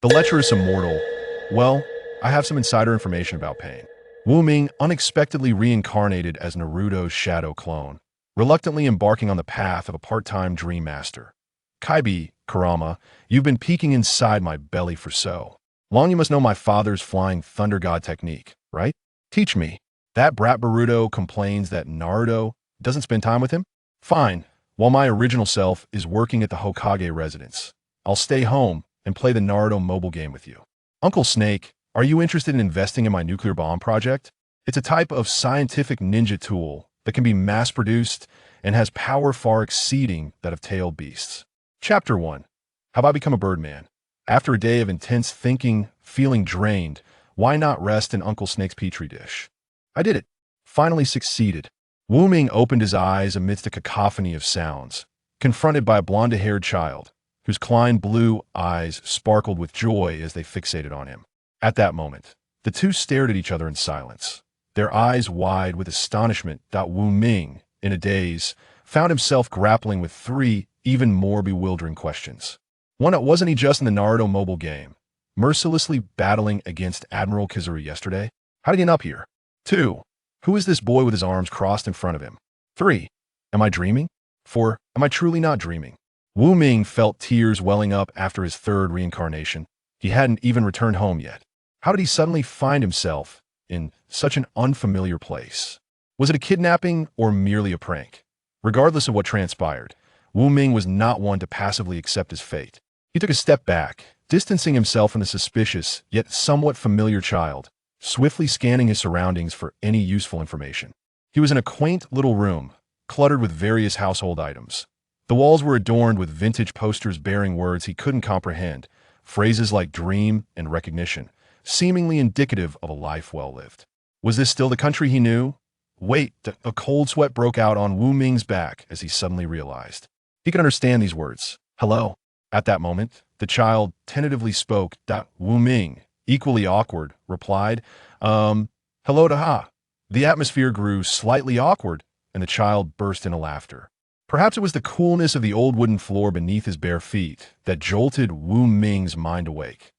The lecherous immortal. Well, I have some insider information about Pain. Ming unexpectedly reincarnated as Naruto's shadow clone, reluctantly embarking on the path of a part-time dream master. Kyūbi, Kurama, you've been peeking inside my belly for so long you must know my father's flying thunder god technique, right? Teach me. That brat Boruto complains that Naruto doesn't spend time with him? Fine, while my original self is working at the Hokage residence. I'll stay home and play the Naruto mobile game with you. Uncle Snake, are you interested in investing in my nuclear bomb project? It's a type of scientific ninja tool that can be mass-produced and has power far exceeding that of tailed beasts. Chapter 1. Have I become a birdman? After a day of intense thinking, feeling drained, why not rest in Uncle Snake's petri dish? I did it. Finally succeeded. Ming opened his eyes amidst a cacophony of sounds, confronted by a blonde-haired child, whose Klein blue eyes sparkled with joy as they fixated on him. At that moment, the two stared at each other in silence, their eyes wide with astonishment. Ming, in a daze, found himself grappling with three even more bewildering questions. One, wasn't he just in the Naruto mobile game, mercilessly battling against Admiral Kizuru yesterday? How did he end up here? 2, who is this boy with his arms crossed in front of him? 3, am I dreaming? 4, am I truly not dreaming? Ming felt tears welling up after his third reincarnation. He hadn't even returned home yet. How did he suddenly find himself in such an unfamiliar place? Was it a kidnapping or merely a prank? Regardless of what transpired, Ming was not one to passively accept his fate. He took a step back, distancing himself from the suspicious yet somewhat familiar child, swiftly scanning his surroundings for any useful information. He was in a quaint little room, cluttered with various household items. The walls were adorned with vintage posters bearing words he couldn't comprehend, phrases like dream and recognition, seemingly indicative of a life well lived. Was this still the country he knew? Wait, a cold sweat broke out on Ming's back as he suddenly realized. He could understand these words. Hello. At that moment, the child tentatively spoke. Ming, equally awkward, replied, hello to ha. The atmosphere grew slightly awkward, and the child burst into laughter. Perhaps it was the coolness of the old wooden floor beneath his bare feet that jolted Ming's mind awake.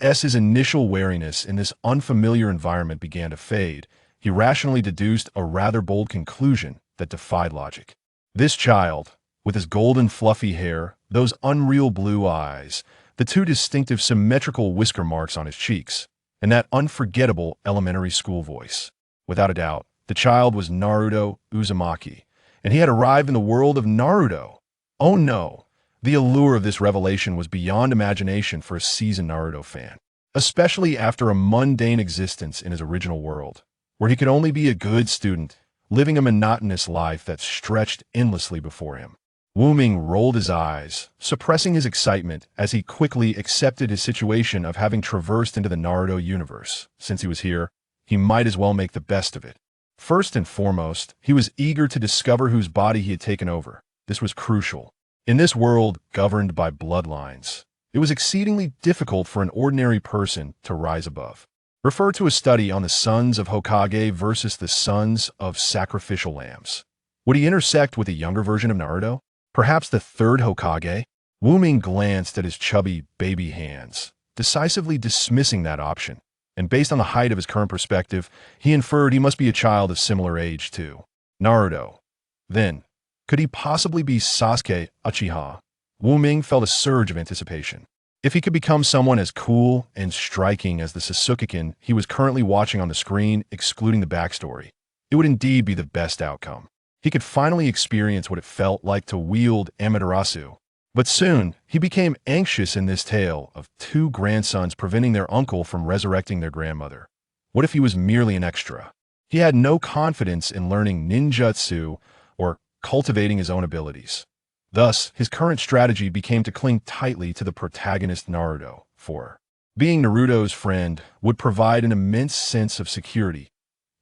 As his initial wariness in this unfamiliar environment began to fade, he rationally deduced a rather bold conclusion that defied logic. This child, with his golden fluffy hair, those unreal blue eyes, the two distinctive symmetrical whisker marks on his cheeks, and that unforgettable elementary school voice. Without a doubt, the child was Naruto Uzumaki, and he had arrived in the world of Naruto. Oh no, the allure of this revelation was beyond imagination for a seasoned Naruto fan, especially after a mundane existence in his original world, where he could only be a good student, living a monotonous life that stretched endlessly before him. Ming rolled his eyes, suppressing his excitement as he quickly accepted his situation of having traversed into the Naruto universe. Since he was here, he might as well make the best of it. First and foremost, he was eager to discover whose body he had taken over. This was crucial. In this world governed by bloodlines, it was exceedingly difficult for an ordinary person to rise above. Refer to a study on the sons of Hokage versus the sons of sacrificial lambs. Would he intersect with a younger version of Naruto? Perhaps the third Hokage? Ming glanced at his chubby baby hands, decisively dismissing that option, and based on the height of his current perspective, he inferred he must be a child of similar age to Naruto. Then, could he possibly be Sasuke Uchiha? Ming felt a surge of anticipation. If he could become someone as cool and striking as the Sasuke he was currently watching on the screen, excluding the backstory, it would indeed be the best outcome. He could finally experience what it felt like to wield Amaterasu. But soon, he became anxious in this tale of two grandsons preventing their uncle from resurrecting their grandmother. What if he was merely an extra? He had no confidence in learning ninjutsu or cultivating his own abilities. Thus, his current strategy became to cling tightly to the protagonist Naruto, for being Naruto's friend would provide an immense sense of security.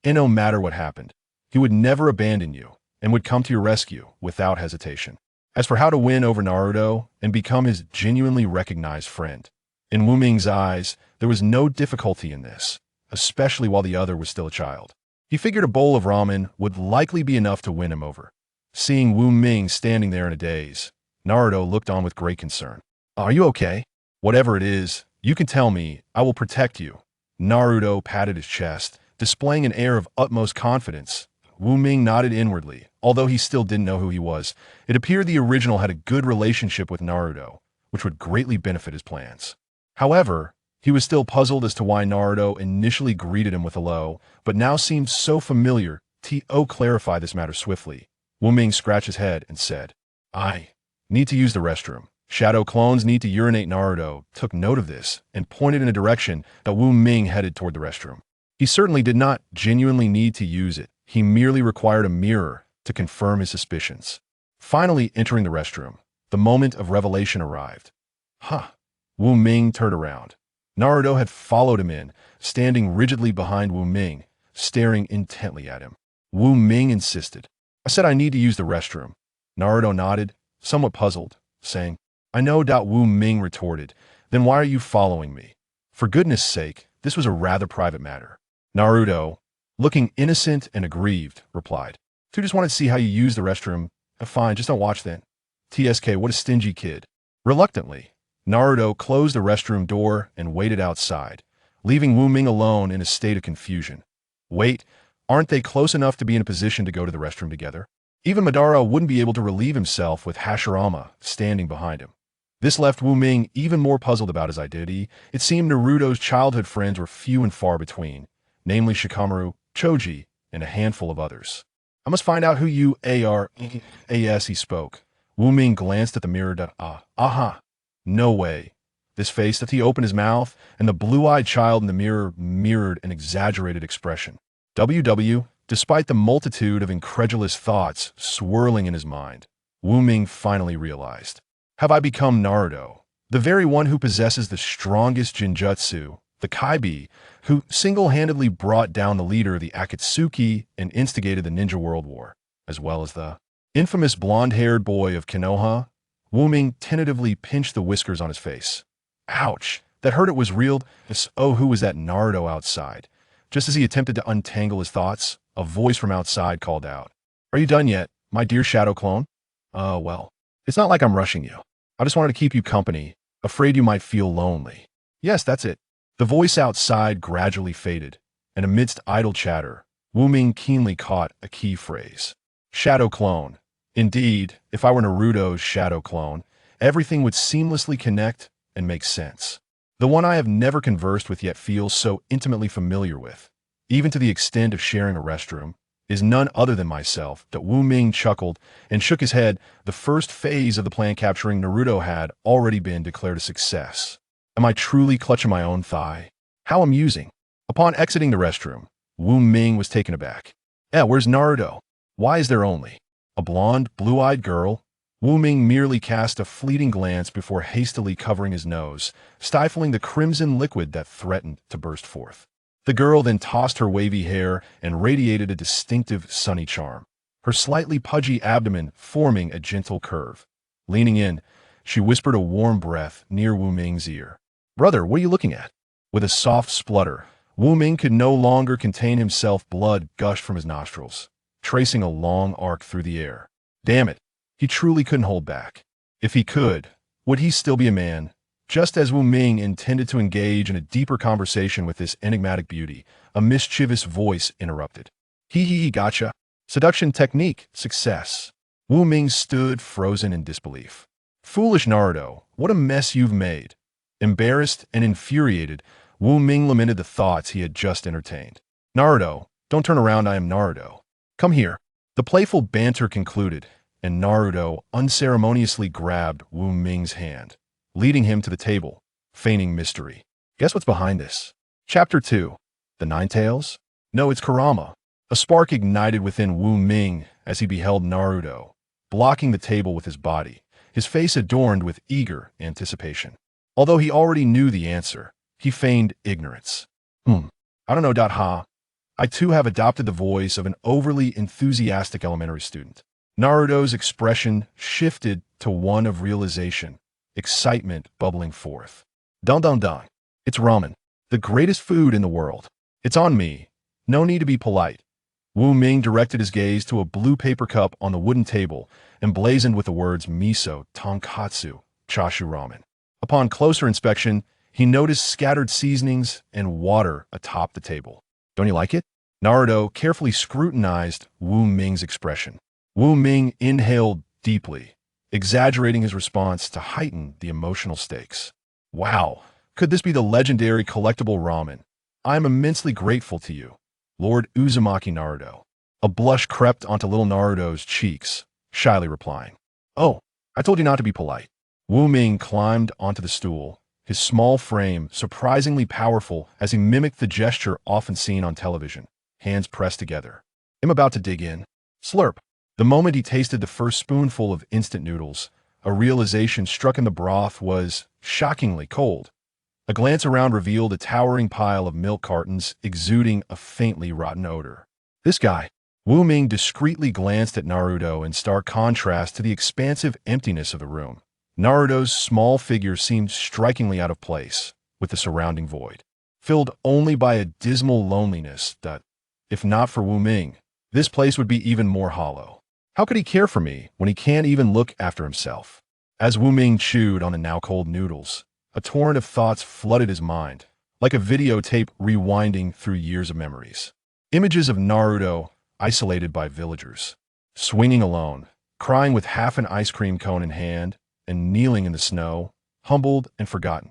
And no matter what happened, he would never abandon you and would come to your rescue without hesitation. As for how to win over Naruto and become his genuinely recognized friend, in Ming's eyes, there was no difficulty in this, especially while the other was still a child. He figured a bowl of ramen would likely be enough to win him over. Seeing Ming standing there in a daze, Naruto looked on with great concern. Are you okay? Whatever it is, you can tell me. I will protect you. Naruto patted his chest, displaying an air of utmost confidence. Wu Ming nodded inwardly, although he still didn't know who he was. It appeared the original had a good relationship with Naruto, which would greatly benefit his plans. However, he was still puzzled as to why Naruto initially greeted him with hello, but now seemed so familiar. To clarify this matter swiftly, Wu Ming scratched his head and said, I need to use the restroom. Shadow clones need to urinate. Naruto took note of this and pointed in a direction that Wu Ming headed toward the restroom. He certainly did not genuinely need to use it. He merely required a mirror to confirm his suspicions. Finally entering the restroom, the moment of revelation arrived. Huh. Wu Ming turned around. Naruto had followed him in, standing rigidly behind Wu Ming, staring intently at him. Wu Ming insisted. I said I need to use the restroom. Naruto nodded, somewhat puzzled, saying, I know. Wu Ming retorted, then why are you following me? For goodness sake, this was a rather private matter. Naruto, looking innocent and aggrieved, replied, just wanted to see how you use the restroom. Fine, just don't watch then. TSK, what a stingy kid. Reluctantly, Naruto closed the restroom door and waited outside, leaving Wu Ming alone in a state of confusion. Wait, aren't they close enough to be in a position to go to the restroom together? Even Madara wouldn't be able to relieve himself with Hashirama standing behind him. This left Wu Ming even more puzzled about his identity. It seemed Naruto's childhood friends were few and far between, namely Shikamaru, Choji, and a handful of others. I must find out who you are. As he spoke, Wu Ming glanced at the mirror. Aha. No way. This face that he opened his mouth, and the blue-eyed child in the mirror mirrored an exaggerated expression. Despite the multitude of incredulous thoughts swirling in his mind, Wu Ming finally realized. Have I become Naruto, the very one who possesses the strongest Jinjutsu, the Kyūbi, who single-handedly brought down the leader of the Akatsuki and instigated the Ninja World War, as well as the infamous blonde-haired boy of Konoha? Wu Ming tentatively pinched the whiskers on his face. Ouch, that hurt. It was real. Oh, who was that Naruto outside? Just as he attempted to untangle his thoughts, a voice from outside called out. Are you done yet, my dear shadow clone? Well, it's not like I'm rushing you. I just wanted to keep you company, afraid you might feel lonely. Yes, that's it. The voice outside gradually faded, and amidst idle chatter, Wu Ming keenly caught a key phrase. Shadow clone. Indeed, if I were Naruto's shadow clone, everything would seamlessly connect and make sense. The one I have never conversed with yet feels so intimately familiar with, even to the extent of sharing a restroom, is none other than myself. That Wu Ming chuckled and shook his head. The first phase of the plan capturing Naruto had already been declared a success. Am I truly clutching my own thigh? How amusing. Upon exiting the restroom, Wu Ming was taken aback. Where's Naruto? Why is there only a blonde, blue-eyed girl? Wu Ming merely cast a fleeting glance before hastily covering his nose, stifling the crimson liquid that threatened to burst forth. The girl then tossed her wavy hair and radiated a distinctive sunny charm, her slightly pudgy abdomen forming a gentle curve. Leaning in, she whispered a warm breath near Wu Ming's ear. Brother, what are you looking at? With a soft splutter, Wu Ming could no longer contain himself. Blood gushed from his nostrils, tracing a long arc through the air. Damn it, he truly couldn't hold back. If he could, would he still be a man? Just as Wu Ming intended to engage in a deeper conversation with this enigmatic beauty, a mischievous voice interrupted. Gotcha. Seduction technique, success. Wu Ming stood frozen in disbelief. Foolish Naruto, what a mess you've made. Embarrassed and infuriated, Wu Ming lamented the thoughts he had just entertained. Naruto, don't turn around, I am Naruto. Come here. The playful banter concluded, and Naruto unceremoniously grabbed Wu Ming's hand, leading him to the table, feigning mystery. Guess what's behind this? Chapter 2. The Nine Tails? No, it's Kurama. A spark ignited within Wu Ming as he beheld Naruto, blocking the table with his body, his face adorned with eager anticipation. Although he already knew the answer, he feigned ignorance. I don't know. I too have adopted the voice of an overly enthusiastic elementary student. Naruto's expression shifted to one of realization, excitement bubbling forth. Dun. It's ramen, the greatest food in the world. It's on me. No need to be polite. Wu Ming directed his gaze to a blue paper cup on the wooden table, emblazoned with the words miso, tonkatsu, chashu ramen. Upon closer inspection, he noticed scattered seasonings and water atop the table. Don't you like it? Naruto carefully scrutinized Wu Ming's expression. Wu Ming inhaled deeply, exaggerating his response to heighten the emotional stakes. Wow, could this be the legendary collectible ramen? I am immensely grateful to you, Lord Uzumaki Naruto. A blush crept onto little Naruto's cheeks, shyly replying. Oh, I told you not to be polite. Wu Ming climbed onto the stool, his small frame surprisingly powerful as he mimicked the gesture often seen on television, hands pressed together. I'm about to dig in. Slurp. The moment he tasted the first spoonful of instant noodles, a realization struck him the broth was shockingly cold. A glance around revealed a towering pile of milk cartons exuding a faintly rotten odor. This guy. Wu Ming discreetly glanced at Naruto in stark contrast to the expansive emptiness of the room. Naruto's small figure seemed strikingly out of place with the surrounding void, filled only by a dismal loneliness that, if not for Wu Ming, this place would be even more hollow. How could he care for me when he can't even look after himself? As Wu Ming chewed on the now-cold noodles, a torrent of thoughts flooded his mind, like a videotape rewinding through years of memories. Images of Naruto isolated by villagers, swinging alone, crying with half an ice cream cone in hand, and kneeling in the snow, humbled and forgotten.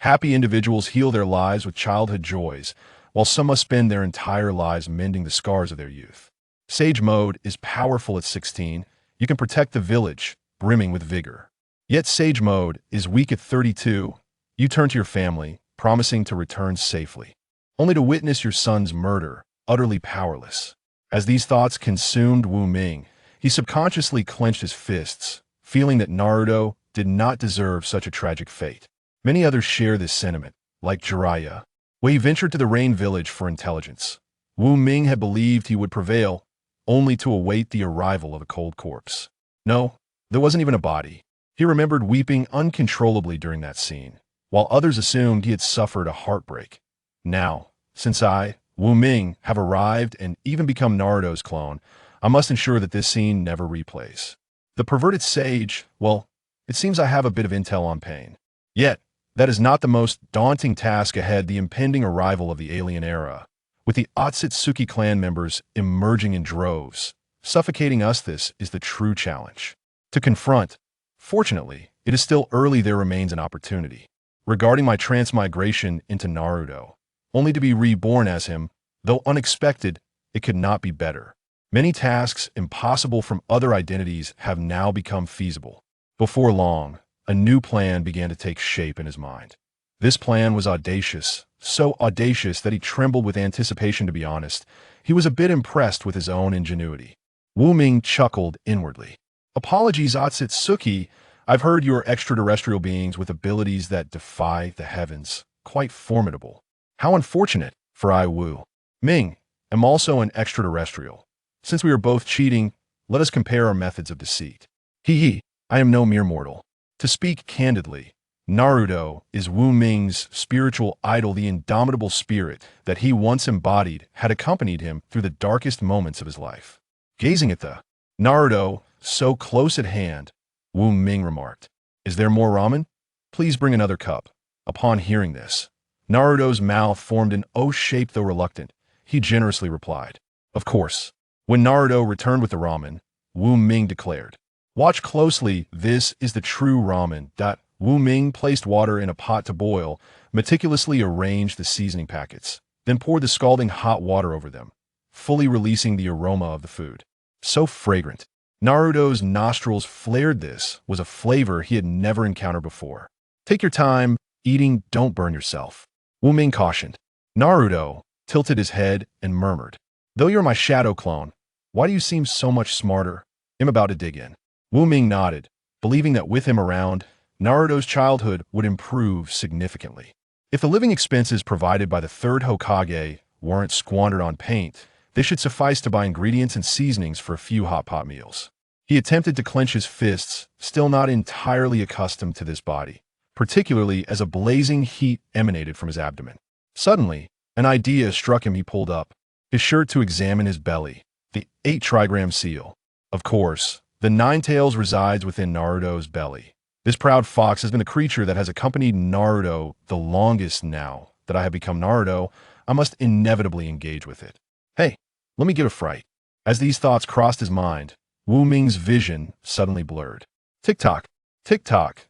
Happy individuals heal their lives with childhood joys, while some must spend their entire lives mending the scars of their youth. Sage mode is powerful at 16. You can protect the village, brimming with vigor. Yet Sage mode is weak at 32. You turn to your family, promising to return safely, only to witness your son's murder, utterly powerless. As these thoughts consumed Wu Ming, he subconsciously clenched his fists, feeling that Naruto did not deserve such a tragic fate. Many others share this sentiment, like Jiraiya, when he ventured to the Rain Village for intelligence. Wu Ming had believed he would prevail, only to await the arrival of a cold corpse. No, there wasn't even a body. He remembered weeping uncontrollably during that scene, while others assumed he had suffered a heartbreak. Now, since I, Wu Ming, have arrived and even become Naruto's clone, I must ensure that this scene never replays. The perverted sage, well, it seems I have a bit of intel on pain. Yet, that is not the most daunting task ahead. The impending arrival of the alien era, with the Otsutsuki clan members emerging in droves, suffocating us. This is the true challenge to confront. Fortunately, it is still early. There remains an opportunity. Regarding my transmigration into Naruto, only to be reborn as him, though unexpected, it could not be better. Many tasks impossible from other identities have now become feasible. Before long, a new plan began to take shape in his mind. This plan was audacious, so audacious that he trembled with anticipation. To be honest, he was a bit impressed with his own ingenuity. Wu Ming chuckled inwardly. Apologies, Otsutsuki. I've heard you are extraterrestrial beings with abilities that defy the heavens. Quite formidable. How unfortunate, for I, Wu Ming, am also an extraterrestrial. Since we are both cheating, let us compare our methods of deceit. Hee, I am no mere mortal. To speak candidly, Naruto is Wu Ming's spiritual idol. The indomitable spirit that he once embodied had accompanied him through the darkest moments of his life. Gazing at the Naruto, so close at hand, Wu Ming remarked, "Is there more ramen? Please bring another cup." Upon hearing this, Naruto's mouth formed an O shape. Though reluctant, he generously replied, "Of course." When Naruto returned with the ramen, Wu Ming declared, "Watch closely, this is the true ramen." Wu Ming placed water in a pot to boil, meticulously arranged the seasoning packets, then poured the scalding hot water over them, fully releasing the aroma of the food. So fragrant. Naruto's nostrils flared. This was a flavor he had never encountered before. "Take your time, eating, don't burn yourself," Wu Ming cautioned. Naruto tilted his head and murmured, "Though you're my shadow clone, why do you seem so much smarter?" I'm about to dig in. Wu Ming nodded, believing that with him around, Naruto's childhood would improve significantly. If the living expenses provided by the third Hokage weren't squandered on paint, they should suffice to buy ingredients and seasonings for a few hot pot meals. He attempted to clench his fists, still not entirely accustomed to this body, particularly as a blazing heat emanated from his abdomen. Suddenly, an idea struck him. He pulled up his shirt to examine his belly. The 8 trigram seal. Of course, the 9 tails resides within Naruto's belly. This proud fox has been the creature that has accompanied Naruto the longest. Now that I have become Naruto, I must inevitably engage with it. Hey, let me give a fright. As these thoughts crossed his mind, Wu Ming's vision suddenly blurred. Tick-tock, tick-tock.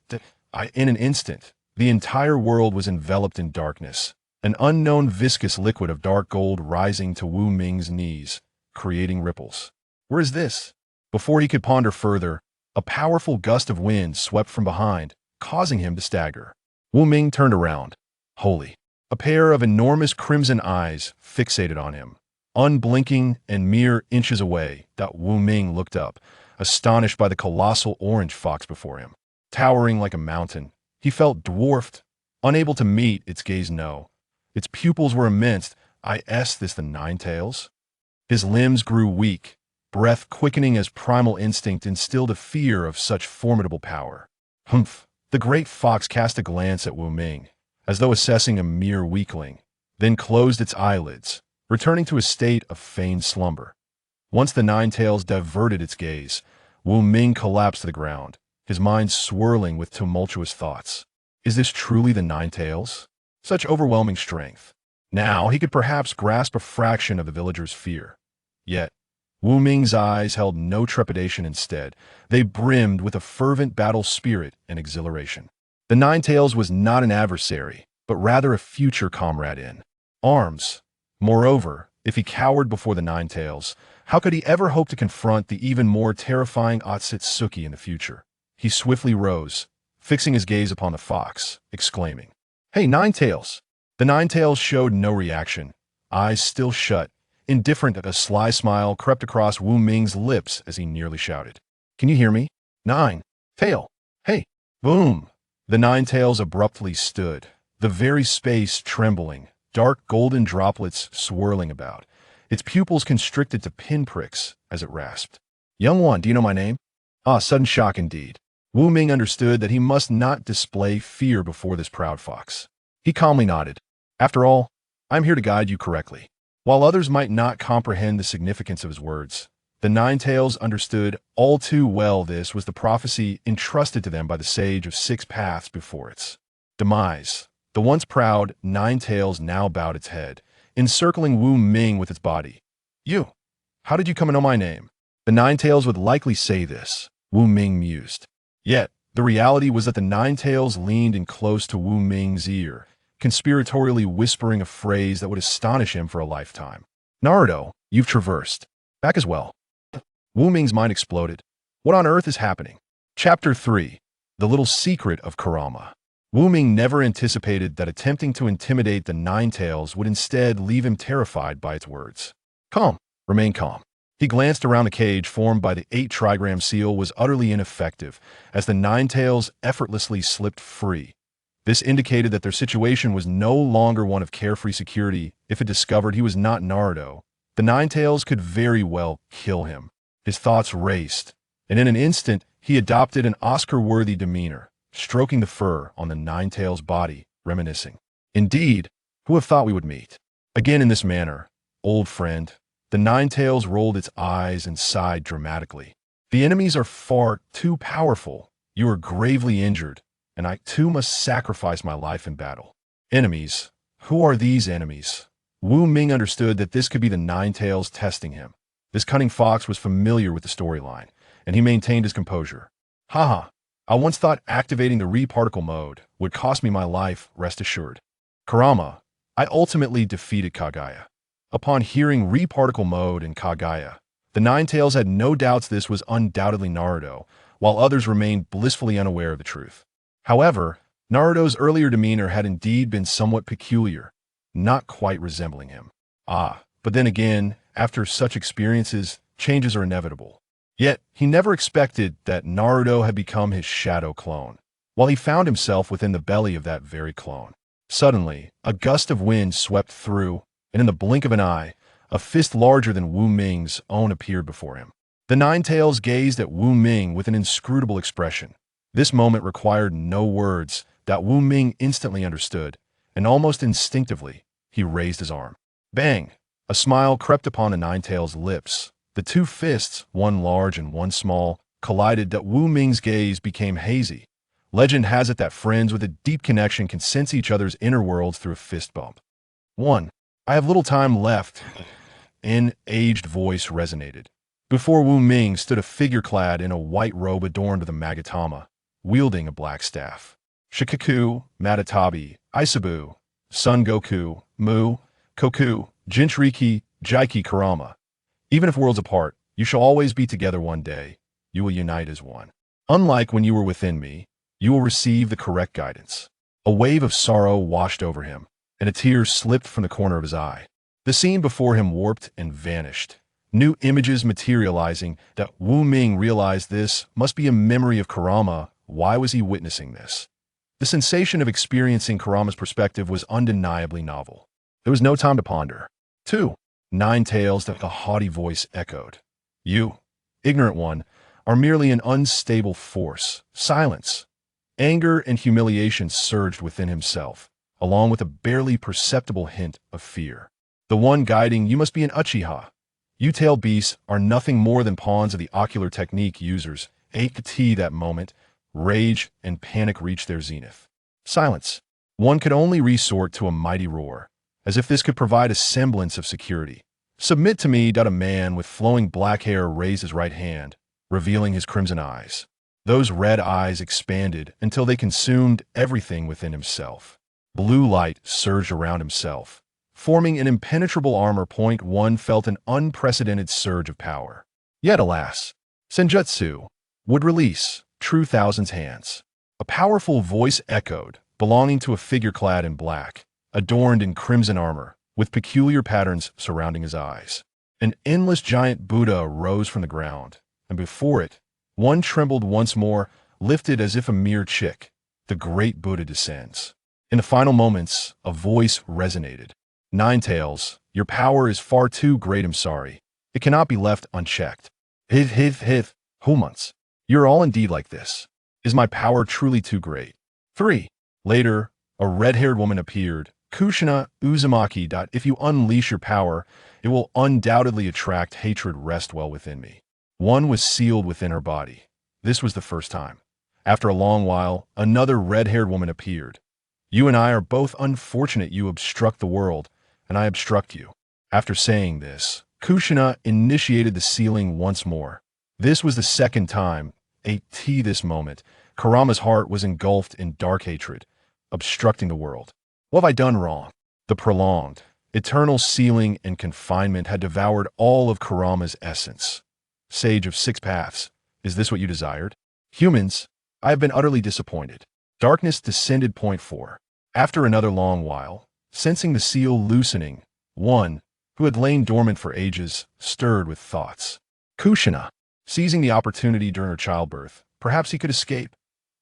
In an instant, the entire world was enveloped in darkness, an unknown viscous liquid of dark gold rising to Wu Ming's knees, creating ripples. Where is this? Before he could ponder further, a powerful gust of wind swept from behind, causing him to stagger. Wu Ming turned around. Holy! A pair of enormous crimson eyes fixated on him. Unblinking and mere inches away, Wu Ming looked up, astonished by the colossal orange fox before him. Towering like a mountain, he felt dwarfed, unable to meet its gaze. No. Its pupils were immense. Is this the Nine Tails? His limbs grew weak, breath quickening as primal instinct instilled a fear of such formidable power. Humph! The great fox cast a glance at Wu Ming, as though assessing a mere weakling, then closed its eyelids, returning to a state of feigned slumber. Once the Nine Tails diverted its gaze, Wu Ming collapsed to the ground, his mind swirling with tumultuous thoughts. Is this truly the Nine Tails? Such overwhelming strength. Now he could perhaps grasp a fraction of the villager's fear. Yet, Wu Ming's eyes held no trepidation. Instead, they brimmed with a fervent battle spirit and exhilaration. The Nine Tails was not an adversary, but rather a future comrade in arms. Moreover, if he cowered before the Nine Tails, how could he ever hope to confront the even more terrifying Otsutsuki in the future? He swiftly rose, fixing his gaze upon the fox, exclaiming, "Hey, Nine Tails!" The Nine Tails showed no reaction, eyes still shut, indifferent. A sly smile crept across Wu Ming's lips as he nearly shouted, "Can you hear me? Nine Tail! Hey!" Boom! The Nine Tails abruptly stood, the very space trembling, dark golden droplets swirling about, its pupils constricted to pinpricks as it rasped. "Young one, do you know my name?" Sudden shock indeed. Wu Ming understood that he must not display fear before this proud fox. He calmly nodded. "After all, I'm here to guide you correctly." While others might not comprehend the significance of his words, the Nine Tails understood all too well. This was the prophecy entrusted to them by the sage of six paths before its demise. The once proud Nine Tails now bowed its head, encircling Wu Ming with its body. "You? How did you come to know my name?" The Nine Tails would likely say this, Wu Ming mused. Yet, the reality was that the Nine Tails leaned in close to Wu Ming's ear, conspiratorially whispering a phrase that would astonish him for a lifetime. "Naruto, you've traversed back as well." Wu Ming's mind exploded. What on earth is happening? Chapter 3. The Little Secret of Kurama. Wu Ming never anticipated that attempting to intimidate the Nine Tails would instead leave him terrified by its words. Calm. Remain calm. He glanced around. The cage formed by the 8-trigram seal was utterly ineffective, as the Nine Tails effortlessly slipped free. This indicated that their situation was no longer one of carefree security. If it discovered he was not Naruto, the Nine Tails could very well kill him. His thoughts raced, and in an instant he adopted an Oscar-worthy demeanor, stroking the fur on the Nine Tails' body, reminiscing. "Indeed, who have thought we would meet again in this manner, old friend?" The Nine Tails rolled its eyes and sighed dramatically. "The enemies are far too powerful. You are gravely injured, and I too must sacrifice my life in battle." Enemies? Who are these enemies? Wu Ming understood that this could be the Nine Tails testing him. This cunning fox was familiar with the storyline, and he maintained his composure. "Haha, I once thought activating the re-particle mode would cost me my life, rest assured. Kurama, I ultimately defeated Kaguya." Upon hearing re-particle mode in Kaguya, the Nine Tails had no doubts this was undoubtedly Naruto, while others remained blissfully unaware of the truth. However, Naruto's earlier demeanor had indeed been somewhat peculiar, not quite resembling him. But then again, after such experiences, changes are inevitable. Yet, he never expected that Naruto had become his shadow clone, while he found himself within the belly of that very clone. Suddenly, a gust of wind swept through, and in the blink of an eye, a fist larger than Wu Ming's own appeared before him. The Nine Tails gazed at Wu Ming with an inscrutable expression. This moment required no words that Wu Ming instantly understood, and almost instinctively, he raised his arm. Bang! A smile crept upon the Nine Tails' lips. The two fists, one large and one small, collided. That Wu Ming's gaze became hazy, Legend has it that friends with a deep connection can sense each other's inner worlds through a fist bump. 1. I have little time left. An aged voice resonated. Before Wu Ming stood a figure clad in a white robe adorned with a magatama, wielding a black staff. Shikaku, Matatabi, Isabu, Son Goku, Mu, Koku, Jinchuriki, Jaiki Kurama. Even if worlds apart, you shall always be together one day. You will unite as one. Unlike when you were within me, you will receive the correct guidance. A wave of sorrow washed over him, and a tear slipped from the corner of his eye. The scene before him warped and vanished. New images materializing that Wu Ming realized this must be a memory of Kurama. Why was he witnessing this? The sensation of experiencing Kurama's perspective was undeniably novel. There was no time to ponder. 2. 9 tails that the haughty voice echoed. You, ignorant one, are merely an unstable force. Silence. Anger and humiliation surged within himself, along with a barely perceptible hint of fear. The one guiding you must be an Uchiha. You-tailed beasts are nothing more than pawns of the ocular technique users. That moment, rage and panic reached their zenith. Silence. One could only resort to a mighty roar, as if this could provide a semblance of security. Submit to me. A man with flowing black hair raised his right hand, revealing his crimson eyes. Those red eyes expanded until they consumed everything within himself. Blue light surged around himself, forming an impenetrable armor. One felt an unprecedented surge of power. Yet alas, Senjutsu would release True Thousand's hands. A powerful voice echoed, belonging to a figure clad in black, adorned in crimson armor, with peculiar patterns surrounding his eyes. An endless giant Buddha rose from the ground, and before it, one trembled once more, lifted as if a mere chick. The great Buddha descends. In the final moments, a voice resonated. 9 tails, your power is far too great. I'm sorry. It cannot be left unchecked. Humans. You're all indeed like this. Is my power truly too great? 3. Later, a red-haired woman appeared. Kushina Uzumaki. If you unleash your power, it will undoubtedly attract hatred. Rest well within me. One was sealed within her body. This was the first time. After a long while, another red-haired woman appeared. You and I are both unfortunate. You obstruct the world, and I obstruct you. After saying this, Kushina initiated the sealing once more. This was the second time. This moment, Kurama's heart was engulfed in dark hatred, obstructing the world. What have I done wrong? The prolonged, eternal sealing and confinement had devoured all of Kurama's essence. Sage of 6 paths, is this what you desired? Humans, I have been utterly disappointed. Darkness descended. 4. After another long while, sensing the seal loosening, one, who had lain dormant for ages, stirred with thoughts. Kushina, seizing the opportunity during her childbirth, perhaps he could escape.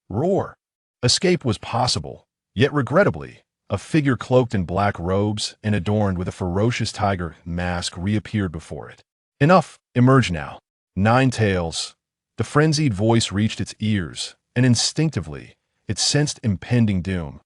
Roar. Escape was possible, yet regrettably, a figure cloaked in black robes and adorned with a ferocious tiger mask reappeared before it. Enough, emerge now. 9 tails. The frenzied voice reached its ears, and instinctively, it sensed impending doom.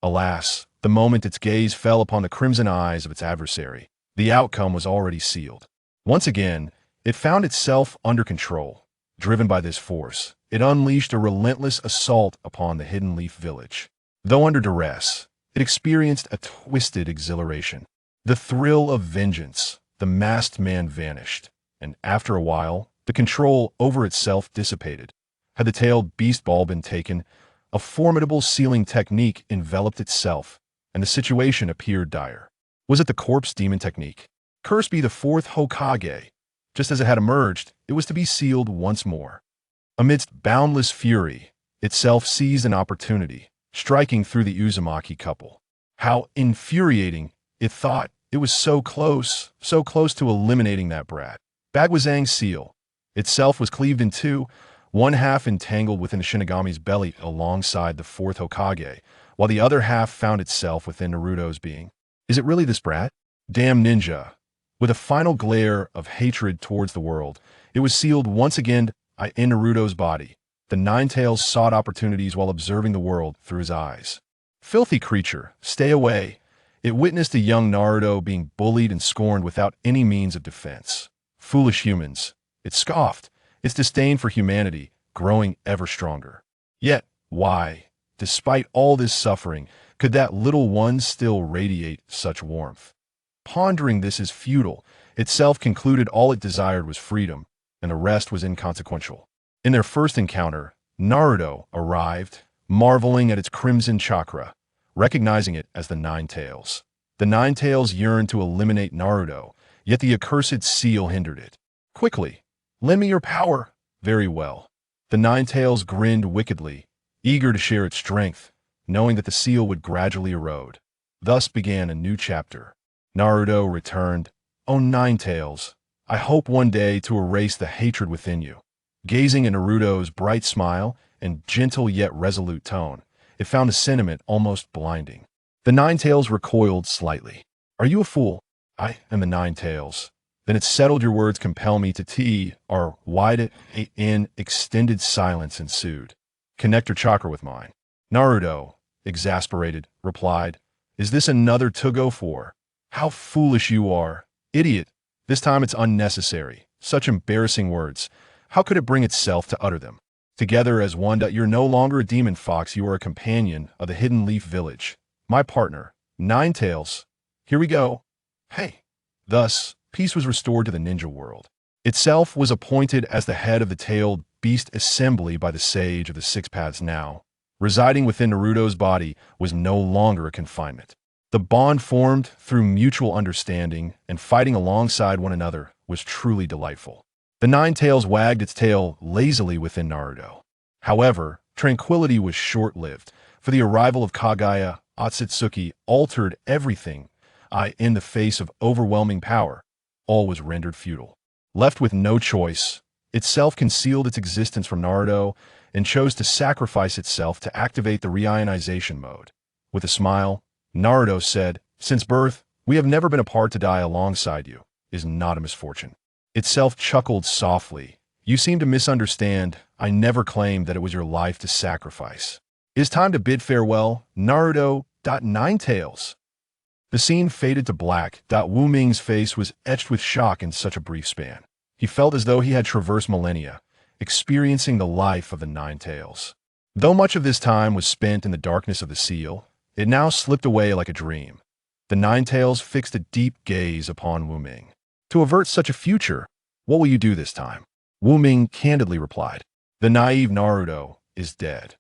Alas, the moment its gaze fell upon the crimson eyes of its adversary, the outcome was already sealed. Once again, it found itself under control. Driven by this force, it unleashed a relentless assault upon the Hidden Leaf Village. Though under duress, it experienced a twisted exhilaration. The thrill of vengeance. The masked man vanished, and after a while, the control over itself dissipated. Had the tailed beast ball been taken, a formidable sealing technique enveloped itself, and the situation appeared dire. Was it the corpse demon technique? Cursed be the 4th Hokage. Just as it had emerged, it was to be sealed once more. Amidst boundless fury, itself seized an opportunity, striking through the Uzumaki couple. How infuriating, it thought. It was so close to eliminating that brat. Bagwazang's seal itself was cleaved in two, one half entangled within the Shinigami's belly alongside the 4th Hokage, while the other half found itself within Naruto's being. Is it really this brat? Damn ninja. With a final glare of hatred towards the world, it was sealed once again in Naruto's body. The 9 tails sought opportunities while observing the world through his eyes. Filthy creature, stay away. It witnessed a young Naruto being bullied and scorned without any means of defense. Foolish humans. It scoffed, its disdain for humanity growing ever stronger. Yet, Why, despite all this suffering, could that little one still radiate such warmth? Pondering this is futile. Itself concluded all it desired was freedom, and the rest was inconsequential. In their first encounter, Naruto arrived, marveling at its crimson chakra, recognizing it as the Nine Tails. The Nine Tails yearned to eliminate Naruto, yet the accursed seal hindered it. Quickly, lend me your power. Very well. The Nine Tails grinned wickedly, eager to share its strength, knowing that the seal would gradually erode. Thus began a new chapter. Naruto returned. "O Nine Tails, I hope one day to erase the hatred within you." Gazing at Naruto's bright smile and gentle yet resolute tone, it found a sentiment almost blinding. The Nine Tails recoiled slightly. "Are you a fool?" "I am the Nine Tails." "Then it's settled. Your words compel me to T.R. Wide in extended silence ensued. "Connect your chakra with mine." Naruto, exasperated, replied, "Is this another to go for?" "How foolish you are, idiot. This time it's unnecessary. Such embarrassing words. How could it bring itself to utter them? Together as one. You're no longer a demon fox. You are a companion of the Hidden Leaf Village. My partner, Nine Tails. Here we go." Hey. Thus, peace was restored to the ninja world. Itself was appointed as the head of the tailed beast assembly by the sage of the Six Paths now. Residing within Naruto's body was no longer a confinement. The bond formed through mutual understanding and fighting alongside one another was truly delightful. The Nine Tails wagged its tail lazily within Naruto. However, tranquility was short-lived, for the arrival of Kaguya Otsutsuki altered everything. In the face of overwhelming power, all was rendered futile. Left with no choice, itself concealed its existence from Naruto and chose to sacrifice itself to activate the reionization mode. With a smile, Naruto said, "Since birth, we have never been apart. To die alongside you is not a misfortune." Itself chuckled softly. "You seem to misunderstand. I never claimed that it was your life to sacrifice. It is time to bid farewell, Naruto. Nine Tails." The scene faded to black. Wu Ming's face was etched with shock in such a brief span. He felt as though he had traversed millennia, experiencing the life of the Nine Tails. Though much of this time was spent in the darkness of the seal, it now slipped away like a dream. The Nine Tails fixed a deep gaze upon Wu Ming. "To avert such a future, what will you do this time?" Wu Ming candidly replied, "The naive Naruto is dead.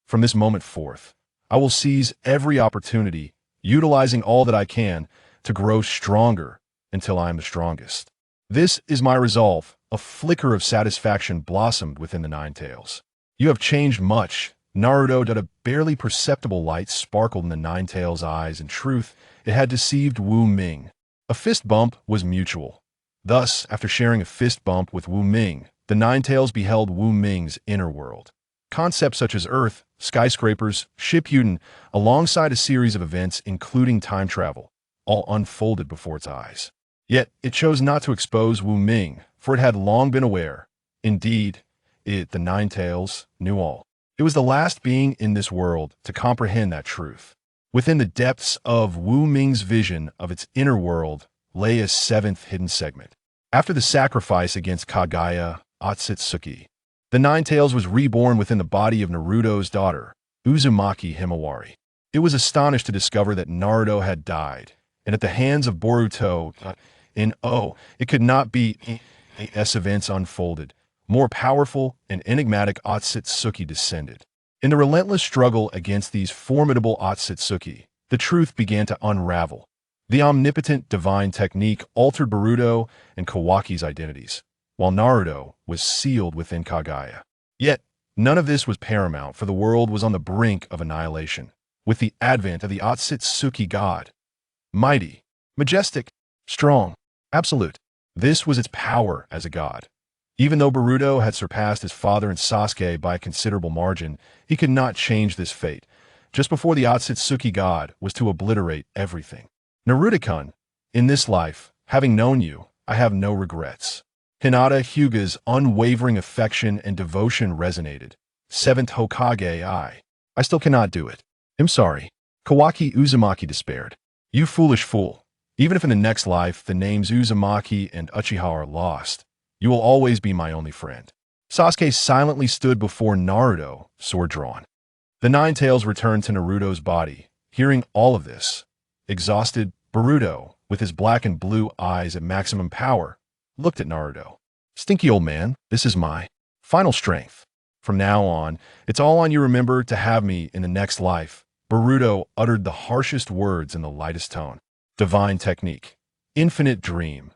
From this moment forth, I will seize every opportunity, utilizing all that I can to grow stronger until I am the strongest. This is my resolve." A flicker of satisfaction blossomed within the Nine Tails. "You have changed much, Naruto." A barely perceptible light sparkled in the Nine Tails' eyes. In truth, it had deceived Wu Ming. A fist bump was mutual. Thus, after sharing a fist bump with Wu Ming, the Nine Tails beheld Wu Ming's inner world. Concepts such as Earth, skyscrapers, Shippuden, alongside a series of events including time travel, all unfolded before its eyes. Yet, it chose not to expose Wu Ming, for it had long been aware. Indeed, it, the Nine Tails, knew all. It was the last being in this world to comprehend that truth. Within the depths of Wu Ming's vision of its inner world lay a seventh hidden segment. After the sacrifice against Kaguya Otsutsuki, the Nine Tails was reborn within the body of Naruto's daughter, Uzumaki Himawari. It was astonished to discover that Naruto had died, and at the hands of Boruto, it could not be. As events unfolded, more powerful and enigmatic Otsutsuki descended. In the relentless struggle against these formidable Otsutsuki, the truth began to unravel. The omnipotent divine technique altered Boruto and Kawaki's identities, while Naruto was sealed within Kaguya. Yet, none of this was paramount, for the world was on the brink of annihilation, with the advent of the Otsutsuki god. Mighty, majestic, strong, absolute. This was its power as a god. Even though Boruto had surpassed his father and Sasuke by a considerable margin, he could not change this fate. Just before the Otsutsuki god was to obliterate everything. Naruto-kun, in this life, having known you, I have no regrets. Hinata Hyuga's unwavering affection and devotion resonated. Seventh Hokage, I still cannot do it. I'm sorry. Kawaki Uzumaki despaired. You foolish fool. Even if in the next life the names Uzumaki and Uchiha are lost, you will always be my only friend. Sasuke silently stood before Naruto, sword drawn. The Nine Tails returned to Naruto's body. Hearing all of this, exhausted, Boruto, with his black and blue eyes at maximum power, looked at Naruto. Stinky old man, this is my final strength. From now on, it's all on you. Remember to have me in the next life. Boruto uttered the harshest words in the lightest tone. Divine technique. Infinite dream.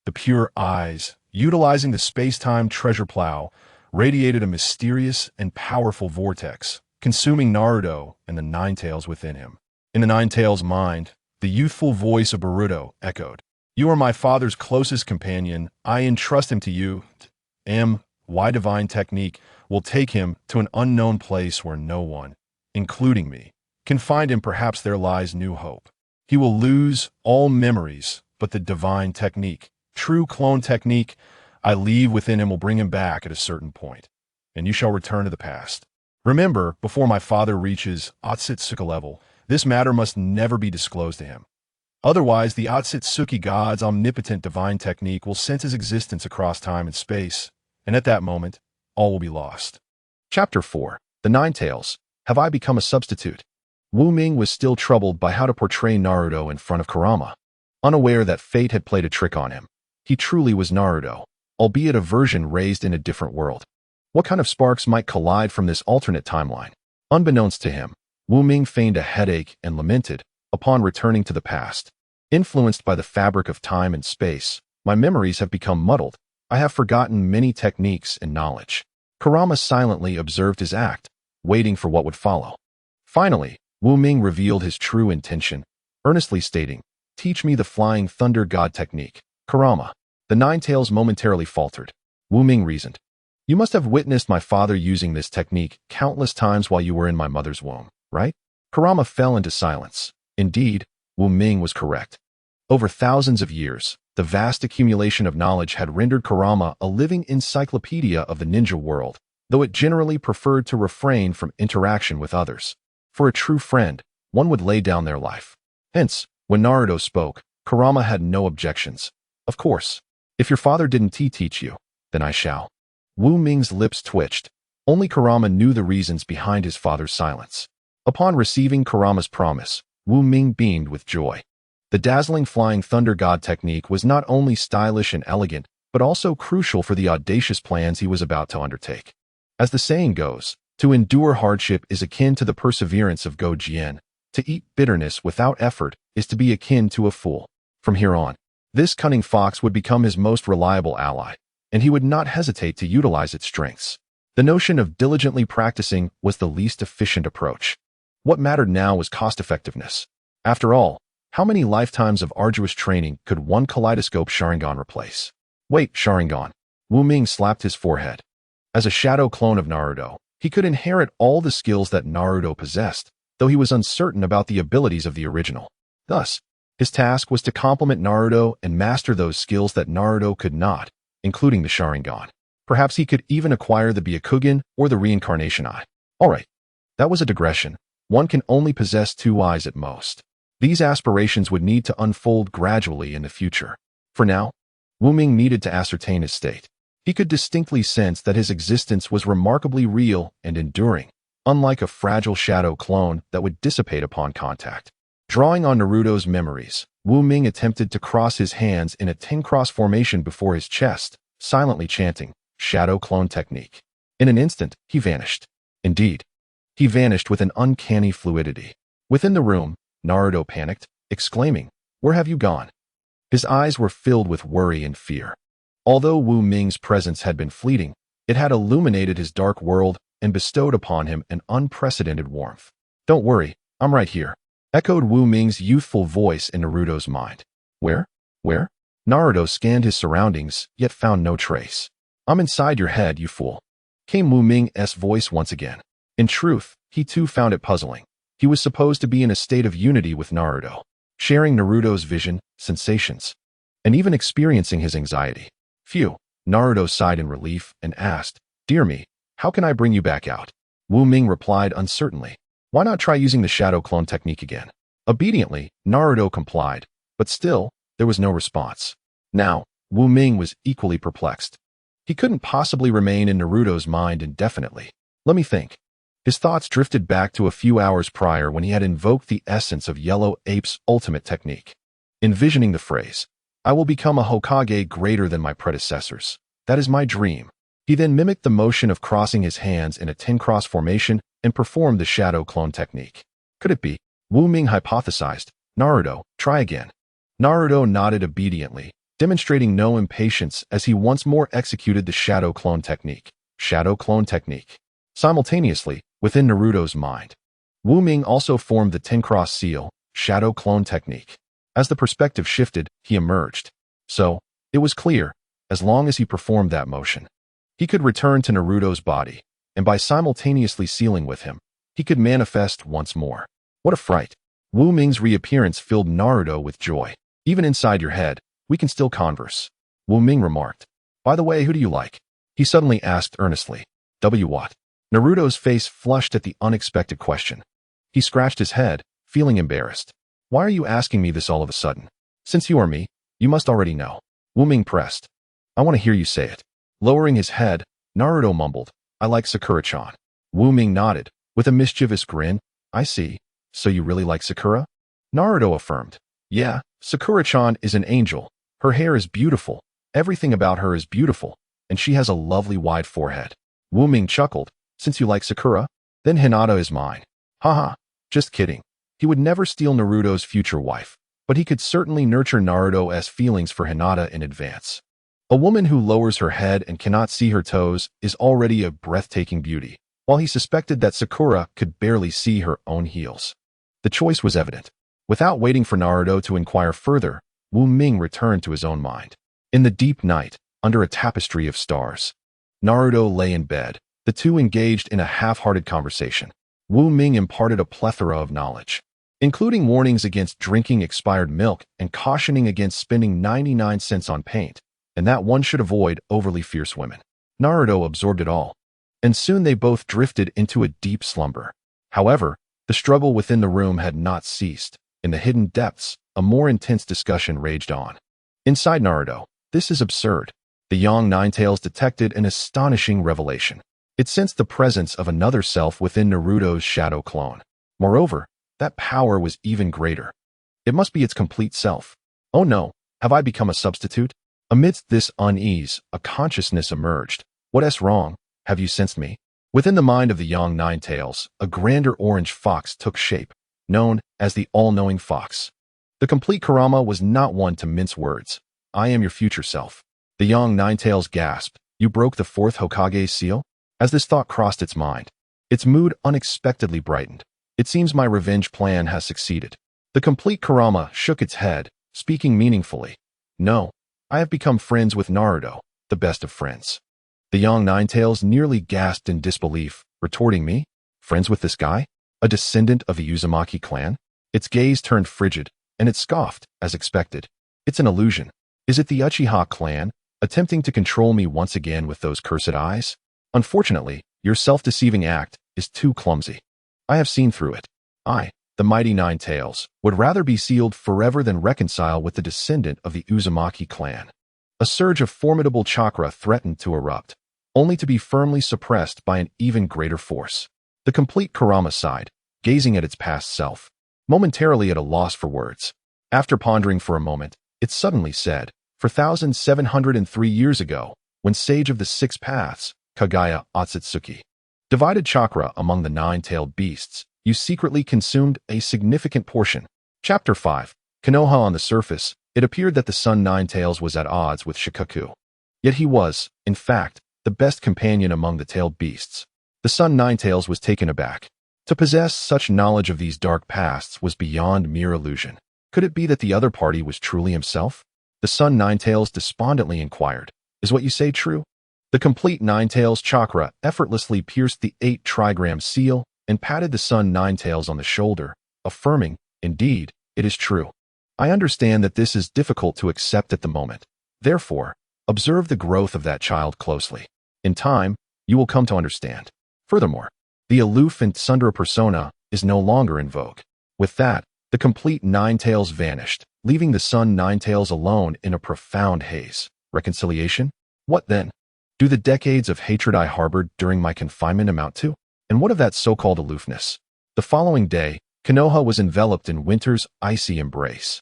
The pure eyes, utilizing the space-time treasure plow, radiated a mysterious and powerful vortex, consuming Naruto and the Nine Tails within him. In the Nine Tails' mind, the youthful voice of Boruto echoed. You are my father's closest companion. I entrust him to you. Why divine technique will take him to an unknown place where no one, including me, can find him. Perhaps there lies new hope. He will lose all memories, but the divine technique, true clone technique, I leave within him will bring him back at a certain point, and you shall return to the past. Remember, before my father reaches Otsutsuki level, this matter must never be disclosed to him. Otherwise, the Otsutsuki God's omnipotent divine technique will sense his existence across time and space, and at that moment, all will be lost. Chapter 4. The Nine Tails. Have I become a substitute? Wu Ming was still troubled by how to portray Naruto in front of Kurama. Unaware that fate had played a trick on him, he truly was Naruto, albeit a version raised in a different world. What kind of sparks might collide from this alternate timeline? Unbeknownst to him, Wu Ming feigned a headache and lamented, upon returning to the past. Influenced by the fabric of time and space, my memories have become muddled. I have forgotten many techniques and knowledge. Kurama silently observed his act, waiting for what would follow. Finally, Wu Ming revealed his true intention, earnestly stating, Teach me the Flying Thunder God technique. Kurama. The Nine Tails momentarily faltered. Wu Ming reasoned. You must have witnessed my father using this technique countless times while you were in my mother's womb, right? Kurama fell into silence. Indeed, Wu Ming was correct. Over thousands of years, the vast accumulation of knowledge had rendered Kurama a living encyclopedia of the ninja world, though it generally preferred to refrain from interaction with others. For a true friend, one would lay down their life. Hence, when Naruto spoke, Kurama had no objections. Of course, if your father didn't teach you, then I shall. Wu Ming's lips twitched. Only Kurama knew the reasons behind his father's silence. Upon receiving Kurama's promise, Wu Ming beamed with joy. The dazzling Flying Thunder God technique was not only stylish and elegant, but also crucial for the audacious plans he was about to undertake. As the saying goes, to endure hardship is akin to the perseverance of Go-Jien. To eat bitterness without effort is to be akin to a fool. From here on, this cunning fox would become his most reliable ally, and he would not hesitate to utilize its strengths. The notion of diligently practicing was the least efficient approach. What mattered now was cost-effectiveness. After all, how many lifetimes of arduous training could one kaleidoscope Sharingan replace? Wait, Sharingan. Wu Ming slapped his forehead. As a shadow clone of Naruto, he could inherit all the skills that Naruto possessed, though he was uncertain about the abilities of the original. Thus, his task was to complement Naruto and master those skills that Naruto could not, including the Sharingan. Perhaps he could even acquire the Byakugan or the reincarnation eye. Alright, that was a digression. One can only possess 2 eyes at most. These aspirations would need to unfold gradually in the future. For now, Wu Ming needed to ascertain his state. He could distinctly sense that his existence was remarkably real and enduring, unlike a fragile shadow clone that would dissipate upon contact. Drawing on Naruto's memories, Wu Ming attempted to cross his hands in a 10-cross formation before his chest, silently chanting, Shadow Clone Technique. In an instant, he vanished. Indeed, he vanished with an uncanny fluidity. Within the room, Naruto panicked, exclaiming, Where have you gone? His eyes were filled with worry and fear. Although Wu Ming's presence had been fleeting, it had illuminated his dark world and bestowed upon him an unprecedented warmth. Don't worry, I'm right here, echoed Wu Ming's youthful voice in Naruto's mind. Where? Where? Naruto scanned his surroundings, yet found no trace. I'm inside your head, you fool, came Wu Ming's voice once again. In truth, he too found it puzzling. He was supposed to be in a state of unity with Naruto, sharing Naruto's vision, sensations, and even experiencing his anxiety. Phew, Naruto sighed in relief and asked, Dear me, how can I bring you back out? Wu Ming replied uncertainly, Why not try using the shadow clone technique again? Obediently, Naruto complied, but still, there was no response. Now, Wu Ming was equally perplexed. He couldn't possibly remain in Naruto's mind indefinitely. Let me think. His thoughts drifted back to a few hours prior when he had invoked the essence of Yellow Ape's ultimate technique. Envisioning the phrase, "I will become a Hokage greater than my predecessors. That is my dream." He then mimicked the motion of crossing his hands in a 10-cross formation and performed the shadow clone technique. Could it be? Wu Ming hypothesized. "Naruto, try again." Naruto nodded obediently, demonstrating no impatience as he once more executed the shadow clone technique. Shadow clone technique. Simultaneously, within Naruto's mind, Wu Ming also formed the 10-cross seal, shadow clone technique. As the perspective shifted, he emerged. So, it was clear, as long as he performed that motion, he could return to Naruto's body, and by simultaneously sealing with him, he could manifest once more. What a fright! Wu Ming's reappearance filled Naruto with joy. "Even inside your head, we can still converse," Wu Ming remarked. "By the way, who do you like?" he suddenly asked earnestly. What? Naruto's face flushed at the unexpected question. He scratched his head, feeling embarrassed. "Why are you asking me this all of a sudden? Since you are me, you must already know." Wu Ming pressed. "I want to hear you say it." Lowering his head, Naruto mumbled, "I like Sakura-chan." Wu Ming nodded, with a mischievous grin. "I see. So you really like Sakura?" Naruto affirmed. "Yeah, Sakura-chan is an angel. Her hair is beautiful. Everything about her is beautiful, and she has a lovely wide forehead." Wu Ming chuckled. "Since you like Sakura, then Hinata is mine." Haha, just kidding. He would never steal Naruto's future wife, but he could certainly nurture Naruto's feelings for Hinata in advance. A woman who lowers her head and cannot see her toes is already a breathtaking beauty, while he suspected that Sakura could barely see her own heels. The choice was evident. Without waiting for Naruto to inquire further, Wu Ming returned to his own mind. In the deep night, under a tapestry of stars, Naruto lay in bed. The two engaged in a half-hearted conversation. Wu Ming imparted a plethora of knowledge, including warnings against drinking expired milk and cautioning against spending 99 cents on paint, and that one should avoid overly fierce women. Naruto absorbed it all, and soon they both drifted into a deep slumber. However, the struggle within the room had not ceased. In the hidden depths, a more intense discussion raged on. Inside Naruto, "This is absurd." The young Ninetales detected an astonishing revelation. It sensed the presence of another self within Naruto's shadow clone. Moreover, that power was even greater. It must be its complete self. "Oh no, have I become a substitute?" Amidst this unease, a consciousness emerged. "What's wrong? Have you sensed me?" Within the mind of the young Ninetales, a grander orange fox took shape, known as the all-knowing fox. The complete Kurama was not one to mince words. "I am your future self." The young Ninetales gasped. "You broke the fourth Hokage's seal?" As this thought crossed its mind, its mood unexpectedly brightened. "It seems my revenge plan has succeeded." The complete Kurama shook its head, speaking meaningfully. "No, I have become friends with Naruto, the best of friends." The young Ninetales nearly gasped in disbelief, retorting, "Me? Friends with this guy? A descendant of the Uzumaki clan?" Its gaze turned frigid, and it scoffed, as expected. "It's an illusion. Is it the Uchiha clan, attempting to control me once again with those cursed eyes? Unfortunately, your self-deceiving act is too clumsy. I have seen through it. I, the mighty Ninetales, would rather be sealed forever than reconcile with the descendant of the Uzumaki clan." A surge of formidable chakra threatened to erupt, only to be firmly suppressed by an even greater force. The complete Kurama sighed, gazing at its past self, momentarily at a loss for words. After pondering for a moment, it suddenly said, "4,703 years ago, when Sage of the Six Paths, Kagaya Otsutsuki, divided chakra among the nine-tailed beasts, you secretly consumed a significant portion." Chapter 5. Konoha. On the surface, it appeared that the Sun Ninetales was at odds with Shikaku. Yet he was, in fact, the best companion among the tailed beasts. The Sun Ninetales was taken aback. To possess such knowledge of these dark pasts was beyond mere illusion. Could it be that the other party was truly himself? The Sun Ninetales despondently inquired, "Is what you say true?" The complete Ninetales chakra effortlessly pierced the 8 trigram seal and patted the Sun Ninetales on the shoulder, affirming, "Indeed, it is true. I understand that this is difficult to accept at the moment. Therefore, observe the growth of that child closely. In time, you will come to understand. Furthermore, the aloof and tsundere persona is no longer in vogue." With that, the complete Ninetales vanished, leaving the Sun Ninetales alone in a profound haze. Reconciliation? What then? Do the decades of hatred I harbored during my confinement amount to? And what of that so-called aloofness? The following day, Konoha was enveloped in winter's icy embrace,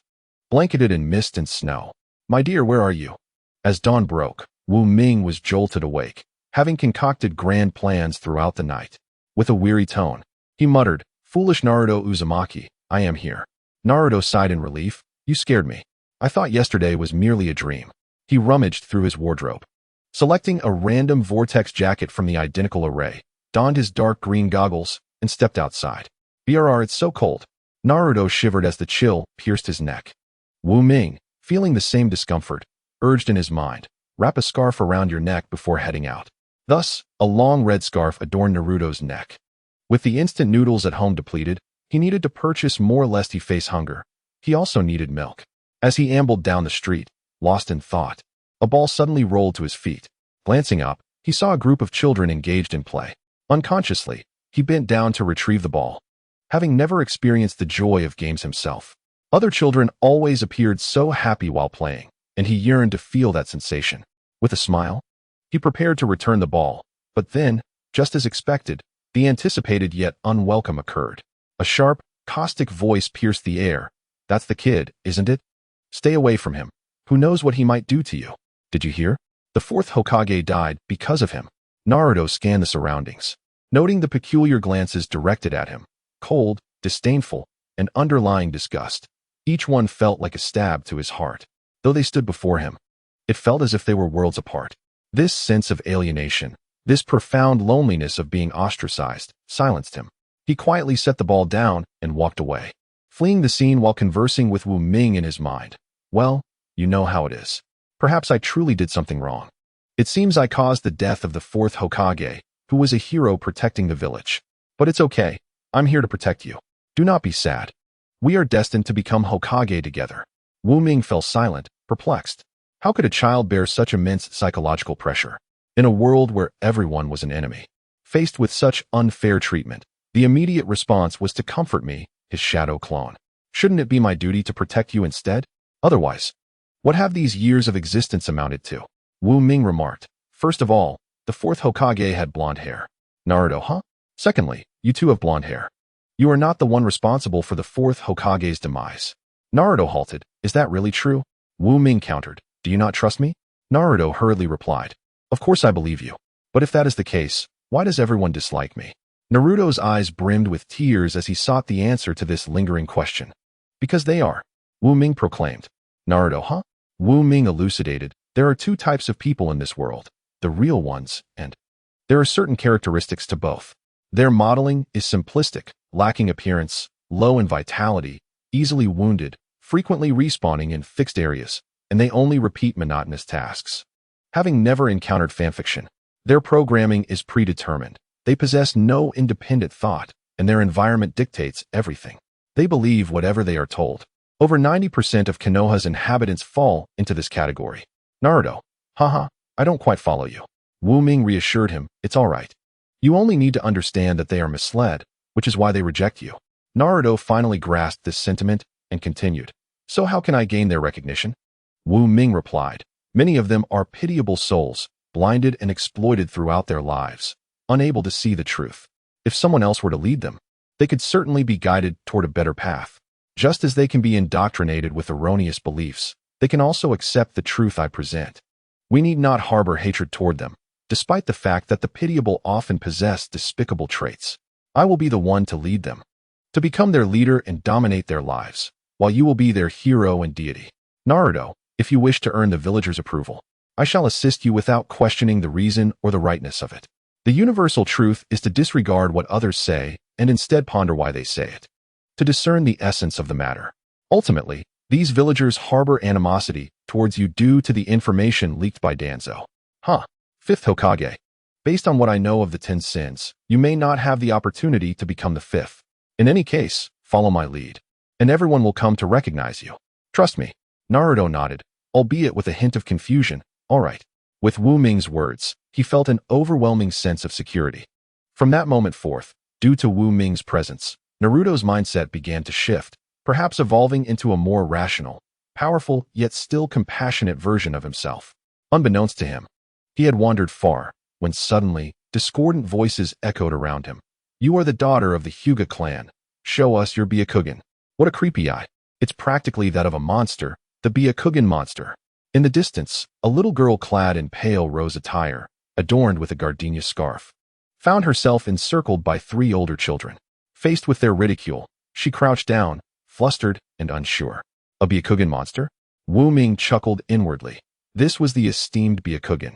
blanketed in mist and snow. "My dear, where are you?" As dawn broke, Wu Ming was jolted awake, having concocted grand plans throughout the night. With a weary tone, he muttered, "Foolish Naruto Uzumaki, I am here." Naruto sighed in relief. "You scared me. I thought yesterday was merely a dream." He rummaged through his wardrobe, selecting a random vortex jacket from the identical array, donned his dark green goggles, and stepped outside. "Brr, it's so cold." Naruto shivered as the chill pierced his neck. Wu Ming, feeling the same discomfort, urged in his mind, "Wrap a scarf around your neck before heading out." Thus, a long red scarf adorned Naruto's neck. With the instant noodles at home depleted, he needed to purchase more lest he face hunger. He also needed milk. As he ambled down the street, lost in thought, a ball suddenly rolled to his feet. Glancing up, he saw a group of children engaged in play. Unconsciously, he bent down to retrieve the ball, having never experienced the joy of games himself. Other children always appeared so happy while playing, and he yearned to feel that sensation. With a smile, he prepared to return the ball, but then, just as expected, the anticipated yet unwelcome occurred. A sharp, caustic voice pierced the air. "That's the kid, isn't it? Stay away from him. Who knows what he might do to you? Did you hear? The fourth Hokage died because of him." Naruto scanned the surroundings, noting the peculiar glances directed at him, cold, disdainful, and underlying disgust. Each one felt like a stab to his heart. Though they stood before him, it felt as if they were worlds apart. This sense of alienation, this profound loneliness of being ostracized, silenced him. He quietly set the ball down and walked away, fleeing the scene while conversing with Wu Ming in his mind. "Well, you know how it is. Perhaps I truly did something wrong. It seems I caused the death of the fourth Hokage, who was a hero protecting the village. But it's okay. I'm here to protect you. Do not be sad. We are destined to become Hokage together." Wu Ming fell silent, perplexed. How could a child bear such immense psychological pressure? In a world where everyone was an enemy, faced with such unfair treatment, the immediate response was to comfort me, his shadow clone. Shouldn't it be my duty to protect you instead? Otherwise, what have these years of existence amounted to? Wu Ming remarked, "First of all, the fourth Hokage had blonde hair." Naruto, huh? "Secondly, you too have blonde hair. You are not the one responsible for the fourth Hokage's demise." Naruto halted. "Is that really true?" Wu Ming countered. "Do you not trust me?" Naruto hurriedly replied, "Of course I believe you. But if that is the case, why does everyone dislike me?" Naruto's eyes brimmed with tears as he sought the answer to this lingering question. "Because they are," Wu Ming proclaimed. Naruto, huh? Wu Ming elucidated, "There are two types of people in this world, the real ones, and there are certain characteristics to both. Their modeling is simplistic, lacking appearance, low in vitality, easily wounded, frequently respawning in fixed areas, and they only repeat monotonous tasks. Having never encountered fanfiction, their programming is predetermined. They possess no independent thought, and their environment dictates everything. They believe whatever they are told. Over 90% of Konoha's inhabitants fall into this category." Naruto, haha, I don't quite follow you. Wu Ming reassured him, "It's all right. You only need to understand that they are misled, which is why they reject you." Naruto finally grasped this sentiment and continued, "So how can I gain their recognition?" Wu Ming replied, "Many of them are pitiable souls, blinded and exploited throughout their lives, unable to see the truth. If someone else were to lead them, they could certainly be guided toward a better path. Just as they can be indoctrinated with erroneous beliefs, they can also accept the truth I present. We need not harbor hatred toward them, despite the fact that the pitiable often possess despicable traits. I will be the one to lead them, to become their leader and dominate their lives, while you will be their hero and deity. Naruto, if you wish to earn the villagers' approval, I shall assist you without questioning the reason or the rightness of it. The universal truth is to disregard what others say and instead ponder why they say it, to discern the essence of the matter. Ultimately, these villagers harbor animosity towards you due to the information leaked by Danzo. Huh. Fifth Hokage. Based on what I know of the 10 sins, you may not have the opportunity to become the fifth. In any case, follow my lead, and everyone will come to recognize you. Trust me." Naruto nodded, albeit with a hint of confusion. "All right." With Wu Ming's words, he felt an overwhelming sense of security. From that moment forth, due to Wu Ming's presence, Naruto's mindset began to shift, perhaps evolving into a more rational, powerful, yet still compassionate version of himself. Unbeknownst to him, he had wandered far, when suddenly, discordant voices echoed around him. You are the daughter of the Hyuga clan. Show us your Byakugan. What a creepy eye. It's practically that of a monster, the Byakugan monster. In the distance, a little girl clad in pale rose attire, adorned with a gardenia scarf, found herself encircled by 3 older children. Faced with their ridicule, she crouched down, flustered and unsure. A Byakugan monster? Wu Ming chuckled inwardly. This was the esteemed Byakugan,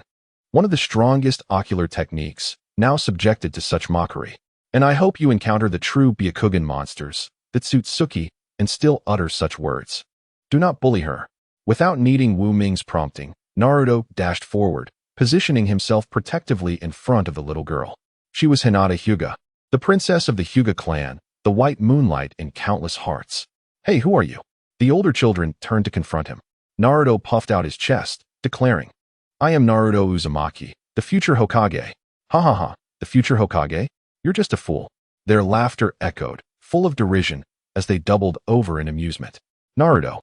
one of the strongest ocular techniques, now subjected to such mockery. And I hope you encounter the true Byakugan monsters that suit Suki and still utter such words. Do not bully her. Without needing Wu Ming's prompting, Naruto dashed forward, positioning himself protectively in front of the little girl. She was Hinata Hyuga, the princess of the Hyuga clan, the white moonlight in countless hearts. Hey, who are you? The older children turned to confront him. Naruto puffed out his chest, declaring, I am Naruto Uzumaki, the future Hokage. Ha ha ha, the future Hokage? You're just a fool. Their laughter echoed, full of derision, as they doubled over in amusement. Naruto,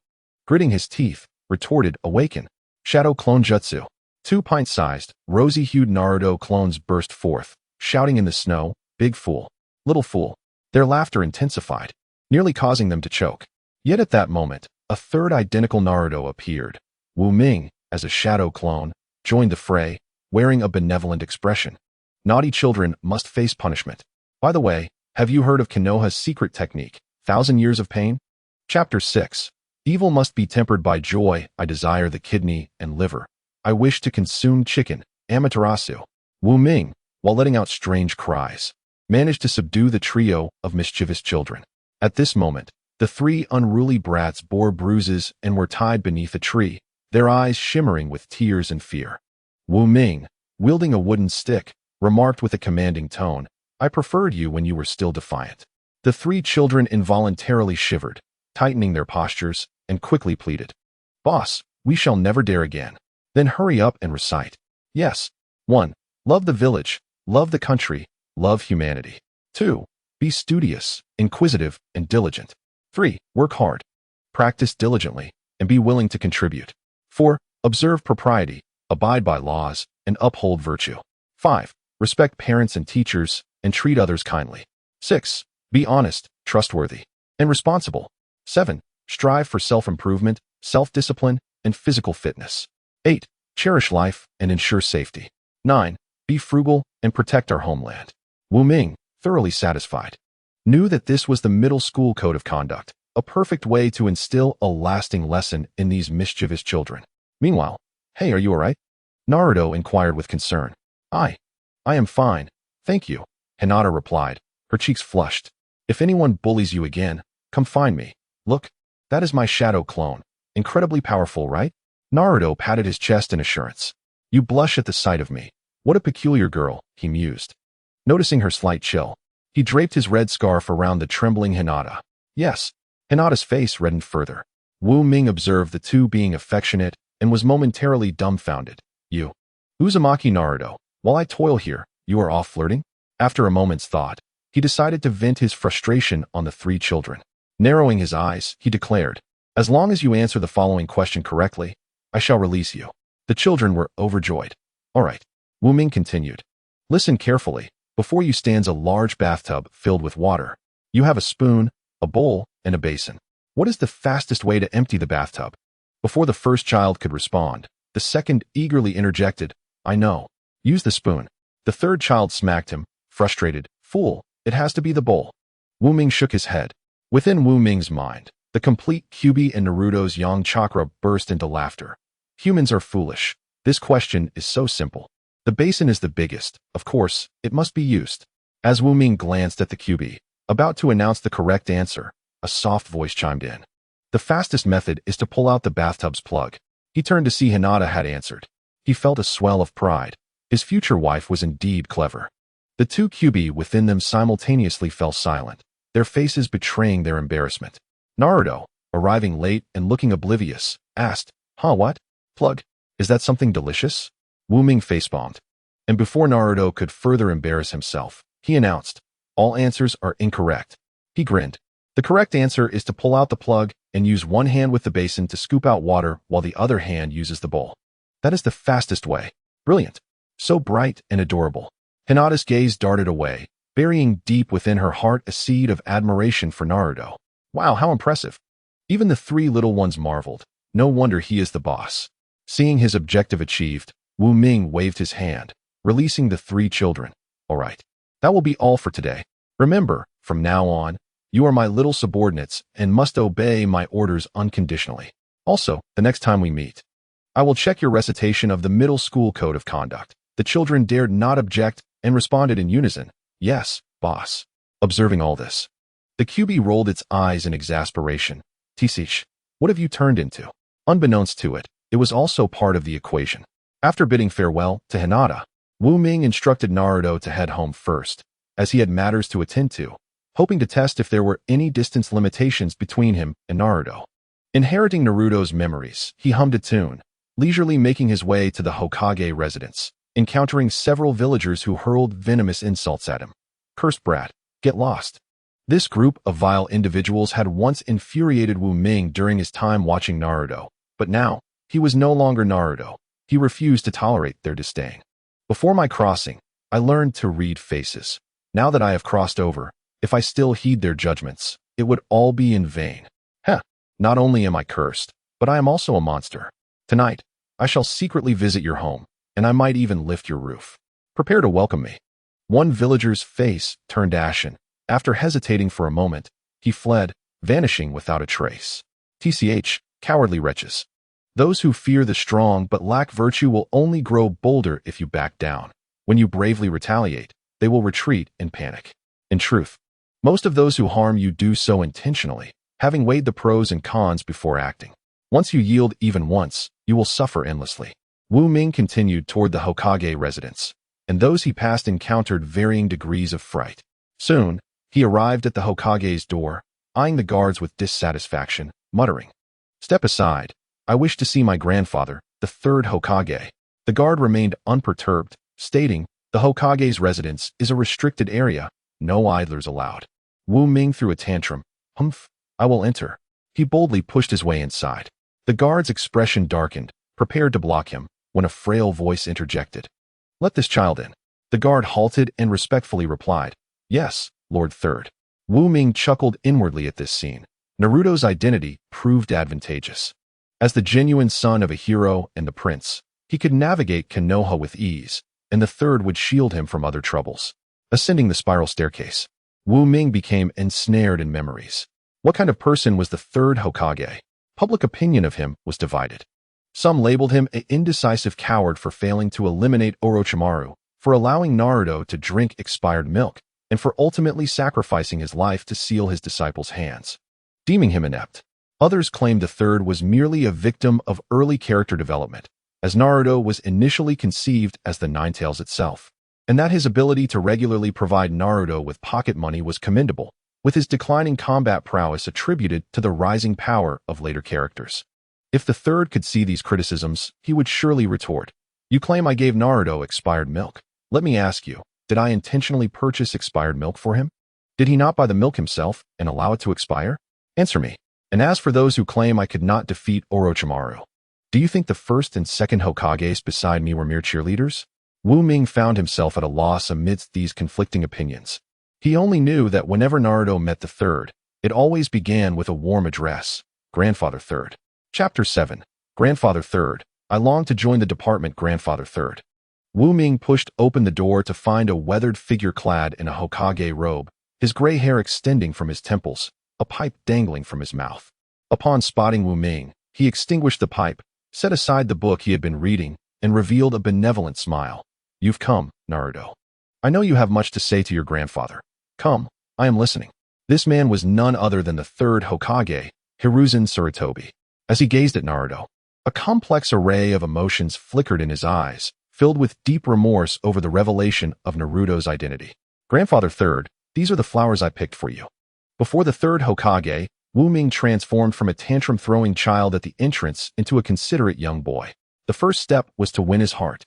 gritting his teeth, retorted, awaken. Shadow clone jutsu. 2 pint-sized, rosy-hued Naruto clones burst forth, shouting in the snow, big fool, little fool. Their laughter intensified, nearly causing them to choke. Yet at that moment, a third identical Naruto appeared. Wu Ming, as a shadow clone, joined the fray, wearing a benevolent expression. Naughty children must face punishment. By the way, have you heard of Konoha's secret technique, 1,000 years of pain? Chapter 6. Evil must be tempered by joy. I desire the kidney and liver. I wish to consume chicken. Amaterasu. Wu Ming, while letting out strange cries, managed to subdue the trio of mischievous children. At this moment, the 3 unruly brats bore bruises and were tied beneath a tree, their eyes shimmering with tears and fear. Wu Ming, wielding a wooden stick, remarked with a commanding tone, I preferred you when you were still defiant. The 3 children involuntarily shivered, tightening their postures, and quickly pleaded, Boss, we shall never dare again. Then hurry up and recite. Yes. 1. Love the village, love the country, love humanity. 2. Be studious, inquisitive, and diligent. 3. Work hard, practice diligently, and be willing to contribute. 4. Observe propriety, abide by laws, and uphold virtue. 5. Respect parents and teachers, and treat others kindly. 6. Be honest, trustworthy, and responsible. 7. Strive for self-improvement, self-discipline, and physical fitness. 8. Cherish life and ensure safety. 9. Be frugal and protect our homeland. Wu Ming, thoroughly satisfied, knew that this was the middle school code of conduct, a perfect way to instill a lasting lesson in these mischievous children. Meanwhile, hey, are you alright? Naruto inquired with concern. I am fine, thank you, Hinata replied, her cheeks flushed. If anyone bullies you again, come find me. Look, that is my shadow clone. Incredibly powerful, right? Naruto patted his chest in assurance. You blush at the sight of me. What a peculiar girl, he mused. Noticing her slight chill, he draped his red scarf around the trembling Hinata. Yes. Hinata's face reddened further. Wu Ming observed the two being affectionate and was momentarily dumbfounded. You, Uzumaki Naruto, while I toil here, you are off flirting? After a moment's thought, he decided to vent his frustration on the 3 children. Narrowing his eyes, he declared, As long as you answer the following question correctly, I shall release you. The children were overjoyed. All right. Wu Ming continued. Listen carefully. Before you stands a large bathtub filled with water. You have a spoon, a bowl, and a basin. What is the fastest way to empty the bathtub? Before the first child could respond, the second eagerly interjected, I know. Use the spoon. The third child smacked him, frustrated. Fool, it has to be the bowl. Wu Ming shook his head. Within Wu Ming's mind, the complete Kyūbi and Naruto's yang chakra burst into laughter. Humans are foolish. This question is so simple. The basin is the biggest. Of course, it must be used. As Wu Ming glanced at the Kyūbi, about to announce the correct answer, a soft voice chimed in. The fastest method is to pull out the bathtub's plug. He turned to see Hinata had answered. He felt a swell of pride. His future wife was indeed clever. The 2 Kyūbi within them simultaneously fell silent, their faces betraying their embarrassment. Naruto, arriving late and looking oblivious, asked, what? Plug? Is that something delicious? Wu Ming facepalmed. And before Naruto could further embarrass himself, he announced, all answers are incorrect. He grinned. The correct answer is to pull out the plug and use one hand with the basin to scoop out water while the other hand uses the bowl. That is the fastest way. Brilliant. So bright and adorable. Hinata's gaze darted away, burying deep within her heart a seed of admiration for Naruto. Wow, how impressive. Even the three little ones marveled. No wonder he is the boss. Seeing his objective achieved, Wu Ming waved his hand, releasing the three children. All right, that will be all for today. Remember, from now on, you are my little subordinates and must obey my orders unconditionally. Also, the next time we meet, I will check your recitation of the middle school code of conduct. The children dared not object and responded in unison, yes, boss. Observing all this, the Kyūbi rolled its eyes in exasperation. Tsh, what have you turned into? Unbeknownst to it, it was also part of the equation. After bidding farewell to Hinata, Wu Ming instructed Naruto to head home first, as he had matters to attend to, hoping to test if there were any distance limitations between him and Naruto. Inheriting Naruto's memories, he hummed a tune, leisurely making his way to the Hokage residence, encountering several villagers who hurled venomous insults at him. Cursed brat, get lost. This group of vile individuals had once infuriated Wu Ming during his time watching Naruto, but now, he was no longer Naruto. He refused to tolerate their disdain. Before my crossing, I learned to read faces. Now that I have crossed over, if I still heed their judgments, it would all be in vain. Heh, not only am I cursed, but I am also a monster. Tonight, I shall secretly visit your home, and I might even lift your roof. Prepare to welcome me. One villager's face turned ashen. After hesitating for a moment, he fled, vanishing without a trace. Tch, cowardly wretches. Those who fear the strong but lack virtue will only grow bolder if you back down. When you bravely retaliate, they will retreat in panic. In truth, most of those who harm you do so intentionally, having weighed the pros and cons before acting. Once you yield even once, you will suffer endlessly. Wu Ming continued toward the Hokage residence, and those he passed encountered varying degrees of fright. Soon, he arrived at the Hokage's door, eyeing the guards with dissatisfaction, muttering, "Step aside. I wish to see my grandfather, the third Hokage." The guard remained unperturbed, stating, "The Hokage's residence is a restricted area, no idlers allowed." Wu Ming threw a tantrum. "Humph, I will enter." He boldly pushed his way inside. The guard's expression darkened, prepared to block him, when a frail voice interjected. "Let this child in." The guard halted and respectfully replied, "Yes, Lord Third." Wu Ming chuckled inwardly at this scene. Naruto's identity proved advantageous. As the genuine son of a hero and the prince, he could navigate Konoha with ease, and the third would shield him from other troubles. Ascending the spiral staircase, Wu Ming became ensnared in memories. What kind of person was the third Hokage? Public opinion of him was divided. Some labeled him an indecisive coward for failing to eliminate Orochimaru, for allowing Naruto to drink expired milk, and for ultimately sacrificing his life to seal his disciples' hands, deeming him inept. Others claimed the third was merely a victim of early character development, as Naruto was initially conceived as the Ninetales itself, and that his ability to regularly provide Naruto with pocket money was commendable, with his declining combat prowess attributed to the rising power of later characters. If the third could see these criticisms, he would surely retort, "You claim I gave Naruto expired milk. Let me ask you, did I intentionally purchase expired milk for him? Did he not buy the milk himself and allow it to expire? Answer me. And as for those who claim I could not defeat Orochimaru, do you think the first and second Hokages beside me were mere cheerleaders?" Wu Ming found himself at a loss amidst these conflicting opinions. He only knew that whenever Naruto met the third, it always began with a warm address. "Grandfather Third." Chapter 7. Grandfather Third. I long to join the department, Grandfather Third. Wu Ming pushed open the door to find a weathered figure clad in a Hokage robe, his gray hair extending from his temples, a pipe dangling from his mouth. Upon spotting Wu Ming, he extinguished the pipe, set aside the book he had been reading, and revealed a benevolent smile. "You've come, Naruto. I know you have much to say to your grandfather. Come, I am listening." This man was none other than the third Hokage, Hiruzen Sarutobi. As he gazed at Naruto, a complex array of emotions flickered in his eyes, filled with deep remorse over the revelation of Naruto's identity. "Grandfather Third, these are the flowers I picked for you." Before the third Hokage, Wu Ming transformed from a tantrum-throwing child at the entrance into a considerate young boy. The first step was to win his heart.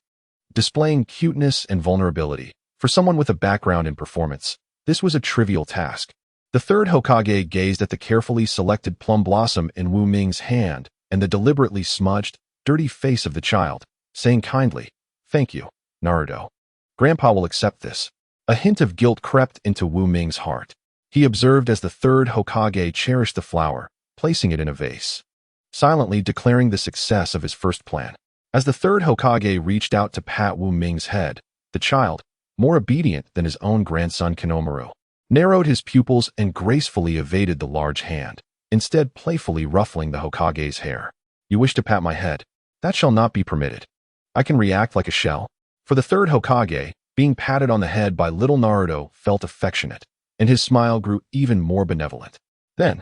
Displaying cuteness and vulnerability, for someone with a background in performance, this was a trivial task. The third Hokage gazed at the carefully selected plum blossom in Wu Ming's hand and the deliberately smudged, dirty face of the child, saying kindly, "Thank you, Naruto. Grandpa will accept this." A hint of guilt crept into Wu Ming's heart. He observed as the third Hokage cherished the flower, placing it in a vase, silently declaring the success of his first plan. As the third Hokage reached out to pat Wu Ming's head, the child, more obedient than his own grandson Kinomaru, narrowed his pupils and gracefully evaded the large hand, instead playfully ruffling the Hokage's hair. You wish to pat my head? That shall not be permitted. I can react like a shell. For the third Hokage, being patted on the head by little Naruto felt affectionate, and his smile grew even more benevolent. Then,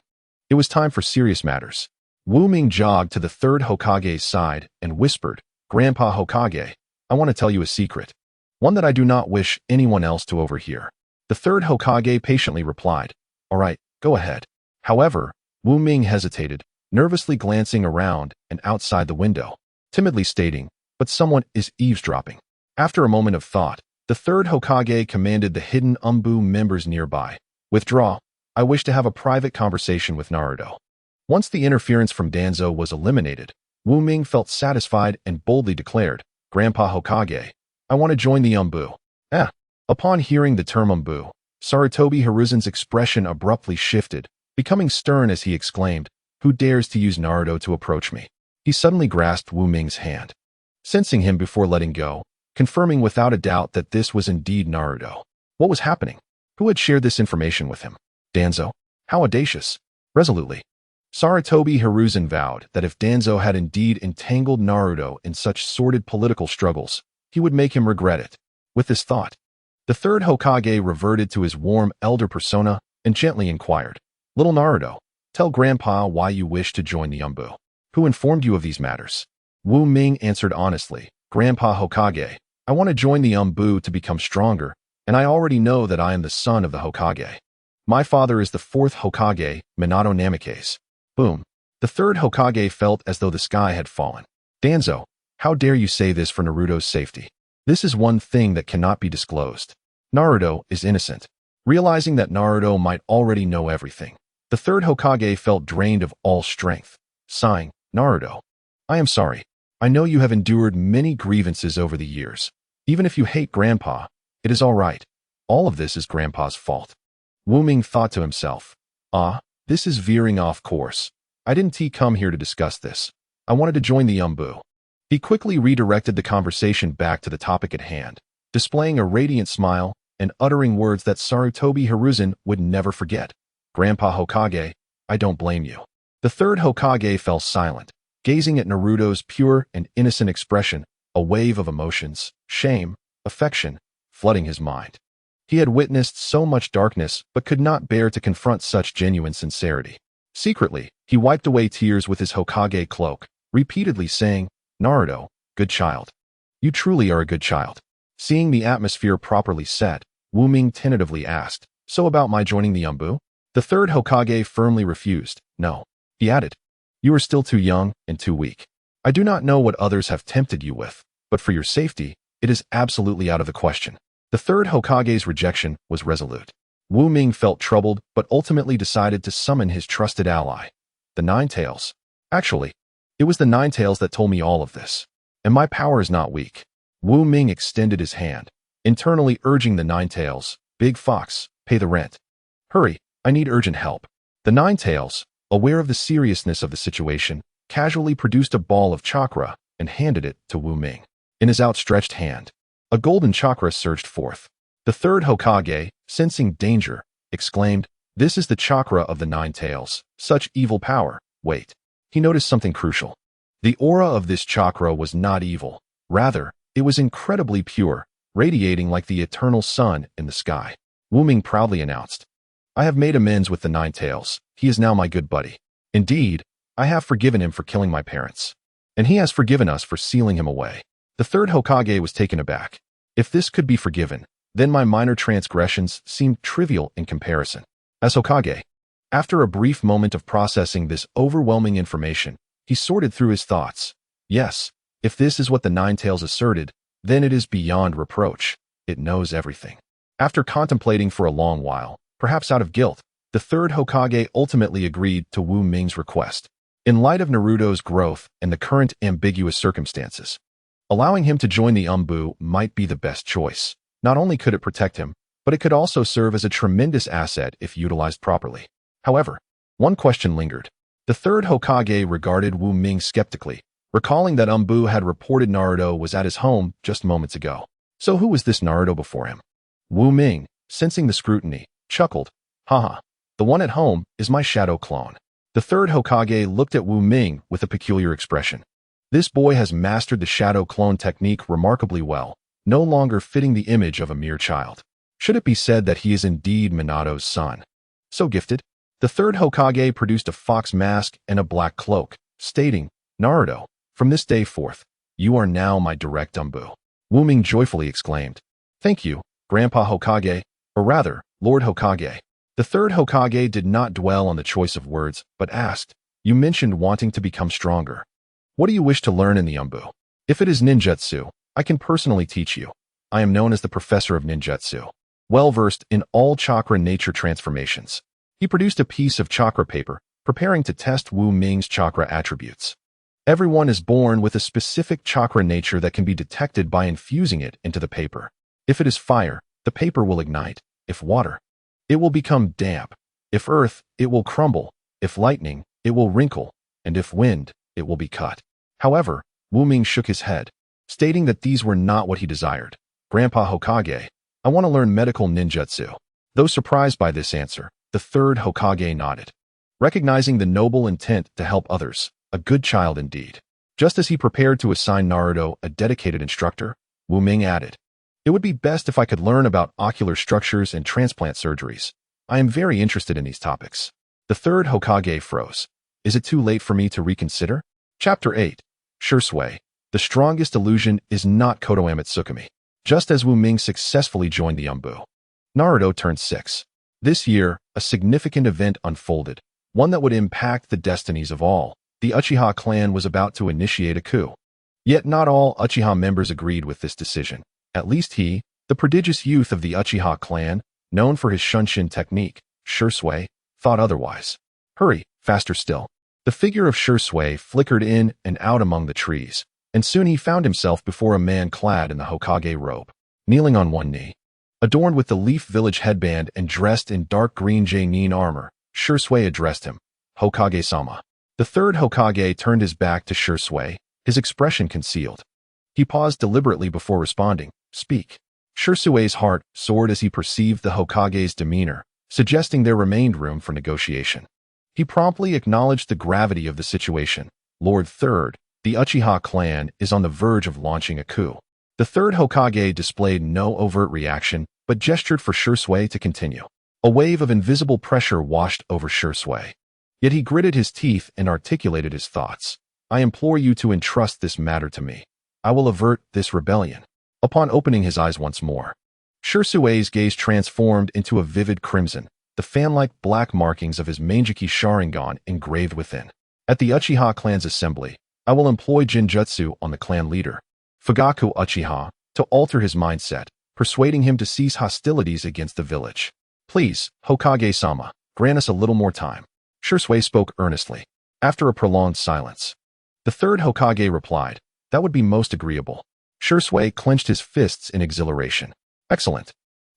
it was time for serious matters. Wu Ming jogged to the third Hokage's side and whispered, Grandpa Hokage, I want to tell you a secret. One that I do not wish anyone else to overhear. The third Hokage patiently replied, All right, go ahead. However, Wu Ming hesitated, nervously glancing around and outside the window, timidly stating, But someone is eavesdropping. After a moment of thought, the third Hokage commanded the hidden Umbu members nearby, Withdraw. I wish to have a private conversation with Naruto. Once the interference from Danzo was eliminated, Wu Ming felt satisfied and boldly declared, Grandpa Hokage, I want to join the Umbu. Upon hearing the term Umbu, Sarutobi Hiruzen's expression abruptly shifted, becoming stern as he exclaimed, Who dares to use Naruto to approach me? He suddenly grasped Wu Ming's hand, sensing him before letting go, confirming without a doubt that this was indeed Naruto. What was happening? Who had shared this information with him? Danzo? How audacious! Resolutely, Sarutobi Hiruzen vowed that if Danzo had indeed entangled Naruto in such sordid political struggles, he would make him regret it. With this thought, the third Hokage reverted to his warm elder persona and gently inquired, Little Naruto, tell Grandpa why you wish to join the Umbu. Who informed you of these matters? Wu Ming answered honestly, Grandpa Hokage, I want to join the Umbu to become stronger, and I already know that I am the son of the Hokage. My father is the fourth Hokage, Minato Namikaze. Boom. The third Hokage felt as though the sky had fallen. Danzo, how dare you say this for Naruto's safety? This is one thing that cannot be disclosed. Naruto is innocent. Realizing that Naruto might already know everything, the third Hokage felt drained of all strength, sighing, Naruto, I am sorry. I know you have endured many grievances over the years. Even if you hate Grandpa, it is all right. All of this is Grandpa's fault. Wu Ming thought to himself, this is veering off course. I didn't come here to discuss this. I wanted to join the Umbu. He quickly redirected the conversation back to the topic at hand, displaying a radiant smile and uttering words that Sarutobi Hiruzen would never forget. Grandpa Hokage, I don't blame you. The third Hokage fell silent, gazing at Naruto's pure and innocent expression, a wave of emotions, shame, affection, flooding his mind. He had witnessed so much darkness but could not bear to confront such genuine sincerity. Secretly, he wiped away tears with his Hokage cloak, repeatedly saying, Naruto, good child. You truly are a good child. Seeing the atmosphere properly set, Wu Ming tentatively asked, So about my joining the Umbu? The third Hokage firmly refused. No. He added, You are still too young and too weak. I do not know what others have tempted you with, but for your safety, it is absolutely out of the question. The third Hokage's rejection was resolute. Wu Ming felt troubled but ultimately decided to summon his trusted ally, the Nine Tails. Actually, it was the Nine Tails that told me all of this. And my power is not weak. Wu Ming extended his hand, internally urging the Nine Tails, Big Fox, pay the rent. Hurry, I need urgent help. The Nine Tails, aware of the seriousness of the situation, casually produced a ball of chakra and handed it to Wu Ming. In his outstretched hand, a golden chakra surged forth. The third Hokage, sensing danger, exclaimed, This is the chakra of the Nine Tails. Such evil power. Wait. He noticed something crucial. The aura of this chakra was not evil. Rather, it was incredibly pure, radiating like the eternal sun in the sky. Wu Ming proudly announced, I have made amends with the Nine Tails. He is now my good buddy. Indeed, I have forgiven him for killing my parents. And he has forgiven us for sealing him away. The third Hokage was taken aback. If this could be forgiven, then my minor transgressions seemed trivial in comparison. As Hokage, after a brief moment of processing this overwhelming information, he sorted through his thoughts. Yes, if this is what the Nine Tails asserted, then it is beyond reproach. It knows everything. After contemplating for a long while, perhaps out of guilt, the third Hokage ultimately agreed to Wu Ming's request. In light of Naruto's growth and the current ambiguous circumstances, allowing him to join the Umbu might be the best choice. Not only could it protect him, but it could also serve as a tremendous asset if utilized properly. However, one question lingered. The third Hokage regarded Wu Ming skeptically, recalling that had reported Naruto was at his home just moments ago. So who was this Naruto before him? Wu Ming, sensing the scrutiny, chuckled. Haha, the one at home is my shadow clone. The third Hokage looked at Wu Ming with a peculiar expression. This boy has mastered the shadow clone technique remarkably well, no longer fitting the image of a mere child. Should it be said that he is indeed Minato's son? So gifted? The third Hokage produced a fox mask and a black cloak, stating, Naruto, from this day forth, you are now my direct Wu Ming joyfully exclaimed. Thank you, Grandpa Hokage, or rather, Lord Hokage. The third Hokage did not dwell on the choice of words, but asked, you mentioned wanting to become stronger. What do you wish to learn in the If it is ninjutsu, I can personally teach you. I am known as the professor of ninjutsu, well-versed in all chakra nature transformations. He produced a piece of chakra paper, preparing to test Wu Ming's chakra attributes. Everyone is born with a specific chakra nature that can be detected by infusing it into the paper. If it is fire, the paper will ignite. If water, it will become damp. If earth, it will crumble. If lightning, it will wrinkle. And if wind, it will be cut. However, Wu Ming shook his head, stating that these were not what he desired. Grandpa Hokage, I want to learn medical ninjutsu. Though surprised by this answer, the third Hokage nodded, recognizing the noble intent to help others. A good child indeed. Just as he prepared to assign Naruto a dedicated instructor, Wu Ming added, it would be best if I could learn about ocular structures and transplant surgeries. I am very interested in these topics. The third Hokage froze. Is it too late for me to reconsider? Chapter 8. Shursui. The strongest illusion is not Kotoame Tsukumi. Just as Wu Ming successfully joined the Naruto turned 6. This year, a significant event unfolded, one that would impact the destinies of all. The Uchiha clan was about to initiate a coup. Yet not all Uchiha members agreed with this decision. At least he, the prodigious youth of the Uchiha clan, known for his Shunshin technique, Shursui, thought otherwise. Hurry, faster still. The figure of Shursui flickered in and out among the trees, and soon he found himself before a man clad in the Hokage robe, kneeling on one knee. Adorned with the Leaf Village headband and dressed in dark green Jainin armor, Shursui addressed him, Hokage-sama. The third Hokage turned his back to Shursui, his expression concealed. He paused deliberately before responding, speak. Shursui's heart soared as he perceived the Hokage's demeanor, suggesting there remained room for negotiation. He promptly acknowledged the gravity of the situation. Lord Third, the Uchiha clan is on the verge of launching a coup. The third Hokage displayed no overt reaction, but gestured for Shursui to continue. A wave of invisible pressure washed over Shursui. Yet he gritted his teeth and articulated his thoughts. I implore you to entrust this matter to me. I will avert this rebellion. Upon opening his eyes once more, Shursui's gaze transformed into a vivid crimson, the fan-like black markings of his Mangeki Sharingan engraved within. At the Uchiha clan's assembly, I will employ Jinjutsu on the clan leader, Fugaku Uchiha, to alter his mindset, persuading him to cease hostilities against the village. Please, Hokage-sama, grant us a little more time. Shursui spoke earnestly. After a prolonged silence, the third Hokage replied, that would be most agreeable. Shursui clenched his fists in exhilaration. Excellent.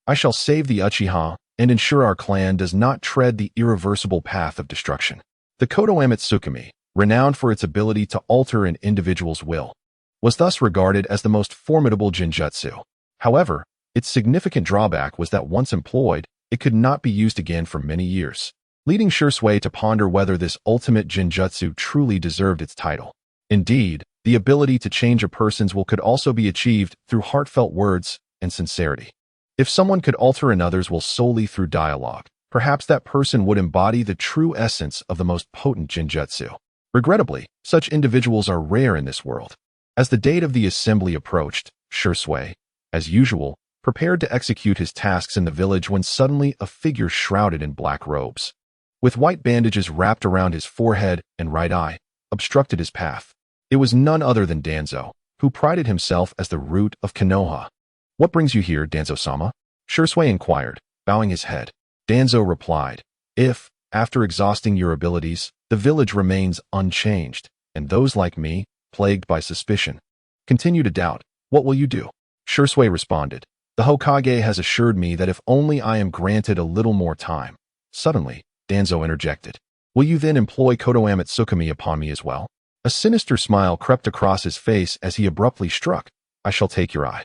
I shall save the Uchiha and ensure our clan does not tread the irreversible path of destruction. The Kotoame Tsukumi, renowned for its ability to alter an individual's will, was thus regarded as the most formidable Jinjutsu. However, its significant drawback was that once employed, it could not be used again for many years, leading Shursui to ponder whether this ultimate Jinjutsu truly deserved its title. Indeed, the ability to change a person's will could also be achieved through heartfelt words and sincerity. If someone could alter another's will solely through dialogue, perhaps that person would embody the true essence of the most potent Jinjutsu. Regrettably, such individuals are rare in this world. As the date of the assembly approached, Shursui, as usual, prepared to execute his tasks in the village when suddenly a figure shrouded in black robes, with white bandages wrapped around his forehead and right eye, obstructed his path. It was none other than Danzo, who prided himself as the root of Konoha. What brings you here, Danzo-sama? Shursui inquired, bowing his head. Danzo replied, if, after exhausting your abilities, the village remains unchanged, and those like me, plagued by suspicion, continue to doubt, what will you do? Shursui responded, The Hokage has assured me that if only I am granted a little more time. Suddenly, Danzo interjected. Will you then employ Kotoame Tsukumi upon me as well? A sinister smile crept across his face as he abruptly struck. I shall take your eye.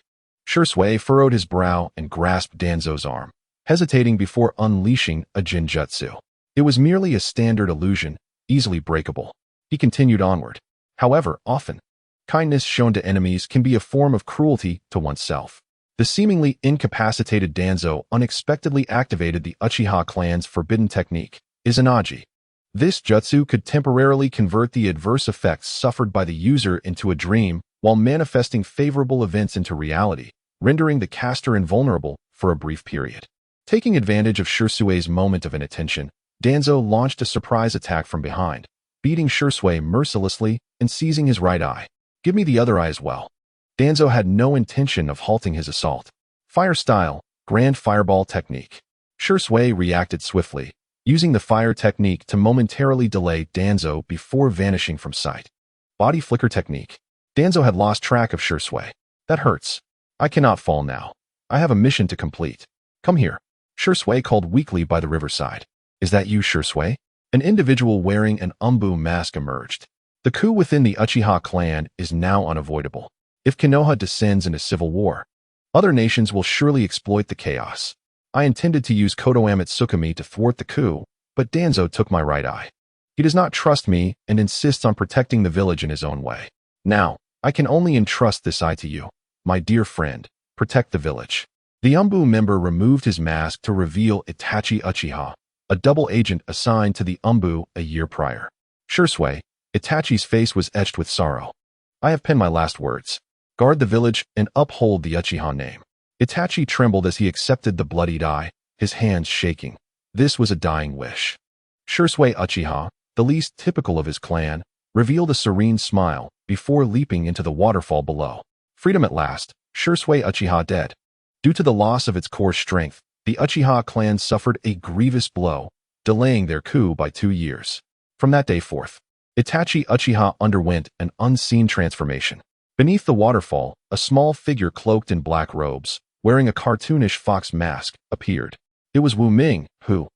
Shursui furrowed his brow and grasped Danzo's arm, hesitating before unleashing a Jinjutsu. It was merely a standard illusion, easily breakable. He continued onward. However, often, kindness shown to enemies can be a form of cruelty to oneself. The seemingly incapacitated Danzo unexpectedly activated the Uchiha clan's forbidden technique, Izanagi. This jutsu could temporarily convert the adverse effects suffered by the user into a dream while manifesting favorable events into reality, rendering the caster invulnerable for a brief period. Taking advantage of Shursui's moment of inattention, Danzo launched a surprise attack from behind, beating Shursui mercilessly and seizing his right eye. Give me the other eye as well. Danzo had no intention of halting his assault. Fire style, grand fireball technique. Shursui reacted swiftly, using the fire technique to momentarily delay Danzo before vanishing from sight. Body flicker technique. Danzo had lost track of Shursui. That hurts. I cannot fall now. I have a mission to complete. Come here. Shursui called weakly by the riverside. Is that you, Shursui? An individual wearing an umbu mask emerged. The coup within the Uchiha clan is now unavoidable. If Konoha descends into civil war, other nations will surely exploit the chaos. I intended to use Kotoame Tsukumi to thwart the coup, but Danzo took my right eye. He does not trust me and insists on protecting the village in his own way. Now, I can only entrust this eye to you. My dear friend, protect the village. The umbu member removed his mask to reveal Itachi Uchiha, a double agent assigned to the umbu a year prior. Shursui, Itachi's face was etched with sorrow. I have penned my last words. Guard the village and uphold the Uchiha name. Itachi trembled as he accepted the bloodied eye, his hands shaking. This was a dying wish. Shursui Uchiha, the least typical of his clan, revealed a serene smile before leaping into the waterfall below. Freedom at last, Shursui Uchiha dead. Due to the loss of its core strength, the Uchiha clan suffered a grievous blow, delaying their coup by 2 years. From that day forth, Itachi Uchiha underwent an unseen transformation. Beneath the waterfall, a small figure cloaked in black robes, wearing a cartoonish fox mask, appeared. It was Wu Ming, who,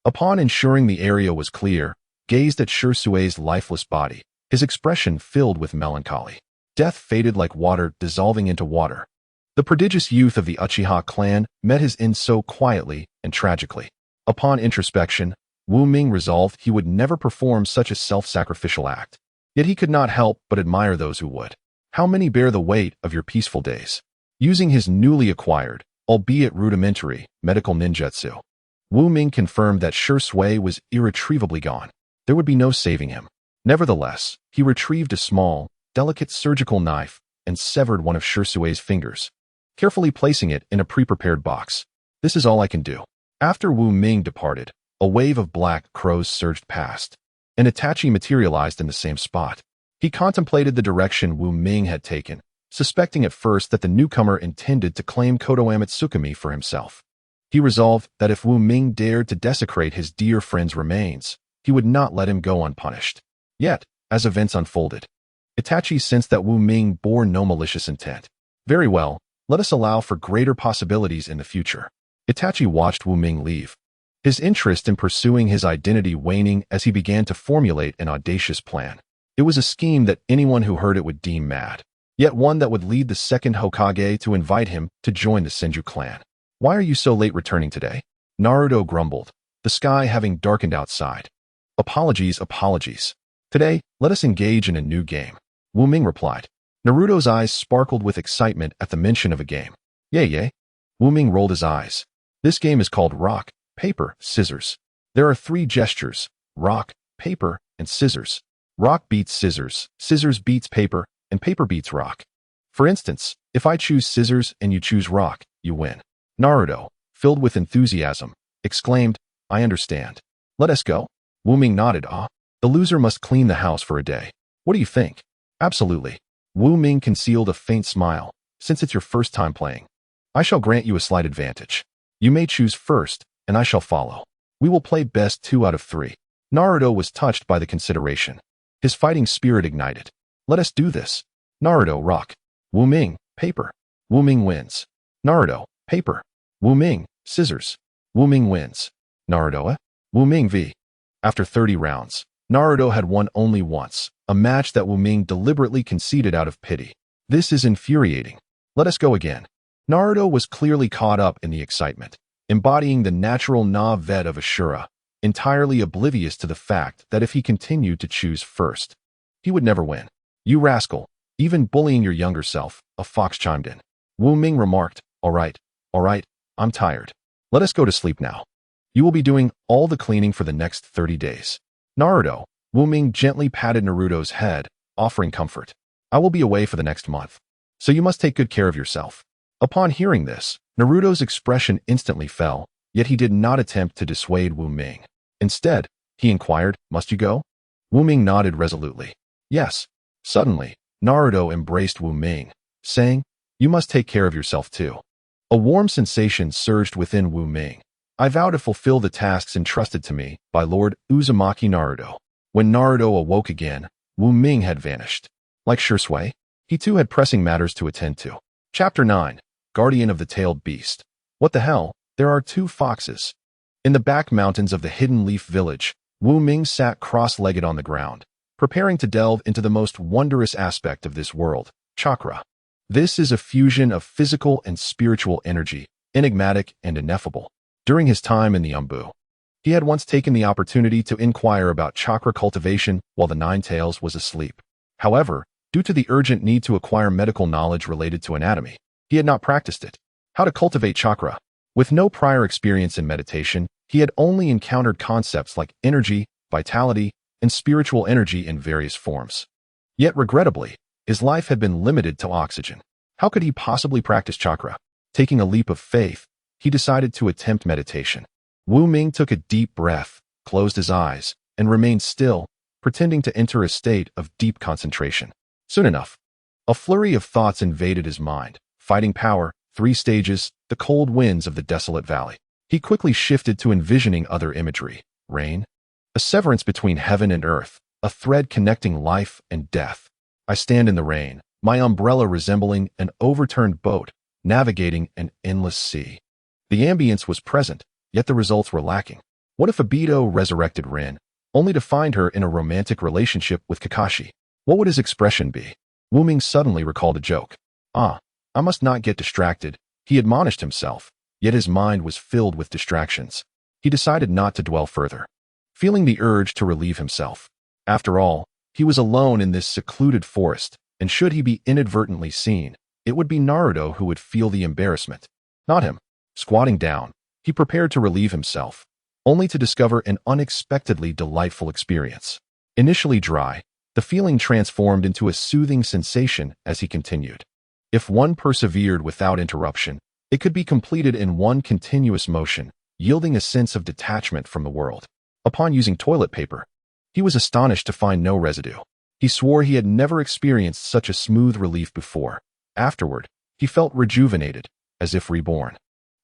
upon ensuring the area was clear, gazed at Shursui's lifeless body, his expression filled with melancholy. Death faded like water dissolving into water. The prodigious youth of the Uchiha clan met his end so quietly and tragically. Upon introspection, Wu Ming resolved he would never perform such a self-sacrificial act. Yet he could not help but admire those who would. How many bear the weight of your peaceful days? Using his newly acquired, albeit rudimentary, medical ninjutsu, Wu Ming confirmed that Shursui was irretrievably gone. There would be no saving him. Nevertheless, he retrieved a small, delicate surgical knife and severed one of Shursui's fingers, carefully placing it in a pre-prepared box. This is all I can do. After Wu Ming departed, a wave of black crows surged past, and Itachi materialized in the same spot. He contemplated the direction Wu Ming had taken, suspecting at first that the newcomer intended to claim Kotoame Tsukumi for himself. He resolved that if Wu Ming dared to desecrate his dear friend's remains, he would not let him go unpunished. Yet, as events unfolded, Itachi sensed that Wu Ming bore no malicious intent. Very well, let us allow for greater possibilities in the future. Itachi watched Wu Ming leave, his interest in pursuing his identity waning as he began to formulate an audacious plan. It was a scheme that anyone who heard it would deem mad, yet one that would lead the second Hokage to invite him to join the Senju clan. Why are you so late returning today? Naruto grumbled, the sky having darkened outside. Apologies. Today, let us engage in a new game. Wu Ming replied. Naruto's eyes sparkled with excitement at the mention of a game. Yay. Wu Ming rolled his eyes. This game is called rock, paper, scissors. There are 3 gestures: rock, paper, and scissors. Rock beats scissors, scissors beats paper, and paper beats rock. For instance, if I choose scissors and you choose rock, you win. Naruto, filled with enthusiasm, exclaimed, I understand. Let us go. Wu Ming nodded. The loser must clean the house for a day. What do you think? Absolutely. Wu Ming concealed a faint smile. Since it's your first time playing, I shall grant you a slight advantage. You may choose first, and I shall follow. We will play best 2 out of 3. Naruto was touched by the consideration. His fighting spirit ignited. Let us do this. Naruto, rock. Wu Ming, paper. Wu Ming wins. Naruto, Paper. Wu Ming, scissors. Wu Ming wins. Naruto? Wu Ming v. After 30 rounds, Naruto had won only once, a match that Wu Ming deliberately conceded out of pity. This is infuriating. Let us go again. Naruto was clearly caught up in the excitement, embodying the natural na-vet of Ashura, entirely oblivious to the fact that if he continued to choose first, he would never win. You rascal, even bullying your younger self, a fox chimed in. Wu Ming remarked, all right, I'm tired. Let us go to sleep now. You will be doing all the cleaning for the next 30 days. Naruto, Wu Ming gently patted Naruto's head, offering comfort. I will be away for the next month, so you must take good care of yourself. Upon hearing this, Naruto's expression instantly fell, yet he did not attempt to dissuade Wu Ming. Instead, he inquired, must you go? Wu Ming nodded resolutely. Yes. Suddenly, Naruto embraced Wu Ming, saying, you must take care of yourself too. A warm sensation surged within Wu Ming. I vow to fulfill the tasks entrusted to me by Lord Uzumaki Naruto. When Naruto awoke again, Wu Ming had vanished. Like Shursui, he too had pressing matters to attend to. Chapter 9. Guardian of the Tailed Beast. What the hell? There are 2 foxes. In the back mountains of the Hidden Leaf Village, Wu Ming sat cross-legged on the ground, preparing to delve into the most wondrous aspect of this world, chakra. This is a fusion of physical and spiritual energy, enigmatic and ineffable. During his time in the Umbu, he had once taken the opportunity to inquire about chakra cultivation while the Nine Tails was asleep. However, due to the urgent need to acquire medical knowledge related to anatomy, he had not practiced it. How to cultivate chakra? With no prior experience in meditation, he had only encountered concepts like energy, vitality, and spiritual energy in various forms. Yet regrettably, his life had been limited to oxygen. How could he possibly practice chakra? Taking a leap of faith, he decided to attempt meditation. Wu Ming took a deep breath, closed his eyes, and remained still, pretending to enter a state of deep concentration. Soon enough, a flurry of thoughts invaded his mind. Fighting power, 3 stages, the cold winds of the desolate valley. He quickly shifted to envisioning other imagery. Rain, a severance between heaven and earth, a thread connecting life and death. I stand in the rain, my umbrella resembling an overturned boat, navigating an endless sea. The ambience was present, yet the results were lacking. What if Obito resurrected Rin, only to find her in a romantic relationship with Kakashi? What would his expression be? Wu Ming suddenly recalled a joke. I must not get distracted, he admonished himself, yet his mind was filled with distractions. He decided not to dwell further, feeling the urge to relieve himself. After all, he was alone in this secluded forest, and should he be inadvertently seen, it would be Naruto who would feel the embarrassment, not him. Squatting down, he prepared to relieve himself, only to discover an unexpectedly delightful experience. Initially dry, the feeling transformed into a soothing sensation as he continued. If one persevered without interruption, it could be completed in one continuous motion, yielding a sense of detachment from the world. Upon using toilet paper, he was astonished to find no residue. He swore he had never experienced such a smooth relief before. Afterward, he felt rejuvenated, as if reborn.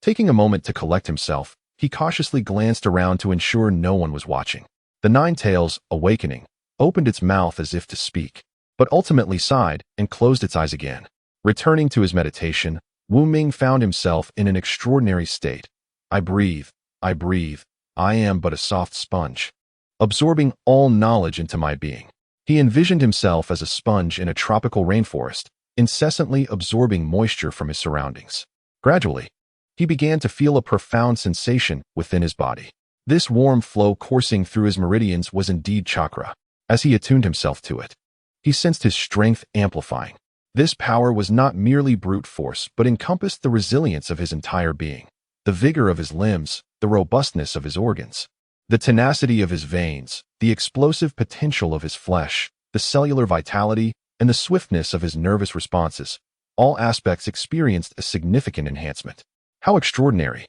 Taking a moment to collect himself, he cautiously glanced around to ensure no one was watching. The Nine Tails, awakening, opened its mouth as if to speak, but ultimately sighed and closed its eyes again. Returning to his meditation, Wu Ming found himself in an extraordinary state. I breathe, I am but a soft sponge, absorbing all knowledge into my being. He envisioned himself as a sponge in a tropical rainforest, incessantly absorbing moisture from his surroundings. Gradually, he began to feel a profound sensation within his body. This warm flow coursing through his meridians was indeed chakra. As he attuned himself to it, he sensed his strength amplifying. This power was not merely brute force, but encompassed the resilience of his entire being, the vigor of his limbs, the robustness of his organs, the tenacity of his veins, the explosive potential of his flesh, the cellular vitality, and the swiftness of his nervous responses. All aspects experienced a significant enhancement. How extraordinary,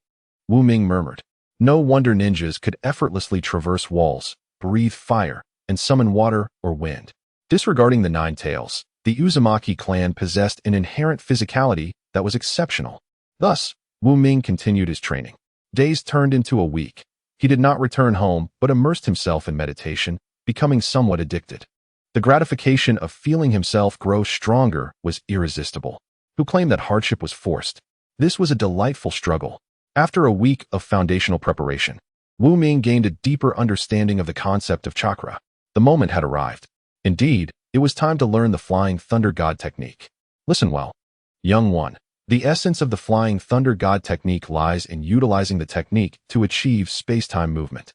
Wu Ming murmured. No wonder ninjas could effortlessly traverse walls, breathe fire, and summon water or wind. Disregarding the Nine Tails, the Uzumaki clan possessed an inherent physicality that was exceptional. Thus, Wu Ming continued his training. Days turned into a week. He did not return home, but immersed himself in meditation, becoming somewhat addicted. The gratification of feeling himself grow stronger was irresistible. Who claimed that hardship was forced? This was a delightful struggle. After a week of foundational preparation, Wu Ming gained a deeper understanding of the concept of chakra. The moment had arrived. Indeed, it was time to learn the Flying Thunder God technique. Listen well. Young one, the essence of the Flying Thunder God technique lies in utilizing the technique to achieve space-time movement.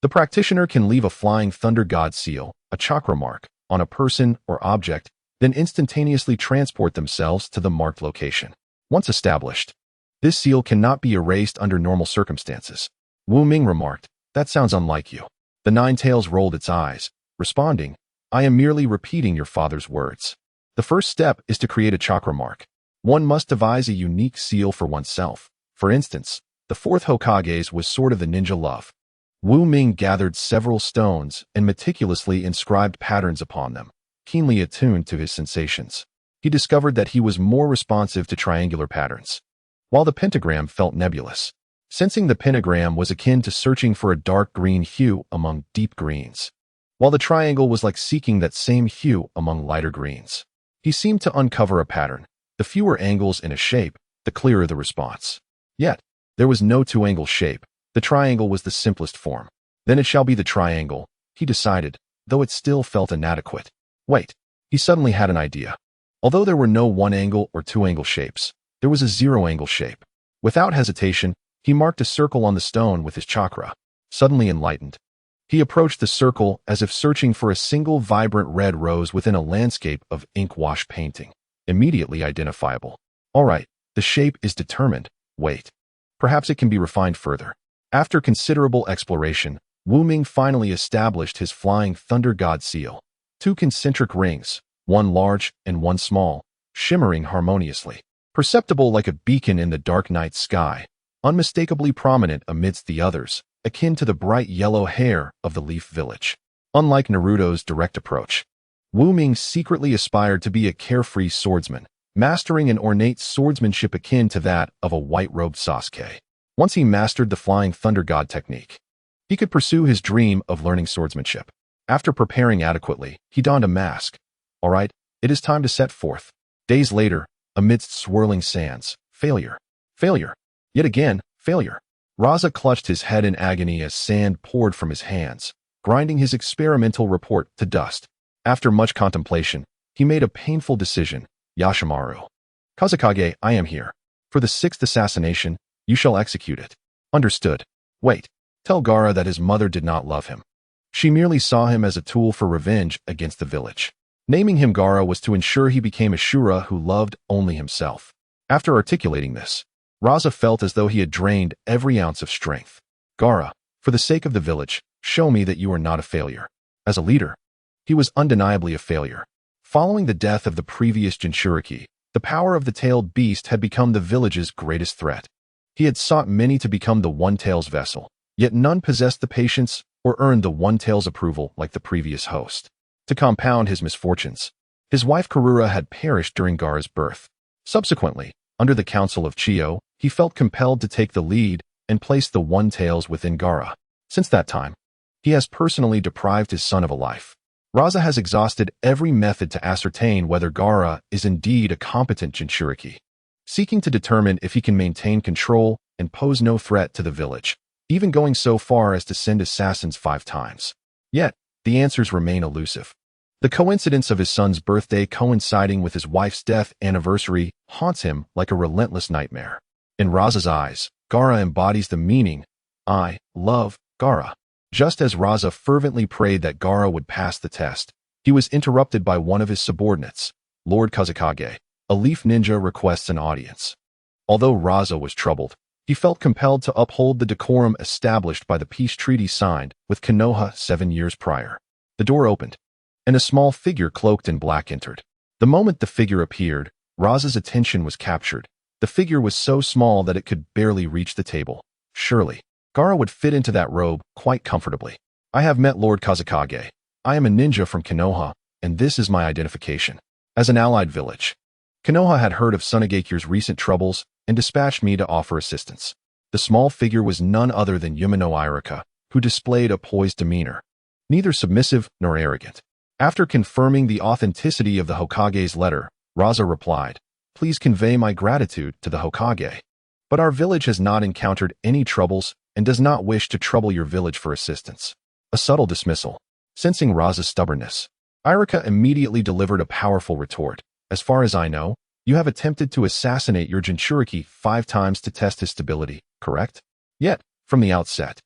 The practitioner can leave a Flying Thunder God seal, a chakra mark, on a person or object, then instantaneously transport themselves to the marked location. Once established, this seal cannot be erased under normal circumstances. Wu Ming remarked, "That sounds unlike you." The Nine-Tails rolled its eyes, responding, "I am merely repeating your father's words. The first step is to create a chakra mark. One must devise a unique seal for oneself. For instance, the fourth Hokage's was sort of the ninja love." Wu Ming gathered several stones and meticulously inscribed patterns upon them, keenly attuned to his sensations. He discovered that he was more responsive to triangular patterns, while the pentagram felt nebulous. Sensing the pentagram was akin to searching for a dark green hue among deep greens, while the triangle was like seeking that same hue among lighter greens. He seemed to uncover a pattern. The fewer angles in a shape, the clearer the response. Yet, there was no two-angle shape. The triangle was the simplest form. Then it shall be the triangle, he decided, though it still felt inadequate. Wait, he suddenly had an idea. Although there were no one-angle or two-angle shapes, there was a zero-angle shape. Without hesitation, he marked a circle on the stone with his chakra. Suddenly enlightened, he approached the circle as if searching for a single vibrant red rose within a landscape of ink-wash painting. Immediately identifiable. All right, the shape is determined. Wait. Perhaps it can be refined further. After considerable exploration, Wu Ming finally established his Flying Thunder God seal. Two concentric rings, one large and one small, shimmering harmoniously. Perceptible like a beacon in the dark night sky, unmistakably prominent amidst the others, akin to the bright yellow hair of the Leaf Village. Unlike Naruto's direct approach, Wu Ming secretly aspired to be a carefree swordsman, mastering an ornate swordsmanship akin to that of a white-robed Sasuke. Once he mastered the Flying Thunder God technique, he could pursue his dream of learning swordsmanship. After preparing adequately, he donned a mask. All right, it is time to set forth. Days later, amidst swirling sands, failure. Failure. Yet again, failure. Raza clutched his head in agony as sand poured from his hands, grinding his experimental report to dust. After much contemplation, he made a painful decision. Yashimaru. Kazekage, I am here. For the sixth assassination, you shall execute it. Understood. Wait. Tell Gaara that his mother did not love him. She merely saw him as a tool for revenge against the village. Naming him Gaara was to ensure he became a Shura who loved only himself. After articulating this, Raza felt as though he had drained every ounce of strength. Gaara, for the sake of the village, show me that you are not a failure. As a leader, he was undeniably a failure. Following the death of the previous Jinchuriki, the power of the tailed beast had become the village's greatest threat. He had sought many to become the One-Tail's vessel, yet none possessed the patience or earned the One-Tail's approval like the previous host. To compound his misfortunes, his wife Kurura had perished during Gaara's birth. Subsequently, under the counsel of Chiyo, he felt compelled to take the lead and place the One-Tail's within Gaara. Since that time, he has personally deprived his son of a life. Raza has exhausted every method to ascertain whether Gaara is indeed a competent Jinchuriki, seeking to determine if he can maintain control and pose no threat to the village, even going so far as to send assassins 5 times. Yet, the answers remain elusive. The coincidence of his son's birthday coinciding with his wife's death anniversary haunts him like a relentless nightmare. In Raza's eyes, Gaara embodies the meaning, I love Gaara. Just as Raza fervently prayed that Gaara would pass the test, he was interrupted by one of his subordinates, Lord Kazekage. A leaf ninja requests an audience. Although Raza was troubled, he felt compelled to uphold the decorum established by the peace treaty signed with Konoha 7 years prior. The door opened, and a small figure cloaked in black entered. The moment the figure appeared, Raza's attention was captured. The figure was so small that it could barely reach the table. Surely, Gaara would fit into that robe quite comfortably. I have met Lord Kazekage. I am a ninja from Konoha, and this is my identification. As an allied village, Konoha had heard of Sunagekyu's recent troubles and dispatched me to offer assistance. The small figure was none other than Yumino Irika, who displayed a poised demeanor, neither submissive nor arrogant. After confirming the authenticity of the Hokage's letter, Raza replied, Please convey my gratitude to the Hokage. But our village has not encountered any troubles and does not wish to trouble your village for assistance. A subtle dismissal. Sensing Raza's stubbornness, Irika immediately delivered a powerful retort. As far as I know, you have attempted to assassinate your Jinchuriki 5 times to test his stability, correct? Yet, from the outset,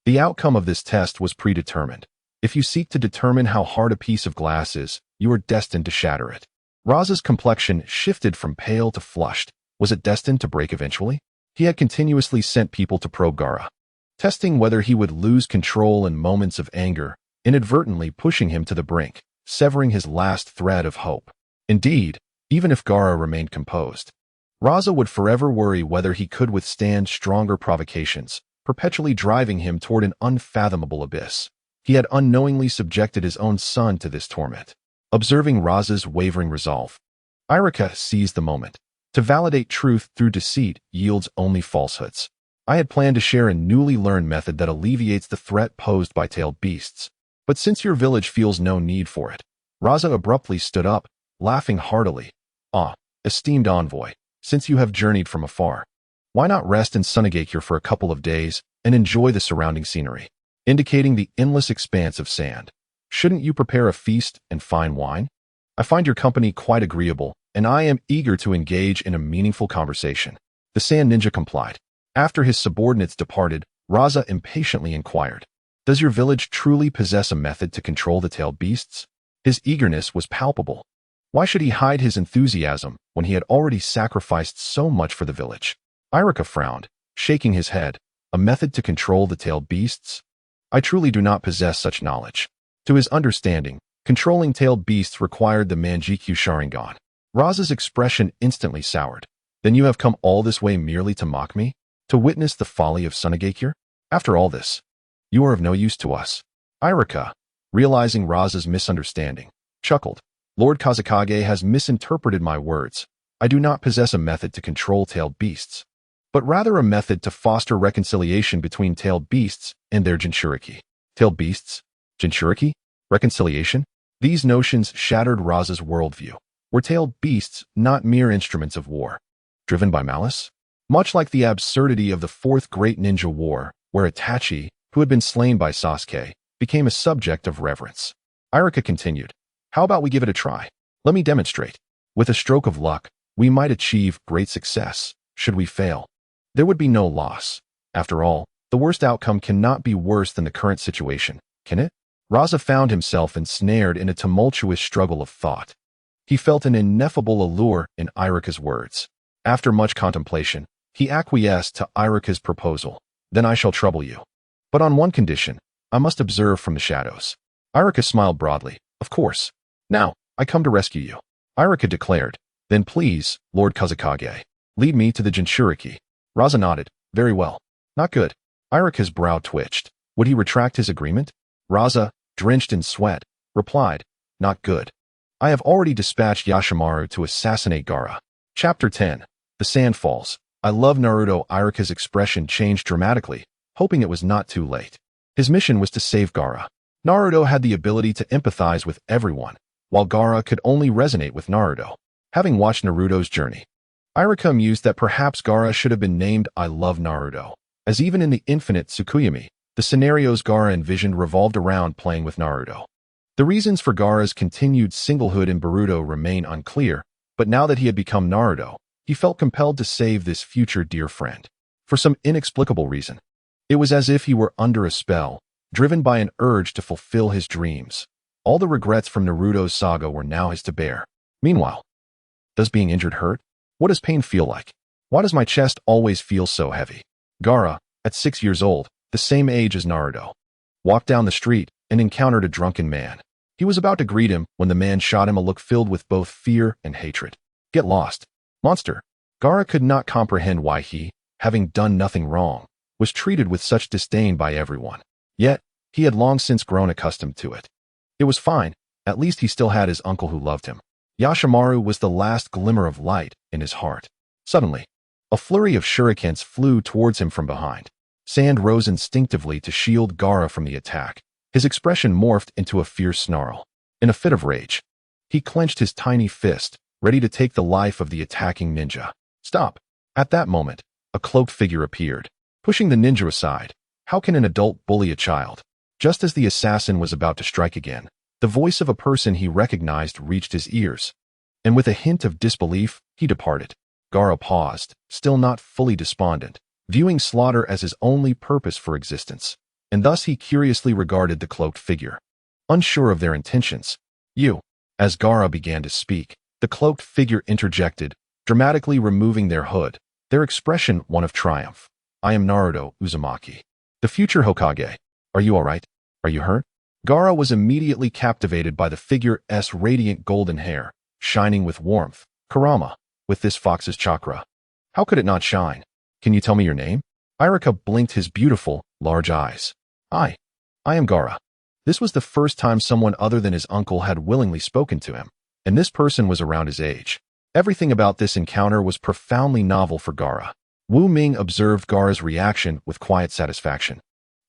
the outcome of this test was predetermined. If you seek to determine how hard a piece of glass is, you are destined to shatter it. Raza's complexion shifted from pale to flushed. Was it destined to break eventually? He had continuously sent people to probe Gaara, testing whether he would lose control in moments of anger, inadvertently pushing him to the brink, severing his last thread of hope. Indeed, even if Gaara remained composed, Raza would forever worry whether he could withstand stronger provocations, perpetually driving him toward an unfathomable abyss. He had unknowingly subjected his own son to this torment. Observing Raza's wavering resolve, Irika seized the moment. To validate truth through deceit yields only falsehoods. I had planned to share a newly learned method that alleviates the threat posed by tailed beasts. But since your village feels no need for it, Raza abruptly stood up, laughing heartily. Ah, esteemed envoy, since you have journeyed from afar, why not rest in Sunagakure for a couple of days and enjoy the surrounding scenery, indicating the endless expanse of sand. Shouldn't you prepare a feast and fine wine? I find your company quite agreeable, and I am eager to engage in a meaningful conversation. The sand ninja complied. After his subordinates departed, Raza impatiently inquired, does your village truly possess a method to control the tailed beasts? His eagerness was palpable. Why should he hide his enthusiasm when he had already sacrificed so much for the village? Irika frowned, shaking his head. A method to control the tailed beasts? I truly do not possess such knowledge. To his understanding, controlling tailed beasts required the Manjikyu Sharingan. Raza's expression instantly soured. Then you have come all this way merely to mock me? To witness the folly of Sunagakure? After all this, you are of no use to us. Irika, realizing Raza's misunderstanding, chuckled. Lord Kazekage has misinterpreted my words. I do not possess a method to control tailed beasts, but rather a method to foster reconciliation between tailed beasts and their Jinchuriki. Tailed beasts? Jinchuriki? Reconciliation? These notions shattered Raza's worldview. Were tailed beasts not mere instruments of war, driven by malice? Much like the absurdity of the Fourth Great Ninja War, where Itachi, who had been slain by Sasuke, became a subject of reverence. Irika continued, how about we give it a try? Let me demonstrate. With a stroke of luck, we might achieve great success. Should we fail, there would be no loss. After all, the worst outcome cannot be worse than the current situation, can it? Raza found himself ensnared in a tumultuous struggle of thought. He felt an ineffable allure in Irika's words. After much contemplation, he acquiesced to Irika's proposal. Then I shall trouble you. But on one condition, I must observe from the shadows. Irika smiled broadly. Of course. Now, I come to rescue you. Irika declared. Then please, Lord Kazekage, lead me to the Jinchuriki. Raza nodded. Very well. Not good. Irika's brow twitched. Would he retract his agreement? Raza, drenched in sweat, replied, not good. I have already dispatched Yashimaru to assassinate Gaara. Chapter 10. The Sand Falls. I love Naruto. Irika's expression changed dramatically, hoping it was not too late. His mission was to save Gaara. Naruto had the ability to empathize with everyone, while Gaara could only resonate with Naruto. Having watched Naruto's journey, Irika mused that perhaps Gaara should have been named I Love Naruto, as even in the infinite Tsukuyomi, the scenarios Gaara envisioned revolved around playing with Naruto. The reasons for Gaara's continued singlehood in Boruto remain unclear, but now that he had become Naruto, he felt compelled to save this future dear friend. For some inexplicable reason, it was as if he were under a spell, driven by an urge to fulfill his dreams. All the regrets from Naruto's saga were now his to bear. Meanwhile, does being injured hurt? What does pain feel like? Why does my chest always feel so heavy? Gaara, at 6 years old, the same age as Naruto, walked down the street and encountered a drunken man. He was about to greet him when the man shot him a look filled with both fear and hatred. Get lost, monster. Gaara could not comprehend why he, having done nothing wrong, was treated with such disdain by everyone. Yet, he had long since grown accustomed to it. It was fine, at least he still had his uncle who loved him. Yashimaru was the last glimmer of light in his heart. Suddenly, a flurry of shurikens flew towards him from behind. Sand rose instinctively to shield Gaara from the attack. His expression morphed into a fierce snarl. In a fit of rage, he clenched his tiny fist, ready to take the life of the attacking ninja. Stop! At that moment, a cloaked figure appeared, pushing the ninja aside. How can an adult bully a child? Just as the assassin was about to strike again, the voice of a person he recognized reached his ears, and with a hint of disbelief, he departed. Gaara paused, still not fully despondent, viewing slaughter as his only purpose for existence, and thus he curiously regarded the cloaked figure. Unsure of their intentions, "You." As Gaara began to speak, the cloaked figure interjected, dramatically removing their hood, their expression one of triumph. "I am Naruto Uzumaki, the future Hokage. Are you all right? Are you hurt?" Gaara was immediately captivated by the figure's radiant golden hair, shining with warmth. "Kurama, with this fox's chakra. How could it not shine? Can you tell me your name?" Irika blinked his beautiful, large eyes. I am Gaara." This was the first time someone other than his uncle had willingly spoken to him, and this person was around his age. Everything about this encounter was profoundly novel for Gaara. Wu Ming observed Gaara's reaction with quiet satisfaction,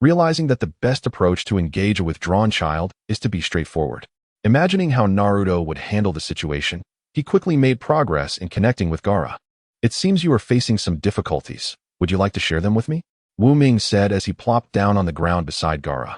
realizing that the best approach to engage a withdrawn child is to be straightforward. Imagining how Naruto would handle the situation, he quickly made progress in connecting with Gaara. "It seems you are facing some difficulties. Would you like to share them with me?" Wu Ming said as he plopped down on the ground beside Gaara,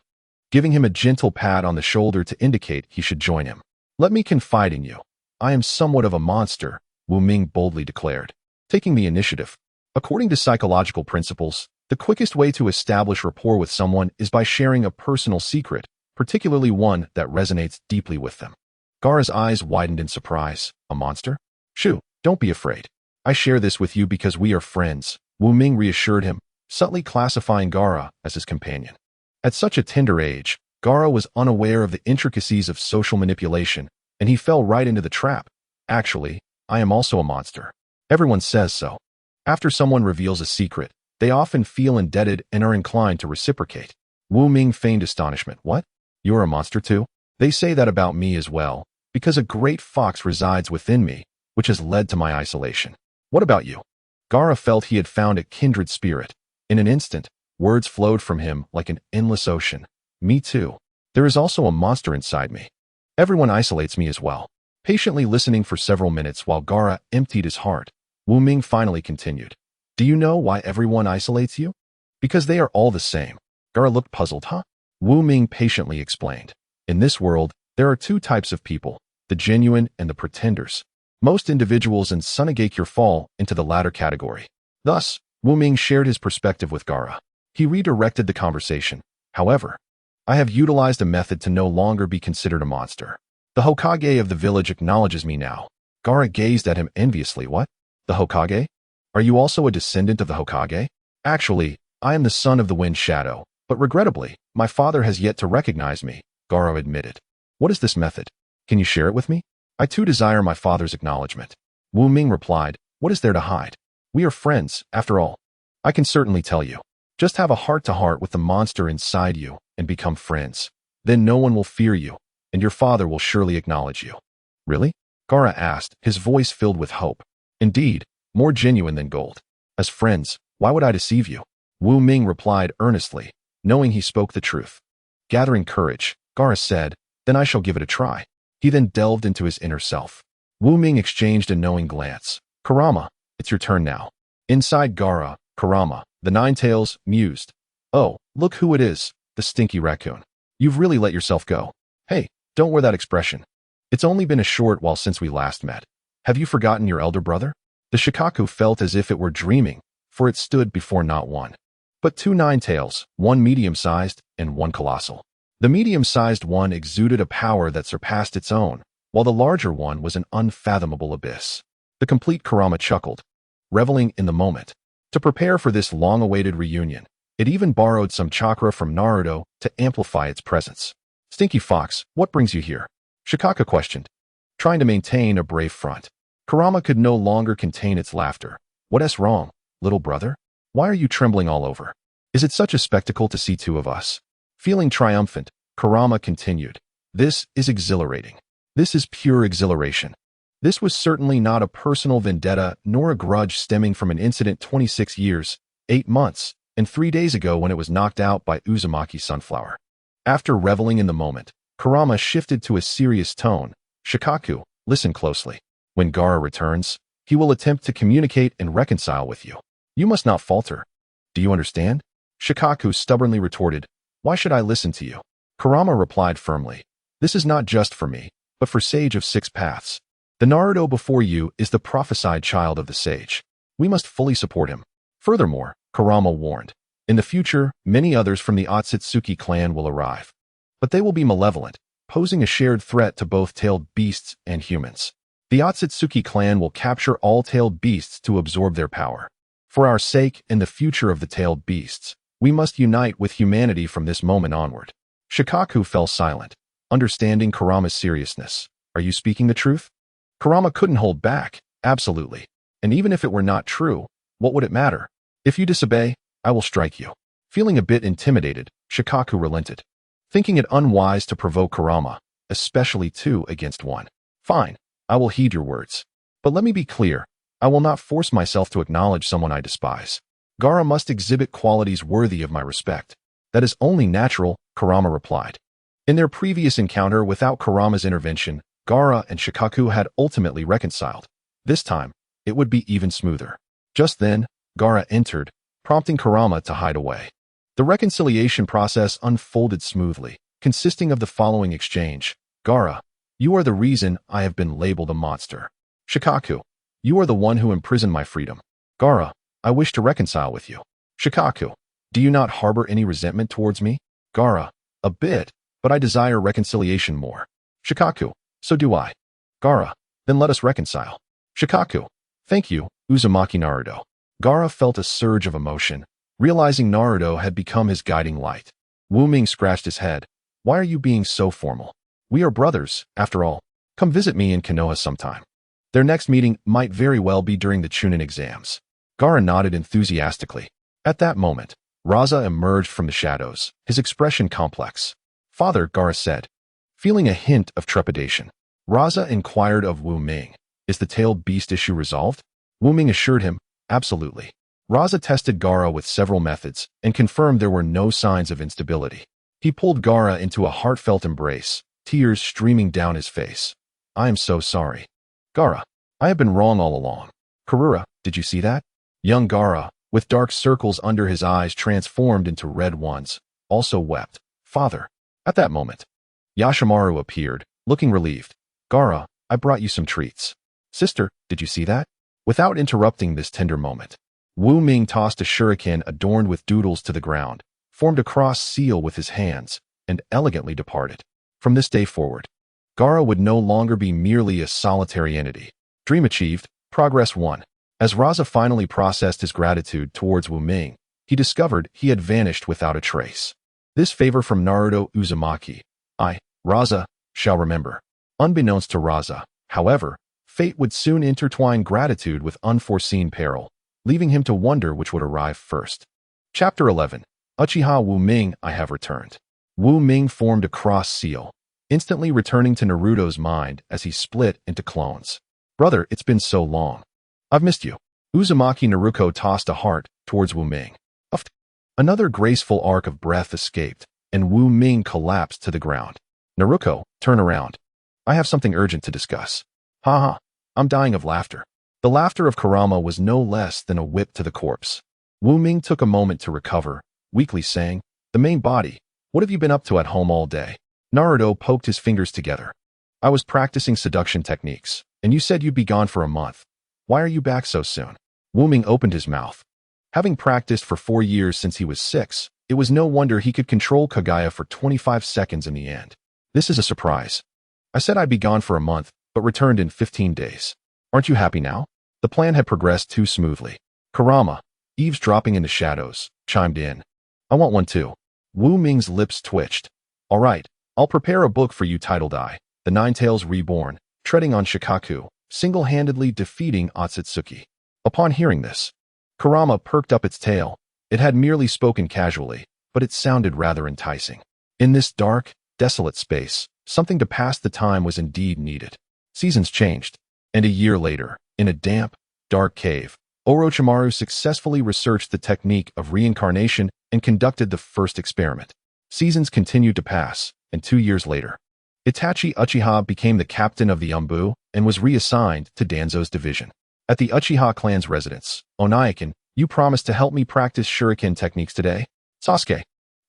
giving him a gentle pat on the shoulder to indicate he should join him. "Let me confide in you. I am somewhat of a monster," Wu Ming boldly declared, taking the initiative. According to psychological principles, the quickest way to establish rapport with someone is by sharing a personal secret, particularly one that resonates deeply with them. Gaara's eyes widened in surprise. "A monster? Shoo, don't be afraid. I share this with you because we are friends," Wu Ming reassured him, subtly classifying Gaara as his companion. At such a tender age, Gaara was unaware of the intricacies of social manipulation, and he fell right into the trap. "Actually, I am also a monster. Everyone says so. After someone reveals a secret, they often feel indebted and are inclined to reciprocate." Wu Ming feigned astonishment. "What? You're a monster too?" "They say that about me as well, because a great fox resides within me, which has led to my isolation." "What about you?" Gaara felt he had found a kindred spirit. In an instant, words flowed from him like an endless ocean. "Me too. There is also a monster inside me. Everyone isolates me as well." Patiently listening for several minutes while Gaara emptied his heart, Wu Ming finally continued. "Do you know why everyone isolates you? Because they are all the same." Gaara looked puzzled. "Huh?" Wu Ming patiently explained. "In this world, there are two types of people, the genuine and the pretenders. Most individuals in Sunagakure fall into the latter category." Thus, Wu Ming shared his perspective with Gaara. He redirected the conversation. "However, I have utilized a method to no longer be considered a monster. The Hokage of the village acknowledges me now." Gaara gazed at him enviously. "What? The Hokage? Are you also a descendant of the Hokage?" "Actually, I am the son of the Wind Shadow, but regrettably, my father has yet to recognize me," Gaara admitted. "What is this method? Can you share it with me? I too desire my father's acknowledgement." Wu Ming replied, "What is there to hide? We are friends, after all. I can certainly tell you. Just have a heart-to-heart with the monster inside you and become friends. Then no one will fear you, and your father will surely acknowledge you." "Really?" Gaara asked, his voice filled with hope. "Indeed, more genuine than gold. As friends, why would I deceive you?" Wu Ming replied earnestly, knowing he spoke the truth. Gathering courage, Gaara said, "Then I shall give it a try." He then delved into his inner self. Wu Ming exchanged a knowing glance. "Kurama, it's your turn now." Inside Gaara, Kurama, the Nine-Tails, mused. "Oh, look who it is, the stinky raccoon. You've really let yourself go. Hey, don't wear that expression. It's only been a short while since we last met. Have you forgotten your elder brother?" The Shikaku felt as if it were dreaming, for it stood before not one, but two Nine-Tails, one medium-sized and one colossal. The medium-sized one exuded a power that surpassed its own, while the larger one was an unfathomable abyss. The complete Kurama chuckled, reveling in the moment. To prepare for this long-awaited reunion, it even borrowed some chakra from Naruto to amplify its presence. "Stinky Fox, what brings you here?" Shikaka questioned, trying to maintain a brave front. Kurama could no longer contain its laughter. "What's wrong, little brother? Why are you trembling all over? Is it such a spectacle to see two of us?" Feeling triumphant, Kurama continued, "This is exhilarating. This is pure exhilaration. This was certainly not a personal vendetta nor a grudge stemming from an incident 26 years, 8 months, and 3 days ago when it was knocked out by Uzumaki Sunflower." After reveling in the moment, Kurama shifted to a serious tone. "Shikaku, listen closely. When Gaara returns, he will attempt to communicate and reconcile with you. You must not falter. Do you understand? Shikaku stubbornly retorted, why should I listen to you? Kurama replied firmly, this is not just for me, but for Sage of Six Paths. The Naruto before you is the prophesied child of the sage. We must fully support him. Furthermore, Kurama warned, in the future, many others from the Otsutsuki clan will arrive. But they will be malevolent, posing a shared threat to both tailed beasts and humans. The Otsutsuki clan will capture all tailed beasts to absorb their power. For our sake and the future of the tailed beasts, we must unite with humanity from this moment onward. Shikaku fell silent, understanding Kurama's seriousness. Are you speaking the truth? Kurama couldn't hold back, absolutely. And even if it were not true, what would it matter? If you disobey, I will strike you. Feeling a bit intimidated, Shikaku relented, thinking it unwise to provoke Kurama, especially 2 against 1. Fine, I will heed your words. But let me be clear, I will not force myself to acknowledge someone I despise. Gaara must exhibit qualities worthy of my respect. That is only natural, Kurama replied. In their previous encounter without Kurama's intervention, Gaara and Shikaku had ultimately reconciled. This time, it would be even smoother. Just then, Gaara entered, prompting Kurama to hide away. The reconciliation process unfolded smoothly, consisting of the following exchange. Gaara, you are the reason I have been labeled a monster. Shikaku, you are the one who imprisoned my freedom. Gaara, I wish to reconcile with you. Shikaku, do you not harbor any resentment towards me? Gaara, a bit, but I desire reconciliation more. Shikaku, so do I. Gaara, then let us reconcile. Shikaku, thank you, Uzumaki Naruto. Gaara felt a surge of emotion, realizing Naruto had become his guiding light. Wu Ming scratched his head. Why are you being so formal? We are brothers, after all. Come visit me in Konoha sometime. Their next meeting might very well be during the Chunin exams. Gaara nodded enthusiastically. At that moment, Raza emerged from the shadows, his expression complex. Father, Gaara said, feeling a hint of trepidation. Raza inquired of Wu Ming, is the tailed beast issue resolved? Wu Ming assured him, absolutely. Raza tested Gaara with several methods and confirmed there were no signs of instability. He pulled Gaara into a heartfelt embrace, tears streaming down his face. I am so sorry. Gaara, I have been wrong all along. Kurura, did you see that? Young Gaara, with dark circles under his eyes transformed into red ones, also wept. Father. At that moment, Yashimaru appeared, looking relieved. Gaara, I brought you some treats. Sister, did you see that? Without interrupting this tender moment, Wu Ming tossed a shuriken adorned with doodles to the ground, formed a cross seal with his hands, and elegantly departed. From this day forward, Gaara would no longer be merely a solitary entity. Dream achieved, progress 1. As Raza finally processed his gratitude towards Wu Ming, he discovered he had vanished without a trace. This favor from Naruto Uzumaki, I, Raza, shall remember. Unbeknownst to Raza, however, fate would soon intertwine gratitude with unforeseen peril, leaving him to wonder which would arrive first. Chapter 11. Uchiha Wu Ming, I have returned. Wu Ming formed a cross seal, instantly returning to Naruto's mind as he split into clones. Brother, it's been so long. I've missed you. Uzumaki Naruto tossed a heart towards Wu Ming. Another graceful arc of breath escaped, and Wu Ming collapsed to the ground. Naruto, turn around. I have something urgent to discuss. Haha, I'm dying of laughter. The laughter of Kurama was no less than a whip to the corpse. Wu Ming took a moment to recover, weakly saying, the main body, what have you been up to at home all day? Naruto poked his fingers together. I was practicing seduction techniques, and you said you'd be gone for a month. Why are you back so soon? Wu Ming opened his mouth. Having practiced for 4 years since he was 6, it was no wonder he could control Kaguya for 25 seconds in the end. This is a surprise. I said I'd be gone for a month, but returned in 15 days. Aren't you happy now? The plan had progressed too smoothly. Kurama, eavesdropping in the shadows, chimed in. I want one too. Wu Ming's lips twitched. All right, I'll prepare a book for you titled The Nine Tails Reborn, treading on Shikaku, single-handedly defeating Otsutsuki. Upon hearing this, Kurama perked up its tail. It had merely spoken casually, but it sounded rather enticing. In this dark, desolate space, something to pass the time was indeed needed. Seasons changed, and a year later, in a damp, dark cave, Orochimaru successfully researched the technique of reincarnation and conducted the first experiment. Seasons continued to pass, and 2 years later, Itachi Uchiha became the captain of the Umbu and was reassigned to Danzo's division. At the Uchiha clan's residence, Onaikin, You promised to help me practice shuriken techniques today? Sasuke,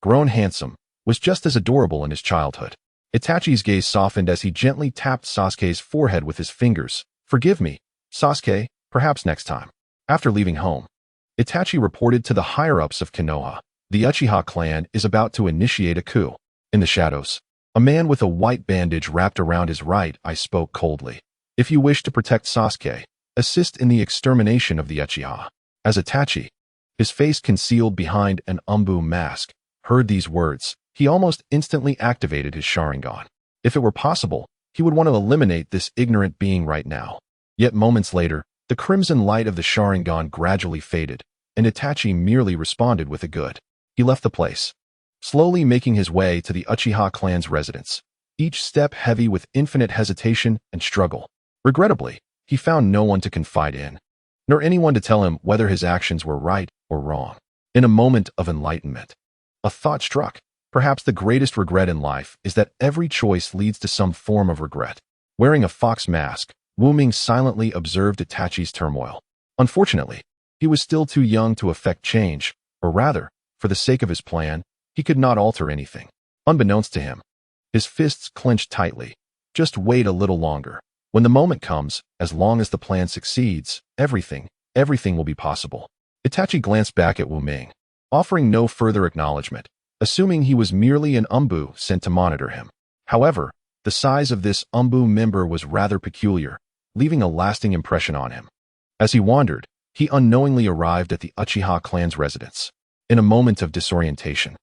grown handsome, was just as adorable in his childhood. Itachi's gaze softened as he gently tapped Sasuke's forehead with his fingers. Forgive me, Sasuke, perhaps next time. After leaving home, Itachi reported to the higher-ups of Konoha. The Uchiha clan is about to initiate a coup. In the shadows, a man with a white bandage wrapped around his right eye spoke coldly. If you wish to protect Sasuke, assist in the extermination of the Uchiha. As Itachi, his face concealed behind an Umbu mask, heard these words, he almost instantly activated his Sharingan. If it were possible, he would want to eliminate this ignorant being right now. Yet moments later, the crimson light of the Sharingan gradually faded, and Itachi merely responded with a good. He left the place, slowly making his way to the Uchiha clan's residence, each step heavy with infinite hesitation and struggle. Regrettably, he found no one to confide in, nor anyone to tell him whether his actions were right or wrong. In a moment of enlightenment, a thought struck. Perhaps the greatest regret in life is that every choice leads to some form of regret. Wearing a fox mask, Wu Ming silently observed Itachi's turmoil. Unfortunately, he was still too young to affect change, or rather, for the sake of his plan, he could not alter anything. Unbeknownst to him, his fists clenched tightly. Just wait a little longer. When the moment comes, as long as the plan succeeds, everything will be possible. Itachi glanced back at Wu Ming, offering no further acknowledgement, assuming he was merely an Umbu sent to monitor him. However, the size of this Umbu member was rather peculiar, leaving a lasting impression on him. As he wandered, he unknowingly arrived at the Uchiha clan's residence. In a moment of disorientation,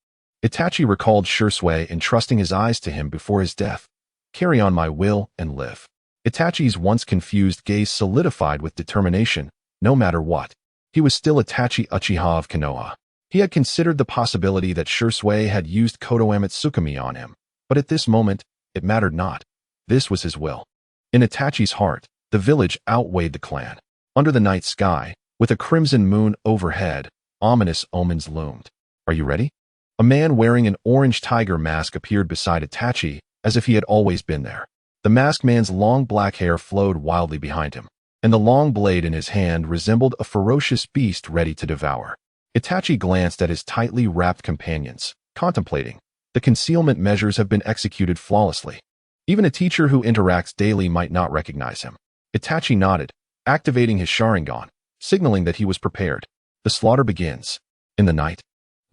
Itachi recalled Shursui entrusting his eyes to him before his death. Carry on my will and live. Itachi's once confused gaze solidified with determination, no matter what. He was still Itachi Uchiha of Konoha. He had considered the possibility that Shursui had used Kotoeme Tsukumi on him, but at this moment, it mattered not. This was his will. In Itachi's heart, the village outweighed the clan. Under the night sky, with a crimson moon overhead, ominous omens loomed. Are you ready? A man wearing an orange tiger mask appeared beside Itachi, as if he had always been there. The masked man's long black hair flowed wildly behind him, and the long blade in his hand resembled a ferocious beast ready to devour. Itachi glanced at his tightly wrapped companions, contemplating. The concealment measures have been executed flawlessly. Even a teacher who interacts daily might not recognize him. Itachi nodded, activating his Sharingan, signaling that he was prepared. The slaughter begins. In the night,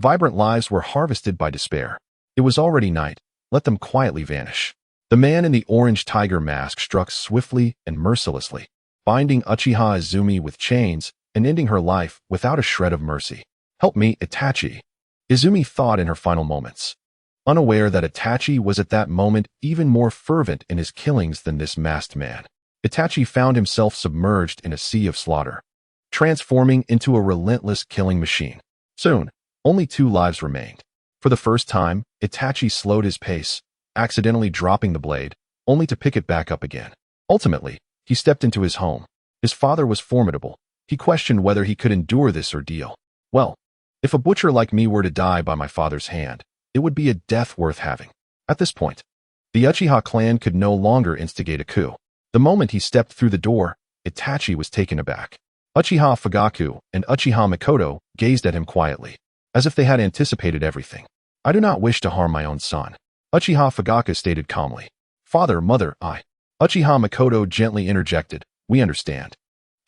vibrant lives were harvested by despair. It was already night. Let them quietly vanish. The man in the orange tiger mask struck swiftly and mercilessly, binding Uchiha Izumi with chains and ending her life without a shred of mercy. Help me, Itachi, Izumi thought in her final moments, unaware that Itachi was at that moment even more fervent in his killings than this masked man. Itachi found himself submerged in a sea of slaughter, transforming into a relentless killing machine. Soon, only 2 lives remained. For the first time, Itachi slowed his pace, accidentally dropping the blade, only to pick it back up again. Ultimately, he stepped into his home. His father was formidable. He questioned whether he could endure this ordeal. Well, if a butcher like me were to die by my father's hand, it would be a death worth having. At this point, the Uchiha clan could no longer instigate a coup. The moment he stepped through the door, Itachi was taken aback. Uchiha Fugaku and Uchiha Mikoto gazed at him quietly, as if they had anticipated everything. I do not wish to harm my own son, Uchiha Fugaku stated calmly. Father, mother, Uchiha Mikoto gently interjected. We understand.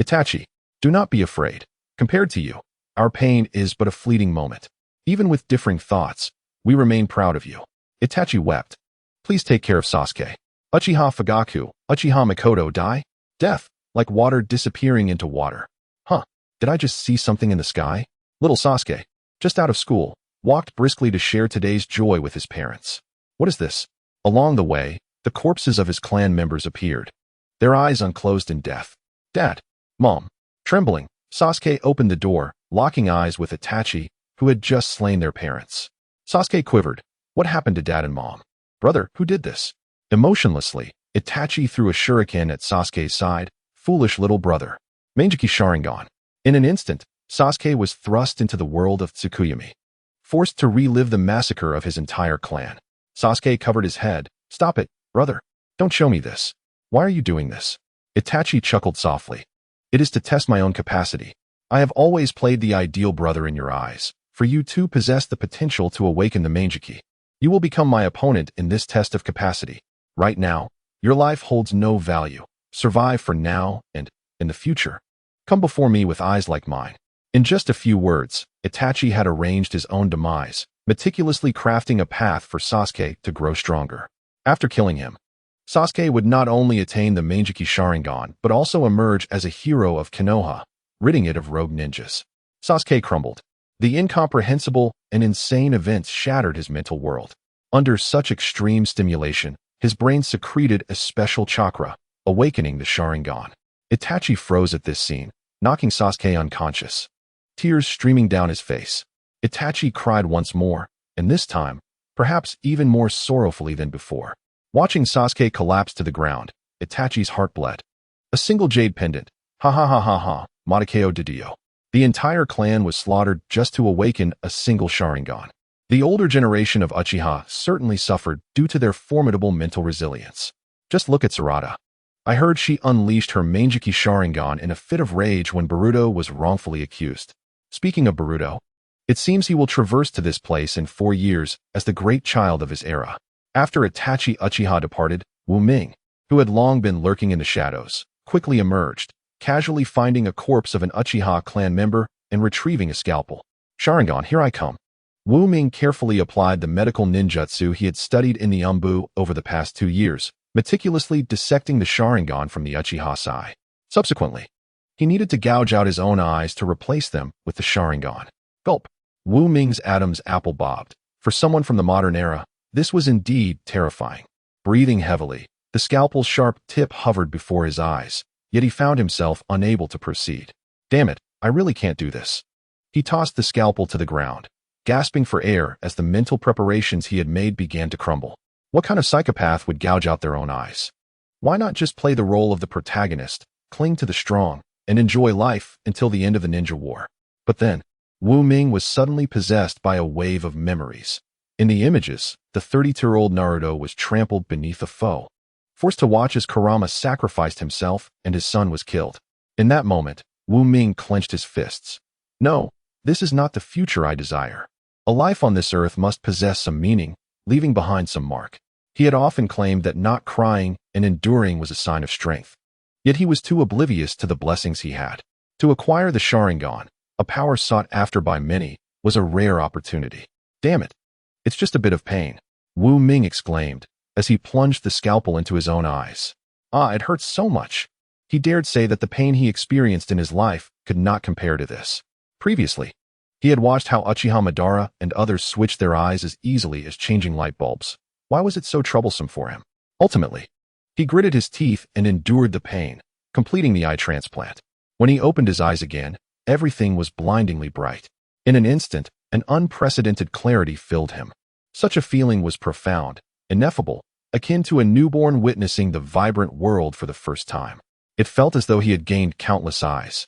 Itachi, do not be afraid. Compared to you, our pain is but a fleeting moment. Even with differing thoughts, we remain proud of you. Itachi wept. Please take care of Sasuke. Uchiha Fugaku, Uchiha Mikoto die? Death, like water disappearing into water. Huh, did I just see something in the sky? Little Sasuke, just out of school, walked briskly to share today's joy with his parents. What is this? Along the way, the corpses of his clan members appeared, their eyes unclosed in death. Dad, Mom. Trembling, Sasuke opened the door, locking eyes with Itachi, who had just slain their parents. Sasuke quivered. What happened to Dad and Mom? Brother, who did this? Emotionlessly, Itachi threw a shuriken at Sasuke's side. Foolish little brother. Mangeki Sharingan. In an instant, Sasuke was thrust into the world of Tsukuyomi, forced to relive the massacre of his entire clan. Sasuke covered his head. Stop it, brother. Don't show me this. Why are you doing this? Itachi chuckled softly. It is to test my own capacity. I have always played the ideal brother in your eyes, for you too possess the potential to awaken the Mangeki. You will become my opponent in this test of capacity. Right now, your life holds no value. Survive for now and, in the future, come before me with eyes like mine. In just a few words, Itachi had arranged his own demise, meticulously crafting a path for Sasuke to grow stronger. After killing him, Sasuke would not only attain the Mangeki Sharingan, but also emerge as a hero of Konoha, ridding it of rogue ninjas. Sasuke crumbled. The incomprehensible and insane events shattered his mental world. Under such extreme stimulation, his brain secreted a special chakra, awakening the Sharingan. Itachi froze at this scene, knocking Sasuke unconscious. Tears streaming down his face. Itachi cried once more, and this time, perhaps even more sorrowfully than before. Watching Sasuke collapse to the ground, Itachi's heart bled. A single jade pendant. Ha ha ha ha ha, Matakeo Didio. The entire clan was slaughtered just to awaken a single Sharingan. The older generation of Uchiha certainly suffered due to their formidable mental resilience. Just look at Sarada. I heard she unleashed her Mangeki Sharingan in a fit of rage when Boruto was wrongfully accused. Speaking of Boruto, it seems he will traverse to this place in 4 years as the great child of his era. After Itachi Uchiha departed, Ming, who had long been lurking in the shadows, quickly emerged, casually finding a corpse of an Uchiha clan member and retrieving a scalpel. Sharingan, here I come. Ming carefully applied the medical ninjutsu he had studied in the Umbu over the past 2 years, meticulously dissecting the Sharingan from the Uchiha sai. Subsequently, he needed to gouge out his own eyes to replace them with the Sharingan. Gulp. Ming's Adam's apple bobbed. For someone from the modern era, this was indeed terrifying. Breathing heavily, the scalpel's sharp tip hovered before his eyes, yet he found himself unable to proceed. Damn it, I really can't do this. He tossed the scalpel to the ground, gasping for air as the mental preparations he had made began to crumble. What kind of psychopath would gouge out their own eyes? Why not just play the role of the protagonist, cling to the strong, and enjoy life until the end of the ninja war? But then, Ming was suddenly possessed by a wave of memories. In the images, the 32-year-old Naruto was trampled beneath a foe, forced to watch as Kurama sacrificed himself and his son was killed. In that moment, Ming clenched his fists. No, this is not the future I desire. A life on this earth must possess some meaning, leaving behind some mark. He had often claimed that not crying and enduring was a sign of strength. Yet he was too oblivious to the blessings he had. To acquire the Sharingan, a power sought after by many, was a rare opportunity. Damn it. It's just a bit of pain, Ming exclaimed, as he plunged the scalpel into his own eyes. Ah, it hurts so much. He dared say that the pain he experienced in his life could not compare to this. Previously, he had watched how Uchiha Madara and others switched their eyes as easily as changing light bulbs. Why was it so troublesome for him? Ultimately, he gritted his teeth and endured the pain, completing the eye transplant. When he opened his eyes again, everything was blindingly bright. In an instant, an unprecedented clarity filled him. Such a feeling was profound, ineffable, akin to a newborn witnessing the vibrant world for the first time. It felt as though he had gained countless eyes,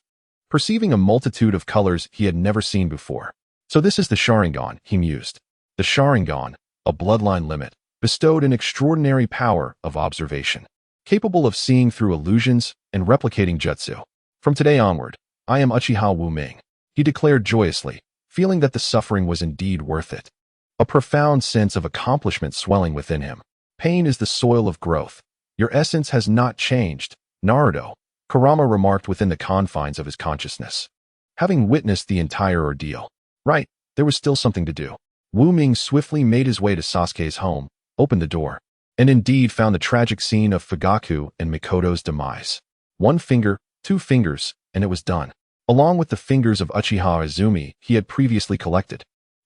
perceiving a multitude of colors he had never seen before. So this is the Sharingan, he mused. The Sharingan, a bloodline limit, bestowed an extraordinary power of observation, capable of seeing through illusions and replicating jutsu. From today onward, I am Uchiha Ming, he declared joyously, feeling that the suffering was indeed worth it. A profound sense of accomplishment swelling within him. Pain is the soil of growth. Your essence has not changed, Naruto, Kurama remarked within the confines of his consciousness. Having witnessed the entire ordeal. Right, there was still something to do. Ming swiftly made his way to Sasuke's home, opened the door, and indeed found the tragic scene of Fugaku and Mikoto's demise. 1 finger, 2 fingers, and it was done. Along with the fingers of Uchiha Izumi he had previously collected,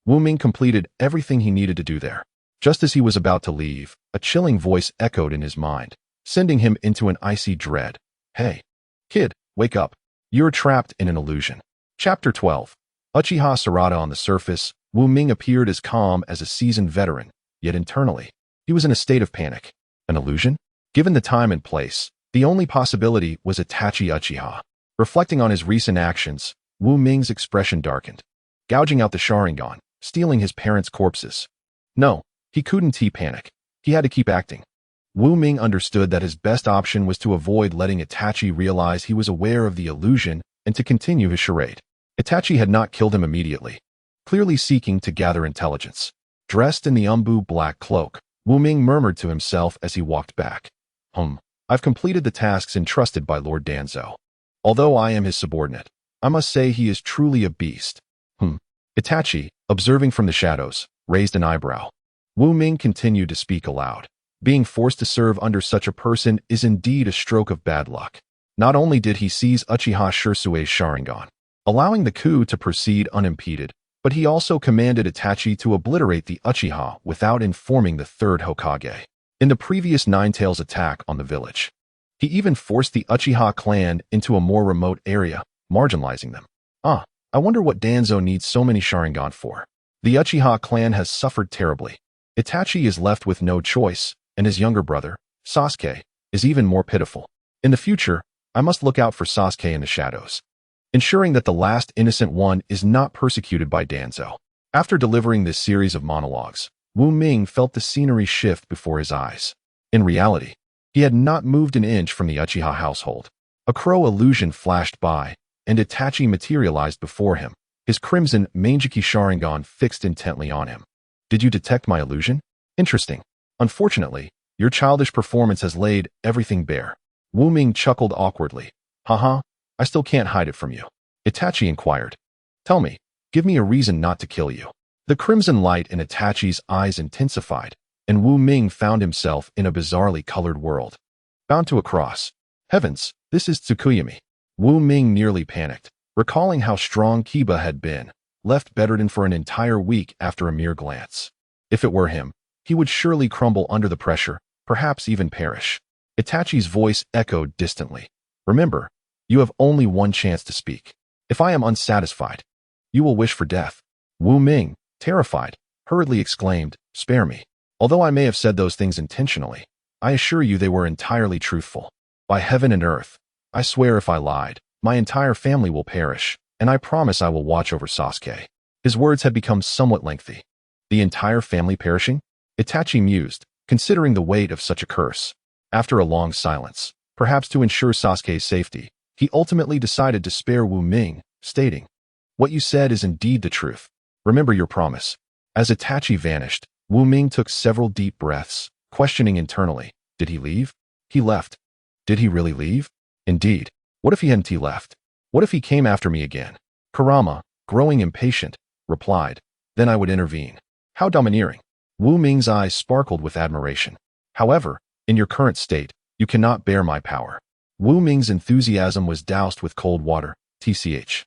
Ming completed everything he needed to do there. Just as he was about to leave, a chilling voice echoed in his mind, sending him into an icy dread. Hey, kid, wake up. You're trapped in an illusion. Chapter 12. Uchiha Sarada. On the surface, Ming appeared as calm as a seasoned veteran, yet internally, he was in a state of panic. An illusion? Given the time and place, the only possibility was Itachi Uchiha. Reflecting on his recent actions, Ming's expression darkened. Gouging out the Sharingan, stealing his parents' corpses. No, he couldn't panic. He had to keep acting. Ming understood that his best option was to avoid letting Itachi realize he was aware of the illusion and to continue his charade. Itachi had not killed him immediately, clearly seeking to gather intelligence. Dressed in the umbu black cloak, Wu Ming murmured to himself as he walked back. I've completed the tasks entrusted by Lord Danzo. Although I am his subordinate, I must say he is truly a beast. Itachi, observing from the shadows, raised an eyebrow. Wu Ming continued to speak aloud. Being forced to serve under such a person is indeed a stroke of bad luck. Not only did he seize Uchiha Shirsue's Sharingan, allowing the coup to proceed unimpeded, but he also commanded Itachi to obliterate the Uchiha without informing the third Hokage. In the previous Nine-Tails attack on the village, he even forced the Uchiha clan into a more remote area, marginalizing them. I wonder what Danzo needs so many Sharingan for. The Uchiha clan has suffered terribly. Itachi is left with no choice, and his younger brother, Sasuke, is even more pitiful. In the future, I must look out for Sasuke in the shadows, ensuring that the last innocent one is not persecuted by Danzo. After delivering this series of monologues, Wu Ming felt the scenery shift before his eyes. In reality, he had not moved an inch from the Uchiha household. A crow illusion flashed by, and Itachi materialized before him, his crimson Mangeki Sharingan fixed intently on him. Did you detect my illusion? Interesting. Unfortunately, your childish performance has laid everything bare. Wu Ming chuckled awkwardly. I still can't hide it from you. Itachi inquired. Tell me, give me a reason not to kill you. The crimson light in Itachi's eyes intensified, and Wu Ming found himself in a bizarrely colored world. Bound to a cross. Heavens, this is Tsukuyomi. Wu Ming nearly panicked, recalling how strong Kiba had been, left bedridden for an entire week after a mere glance. If it were him, he would surely crumble under the pressure, perhaps even perish. Itachi's voice echoed distantly. Remember, you have only one chance to speak. If I am unsatisfied, you will wish for death. Wu Ming, terrified, hurriedly exclaimed, spare me. Although I may have said those things intentionally, I assure you they were entirely truthful. By heaven and earth, I swear if I lied, my entire family will perish, and I promise I will watch over Sasuke. His words had become somewhat lengthy. The entire family perishing? Itachi mused, considering the weight of such a curse. After a long silence, perhaps to ensure Sasuke's safety, he ultimately decided to spare Wu Ming, stating, what you said is indeed the truth. Remember your promise. As Itachi vanished, Wu Ming took several deep breaths, questioning internally, did he leave? He left. Did he really leave? Indeed. What if he hadn't left? What if he came after me again? Kurama, growing impatient, replied, then I would intervene. How domineering. Wu Ming's eyes sparkled with admiration. However, in your current state, you cannot bear my power. Wu Ming's enthusiasm was doused with cold water, tch.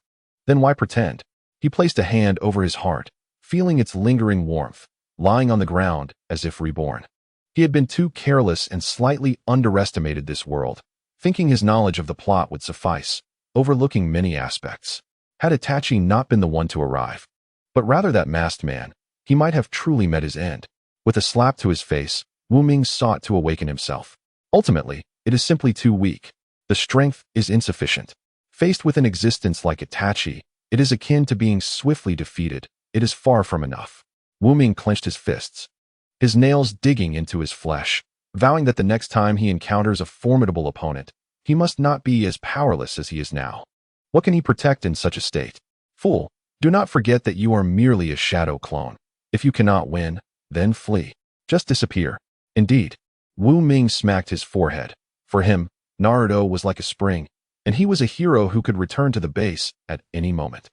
Then why pretend? He placed a hand over his heart, feeling its lingering warmth, lying on the ground as if reborn. He had been too careless and slightly underestimated this world, thinking his knowledge of the plot would suffice, overlooking many aspects. Had Itachi not been the one to arrive, but rather that masked man, he might have truly met his end. With a slap to his face, Wu Ming sought to awaken himself. Ultimately, it is simply too weak. The strength is insufficient. Faced with an existence like Itachi, it is akin to being swiftly defeated. It is far from enough. Wu Ming clenched his fists, his nails digging into his flesh, vowing that the next time he encounters a formidable opponent, he must not be as powerless as he is now. What can he protect in such a state? Fool, do not forget that you are merely a shadow clone. If you cannot win, then flee. Just disappear. Indeed. Wu Ming smacked his forehead. For him, Naruto was like a spring, and he was a hero who could return to the base at any moment.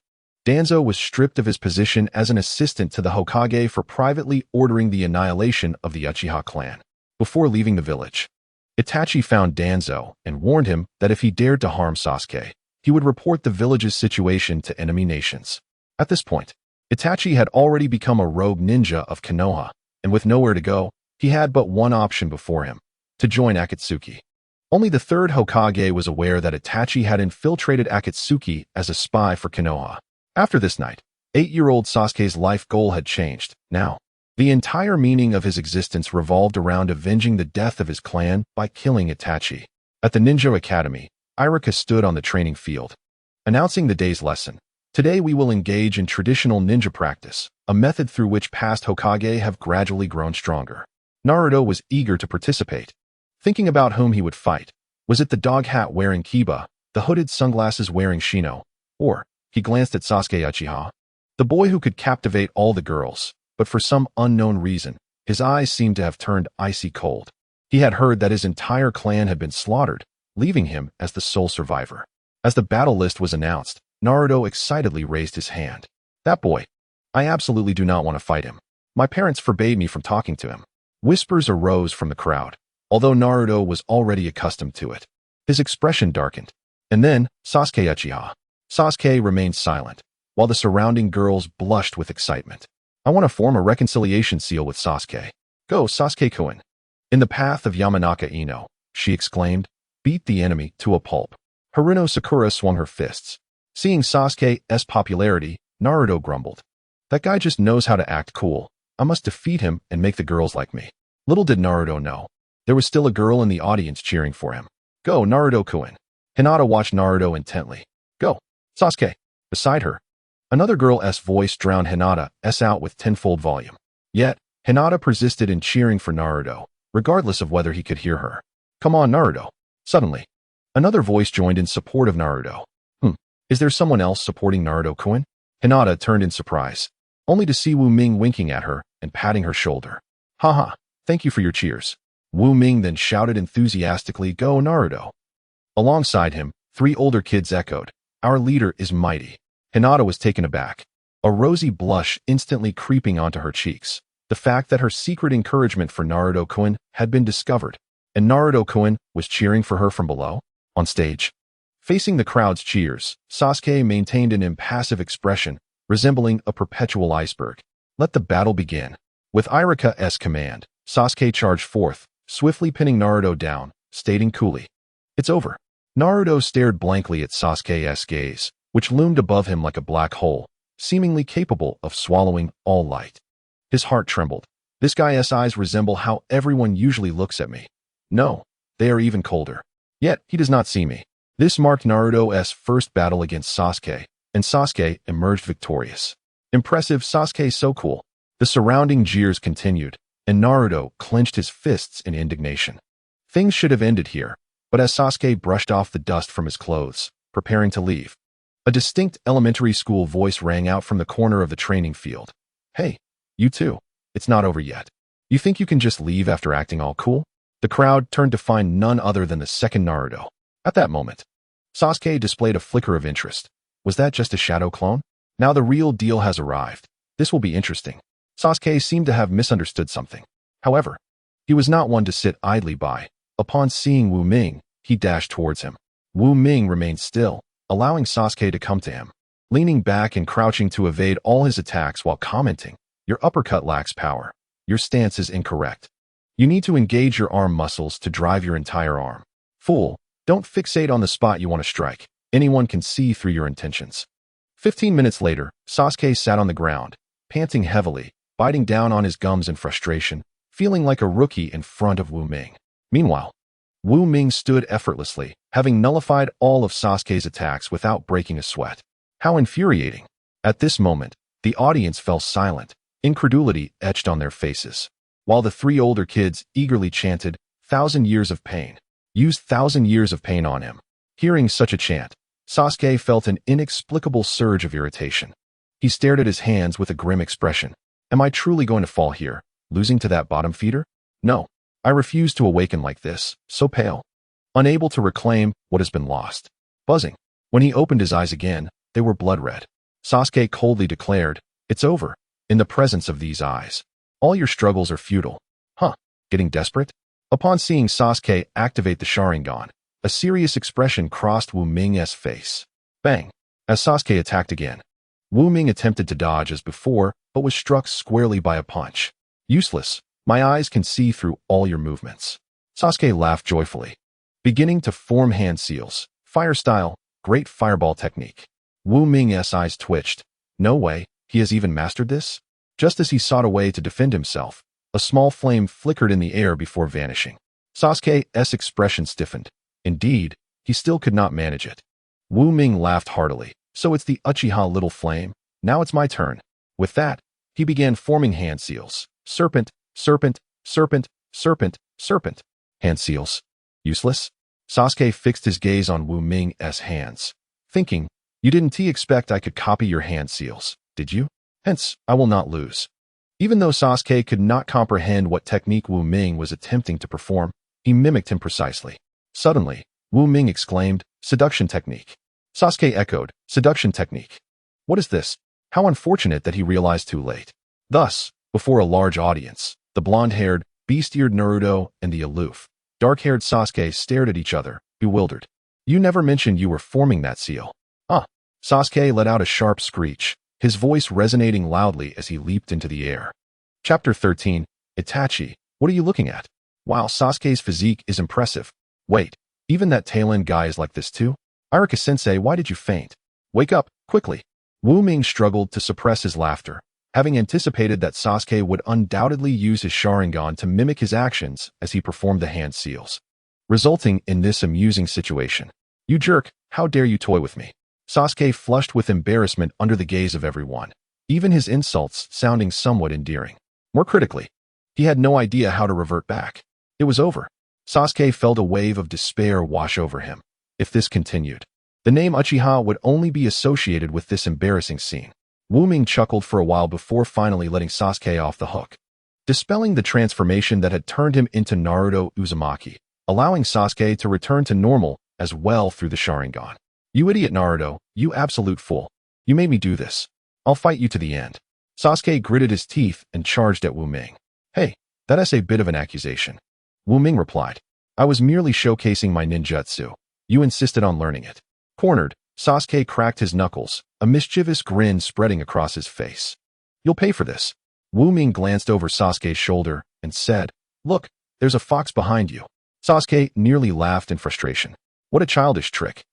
Danzo was stripped of his position as an assistant to the Hokage for privately ordering the annihilation of the Uchiha clan. Before leaving the village, Itachi found Danzo and warned him that if he dared to harm Sasuke, he would report the village's situation to enemy nations. At this point, Itachi had already become a rogue ninja of Konoha, and with nowhere to go, he had but one option before him, to join Akatsuki. Only the third Hokage was aware that Itachi had infiltrated Akatsuki as a spy for Konoha. After this night, 8-year-old Sasuke's life goal had changed. Now, the entire meaning of his existence revolved around avenging the death of his clan by killing Itachi. At the Ninja Academy, Iruka stood on the training field, announcing the day's lesson. Today we will engage in traditional ninja practice, a method through which past Hokage have gradually grown stronger. Naruto was eager to participate, thinking about whom he would fight. Was it the dog hat-wearing Kiba, the hooded sunglasses-wearing Shino, or, he glanced at Sasuke Uchiha, the boy who could captivate all the girls, but for some unknown reason, his eyes seemed to have turned icy cold. He had heard that his entire clan had been slaughtered, leaving him as the sole survivor. As the battle list was announced, Naruto excitedly raised his hand. That boy. I absolutely do not want to fight him. My parents forbade me from talking to him. Whispers arose from the crowd, although Naruto was already accustomed to it. His expression darkened. And then, Sasuke Uchiha. Sasuke remained silent, while the surrounding girls blushed with excitement. I want to form a reconciliation seal with Sasuke. Go, Sasuke-kun. In the path of Yamanaka Ino, she exclaimed, beat the enemy to a pulp. Haruno Sakura swung her fists. Seeing Sasuke's popularity, Naruto grumbled. That guy just knows how to act cool. I must defeat him and make the girls like me. Little did Naruto know, there was still a girl in the audience cheering for him. Go, Naruto-kun. Hinata watched Naruto intently. Go, Sasuke. Beside her, another girl's voice drowned Hinata's out with tenfold volume. Yet, Hinata persisted in cheering for Naruto, regardless of whether he could hear her. Come on, Naruto. Suddenly, another voice joined in support of Naruto. Is there someone else supporting Naruto-kun? Hinata turned in surprise, only to see Wu Ming winking at her and patting her shoulder. Haha, thank you for your cheers. Wu Ming then shouted enthusiastically, Go, Naruto. Alongside him, 3 older kids echoed, Our leader is mighty. Hinata was taken aback, a rosy blush instantly creeping onto her cheeks. The fact that her secret encouragement for Naruto-kun had been discovered, and Naruto-kun was cheering for her from below. On stage, facing the crowd's cheers, Sasuke maintained an impassive expression, resembling a perpetual iceberg. Let the battle begin. With Irika's command, Sasuke charged forth, swiftly pinning Naruto down, stating coolly, It's over. Naruto stared blankly at Sasuke's gaze, which loomed above him like a black hole, seemingly capable of swallowing all light. His heart trembled. This guy's eyes resemble how everyone usually looks at me. No, they are even colder. Yet, he does not see me. This marked Naruto's first battle against Sasuke, and Sasuke emerged victorious. Impressive, Sasuke, so cool. The surrounding jeers continued, and Naruto clenched his fists in indignation. Things should have ended here, but as Sasuke brushed off the dust from his clothes, preparing to leave, a distinct elementary school voice rang out from the corner of the training field. Hey, you two, it's not over yet. You think you can just leave after acting all cool? The crowd turned to find none other than the second Naruto. At that moment, Sasuke displayed a flicker of interest. Was that just a shadow clone? Now the real deal has arrived. This will be interesting. Sasuke seemed to have misunderstood something. However, he was not one to sit idly by. Upon seeing Wu Ming, he dashed towards him. Wu Ming remained still, allowing Sasuke to come to him, leaning back and crouching to evade all his attacks while commenting, Your uppercut lacks power. Your stance is incorrect. You need to engage your arm muscles to drive your entire arm. Fool, don't fixate on the spot you want to strike. Anyone can see through your intentions. 15 minutes later, Sasuke sat on the ground, panting heavily, biting down on his gums in frustration, feeling like a rookie in front of Wu Ming. Meanwhile, Wu Ming stood effortlessly, having nullified all of Sasuke's attacks without breaking a sweat. How infuriating. At this moment, the audience fell silent, incredulity etched on their faces, while the 3 older kids eagerly chanted, 1,000 years of pain. Used 1,000 years of pain on him. Hearing such a chant, Sasuke felt an inexplicable surge of irritation. He stared at his hands with a grim expression. Am I truly going to fall here, losing to that bottom feeder? No, I refuse to awaken like this, so pale. Unable to reclaim what has been lost. Buzzing. When he opened his eyes again, they were blood red. Sasuke coldly declared, It's over. In the presence of these eyes, all your struggles are futile. Huh, getting desperate? Upon seeing Sasuke activate the Sharingan, a serious expression crossed Wu Ming's face. Bang! As Sasuke attacked again, Wu Ming attempted to dodge as before, but was struck squarely by a punch. Useless. My eyes can see through all your movements. Sasuke laughed joyfully, beginning to form hand seals. Fire style, great fireball technique. Wu Ming's eyes twitched. No way, he has even mastered this? Just as he sought a way to defend himself, a small flame flickered in the air before vanishing. Sasuke's expression stiffened. Indeed, he still could not manage it. Wu Ming laughed heartily. So it's the Uchiha little flame. Now it's my turn. With that, he began forming hand seals. Serpent, serpent, serpent, serpent, serpent. Hand seals. Useless? Sasuke fixed his gaze on Wu Ming's hands, thinking, "You didn't expect I could copy your hand seals, did you? Hence, I will not lose." Even though Sasuke could not comprehend what technique Wu Ming was attempting to perform, he mimicked him precisely. Suddenly, Wu Ming exclaimed, "Seduction technique." Sasuke echoed, "Seduction technique. What is this?" How unfortunate that he realized too late. Thus, before a large audience, the blonde-haired, beast-eared Naruto and the aloof, dark-haired Sasuke stared at each other, bewildered. "You never mentioned you were forming that seal." "Huh." Sasuke let out a sharp screech, his voice resonating loudly as he leaped into the air. Chapter 13, Itachi, what are you looking at? Wow, Sasuke's physique is impressive. Wait, even that tail-end guy is like this too? Iruka-sensei, why did you faint? Wake up, quickly. Wu Ming struggled to suppress his laughter, having anticipated that Sasuke would undoubtedly use his Sharingan to mimic his actions as he performed the hand seals, resulting in this amusing situation. "You jerk, how dare you toy with me?" Sasuke flushed with embarrassment under the gaze of everyone, even his insults sounding somewhat endearing. More critically, he had no idea how to revert back. It was over. Sasuke felt a wave of despair wash over him. If this continued, the name Uchiha would only be associated with this embarrassing scene. Wu Ming chuckled for a while before finally letting Sasuke off the hook, dispelling the transformation that had turned him into Naruto Uzumaki, allowing Sasuke to return to normal as well through the Sharingan. "You idiot Naruto, you absolute fool. You made me do this. I'll fight you to the end." Sasuke gritted his teeth and charged at Wu Ming. "Hey, that's a bit of an accusation." Wu Ming replied, "I was merely showcasing my ninjutsu. You insisted on learning it." Cornered, Sasuke cracked his knuckles, a mischievous grin spreading across his face. "You'll pay for this." Wu Ming glanced over Sasuke's shoulder and said, "Look, there's a fox behind you." Sasuke nearly laughed in frustration. "What a childish trick.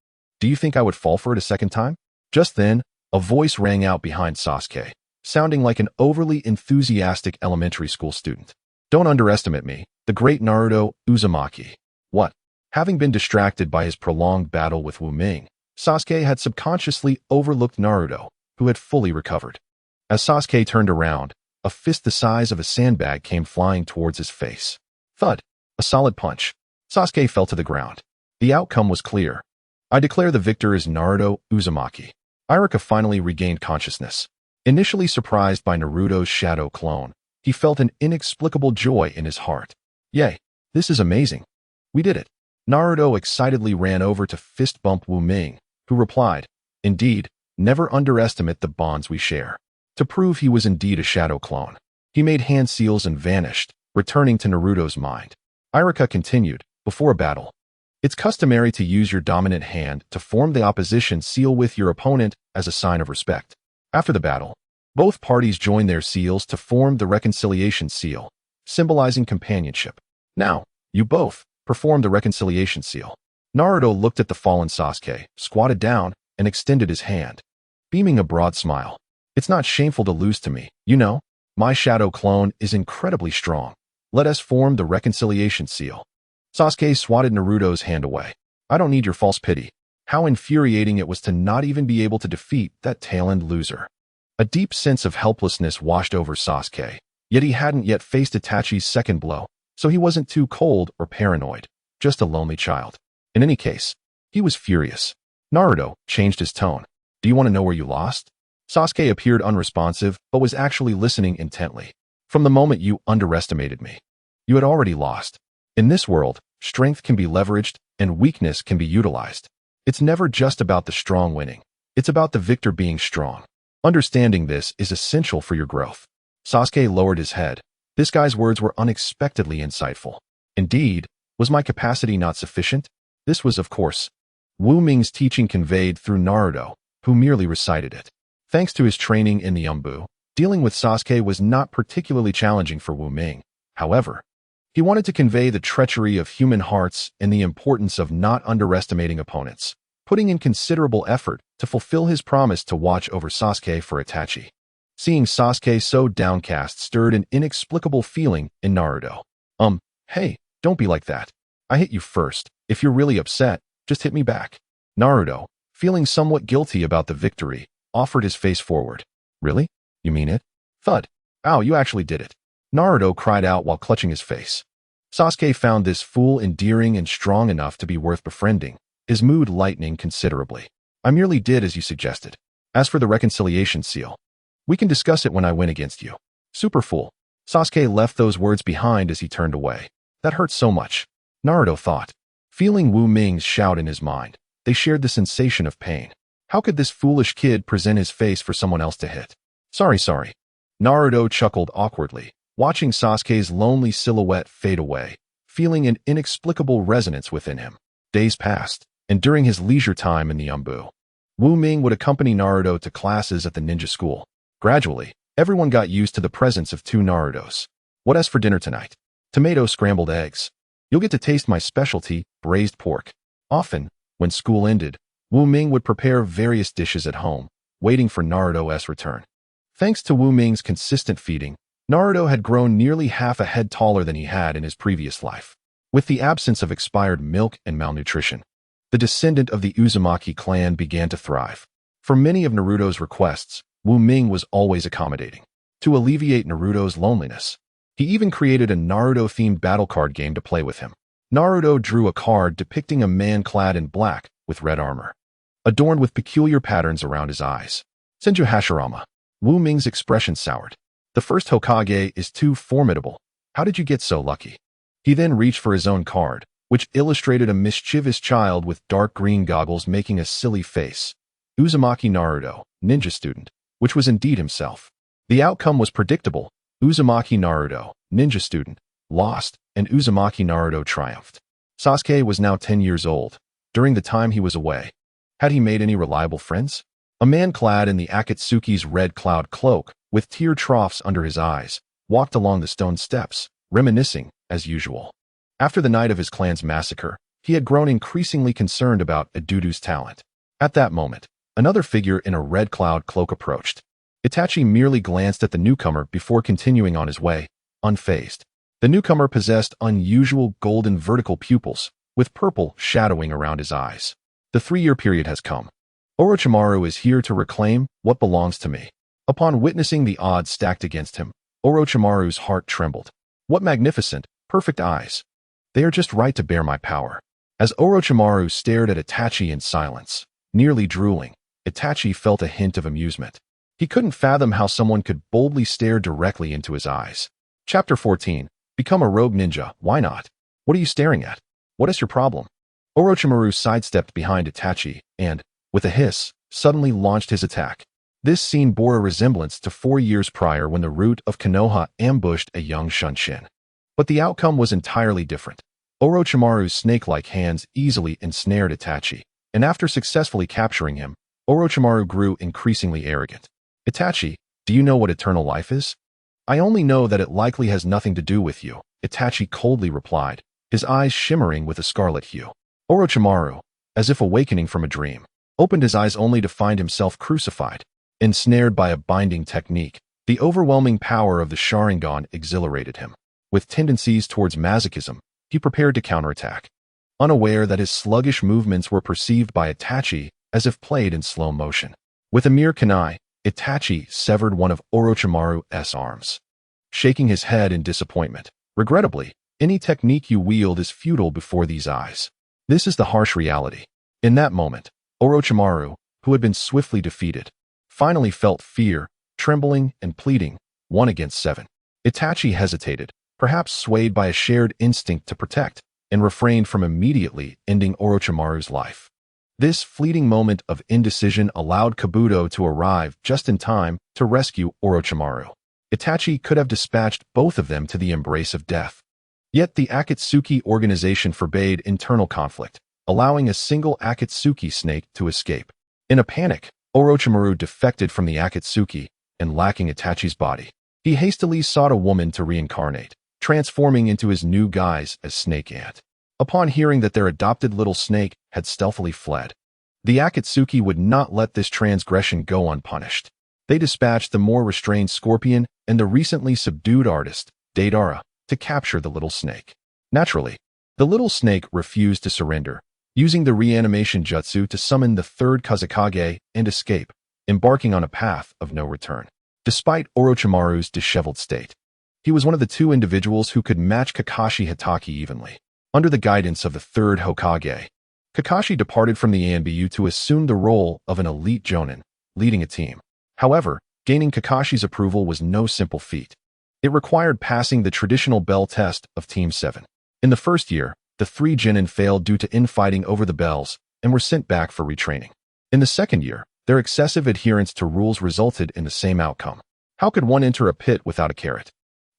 Do you think I would fall for it a second time?" Just then, a voice rang out behind Sasuke, sounding like an overly enthusiastic elementary school student. "Don't underestimate me, the great Naruto Uzumaki." What? Having been distracted by his prolonged battle with Wu Ming, Sasuke had subconsciously overlooked Naruto, who had fully recovered. As Sasuke turned around, a fist the size of a sandbag came flying towards his face. Thud! A solid punch. Sasuke fell to the ground. The outcome was clear. "I declare the victor is Naruto Uzumaki." Iruka finally regained consciousness. Initially surprised by Naruto's shadow clone, he felt an inexplicable joy in his heart. "Yay, this is amazing. We did it." Naruto excitedly ran over to fist bump Wu Ming, who replied, "Indeed, never underestimate the bonds we share." To prove he was indeed a shadow clone, he made hand seals and vanished, returning to Naruto's mind. Iruka continued, "Before a battle, it's customary to use your dominant hand to form the opposition seal with your opponent as a sign of respect. After the battle, both parties join their seals to form the reconciliation seal, symbolizing companionship. Now, you both perform the reconciliation seal." Naruto looked at the fallen Sasuke, squatted down, and extended his hand, beaming a broad smile. "It's not shameful to lose to me, you know. My shadow clone is incredibly strong. Let us form the reconciliation seal." Sasuke swatted Naruto's hand away. "I don't need your false pity." How infuriating it was to not even be able to defeat that tail-end loser. A deep sense of helplessness washed over Sasuke, yet he hadn't yet faced Itachi's second blow, so he wasn't too cold or paranoid, just a lonely child. In any case, he was furious. Naruto changed his tone. "Do you want to know where you lost?" Sasuke appeared unresponsive, but was actually listening intently. "From the moment you underestimated me, you had already lost. In this world, strength can be leveraged and weakness can be utilized. It's never just about the strong winning. It's about the victor being strong. Understanding this is essential for your growth." Sasuke lowered his head. This guy's words were unexpectedly insightful. Indeed, was my capacity not sufficient? This was, of course, Wu Ming's teaching conveyed through Naruto, who merely recited it. Thanks to his training in the Umbu, dealing with Sasuke was not particularly challenging for Wu Ming. However, he wanted to convey the treachery of human hearts and the importance of not underestimating opponents, putting in considerable effort to fulfill his promise to watch over Sasuke for Itachi. Seeing Sasuke so downcast stirred an inexplicable feeling in Naruto. Hey, don't be like that. I hit you first. If you're really upset, just hit me back." Naruto, feeling somewhat guilty about the victory, offered his face forward. "Really? You mean it?" Thud. "Ow, you actually did it." Naruto cried out while clutching his face. Sasuke found this fool endearing and strong enough to be worth befriending, his mood lightening considerably. I merely did as you suggested. As for the reconciliation seal, we can discuss it when I win against you. Super fool. Sasuke left those words behind as he turned away. That hurt so much, Naruto thought. Feeling Wu Ming's shout in his mind, they shared the sensation of pain. How could this foolish kid present his face for someone else to hit? Sorry. Naruto chuckled awkwardly, watching Sasuke's lonely silhouette fade away, feeling an inexplicable resonance within him. Days passed, and during his leisure time in the Umbu, Wu Ming would accompany Naruto to classes at the ninja school. Gradually, everyone got used to the presence of two Narutos. What as for dinner tonight? Tomato scrambled eggs. You'll get to taste my specialty, braised pork. Often, when school ended, Wu Ming would prepare various dishes at home, waiting for Naruto's return. Thanks to Wu Ming's consistent feeding, Naruto had grown nearly half a head taller than he had in his previous life. With the absence of expired milk and malnutrition, the descendant of the Uzumaki clan began to thrive. For many of Naruto's requests, Wu Ming was always accommodating. To alleviate Naruto's loneliness, he even created a Naruto-themed battle card game to play with him. Naruto drew a card depicting a man clad in black with red armor, adorned with peculiar patterns around his eyes. Senju Hashirama. Wu Ming's expression soured. The first Hokage is too formidable. How did you get so lucky? He then reached for his own card, which illustrated a mischievous child with dark green goggles making a silly face. Uzumaki Naruto, ninja student, which was indeed himself. The outcome was predictable. Uzumaki Naruto, ninja student, lost, and Uzumaki Naruto triumphed. Sasuke was now 10 years old. During the time he was away, had he made any reliable friends? A man clad in the Akatsuki's red cloud cloak, with tear troughs under his eyes, walked along the stone steps, reminiscing, as usual. After the night of his clan's massacre, he had grown increasingly concerned about Itachi's talent. At that moment, another figure in a red cloud cloak approached. Itachi merely glanced at the newcomer before continuing on his way, unfazed. The newcomer possessed unusual golden vertical pupils, with purple shadowing around his eyes. The 3-year period has come. Orochimaru is here to reclaim what belongs to me. Upon witnessing the odds stacked against him, Orochimaru's heart trembled. What magnificent, perfect eyes. They are just right to bear my power. As Orochimaru stared at Itachi in silence, nearly drooling, Itachi felt a hint of amusement. He couldn't fathom how someone could boldly stare directly into his eyes. Chapter 14. Become a rogue ninja, why not? What are you staring at? What is your problem? Orochimaru sidestepped behind Itachi and, with a hiss, suddenly launched his attack. This scene bore a resemblance to 4 years prior when the root of Konoha ambushed a young Shunshin. But the outcome was entirely different. Orochimaru's snake-like hands easily ensnared Itachi, and after successfully capturing him, Orochimaru grew increasingly arrogant. Itachi, do you know what eternal life is? I only know that it likely has nothing to do with you, Itachi coldly replied, his eyes shimmering with a scarlet hue. Orochimaru, as if awakening from a dream, opened his eyes only to find himself crucified. Ensnared by a binding technique, the overwhelming power of the Sharingan exhilarated him. With tendencies towards masochism, he prepared to counterattack, unaware that his sluggish movements were perceived by Itachi as if played in slow motion. With a mere kunai, Itachi severed one of Orochimaru's arms, shaking his head in disappointment. Regrettably, any technique you wield is futile before these eyes. This is the harsh reality. In that moment, Orochimaru, who had been swiftly defeated, finally felt fear, trembling and pleading, 1 against 7. Itachi hesitated, perhaps swayed by a shared instinct to protect, and refrained from immediately ending Orochimaru's life. This fleeting moment of indecision allowed Kabuto to arrive just in time to rescue Orochimaru. Itachi could have dispatched both of them to the embrace of death. Yet the Akatsuki organization forbade internal conflict, allowing a single Akatsuki snake to escape. In a panic, Orochimaru defected from the Akatsuki, and lacking Itachi's body, he hastily sought a woman to reincarnate, transforming into his new guise as Snake Ant. Upon hearing that their adopted little snake had stealthily fled, the Akatsuki would not let this transgression go unpunished. They dispatched the more restrained Scorpion and the recently subdued artist, Deidara, to capture the little snake. Naturally, the little snake refused to surrender, using the reanimation jutsu to summon the third Kazekage and escape, embarking on a path of no return. Despite Orochimaru's disheveled state, He was one of the two individuals who could match Kakashi Hatake evenly. Under the guidance of the third Hokage, Kakashi departed from the ANBU to assume the role of an elite jonin, leading a team. However, gaining Kakashi's approval was no simple feat. It required passing the traditional bell test of Team 7. In the first year, the three genin failed due to infighting over the bells and were sent back for retraining. In the second year, their excessive adherence to rules resulted in the same outcome. How could one enter a pit without a carrot?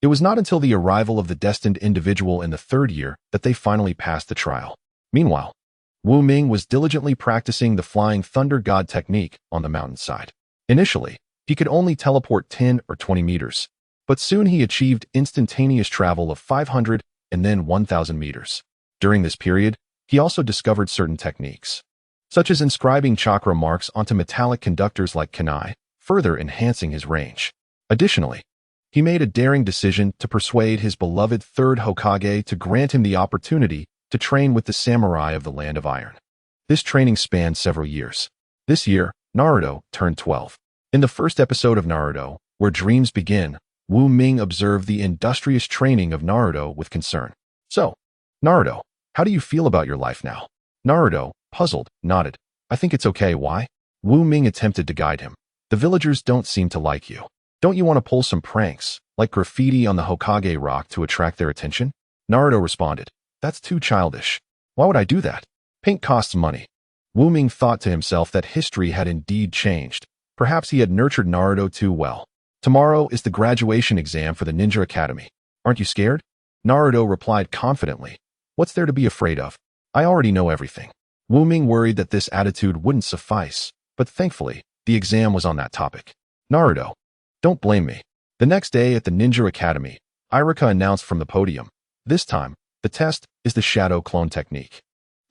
It was not until the arrival of the destined individual in the third year that they finally passed the trial. Meanwhile, Wu Ming was diligently practicing the Flying Thunder God technique on the mountainside. Initially, he could only teleport 10 or 20 meters, but soon he achieved instantaneous travel of 500 and then 1,000 meters. During this period, he also discovered certain techniques, such as inscribing chakra marks onto metallic conductors like kunai, further enhancing his range. Additionally, he made a daring decision to persuade his beloved third Hokage to grant him the opportunity to train with the samurai of the Land of Iron. This training spanned several years. This year, Naruto turned 12. In the first episode of Naruto, Where Dreams Begin, Wu Ming observed the industrious training of Naruto with concern. So, Naruto, how do you feel about your life now? Naruto, puzzled, nodded. I think it's okay. Why? Wu Ming attempted to guide him. The villagers don't seem to like you. Don't you want to pull some pranks, like graffiti on the Hokage rock to attract their attention? Naruto responded. That's too childish. Why would I do that? Paint costs money. Wu Ming thought to himself that history had indeed changed. Perhaps he had nurtured Naruto too well. Tomorrow is the graduation exam for the Ninja Academy. Aren't you scared? Naruto replied confidently. What's there to be afraid of? I already know everything. Wu Ming worried that this attitude wouldn't suffice, but thankfully, the exam was on that topic. Naruto, don't blame me. The next day at the Ninja Academy, Iruka announced from the podium. This time, the test is the shadow clone technique.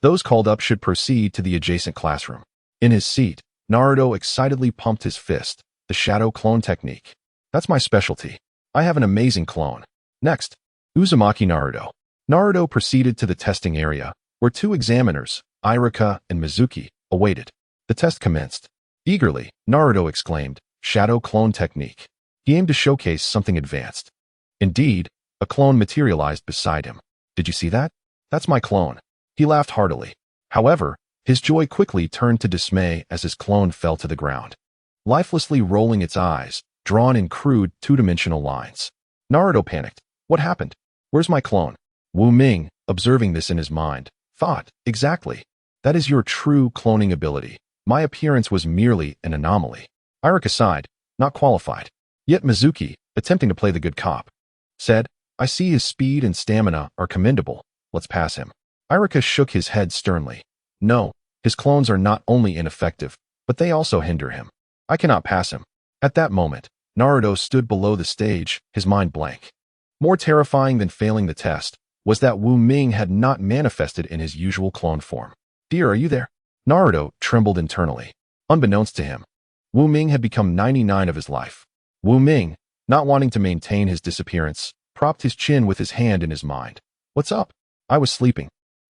Those called up should proceed to the adjacent classroom. In his seat, Naruto excitedly pumped his fist. The shadow clone technique. That's my specialty. I have an amazing clone. Next, Uzumaki Naruto. Naruto proceeded to the testing area, where two examiners, Iruka and Mizuki, awaited. The test commenced. Eagerly, Naruto exclaimed, shadow clone technique. He aimed to showcase something advanced. Indeed, a clone materialized beside him. Did you see that? That's my clone. He laughed heartily. However, his joy quickly turned to dismay as his clone fell to the ground, lifelessly rolling its eyes, drawn in crude two-dimensional lines. Naruto panicked. What happened? Where's my clone? Wu Ming, observing this in his mind, thought, exactly. That is your true cloning ability. My appearance was merely an anomaly. Iruka sighed, not qualified. Yet Mizuki, attempting to play the good cop, said, I see his speed and stamina are commendable. Let's pass him. Iruka shook his head sternly. No, his clones are not only ineffective, but they also hinder him. I cannot pass him. At that moment, Naruto stood below the stage, his mind blank. More terrifying than failing the test was that Wu Ming had not manifested in his usual clone form. Dear, are you there? Naruto trembled internally. Unbeknownst to him, Wu Ming had become 99 of his life. Wu Ming, not wanting to maintain his disappearance, propped his chin with his hand in his mind. What's up? I was sleeping.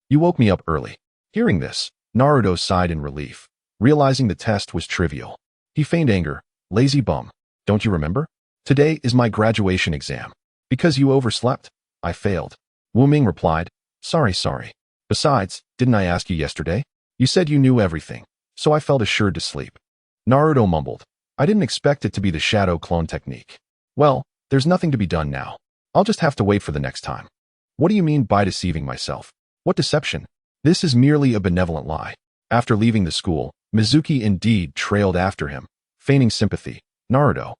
You woke me up early. Hearing this, Naruto sighed in relief, realizing the test was trivial. He feigned anger. Lazy bum. Don't you remember? Today is my graduation exam. Because you overslept, I failed. Wu Ming replied, sorry. Besides, didn't I ask you yesterday? You said you knew everything, so I felt assured to sleep. Naruto mumbled. I didn't expect it to be the shadow clone technique. Well, there's nothing to be done now. I'll just have to wait for the next time. What do you mean by deceiving myself? What deception? This is merely a benevolent lie. After leaving the school, Mizuki indeed trailed after him, feigning sympathy. Naruto,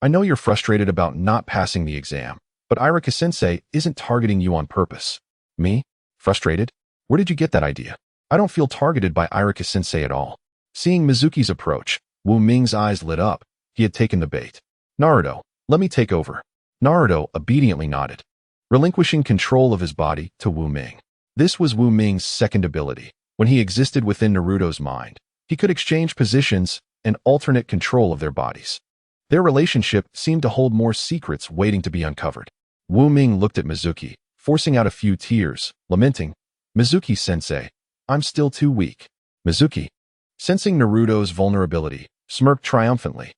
I know you're frustrated about not passing the exam, but Iruka-sensei isn't targeting you on purpose. Me? Frustrated? Where did you get that idea? I don't feel targeted by Iruka-sensei at all. Seeing Mizuki's approach, Wu Ming's eyes lit up. He had taken the bait. Naruto, let me take over. Naruto obediently nodded, relinquishing control of his body to Wu Ming. This was Wu Ming's second ability. When he existed within Naruto's mind, he could exchange positions and alternate control of their bodies. Their relationship seemed to hold more secrets waiting to be uncovered. Wu Ming looked at Mizuki, forcing out a few tears, lamenting, Mizuki-sensei, I'm still too weak. Mizuki, sensing Naruto's vulnerability, smirked triumphantly.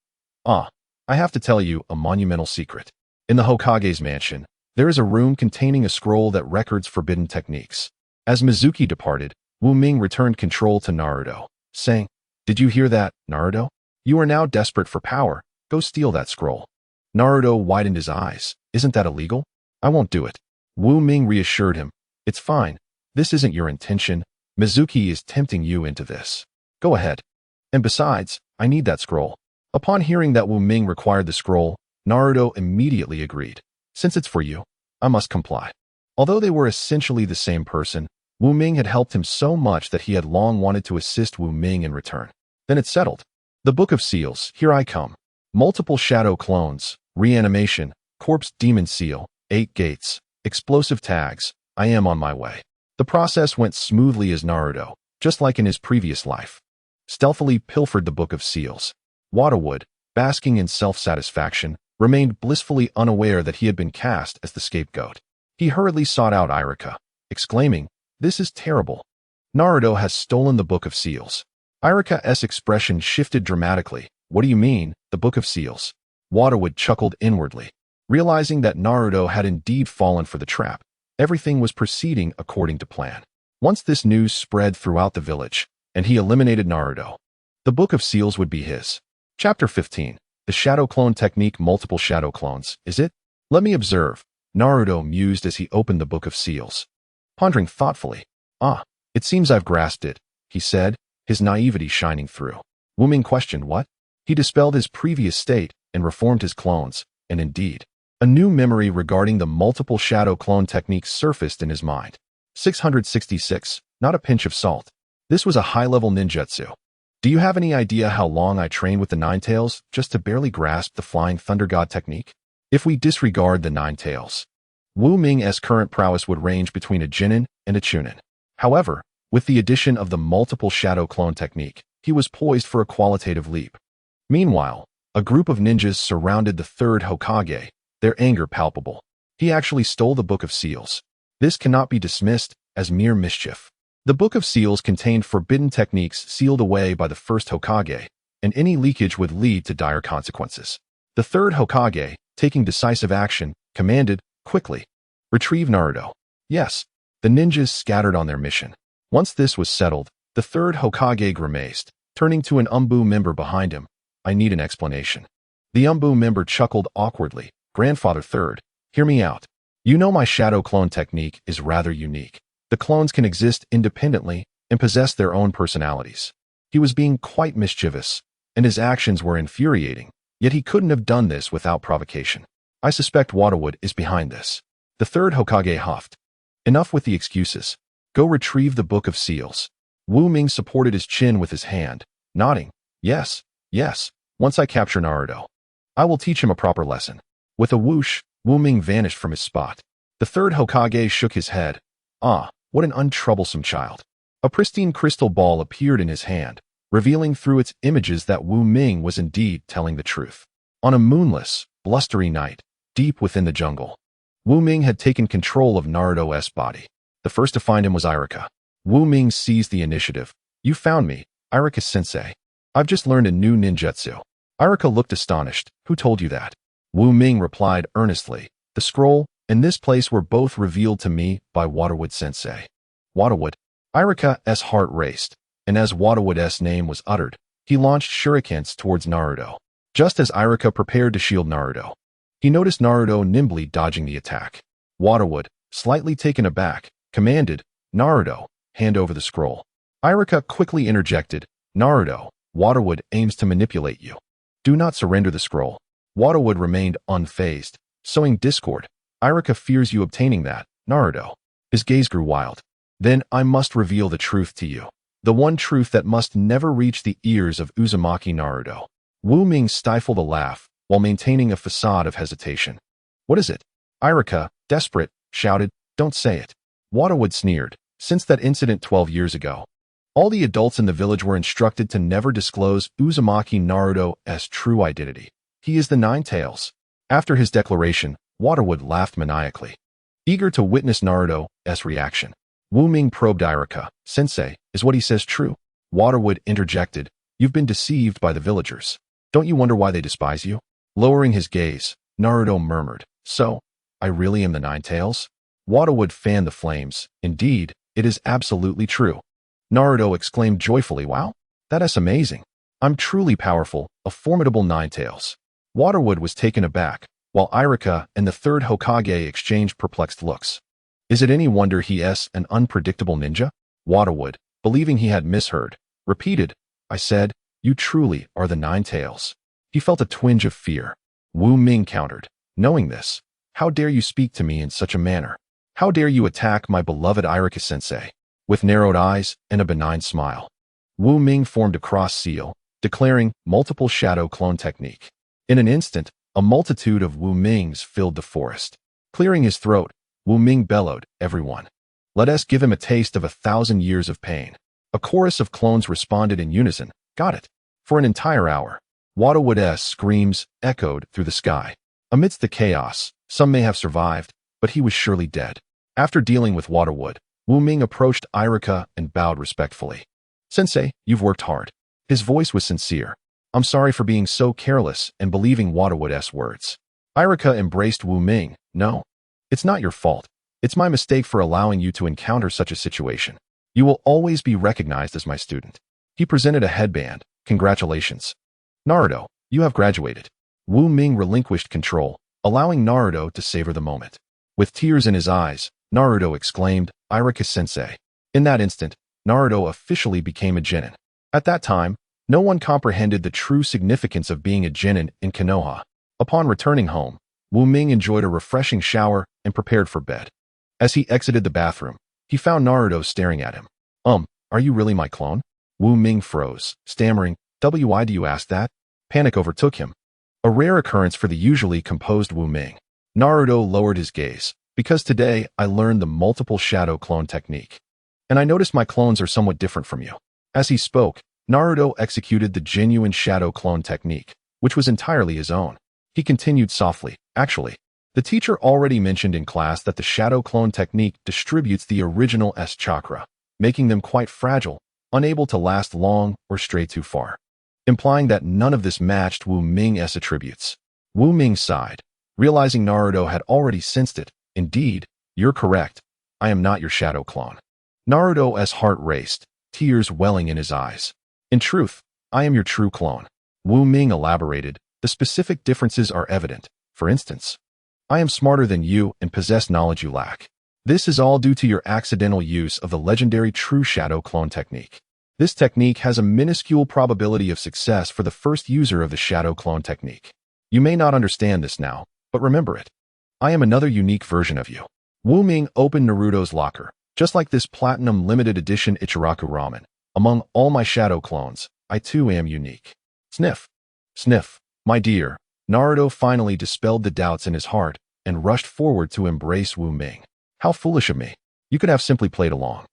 I have to tell you a monumental secret. In the Hokage's mansion, there is a room containing a scroll that records forbidden techniques. As Mizuki departed, Wu Ming returned control to Naruto, saying, "Did you hear that, Naruto? You are now desperate for power. Go steal that scroll." Naruto widened his eyes. "Isn't that illegal? I won't do it." Wu Ming reassured him, "It's fine. This isn't your intention. Mizuki is tempting you into this. Go ahead. And besides, I need that scroll." Upon hearing that Wu Ming required the scroll, Naruto immediately agreed. "Since it's for you, I must comply." Although they were essentially the same person, Wu Ming had helped him so much that he had long wanted to assist Wu Ming in return. Then it's settled. The Book of Seals, here I come. Multiple shadow clones, reanimation, corpse demon seal, 8 gates, explosive tags, I am on my way. The process went smoothly as Naruto, just like in his previous life, stealthily pilfered the Book of Seals. Waterwood, basking in self-satisfaction, remained blissfully unaware that he had been cast as the scapegoat. He hurriedly sought out Iruka, exclaiming, "This is terrible. Naruto has stolen the Book of Seals." Iruka's expression shifted dramatically. "What do you mean, the Book of Seals?" Waterwood chuckled inwardly, realizing that Naruto had indeed fallen for the trap. Everything was proceeding according to plan. Once this news spread throughout the village, and he eliminated Naruto, the Book of Seals would be his. Chapter 15. The Shadow Clone Technique. Multiple shadow clones, is it? Let me observe, Naruto mused as he opened the Book of Seals. Pondering thoughtfully, "It seems I've grasped it," he said, his naivety shining through. Wu Ming questioned what? He dispelled his previous state and reformed his clones, and indeed, a new memory regarding the multiple shadow clone technique surfaced in his mind. 666, not a pinch of salt. This was a high-level ninjutsu. Do you have any idea how long I trained with the Nine Tails just to barely grasp the Flying Thunder God technique? If we disregard the Nine Tails, Wu Ming's current prowess would range between a Jinin and a Chunin. However, with the addition of the multiple shadow clone technique, he was poised for a qualitative leap. Meanwhile, a group of ninjas surrounded the third Hokage, their anger palpable. He actually stole the Book of Seals. This cannot be dismissed as mere mischief. The Book of Seals contained forbidden techniques sealed away by the first Hokage, and any leakage would lead to dire consequences. The third Hokage, taking decisive action, commanded, "Quickly, retrieve Naruto." Yes, the ninjas scattered on their mission. Once this was settled, the third Hokage grimaced, turning to an Umbu member behind him. "I need an explanation." The Umbu member chuckled awkwardly. "Grandfather Third, hear me out. You know my shadow clone technique is rather unique. The clones can exist independently and possess their own personalities." He was being quite mischievous, and his actions were infuriating, yet he couldn't have done this without provocation. "I suspect Waterwood is behind this." The third Hokage huffed. "Enough with the excuses. Go retrieve the Book of Seals." Wu Ming supported his chin with his hand, nodding. Yes, once I capture Naruto, I will teach him a proper lesson." With a whoosh, Wu Ming vanished from his spot. The third Hokage shook his head. What an untroublesome child. A pristine crystal ball appeared in his hand, revealing through its images that Wu Ming was indeed telling the truth. On a moonless, blustery night, deep within the jungle, Wu Ming had taken control of Naruto's body. The first to find him was Iruka. Wu Ming seized the initiative. "You found me, Iruka-sensei. I've just learned a new ninjutsu." Iruka looked astonished. "Who told you that?" Wu Ming replied earnestly. "The scroll and this place were both revealed to me by Waterwood-sensei." Waterwood? Iruka's heart raced, and as Waterwood's name was uttered, he launched shurikens towards Naruto. Just as Iruka prepared to shield Naruto, he noticed Naruto nimbly dodging the attack. Waterwood, slightly taken aback, commanded, "Naruto, hand over the scroll." Iruka quickly interjected, "Naruto, Waterwood aims to manipulate you. Do not surrender the scroll." Waterwood remained unfazed, sowing discord. "Iruka fears you obtaining that, Naruto." His gaze grew wild. "Then I must reveal the truth to you. The one truth that must never reach the ears of Uzumaki Naruto." Wu Ming stifled a laugh, while maintaining a facade of hesitation. "What is it?" Iruka, desperate, shouted, "Don't say it." Waterwood sneered. "Since that incident 12 years ago, all the adults in the village were instructed to never disclose Uzumaki Naruto's true identity. He is the Nine Tails." After his declaration, Waterwood laughed maniacally, eager to witness Naruto's reaction. Wu Ming probed Iruka. "Sensei, is what he says true?" Waterwood interjected. "You've been deceived by the villagers. Don't you wonder why they despise you?" Lowering his gaze, Naruto murmured, So, I really am the Nine Tails? Wada would fan the flames. Indeed, it is absolutely true. Naruto exclaimed joyfully, wow, that is amazing. I'm truly powerful, a formidable Nine Tails. Waterwood was taken aback, while Irika and the third Hokage exchanged perplexed looks. Is it any wonder he's an unpredictable ninja? Waterwood, believing he had misheard, repeated, I said, you truly are the Nine Tails. He felt a twinge of fear. Wu Ming countered, knowing this, how dare you speak to me in such a manner? How dare you attack my beloved Irika-sensei? With narrowed eyes and a benign smile, Wu Ming formed a cross seal, declaring multiple shadow clone technique. In an instant, a multitude of Wu Mings filled the forest. Clearing his throat, Wu Ming bellowed, everyone. Let us give him a taste of 1,000 years of pain. A chorus of clones responded in unison, got it. For an entire hour, Wadawood's screams echoed through the sky. Amidst the chaos, some may have survived, but he was surely dead. After dealing with Waterwood, Wu Ming approached Irika and bowed respectfully. Sensei, you've worked hard. His voice was sincere. I'm sorry for being so careless and believing Waterwood's words. Irika embraced Wu Ming. No, it's not your fault. It's my mistake for allowing you to encounter such a situation. You will always be recognized as my student. He presented a headband. Congratulations. Naruto, you have graduated. Wu Ming relinquished control, allowing Naruto to savor the moment. With tears in his eyes, Naruto exclaimed, Irika-sensei. In that instant, Naruto officially became a genin. At that time, no one comprehended the true significance of being a genin in Konoha. Upon returning home, Wu Ming enjoyed a refreshing shower and prepared for bed. As he exited the bathroom, he found Naruto staring at him. Are you really my clone? Wu Ming froze, stammering, why do you ask that? Panic overtook him. A rare occurrence for the usually composed Wu Ming. Naruto lowered his gaze. Because today, I learned the multiple shadow clone technique. And I noticed my clones are somewhat different from you. As he spoke, Naruto executed the genuine shadow clone technique, which was entirely his own. He continued softly, actually, the teacher already mentioned in class that the shadow clone technique distributes the original S chakra, making them quite fragile, unable to last long or stray too far, implying that none of this matched Wu Ming's attributes. Wu Ming sighed, realizing Naruto had already sensed it. Indeed, you're correct. I am not your shadow clone. Naruto's heart raced, tears welling in his eyes. In truth, I am your true clone. Wu Ming elaborated, the specific differences are evident. For instance, I am smarter than you and possess knowledge you lack. This is all due to your accidental use of the legendary true shadow clone technique. This technique has a minuscule probability of success for the first user of the shadow clone technique. You may not understand this now, but remember it. I am another unique version of you. Wu Ming opened Naruto's locker. Just like this platinum limited edition Ichiraku ramen, among all my shadow clones, I too am unique. Sniff. Sniff. My dear. Naruto finally dispelled the doubts in his heart and rushed forward to embrace Wu Ming. How foolish of me. You could have simply played along.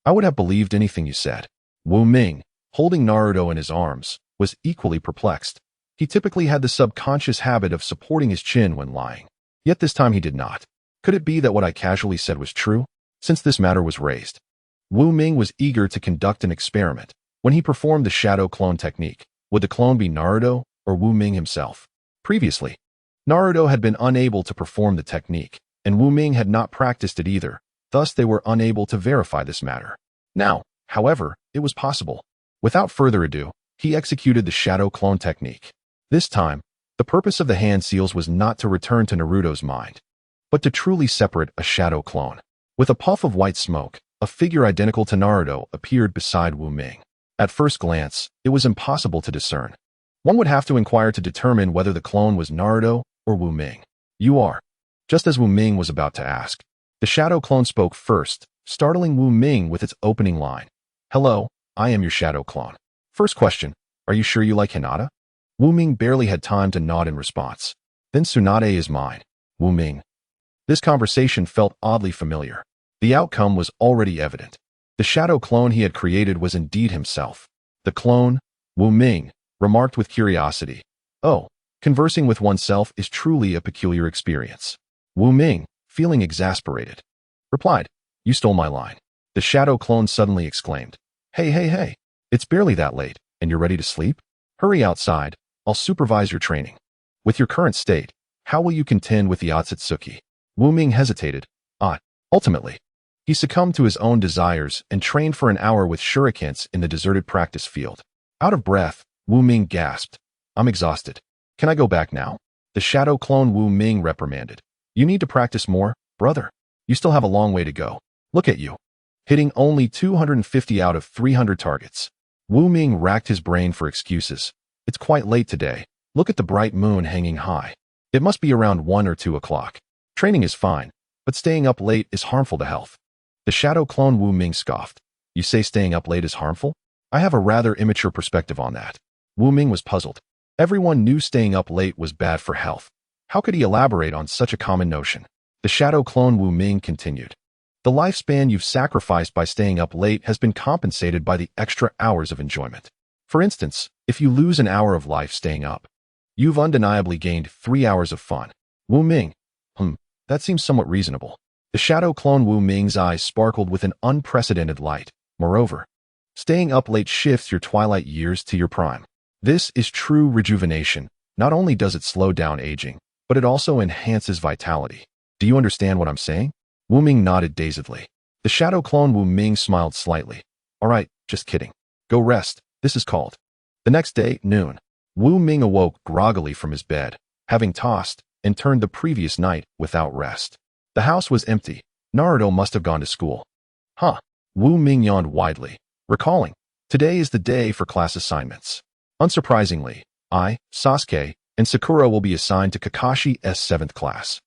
I would have believed anything you said. Wu Ming, holding Naruto in his arms, was equally perplexed. He typically had the subconscious habit of supporting his chin when lying. Yet this time he did not. Could it be that what I casually said was true? Since this matter was raised, Wu Ming was eager to conduct an experiment. When he performed the shadow clone technique, would the clone be Naruto or Wu Ming himself? Previously, Naruto had been unable to perform the technique, and Wu Ming had not practiced it either, thus they were unable to verify this matter. Now, however, it was possible. Without further ado, he executed the shadow clone technique. This time, the purpose of the hand seals was not to return to Naruto's mind, but to truly separate a shadow clone. With a puff of white smoke, a figure identical to Naruto appeared beside Wu Ming. At first glance, it was impossible to discern. One would have to inquire to determine whether the clone was Naruto or Wu Ming. You are. Just as Wu Ming was about to ask, the shadow clone spoke first, startling Wu Ming with its opening line. Hello, I am your shadow clone. First question, are you sure you like Hinata? Wu Ming barely had time to nod in response. Then Tsunade is mine. Wu Ming. This conversation felt oddly familiar. The outcome was already evident. The shadow clone he had created was indeed himself. The clone, Wu Ming, remarked with curiosity. Oh, conversing with oneself is truly a peculiar experience. Wu Ming, feeling exasperated, replied, You stole my line. The shadow clone suddenly exclaimed. Hey. It's barely that late, and you're ready to sleep? Hurry outside. I'll supervise your training. With your current state, How will you contend with the Otsutsuki? Wu Ming hesitated. Ultimately, he succumbed to his own desires and trained for an hour with shurikens in the deserted practice field. Out of breath, Wu Ming gasped. I'm exhausted. Can I go back now? The shadow clone Wu Ming reprimanded. You need to practice more, brother. You still have a long way to go. Look at you. Hitting only 250 out of 300 targets. Wu Ming racked his brain for excuses. It's quite late today. Look at the bright moon hanging high. It must be around 1 or 2 o'clock. Training is fine, but staying up late is harmful to health. The shadow clone Wu Ming scoffed. You say staying up late is harmful? I have a rather immature perspective on that. Wu Ming was puzzled. Everyone knew staying up late was bad for health. How could he elaborate on such a common notion? The shadow clone Wu Ming continued. The lifespan you've sacrificed by staying up late has been compensated by the extra hours of enjoyment. For instance, if you lose an hour of life staying up, you've undeniably gained 3 hours of fun. Wu Ming. That seems somewhat reasonable. The shadow clone Wu Ming's eyes sparkled with an unprecedented light. Moreover, staying up late shifts your twilight years to your prime. This is true rejuvenation. Not only does it slow down aging, but it also enhances vitality. Do you understand what I'm saying? Wu Ming nodded dazedly. The shadow clone Wu Ming smiled slightly. All right, just kidding. Go rest. This is called. The next day, noon, Wu Ming awoke groggily from his bed, having tossed and turned the previous night without rest. The house was empty. Naruto must have gone to school. Wu Ming yawned widely, recalling, today is the day for class assignments. Unsurprisingly, I, Sasuke, and Sakura will be assigned to Kakashi's 7th class.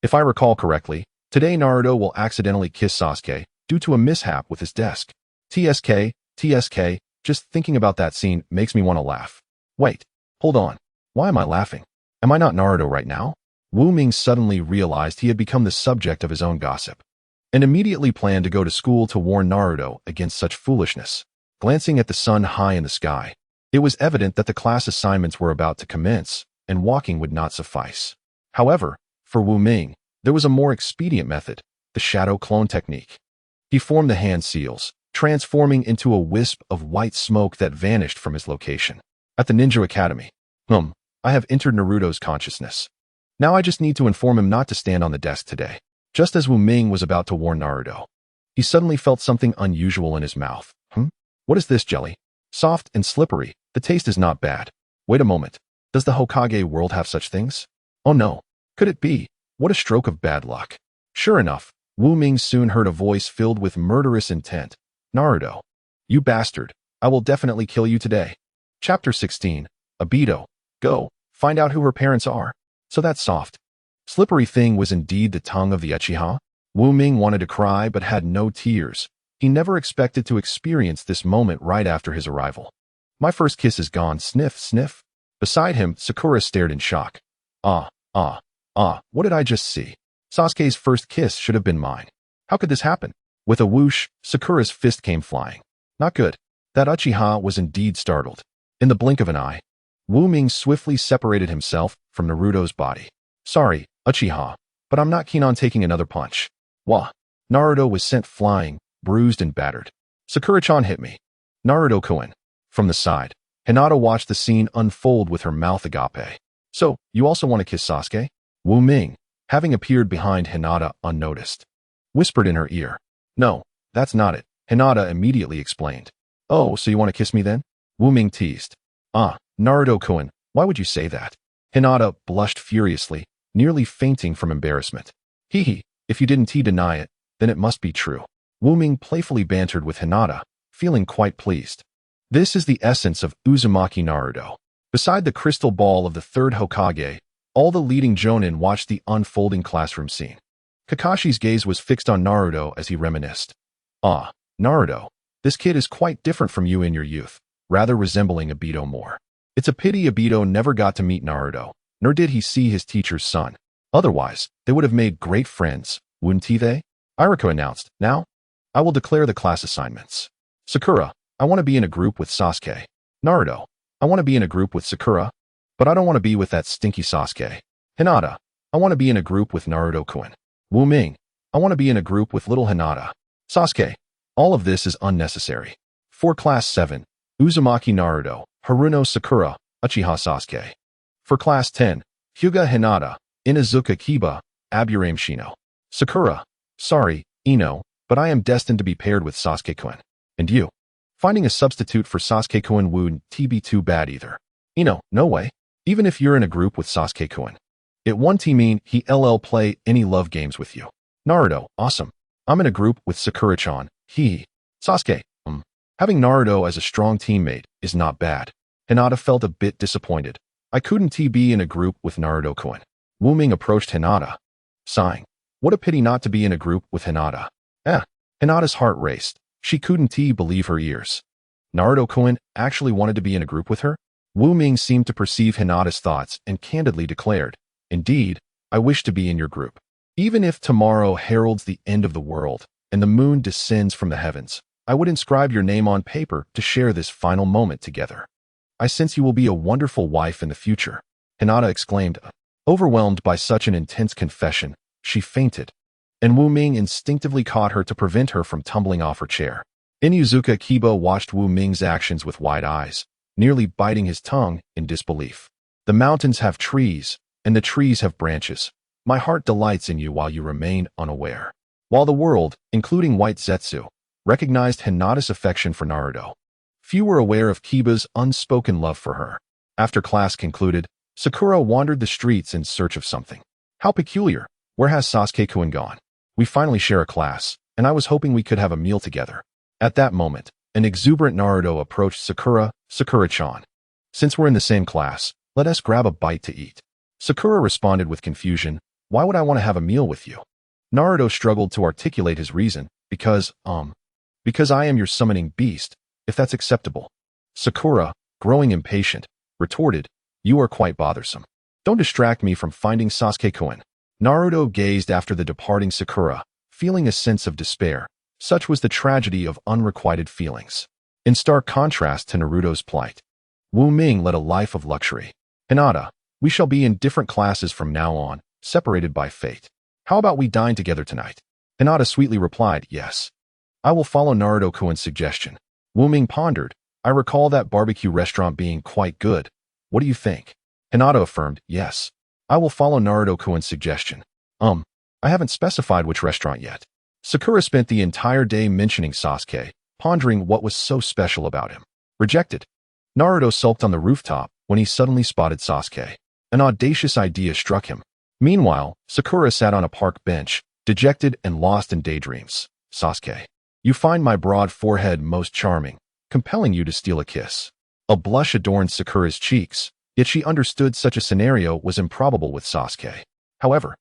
If I recall correctly, today Naruto will accidentally kiss Sasuke due to a mishap with his desk. TSK, just thinking about that scene makes me want to laugh. Wait, hold on. Why am I laughing? Am I not Naruto right now? Wu Ming suddenly realized he had become the subject of his own gossip, and immediately planned to go to school to warn Naruto against such foolishness. Glancing at the sun high in the sky, it was evident that the class assignments were about to commence, and walking would not suffice. However, for Wu Ming, there was a more expedient method, the shadow clone technique. He formed the hand seals, transforming into a wisp of white smoke that vanished from his location. At the Ninja Academy. I have entered Naruto's consciousness. Now I just need to inform him not to stand on the desk today. Just as Wu Ming was about to warn Naruto, he suddenly felt something unusual in his mouth. What is this jelly? Soft and slippery. The taste is not bad. Wait a moment. Does the Hokage world have such things? Oh no. Could it be? What a stroke of bad luck. Sure enough, Wu Ming soon heard a voice filled with murderous intent. Naruto. You bastard. I will definitely kill you today. Chapter 16. Obito. Go, find out who her parents are. So that soft, slippery thing was indeed the tongue of the Uchiha? Wu Ming wanted to cry but had no tears. He never expected to experience this moment right after his arrival. My first kiss is gone, sniff, sniff. Beside him, Sakura stared in shock. What did I just see? Sasuke's first kiss should have been mine. How could this happen? With a whoosh, Sakura's fist came flying. Not good. That Uchiha was indeed startled. In the blink of an eye, Wu Ming swiftly separated himself from Naruto's body. Sorry, Uchiha, but I'm not keen on taking another punch. Wah. Naruto was sent flying, bruised and battered. Sakura-chan hit me. Naruto-kun. From the side, Hinata watched the scene unfold with her mouth agape. So, you also want to kiss Sasuke? Wu Ming, having appeared behind Hinata unnoticed, whispered in her ear. No, that's not it, Hinata immediately explained. Oh, so you want to kiss me then? Wu Ming teased. Naruto-kun, why would you say that? Hinata blushed furiously, nearly fainting from embarrassment. Hee, if you didn't deny it, then it must be true. Wu Ming playfully bantered with Hinata, feeling quite pleased. This is the essence of Uzumaki Naruto. Beside the crystal ball of the 3rd Hokage, all the leading jonin watched the unfolding classroom scene. Kakashi's gaze was fixed on Naruto as he reminisced. Naruto, this kid is quite different from you in your youth, rather resembling Obito more. It's a pity Obito never got to meet Naruto, nor did he see his teacher's son. Otherwise, they would have made great friends, wouldn't they? Iruka announced. Now, I will declare the class assignments. Sakura, I want to be in a group with Sasuke. Naruto, I want to be in a group with Sakura, but I don't want to be with that stinky Sasuke. Hinata, I want to be in a group with Naruto-kun. Wu Ming, I want to be in a group with little Hinata. Sasuke, all of this is unnecessary. For Class 7, Uzumaki Naruto, Haruno Sakura, Uchiha Sasuke. For Class 10, Hyuga Hinata, Inazuka Kiba, Aburame Shino. Sakura, sorry, Ino, but I am destined to be paired with Sasuke-kun. And you? Finding a substitute for Sasuke-kun wouldn't be too bad either. Ino, no way. Even if you're in a group with Sasuke-kun. It won't mean he'll play any love games with you. Naruto, awesome. I'm in a group with Sakura-chan, Sasuke, Having Naruto as a strong teammate is not bad. Hinata felt a bit disappointed. I couldn't be in a group with Naruto-kun. Wu Ming approached Hinata, sighing. What a pity not to be in a group with Hinata. Hinata's heart raced. She couldn't believe her ears. Naruto-kun actually wanted to be in a group with her? Wu Ming seemed to perceive Hinata's thoughts and candidly declared, indeed, I wish to be in your group. Even if tomorrow heralds the end of the world and the moon descends from the heavens, I would inscribe your name on paper to share this final moment together. I sense you will be a wonderful wife in the future, Hinata exclaimed. Overwhelmed by such an intense confession, she fainted, and Wu Ming instinctively caught her to prevent her from tumbling off her chair. Inuzuka Kiba watched Wu Ming's actions with wide eyes, nearly biting his tongue in disbelief. The mountains have trees, and the trees have branches. My heart delights in you while you remain unaware. While the world, including White Zetsu, recognized Hinata's affection for Naruto, few were aware of Kiba's unspoken love for her. After class concluded, Sakura wandered the streets in search of something. How peculiar. Where has Sasuke-kun gone? We finally share a class, and I was hoping we could have a meal together. At that moment, an exuberant Naruto approached Sakura-chan. Since we're in the same class, let us grab a bite to eat. Sakura responded with confusion. Why would I want to have a meal with you? Naruto struggled to articulate his reason. Because I am your summoning beast, if that's acceptable. Sakura, growing impatient, retorted, you are quite bothersome. Don't distract me from finding Sasuke-kun. Naruto gazed after the departing Sakura, feeling a sense of despair. Such was the tragedy of unrequited feelings. In stark contrast to Naruto's plight, Wu Ming led a life of luxury. Hinata, we shall be in different classes from now on, separated by fate. How about we dine together tonight? Hinata sweetly replied, yes. I will follow Naruto-kun's suggestion. Wu Ming pondered. I recall that barbecue restaurant being quite good. What do you think? Hinata affirmed, yes. I will follow Naruto-kun's suggestion. I haven't specified which restaurant yet. Sakura spent the entire day mentioning Sasuke, pondering what was so special about him. Rejected. Naruto sulked on the rooftop when he suddenly spotted Sasuke. An audacious idea struck him. Meanwhile, Sakura sat on a park bench, dejected and lost in daydreams. Sasuke, you find my broad forehead most charming, compelling you to steal a kiss. A blush adorned Sakura's cheeks, yet she understood such a scenario was improbable with Sasuke. However,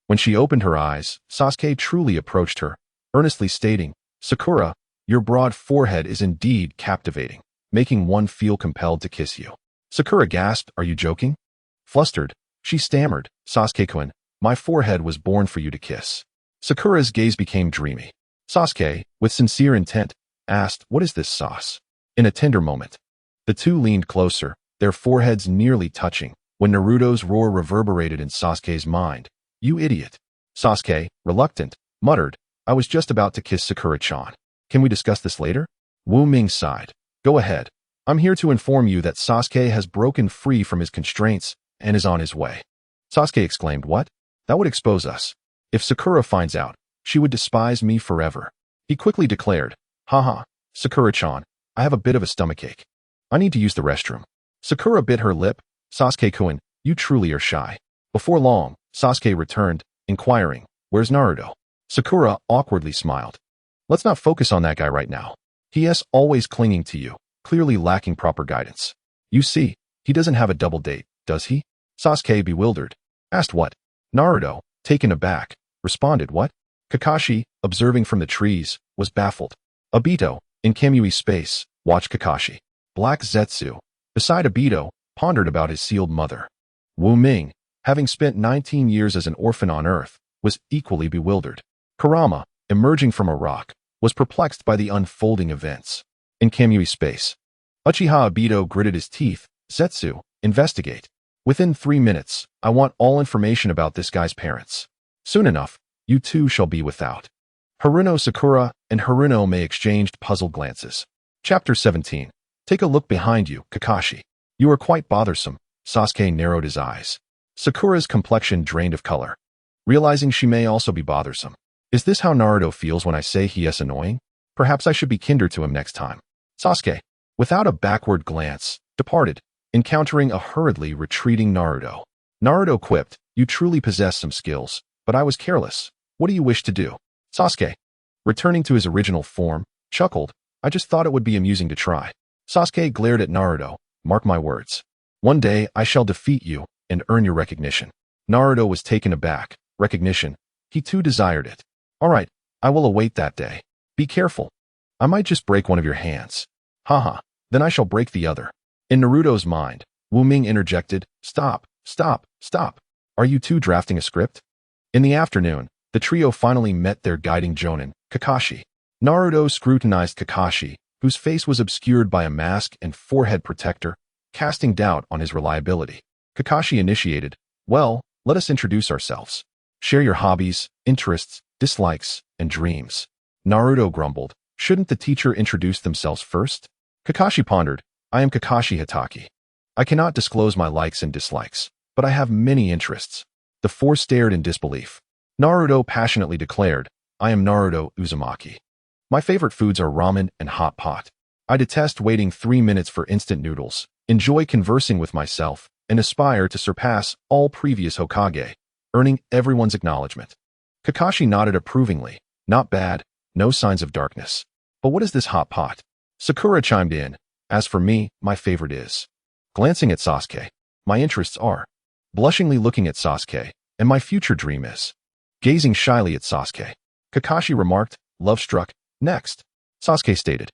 when she opened her eyes, Sasuke truly approached her, earnestly stating, Sakura, your broad forehead is indeed captivating, making one feel compelled to kiss you. Sakura gasped, are you joking? Flustered, she stammered, Sasuke-kun, my forehead was born for you to kiss. Sakura's gaze became dreamy. Sasuke, with sincere intent, asked, what is this sauce? In a tender moment, the two leaned closer, their foreheads nearly touching, when Naruto's roar reverberated in Sasuke's mind. You idiot. Sasuke, reluctant, muttered, I was just about to kiss Sakura-chan. Can we discuss this later? Wu Ming sighed. Go ahead. I'm here to inform you that Sasuke has broken free from his constraints and is on his way. Sasuke exclaimed, what? That would expose us. If Sakura finds out, she would despise me forever. He quickly declared, haha, Sakura-chan, I have a bit of a stomachache. I need to use the restroom. Sakura bit her lip. Sasuke-kun, you truly are shy. Before long, Sasuke returned, inquiring, where's Naruto? Sakura awkwardly smiled. Let's not focus on that guy right now. He is always clinging to you, clearly lacking proper guidance. You see, he doesn't have a double date, does he? Sasuke, bewildered, asked what? Naruto, taken aback, responded what? Kakashi, observing from the trees, was baffled. Obito, in Kyūbi space, watched Kakashi. Black Zetsu, beside Obito, pondered about his sealed mother. Wu Ming, having spent 19 years as an orphan on Earth, was equally bewildered. Kurama, emerging from a rock, was perplexed by the unfolding events. In Kyūbi space, Uchiha Obito gritted his teeth. Zetsu, investigate. Within 3 minutes, I want all information about this guy's parents. Soon enough, you two shall be without. Haruno Sakura and Haruno may exchanged puzzled glances. Chapter 17. Take a look behind you, Kakashi. You are quite bothersome. Sasuke narrowed his eyes. Sakura's complexion drained of color, realizing she may also be bothersome. Is this how Naruto feels when I say he is annoying? Perhaps I should be kinder to him next time. Sasuke, without a backward glance, departed, encountering a hurriedly retreating Naruto. Naruto quipped, "You truly possess some skills, but I was careless. What do you wish to do?" Sasuke, returning to his original form, chuckled, "I just thought it would be amusing to try." Sasuke glared at Naruto, "Mark my words. One day I shall defeat you and earn your recognition." Naruto was taken aback. Recognition. He too desired it. "All right, I will await that day. Be careful. I might just break one of your hands." "Haha, then I shall break the other." In Naruto's mind, Wu Ming interjected, "Stop, stop, stop. Are you two drafting a script?" In the afternoon, the trio finally met their guiding Jonin, Kakashi. Naruto scrutinized Kakashi, whose face was obscured by a mask and forehead protector, casting doubt on his reliability. Kakashi initiated, "Well, let us introduce ourselves. Share your hobbies, interests, dislikes, and dreams." Naruto grumbled, "Shouldn't the teacher introduce themselves first?" Kakashi pondered, "I am Kakashi Hatake. I cannot disclose my likes and dislikes, but I have many interests." The four stared in disbelief. Naruto passionately declared, "I am Naruto Uzumaki. My favorite foods are ramen and hot pot. I detest waiting 3 minutes for instant noodles, enjoy conversing with myself, and aspire to surpass all previous Hokage, earning everyone's acknowledgement." Kakashi nodded approvingly. "Not bad, no signs of darkness. But what is this hot pot?" Sakura chimed in, "As for me, my favorite is." Glancing at Sasuke, "My interests are." Blushingly looking at Sasuke, "And my future dream is." Gazing shyly at Sasuke, Kakashi remarked, "Love-struck, next." Sasuke stated,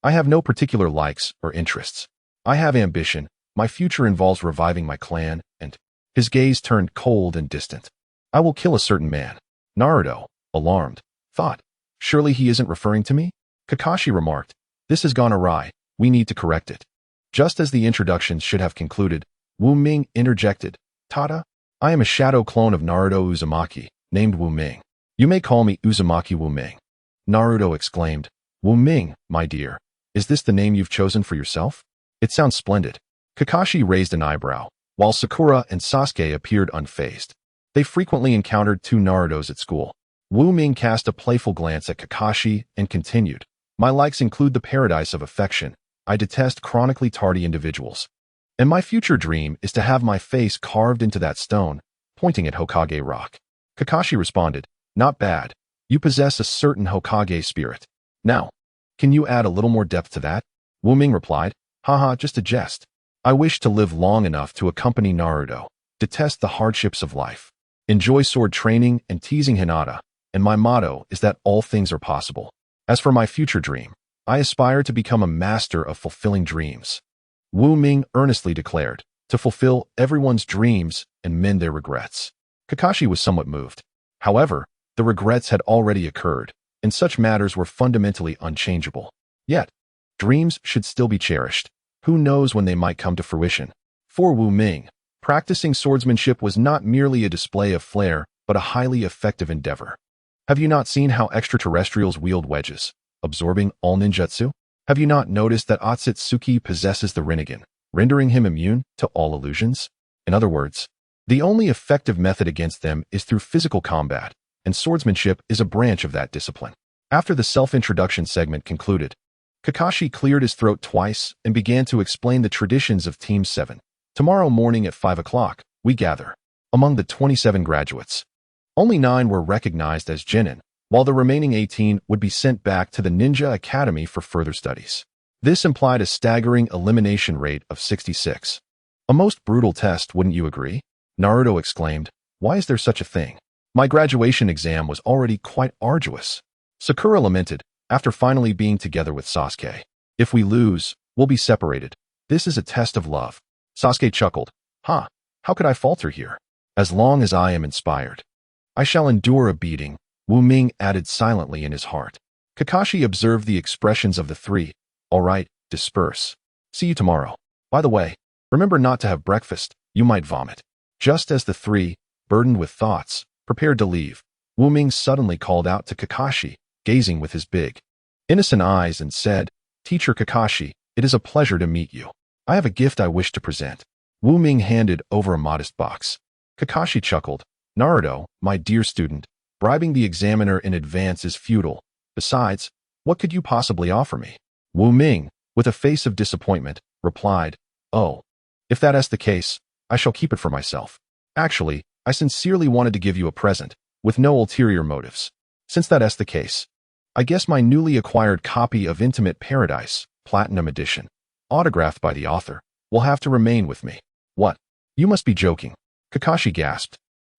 "I have no particular likes or interests. I have ambition. My future involves reviving my clan," and his gaze turned cold and distant. "I will kill a certain man." Naruto, alarmed, thought, "Surely he isn't referring to me?" Kakashi remarked, "This has gone awry. We need to correct it." Just as the introductions should have concluded, Wu Ming interjected, "Tada, I am a shadow clone of Naruto Uzumaki, named Wu Ming. You may call me Uzumaki Wu Ming." Naruto exclaimed, "Wu Ming, my dear, is this the name you've chosen for yourself? It sounds splendid." Kakashi raised an eyebrow, while Sakura and Sasuke appeared unfazed. They frequently encountered two Narutos at school. Wu Ming cast a playful glance at Kakashi and continued, "My likes include the paradise of affection. I detest chronically tardy individuals. And my future dream is to have my face carved into that stone," pointing at Hokage Rock. Kakashi responded, "Not bad. You possess a certain Hokage spirit. Now, can you add a little more depth to that?" Wu Ming replied, "Haha, just a jest. I wish to live long enough to accompany Naruto, detest the hardships of life, enjoy sword training and teasing Hinata, and my motto is that all things are possible. As for my future dream, I aspire to become a master of fulfilling dreams." Wu Ming earnestly declared, "To fulfill everyone's dreams and mend their regrets." Kakashi was somewhat moved. However, the regrets had already occurred, and such matters were fundamentally unchangeable. Yet, dreams should still be cherished. Who knows when they might come to fruition? For Wu Ming, practicing swordsmanship was not merely a display of flair, but a highly effective endeavor. Have you not seen how extraterrestrials wield wedges, absorbing all ninjutsu? Have you not noticed that Otsutsuki possesses the Rinnegan, rendering him immune to all illusions? In other words, the only effective method against them is through physical combat, and swordsmanship is a branch of that discipline. After the self-introduction segment concluded, Kakashi cleared his throat twice and began to explain the traditions of Team 7. "Tomorrow morning at 5 o'clock, we gather. Among the 27 graduates, only 9 were recognized as genin, while the remaining 18 would be sent back to the Ninja Academy for further studies." This implied a staggering elimination rate of 66. A most brutal test, wouldn't you agree? Naruto exclaimed, "Why is there such a thing? My graduation exam was already quite arduous." Sakura lamented, after finally being together with Sasuke, "If we lose, we'll be separated. This is a test of love." Sasuke chuckled, "Ha, how could I falter here? As long as I am inspired, I shall endure a beating," Wu Ming added silently in his heart. Kakashi observed the expressions of the three. "All right, disperse. See you tomorrow. By the way, remember not to have breakfast, you might vomit." Just as the three, burdened with thoughts, prepared to leave, Wu Ming suddenly called out to Kakashi, gazing with his big, innocent eyes, and said, "Teacher Kakashi, it is a pleasure to meet you. I have a gift I wish to present." Wu Ming handed over a modest box. Kakashi chuckled. Naruto, my dear student, bribing the examiner in advance is futile. Besides, what could you possibly offer me? Wu Ming, with a face of disappointment, replied, Oh, if that is the case, I shall keep it for myself. Actually, I sincerely wanted to give you a present, with no ulterior motives. Since that is the case, I guess my newly acquired copy of Intimate Paradise, Platinum Edition, autographed by the author, will have to remain with me. What? You must be joking. Kakashi gasped,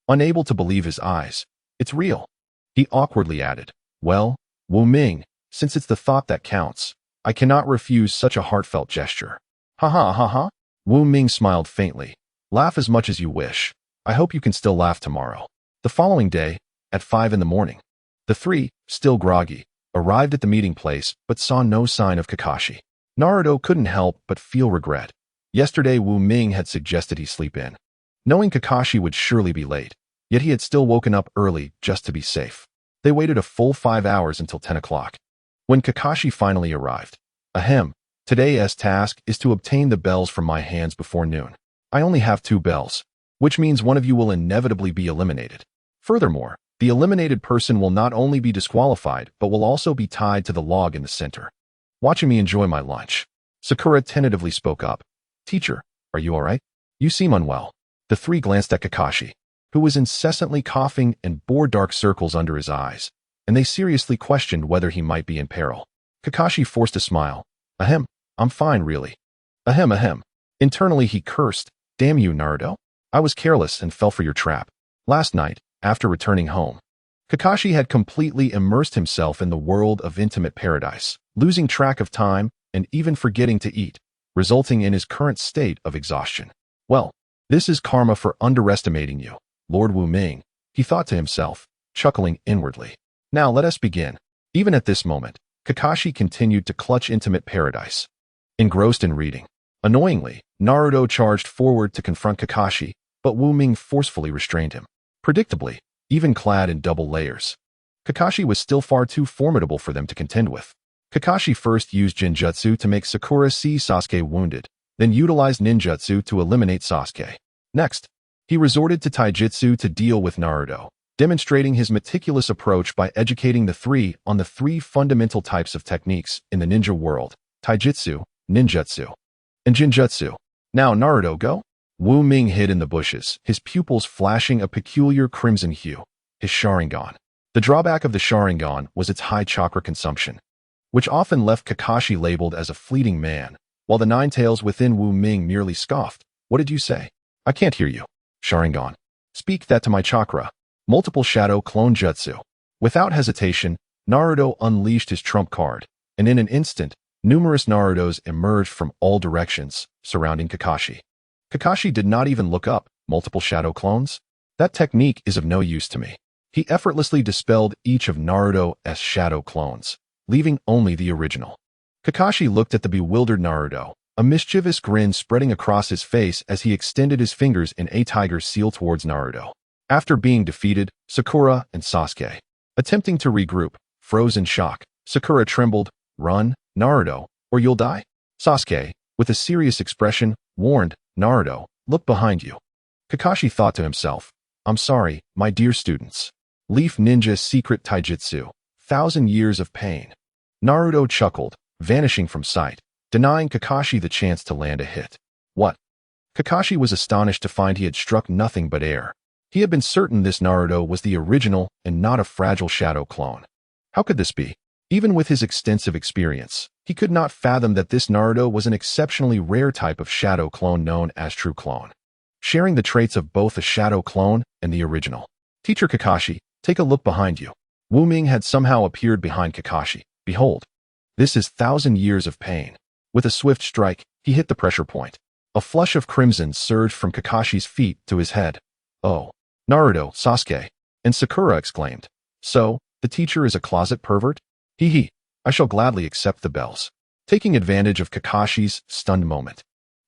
unable to believe his eyes. It's real. He awkwardly added, Well, Wu Ming, since it's the thought that counts, I cannot refuse such a heartfelt gesture. Ha ha ha ha. Wu Ming smiled faintly. Laugh as much as you wish. I hope you can still laugh tomorrow. The following day, at 5 in the morning, the three, still groggy, arrived at the meeting place but saw no sign of Kakashi. Naruto couldn't help but feel regret. Yesterday Wu Ming had suggested he sleep in, knowing Kakashi would surely be late, yet he had still woken up early just to be safe. They waited a full 5 hours until 10 o'clock. When Kakashi finally arrived, today's task is to obtain the bells from my hands before noon. I only have 2 bells, which means one of you will inevitably be eliminated. Furthermore, the eliminated person will not only be disqualified but will also be tied to the log in the center. Watching me enjoy my lunch, Sakura tentatively spoke up. Teacher, are you alright? You seem unwell. The three glanced at Kakashi, who was incessantly coughing and bore dark circles under his eyes, and they seriously questioned whether he might be in peril. Kakashi forced a smile. I'm fine really. Internally he cursed. Damn you, Naruto. I was careless and fell for your trap. Last night, after returning home, Kakashi had completely immersed himself in the world of Intimate Paradise, losing track of time and even forgetting to eat, resulting in his current state of exhaustion. Well, this is karma for underestimating you, Lord Wu Ming, he thought to himself, chuckling inwardly. Now let us begin. Even at this moment, Kakashi continued to clutch Intimate Paradise, engrossed in reading. Annoyingly, Naruto charged forward to confront Kakashi, but Wu Ming forcefully restrained him. Predictably, even clad in double layers, Kakashi was still far too formidable for them to contend with. Kakashi first used Jinjutsu to make Sakura see Sasuke wounded, then utilized ninjutsu to eliminate Sasuke. Next, he resorted to taijutsu to deal with Naruto, demonstrating his meticulous approach by educating the three on the 3 fundamental types of techniques in the ninja world: taijutsu, ninjutsu, and Jinjutsu. Now Naruto, go! Wu Ming hid in the bushes, his pupils flashing a peculiar crimson hue. His Sharingan. The drawback of the Sharingan was its high chakra consumption, which often left Kakashi labeled as a fleeting man, while the 9 tails within Wu Ming merely scoffed. What did you say? I can't hear you. Sharingan. Speak that to my chakra. Multiple shadow clone jutsu. Without hesitation, Naruto unleashed his trump card, and in an instant, numerous Narutos emerged from all directions, surrounding Kakashi. Kakashi did not even look up. Multiple shadow clones? That technique is of no use to me. He effortlessly dispelled each of Naruto's shadow clones, leaving only the original. Kakashi looked at the bewildered Naruto, a mischievous grin spreading across his face as he extended his fingers in a tiger seal towards Naruto. After being defeated, Sakura and Sasuke, attempting to regroup, froze in shock. Sakura trembled. Run, Naruto, or you'll die. Sasuke, with a serious expression, warned, Naruto, look behind you. Kakashi thought to himself, I'm sorry, my dear students. Leaf Ninja Secret Taijutsu, 1,000 Years of Pain. Naruto chuckled, vanishing from sight, denying Kakashi the chance to land a hit. What? Kakashi was astonished to find he had struck nothing but air. He had been certain this Naruto was the original and not a fragile shadow clone. How could this be? Even with his extensive experience, he could not fathom that this Naruto was an exceptionally rare type of shadow clone known as true clone, sharing the traits of both the shadow clone and the original. Teacher Kakashi, take a look behind you. Wu Ming had somehow appeared behind Kakashi. Behold, this is 1,000 Years of Pain. With a swift strike, he hit the pressure point. A flush of crimson surged from Kakashi's feet to his head. Oh, Naruto, Sasuke, and Sakura exclaimed. So, the teacher is a closet pervert? Hee. I shall gladly accept the bells. Taking advantage of Kakashi's stunned moment,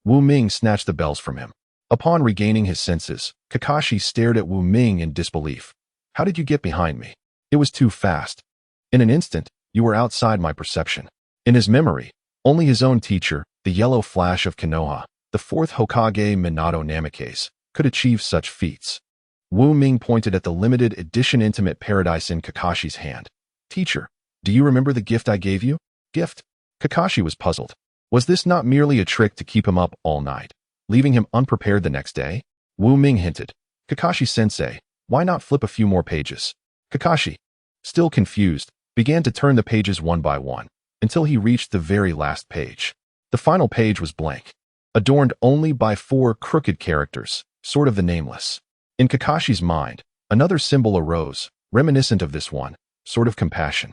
Wu Ming snatched the bells from him. Upon regaining his senses, Kakashi stared at Wu Ming in disbelief. How did you get behind me? It was too fast. In an instant, you were outside my perception. In his memory, only his own teacher, the yellow flash of Konoha, the 4th Hokage Minato Namikaze, could achieve such feats. Wu Ming pointed at the limited edition intimate paradise in Kakashi's hand. Teacher, do you remember the gift I gave you? Gift? Kakashi was puzzled. Was this not merely a trick to keep him up all night, leaving him unprepared the next day? Wu Ming hinted. Kakashi-sensei, why not flip a few more pages? Kakashi, still confused, began to turn the pages one by one, until he reached the very last page. The final page was blank, adorned only by 4 crooked characters, sort of the nameless. In Kakashi's mind, another symbol arose, reminiscent of this one, sort of compassion.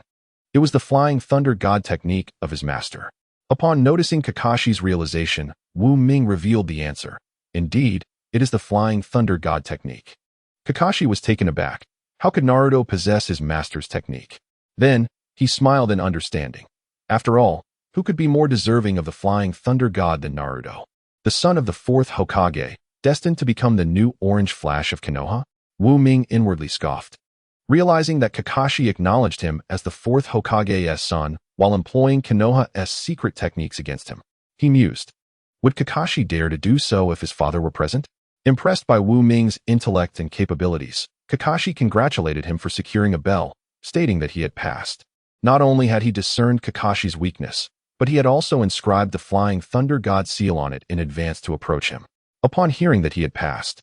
It was the flying thunder god technique of his master. Upon noticing Kakashi's realization, Wu Ming revealed the answer. Indeed, it is the flying thunder god technique. Kakashi was taken aback. How could Naruto possess his master's technique? Then, he smiled in understanding. After all, who could be more deserving of the flying thunder god than Naruto? The son of the 4th Hokage, destined to become the new orange flash of Konoha? Wu Ming inwardly scoffed. Realizing that Kakashi acknowledged him as the 4th Hokage's son while employing Konoha's secret techniques against him, he mused. Would Kakashi dare to do so if his father were present? Impressed by Wu Ming's intellect and capabilities, Kakashi congratulated him for securing a bell, stating that he had passed. Not only had he discerned Kakashi's weakness, but he had also inscribed the flying thunder god seal on it in advance to approach him. Upon hearing that he had passed,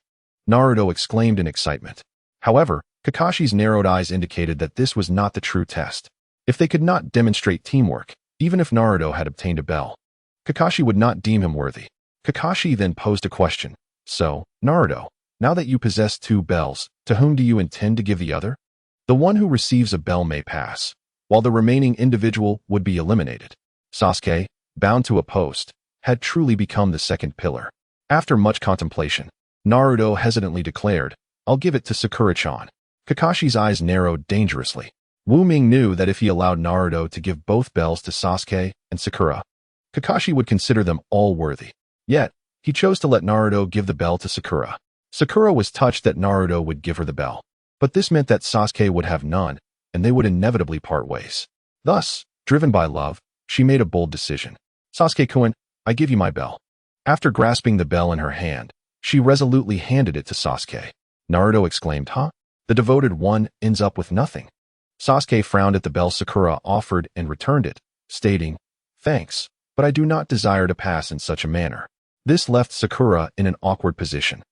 Naruto exclaimed in excitement. However, Kakashi's narrowed eyes indicated that this was not the true test. If they could not demonstrate teamwork, even if Naruto had obtained a bell, Kakashi would not deem him worthy. Kakashi then posed a question. So, Naruto, now that you possess 2 bells, to whom do you intend to give the other? The one who receives a bell may pass, while the remaining individual would be eliminated. Sasuke, bound to a post, had truly become the second pillar. After much contemplation, Naruto hesitantly declared, I'll give it to Sakura-chan. Kakashi's eyes narrowed dangerously. Wu Ming knew that if he allowed Naruto to give both bells to Sasuke and Sakura, Kakashi would consider them all worthy. Yet, he chose to let Naruto give the bell to Sakura. Sakura was touched that Naruto would give her the bell, but this meant that Sasuke would have none, and they would inevitably part ways. Thus, driven by love, she made a bold decision. Sasuke-kun, I give you my bell. After grasping the bell in her hand, she resolutely handed it to Sasuke. Naruto exclaimed, huh? The devoted one ends up with nothing. Sasuke frowned at the bell Sakura offered and returned it, stating, thanks, but I do not desire to pass in such a manner. This left Sakura in an awkward position.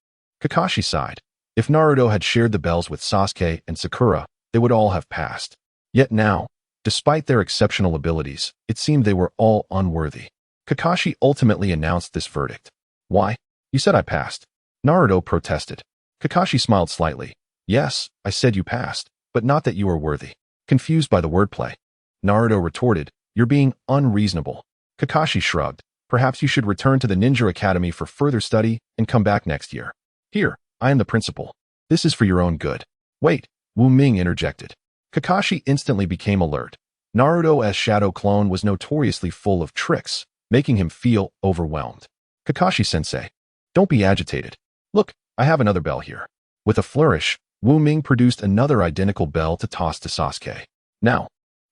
Kakashi sighed. If Naruto had shared the bells with Sasuke and Sakura, they would all have passed. Yet now, despite their exceptional abilities, it seemed they were all unworthy. Kakashi ultimately announced this verdict. Why? You said I passed. Naruto protested. Kakashi smiled slightly. Yes, I said you passed, but not that you are worthy. Confused by the wordplay, Naruto retorted, you're being unreasonable. Kakashi shrugged. Perhaps you should return to the Ninja Academy for further study and come back next year. Here, I am the principal. This is for your own good. Wait, Wu Ming interjected. Kakashi instantly became alert. Naruto's shadow clone was notoriously full of tricks, making him feel overwhelmed. Kakashi-sensei, don't be agitated. Look, I have another bell here. With a flourish, Wu Ming produced another identical bell to toss to Sasuke. Now,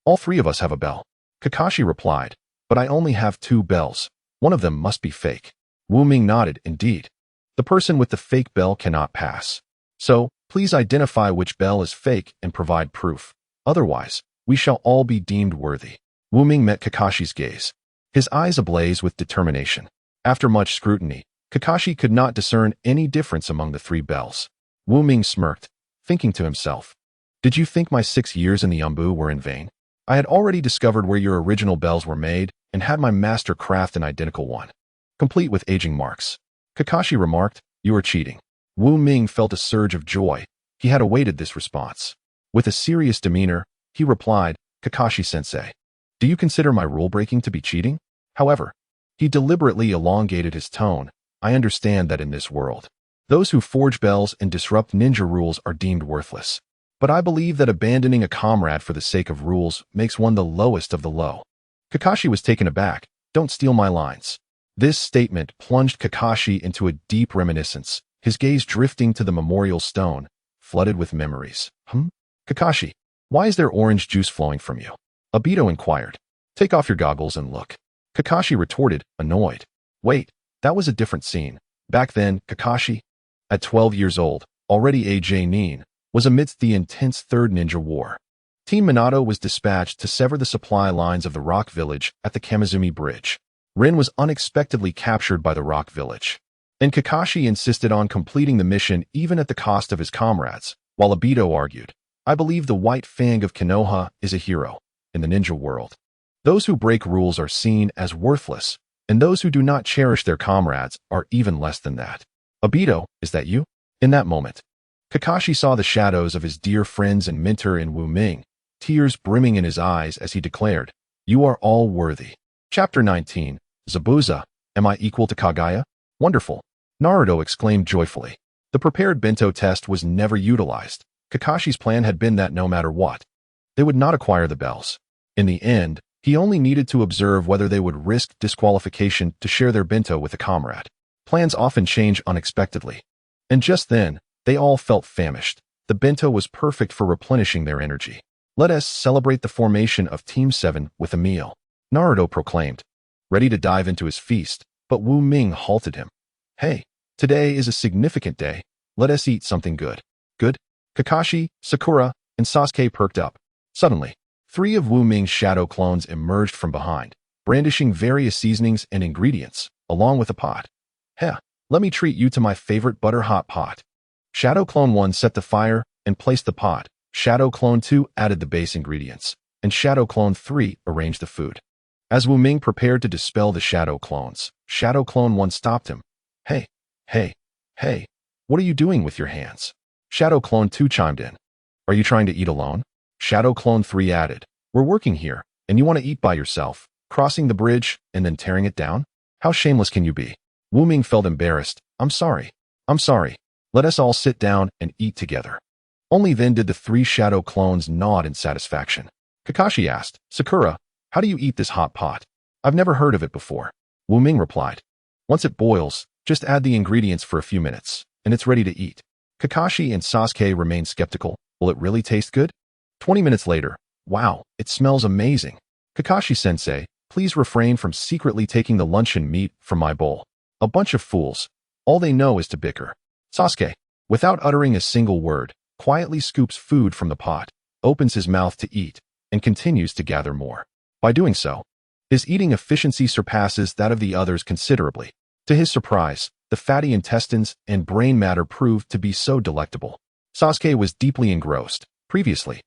all 3 of us have a bell. Kakashi replied, but I only have 2 bells. One of them must be fake. Wu Ming nodded, indeed. The person with the fake bell cannot pass. So, please identify which bell is fake and provide proof. Otherwise, we shall all be deemed worthy. Wu Ming met Kakashi's gaze, his eyes ablaze with determination. After much scrutiny, Kakashi could not discern any difference among the 3 bells. Wu Ming smirked, thinking to himself, did you think my 6 years in the Yambu were in vain? I had already discovered where your original bells were made and had my master craft an identical one, complete with aging marks. Kakashi remarked, you are cheating. Wu Ming felt a surge of joy. He had awaited this response. With a serious demeanor, he replied, Kakashi-sensei, do you consider my rule-breaking to be cheating? However, he deliberately elongated his tone. I understand that in this world, those who forge bells and disrupt ninja rules are deemed worthless. But I believe that abandoning a comrade for the sake of rules makes one the lowest of the low. Kakashi was taken aback. Don't steal my lines. This statement plunged Kakashi into a deep reminiscence, his gaze drifting to the memorial stone, flooded with memories. Kakashi, why is there orange juice flowing from you? Obito inquired. Take off your goggles and look. Kakashi retorted, annoyed. Wait, that was a different scene. Back then, Kakashi, at 12 years old, already AJ Nin, was amidst the intense Third Ninja War. Team Minato was dispatched to sever the supply lines of the Rock Village at the Kamizumi Bridge. Rin was unexpectedly captured by the Rock Village, and Kakashi insisted on completing the mission even at the cost of his comrades, while Obito argued, "I believe the White Fang of Konoha is a hero in the ninja world. Those who break rules are seen as worthless, and those who do not cherish their comrades are even less than that." "Obito, is that you?" In that moment, Kakashi saw the shadows of his dear friends and mentor in Wu Ming, tears brimming in his eyes as he declared, "You are all worthy." Chapter 19, Zabuza, Am I Equal to Kaguya? Wonderful, Naruto exclaimed joyfully. The prepared bento test was never utilized. Kakashi's plan had been that no matter what, they would not acquire the bells. In the end, he only needed to observe whether they would risk disqualification to share their bento with a comrade. Plans often change unexpectedly. And just then, they all felt famished. The bento was perfect for replenishing their energy. "Let us celebrate the formation of Team 7 with a meal," Naruto proclaimed, ready to dive into his feast, but Wu Ming halted him. "Hey, today is a significant day. Let us eat something good." "Good?" Kakashi, Sakura, and Sasuke perked up. Suddenly, 3 of Wu Ming's shadow clones emerged from behind, brandishing various seasonings and ingredients, along with a pot. "Heh, let me treat you to my favorite butter-hot pot." Shadow Clone 1 set the fire and placed the pot. Shadow Clone 2 added the base ingredients, and Shadow Clone 3 arranged the food. As Wu Ming prepared to dispel the Shadow Clones, Shadow Clone 1 stopped him. Hey, what are you doing with your hands?" Shadow Clone 2 chimed in. "Are you trying to eat alone?" Shadow Clone 3 added, "We're working here, and you want to eat by yourself, crossing the bridge and then tearing it down? How shameless can you be?" Wu Ming felt embarrassed. I'm sorry. Let us all sit down and eat together." Only then did the 3 Shadow Clones nod in satisfaction. Kakashi asked, "Sakura, how do you eat this hot pot? I've never heard of it before." Wu Ming replied, "Once it boils, just add the ingredients for a few minutes, and it's ready to eat." Kakashi and Sasuke remained skeptical. Will it really taste good? 20 minutes later, wow, it smells amazing. Kakashi-sensei, please refrain from secretly taking the luncheon meat from my bowl. A bunch of fools. All they know is to bicker. Sasuke, without uttering a single word, quietly scoops food from the pot, opens his mouth to eat, and continues to gather more. By doing so, his eating efficiency surpasses that of the others considerably. To his surprise, the fatty intestines and brain matter proved to be so delectable. Sasuke was deeply engrossed. Previously,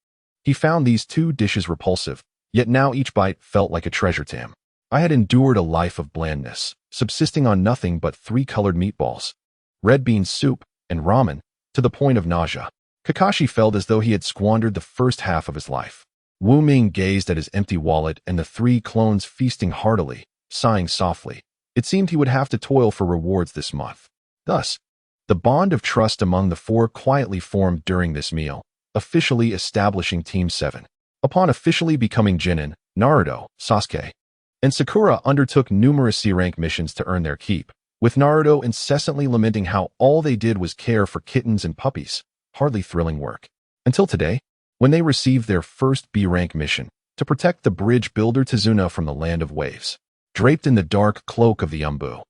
he found these 2 dishes repulsive, yet now each bite felt like a treasure to him. "I had endured a life of blandness, subsisting on nothing but 3 colored meatballs, red bean soup, and ramen, to the point of nausea." Kakashi felt as though he had squandered the first half of his life. Wu Ming gazed at his empty wallet and the 3 clones feasting heartily, sighing softly. It seemed he would have to toil for rewards this month. Thus, the bond of trust among the 4 quietly formed during this meal, officially establishing Team 7. Upon officially becoming Genin, Naruto, Sasuke, and Sakura undertook numerous C-rank missions to earn their keep, with Naruto incessantly lamenting how all they did was care for kittens and puppies. Hardly thrilling work. Until today, when they received their first B-rank mission, to protect the bridge builder Tizuna from the land of waves. Draped in the dark cloak of the Umbu,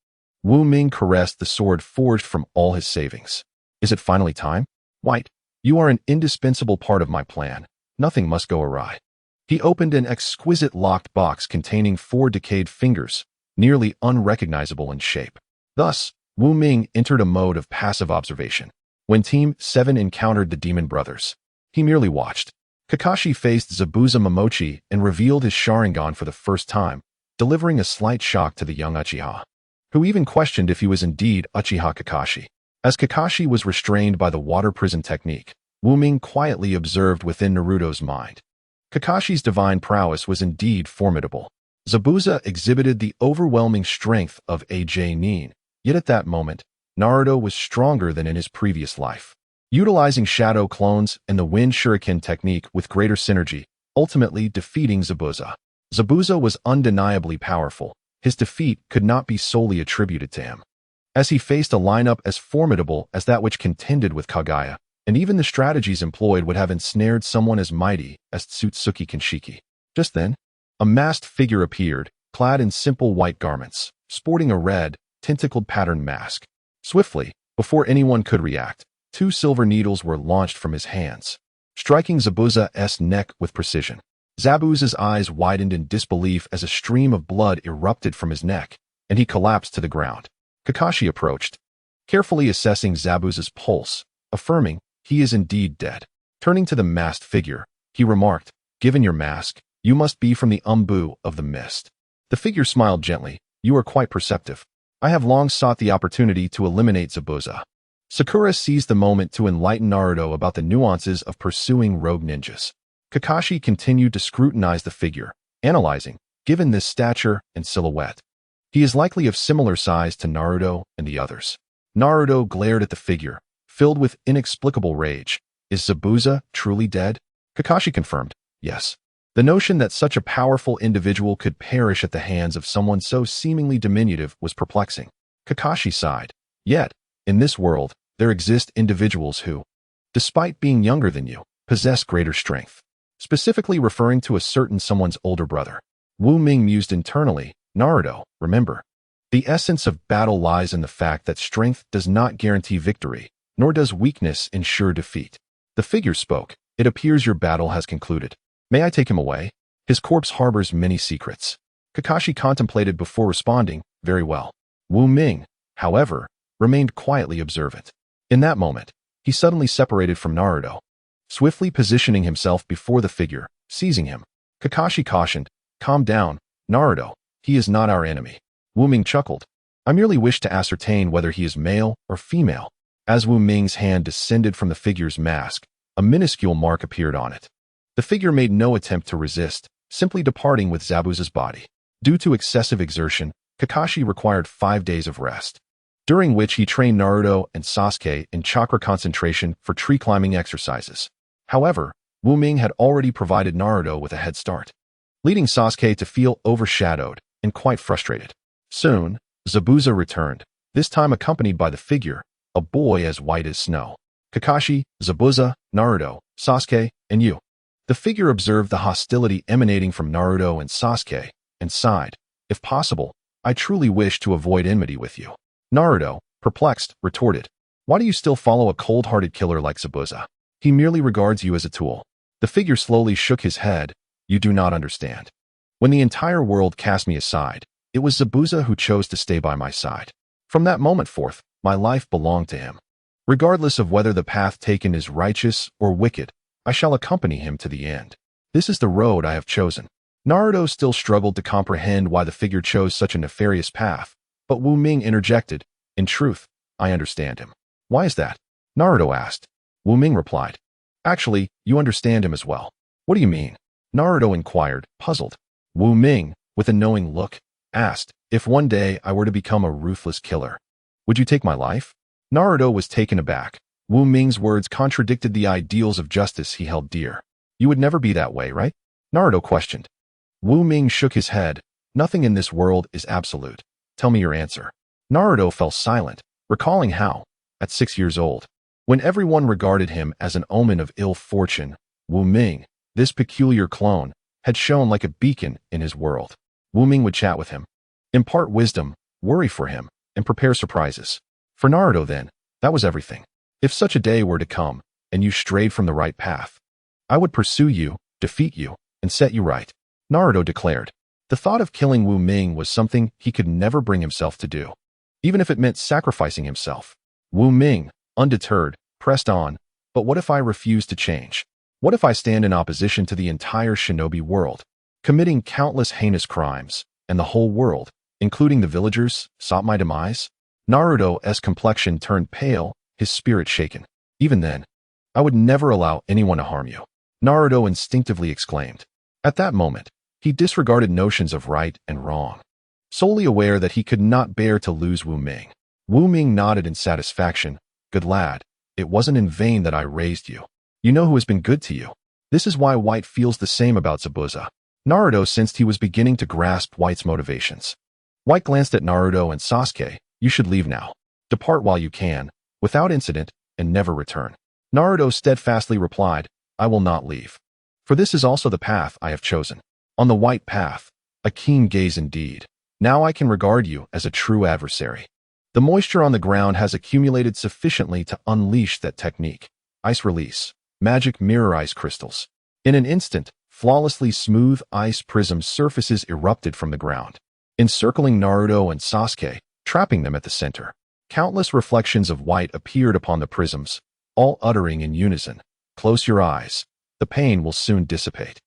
Wu Ming caressed the sword forged from all his savings. "Is it finally time? White, you are an indispensable part of my plan. Nothing must go awry." He opened an exquisite locked box containing 4 decayed fingers, nearly unrecognizable in shape. Thus, Wu Ming entered a mode of passive observation. When Team 7 encountered the Demon Brothers, he merely watched. Kakashi faced Zabuza Momochi and revealed his Sharingan for the first time, delivering a slight shock to the young Uchiha, who even questioned if he was indeed Uchiha Kakashi. As Kakashi was restrained by the water prison technique, Wu Ming quietly observed within Naruto's mind. Kakashi's divine prowess was indeed formidable. Zabuza exhibited the overwhelming strength of AJ Nin, yet at that moment, Naruto was stronger than in his previous life. Utilizing shadow clones and the wind shuriken technique with greater synergy, ultimately defeating Zabuza. Zabuza was undeniably powerful. His defeat could not be solely attributed to him, as he faced a lineup as formidable as that which contended with Kaguya, and even the strategies employed would have ensnared someone as mighty as Tsutsuki Kinshiki. Just then, a masked figure appeared, clad in simple white garments, sporting a red, tentacled patterned mask. Swiftly, Before anyone could react, 2 silver needles were launched from his hands, striking Zabuza's neck with precision. Zabuza's eyes widened in disbelief as a stream of blood erupted from his neck, and he collapsed to the ground. Kakashi approached, carefully assessing Zabuza's pulse, affirming he is indeed dead. Turning to the masked figure, he remarked, "Given your mask, you must be from the Umbu of the Mist." The figure smiled gently. "You are quite perceptive. I have long sought the opportunity to eliminate Zabuza." Sakura seized the moment to enlighten Naruto about the nuances of pursuing rogue ninjas. Kakashi continued to scrutinize the figure, analyzing, given this stature and silhouette, he is likely of similar size to Naruto and the others. Naruto glared at the figure, filled with inexplicable rage. Is Zabuza truly dead? Kakashi confirmed, yes. The notion that such a powerful individual could perish at the hands of someone so seemingly diminutive was perplexing. Kakashi sighed. Yet, in this world, there exist individuals who, despite being younger than you, possess greater strength. Specifically referring to a certain someone's older brother. Wu Ming mused internally, Naruto, remember. The essence of battle lies in the fact that strength does not guarantee victory, nor does weakness ensure defeat. The figure spoke. It appears your battle has concluded. May I take him away? His corpse harbors many secrets. Kakashi contemplated before responding, very well. Wu Ming, however, remained quietly observant. In that moment, he suddenly separated from Naruto, swiftly positioning himself before the figure, seizing him. Kakashi cautioned, calm down, Naruto, he is not our enemy. Wu Ming chuckled. I merely wish to ascertain whether he is male or female. As Wu Ming's hand descended from the figure's mask, a minuscule mark appeared on it. The figure made no attempt to resist, simply departing with Zabuza's body. Due to excessive exertion, Kakashi required 5 days of rest, during which he trained Naruto and Sasuke in chakra concentration for tree climbing exercises. However, Wu Ming had already provided Naruto with a head start, leading Sasuke to feel overshadowed and quite frustrated. Soon, Zabuza returned, this time accompanied by the figure, a boy as white as snow. Kakashi, Zabuza, Naruto, Sasuke, and you. The figure observed the hostility emanating from Naruto and Sasuke, and sighed. If possible, I truly wish to avoid enmity with you. Naruto, perplexed, retorted. Why do you still follow a cold-hearted killer like Zabuza? He merely regards you as a tool. The figure slowly shook his head. You do not understand. When the entire world cast me aside, it was Zabuza who chose to stay by my side. From that moment forth, my life belonged to him. Regardless of whether the path taken is righteous or wicked, I shall accompany him to the end. This is the road I have chosen. Naruto still struggled to comprehend why the figure chose such a nefarious path, but Wu Ming interjected, in truth, I understand him. Why is that? Naruto asked. Wu Ming replied, actually, you understand him as well. What do you mean? Naruto inquired, puzzled. Wu Ming, with a knowing look, asked, if one day I were to become a ruthless killer, would you take my life? Naruto was taken aback. Wu Ming's words contradicted the ideals of justice he held dear. You would never be that way, right? Naruto questioned. Wu Ming shook his head. Nothing in this world is absolute. Tell me your answer. Naruto fell silent, recalling how, at 6 years old, when everyone regarded him as an omen of ill fortune, Wu Ming, this peculiar clone, had shone like a beacon in his world. Wu Ming would chat with him, impart wisdom, worry for him, and prepare surprises. For Naruto then, that was everything. If such a day were to come, and you strayed from the right path, I would pursue you, defeat you, and set you right, Naruto declared. The thought of killing Wu Ming was something he could never bring himself to do, even if it meant sacrificing himself. Wu Ming, undeterred, pressed on, but what if I refuse to change? What if I stand in opposition to the entire shinobi world, committing countless heinous crimes, and the whole world, including the villagers, sought my demise? Naruto's complexion turned pale, his spirit shaken. Even then, I would never allow anyone to harm you, Naruto instinctively exclaimed. At that moment, he disregarded notions of right and wrong, solely aware that he could not bear to lose Wu Ming. Wu Ming nodded in satisfaction. Good lad, it wasn't in vain that I raised you. You know who has been good to you. This is why White feels the same about Zabuza. Naruto sensed he was beginning to grasp White's motivations. White glanced at Naruto and Sasuke. You should leave now. Depart while you can, without incident, and never return. Naruto steadfastly replied, I will not leave. For this is also the path I have chosen. On the white path, a keen gaze indeed. Now I can regard you as a true adversary. The moisture on the ground has accumulated sufficiently to unleash that technique. Ice release. Magic mirror ice crystals. In an instant, flawlessly smooth ice prism surfaces erupted from the ground, encircling Naruto and Sasuke, trapping them at the center. Countless reflections of white appeared upon the prisms, all uttering in unison, "Close your eyes. The pain will soon dissipate."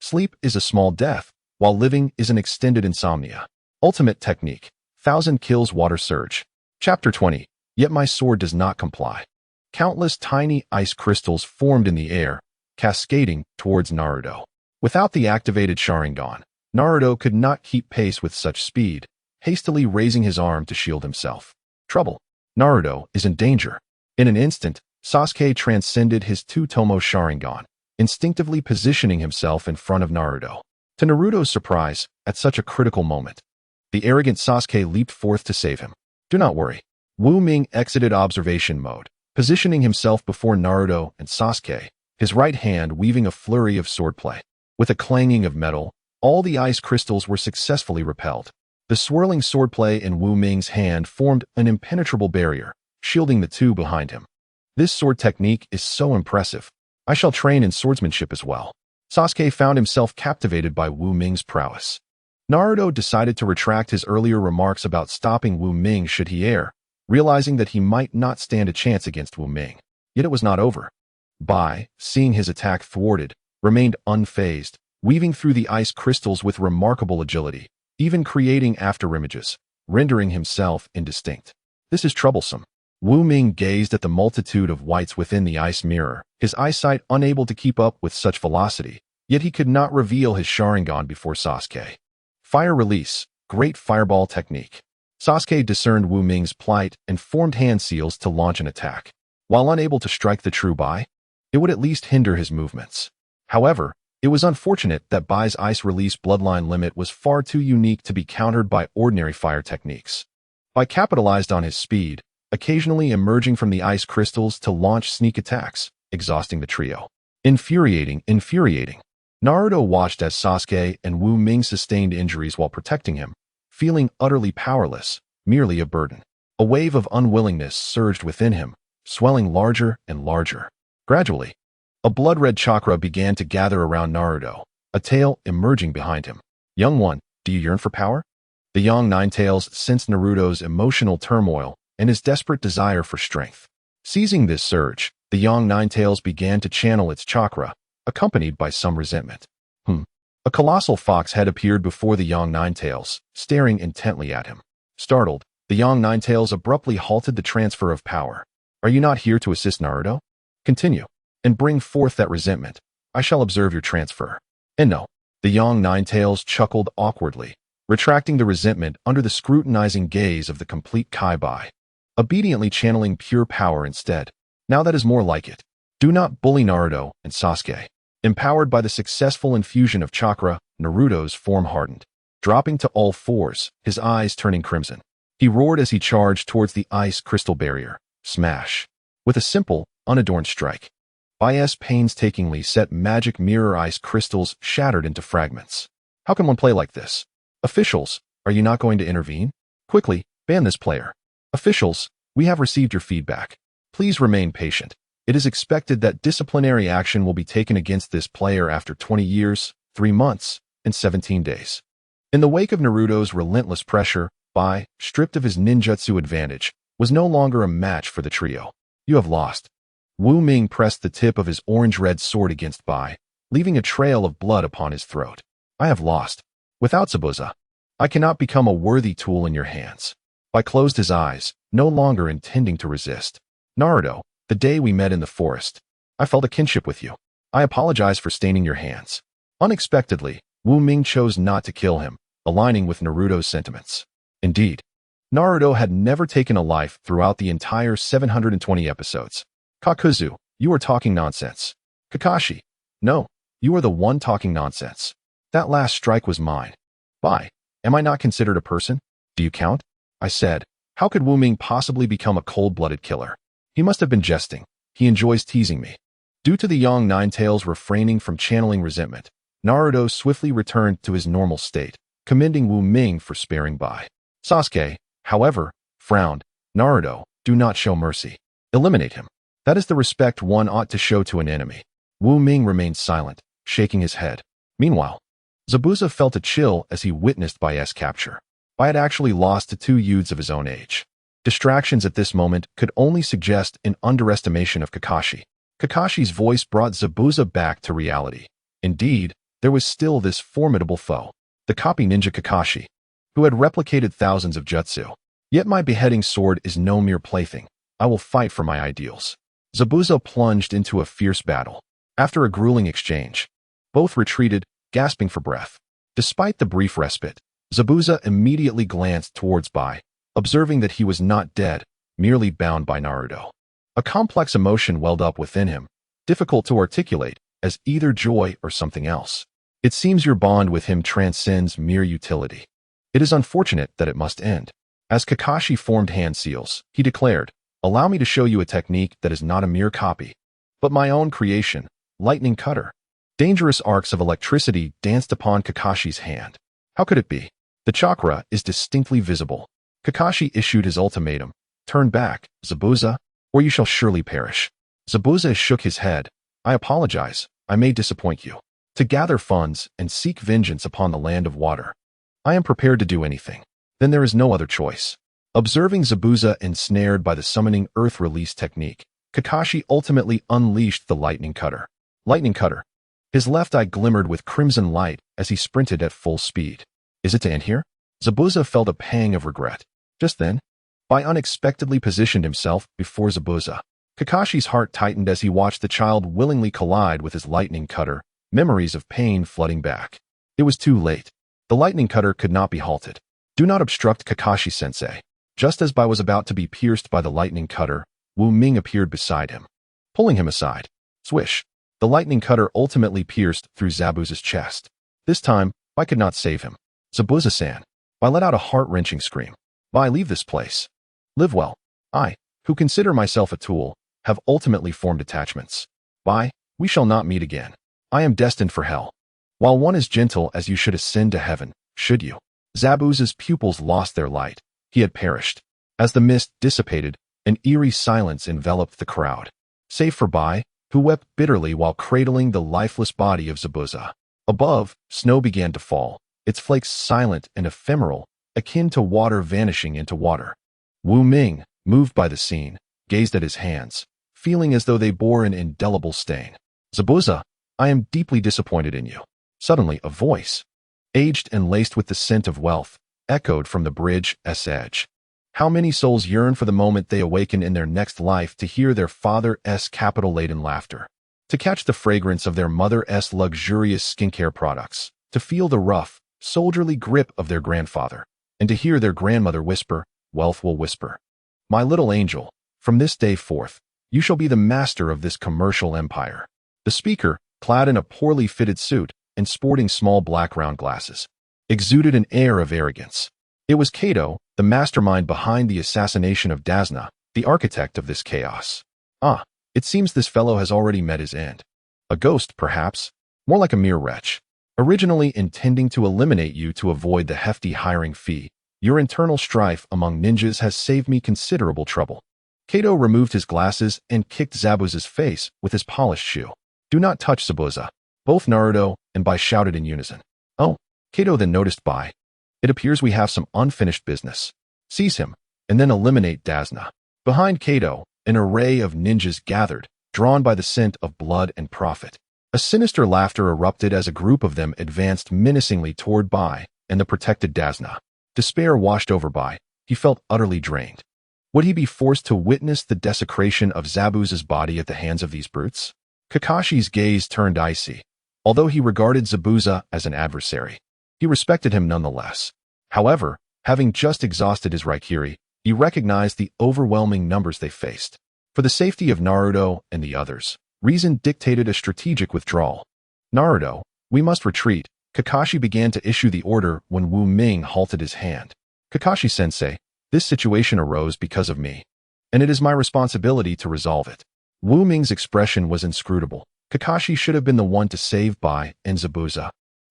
Sleep is a small death, while living is an extended insomnia. Ultimate technique. 1,000 kills water surge. Chapter 20. Yet my sword does not comply. Countless tiny ice crystals formed in the air, cascading towards Naruto. Without the activated Sharingan, Naruto could not keep pace with such speed, hastily raising his arm to shield himself. Trouble. Naruto is in danger. In an instant, Sasuke transcended his two-tomo Sharingan, instinctively positioning himself in front of Naruto. To Naruto's surprise, at such a critical moment, the arrogant Sasuke leaped forth to save him. Do not worry. Wu Ming exited observation mode, positioning himself before Naruto and Sasuke, his right hand weaving a flurry of swordplay. With a clanging of metal, all the ice crystals were successfully repelled. The swirling swordplay in Wu Ming's hand formed an impenetrable barrier, shielding the two behind him. This sword technique is so impressive. I shall train in swordsmanship as well. Sasuke found himself captivated by Wu Ming's prowess. Naruto decided to retract his earlier remarks about stopping Wu Ming should he err, realizing that he might not stand a chance against Wu Ming. Yet it was not over. Bai, seeing his attack thwarted, remained unfazed, weaving through the ice crystals with remarkable agility, even creating afterimages, rendering himself indistinct. This is troublesome. Wu Ming gazed at the multitude of whites within the ice mirror, his eyesight unable to keep up with such velocity, yet he could not reveal his Sharingan before Sasuke. Fire release. Great fireball technique. Sasuke discerned Wu Ming's plight and formed hand seals to launch an attack. While unable to strike the true Bai, it would at least hinder his movements. However, it was unfortunate that Bai's ice release bloodline limit was far too unique to be countered by ordinary fire techniques. Bai capitalized on his speed, occasionally emerging from the ice crystals to launch sneak attacks, exhausting the trio. Infuriating. Naruto watched as Sasuke and Wu Ming sustained injuries while protecting him, feeling utterly powerless, merely a burden. A wave of unwillingness surged within him, swelling larger and larger. Gradually, a blood-red chakra began to gather around Naruto, a tail emerging behind him. Young one, do you yearn for power? The young Nine-Tails sensed Naruto's emotional turmoil and his desperate desire for strength. Seizing this surge, the young Nine-Tails began to channel its chakra, accompanied by some resentment. A colossal fox head appeared before the young Nine-Tails, staring intently at him. Startled, the young Nine-Tails abruptly halted the transfer of power. Are you not here to assist Naruto? Continue, and bring forth that resentment. I shall observe your transfer. And no. The young Nine-Tails chuckled awkwardly, retracting the resentment under the scrutinizing gaze of the complete Kyūbi, obediently channeling pure power instead. Now that is more like it. Do not bully Naruto and Sasuke. Empowered by the successful infusion of chakra, Naruto's form hardened. Dropping to all fours, his eyes turning crimson, he roared as he charged towards the ice crystal barrier. Smash. With a simple, unadorned strike, Bai's painstakingly set magic mirror ice crystals shattered into fragments. How can one play like this? Officials, are you not going to intervene? Quickly, ban this player. Officials, we have received your feedback. Please remain patient. It is expected that disciplinary action will be taken against this player after 20 years, 3 months, and 17 days. In the wake of Naruto's relentless pressure, Bai, stripped of his ninjutsu advantage, was no longer a match for the trio. You have lost. Wu Ming pressed the tip of his orange-red sword against Bai, leaving a trail of blood upon his throat. I have lost. Without Zabuza, I cannot become a worthy tool in your hands. Bai closed his eyes, no longer intending to resist. Naruto, the day we met in the forest, I felt a kinship with you. I apologize for staining your hands. Unexpectedly, Wu Ming chose not to kill him, aligning with Naruto's sentiments. Indeed, Naruto had never taken a life throughout the entire 720 episodes. Kakuzu, you are talking nonsense. Kakashi, no, you are the one talking nonsense. That last strike was mine. Bai, am I not considered a person? Do you count? I said. How could Wu Ming possibly become a cold-blooded killer? He must have been jesting. He enjoys teasing me. Due to the young Nine-Tails refraining from channeling resentment, Naruto swiftly returned to his normal state, commending Wu Ming for sparing Bai. Sasuke, however, frowned, Naruto, do not show mercy. Eliminate him. That is the respect one ought to show to an enemy. Wu Ming remained silent, shaking his head. Meanwhile, Zabuza felt a chill as he witnessed Bai's capture. Bai had actually lost to 2 youths of his own age. Distractions at this moment could only suggest an underestimation of Kakashi. Kakashi's voice brought Zabuza back to reality. Indeed, there was still this formidable foe, the copy ninja Kakashi, who had replicated thousands of jutsu. Yet my beheading sword is no mere plaything. I will fight for my ideals. Zabuza plunged into a fierce battle. After a grueling exchange, both retreated, gasping for breath. Despite the brief respite, Zabuza immediately glanced towards Bai, observing that he was not dead, merely bound by Naruto. A complex emotion welled up within him, difficult to articulate as either joy or something else. It seems your bond with him transcends mere utility. It is unfortunate that it must end. As Kakashi formed hand seals, he declared, "Allow me to show you a technique that is not a mere copy, but my own creation, lightning cutter." Dangerous arcs of electricity danced upon Kakashi's hand. How could it be? The chakra is distinctly visible. Kakashi issued his ultimatum. Turn back, Zabuza, or you shall surely perish. Zabuza shook his head. I apologize. I may disappoint you. To gather funds and seek vengeance upon the land of water. I am prepared to do anything. Then there is no other choice. Observing Zabuza ensnared by the summoning earth release technique, Kakashi ultimately unleashed the lightning cutter. Lightning cutter. His left eye glimmered with crimson light as he sprinted at full speed. Is it to end here? Zabuza felt a pang of regret. Just then, Bai unexpectedly positioned himself before Zabuza. Kakashi's heart tightened as he watched the child willingly collide with his lightning cutter, memories of pain flooding back. It was too late. The lightning cutter could not be halted. Do not obstruct Kakashi-sensei. Just as Bai was about to be pierced by the lightning cutter, Wu Ming appeared beside him, pulling him aside. Swish! The lightning cutter ultimately pierced through Zabuza's chest. This time, Bai could not save him. Zabuza-san. Bai let out a heart-wrenching scream. Bai, leave this place. Live well. I, who consider myself a tool, have ultimately formed attachments. Bai, we shall not meet again. I am destined for hell. While one is gentle as you should ascend to heaven, should you? Zabuza's pupils lost their light. He had perished. As the mist dissipated, an eerie silence enveloped the crowd. Save for Bai, who wept bitterly while cradling the lifeless body of Zabuza. Above, snow began to fall, its flakes silent and ephemeral, akin to water vanishing into water. Wu Ming, moved by the scene, gazed at his hands, feeling as though they bore an indelible stain. Zabuza, I am deeply disappointed in you. Suddenly, a voice, aged and laced with the scent of wealth, echoed from the bridge's edge. How many souls yearn for the moment they awaken in their next life to hear their father's capital-laden laughter, to catch the fragrance of their mother's luxurious skincare products, to feel the rough, soldierly grip of their grandfather, and to hear their grandmother whisper, wealth will whisper. My little angel, from this day forth, you shall be the master of this commercial empire. The speaker, clad in a poorly fitted suit and sporting small black round glasses, exuded an air of arrogance. It was Kato, the mastermind behind the assassination of Dazna, the architect of this chaos. Ah, it seems this fellow has already met his end. A ghost, perhaps, more like a mere wretch. Originally intending to eliminate you to avoid the hefty hiring fee, your internal strife among ninjas has saved me considerable trouble. Kato removed his glasses and kicked Zabuza's face with his polished shoe. Do not touch Zabuza. Both Naruto and Bai shouted in unison. Oh, Kato then noticed Bai. It appears we have some unfinished business. Seize him, and then eliminate Dazna. Behind Kato, an array of ninjas gathered, drawn by the scent of blood and profit. A sinister laughter erupted as a group of them advanced menacingly toward Bai and the protected Dazna. Despair washed over Bai. He felt utterly drained. Would he be forced to witness the desecration of Zabuza's body at the hands of these brutes? Kakashi's gaze turned icy. Although he regarded Zabuza as an adversary, he respected him nonetheless. However, having just exhausted his Raikiri, he recognized the overwhelming numbers they faced. For the safety of Naruto and the others, reason dictated a strategic withdrawal. Naruto, we must retreat. Kakashi began to issue the order when Wu Ming halted his hand. Kakashi-sensei, this situation arose because of me, and it is my responsibility to resolve it. Wu Ming's expression was inscrutable. Kakashi should have been the one to save Bai and Zabuza,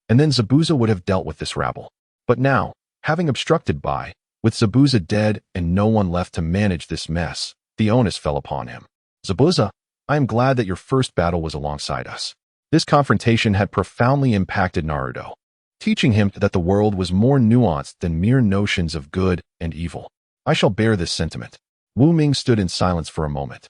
and then Zabuza would have dealt with this rabble. But now, having obstructed Bai, With Zabuza dead and no one left to manage this mess, the onus fell upon him. Zabuza, I am glad that your first battle was alongside us. This confrontation had profoundly impacted Naruto, teaching him that the world was more nuanced than mere notions of good and evil. I shall bear this sentiment. Wu Ming stood in silence for a moment,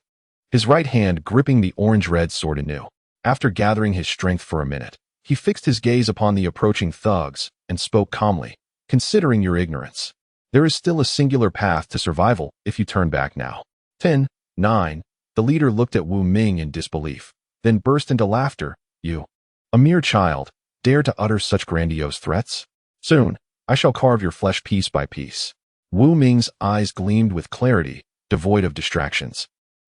his right hand gripping the orange-red sword anew. After gathering his strength for a minute, he fixed his gaze upon the approaching thugs and spoke calmly. Considering your ignorance, there is still a singular path to survival if you turn back now. 10, 9. The leader looked at Wu Ming in disbelief, then burst into laughter. You, a mere child, dare to utter such grandiose threats? Soon, I shall carve your flesh piece by piece. Wu Ming's eyes gleamed with clarity, devoid of distractions,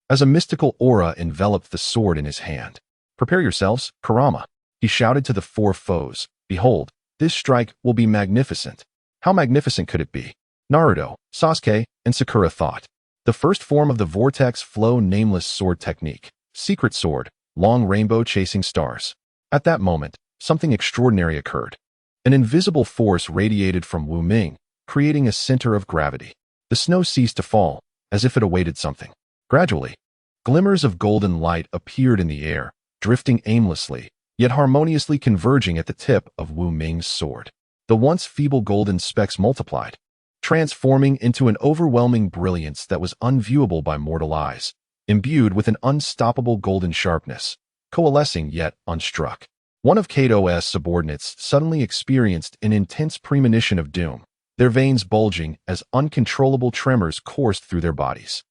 as a mystical aura enveloped the sword in his hand. Prepare yourselves, Kurama, he shouted to the four foes. Behold, this strike will be magnificent. How magnificent could it be? Naruto, Sasuke, and Sakura thought. The first form of the vortex flow nameless sword technique. Secret sword, long rainbow chasing stars. At that moment, something extraordinary occurred. An invisible force radiated from Wu Ming, creating a center of gravity. The snow ceased to fall, as if it awaited something. Gradually, glimmers of golden light appeared in the air, drifting aimlessly, yet harmoniously converging at the tip of Wu Ming's sword. The once feeble golden specks multiplied, transforming into an overwhelming brilliance that was unviewable by mortal eyes, imbued with an unstoppable golden sharpness, coalescing yet unstruck. One of Kato's subordinates suddenly experienced an intense premonition of doom, their veins bulging as uncontrollable tremors coursed through their bodies.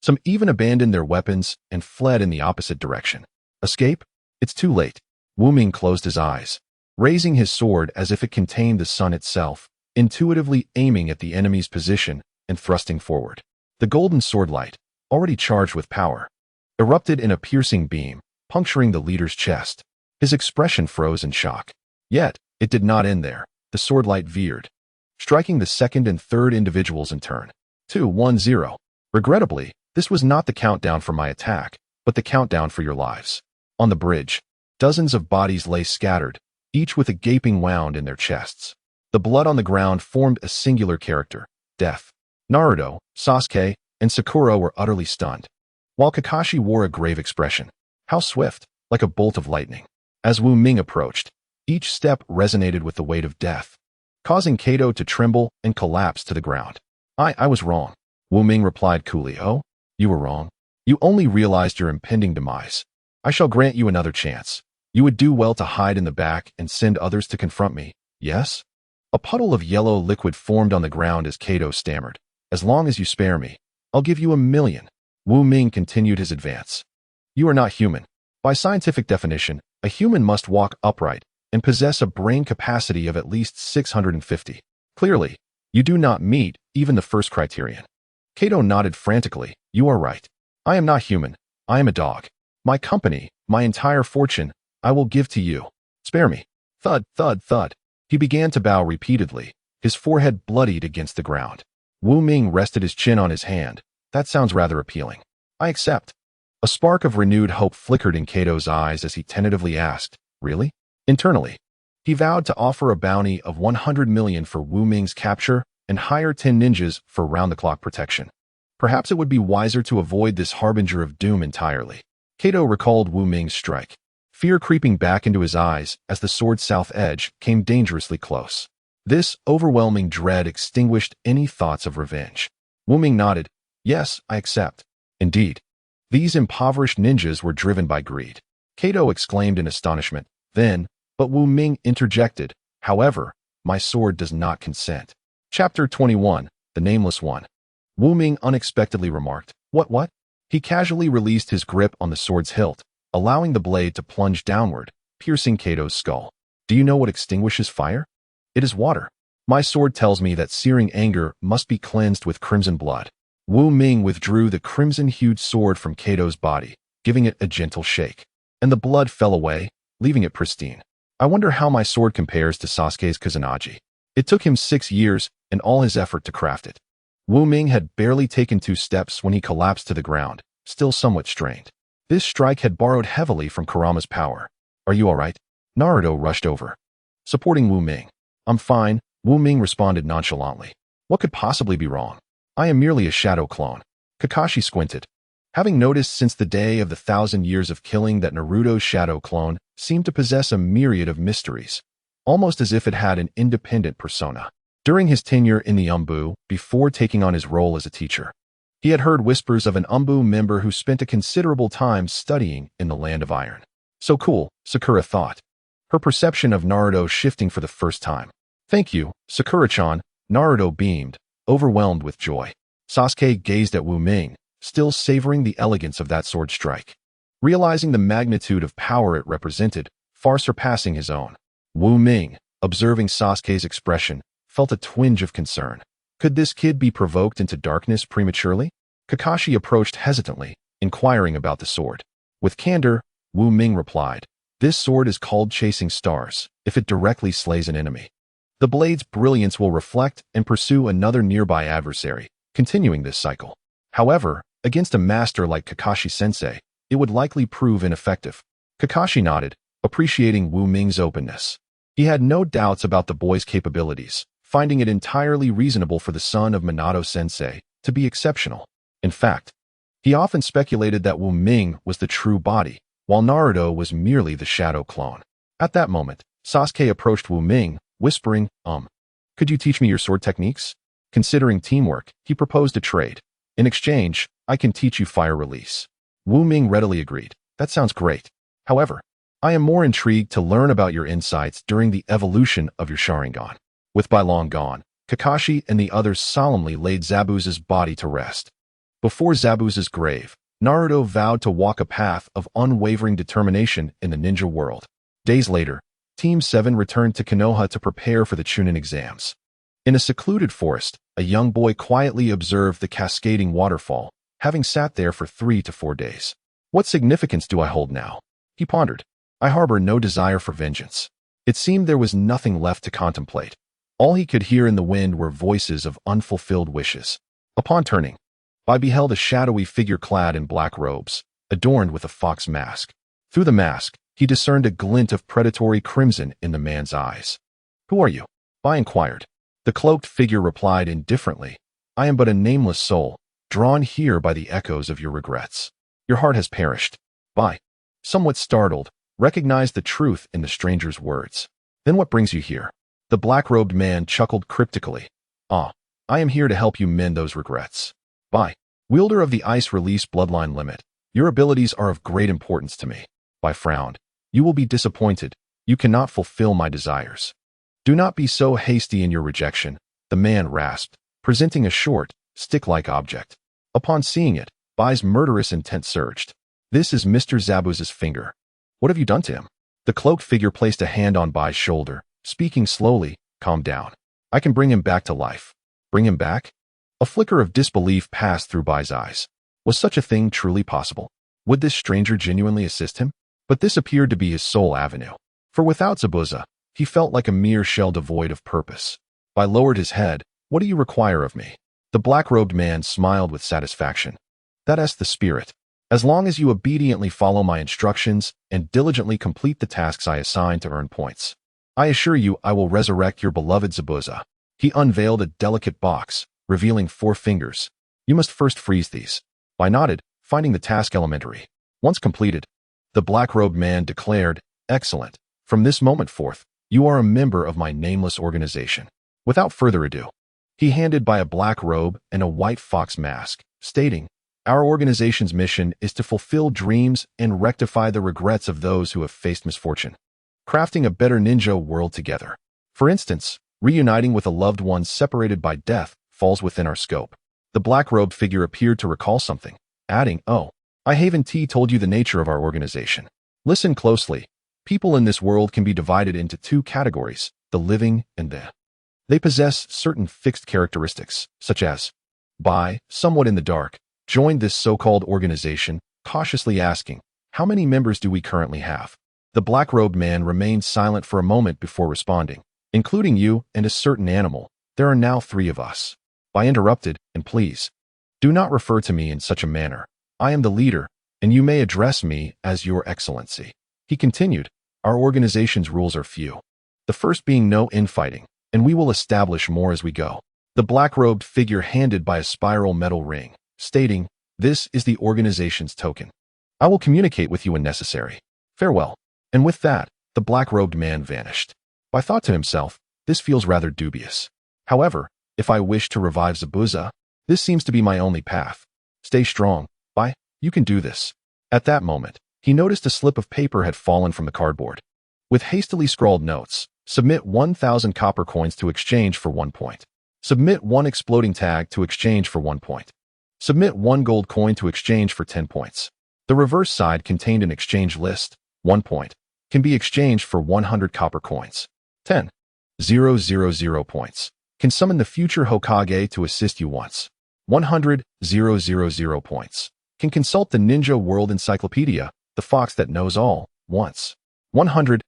Some even abandoned their weapons and fled in the opposite direction. Escape? It's too late. Wu Ming closed his eyes, raising his sword as if it contained the sun itself, intuitively aiming at the enemy's position and thrusting forward. The golden sword light, already charged with power, erupted in a piercing beam, puncturing the leader's chest. His expression froze in shock. Yet, it did not end there. The sword light veered, striking the second and third individuals in turn. 2, 1, 0. Regrettably, this was not the countdown for my attack, but the countdown for your lives. On the bridge, dozens of bodies lay scattered, each with a gaping wound in their chests. The blood on the ground formed a singular character, death. Naruto, Sasuke, and Sakura were utterly stunned, while Kakashi wore a grave expression. How swift, like a bolt of lightning. As Wu Ming approached, each step resonated with the weight of death, causing Kato to tremble and collapse to the ground. I was wrong. Wu Ming replied coolly. Oh, you were wrong. You only realized your impending demise. I shall grant you another chance. You would do well to hide in the back and send others to confront me, yes? A puddle of yellow liquid formed on the ground as Kato stammered. As long as you spare me, I'll give you 1,000,000. Wu Ming continued his advance. You are not human. By scientific definition, a human must walk upright and possess a brain capacity of at least 650. Clearly, you do not meet even the first criterion. Kato nodded frantically. You are right. I am not human. I am a dog. My company, my entire fortune, I will give to you. Spare me. Thud, thud, thud. He began to bow repeatedly, his forehead bloodied against the ground. Wu Ming rested his chin on his hand. That sounds rather appealing. I accept. A spark of renewed hope flickered in Kato's eyes as he tentatively asked, really? Internally, he vowed to offer a bounty of 100 million for Wu Ming's capture and hire 10 ninjas for round-the-clock protection. Perhaps it would be wiser to avoid this harbinger of doom entirely. Kato recalled Wu Ming's strike, fear creeping back into his eyes as the sword's south edge came dangerously close. This overwhelming dread extinguished any thoughts of revenge. Wu Ming nodded. Yes, I accept. Indeed. These impoverished ninjas were driven by greed. Kato exclaimed in astonishment. Then, but Wu Ming interjected. However, my sword does not consent. Chapter 21, The Nameless One. Wu Ming unexpectedly remarked. What? He casually released his grip on the sword's hilt, allowing the blade to plunge downward, piercing Kato's skull. Do you know what extinguishes fire? It is water. My sword tells me that searing anger must be cleansed with crimson blood. Wu Ming withdrew the crimson-hued sword from Kato's body, giving it a gentle shake, and the blood fell away, leaving it pristine. I wonder how my sword compares to Sasuke's Kusanagi. It took him 6 years and all his effort to craft it. Wu Ming had barely taken 2 steps when he collapsed to the ground, still somewhat strained. This strike had borrowed heavily from Kurama's power. Are you all right? Naruto rushed over, supporting Wu Ming. I'm fine, Wu Ming responded nonchalantly. What could possibly be wrong? I am merely a shadow clone. Kakashi squinted. Having noticed since the day of the 1,000 years of killing that Naruto's shadow clone seemed to possess a myriad of mysteries, almost as if it had an independent persona. During his tenure in the Umbu, before taking on his role as a teacher, he had heard whispers of an Umbu member who spent a considerable time studying in the Land of Iron. So cool, Sakura thought, her perception of Naruto shifting for the first time. Thank you, Sakura-chan, Naruto beamed, overwhelmed with joy. Sasuke gazed at Wu Ming, still savoring the elegance of that sword strike, realizing the magnitude of power it represented, far surpassing his own. Wu Ming, observing Sasuke's expression, felt a twinge of concern. Could this kid be provoked into darkness prematurely? Kakashi approached hesitantly, inquiring about the sword. With candor, Wu Ming replied, "This sword is called Chasing Stars, if it directly slays an enemy. The blade's brilliance will reflect and pursue another nearby adversary, continuing this cycle. However, against a master like Kakashi-sensei, it would likely prove ineffective." Kakashi nodded, appreciating Wu Ming's openness. He had no doubts about the boy's capabilities, finding it entirely reasonable for the son of Minato-sensei to be exceptional. In fact, he often speculated that Wu Ming was the true body, while Naruto was merely the shadow clone. At that moment, Sasuke approached Wu Ming, whispering, "Could you teach me your sword techniques?" Considering teamwork, he proposed a trade. "In exchange, I can teach you fire release." Wu Ming readily agreed. "That sounds great. However, I am more intrigued to learn about your insights during the evolution of your Sharingan." With Bai Long gone, Kakashi and the others solemnly laid Zabuza's body to rest. Before Zabuza's grave, Naruto vowed to walk a path of unwavering determination in the ninja world. Days later, Team 7 returned to Konoha to prepare for the Chunin exams. In a secluded forest, a young boy quietly observed the cascading waterfall, having sat there for 3 to 4 days. "What significance do I hold now?" he pondered. "I harbor no desire for vengeance." It seemed there was nothing left to contemplate. All he could hear in the wind were voices of unfulfilled wishes. Upon turning, Bai beheld a shadowy figure clad in black robes, adorned with a fox mask. Through the mask, he discerned a glint of predatory crimson in the man's eyes. "Who are you?" Bai inquired. The cloaked figure replied indifferently, "I am but a nameless soul, drawn here by the echoes of your regrets. Your heart has perished." Bai, somewhat startled, recognized the truth in the stranger's words. "Then what brings you here?" The black-robed man chuckled cryptically. "I am here to help you mend those regrets." Bai, wielder of the Ice Release Bloodline Limit, your abilities are of great importance to me. Bai frowned. "You will be disappointed. You cannot fulfill my desires." "Do not be so hasty in your rejection," the man rasped, presenting a short, stick-like object. Upon seeing it, Bai's murderous intent surged. "This is Mr. Zabuza's finger. What have you done to him?" The cloaked figure placed a hand on Bai's shoulder, speaking slowly, "Calm down. I can bring him back to life." "Bring him back?" A flicker of disbelief passed through Bai's eyes. Was such a thing truly possible? Would this stranger genuinely assist him? But this appeared to be his sole avenue. For without Zabuza, he felt like a mere shell devoid of purpose. Bai lowered his head. "What do you require of me?" The black-robed man smiled with satisfaction. "That's the spirit. As long as you obediently follow my instructions and diligently complete the tasks I assign to earn points, I assure you I will resurrect your beloved Zabuza." He unveiled a delicate box, revealing 4 fingers. "You must first freeze these." Bai nodded, finding the task elementary. Once completed, the black-robed man declared, "Excellent. From this moment forth, you are a member of my nameless organization." Without further ado, he handed Bai a black robe and a white fox mask, stating, "Our organization's mission is to fulfill dreams and rectify the regrets of those who have faced misfortune, crafting a better ninja world together. For instance, reuniting with a loved one separated by death falls within our scope." The black-robed figure appeared to recall something, adding, I haven't told you the nature of our organization. Listen closely. People in this world can be divided into 2 categories, the living and the. They possess certain fixed characteristics, such as Bai, somewhat in the dark, joined this so-called organization, cautiously asking, "How many members do we currently have?" The black-robed man remained silent for a moment before responding, "Including you and a certain animal, there are now 3 of us." Bai interrupted, "And please, do not refer to me in such a manner. I am the leader, and you may address me as Your Excellency." He continued, "Our organization's rules are few. The first being no infighting, and we will establish more as we go. The black-robed figure handed by a spiral metal ring, stating, "This is the organization's token. I will communicate with you when necessary. Farewell." And with that, the black-robed man vanished. I thought to himself, this feels rather dubious. However, if I wish to revive Zabuza, this seems to be my only path. Stay strong, Bai, you can do this. At that moment, he noticed a slip of paper had fallen from the cardboard. With hastily scrawled notes, submit 1,000 copper coins to exchange for 1 point. Submit 1 exploding tag to exchange for 1 point. Submit 1 gold coin to exchange for 10 points. The reverse side contained an exchange list, 1 point, can be exchanged for 100 copper coins. 10,000 points. Can summon the future Hokage to assist you once. 100,000 points. Can consult the Ninja World Encyclopedia, the fox that knows all, once. 100,000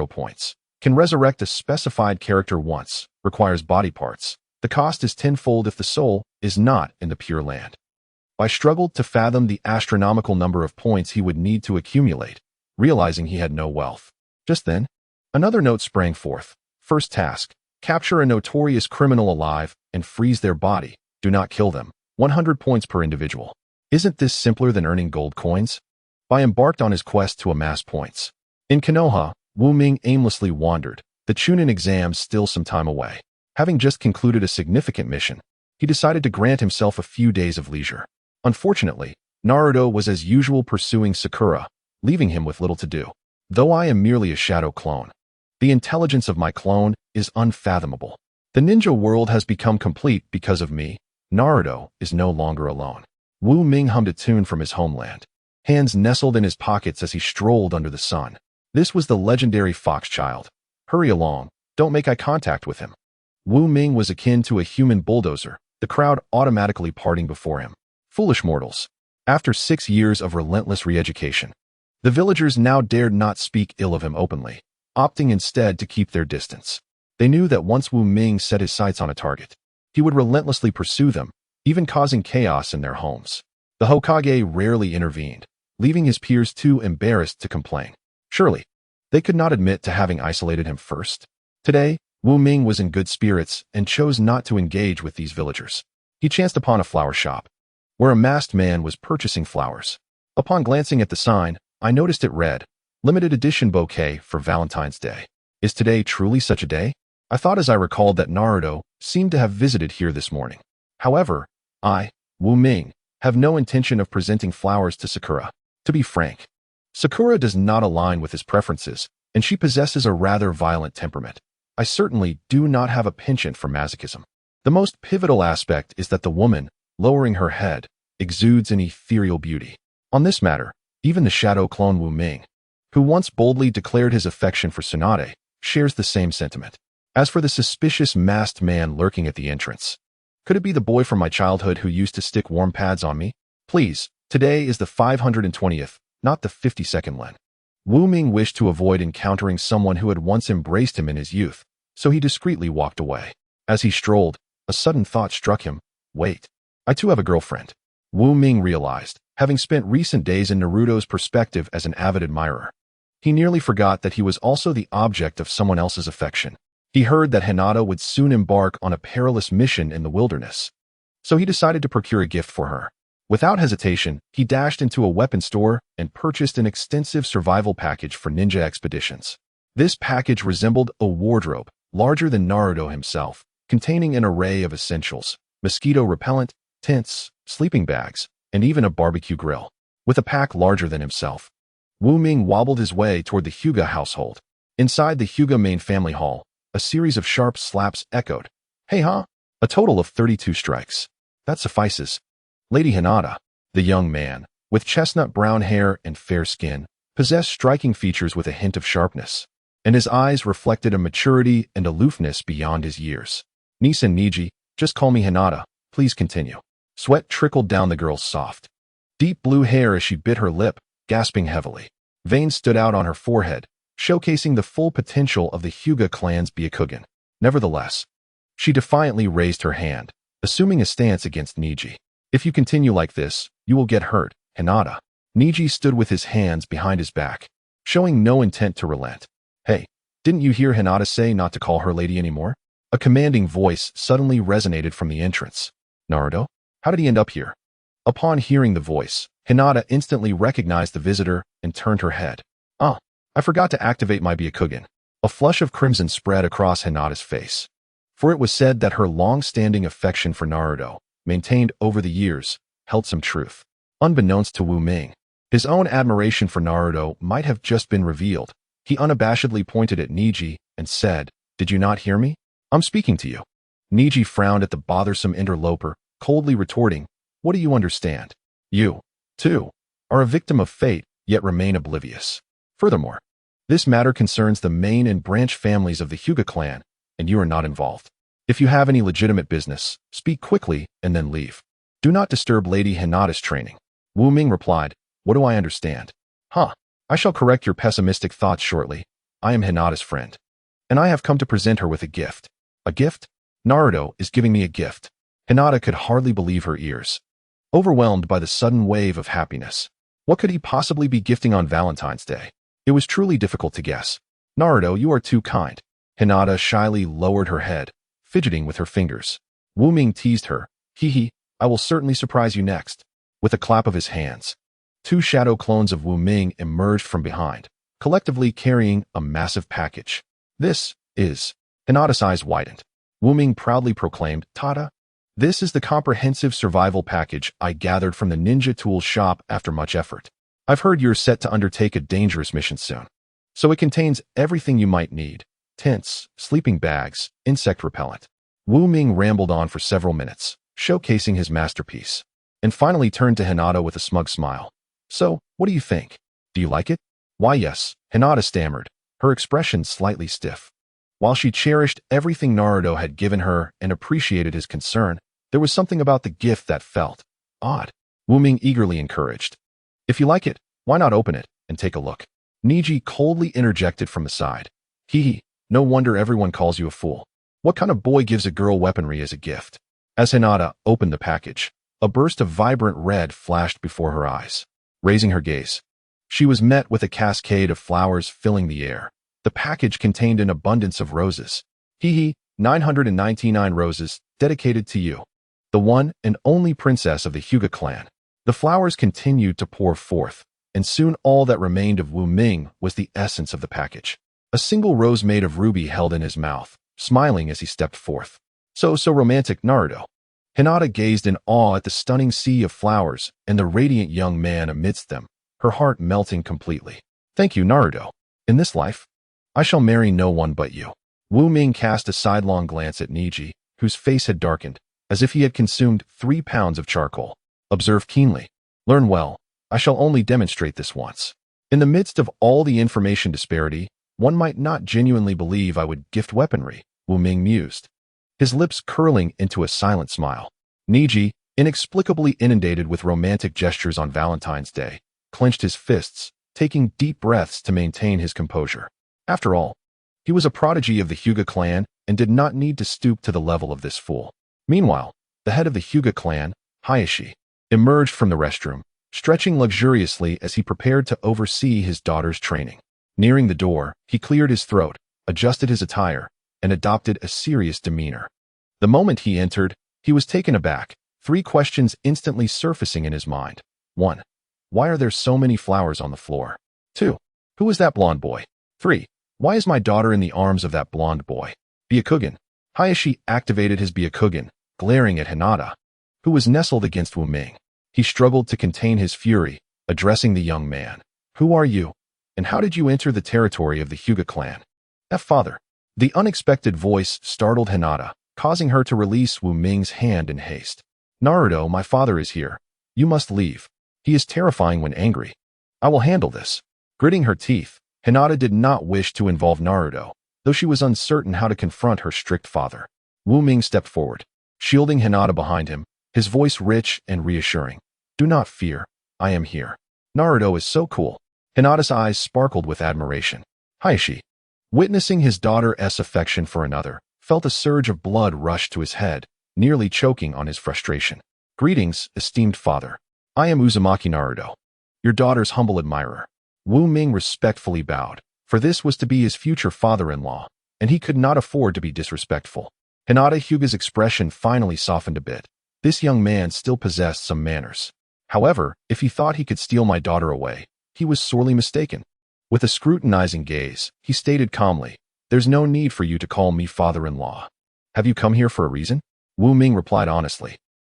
points. Can resurrect a specified character once, requires body parts. The cost is tenfold if the soul is not in the Pure Land. I struggled to fathom the astronomical number of points he would need to accumulate, realizing he had no wealth. Just then, another note sprang forth. First task, capture a notorious criminal alive and freeze their body. Do not kill them. 100 points per individual. Isn't this simpler than earning gold coins? I embarked on his quest to amass points. In Konoha, Wu Ming aimlessly wandered, the Chunin exams still some time away. Having just concluded a significant mission, he decided to grant himself a few days of leisure. Unfortunately, Naruto was as usual pursuing Sakura, leaving him with little to do. Though I am merely a shadow clone, the intelligence of my clone is unfathomable. The ninja world has become complete because of me. Naruto is no longer alone. Wu Ming hummed a tune from his homeland. Hands nestled in his pockets as he strolled under the sun. This was the legendary fox child. Hurry along, don't make eye contact with him. Wu Ming was akin to a human bulldozer, the crowd automatically parting before him. Foolish mortals. After 6 years of relentless re-education, the villagers now dared not speak ill of him openly, opting instead to keep their distance. They knew that once Wu Ming set his sights on a target, he would relentlessly pursue them, even causing chaos in their homes. The Hokage rarely intervened, leaving his peers too embarrassed to complain. Surely, they could not admit to having isolated him first. Today, Wu Ming was in good spirits and chose not to engage with these villagers. He chanced upon a flower shop, where a masked man was purchasing flowers. Upon glancing at the sign, I noticed it read, "Limited edition bouquet for Valentine's Day." Is today truly such a day? I thought as I recalled that Naruto seemed to have visited here this morning. However, I, Wu Ming, have no intention of presenting flowers to Sakura. To be frank, Sakura does not align with his preferences, and she possesses a rather violent temperament. I certainly do not have a penchant for masochism. The most pivotal aspect is that the woman, lowering her head, exudes an ethereal beauty. On this matter, even the shadow clone Wu Ming, who once boldly declared his affection for Tsunade, shares the same sentiment. As for the suspicious masked man lurking at the entrance, could it be the boy from my childhood who used to stick warm pads on me? Please, today is the 520th, not the 52nd Len. Wu Ming wished to avoid encountering someone who had once embraced him in his youth, so he discreetly walked away. As he strolled, a sudden thought struck him. Wait, I too have a girlfriend. Wu Ming realized, having spent recent days in Naruto's perspective as an avid admirer. He nearly forgot that he was also the object of someone else's affection. He heard that Hinata would soon embark on a perilous mission in the wilderness, so he decided to procure a gift for her. Without hesitation, he dashed into a weapon store and purchased an extensive survival package for ninja expeditions. This package resembled a wardrobe, larger than Naruto himself, containing an array of essentials, mosquito repellent, tents, sleeping bags, and even a barbecue grill. With a pack larger than himself, Wu Ming wobbled his way toward the Hyuga household. Inside the Hyuga main family hall, a series of sharp slaps echoed. Hey huh? A total of 32 strikes. That suffices. Lady Hinata, the young man, with chestnut brown hair and fair skin, possessed striking features with a hint of sharpness, and his eyes reflected a maturity and aloofness beyond his years. Niece and Niji, just call me Hinata, please continue. Sweat trickled down the girl's soft, deep blue hair as she bit her lip, gasping heavily. Veins stood out on her forehead, showcasing the full potential of the Hyuga clan's Byakugan. Nevertheless, she defiantly raised her hand, assuming a stance against Niji. If you continue like this, you will get hurt, Hinata. Niji stood with his hands behind his back, showing no intent to relent. Hey, didn't you hear Hinata say not to call her lady anymore? A commanding voice suddenly resonated from the entrance. Naruto? How did he end up here? Upon hearing the voice, Hinata instantly recognized the visitor and turned her head. Ah, I forgot to activate my Byakugan. A flush of crimson spread across Hinata's face. For it was said that her long-standing affection for Naruto, maintained over the years, held some truth. Unbeknownst to Wu Ming, his own admiration for Naruto might have just been revealed. He unabashedly pointed at Neji and said, "Did you not hear me? I'm speaking to you." Neji frowned at the bothersome interloper, coldly retorting, "What do you understand? You, too, are a victim of fate, yet remain oblivious. Furthermore, this matter concerns the main and branch families of the Hyuga clan, and you are not involved. If you have any legitimate business, speak quickly and then leave. Do not disturb Lady Hinata's training." Wu Ming replied, "What do I understand? I shall correct your pessimistic thoughts shortly. I am Hinata's friend, and I have come to present her with a gift." A gift? Naruto is giving me a gift. Hinata could hardly believe her ears. Overwhelmed by the sudden wave of happiness. What could he possibly be gifting on Valentine's Day? It was truly difficult to guess. "Naruto, you are too kind." Hinata shyly lowered her head, fidgeting with her fingers. Wu Ming teased her. "Hee, I will certainly surprise you next." With a clap of his hands, 2 shadow clones of Wu Ming emerged from behind, collectively carrying a massive package. "This is..." Hinata's eyes widened. Wu Ming proudly proclaimed, "Tada! This is the comprehensive survival package I gathered from the ninja tools shop after much effort. I've heard you're set to undertake a dangerous mission soon. So it contains everything you might need. Tents, sleeping bags, insect repellent." Wu Ming rambled on for several minutes, showcasing his masterpiece, and finally turned to Hinata with a smug smile. "So, what do you think? Do you like it?" "Why, yes," Hinata stammered, her expression slightly stiff. While she cherished everything Naruto had given her and appreciated his concern, there was something about the gift that felt odd. Wu Ming eagerly encouraged, "If you like it, why not open it and take a look?" Neji coldly interjected from the side. "Hee, no wonder everyone calls you a fool. What kind of boy gives a girl weaponry as a gift?" As Hinata opened the package, a burst of vibrant red flashed before her eyes. Raising her gaze, she was met with a cascade of flowers filling the air. The package contained an abundance of roses. "Hee, 999 roses, dedicated to you, the one and only princess of the Hyuga clan." The flowers continued to pour forth, and soon all that remained of Wu Ming was the essence of the package. A single rose made of ruby held in his mouth, smiling as he stepped forth. So romantic, Naruto." Hinata gazed in awe at the stunning sea of flowers and the radiant young man amidst them, her heart melting completely. "Thank you, Naruto. In this life, I shall marry no one but you." Wu Ming cast a sidelong glance at Neji, whose face had darkened, as if he had consumed 3 pounds of charcoal. "Observe keenly. Learn well. I shall only demonstrate this once." In the midst of all the information disparity, one might not genuinely believe I would gift weaponry, Wu Ming mused, his lips curling into a silent smile. Neji, inexplicably inundated with romantic gestures on Valentine's Day, clenched his fists, taking deep breaths to maintain his composure. After all, he was a prodigy of the Hyuga clan and did not need to stoop to the level of this fool. Meanwhile, the head of the Hyuga clan, Hayashi, emerged from the restroom, stretching luxuriously as he prepared to oversee his daughter's training. Nearing the door, he cleared his throat, adjusted his attire, and adopted a serious demeanor. The moment he entered, he was taken aback, 3 questions instantly surfacing in his mind. 1. Why are there so many flowers on the floor? 2. Who is that blonde boy? 3. Why is my daughter in the arms of that blonde boy? Byakugan. Hayashi activated his Byakugan, glaring at Hinata, who was nestled against Wu Ming. He struggled to contain his fury, addressing the young man. "Who are you? And how did you enter the territory of the Hyuga clan?" "Father." The unexpected voice startled Hinata, causing her to release Wu Ming's hand in haste. "Naruto, my father is here. You must leave. He is terrifying when angry." "I will handle this." Gritting her teeth, Hinata did not wish to involve Naruto, though she was uncertain how to confront her strict father. Wu Ming stepped forward, shielding Hinata behind him, his voice rich and reassuring. "Do not fear. I am here. Naruto is so cool." Hinata's eyes sparkled with admiration. Hayashi, witnessing his daughter's affection for another, felt a surge of blood rush to his head, nearly choking on his frustration. "Greetings, esteemed father. I am Uzumaki Naruto, your daughter's humble admirer." Wu Ming respectfully bowed, for this was to be his future father-in-law, and he could not afford to be disrespectful. Hinata Hyuga's expression finally softened a bit. This young man still possessed some manners. However, if he thought he could steal my daughter away, he was sorely mistaken. With a scrutinizing gaze, he stated calmly, "There's no need for you to call me father-in-law. Have you come here for a reason?" Wu Ming replied honestly.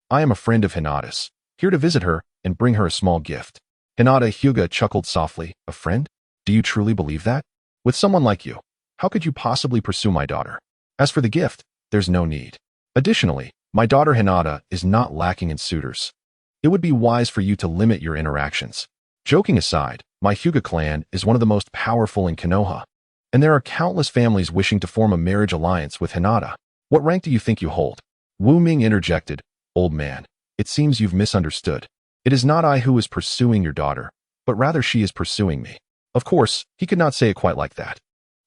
"I am a friend of Hinata's, here to visit her and bring her a small gift." Hinata Hyuga chuckled softly. "A friend? Do you truly believe that? With someone like you, how could you possibly pursue my daughter? As for the gift, there's no need. Additionally, my daughter Hinata is not lacking in suitors. It would be wise for you to limit your interactions. Joking aside, my Hyuga clan is one of the most powerful in Konoha, and there are countless families wishing to form a marriage alliance with Hinata. What rank do you think you hold?" Wu Ming interjected, "Old man, it seems you've misunderstood. It is not I who is pursuing your daughter, but rather she is pursuing me." Of course, he could not say it quite like that.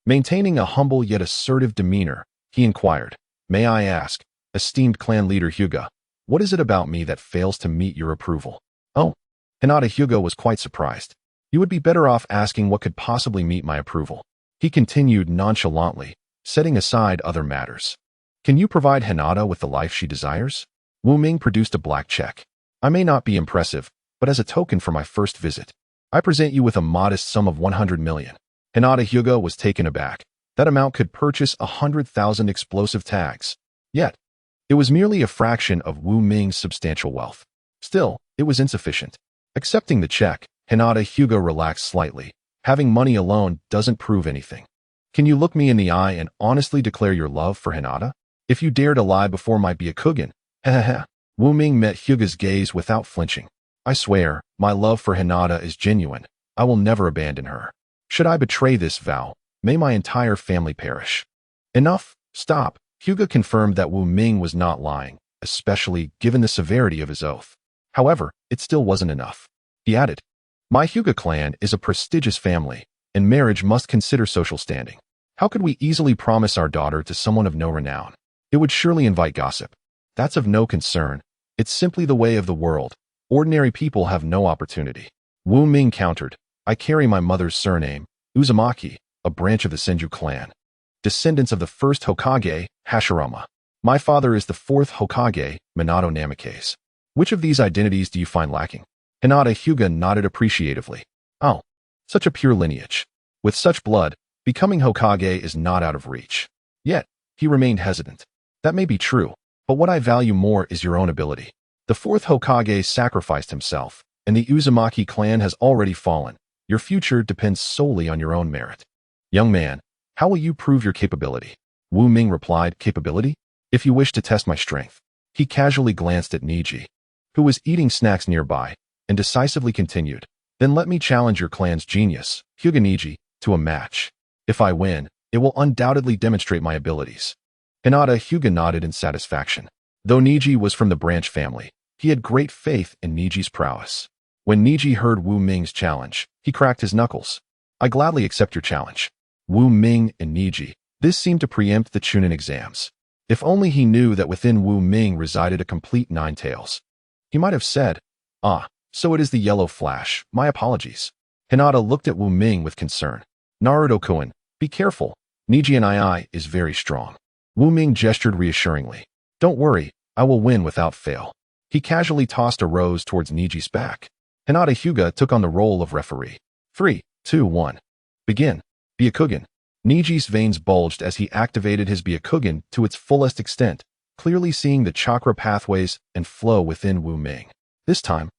Maintaining a humble yet assertive demeanor, he inquired, "May I ask, esteemed clan leader Hyuga, what is it about me that fails to meet your approval?" "Oh." Hinata Hyuga was quite surprised. "You would be better off asking what could possibly meet my approval." He continued nonchalantly, setting aside other matters. "Can you provide Hinata with the life she desires?" Wu Ming produced a black check. "I may not be impressive, but as a token for my first visit, I present you with a modest sum of 100 million. Hinata Hyuga was taken aback. That amount could purchase 100,000 explosive tags. Yet, it was merely a fraction of Wu Ming's substantial wealth. Still, it was insufficient. Accepting the check, Hinata Hyuga relaxed slightly. Having money alone doesn't prove anything. "Can you look me in the eye and honestly declare your love for Hinata? If you dare to lie before my Byakugan," Wu Ming met Hyuga's gaze without flinching. "I swear, my love for Hinata is genuine. I will never abandon her. Should I betray this vow, may my entire family perish." "Enough, stop." Hyuga confirmed that Wu Ming was not lying, especially given the severity of his oath. However, it still wasn't enough. He added, "My Hyuga clan is a prestigious family, and marriage must consider social standing. How could we easily promise our daughter to someone of no renown? It would surely invite gossip. That's of no concern. It's simply the way of the world. Ordinary people have no opportunity." Wu Ming countered, "I carry my mother's surname, Uzumaki, a branch of the Senju clan. Descendants of the first Hokage, Hashirama. My father is the fourth Hokage, Minato Namikaze. Which of these identities do you find lacking?" Hinata Hyuga nodded appreciatively. "Oh, such a pure lineage. With such blood, becoming Hokage is not out of reach." Yet, he remained hesitant. "That may be true, but what I value more is your own ability. The fourth Hokage sacrificed himself, and the Uzumaki clan has already fallen. Your future depends solely on your own merit. Young man, how will you prove your capability?" Wu Ming replied, "Capability? If you wish to test my strength." He casually glanced at Niji, who was eating snacks nearby, and decisively continued, "Then let me challenge your clan's genius, Hyuga Niji, to a match. If I win, it will undoubtedly demonstrate my abilities." Hinata Hyuga nodded in satisfaction. Though Niji was from the branch family, he had great faith in Niji's prowess. When Niji heard Wu Ming's challenge, he cracked his knuckles. "I gladly accept your challenge." Wu Ming and Niji. This seemed to preempt the Chunin exams. If only he knew that within Wu Ming resided a complete nine tails. He might have said, "Ah, so it is the yellow flash. My apologies." Hinata looked at Wu Ming with concern. "Naruto-kun, be careful. Niji and I is very strong." Wu Ming gestured reassuringly. "Don't worry, I will win without fail." He casually tossed a rose towards Niji's back. Hinata Hyuga took on the role of referee. 3, 2, 1. Begin. Byakugan. Niji's veins bulged as he activated his Byakugan to its fullest extent, clearly seeing the chakra pathways and flow within Wu Ming. This time,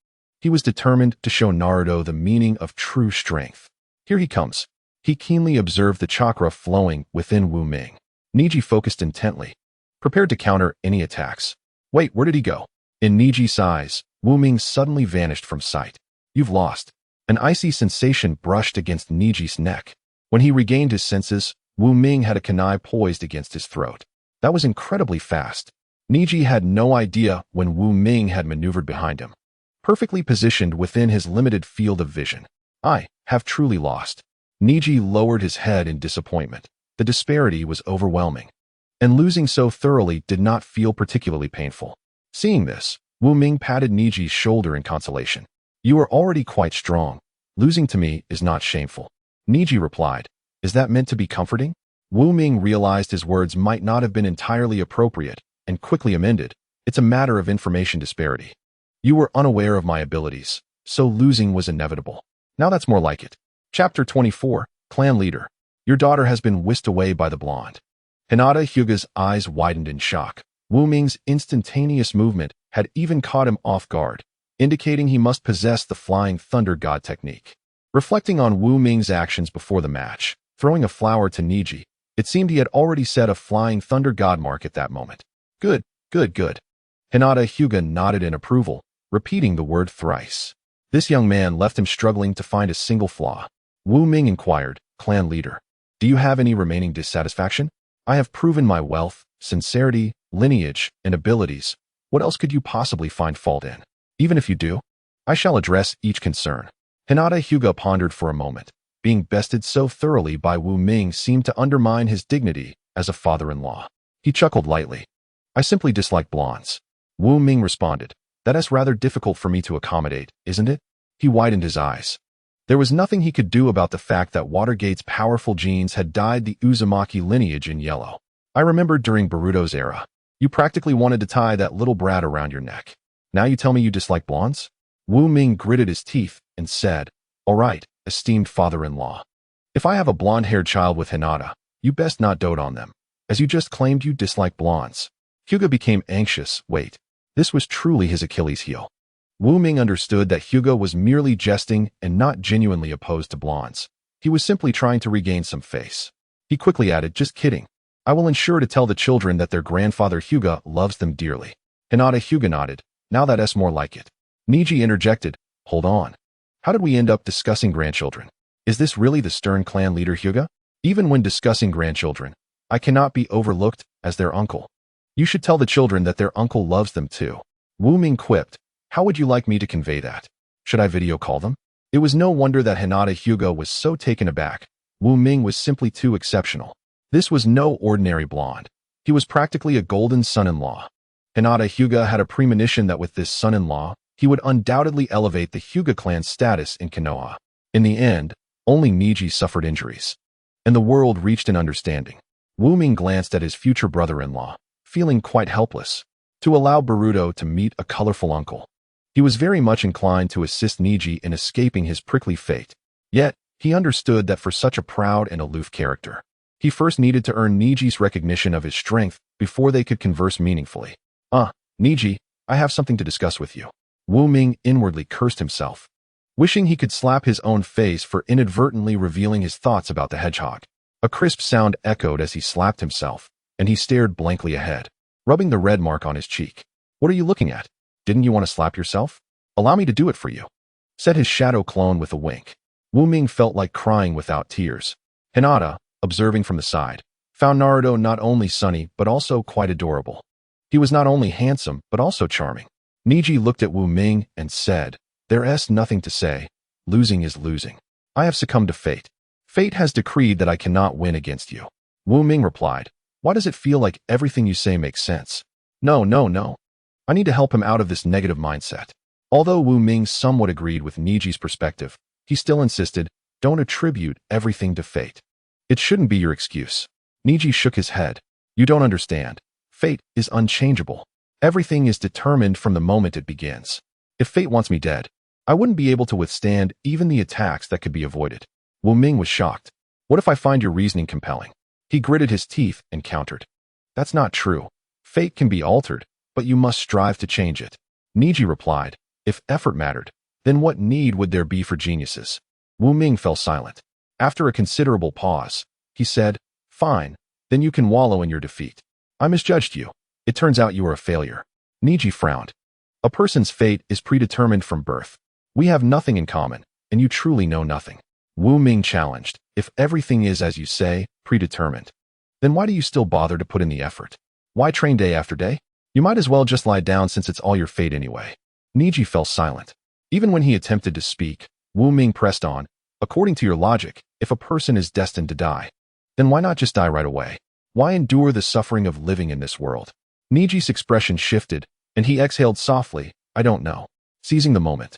he was determined to show Naruto the meaning of true strength. Here he comes. He keenly observed the chakra flowing within Wu Ming. Niji focused intently, prepared to counter any attacks. Wait, where did he go? In Niji's eyes, Wu Ming suddenly vanished from sight. "You've lost." An icy sensation brushed against Niji's neck. When he regained his senses, Wu Ming had a kunai poised against his throat. That was incredibly fast. Niji had no idea when Wu Ming had maneuvered behind him, perfectly positioned within his limited field of vision. "I have truly lost." Niji lowered his head in disappointment. The disparity was overwhelming, and losing so thoroughly did not feel particularly painful. Seeing this, Wu Ming patted Niji's shoulder in consolation. "You are already quite strong. Losing to me is not shameful." Niji replied, "Is that meant to be comforting?" Wu Ming realized his words might not have been entirely appropriate and quickly amended, "It's a matter of information disparity. You were unaware of my abilities, so losing was inevitable. Now that's more like it." Chapter 24, Clan Leader. Your daughter has been whisked away by the blonde. Hinata Hyuga's eyes widened in shock. Wu Ming's instantaneous movement had even caught him off guard, indicating he must possess the Flying Thunder God technique. Reflecting on Wu Ming's actions before the match, throwing a flower to Niji, it seemed he had already set a Flying Thunder God mark at that moment. Good, good, good. Hinata Hyuga nodded in approval, repeating the word thrice. This young man left him struggling to find a single flaw. Wu Ming inquired, "Clan Leader, do you have any remaining dissatisfaction? I have proven my wealth, sincerity, lineage, and abilities. What else could you possibly find fault in? Even if you do, I shall address each concern." Hinata Hyuga pondered for a moment. Being bested so thoroughly by Wu Ming seemed to undermine his dignity as a father-in-law. He chuckled lightly. "I simply dislike blondes." Wu Ming responded. "That is rather difficult for me to accommodate, isn't it?" He widened his eyes. There was nothing he could do about the fact that Watergate's powerful genes had dyed the Uzumaki lineage in yellow. "I remember during Boruto's era, you practically wanted to tie that little brat around your neck. Now you tell me you dislike blondes?" Wu Ming gritted his teeth and said, "All right, esteemed father-in-law. If I have a blonde-haired child with Hinata, you best not dote on them, as you just claimed you dislike blondes." Hyuga became anxious. Wait, this was truly his Achilles heel. Wu Ming understood that Hyuga was merely jesting and not genuinely opposed to blondes. He was simply trying to regain some face. He quickly added, "Just kidding. I will ensure to tell the children that their grandfather Hyuga loves them dearly." Hinata Hyuga nodded. "Now that's more like it." Niji interjected, "Hold on. How did we end up discussing grandchildren? Is this really the stern clan leader Hyuga? Even when discussing grandchildren, I cannot be overlooked as their uncle. You should tell the children that their uncle loves them too." Wu Ming quipped, "How would you like me to convey that? Should I video call them?" It was no wonder that Hinata Hyuga was so taken aback. Wu Ming was simply too exceptional. This was no ordinary blonde. He was practically a golden son-in-law. Hinata Hyuga had a premonition that with this son-in-law, he would undoubtedly elevate the Hyuga clan's status in Konoha. In the end, only Niji suffered injuries, and the world reached an understanding. Wu Ming glanced at his future brother-in-law, feeling quite helpless. To allow Boruto to meet a colorful uncle. He was very much inclined to assist Niji in escaping his prickly fate. Yet, he understood that for such a proud and aloof character, he first needed to earn Niji's recognition of his strength before they could converse meaningfully. Niji, I have something to discuss with you." Wu Ming inwardly cursed himself, wishing he could slap his own face for inadvertently revealing his thoughts about the hedgehog. A crisp sound echoed as he slapped himself, and he stared blankly ahead, rubbing the red mark on his cheek. "What are you looking at? Didn't you want to slap yourself? Allow me to do it for you," said his shadow clone with a wink. Wu Ming felt like crying without tears. Hinata, observing from the side, found Naruto not only sunny but also quite adorable. He was not only handsome but also charming. Niji looked at Wu Ming and said, "There's nothing to say. Losing is losing. I have succumbed to fate. Fate has decreed that I cannot win against you." Wu Ming replied, "Why does it feel like everything you say makes sense? No. I need to help him out of this negative mindset." Although Wu Ming somewhat agreed with Niji's perspective, he still insisted, "Don't attribute everything to fate. It shouldn't be your excuse." Niji shook his head. "You don't understand. Fate is unchangeable. Everything is determined from the moment it begins. If fate wants me dead, I wouldn't be able to withstand even the attacks that could be avoided." Wu Ming was shocked. "What if I find your reasoning compelling?" He gritted his teeth and countered, "That's not true. Fate can be altered, but you must strive to change it." Niji replied, "If effort mattered, then what need would there be for geniuses?" Wu Ming fell silent. After a considerable pause, he said, "Fine, then you can wallow in your defeat. I misjudged you. It turns out you are a failure." Niji frowned. "A person's fate is predetermined from birth. We have nothing in common, and you truly know nothing." Wu Ming challenged, "If everything is, as you say, predetermined, then why do you still bother to put in the effort? Why train day after day? You might as well just lie down since it's all your fate anyway." Niji fell silent. Even when he attempted to speak, Wu Ming pressed on, "According to your logic, if a person is destined to die, then why not just die right away? Why endure the suffering of living in this world?" Niji's expression shifted, and he exhaled softly, "I don't know." Seizing the moment,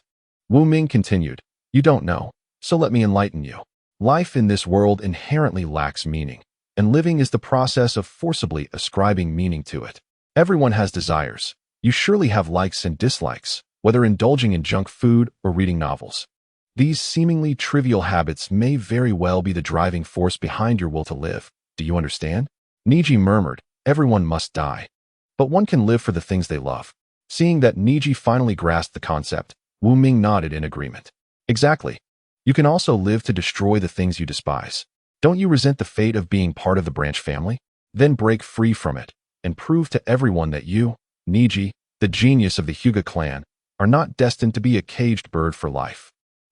Wu Ming continued, "You don't know, so let me enlighten you. Life in this world inherently lacks meaning. and living is the process of forcibly ascribing meaning to it. Everyone has desires. You surely have likes and dislikes, whether indulging in junk food or reading novels. These seemingly trivial habits may very well be the driving force behind your will to live. Do you understand? Niji murmured, everyone must die. But one can live for the things they love. Seeing that Niji finally grasped the concept, Wu Ming nodded in agreement. Exactly. You can also live to destroy the things you despise. Don't you resent the fate of being part of the branch family? Then break free from it, and prove to everyone that you, Niji, the genius of the Hyuga clan, are not destined to be a caged bird for life.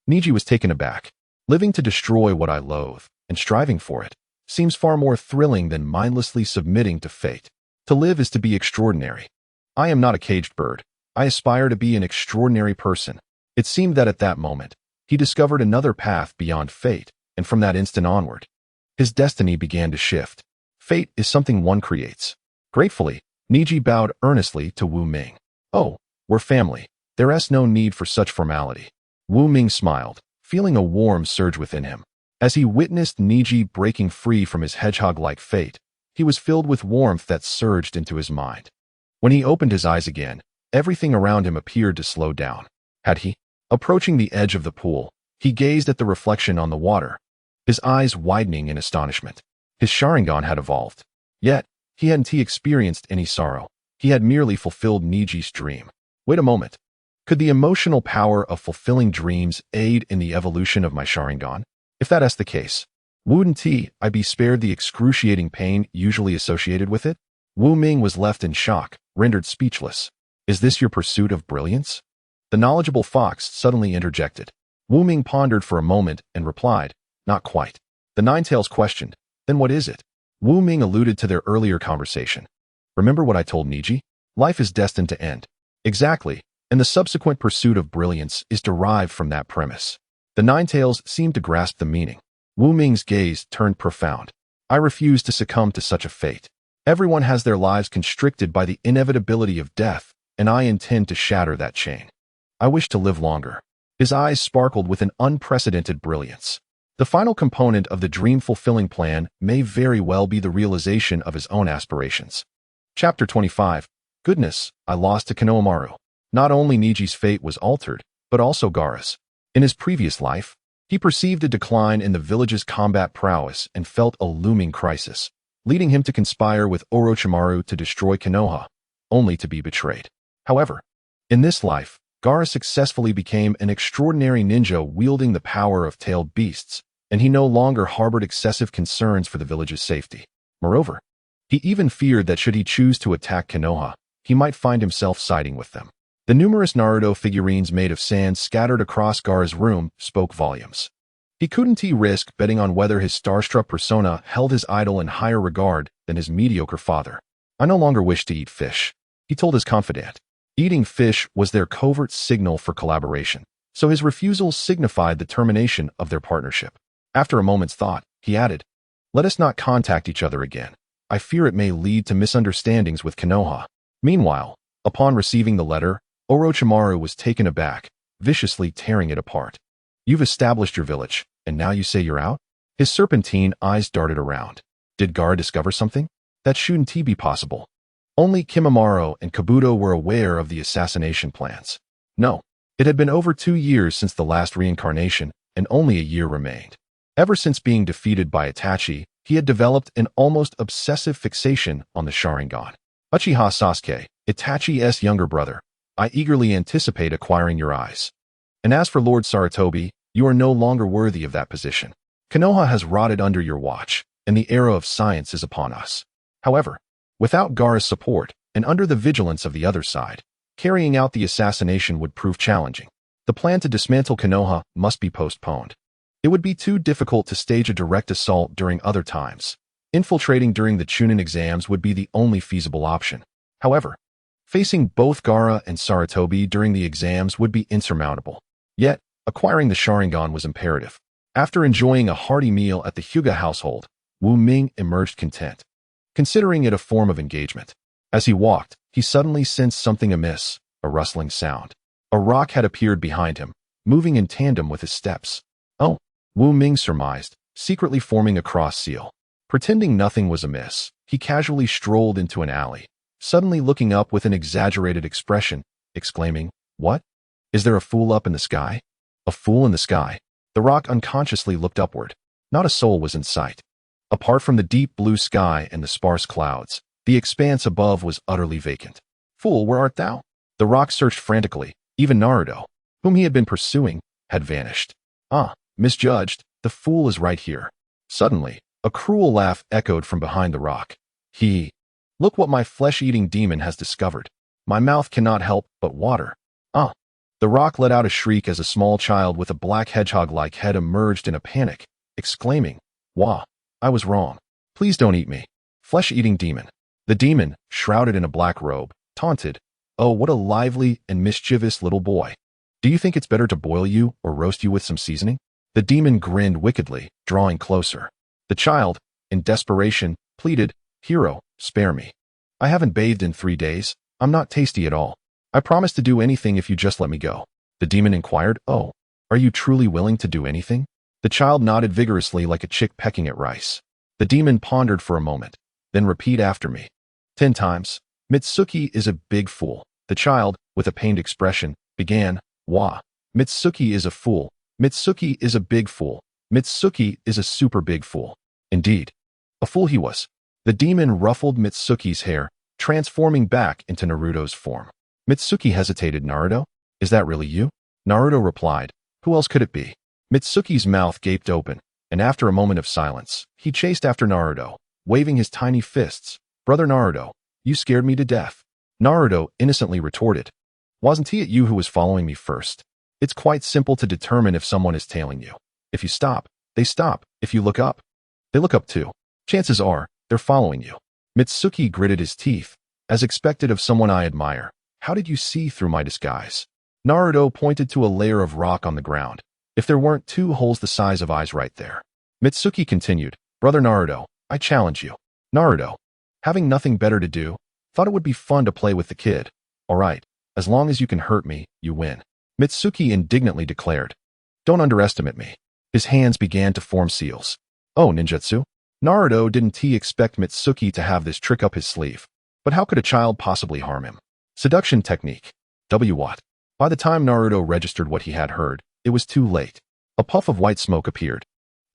Niji was taken aback. Living to destroy what I loathe, and striving for it, seems far more thrilling than mindlessly submitting to fate. To live is to be extraordinary. I am not a caged bird. I aspire to be an extraordinary person. It seemed that at that moment, he discovered another path beyond fate, and from that instant onward, his destiny began to shift. Fate is something one creates. Gratefully, Niji bowed earnestly to Wu Ming. Oh, we're family. There's no need for such formality. Wu Ming smiled, feeling a warm surge within him. As he witnessed Niji breaking free from his hedgehog-like fate, he was filled with warmth that surged into his mind. When he opened his eyes again, everything around him appeared to slow down. Had he? Approaching the edge of the pool, he gazed at the reflection on the water, his eyes widening in astonishment. His Sharingan had evolved. Yet, he hadn't experienced any sorrow. He had merely fulfilled Niji's dream. Wait a moment. Could the emotional power of fulfilling dreams aid in the evolution of my Sharingan? If that's the case, wouldn't I be spared the excruciating pain usually associated with it? Wu Ming was left in shock, rendered speechless. Is this your pursuit of brilliance? The knowledgeable fox suddenly interjected. Wu Ming pondered for a moment and replied, not quite. The Ninetales questioned, then what is it? Wu Ming alluded to their earlier conversation. Remember what I told Niji? Life is destined to end. Exactly, and the subsequent pursuit of brilliance is derived from that premise. The Ninetales seemed to grasp the meaning. Wu Ming's gaze turned profound. I refuse to succumb to such a fate. Everyone has their lives constricted by the inevitability of death, and I intend to shatter that chain. I wish to live longer. His eyes sparkled with an unprecedented brilliance. The final component of the dream-fulfilling plan may very well be the realization of his own aspirations. Chapter 25. Goodness, I lost to Konohamaru. Not only Niji's fate was altered, but also Gaara's. In his previous life, he perceived a decline in the village's combat prowess and felt a looming crisis, leading him to conspire with Orochimaru to destroy Konoha, only to be betrayed. However, in this life, Gaara successfully became an extraordinary ninja wielding the power of tailed beasts, and he no longer harbored excessive concerns for the village's safety. Moreover, he even feared that should he choose to attack Konoha, he might find himself siding with them. The numerous Naruto figurines made of sand scattered across Gaara's room spoke volumes. He couldn't risk betting on whether his starstruck persona held his idol in higher regard than his mediocre father. I no longer wish to eat fish, he told his confidant. Eating fish was their covert signal for collaboration, so his refusal signified the termination of their partnership. After a moment's thought, he added, let us not contact each other again. I fear it may lead to misunderstandings with Konoha. Meanwhile, upon receiving the letter, Orochimaru was taken aback, viciously tearing it apart. You've established your village, and now you say you're out? His serpentine eyes darted around. Did Gaara discover something? That shouldn't be possible. Only Kimimaro and Kabuto were aware of the assassination plans. No, it had been over 2 years since the last reincarnation, and only a year remained. Ever since being defeated by Itachi, he had developed an almost obsessive fixation on the Sharingan. Uchiha Sasuke, Itachi's younger brother, I eagerly anticipate acquiring your eyes. And as for Lord Sarutobi, you are no longer worthy of that position. Konoha has rotted under your watch, and the era of science is upon us. However, without Gaara's support, and under the vigilance of the other side, carrying out the assassination would prove challenging. The plan to dismantle Konoha must be postponed. It would be too difficult to stage a direct assault during other times. Infiltrating during the Chunin exams would be the only feasible option. However, facing both Gaara and Sarutobi during the exams would be insurmountable. Yet, acquiring the Sharingan was imperative. After enjoying a hearty meal at the Hyuga household, Wu Ming emerged content, considering it a form of engagement. As he walked, he suddenly sensed something amiss, a rustling sound. A rock had appeared behind him, moving in tandem with his steps. Oh, Wu Ming surmised, secretly forming a cross seal. Pretending nothing was amiss, he casually strolled into an alley, suddenly looking up with an exaggerated expression, exclaiming, "What? Is there a fool up in the sky?" A fool in the sky? The rock unconsciously looked upward. Not a soul was in sight. Apart from the deep blue sky and the sparse clouds, the expanse above was utterly vacant. "Fool, where art thou?" The rock searched frantically. Even Naruto, whom he had been pursuing, had vanished. "Ah, misjudged, the fool is right here." Suddenly, a cruel laugh echoed from behind the rock. Look what my flesh-eating demon has discovered. My mouth cannot help but water." "Ah." The rock let out a shriek as a small child with a black hedgehog-like head emerged in a panic, exclaiming, "Wah, I was wrong. Please don't eat me." Flesh-eating demon. The demon, shrouded in a black robe, taunted, "Oh, what a lively and mischievous little boy. Do you think it's better to boil you or roast you with some seasoning?" The demon grinned wickedly, drawing closer. The child, in desperation, pleaded, "Hero, spare me. I haven't bathed in 3 days. I'm not tasty at all. I promise to do anything if you just let me go." The demon inquired, "Oh, are you truly willing to do anything?" The child nodded vigorously like a chick pecking at rice. The demon pondered for a moment, then repeat after me. 10 times. "Mitsuki is a big fool." The child, with a pained expression, began, "Wah. Mitsuki is a fool. Mitsuki is a big fool. Mitsuki is a super big fool." Indeed, a fool he was. The demon ruffled Mitsuki's hair, transforming back into Naruto's form. Mitsuki hesitated. "Naruto? Is that really you?" Naruto replied, "Who else could it be?" Mitsuki's mouth gaped open, and after a moment of silence, he chased after Naruto, waving his tiny fists. "Brother Naruto, you scared me to death." Naruto innocently retorted, "Wasn't it you who was following me first? It's quite simple to determine if someone is tailing you. If you stop, they stop. If you look up, they look up too. Chances are, they're following you." Mitsuki gritted his teeth, as expected of someone I admire. "How did you see through my disguise?" Naruto pointed to a layer of rock on the ground. "If there weren't 2 holes the size of eyes right there." Mitsuki continued, "Brother Naruto, I challenge you." Naruto, having nothing better to do, thought it would be fun to play with the kid. "All right, as long as you can hurt me, you win." Mitsuki indignantly declared, "Don't underestimate me." His hands began to form seals. "Oh, ninjutsu?" Naruto didn't expect Mitsuki to have this trick up his sleeve. But how could a child possibly harm him? Seduction technique. What? By the time Naruto registered what he had heard, it was too late. A puff of white smoke appeared,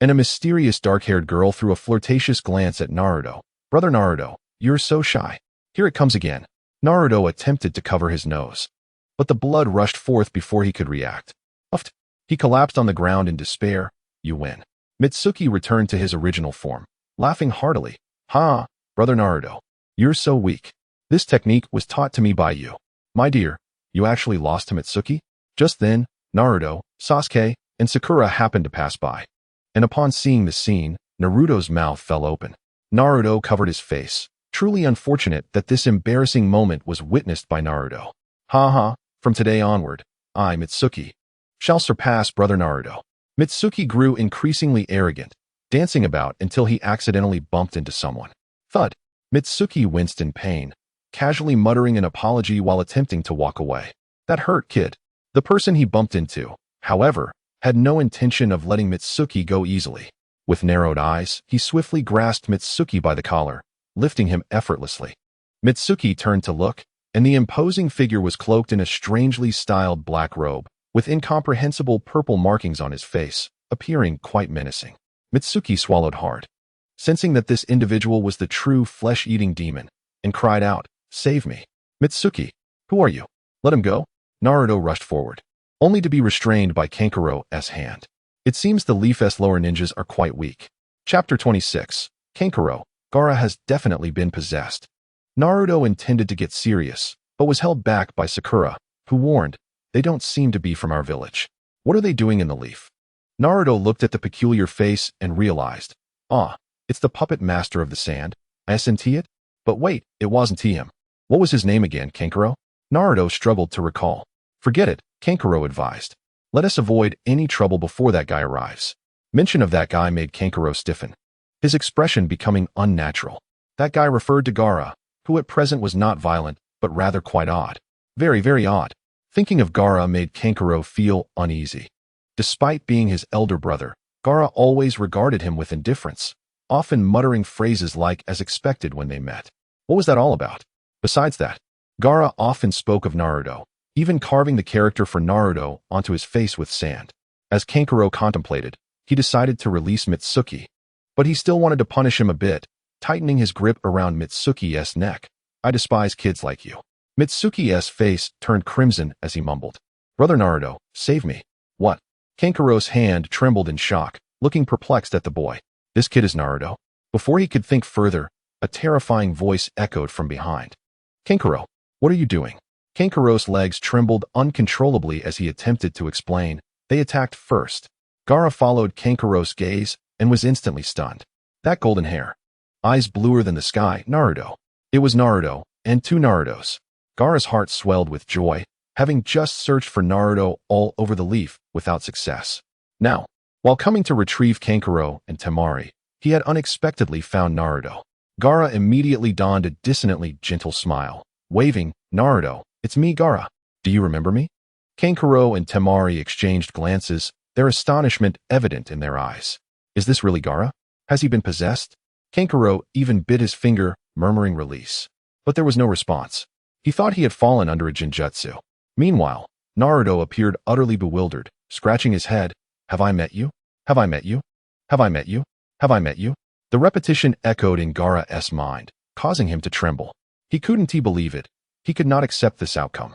and a mysterious dark-haired girl threw a flirtatious glance at Naruto. "Brother Naruto, you're so shy." "Here it comes again." Naruto attempted to cover his nose, but the blood rushed forth before he could react. Uffed. He collapsed on the ground in despair. "You win." Mitsuki returned to his original form, laughing heartily. "Ha, Brother Naruto, you're so weak. This technique was taught to me by you." "My dear, you actually lost to Mitsuki?" Just then, Naruto, Sasuke, and Sakura happened to pass by. And upon seeing the scene, Naruto's mouth fell open. Naruto covered his face. Truly unfortunate that this embarrassing moment was witnessed by Naruto. "Ha ha, from today onward, I, Mitsuki, shall surpass Brother Naruto." Mitsuki grew increasingly arrogant, dancing about until he accidentally bumped into someone. Thud. Mitsuki winced in pain, casually muttering an apology while attempting to walk away. "That hurt, kid." The person he bumped into, however, had no intention of letting Mitsuki go easily. With narrowed eyes, he swiftly grasped Mitsuki by the collar, lifting him effortlessly. Mitsuki turned to look, and the imposing figure was cloaked in a strangely styled black robe, with incomprehensible purple markings on his face, appearing quite menacing. Mitsuki swallowed hard, sensing that this individual was the true flesh-eating demon, and cried out, "Save me." "Mitsuki, who are you? Let him go." Naruto rushed forward, only to be restrained by Kankuro's hand. It seems the Leaf-S lower ninjas are quite weak. Chapter 26. Kankuro, Gaara has definitely been possessed. Naruto intended to get serious, but was held back by Sakura, who warned, "They don't seem to be from our village. What are they doing in the leaf?" Naruto looked at the peculiar face and realized, "Ah, it's the puppet master of the sand. Isn't it? But wait, it wasn't him. What was his name again, Kankuro?" Naruto struggled to recall. "Forget it," Kankuro advised. "Let us avoid any trouble before that guy arrives." Mention of that guy made Kankuro stiffen, his expression becoming unnatural. That guy referred to Gaara, who at present was not violent, but rather quite odd. Very, very odd. Thinking of Gaara made Kankuro feel uneasy. Despite being his elder brother, Gaara always regarded him with indifference. often muttering phrases like as expected when they met. What was that all about? Besides that, Gaara often spoke of Naruto, even carving the character for Naruto onto his face with sand. As Kankuro contemplated, he decided to release Mitsuki. But he still wanted to punish him a bit, tightening his grip around Mitsuki's neck. I despise kids like you. Mitsuki's face turned crimson as he mumbled. Brother Naruto, save me. What? Kankuro's hand trembled in shock, looking perplexed at the boy. This kid is Naruto. Before he could think further, a terrifying voice echoed from behind. Kankuro, what are you doing? Kankuro's legs trembled uncontrollably as he attempted to explain. They attacked first. Gaara followed Kankuro's gaze and was instantly stunned. That golden hair. Eyes bluer than the sky, Naruto. It was Naruto, and two Narutos. Gaara's heart swelled with joy, having just searched for Naruto all over the leaf without success. Now, while coming to retrieve Kankuro and Temari, he had unexpectedly found Naruto. Gaara immediately donned a dissonantly gentle smile, waving, Naruto, it's me, Gaara. Do you remember me? Kankuro and Temari exchanged glances, their astonishment evident in their eyes. Is this really Gaara? Has he been possessed? Kankuro even bit his finger, murmuring release. But there was no response. He thought he had fallen under a genjutsu. Meanwhile, Naruto appeared utterly bewildered, scratching his head. Have I met you? Have I met you? Have I met you? Have I met you? The repetition echoed in Gaara's mind, causing him to tremble. He couldn't believe it. He could not accept this outcome.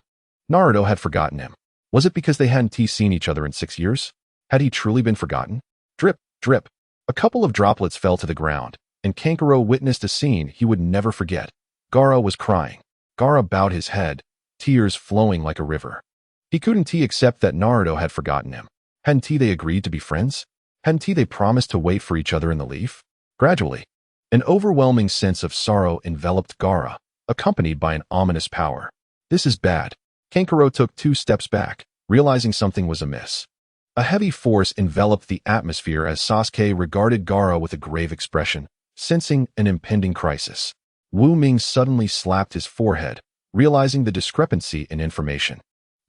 Naruto had forgotten him. Was it because they hadn't seen each other in 6 years? Had he truly been forgotten? Drip, drip. A couple of droplets fell to the ground, and Kankuro witnessed a scene he would never forget. Gaara was crying. Gaara bowed his head, tears flowing like a river. He couldn't accept that Naruto had forgotten him. Hadn't they agreed to be friends? Hadn't they promised to wait for each other in the leaf? Gradually, an overwhelming sense of sorrow enveloped Gaara, accompanied by an ominous power. This is bad. Kankuro took 2 steps back, realizing something was amiss. A heavy force enveloped the atmosphere as Sasuke regarded Gaara with a grave expression, sensing an impending crisis. Ming suddenly slapped his forehead, realizing the discrepancy in information.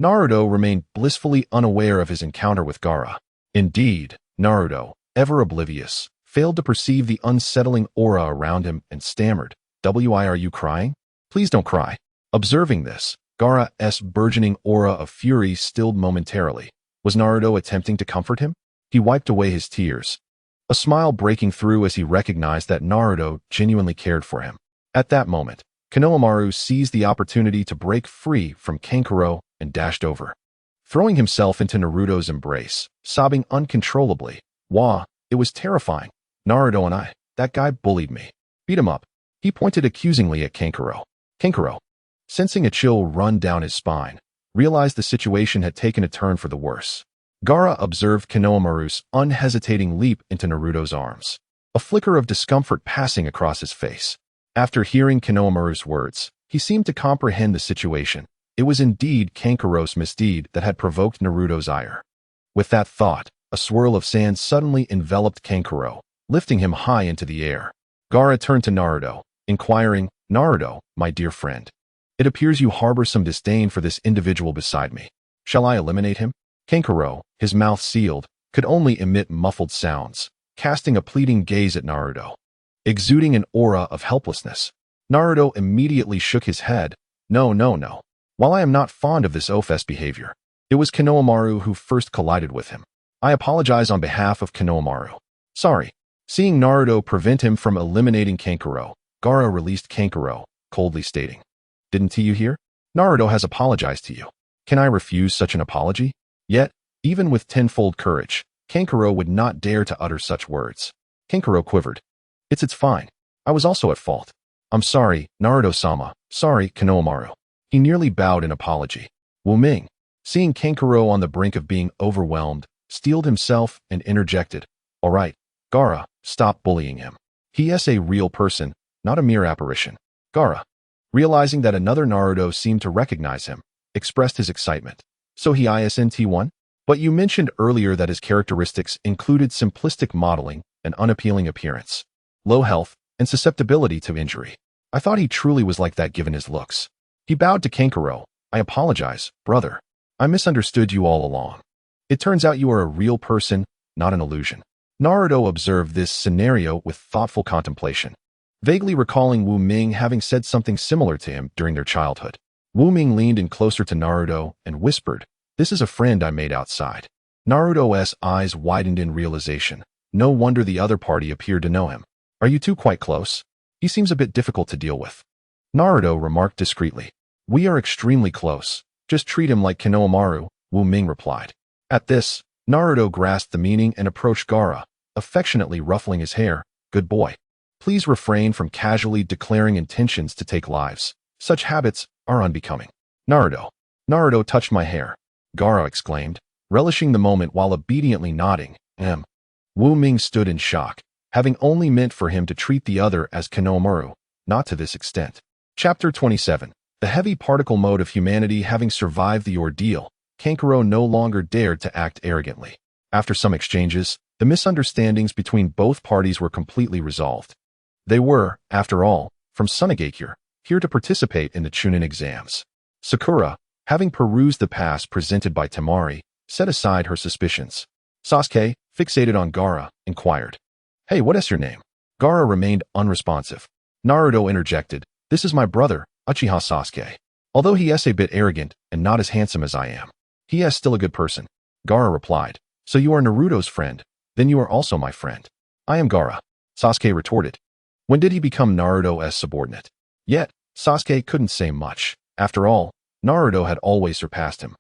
Naruto remained blissfully unaware of his encounter with Gaara. Indeed, Naruto, ever oblivious, failed to perceive the unsettling aura around him and stammered, Are you crying? Please don't cry. Observing this, Gaara's burgeoning aura of fury stilled momentarily. Was Naruto attempting to comfort him? He wiped away his tears, a smile breaking through as he recognized that Naruto genuinely cared for him. At that moment, Konohamaru seized the opportunity to break free from Kankuro and dashed over, throwing himself into Naruto's embrace, sobbing uncontrollably. Wah, it was terrifying. Naruto and that guy bullied me. Beat him up. He pointed accusingly at Kankuro. Kankuro, sensing a chill run down his spine, realized the situation had taken a turn for the worse. Gaara observed Konohamaru's unhesitating leap into Naruto's arms, a flicker of discomfort passing across his face. After hearing Konohamaru's words, he seemed to comprehend the situation. It was indeed Kankuro's misdeed that had provoked Naruto's ire. With that thought, a swirl of sand suddenly enveloped Kankuro, lifting him high into the air. Gaara turned to Naruto, inquiring, Naruto, my dear friend, it appears you harbor some disdain for this individual beside me. Shall I eliminate him? Kankuro, his mouth sealed, could only emit muffled sounds, casting a pleading gaze at Naruto, exuding an aura of helplessness. Naruto immediately shook his head. No, no, no. While I am not fond of this Ofest behavior, it was Konohamaru who first collided with him. I apologize on behalf of Konohamaru. Sorry. Seeing Naruto prevent him from eliminating Kankuro, Gaara released Kankuro, coldly stating, Didn't you hear? Naruto has apologized to you. Can I refuse such an apology? Yet, even with tenfold courage, Kankuro would not dare to utter such words. Kankuro quivered. It's fine. I was also at fault. I'm sorry, Naruto-sama. Sorry, Konohamaru. He nearly bowed in apology. Ming, seeing Kankuro on the brink of being overwhelmed, steeled himself and interjected. All right, Gaara, stop bullying him. He is a real person, not a mere apparition. Gaara, realizing that another Naruto seemed to recognize him, expressed his excitement. So he isn't one? But you mentioned earlier that his characteristics included simplistic modeling and unappealing appearance, low health, and susceptibility to injury. I thought he truly was like that given his looks. He bowed to Kankuro. I apologize, brother. I misunderstood you all along. It turns out you are a real person, not an illusion. Naruto observed this scenario with thoughtful contemplation, vaguely recalling Wu Ming having said something similar to him during their childhood. Wu Ming leaned in closer to Naruto and whispered, "This is a friend I made outside." Naruto's eyes widened in realization. No wonder the other party appeared to know him. "Are you two quite close? He seems a bit difficult to deal with." Naruto remarked discreetly. "We are extremely close. Just treat him like Konohamaru," Wu Ming replied. At this, Naruto grasped the meaning and approached Gaara, affectionately ruffling his hair. "Good boy. Please refrain from casually declaring intentions to take lives. Such habits are unbecoming." Naruto touched my hair," Gaara exclaimed, relishing the moment while obediently nodding. Wu Ming stood in shock, having only meant for him to treat the other as Konohamaru, not to this extent. Chapter 27. The heavy particle mode of humanity having survived the ordeal, Kankuro no longer dared to act arrogantly. After some exchanges, the misunderstandings between both parties were completely resolved. They were, after all, from Sunagakure, here to participate in the Chunin exams. Sakura, having perused the past presented by Temari, set aside her suspicions. Sasuke, fixated on Gaara, inquired, "Hey, what is your name?" Gaara remained unresponsive. Naruto interjected, "This is my brother, Uchiha Sasuke. Although he is a bit arrogant and not as handsome as I am, he is still a good person." Gaara replied, "So you are Naruto's friend? Then you are also my friend." "I am Gaara," Sasuke retorted. When did he become Naruto's subordinate? Yet, Sasuke couldn't say much. After all, Naruto had always surpassed him.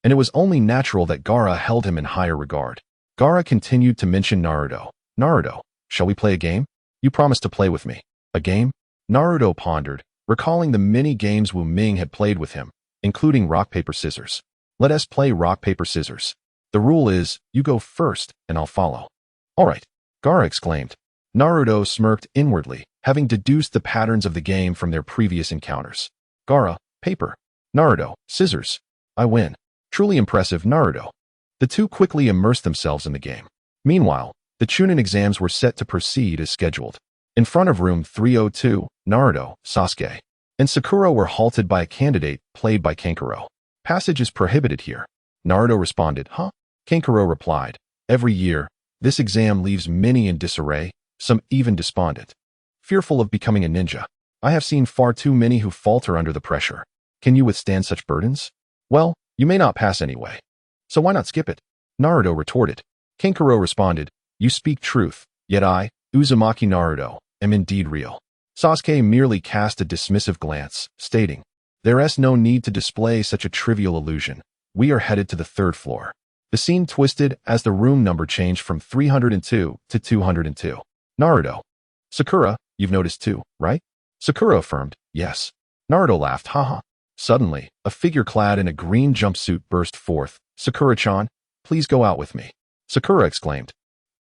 And it was only natural that Gaara held him in higher regard. Gaara continued to mention Naruto. "Naruto, shall we play a game? You promised to play with me." "A game?" Naruto pondered, recalling the many games Wu Ming had played with him, including rock, paper, scissors. "Let us play rock, paper, scissors. The rule is, you go first, and I'll follow." "All right," Gaara exclaimed. Naruto smirked inwardly, having deduced the patterns of the game from their previous encounters. "Gaara, paper. Naruto, scissors. I win." "Truly impressive, Naruto." The two quickly immersed themselves in the game. Meanwhile, the Chunin exams were set to proceed as scheduled. In front of room 302, Naruto, Sasuke, and Sakura were halted by a candidate played by Kankuro. "Passage is prohibited here." Naruto responded, "Huh?" Kankuro replied, "Every year, this exam leaves many in disarray, some even despondent, fearful of becoming a ninja. I have seen far too many who falter under the pressure. Can you withstand such burdens? Well, you may not pass anyway. So why not skip it?" Naruto retorted. Kankuro responded, "You speak truth, yet I, Uzumaki Naruto, am indeed real." Sasuke merely cast a dismissive glance, stating, "There is no need to display such a trivial illusion. We are headed to the third floor." The scene twisted as the room number changed from 302 to 202. Naruto. "Sakura, you've noticed too, right?" Sakura affirmed, "Yes." Naruto laughed, haha. Suddenly, a figure clad in a green jumpsuit burst forth. "Sakura-chan, please go out with me." Sakura exclaimed.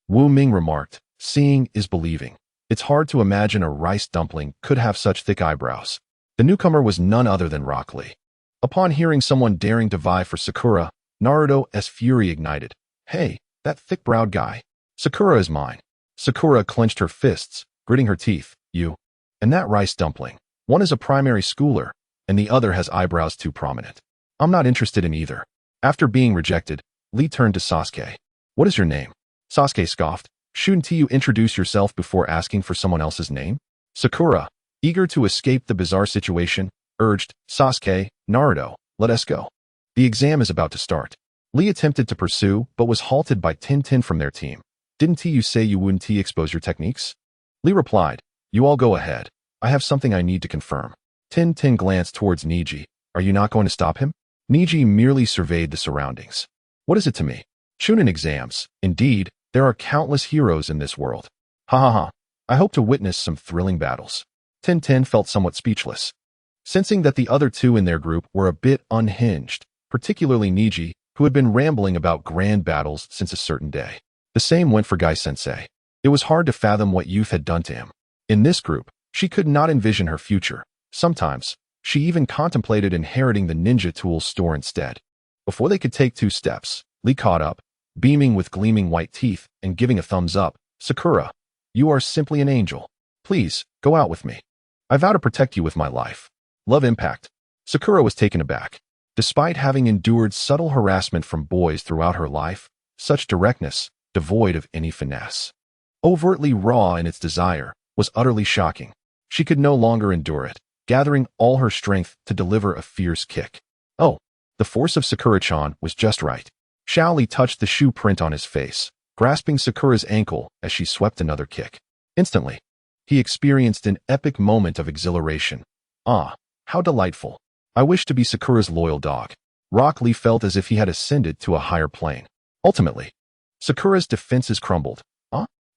Wu Ming remarked, "Seeing is believing. It's hard to imagine a rice dumpling could have such thick eyebrows." The newcomer was none other than Rock Lee. Upon hearing someone daring to vie for Sakura, Naruto's fury ignited. "Hey, that thick-browed guy. Sakura is mine." Sakura clenched her fists, gritting her teeth. "You. And that rice dumpling. One is a primary schooler, and the other has eyebrows too prominent. I'm not interested in either." After being rejected, Lee turned to Sasuke. "What is your name?" Sasuke scoffed. "Shouldn't you introduce yourself before asking for someone else's name?" Sakura, eager to escape the bizarre situation, urged, "Sasuke, Naruto, let us go. The exam is about to start." Lee attempted to pursue, but was halted by Tintin from their team. "Didn't you say you wouldn't expose your techniques?" Lee replied, "You all go ahead. I have something I need to confirm." Tintin glanced towards Niji. "Are you not going to stop him?" Niji merely surveyed the surroundings. "What is it to me? Chunin exams. Indeed, there are countless heroes in this world. Ha ha ha. I hope to witness some thrilling battles." Tintin felt somewhat speechless. Sensing that the other two in their group were a bit unhinged, particularly Niji, who had been rambling about grand battles since a certain day. The same went for Gai-sensei. It was hard to fathom what youth had done to him. In this group, she could not envision her future. Sometimes, she even contemplated inheriting the ninja tools store instead. Before they could take 2 steps, Lee caught up, beaming with gleaming white teeth and giving a thumbs up. "Sakura, you are simply an angel. Please, go out with me. I vow to protect you with my life." Love impact. Sakura was taken aback. Despite having endured subtle harassment from boys throughout her life, such directness, devoid of any finesse. Overtly raw in its desire, was utterly shocking. She could no longer endure it, gathering all her strength to deliver a fierce kick. Oh, the force of Sakura-chan was just right. Xiaoli touched the shoe print on his face, grasping Sakura's ankle as she swept another kick. Instantly, he experienced an epic moment of exhilaration. Ah, how delightful. I wish to be Sakura's loyal dog. Rock Lee felt as if he had ascended to a higher plane. Ultimately, Sakura's defenses crumbled.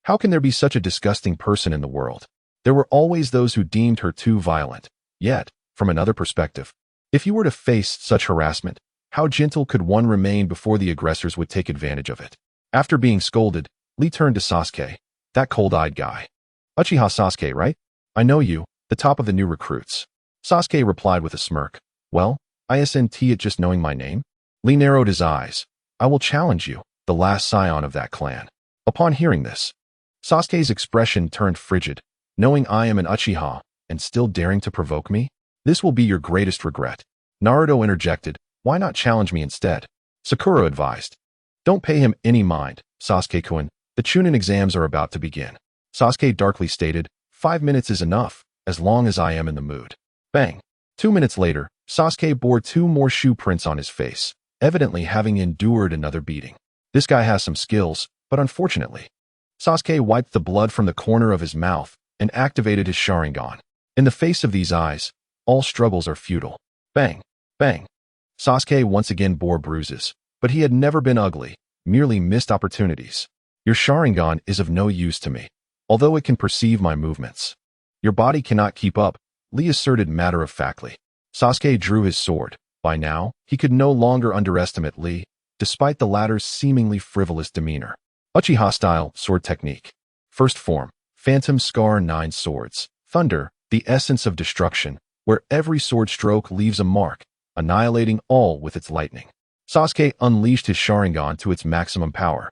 How can there be such a disgusting person in the world? There were always those who deemed her too violent. Yet, from another perspective, if you were to face such harassment, how gentle could one remain before the aggressors would take advantage of it? After being scolded, Lee turned to Sasuke, that cold-eyed guy. Uchiha Sasuke, right? I know you, the top of the new recruits. Sasuke replied with a smirk. Well, isn't it just knowing my name? Lee narrowed his eyes. I will challenge you, the last scion of that clan. Upon hearing this, Sasuke's expression turned frigid. Knowing I am an Uchiha, and still daring to provoke me? This will be your greatest regret. Naruto interjected, why not challenge me instead? Sakura advised. Don't pay him any mind, Sasuke-kun. The Chunin exams are about to begin. Sasuke darkly stated, 5 minutes is enough, as long as I am in the mood. Bang. 2 minutes later, Sasuke bore 2 more shoe prints on his face, evidently having endured another beating. This guy has some skills, but unfortunately, Sasuke wiped the blood from the corner of his mouth and activated his Sharingan. In the face of these eyes, all struggles are futile. Bang, bang. Sasuke once again bore bruises, but he had never been ugly, merely missed opportunities. Your Sharingan is of no use to me, although it can perceive my movements. Your body cannot keep up, Lee asserted matter-of-factly. Sasuke drew his sword. By now, he could no longer underestimate Lee, despite the latter's seemingly frivolous demeanor. Uchiha-style sword technique. First form, Phantom Scar 9 Swords. Thunder, the essence of destruction, where every sword stroke leaves a mark, annihilating all with its lightning. Sasuke unleashed his Sharingan to its maximum power,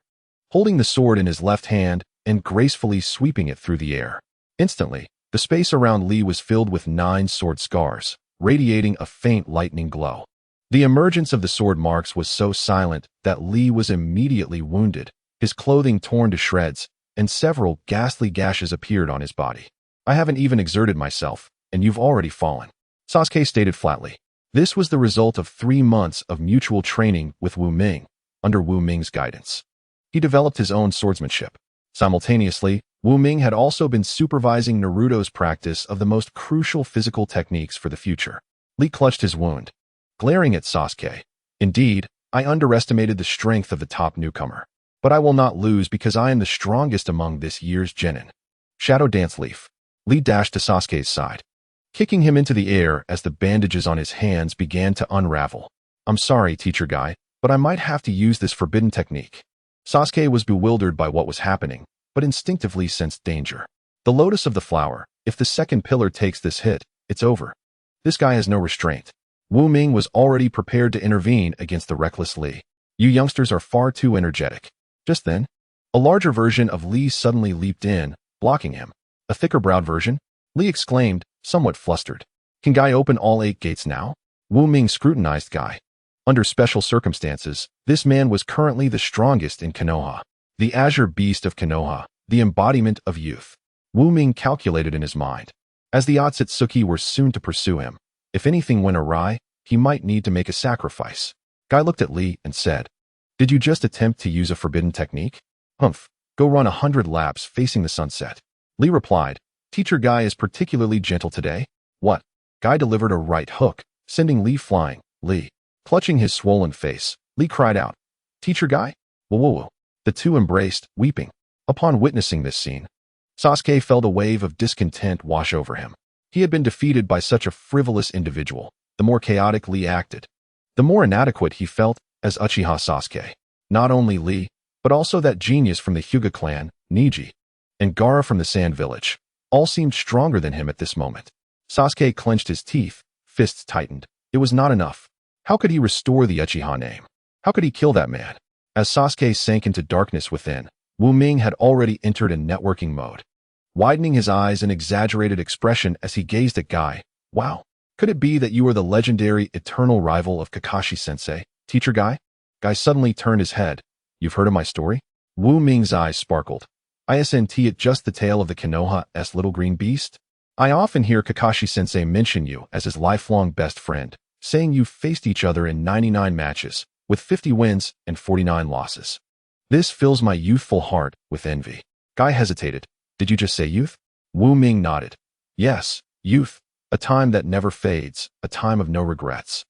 holding the sword in his left hand and gracefully sweeping it through the air. Instantly, the space around Lee was filled with 9 sword scars, radiating a faint lightning glow. The emergence of the sword marks was so silent that Lee was immediately wounded, his clothing torn to shreds, and several ghastly gashes appeared on his body. I haven't even exerted myself, and you've already fallen. Sasuke stated flatly. This was the result of 3 months of mutual training with Wu Ming, under Wu Ming's guidance. He developed his own swordsmanship. Simultaneously, Wu Ming had also been supervising Naruto's practice of the most crucial physical techniques for the future. Lee clutched his wound, glaring at Sasuke. Indeed, I underestimated the strength of the top newcomer. But I will not lose because I am the strongest among this year's genin. Shadow Dance Leaf. Lee dashed to Sasuke's side, kicking him into the air as the bandages on his hands began to unravel. I'm sorry, teacher guy, but I might have to use this forbidden technique. Sasuke was bewildered by what was happening, but instinctively sensed danger. The lotus of the flower, if the second pillar takes this hit, it's over. This guy has no restraint. Wu Ming was already prepared to intervene against the reckless Lee. You youngsters are far too energetic. Just then, a larger version of Lee suddenly leaped in, blocking him. A thicker-browed version? Lee exclaimed, somewhat flustered. Can Guy open all 8 gates now? Wu Ming scrutinized Guy. Under special circumstances, this man was currently the strongest in Konoha. The azure beast of Konoha, the embodiment of youth. Wu Ming calculated in his mind. As the Otsutsuki were soon to pursue him, if anything went awry, he might need to make a sacrifice. Guy looked at Lee and said, Did you just attempt to use a forbidden technique? Humph, go run 100 laps facing the sunset. Lee replied, Teacher Guy is particularly gentle today. What? Guy delivered a right hook, sending Lee flying. Lee. Clutching his swollen face, Lee cried out, Teacher Guy? Whoa. The two embraced, weeping. Upon witnessing this scene, Sasuke felt a wave of discontent wash over him. He had been defeated by such a frivolous individual. The more chaotic Lee acted, the more inadequate he felt as Uchiha Sasuke. Not only Lee, but also that genius from the Hyuga clan, Neji, and Gaara from the Sand Village, all seemed stronger than him at this moment. Sasuke clenched his teeth, fists tightened. It was not enough. How could he restore the Uchiha name? How could he kill that man? As Sasuke sank into darkness within, Wu Ming had already entered in networking mode, widening his eyes in exaggerated expression as he gazed at Guy. Wow. Could it be that you are the legendary eternal rival of Kakashi-sensei, Teacher Guy? Guy suddenly turned his head. You've heard of my story? Wu Ming's eyes sparkled. Isn't it just the tale of the Konoha's little green beast? I often hear Kakashi-sensei mention you as his lifelong best friend, saying you faced each other in 99 matches, with 50 wins and 49 losses. This fills my youthful heart with envy. Guy hesitated. Did you just say youth? Wu Ming nodded. Yes, youth. A time that never fades, a time of no regrets.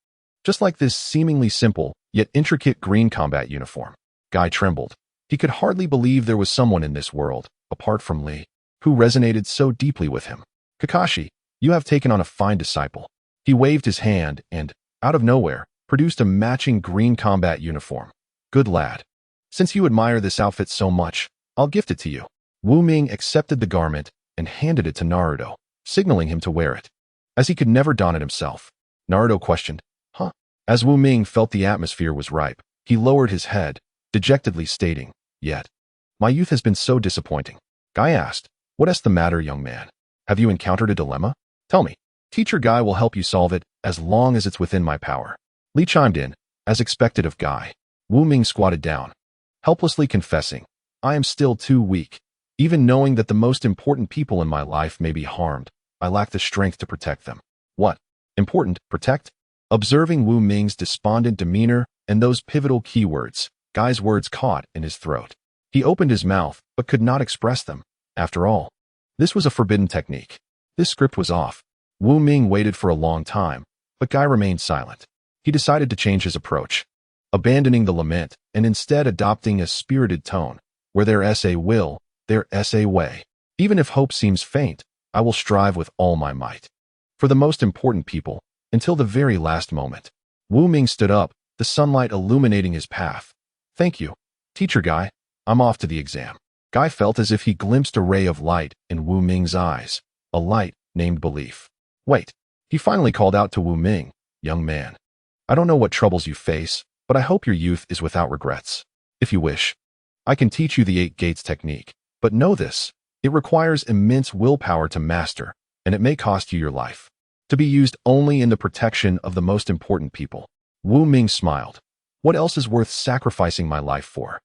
Just like this seemingly simple, yet intricate green combat uniform. Guy trembled. He could hardly believe there was someone in this world, apart from Lee, who resonated so deeply with him. Kakashi, you have taken on a fine disciple. He waved his hand and, out of nowhere, produced a matching green combat uniform. Good lad. Since you admire this outfit so much, I'll gift it to you. Wu Ming accepted the garment and handed it to Naruto, signaling him to wear it. As he could never don it himself, Naruto questioned, huh? As Wu Ming felt the atmosphere was ripe, he lowered his head, dejectedly stating, yet. My youth has been so disappointing. Guy asked, what's the matter, young man? Have you encountered a dilemma? Tell me. Teacher Guy will help you solve it as long as it's within my power. Lee chimed in, as expected of Guy. Wu Ming squatted down, helplessly confessing, I am still too weak. Even knowing that the most important people in my life may be harmed, I lack the strength to protect them. What? Important, protect? Observing Wu Ming's despondent demeanor and those pivotal keywords, Guy's words caught in his throat. He opened his mouth, but could not express them. After all, this was a forbidden technique. This script was off. Wu Ming waited for a long time, but Guy remained silent. He decided to change his approach, abandoning the lament and instead adopting a spirited tone. Where there's a will, there's a way. Even if hope seems faint, I will strive with all my might. For the most important people, until the very last moment. Wu Ming stood up, the sunlight illuminating his path. Thank you, Teacher Guy. I'm off to the exam. Guy felt as if he glimpsed a ray of light in Wu Ming's eyes, a light named belief. Wait, he finally called out to Wu Ming, young man. I don't know what troubles you face, but I hope your youth is without regrets. If you wish, I can teach you the 8 gates technique, but know this, it requires immense willpower to master, and it may cost you your life. To be used only in the protection of the most important people. Wu Ming smiled. What else is worth sacrificing my life for?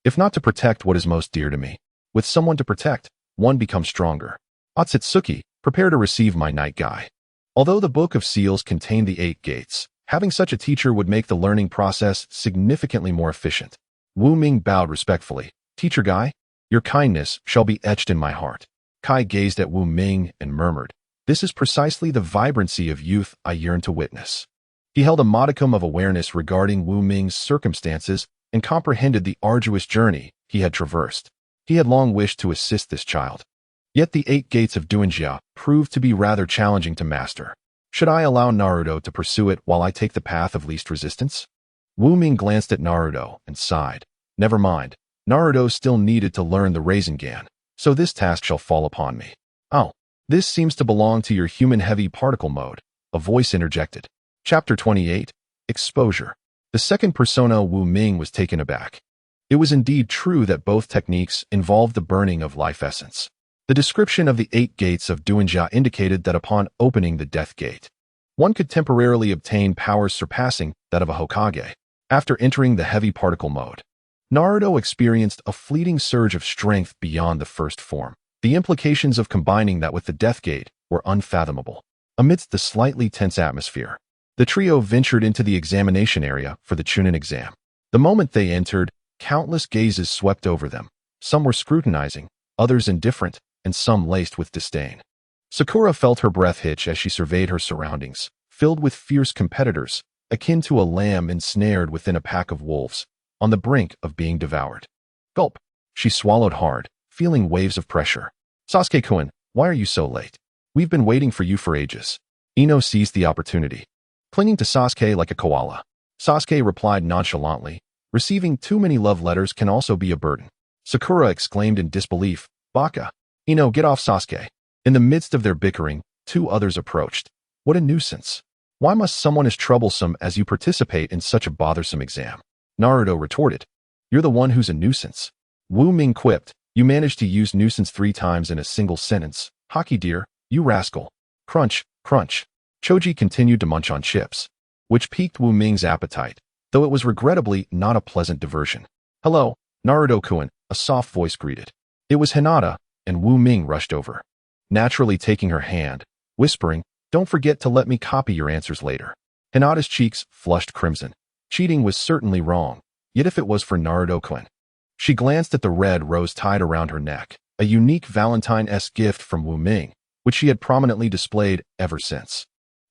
If not to protect what is most dear to me. With someone to protect, one becomes stronger. Otsutsuki, prepare to receive my knight Guy. Although the Book of Seals contained the 8 gates, having such a teacher would make the learning process significantly more efficient. Wu Ming bowed respectfully. Teacher Guy, your kindness shall be etched in my heart. Kai gazed at Wu Ming and murmured, this is precisely the vibrancy of youth I yearn to witness. He held a modicum of awareness regarding Wu Ming's circumstances and comprehended the arduous journey he had traversed. He had long wished to assist this child. Yet the 8 gates of Duinjia proved to be rather challenging to master. Should I allow Naruto to pursue it while I take the path of least resistance? Wu Ming glanced at Naruto and sighed. Never mind, Naruto still needed to learn the Rasengan, so this task shall fall upon me. Oh, this seems to belong to your human-heavy particle mode, a voice interjected. Chapter 28, Exposure. The second persona Wu Ming was taken aback. It was indeed true that both techniques involved the burning of life essence. The description of the 8 gates of Duinjia indicated that upon opening the death gate, one could temporarily obtain powers surpassing that of a Hokage. After entering the heavy particle mode, Naruto experienced a fleeting surge of strength beyond the first form. The implications of combining that with the death gate were unfathomable. Amidst the slightly tense atmosphere, the trio ventured into the examination area for the Chunin exam. The moment they entered, countless gazes swept over them. Some were scrutinizing, others indifferent, and some laced with disdain. Sakura felt her breath hitch as she surveyed her surroundings, filled with fierce competitors, akin to a lamb ensnared within a pack of wolves, on the brink of being devoured. Gulp. She swallowed hard, feeling waves of pressure. Sasuke-kun, why are you so late? We've been waiting for you for ages. Ino seized the opportunity, clinging to Sasuke like a koala. Sasuke replied nonchalantly, receiving too many love letters can also be a burden. Sakura exclaimed in disbelief, Baka. Ino, get off Sasuke. In the midst of their bickering, 2 others approached. What a nuisance. Why must someone as troublesome as you participate in such a bothersome exam? Naruto retorted. You're the one who's a nuisance. Wu Ming quipped, you managed to use nuisance 3 times in a single sentence. Hockey dear, you rascal. Crunch, crunch. Choji continued to munch on chips, which piqued Wu Ming's appetite, though it was regrettably not a pleasant diversion. Hello, Naruto-kun, a soft voice greeted. It was Hinata, and Wu Ming rushed over, naturally taking her hand, whispering, "Don't forget to let me copy your answers later." Hinata's cheeks flushed crimson. Cheating was certainly wrong, yet if it was for Naruto-kun. She glanced at the red rose tied around her neck, a unique Valentine-esque gift from Wu Ming, which she had prominently displayed ever since.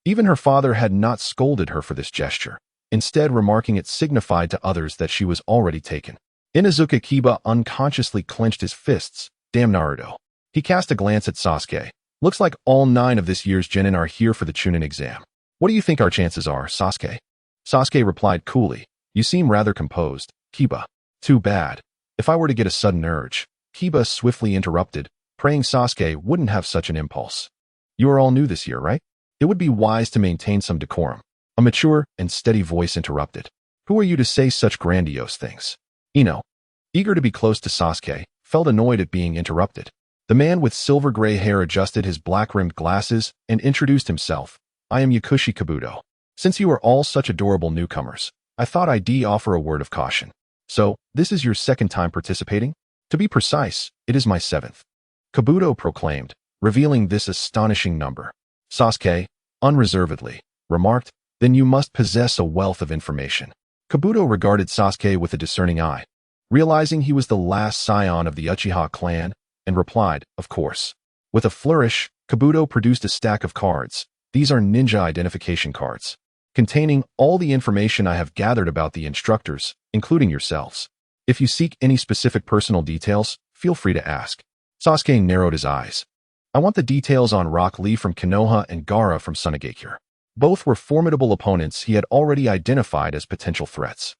Even her father had not scolded her for this gesture, instead remarking it signified to others that she was already taken. Inuzuka Kiba unconsciously clenched his fists. Damn Naruto. He cast a glance at Sasuke. Looks like all 9 of this year's genin are here for the Chunin exam. What do you think our chances are, Sasuke? Sasuke replied coolly. You seem rather composed, Kiba. Too bad. If I were to get a sudden urge, Kiba swiftly interrupted, praying Sasuke wouldn't have such an impulse. You are all new this year, right? It would be wise to maintain some decorum. A mature and steady voice interrupted. Who are you to say such grandiose things? Ino, eager to be close to Sasuke, felt annoyed at being interrupted. The man with silver gray hair adjusted his black-rimmed glasses and introduced himself. I am Yakushi Kabuto. Since you are all such adorable newcomers, I thought I'd offer a word of caution. So, this is your second time participating? To be precise, it is my 7th. Kabuto proclaimed, revealing this astonishing number. Sasuke, unreservedly, remarked, then you must possess a wealth of information. Kabuto regarded Sasuke with a discerning eye, realizing he was the last scion of the Uchiha clan, and replied, of course. With a flourish, Kabuto produced a stack of cards. These are ninja identification cards, containing all the information I have gathered about the instructors, including yourselves. If you seek any specific personal details, feel free to ask. Sasuke narrowed his eyes. I want the details on Rock Lee from Konoha and Gaara from Sunagakure. Both were formidable opponents he had already identified as potential threats.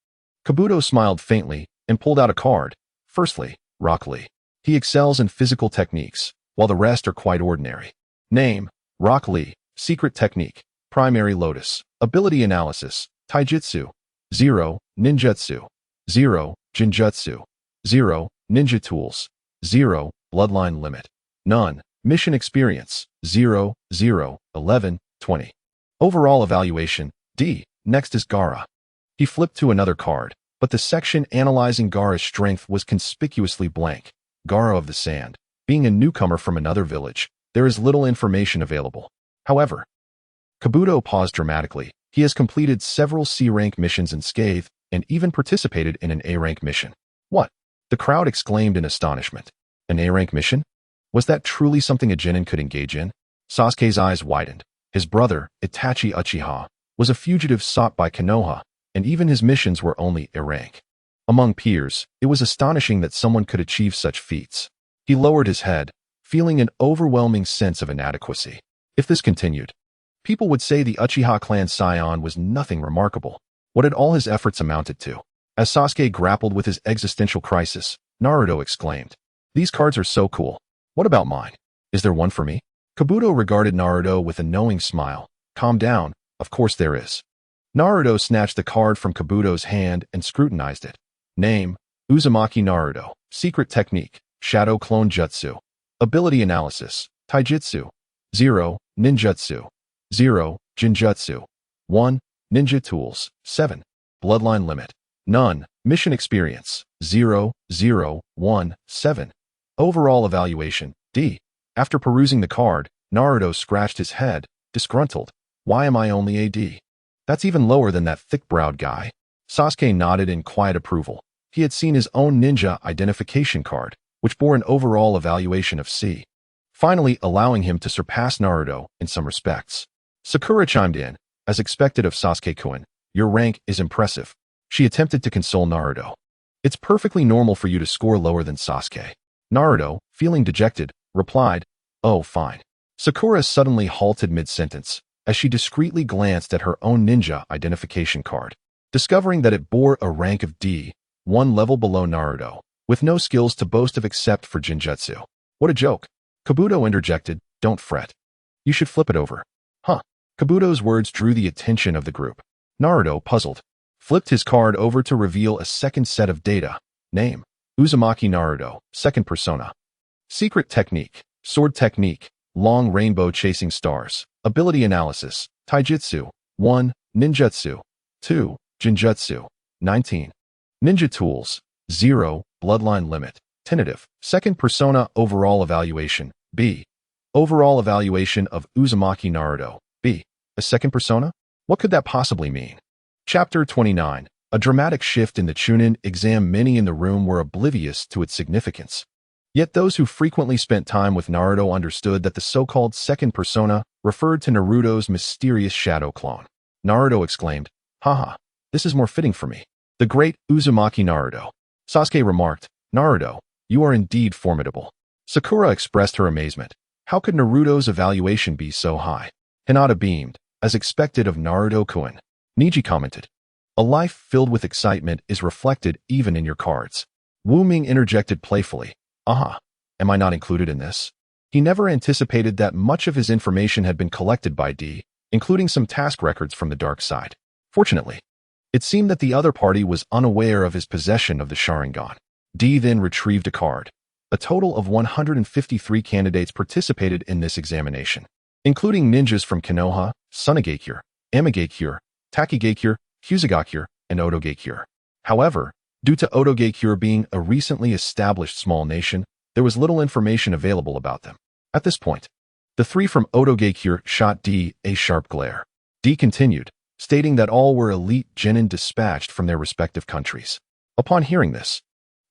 Kabuto smiled faintly and pulled out a card. Firstly, Rock Lee. He excels in physical techniques, while the rest are quite ordinary. Name, Rock Lee. Secret technique, primary lotus. Ability analysis, taijutsu. 0, ninjutsu. 0, jinjutsu. 0, ninja tools. 0, bloodline limit. None. Mission experience, 0, 0, 11, 20. Overall evaluation, D. Next is Gaara. He flipped to another card, but the section analyzing Gaara's strength was conspicuously blank. Gaara of the Sand. Being a newcomer from another village, there is little information available. However, Kabuto paused dramatically. He has completed several C-rank missions in Scathe, and even participated in an A-rank mission. What? The crowd exclaimed in astonishment. An A-rank mission? Was that truly something a genin could engage in? Sasuke's eyes widened. His brother, Itachi Uchiha, was a fugitive sought by Konoha, and even his missions were only A-rank. Among peers, it was astonishing that someone could achieve such feats. He lowered his head, feeling an overwhelming sense of inadequacy. If this continued, people would say the Uchiha clan scion was nothing remarkable. What had all his efforts amounted to? As Sasuke grappled with his existential crisis, Naruto exclaimed, "These cards are so cool. What about mine? Is there one for me?" Kabuto regarded Naruto with a knowing smile. Calm down, of course there is. Naruto snatched the card from Kabuto's hand and scrutinized it. Name, Uzumaki Naruto. Secret technique, Shadow Clone Jutsu. Ability analysis, Taijutsu. 0, Ninjutsu. 0, Jinjutsu. 1, Ninja tools. 7, bloodline limit. None. Mission experience, 0, 0, 1, 7. Overall evaluation, D. After perusing the card, Naruto scratched his head, disgruntled. Why am I only a D? That's even lower than that thick-browed guy. Sasuke nodded in quiet approval. He had seen his own ninja identification card, which bore an overall evaluation of C, finally allowing him to surpass Naruto in some respects. Sakura chimed in. As expected of Sasuke-kun, your rank is impressive. She attempted to console Naruto. It's perfectly normal for you to score lower than Sasuke. Naruto, feeling dejected, replied, oh, fine. Sakura suddenly halted mid-sentence, as she discreetly glanced at her own ninja identification card, discovering that it bore a rank of D, 1 level below Naruto, with no skills to boast of except for Jinjutsu. What a joke. Kabuto interjected, don't fret. You should flip it over. Huh. Kabuto's words drew the attention of the group. Naruto, puzzled, flipped his card over to reveal a second set of data. Name, Uzumaki Naruto, second persona. Secret technique, sword technique, long rainbow chasing stars. Ability analysis, Taijutsu. 1, Ninjutsu. 2, Jinjutsu. 19. Ninja tools. 0, bloodline limit. Tentative. Second persona overall evaluation. B. Overall evaluation of Uzumaki Naruto. B. A second persona? What could that possibly mean? Chapter 29. A dramatic shift in the Chunin exam. Many in the room were oblivious to its significance. Yet those who frequently spent time with Naruto understood that the so-called second persona referred to Naruto's mysterious shadow clone. Naruto exclaimed, "Haha, this is more fitting for me. The great Uzumaki Naruto." Sasuke remarked, "Naruto, you are indeed formidable." Sakura expressed her amazement. How could Naruto's evaluation be so high? Hinata beamed, as expected of Naruto-kun. Neji commented, "A life filled with excitement is reflected even in your cards." Wu Ming interjected playfully, "Aha, am I not included in this?" He never anticipated that much of his information had been collected by D, including some task records from the dark side. Fortunately, it seemed that the other party was unaware of his possession of the Sharingan. D then retrieved a card. A total of 153 candidates participated in this examination, including ninjas from Konoha, Sunagakure, Amagakure, Takigakure, Kyūzugakure, and Otogakure. However, due to Otogakure being a recently established small nation, there was little information available about them. At this point, the three from Otogakure shot D a sharp glare. D continued, stating that all were elite genin dispatched from their respective countries. Upon hearing this,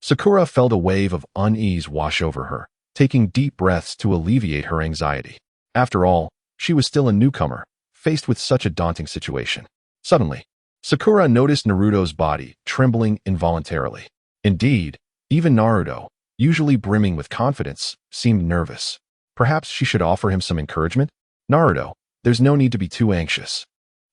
Sakura felt a wave of unease wash over her, taking deep breaths to alleviate her anxiety. After all, she was still a newcomer, faced with such a daunting situation. Suddenly, Sakura noticed Naruto's body trembling involuntarily. Indeed, even Naruto, usually brimming with confidence, seemed nervous. Perhaps she should offer him some encouragement? "Naruto, there's no need to be too anxious.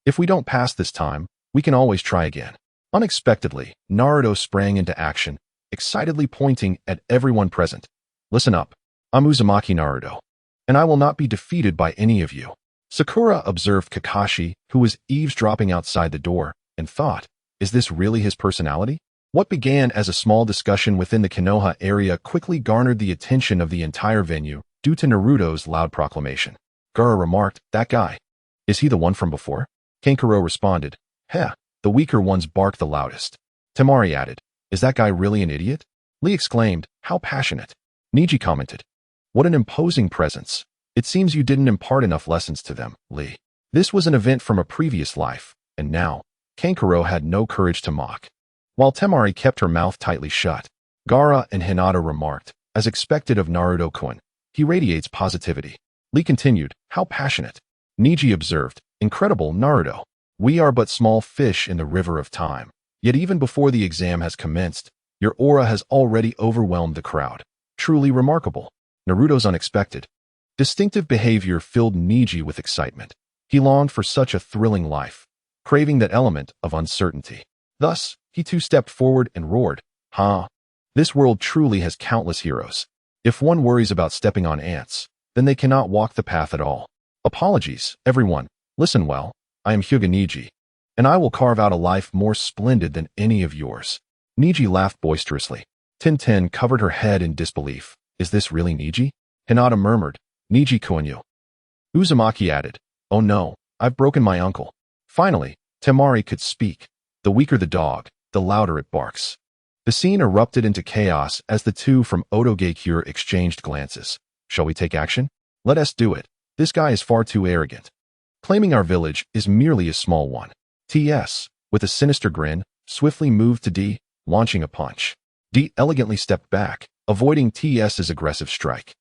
If we don't pass this time, we can always try again." Unexpectedly, Naruto sprang into action, excitedly pointing at everyone present. "Listen up. I'm Uzumaki Naruto, and I will not be defeated by any of you." Sakura observed Kakashi, who was eavesdropping outside the door, and thought, is this really his personality? What began as a small discussion within the Konoha area quickly garnered the attention of the entire venue due to Naruto's loud proclamation. Gaara remarked, "That guy. Is he the one from before?" Kankuro responded, "Heh, the weaker ones bark the loudest." Temari added, "Is that guy really an idiot?" Lee exclaimed, "How passionate." Neji commented, "What an imposing presence. It seems you didn't impart enough lessons to them, Lee." This was an event from a previous life, and now, Kankuro had no courage to mock. While Temari kept her mouth tightly shut, Gaara and Hinata remarked, as expected of Naruto-kun, "He radiates positivity." Lee continued, "How passionate." Neji observed, "Incredible, Naruto. We are but small fish in the river of time. Yet even before the exam has commenced, your aura has already overwhelmed the crowd. Truly remarkable." Naruto's unexpected, distinctive behavior filled Neji with excitement. He longed for such a thrilling life, craving that element of uncertainty. Thus, he too stepped forward and roared, "Ha! This world truly has countless heroes. If one worries about stepping on ants, then they cannot walk the path at all. Apologies, everyone. Listen well, I am Hyuga Neji, and I will carve out a life more splendid than any of yours." Neji laughed boisterously. Tintin covered her head in disbelief. "Is this really Neji?" Hinata murmured, "Neji Koenyu." Uzumaki added, "Oh no, I've broken my uncle." Finally, Temari could speak. The weaker the dog, the louder it barks. The scene erupted into chaos as the two from Otogakure exchanged glances. "Shall we take action?" "Let us do it. This guy is far too arrogant. Claiming our village is merely a small one." T.S., with a sinister grin, swiftly moved to D, launching a punch. D elegantly stepped back, avoiding T.S.'s aggressive strike.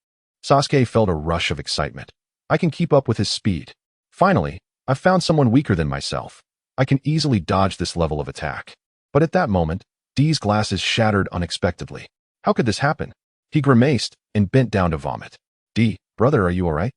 Sasuke felt a rush of excitement. I can keep up with his speed. Finally, I've found someone weaker than myself. I can easily dodge this level of attack. But at that moment, D's glasses shattered unexpectedly. How could this happen? He grimaced and bent down to vomit. "D, brother, are you alright?"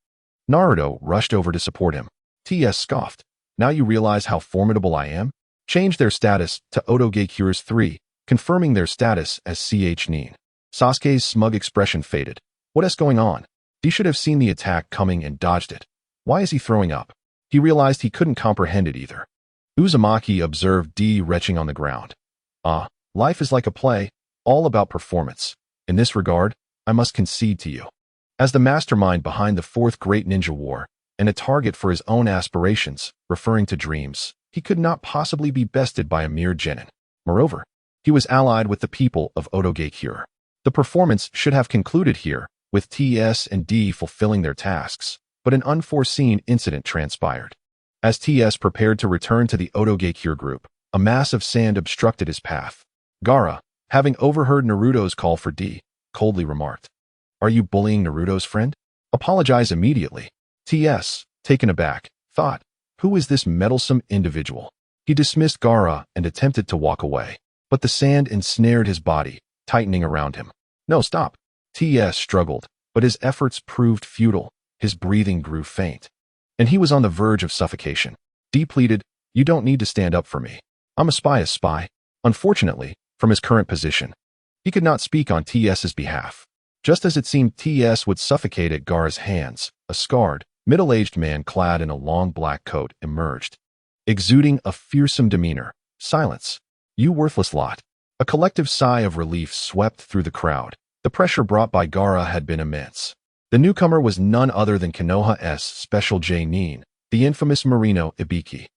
Naruto rushed over to support him. T.S. scoffed. "Now you realize how formidable I am?" Change their status to Otogakure's 3, confirming their status as CH Nin. Sasuke's smug expression faded. What is going on? D should have seen the attack coming and dodged it. Why is he throwing up? He realized he couldn't comprehend it either. Uzumaki observed D retching on the ground. Life is like a play, all about performance. In this regard, I must concede to you. As the mastermind behind the fourth great ninja war, and a target for his own aspirations, referring to dreams, he could not possibly be bested by a mere genin. Moreover, he was allied with the people of Otogakure. The performance should have concluded here, with TS and D fulfilling their tasks, but an unforeseen incident transpired. As TS prepared to return to the Hokage group, a mass of sand obstructed his path. Gaara, having overheard Naruto's call for D, coldly remarked, "Are you bullying Naruto's friend? Apologize immediately." TS, taken aback, thought, "Who is this meddlesome individual?" He dismissed Gaara and attempted to walk away, but the sand ensnared his body, tightening around him. "No, stop." TS struggled, but his efforts proved futile. His breathing grew faint, and he was on the verge of suffocation. D pleaded, "You don't need to stand up for me. I'm a spy. Unfortunately, from his current position, he could not speak on TS's behalf. Just as it seemed TS would suffocate at Gaara's hands, a scarred, middle-aged man clad in a long black coat emerged, exuding a fearsome demeanor. "Silence, you worthless lot." A collective sigh of relief swept through the crowd. The pressure brought by Gaara had been immense. The newcomer was none other than Konoha's special J-Nin, the infamous Marino Ibiki.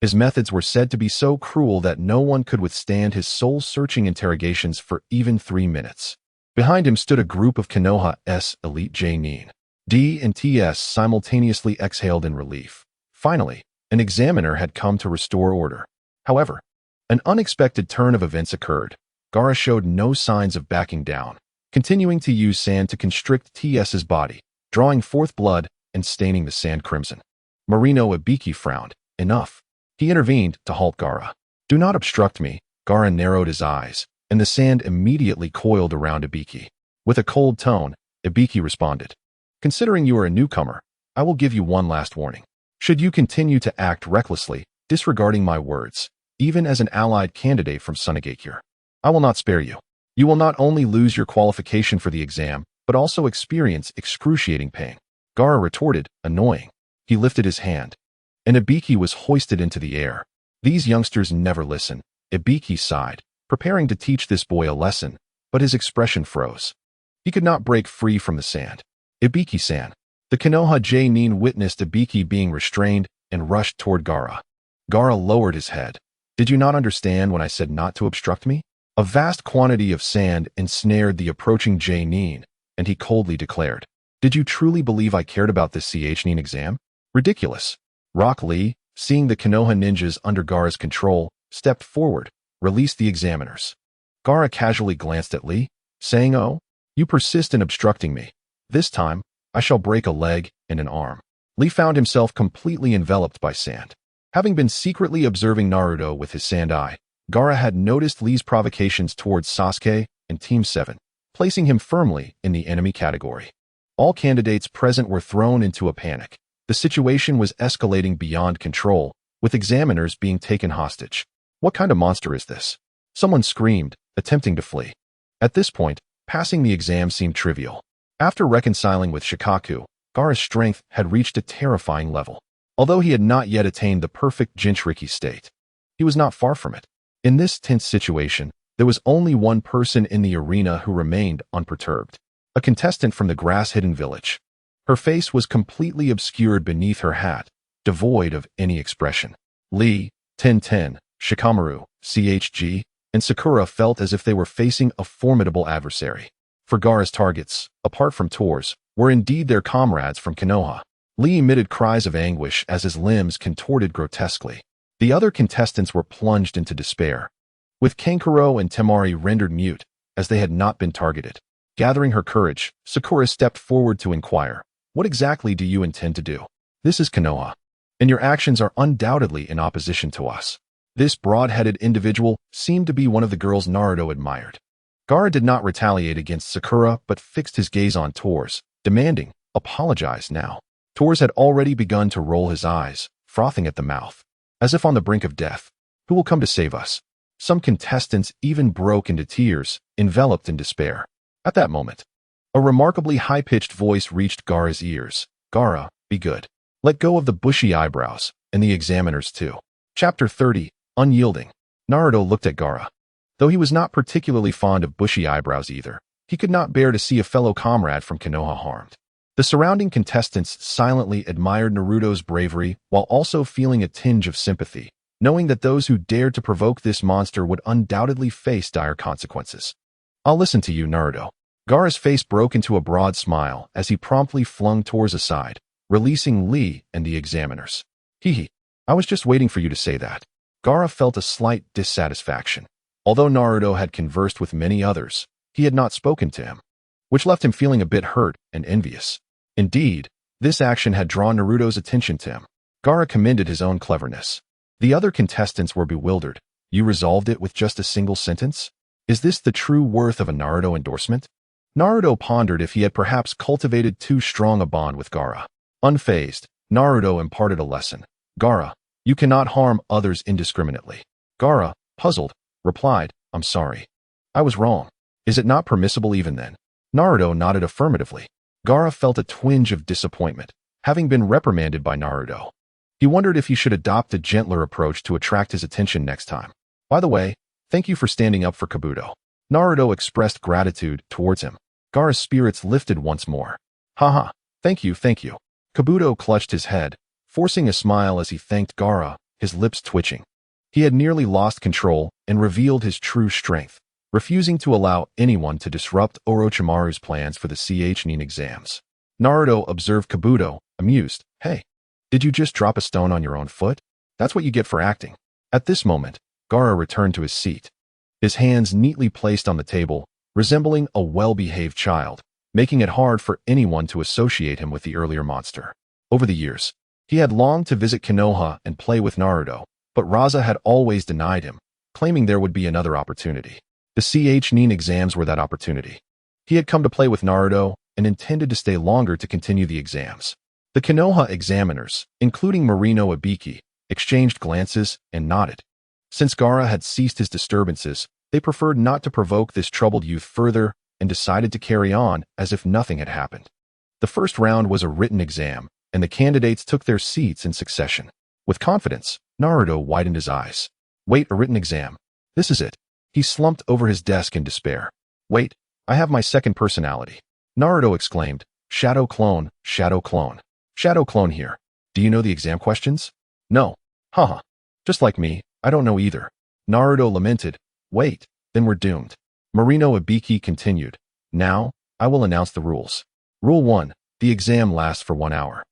His methods were said to be so cruel that no one could withstand his soul-searching interrogations for even 3 minutes. Behind him stood a group of Konoha's elite J-Nin. D and TS simultaneously exhaled in relief. Finally, an examiner had come to restore order. However, an unexpected turn of events occurred. Gaara showed no signs of backing down, continuing to use sand to constrict TS's body, drawing forth blood and staining the sand crimson. Marino Ibiki frowned. "Enough." He intervened to halt Gaara. "Do not obstruct me." Gaara narrowed his eyes, and the sand immediately coiled around Ibiki. With a cold tone, Ibiki responded, "Considering you are a newcomer, I will give you one last warning. Should you continue to act recklessly, disregarding my words, even as an allied candidate from Sunagakure, I will not spare you. You will not only lose your qualification for the exam, but also experience excruciating pain." Gaara retorted, annoying. He lifted his hand, and Ibiki was hoisted into the air. "These youngsters never listen." Ibiki sighed, preparing to teach this boy a lesson, but his expression froze. He could not break free from the sand. "Ibiki-san." The Konoha J-Nin witnessed Ibiki being restrained and rushed toward Gaara. Gaara lowered his head. "Did you not understand when I said not to obstruct me?" A vast quantity of sand ensnared the approaching J-Nin, and he coldly declared, "Did you truly believe I cared about this CH-Nin exam? Ridiculous." Rock Lee, seeing the Konoha ninjas under Gaara's control, stepped forward, released the examiners. Gaara casually glanced at Lee, saying, "Oh, you persist in obstructing me. This time, I shall break a leg and an arm." Lee found himself completely enveloped by sand. Having been secretly observing Naruto with his sand eye, Gaara had noticed Lee's provocations towards Sasuke and Team 7, placing him firmly in the enemy category. All candidates present were thrown into a panic. The situation was escalating beyond control, with examiners being taken hostage. "What kind of monster is this?" someone screamed, attempting to flee. At this point, passing the exam seemed trivial. After reconciling with Shikaku, Gaara's strength had reached a terrifying level. Although he had not yet attained the perfect Jinchuriki state, he was not far from it. In this tense situation, there was only one person in the arena who remained unperturbed, a contestant from the grass-hidden village. Her face was completely obscured beneath her hat, devoid of any expression. Lee, Ten, Shikamaru, CHG, and Sakura felt as if they were facing a formidable adversary. For Gaara's targets, apart from Naruto's, were indeed their comrades from Konoha. Lee emitted cries of anguish as his limbs contorted grotesquely. The other contestants were plunged into despair, with Kankuro and Temari rendered mute, as they had not been targeted. Gathering her courage, Sakura stepped forward to inquire, "What exactly do you intend to do? This is Konoha, and your actions are undoubtedly in opposition to us." This broad-headed individual seemed to be one of the girls Naruto admired. Gaara did not retaliate against Sakura, but fixed his gaze on Naruto, demanding, "Apologize now." Naruto had already begun to roll his eyes, frothing at the mouth, as if on the brink of death. "Who will come to save us?" Some contestants even broke into tears, enveloped in despair. At that moment, a remarkably high-pitched voice reached Gaara's ears. "Gaara, be good. Let go of the bushy eyebrows, and the examiners too." Chapter 30, Unyielding. Naruto looked at Gaara. Though he was not particularly fond of bushy eyebrows either, he could not bear to see a fellow comrade from Konoha harmed. The surrounding contestants silently admired Naruto's bravery while also feeling a tinge of sympathy, knowing that those who dared to provoke this monster would undoubtedly face dire consequences. I'll listen to you, Naruto. Gaara's face broke into a broad smile as he promptly flung Tors aside, releasing Lee and the examiners. Hee. I was just waiting for you to say that. Gaara felt a slight dissatisfaction. Although Naruto had conversed with many others, he had not spoken to him, which left him feeling a bit hurt and envious. Indeed, this action had drawn Naruto's attention to him. Gaara commended his own cleverness. The other contestants were bewildered. You resolved it with just a single sentence? Is this the true worth of a Naruto endorsement? Naruto pondered if he had perhaps cultivated too strong a bond with Gaara. Unfazed, Naruto imparted a lesson. Gaara, you cannot harm others indiscriminately. Gaara, puzzled, replied, I'm sorry. I was wrong. Is it not permissible even then? Naruto nodded affirmatively. Gaara felt a twinge of disappointment, having been reprimanded by Naruto. He wondered if he should adopt a gentler approach to attract his attention next time. By the way, thank you for standing up for Kabuto. Naruto expressed gratitude towards him. Gaara's spirits lifted once more. Haha, thank you. Kabuto clutched his head, forcing a smile as he thanked Gaara, his lips twitching. He had nearly lost control and revealed his true strength, refusing to allow anyone to disrupt Orochimaru's plans for the Nin exams. Naruto observed Kabuto, amused. Hey, did you just drop a stone on your own foot? That's what you get for acting. At this moment, Gaara returned to his seat, his hands neatly placed on the table, resembling a well-behaved child, making it hard for anyone to associate him with the earlier monster. Over the years, he had longed to visit Konoha and play with Naruto, but Raza had always denied him, claiming there would be another opportunity. The Nin exams were that opportunity. He had come to play with Naruto and intended to stay longer to continue the exams. The Konoha examiners, including Marino Ibiki, exchanged glances and nodded. Since Gaara had ceased his disturbances, they preferred not to provoke this troubled youth further and decided to carry on as if nothing had happened. The first round was a written exam, and the candidates took their seats in succession. With confidence, Naruto widened his eyes. Wait, a written exam. This is it. He slumped over his desk in despair. Wait, I have my second personality. Naruto exclaimed, Shadow clone, shadow clone. Shadow clone here. Do you know the exam questions? No. Haha. Just like me, I don't know either. Naruto lamented. Wait, then we're doomed. Marino Ibiki continued. Now, I will announce the rules. Rule 1. The exam lasts for 1 hour.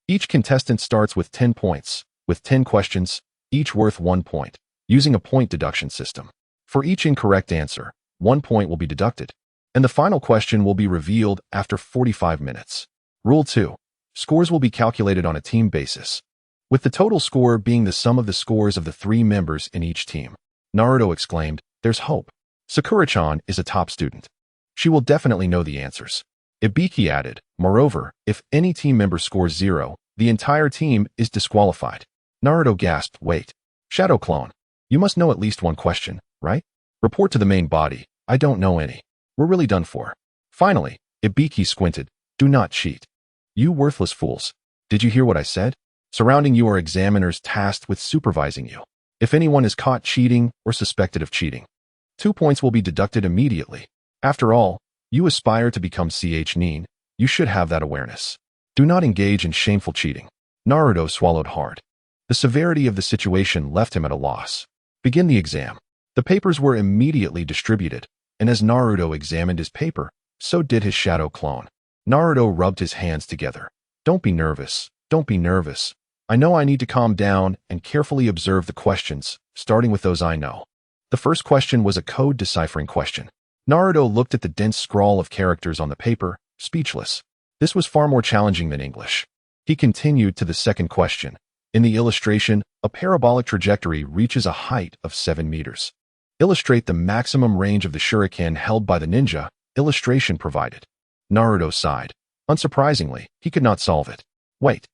Each contestant starts with 10 points, with 10 questions, each worth 1 point, using a point deduction system. For each incorrect answer, 1 point will be deducted, and the final question will be revealed after 45 minutes. Rule 2. Scores will be calculated on a team basis, with the total score being the sum of the scores of the 3 members in each team. Naruto exclaimed, There's hope. Sakura-chan is a top student. She will definitely know the answers. Ibiki added, Moreover, if any team member scores 0, the entire team is disqualified. Naruto gasped, Wait. Shadow clone. You must know at least 1 question, right? Report to the main body. I don't know any. We're really done for. Finally, Ibiki squinted. Do not cheat. You worthless fools. Did you hear what I said? Surrounding you are examiners tasked with supervising you. If anyone is caught cheating or suspected of cheating, 2 points will be deducted immediately. After all, you aspire to become Nin, you should have that awareness. Do not engage in shameful cheating. Naruto swallowed hard. The severity of the situation left him at a loss. Begin the exam. The papers were immediately distributed, and as Naruto examined his paper, so did his shadow clone. Naruto rubbed his hands together. Don't be nervous. Don't be nervous. I know I need to calm down and carefully observe the questions, starting with those I know. The first question was a code deciphering question. Naruto looked at the dense scrawl of characters on the paper, speechless. This was far more challenging than English. He continued to the second question. In the illustration, a parabolic trajectory reaches a height of 7 meters. Illustrate the maximum range of the shuriken held by the ninja, illustration provided. Naruto sighed. Unsurprisingly, he could not solve it. Wait.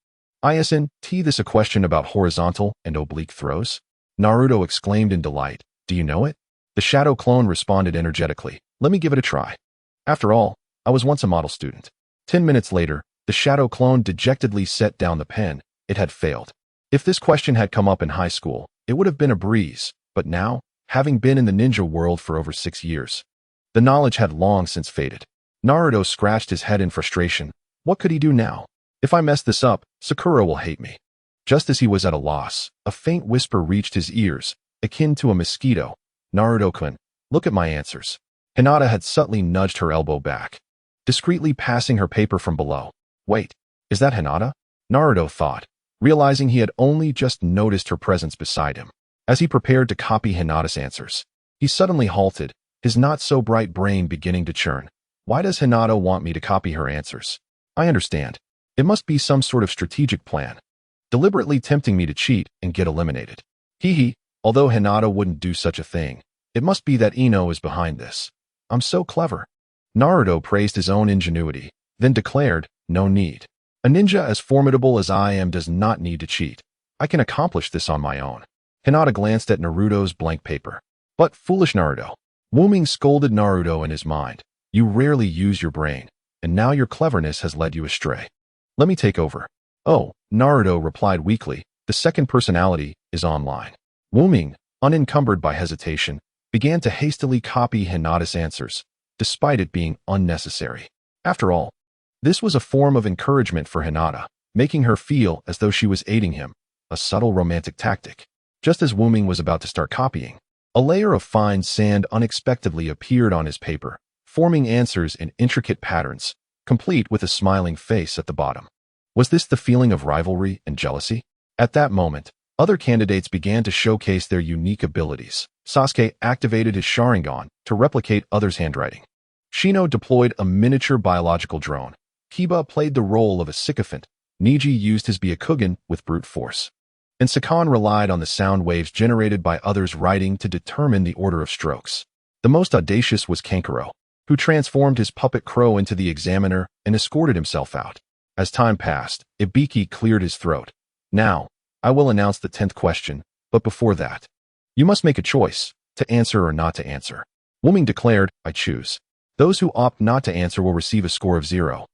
Isn't this a question about horizontal and oblique throws? Naruto exclaimed in delight. Do you know it? The shadow clone responded energetically. Let me give it a try. After all, I was once a model student. 10 minutes later, the shadow clone dejectedly set down the pen. It had failed. If this question had come up in high school, it would have been a breeze, but now, having been in the ninja world for over 6 years, the knowledge had long since faded. Naruto scratched his head in frustration. What could he do now? If I mess this up, Sakura will hate me. Just as he was at a loss, a faint whisper reached his ears, akin to a mosquito. Naruto-kun, look at my answers. Hinata had subtly nudged her elbow back, discreetly passing her paper from below. Wait, is that Hinata? Naruto thought, realizing he had only just noticed her presence beside him. As he prepared to copy Hinata's answers, he suddenly halted, his not-so-bright brain beginning to churn. Why does Hinata want me to copy her answers? I understand. It must be some sort of strategic plan, deliberately tempting me to cheat and get eliminated. Hee, although Hinata wouldn't do such a thing, it must be that Ino is behind this. I'm so clever. Naruto praised his own ingenuity, then declared, no need. A ninja as formidable as I am does not need to cheat. I can accomplish this on my own. Hinata glanced at Naruto's blank paper. But foolish Naruto. Ming scolded Naruto in his mind. You rarely use your brain, and now your cleverness has led you astray. Let me take over. Oh, Naruto replied weakly, the second personality is online. Ming, unencumbered by hesitation, began to hastily copy Hinata's answers, despite it being unnecessary. After all, this was a form of encouragement for Hinata, making her feel as though she was aiding him, a subtle romantic tactic. Just as Ming was about to start copying, a layer of fine sand unexpectedly appeared on his paper, forming answers in intricate patterns, complete with a smiling face at the bottom. Was this the feeling of rivalry and jealousy? At that moment, other candidates began to showcase their unique abilities. Sasuke activated his Sharingan to replicate others' handwriting. Shino deployed a miniature biological drone. Kiba played the role of a sycophant. Neji used his Byakugan with brute force. And Sakan relied on the sound waves generated by others' writing to determine the order of strokes. The most audacious was Kankuro, who transformed his puppet crow into the examiner and escorted himself out. As time passed, Ibiki cleared his throat. Now, I will announce the 10th question, but before that, you must make a choice, to answer or not to answer. Ming declared, I choose. Those who opt not to answer will receive a score of 0,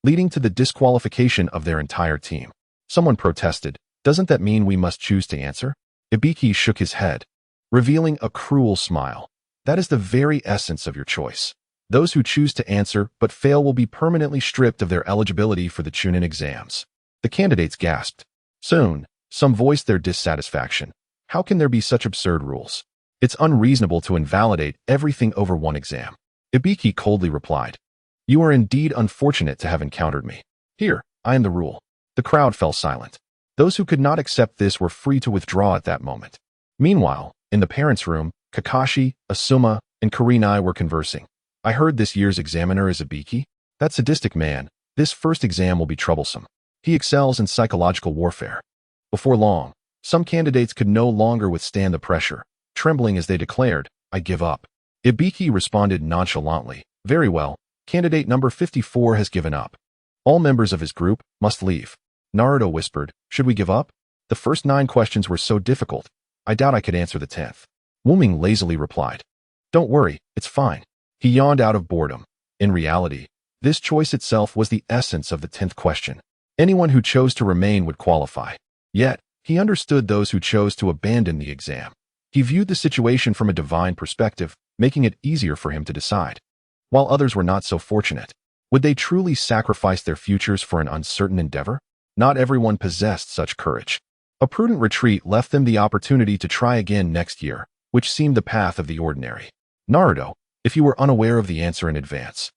leading to the disqualification of their entire team. Someone protested, doesn't that mean we must choose to answer? Ibiki shook his head, revealing a cruel smile. That is the very essence of your choice. Those who choose to answer but fail will be permanently stripped of their eligibility for the Chunin exams. The candidates gasped. Soon, some voiced their dissatisfaction. How can there be such absurd rules? It's unreasonable to invalidate everything over one exam. Ibiki coldly replied. You are indeed unfortunate to have encountered me. Here, I am the rule. The crowd fell silent. Those who could not accept this were free to withdraw at that moment. Meanwhile, in the parents' room, Kakashi, Asuma, and Kurenai were conversing. I heard this year's examiner is Ibiki. That sadistic man, this first exam will be troublesome. He excels in psychological warfare. Before long, some candidates could no longer withstand the pressure, trembling as they declared, I give up. Ibiki responded nonchalantly, very well, candidate number 54 has given up. All members of his group must leave. Naruto whispered, should we give up? The first 9 questions were so difficult, I doubt I could answer the 10th. Ming lazily replied, don't worry, it's fine. He yawned out of boredom. In reality, this choice itself was the essence of the 10th question. Anyone who chose to remain would qualify. Yet, he understood those who chose to abandon the exam. He viewed the situation from a divine perspective, making it easier for him to decide. While others were not so fortunate, would they truly sacrifice their futures for an uncertain endeavor? Not everyone possessed such courage. A prudent retreat left them the opportunity to try again next year, which seemed the path of the ordinary. Naruto, if you were unaware of the answer in advance,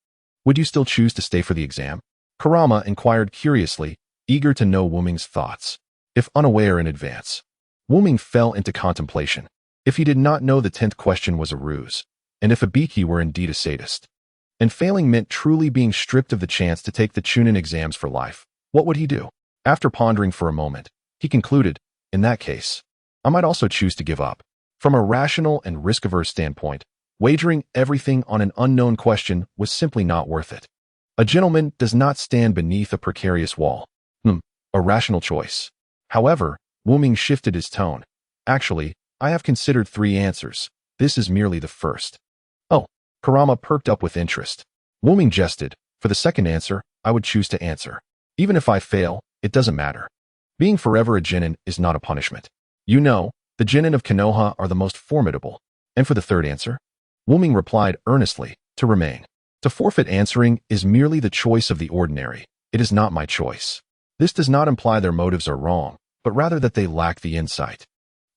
would you still choose to stay for the exam? Kurama inquired curiously, eager to know Ming's thoughts. If unaware in advance, Ming fell into contemplation. If he did not know the 10th question was a ruse, and if Ibiki were indeed a sadist, and failing meant truly being stripped of the chance to take the Chunin exams for life, what would he do? After pondering for a moment, he concluded, in that case, I might also choose to give up. From a rational and risk-averse standpoint, wagering everything on an unknown question was simply not worth it. A gentleman does not stand beneath a precarious wall. A rational choice. However, Ming shifted his tone. Actually, I have considered 3 answers. This is merely the first. Oh, Kurama perked up with interest. Ming jested. For the second answer, I would choose to answer. Even if I fail, it doesn't matter. Being forever a genin is not a punishment. You know, the genin of Konoha are the most formidable. And for the third answer? Ming replied earnestly, to remain. To forfeit answering is merely the choice of the ordinary. It is not my choice. This does not imply their motives are wrong, but rather that they lack the insight.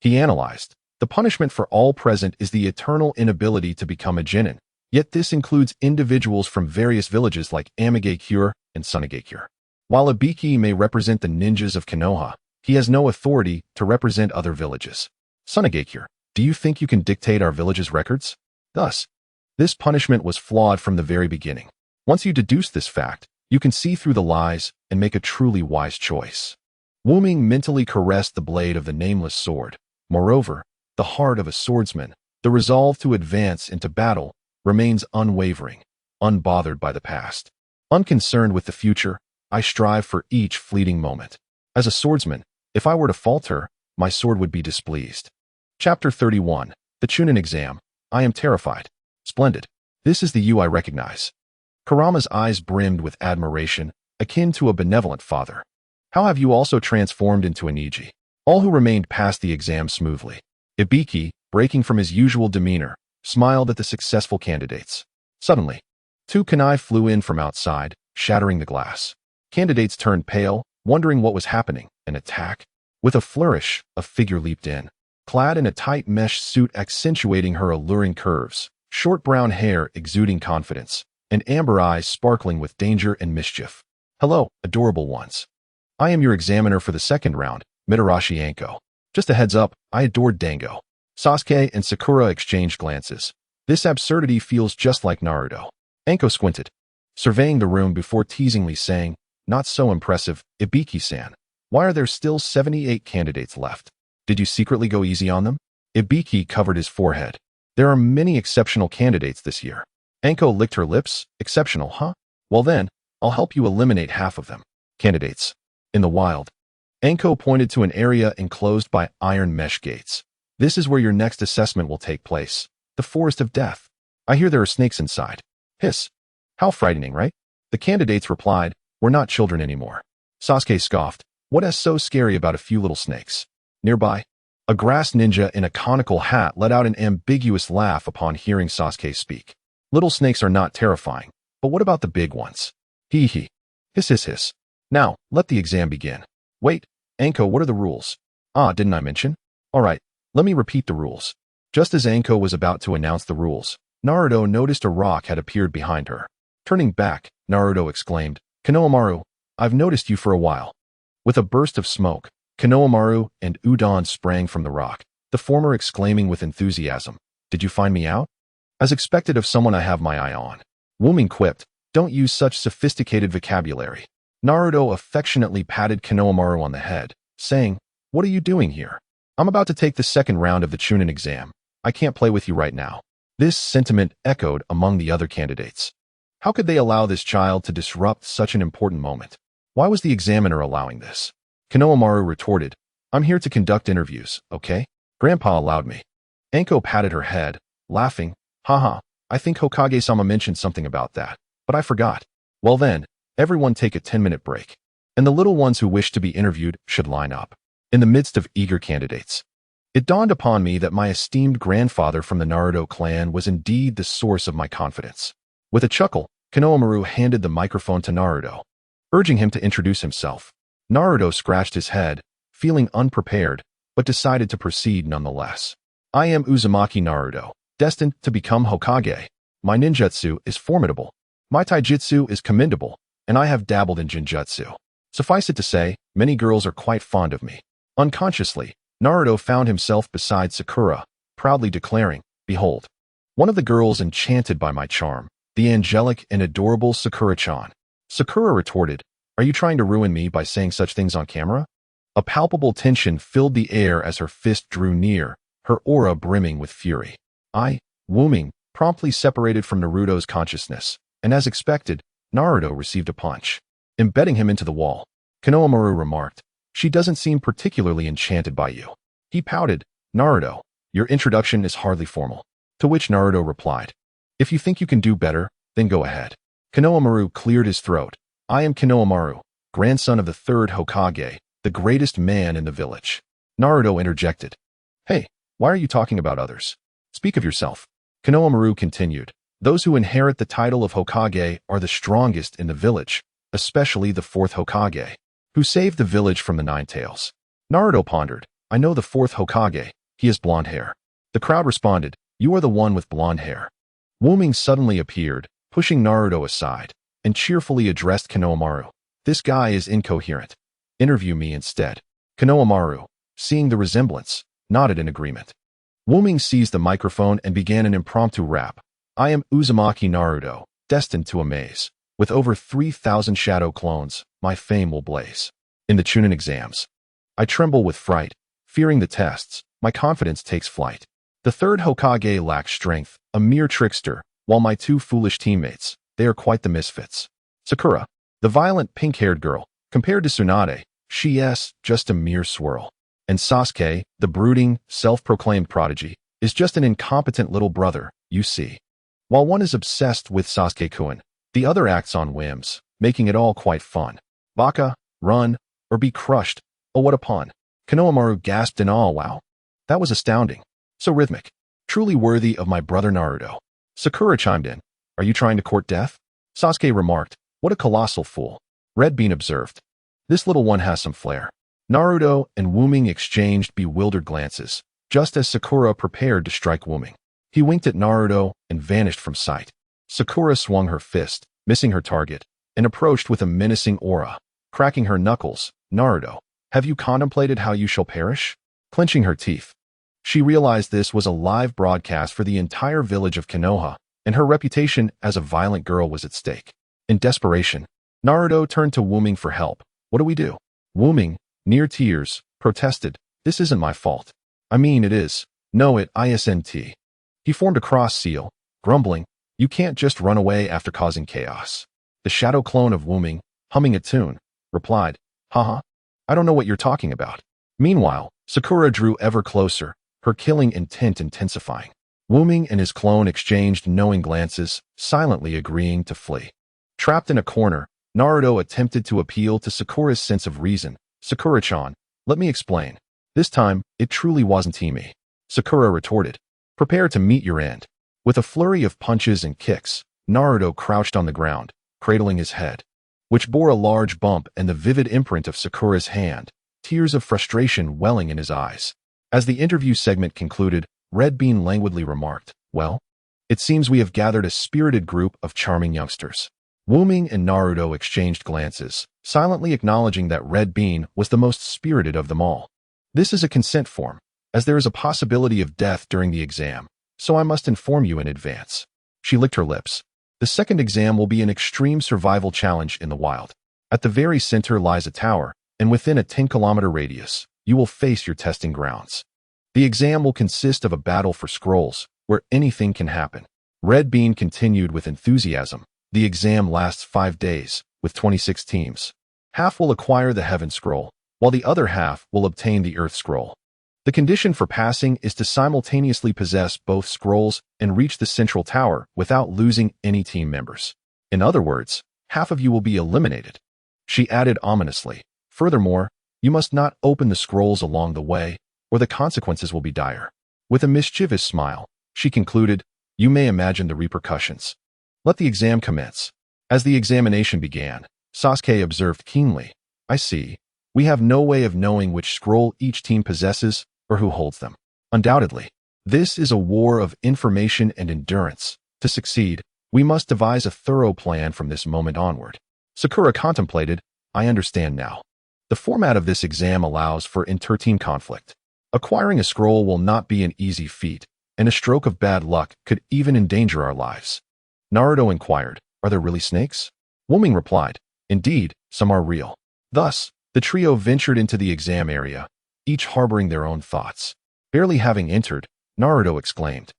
He analyzed. The punishment for all present is the eternal inability to become a genin. Yet this includes individuals from various villages like Amigakure and Sunagakure. While Ibiki may represent the ninjas of Konoha, he has no authority to represent other villages. Sunagakure, do you think you can dictate our village's records? Thus, this punishment was flawed from the very beginning. Once you deduce this fact, you can see through the lies and make a truly wise choice. Wu Ming mentally caressed the blade of the nameless sword. Moreover, the heart of a swordsman, the resolve to advance into battle, remains unwavering, unbothered by the past. Unconcerned with the future, I strive for each fleeting moment. As a swordsman, if I were to falter, my sword would be displeased. Chapter 31. The Chunin Exam. I am terrified. Splendid. This is the you I recognize. Kurama's eyes brimmed with admiration, akin to a benevolent father. How have you also transformed into an Iji? All who remained passed the exam smoothly. Ibiki, breaking from his usual demeanor, smiled at the successful candidates. Suddenly, two kunai flew in from outside, shattering the glass. Candidates turned pale, wondering what was happening. An attack? With a flourish, a figure leaped in. Clad in a tight mesh suit accentuating her alluring curves, short brown hair exuding confidence, and amber eyes sparkling with danger and mischief. Hello, adorable ones. I am your examiner for the second round, Mitarashi Anko. Just a heads up, I adored Dango. Sasuke and Sakura exchanged glances. This absurdity feels just like Naruto. Anko squinted, surveying the room before teasingly saying, not so impressive, Ibiki-san. Why are there still 78 candidates left? Did you secretly go easy on them? Ibiki covered his forehead. There are many exceptional candidates this year. Anko licked her lips. Exceptional, huh? Well then, I'll help you eliminate half of them. Candidates. In the wild. Anko pointed to an area enclosed by iron mesh gates. This is where your next assessment will take place. The Forest of Death. I hear there are snakes inside. Hiss. How frightening, right? The candidates replied, we're not children anymore. Sasuke scoffed. What is so scary about a few little snakes? Nearby, a grass ninja in a conical hat let out an ambiguous laugh upon hearing Sasuke speak. Little snakes are not terrifying, but what about the big ones? Hee hee. Hiss hiss hiss. Now, let the exam begin. Wait, Anko, what are the rules? Ah, didn't I mention? Alright, let me repeat the rules. Just as Anko was about to announce the rules, Naruto noticed a rock had appeared behind her. Turning back, Naruto exclaimed, Konohamaru, I've noticed you for a while. With a burst of smoke, Konohamaru and Udon sprang from the rock, the former exclaiming with enthusiasm, did you find me out? As expected of someone I have my eye on. Wu Ming quipped, don't use such sophisticated vocabulary. Naruto affectionately patted Konohamaru on the head, saying, what are you doing here? I'm about to take the second round of the Chunin exam. I can't play with you right now. This sentiment echoed among the other candidates. How could they allow this child to disrupt such an important moment? Why was the examiner allowing this? Konohamaru retorted, I'm here to conduct interviews, okay? Grandpa allowed me. Anko patted her head, laughing, haha, I think Hokage-sama mentioned something about that, but I forgot. Well then, everyone take a 10-minute break. And the little ones who wish to be interviewed should line up. In the midst of eager candidates, it dawned upon me that my esteemed grandfather from the Naruto clan was indeed the source of my confidence. With a chuckle, Konohamaru handed the microphone to Naruto, urging him to introduce himself. Naruto scratched his head, feeling unprepared, but decided to proceed nonetheless. I am Uzumaki Naruto, destined to become Hokage. My ninjutsu is formidable. My taijutsu is commendable, and I have dabbled in jinjutsu. Suffice it to say, many girls are quite fond of me. Unconsciously, Naruto found himself beside Sakura, proudly declaring, behold, one of the girls enchanted by my charm, the angelic and adorable Sakura-chan. Sakura retorted, are you trying to ruin me by saying such things on camera? A palpable tension filled the air as her fist drew near, her aura brimming with fury. Wu Ming, promptly separated from Naruto's consciousness, and as expected, Naruto received a punch, embedding him into the wall. Konohamaru remarked, she doesn't seem particularly enchanted by you. He pouted, Naruto, your introduction is hardly formal. To which Naruto replied, if you think you can do better, then go ahead. Konohamaru cleared his throat. I am Konohamaru, grandson of the third Hokage, the greatest man in the village. Naruto interjected. Hey, why are you talking about others? Speak of yourself. Konohamaru continued. Those who inherit the title of Hokage are the strongest in the village, especially the fourth Hokage, who saved the village from the Nine Tails. Naruto pondered. I know the fourth Hokage. He has blonde hair. The crowd responded. You are the one with blonde hair. Wu Ming suddenly appeared, pushing Naruto aside, and cheerfully addressed Konohamaru. This guy is incoherent. Interview me instead. Konohamaru, seeing the resemblance, nodded in agreement. Wu Ming seized the microphone and began an impromptu rap. I am Uzumaki Naruto, destined to amaze. With over 3,000 shadow clones, my fame will blaze. In the Chunin exams, I tremble with fright. Fearing the tests, my confidence takes flight. The third Hokage lacks strength, a mere trickster, while my two foolish teammates, they are quite the misfits. Sakura, the violent pink-haired girl, compared to Tsunade, she's just a mere swirl. And Sasuke, the brooding, self-proclaimed prodigy, is just an incompetent little brother, you see. While one is obsessed with Sasuke-kun, the other acts on whims, making it all quite fun. Baka, run, or be crushed. Oh, what a pun. Konohamaru gasped in awe. Wow. That was astounding. So rhythmic. Truly worthy of my brother Naruto. Sakura chimed in. Are you trying to court death? Sasuke remarked. What a colossal fool. Red Bean observed. This little one has some flair. Naruto and Wu Ming exchanged bewildered glances, just as Sakura prepared to strike Wu Ming. He winked at Naruto and vanished from sight. Sakura swung her fist, missing her target, and approached with a menacing aura. Cracking her knuckles, Naruto, have you contemplated how you shall perish? Clenching her teeth. She realized this was a live broadcast for the entire village of Konoha, and her reputation as a violent girl was at stake. In desperation, Naruto turned to Wu Ming for help. What do we do? Wu Ming, near tears, protested. This isn't my fault. I mean it is. No it isn't. He formed a cross seal, grumbling, you can't just run away after causing chaos. The shadow clone of Wu Ming, humming a tune, replied, haha, I don't know what you're talking about. Meanwhile, Sakura drew ever closer, her killing intent intensifying. Wu Ming and his clone exchanged knowing glances, silently agreeing to flee. Trapped in a corner, Naruto attempted to appeal to Sakura's sense of reason. Sakura-chan, let me explain. This time, it truly wasn't me. Sakura retorted. Prepare to meet your end. With a flurry of punches and kicks, Naruto crouched on the ground, cradling his head, which bore a large bump and the vivid imprint of Sakura's hand, tears of frustration welling in his eyes. As the interview segment concluded, Red Bean languidly remarked, well, it seems we have gathered a spirited group of charming youngsters. Wu Ming and Naruto exchanged glances, silently acknowledging that Red Bean was the most spirited of them all. This is a consent form, as there is a possibility of death during the exam, so I must inform you in advance. She licked her lips. The second exam will be an extreme survival challenge in the wild. At the very center lies a tower, and within a 10-kilometer radius, you will face your testing grounds. The exam will consist of a battle for scrolls, where anything can happen. Red Bean continued with enthusiasm. The exam lasts 5 days, with 26 teams. Half will acquire the Heaven Scroll, while the other half will obtain the Earth Scroll. The condition for passing is to simultaneously possess both scrolls and reach the central tower without losing any team members. In other words, half of you will be eliminated. She added ominously, furthermore, you must not open the scrolls along the way, or the consequences will be dire. With a mischievous smile, she concluded, you may imagine the repercussions. Let the exam commence. As the examination began, Sasuke observed keenly, I see. We have no way of knowing which scroll each team possesses or who holds them. Undoubtedly, this is a war of information and endurance. To succeed, we must devise a thorough plan from this moment onward. Sakura contemplated, I understand now. The format of this exam allows for inter-team conflict. Acquiring a scroll will not be an easy feat, and a stroke of bad luck could even endanger our lives. Naruto inquired, are there really snakes? Wu Ming replied, indeed, some are real. Thus, the trio ventured into the exam area, each harboring their own thoughts. Barely having entered, Naruto exclaimed,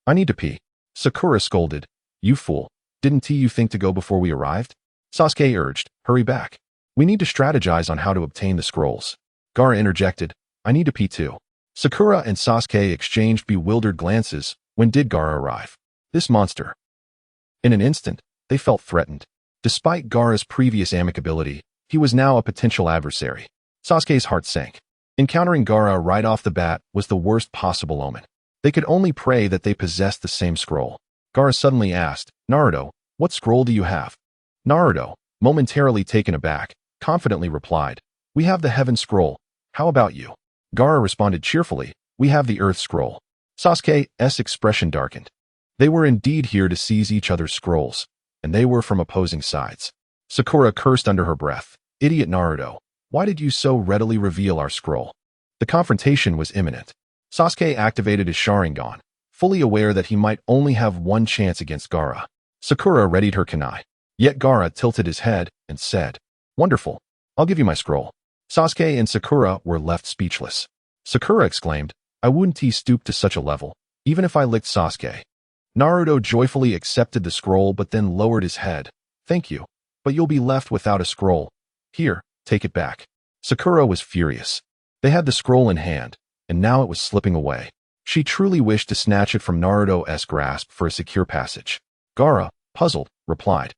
I need to pee. Sakura scolded, you fool, didn't you think to go before we arrived? Sasuke urged, hurry back. We need to strategize on how to obtain the scrolls. Gaara interjected, I need to pee too. Sakura and Sasuke exchanged bewildered glances. When did Gaara arrive? This monster. In an instant, they felt threatened. Despite Gaara's previous amicability, he was now a potential adversary. Sasuke's heart sank. Encountering Gaara right off the bat was the worst possible omen. They could only pray that they possessed the same scroll. Gaara suddenly asked, Naruto, what scroll do you have? Naruto, momentarily taken aback, confidently replied, we have the Heaven Scroll. How about you? Gaara responded cheerfully, we have the Earth Scroll. Sasuke's expression darkened. They were indeed here to seize each other's scrolls, and they were from opposing sides. Sakura cursed under her breath. Idiot Naruto, why did you so readily reveal our scroll? The confrontation was imminent. Sasuke activated his Sharingan, fully aware that he might only have one chance against Gaara. Sakura readied her kunai. Yet Gaara tilted his head and said, "Wonderful. I'll give you my scroll." Sasuke and Sakura were left speechless. Sakura exclaimed, "I wouldn't stoop to such a level, even if I licked Sasuke." Naruto joyfully accepted the scroll but then lowered his head. "Thank you, but you'll be left without a scroll. Here, take it back." Sakura was furious. They had the scroll in hand, and now it was slipping away. She truly wished to snatch it from Naruto's grasp for a secure passage. Gaara, puzzled, replied,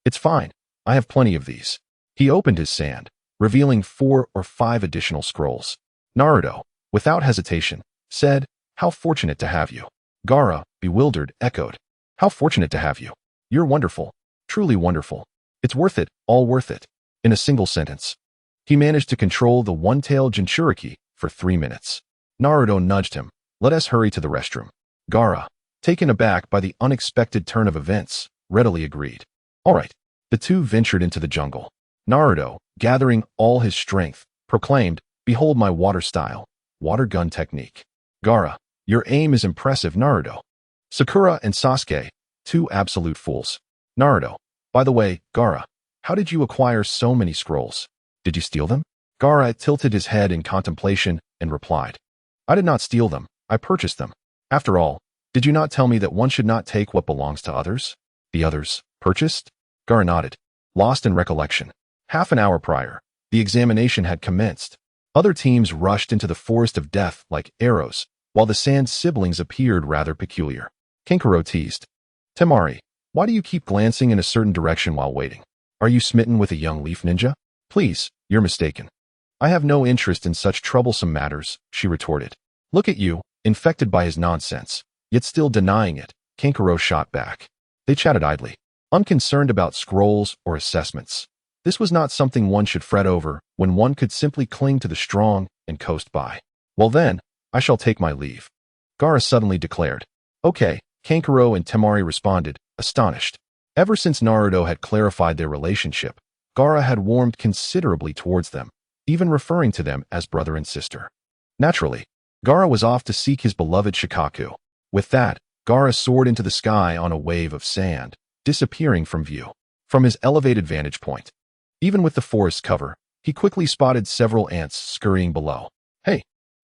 "It's fine. I have plenty of these." He opened his sand, revealing 4 or 5 additional scrolls. Naruto, without hesitation, said, "How fortunate to have you." Gaara, bewildered, echoed, "How fortunate to have you. You're wonderful. Truly wonderful. It's worth it, all worth it." In a single sentence. He managed to control the one-tailed Jinchuriki for 3 minutes. Naruto nudged him. "Let us hurry to the restroom." Gaara, taken aback by the unexpected turn of events, readily agreed. All right. The two ventured into the jungle. Naruto, gathering all his strength, proclaimed, "Behold my water style, water gun technique." Gaara, "Your aim is impressive, Naruto." Sakura and Sasuke, 2 absolute fools. Naruto, "By the way, Gaara, how did you acquire so many scrolls? Did you steal them?" Gaara tilted his head in contemplation and replied, "I did not steal them, I purchased them. After all, did you not tell me that one should not take what belongs to others?" "The others, purchased?" Gaara nodded, lost in recollection. Half an hour prior, the examination had commenced. Other teams rushed into the forest of death like arrows, while the Sand siblings appeared rather peculiar. Kankuro teased, "Temari, why do you keep glancing in a certain direction while waiting? Are you smitten with a young leaf ninja?" "Please, you're mistaken. I have no interest in such troublesome matters," she retorted. "Look at you, infected by his nonsense, yet still denying it," Kankuro shot back. They chatted idly, unconcerned about scrolls or assessments. This was not something one should fret over when one could simply cling to the strong and coast by. "Well then, I shall take my leave," Gaara suddenly declared. "Okay," Kankuro and Temari responded, astonished. Ever since Naruto had clarified their relationship, Gaara had warmed considerably towards them, even referring to them as brother and sister. Naturally, Gaara was off to seek his beloved Shikaku. With that, Gaara soared into the sky on a wave of sand, disappearing from view. From his elevated vantage point, even with the forest cover, he quickly spotted several ants scurrying below. "Hey!"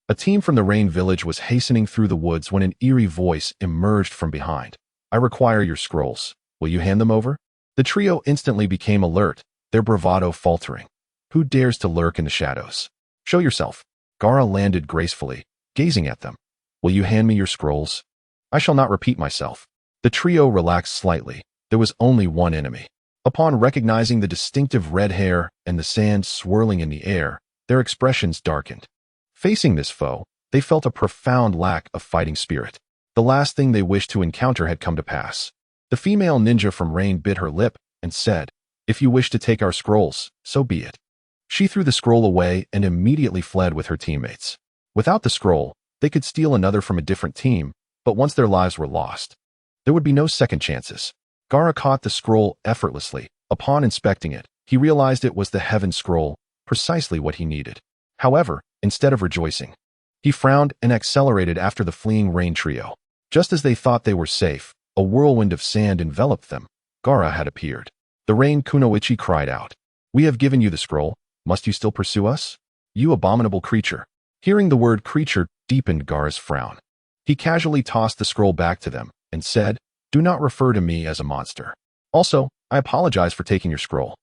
A team from the Rain Village was hastening through the woods when an eerie voice emerged from behind. "I require your scrolls. Will you hand them over?" The trio instantly became alert, their bravado faltering. "Who dares to lurk in the shadows? Show yourself." Gaara landed gracefully, gazing at them. "Will you hand me your scrolls?" "I shall not repeat myself." The trio relaxed slightly. There was only one enemy. Upon recognizing the distinctive red hair and the sand swirling in the air, their expressions darkened. Facing this foe, they felt a profound lack of fighting spirit. The last thing they wished to encounter had come to pass. The female ninja from Rain bit her lip and said, "If you wish to take our scrolls, so be it." She threw the scroll away and immediately fled with her teammates. Without the scroll, they could steal another from a different team, but once their lives were lost, there would be no second chances. Gaara caught the scroll effortlessly. Upon inspecting it, he realized it was the Heaven Scroll, precisely what he needed. However, instead of rejoicing, he frowned and accelerated after the fleeing Rain trio. Just as they thought they were safe, a whirlwind of sand enveloped them. Gaara had appeared. The Rain Kunoichi cried out, "We have given you the scroll. Must you still pursue us? You abominable creature." Hearing the word creature deepened Gaara's frown. He casually tossed the scroll back to them and said, "Do not refer to me as a monster. Also, I apologize for taking your scroll."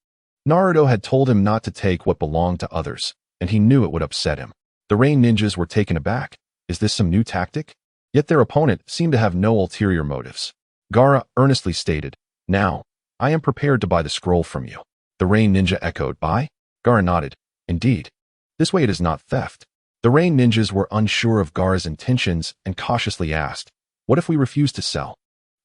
Naruto had told him not to take what belonged to others, and he knew it would upset him. The Rain ninjas were taken aback. Is this some new tactic? Yet their opponent seemed to have no ulterior motives. Gaara earnestly stated, "Now, I am prepared to buy the scroll from you." The Rain ninja echoed, "Buy?" Gaara nodded, "Indeed. This way it is not theft." The Rain ninjas were unsure of Gaara's intentions and cautiously asked, "What if we refuse to sell?"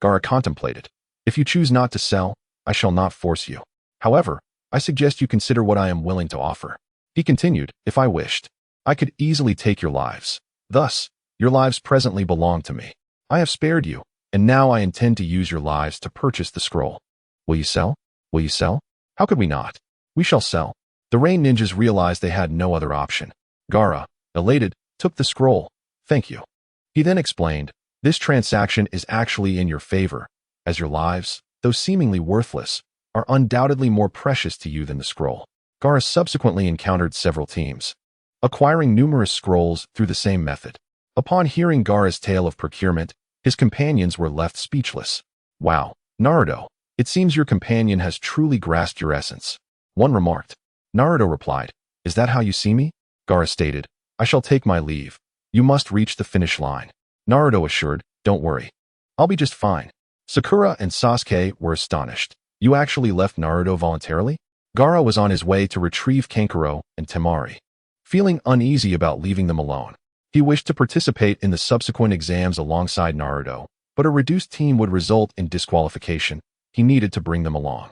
Gaara contemplated. "If you choose not to sell, I shall not force you. However, I suggest you consider what I am willing to offer." He continued, "If I wished, I could easily take your lives. Thus, your lives presently belong to me. I have spared you, and now I intend to use your lives to purchase the scroll. Will you sell? Will you sell? How could we not? We shall sell. The Rain Ninjas realized they had no other option. Gaara, elated, took the scroll. Thank you. He then explained, this transaction is actually in your favor, as your lives, though seemingly worthless, are undoubtedly more precious to you than the scroll. Gaara subsequently encountered several teams, acquiring numerous scrolls through the same method. Upon hearing Gaara's tale of procurement, his companions were left speechless. Wow, Naruto, it seems your companion has truly grasped your essence. One remarked. Naruto replied, is that how you see me? Gaara stated, I shall take my leave. You must reach the finish line. Naruto assured, don't worry. I'll be just fine. Sakura and Sasuke were astonished. You actually left Naruto voluntarily? Gaara was on his way to retrieve Kankuro and Temari. Feeling uneasy about leaving them alone, he wished to participate in the subsequent exams alongside Naruto, but a reduced team would result in disqualification. He needed to bring them along.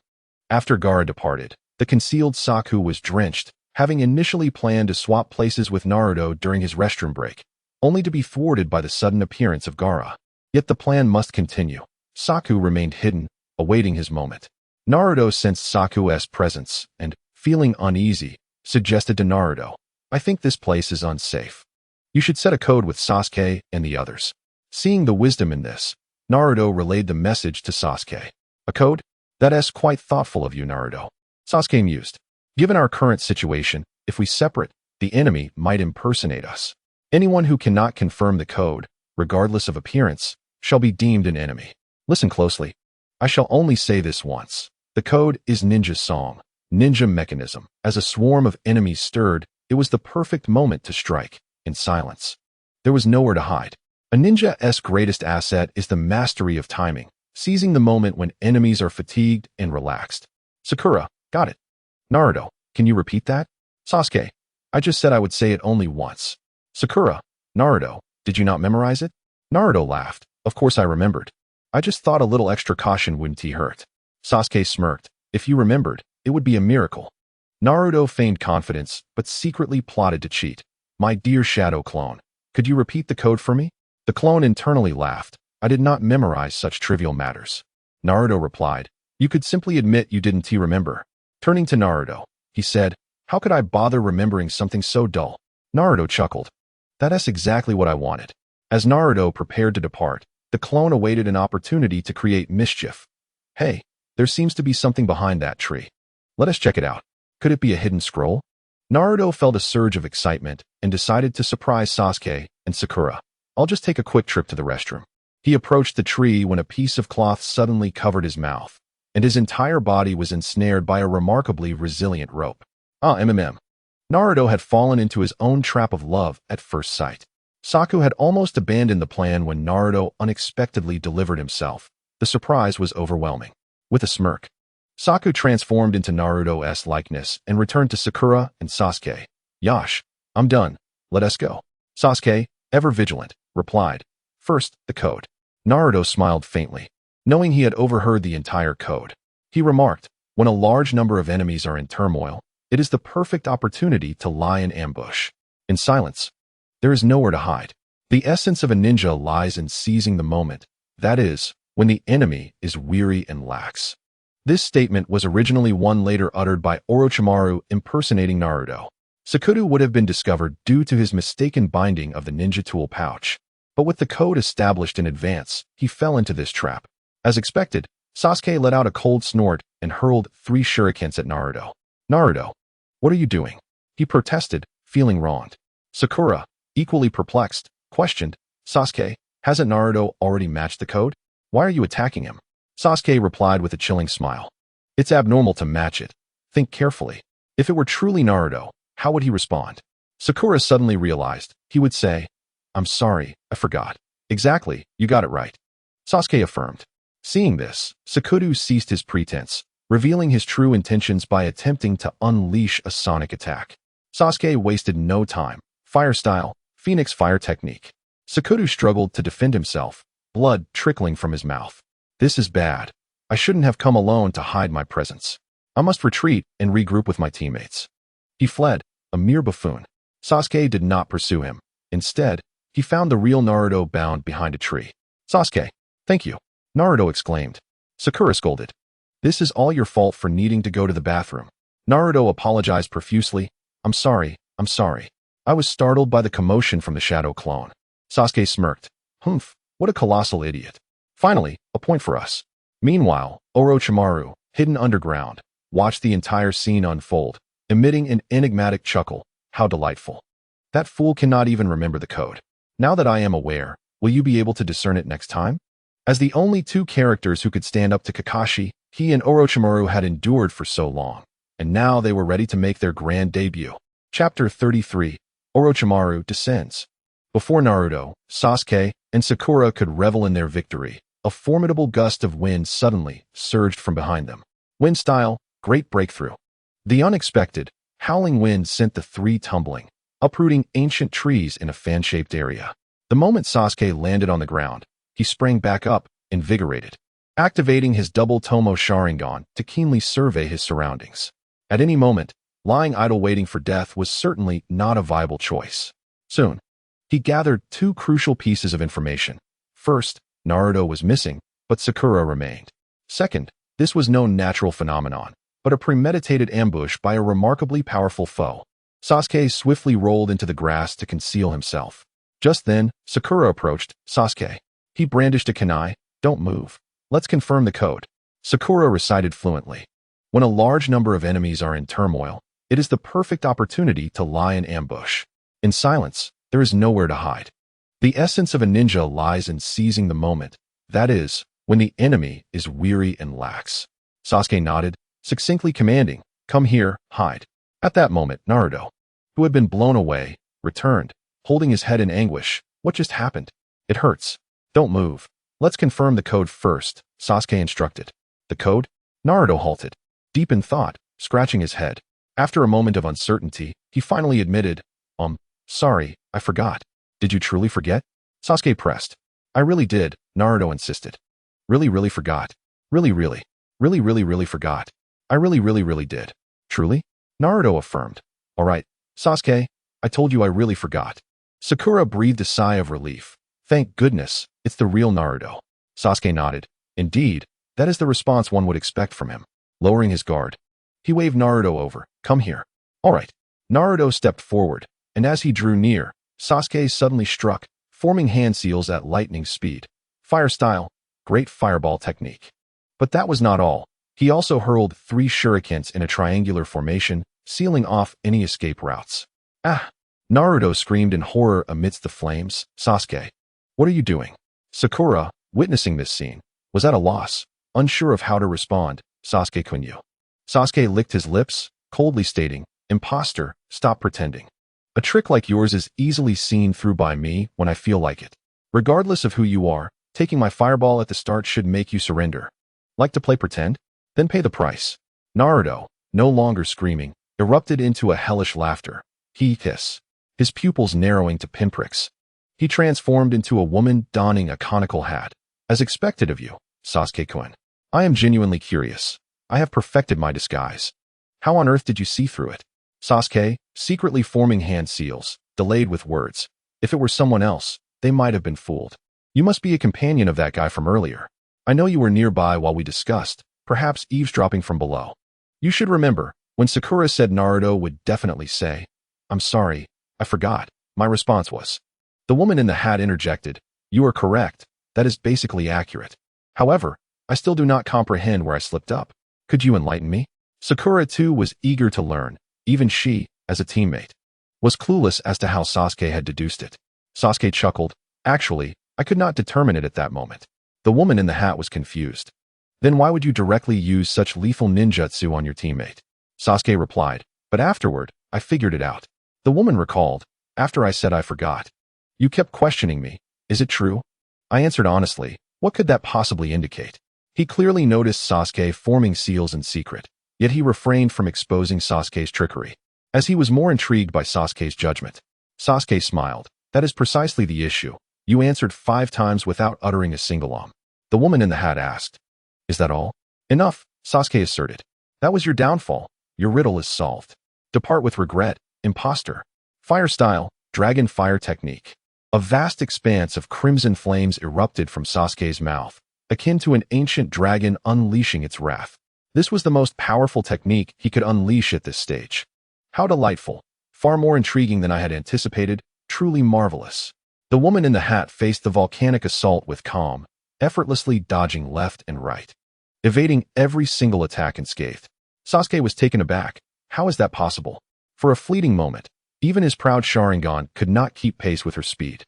After Gaara departed, the concealed Saku was drenched, having initially planned to swap places with Naruto during his restroom break, only to be thwarted by the sudden appearance of Gaara. Yet the plan must continue. Saku remained hidden, awaiting his moment. Naruto sensed Saku's presence and, feeling uneasy, suggested to Naruto, I think this place is unsafe. You should set a code with Sasuke and the others. Seeing the wisdom in this, Naruto relayed the message to Sasuke. A code? That's quite thoughtful of you, Naruto. Sasuke mused. Given our current situation, if we separate, the enemy might impersonate us. Anyone who cannot confirm the code, regardless of appearance, shall be deemed an enemy. Listen closely. I shall only say this once. The code is Ninja Song, Ninja Mechanism. As a swarm of enemies stirred, it was the perfect moment to strike, in silence. There was nowhere to hide. A ninja's greatest asset is the mastery of timing, seizing the moment when enemies are fatigued and relaxed. Sakura, got it. Naruto, can you repeat that? Sasuke, I just said I would say it only once. Sakura, Naruto, did you not memorize it? Naruto laughed. Of course I remembered. I just thought a little extra caution wouldn't hurt. Sasuke smirked. If you remembered, it would be a miracle. Naruto feigned confidence, but secretly plotted to cheat. My dear shadow clone, could you repeat the code for me? The clone internally laughed. I did not memorize such trivial matters. Naruto replied, you could simply admit you didn't remember. Turning to Naruto, he said, how could I bother remembering something so dull? Naruto chuckled. That's exactly what I wanted. As Naruto prepared to depart, the clone awaited an opportunity to create mischief. Hey, there seems to be something behind that tree. Let us check it out. Could it be a hidden scroll? Naruto felt a surge of excitement and decided to surprise Sasuke and Sakura. I'll just take a quick trip to the restroom. He approached the tree when a piece of cloth suddenly covered his mouth, and his entire body was ensnared by a remarkably resilient rope. Naruto had fallen into his own trap of love at first sight. Saku had almost abandoned the plan when Naruto unexpectedly delivered himself. The surprise was overwhelming. With a smirk, Saku transformed into Naruto's likeness and returned to Sakura and Sasuke. Yash, I'm done. Let us go. Sasuke, ever vigilant, replied. First, the code. Naruto smiled faintly, knowing he had overheard the entire code. He remarked, when a large number of enemies are in turmoil, it is the perfect opportunity to lie in ambush. In silence, there is nowhere to hide. The essence of a ninja lies in seizing the moment, that is, when the enemy is weary and lax. This statement was originally one later uttered by Orochimaru impersonating Naruto. Sakura would have been discovered due to his mistaken binding of the ninja tool pouch. But with the code established in advance, he fell into this trap. As expected, Sasuke let out a cold snort and hurled 3 shurikens at Naruto. Naruto, what are you doing? He protested, feeling wronged. Sakura, equally perplexed, questioned, Sasuke, hasn't Naruto already matched the code? Why are you attacking him? Sasuke replied with a chilling smile. It's abnormal to match it. Think carefully. If it were truly Naruto, how would he respond? Sakura suddenly realized. He would say, I'm sorry, I forgot. Exactly, you got it right. Sasuke affirmed. Seeing this, Sakura ceased his pretense, revealing his true intentions by attempting to unleash a sonic attack. Sasuke wasted no time. Fire style, Phoenix fire technique. Sakura struggled to defend himself, blood trickling from his mouth. This is bad. I shouldn't have come alone to hide my presence. I must retreat and regroup with my teammates. He fled, a mere buffoon. Sasuke did not pursue him. Instead, he found the real Naruto bound behind a tree. Sasuke, Thank you, Naruto exclaimed. Sakura scolded. This is all your fault for needing to go to the bathroom. Naruto apologized profusely. I'm sorry. I was startled by the commotion from the shadow clone. Sasuke smirked. Humph, what a colossal idiot. Finally, a point for us. Meanwhile, Orochimaru, hidden underground, watched the entire scene unfold, emitting an enigmatic chuckle. How delightful. That fool cannot even remember the code. Now that I am aware, will you be able to discern it next time? As the only two characters who could stand up to Kakashi, he and Orochimaru had endured for so long, and now they were ready to make their grand debut. Chapter 33, Orochimaru Descends. Before Naruto, Sasuke, and Sakura could revel in their victory, a formidable gust of wind suddenly surged from behind them. Wind style, great breakthrough. The unexpected, howling wind sent the three tumbling, uprooting ancient trees in a fan-shaped area. The moment Sasuke landed on the ground, he sprang back up, invigorated, activating his double Tomo Sharingan to keenly survey his surroundings. At any moment, lying idle waiting for death was certainly not a viable choice. Soon, he gathered two crucial pieces of information. First, Naruto was missing, but Sakura remained. Second, this was no natural phenomenon, but a premeditated ambush by a remarkably powerful foe. Sasuke swiftly rolled into the grass to conceal himself. Just then, Sakura approached. Sasuke. He brandished a kunai. Don't move. Let's confirm the code. Sakura recited fluently. When a large number of enemies are in turmoil, it is the perfect opportunity to lie in ambush. In silence, there is nowhere to hide. The essence of a ninja lies in seizing the moment, that is, when the enemy is weary and lax. Sasuke nodded, succinctly commanding, come here, hide. At that moment, Naruto, who had been blown away, returned, holding his head in anguish. What just happened? It hurts. Don't move. Let's confirm the code first, Sasuke instructed. The code? Naruto halted, deep in thought, scratching his head. After a moment of uncertainty, he finally admitted, sorry, I forgot. Did you truly forget? Sasuke pressed. I really did, Naruto insisted. Really forgot. Really forgot. I really did. Truly? Naruto affirmed. All right, Sasuke, I told you I really forgot. Sakura breathed a sigh of relief. Thank goodness, it's the real Naruto. Sasuke nodded. Indeed, that is the response one would expect from him. Lowering his guard, he waved Naruto over. Come here. All right. Naruto stepped forward, and as he drew near, Sasuke suddenly struck, forming hand seals at lightning speed. Fire style, great fireball technique. But that was not all. He also hurled 3 shurikens in a triangular formation, sealing off any escape routes. Ah! Naruto screamed in horror amidst the flames. Sasuke, what are you doing? Sakura, witnessing this scene, was at a loss, unsure of how to respond. Sasuke Kunyu. Sasuke licked his lips, coldly stating, Imposter, stop pretending. A trick like yours is easily seen through by me when I feel like it. Regardless of who you are, taking my fireball at the start should make you surrender. Like to play pretend? Then pay the price. Naruto, no longer screaming, erupted into a hellish laughter. He hissed, his pupils narrowing to pinpricks. He transformed into a woman donning a conical hat. As expected of you, Sasuke-kun. I am genuinely curious. I have perfected my disguise. How on earth did you see through it? Sasuke, secretly forming hand seals, delayed with words. If it were someone else, they might have been fooled. You must be a companion of that guy from earlier. I know you were nearby while we discussed, perhaps eavesdropping from below. You should remember, when Sakura said Naruto would definitely say, I'm sorry, I forgot, my response was. The woman in the hat interjected, you are correct, that is basically accurate. However, I still do not comprehend where I slipped up. Could you enlighten me? Sakura too was eager to learn. Even she, as a teammate, was clueless as to how Sasuke had deduced it. Sasuke chuckled. Actually, I could not determine it at that moment. The woman in the hat was confused. Then why would you directly use such lethal ninjutsu on your teammate? Sasuke replied, but afterward, I figured it out. The woman recalled, after I said I forgot. You kept questioning me. Is it true? I answered honestly. What could that possibly indicate? He clearly noticed Sasuke forming seals in secret, yet he refrained from exposing Sasuke's trickery, as he was more intrigued by Sasuke's judgment. Sasuke smiled. That is precisely the issue. You answered 5 times without uttering a single The woman in the hat asked. Is that all? Enough, Sasuke asserted. That was your downfall. Your riddle is solved. Depart with regret, imposter. Fire style, dragon fire technique. A vast expanse of crimson flames erupted from Sasuke's mouth, akin to an ancient dragon unleashing its wrath. This was the most powerful technique he could unleash at this stage. How delightful, far more intriguing than I had anticipated, truly marvelous. The woman in the hat faced the volcanic assault with calm, effortlessly dodging left and right, evading every single attack unscathed. Sasuke was taken aback. How is that possible? For a fleeting moment, even his proud Sharingan could not keep pace with her speed.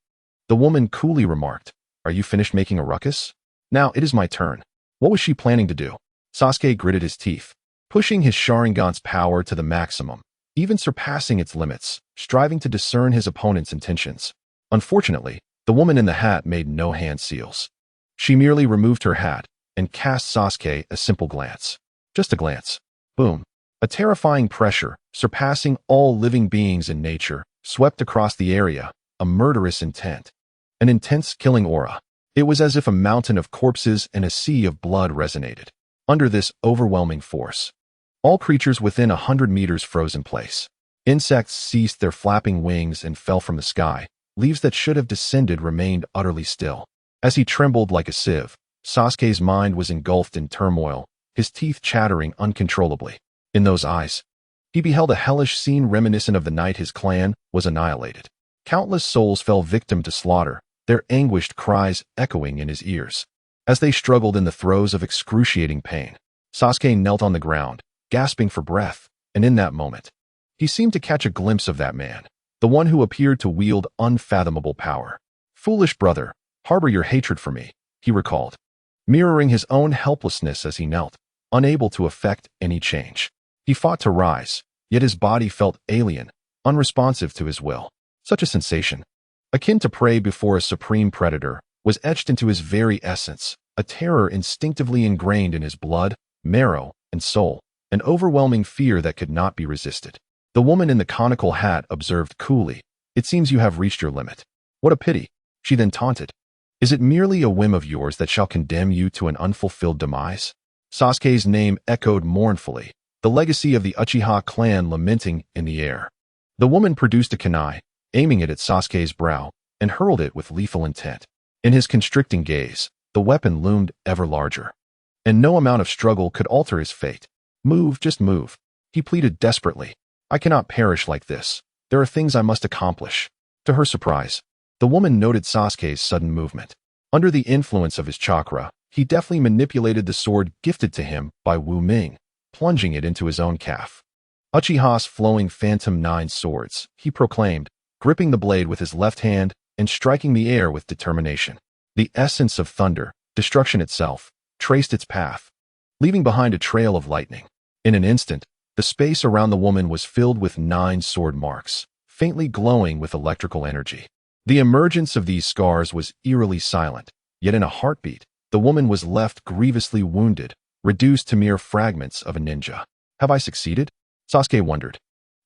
The woman coolly remarked, "Are you finished making a ruckus? Now it is my turn." What was she planning to do? Sasuke gritted his teeth, pushing his Sharingan's power to the maximum, even surpassing its limits, striving to discern his opponent's intentions. Unfortunately, the woman in the hat made no hand seals. She merely removed her hat and cast Sasuke a simple glance. Just a glance. Boom. A terrifying pressure, surpassing all living beings in nature, swept across the area, a murderous intent. An intense killing aura. It was as if a mountain of corpses and a sea of blood resonated. Under this overwhelming force, all creatures within 100 meters froze in place. Insects ceased their flapping wings and fell from the sky. Leaves that should have descended remained utterly still. As he trembled like a sieve, Sasuke's mind was engulfed in turmoil, his teeth chattering uncontrollably. In those eyes, he beheld a hellish scene reminiscent of the night his clan was annihilated. Countless souls fell victim to slaughter, their anguished cries echoing in his ears. As they struggled in the throes of excruciating pain, Sasuke knelt on the ground, gasping for breath, and in that moment, he seemed to catch a glimpse of that man, the one who appeared to wield unfathomable power. "Foolish brother, harbor your hatred for me," he recalled, mirroring his own helplessness as he knelt, unable to effect any change. He fought to rise, yet his body felt alien, unresponsive to his will. Such a sensation, akin to prey before a supreme predator, was etched into his very essence, a terror instinctively ingrained in his blood, marrow, and soul, an overwhelming fear that could not be resisted. The woman in the conical hat observed coolly, "It seems you have reached your limit." "What a pity," she then taunted. "Is it merely a whim of yours that shall condemn you to an unfulfilled demise?" Sasuke's name echoed mournfully, the legacy of the Uchiha clan lamenting in the air. The woman produced a kunai, aiming it at Sasuke's brow, and hurled it with lethal intent. In his constricting gaze, the weapon loomed ever larger. And no amount of struggle could alter his fate. "Move, just move," he pleaded desperately. "I cannot perish like this. There are things I must accomplish." To her surprise, the woman noted Sasuke's sudden movement. Under the influence of his chakra, he deftly manipulated the sword gifted to him by Wu Ming, plunging it into his own calf. "Uchiha's flowing Phantom 9 swords," he proclaimed, gripping the blade with his left hand and striking the air with determination. The essence of thunder, destruction itself, traced its path, leaving behind a trail of lightning. In an instant, the space around the woman was filled with 9 sword marks, faintly glowing with electrical energy. The emergence of these scars was eerily silent, yet in a heartbeat, the woman was left grievously wounded, reduced to mere fragments of a ninja. "Have I succeeded?" Sasuke wondered,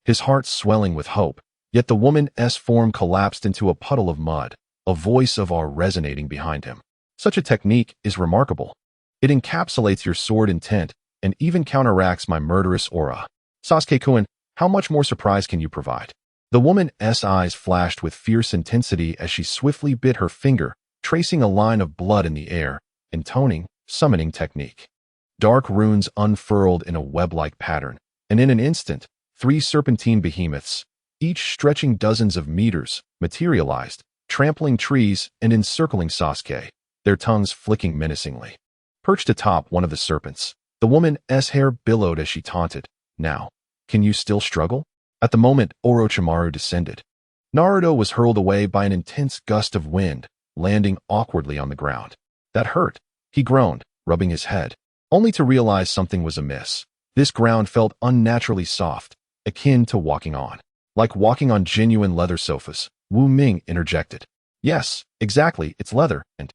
his heart swelling with hope, yet the woman's form collapsed into a puddle of mud, a voice of awe resonating behind him. "Such a technique is remarkable. It encapsulates your sword intent and even counteracts my murderous aura. Sasuke-kun, how much more surprise can you provide?" The woman's eyes flashed with fierce intensity as she swiftly bit her finger, tracing a line of blood in the air, intoning summoning technique. Dark runes unfurled in a web-like pattern, and in an instant, 3 serpentine behemoths, each stretching dozens of meters, materialized, trampling trees and encircling Sasuke, their tongues flicking menacingly. Perched atop one of the serpents, the woman's hair billowed as she taunted, "Now, can you still struggle?" At the moment Orochimaru descended, Naruto was hurled away by an intense gust of wind, landing awkwardly on the ground. "That hurt," he groaned, rubbing his head, only to realize something was amiss. This ground felt unnaturally soft, akin to walking on. Like walking on genuine leather sofas, Wu Ming interjected. "Yes, exactly, it's leather and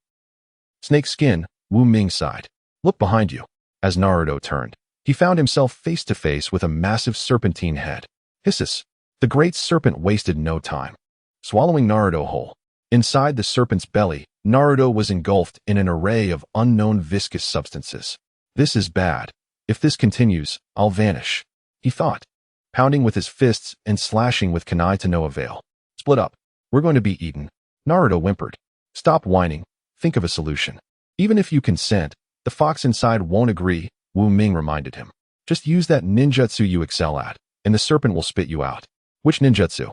snake skin," Wu Ming sighed. "Look behind you." As Naruto turned, he found himself face to face with a massive serpentine head. Hissus! The great serpent wasted no time, swallowing Naruto whole. Inside the serpent's belly, Naruto was engulfed in an array of unknown viscous substances. "This is bad. If this continues, I'll vanish," he thought, pounding with his fists and slashing with kunai to no avail. "Split up. We're going to be eaten." Naruto whimpered. Stop whining. Think of a solution. Even if you consent, the fox inside won't agree, Wu Ming reminded him. Just use that ninjutsu you excel at, and the serpent will spit you out. Which ninjutsu?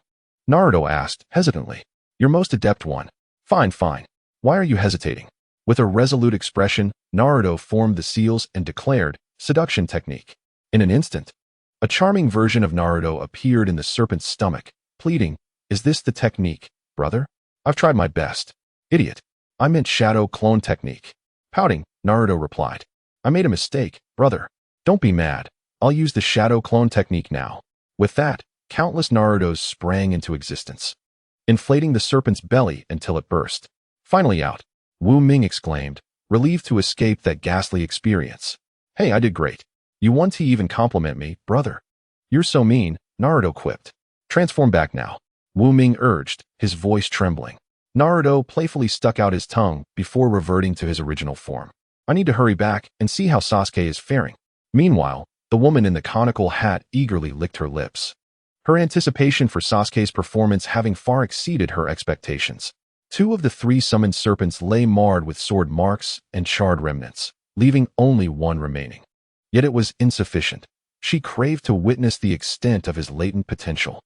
Naruto asked, hesitantly. Your most adept one. Fine, fine. Why are you hesitating? With a resolute expression, Naruto formed the seals and declared, seduction technique. In an instant, a charming version of Naruto appeared in the serpent's stomach, pleading, Is this the technique, brother? I've tried my best. Idiot. I meant shadow clone technique. Pouting, Naruto replied. I made a mistake, brother. Don't be mad. I'll use the shadow clone technique now. With that, countless Narutos sprang into existence, inflating the serpent's belly until it burst. Finally out, Wu Ming exclaimed, relieved to escape that ghastly experience. Hey, I did great. You want to even compliment me, brother. You're so mean, Naruto quipped. Transform back now, Wu Ming urged, his voice trembling. Naruto playfully stuck out his tongue before reverting to his original form. I need to hurry back and see how Sasuke is faring. Meanwhile, the woman in the conical hat eagerly licked her lips, her anticipation for Sasuke's performance having far exceeded her expectations. 2 of the 3 summoned serpents lay marred with sword marks and charred remnants, leaving only 1 remaining. Yet it was insufficient. She craved to witness the extent of his latent potential.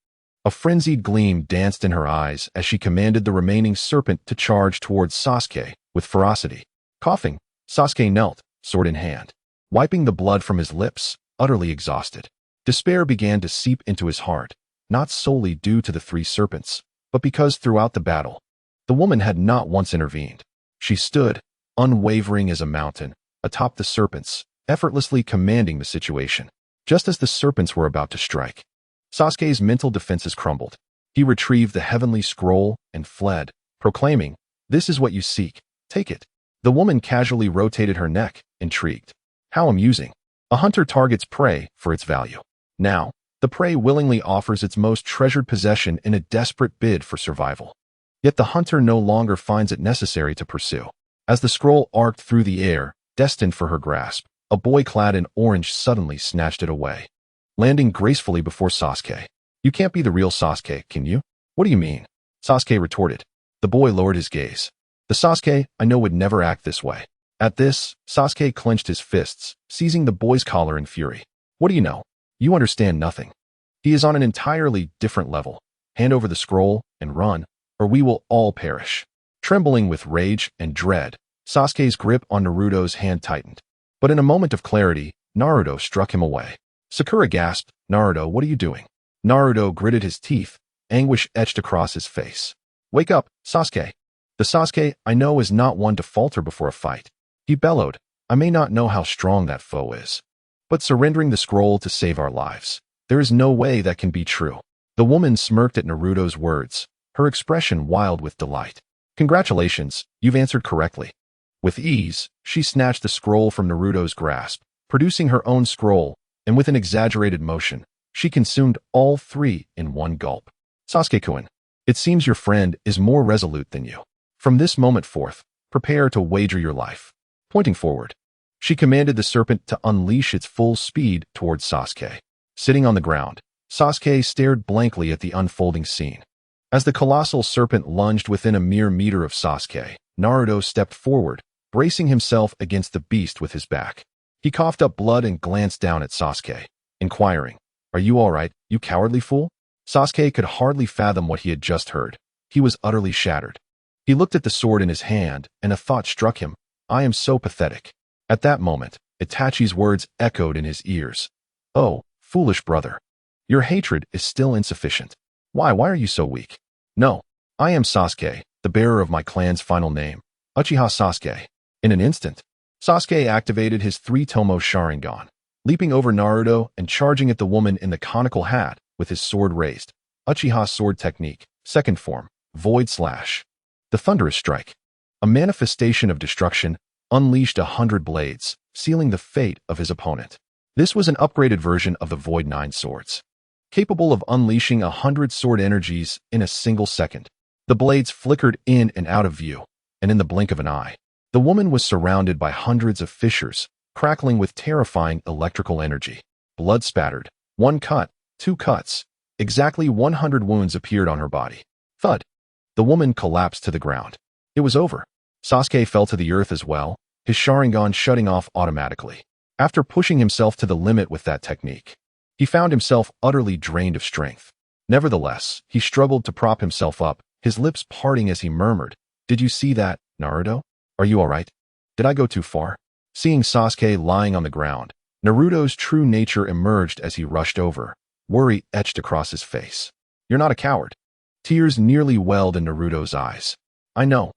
A frenzied gleam danced in her eyes as she commanded the remaining serpent to charge towards Sasuke with ferocity. Coughing, Sasuke knelt, sword in hand, wiping the blood from his lips, utterly exhausted. Despair began to seep into his heart, not solely due to the 3 serpents, but because throughout the battle, the woman had not once intervened. She stood, unwavering as a mountain, atop the serpents, effortlessly commanding the situation. Just as the serpents were about to strike, Sasuke's mental defenses crumbled. He retrieved the heavenly scroll and fled, proclaiming, This is what you seek. Take it. The woman casually rotated her neck, intrigued. How amusing. A hunter targets prey for its value. Now, the prey willingly offers its most treasured possession in a desperate bid for survival. Yet the hunter no longer finds it necessary to pursue. As the scroll arced through the air, destined for her grasp, a boy clad in orange suddenly snatched it away, landing gracefully before Sasuke. You can't be the real Sasuke, can you? What do you mean? Sasuke retorted. The boy lowered his gaze. The Sasuke I know would never act this way. At this, Sasuke clenched his fists, seizing the boy's collar in fury. What do you know? You understand nothing. He is on an entirely different level. Hand over the scroll and run, or we will all perish. Trembling with rage and dread, Sasuke's grip on Naruto's hand tightened. But in a moment of clarity, Naruto struck him away. Sakura gasped, Naruto, what are you doing? Naruto gritted his teeth, anguish etched across his face. Wake up, Sasuke. The Sasuke I know is not one to falter before a fight. He bellowed, I may not know how strong that foe is, but surrendering the scroll to save our lives. There is no way that can be true. The woman smirked at Naruto's words, her expression wild with delight. Congratulations, you've answered correctly. With ease, she snatched the scroll from Naruto's grasp, producing her own scroll, and with an exaggerated motion, she consumed all 3 in one gulp. Sasuke-kun, it seems your friend is more resolute than you. From this moment forth, prepare to wager your life. Pointing forward, she commanded the serpent to unleash its full speed towards Sasuke. Sitting on the ground, Sasuke stared blankly at the unfolding scene. As the colossal serpent lunged within a mere meter of Sasuke, Naruto stepped forward, bracing himself against the beast with his back. He coughed up blood and glanced down at Sasuke, inquiring, Are you all right, you cowardly fool? Sasuke could hardly fathom what he had just heard. He was utterly shattered. He looked at the sword in his hand, and a thought struck him. I am so pathetic. At that moment, Itachi's words echoed in his ears. Oh, foolish brother. Your hatred is still insufficient. Why are you so weak? No, I am Sasuke, the bearer of my clan's final name, Uchiha Sasuke. In an instant, Sasuke activated his 3-tomo Sharingan, leaping over Naruto and charging at the woman in the conical hat with his sword raised. Uchiha sword technique, second form, Void Slash. The thunderous strike, a manifestation of destruction, unleashed 100 blades, sealing the fate of his opponent. This was an upgraded version of the Void 9 swords, capable of unleashing 100 sword energies in a single second. The blades flickered in and out of view, and in the blink of an eye, the woman was surrounded by hundreds of fissures, crackling with terrifying electrical energy. Blood spattered, 1 cut, 2 cuts, exactly 100 wounds appeared on her body. Thud. The woman collapsed to the ground. It was over. Sasuke fell to the earth as well, his Sharingan shutting off automatically. After pushing himself to the limit with that technique, he found himself utterly drained of strength. Nevertheless, he struggled to prop himself up, his lips parting as he murmured, "Did you see that, Naruto? Are you alright? Did I go too far?" Seeing Sasuke lying on the ground, Naruto's true nature emerged as he rushed over, worry etched across his face. "You're not a coward." Tears nearly welled in Naruto's eyes. I know,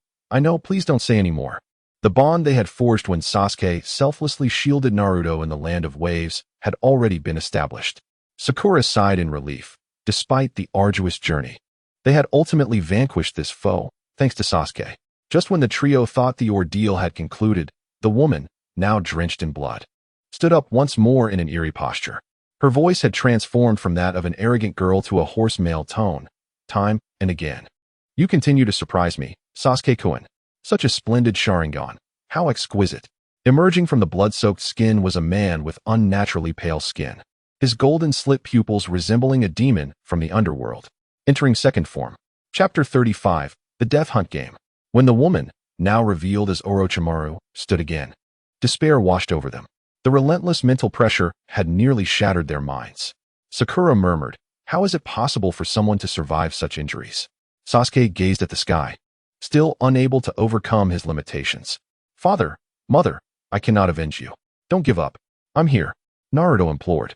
please don't say any more." The bond they had forged when Sasuke selflessly shielded Naruto in the land of waves had already been established. Sakura sighed in relief. Despite the arduous journey, they had ultimately vanquished this foe, thanks to Sasuke. Just when the trio thought the ordeal had concluded, the woman, now drenched in blood, stood up once more in an eerie posture. Her voice had transformed from that of an arrogant girl to a hoarse male tone, time and again. "You continue to surprise me, Sasuke-kun. Such a splendid Sharingan. How exquisite." Emerging from the blood-soaked skin was a man with unnaturally pale skin, his golden slit pupils resembling a demon from the underworld. Entering second form. Chapter 35, The Death Hunt Game. When the woman, now revealed as Orochimaru, stood again, despair washed over them. The relentless mental pressure had nearly shattered their minds. Sakura murmured, "How is it possible for someone to survive such injuries?" Sasuke gazed at the sky, still unable to overcome his limitations. "Father, mother, I cannot avenge you. Don't give up. I'm here," Naruto implored.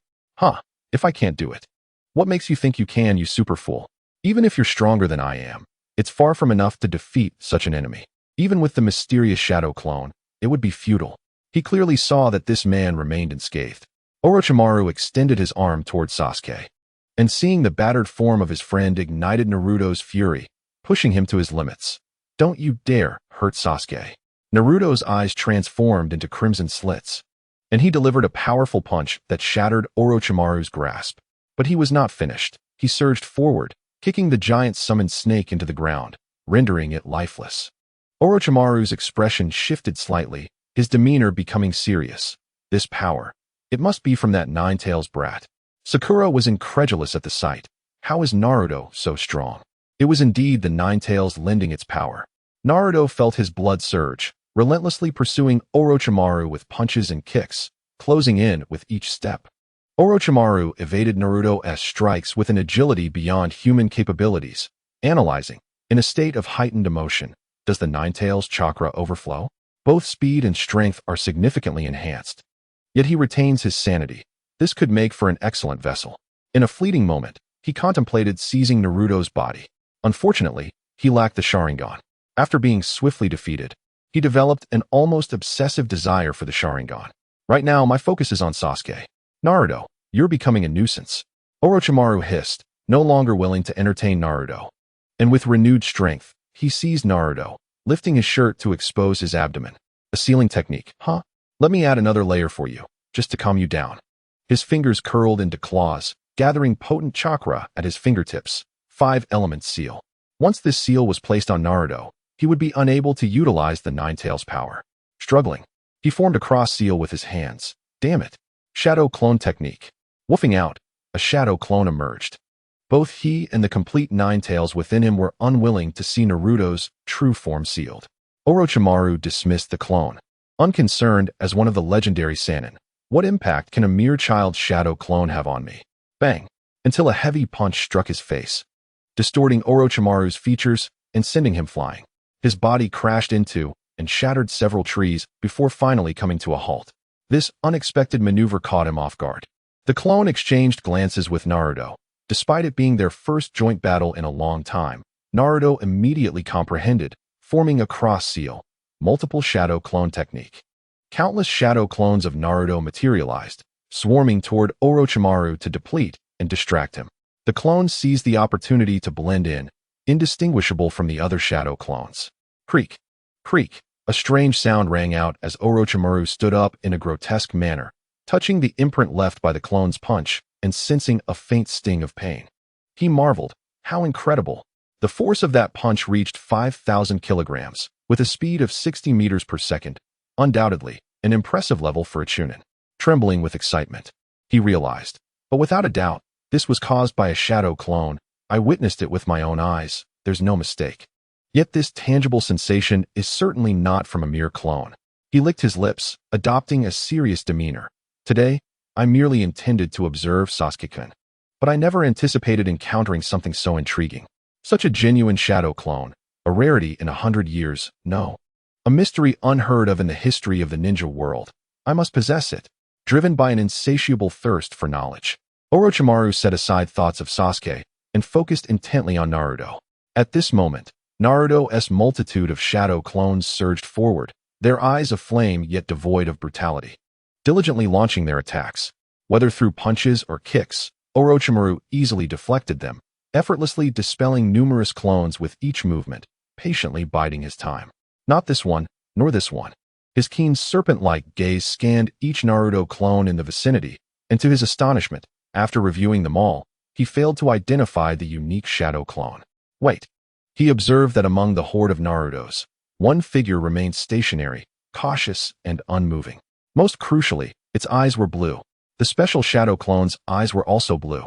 If I can't do it, what makes you think you can, you super fool? Even if you're stronger than I am, it's far from enough to defeat such an enemy. Even with the mysterious shadow clone, it would be futile." He clearly saw that this man remained unscathed. Orochimaru extended his arm towards Sasuke, and seeing the battered form of his friend ignited Naruto's fury, pushing him to his limits. "Don't you dare hurt Sasuke." Naruto's eyes transformed into crimson slits, and he delivered a powerful punch that shattered Orochimaru's grasp. But he was not finished. He surged forward, kicking the giant summoned snake into the ground, rendering it lifeless. Orochimaru's expression shifted slightly, his demeanor becoming serious. This power, it must be from that Nine-Tails brat. Sakura was incredulous at the sight. How is Naruto so strong? It was indeed the Nine-Tails lending its power. Naruto felt his blood surge, relentlessly pursuing Orochimaru with punches and kicks, closing in with each step. Orochimaru evaded Naruto's strikes with an agility beyond human capabilities, analyzing, in a state of heightened emotion, does the Nine-Tails chakra overflow? Both speed and strength are significantly enhanced. Yet he retains his sanity. This could make for an excellent vessel. In a fleeting moment, he contemplated seizing Naruto's body. Unfortunately, he lacked the Sharingan. After being swiftly defeated, he developed an almost obsessive desire for the Sharingan. "Right now, my focus is on Sasuke. Naruto, you're becoming a nuisance," Orochimaru hissed, no longer willing to entertain Naruto. And with renewed strength, he seized Naruto, lifting his shirt to expose his abdomen. "A sealing technique, huh? Let me add another layer for you, just to calm you down." His fingers curled into claws, gathering potent chakra at his fingertips. 5-element seal. Once this seal was placed on Naruto, he would be unable to utilize the Nine-Tails power. Struggling, he formed a cross seal with his hands. Damn it. Shadow clone technique. Woofing out, a shadow clone emerged. Both he and the complete Nine-Tails within him were unwilling to see Naruto's true form sealed. Orochimaru dismissed the clone, unconcerned as one of the legendary Sannin. What impact can a mere child's shadow clone have on me? Bang! Until a heavy punch struck his face, distorting Orochimaru's features and sending him flying. His body crashed into and shattered several trees before finally coming to a halt. This unexpected maneuver caught him off guard. The clone exchanged glances with Naruto. Despite it being their first joint battle in a long time, Naruto immediately comprehended, forming a cross seal, multiple shadow clone technique. Countless shadow clones of Naruto materialized, swarming toward Orochimaru to deplete and distract him. The clones seized the opportunity to blend in, indistinguishable from the other shadow clones. Creak, creak, a strange sound rang out as Orochimaru stood up in a grotesque manner, touching the imprint left by the clone's punch and sensing a faint sting of pain. He marveled, how incredible. The force of that punch reached 5,000 kilograms, with a speed of 60 meters per second, undoubtedly an impressive level for a Chunin. Trembling with excitement, he realized, but without a doubt, this was caused by a shadow clone. I witnessed it with my own eyes. There's no mistake. Yet this tangible sensation is certainly not from a mere clone. He licked his lips, adopting a serious demeanor. Today, I merely intended to observe Sasuke-kun. But I never anticipated encountering something so intriguing. Such a genuine shadow clone, a rarity in 100 years, no. A mystery unheard of in the history of the ninja world. I must possess it, driven by an insatiable thirst for knowledge. Orochimaru set aside thoughts of Sasuke and focused intently on Naruto. At this moment, Naruto's multitude of shadow clones surged forward, their eyes aflame yet devoid of brutality. Diligently launching their attacks, whether through punches or kicks, Orochimaru easily deflected them, effortlessly dispelling numerous clones with each movement, patiently biding his time. Not this one, nor this one. His keen serpent-like gaze scanned each Naruto clone in the vicinity, and to his astonishment, after reviewing them all, he failed to identify the unique shadow clone. Wait. He observed that among the horde of Naruto's, one figure remained stationary, cautious, and unmoving. Most crucially, its eyes were blue. The special shadow clone's eyes were also blue.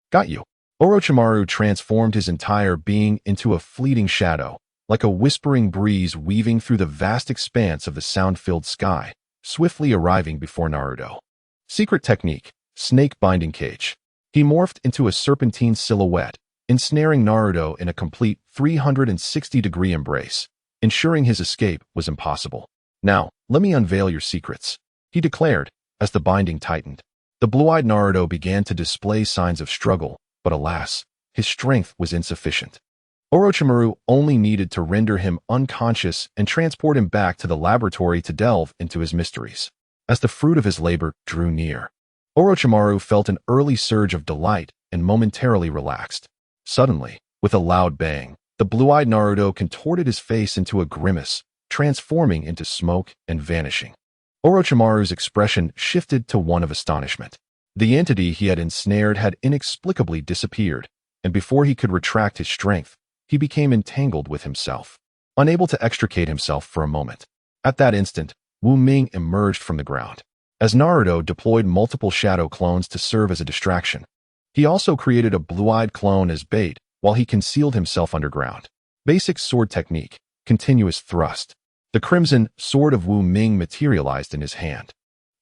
Got you. Orochimaru transformed his entire being into a fleeting shadow, like a whispering breeze weaving through the vast expanse of the sound-filled sky, swiftly arriving before Naruto. Secret technique, snake binding cage. He morphed into a serpentine silhouette, ensnaring Naruto in a complete 360-degree embrace, ensuring his escape was impossible. Now, let me unveil your secrets, he declared, as the binding tightened. The blue-eyed Naruto began to display signs of struggle, but alas, his strength was insufficient. Orochimaru only needed to render him unconscious and transport him back to the laboratory to delve into his mysteries. As the fruit of his labor drew near, Orochimaru felt an early surge of delight and momentarily relaxed. Suddenly, with a loud bang, the blue-eyed Naruto contorted his face into a grimace, transforming into smoke and vanishing. Orochimaru's expression shifted to one of astonishment. The entity he had ensnared had inexplicably disappeared, and before he could retract his strength, he became entangled with himself, unable to extricate himself for a moment. At that instant, Ming emerged from the ground. As Naruto deployed multiple shadow clones to serve as a distraction, he also created a blue-eyed clone as bait while he concealed himself underground. Basic sword technique, continuous thrust. The crimson sword of Ming materialized in his hand,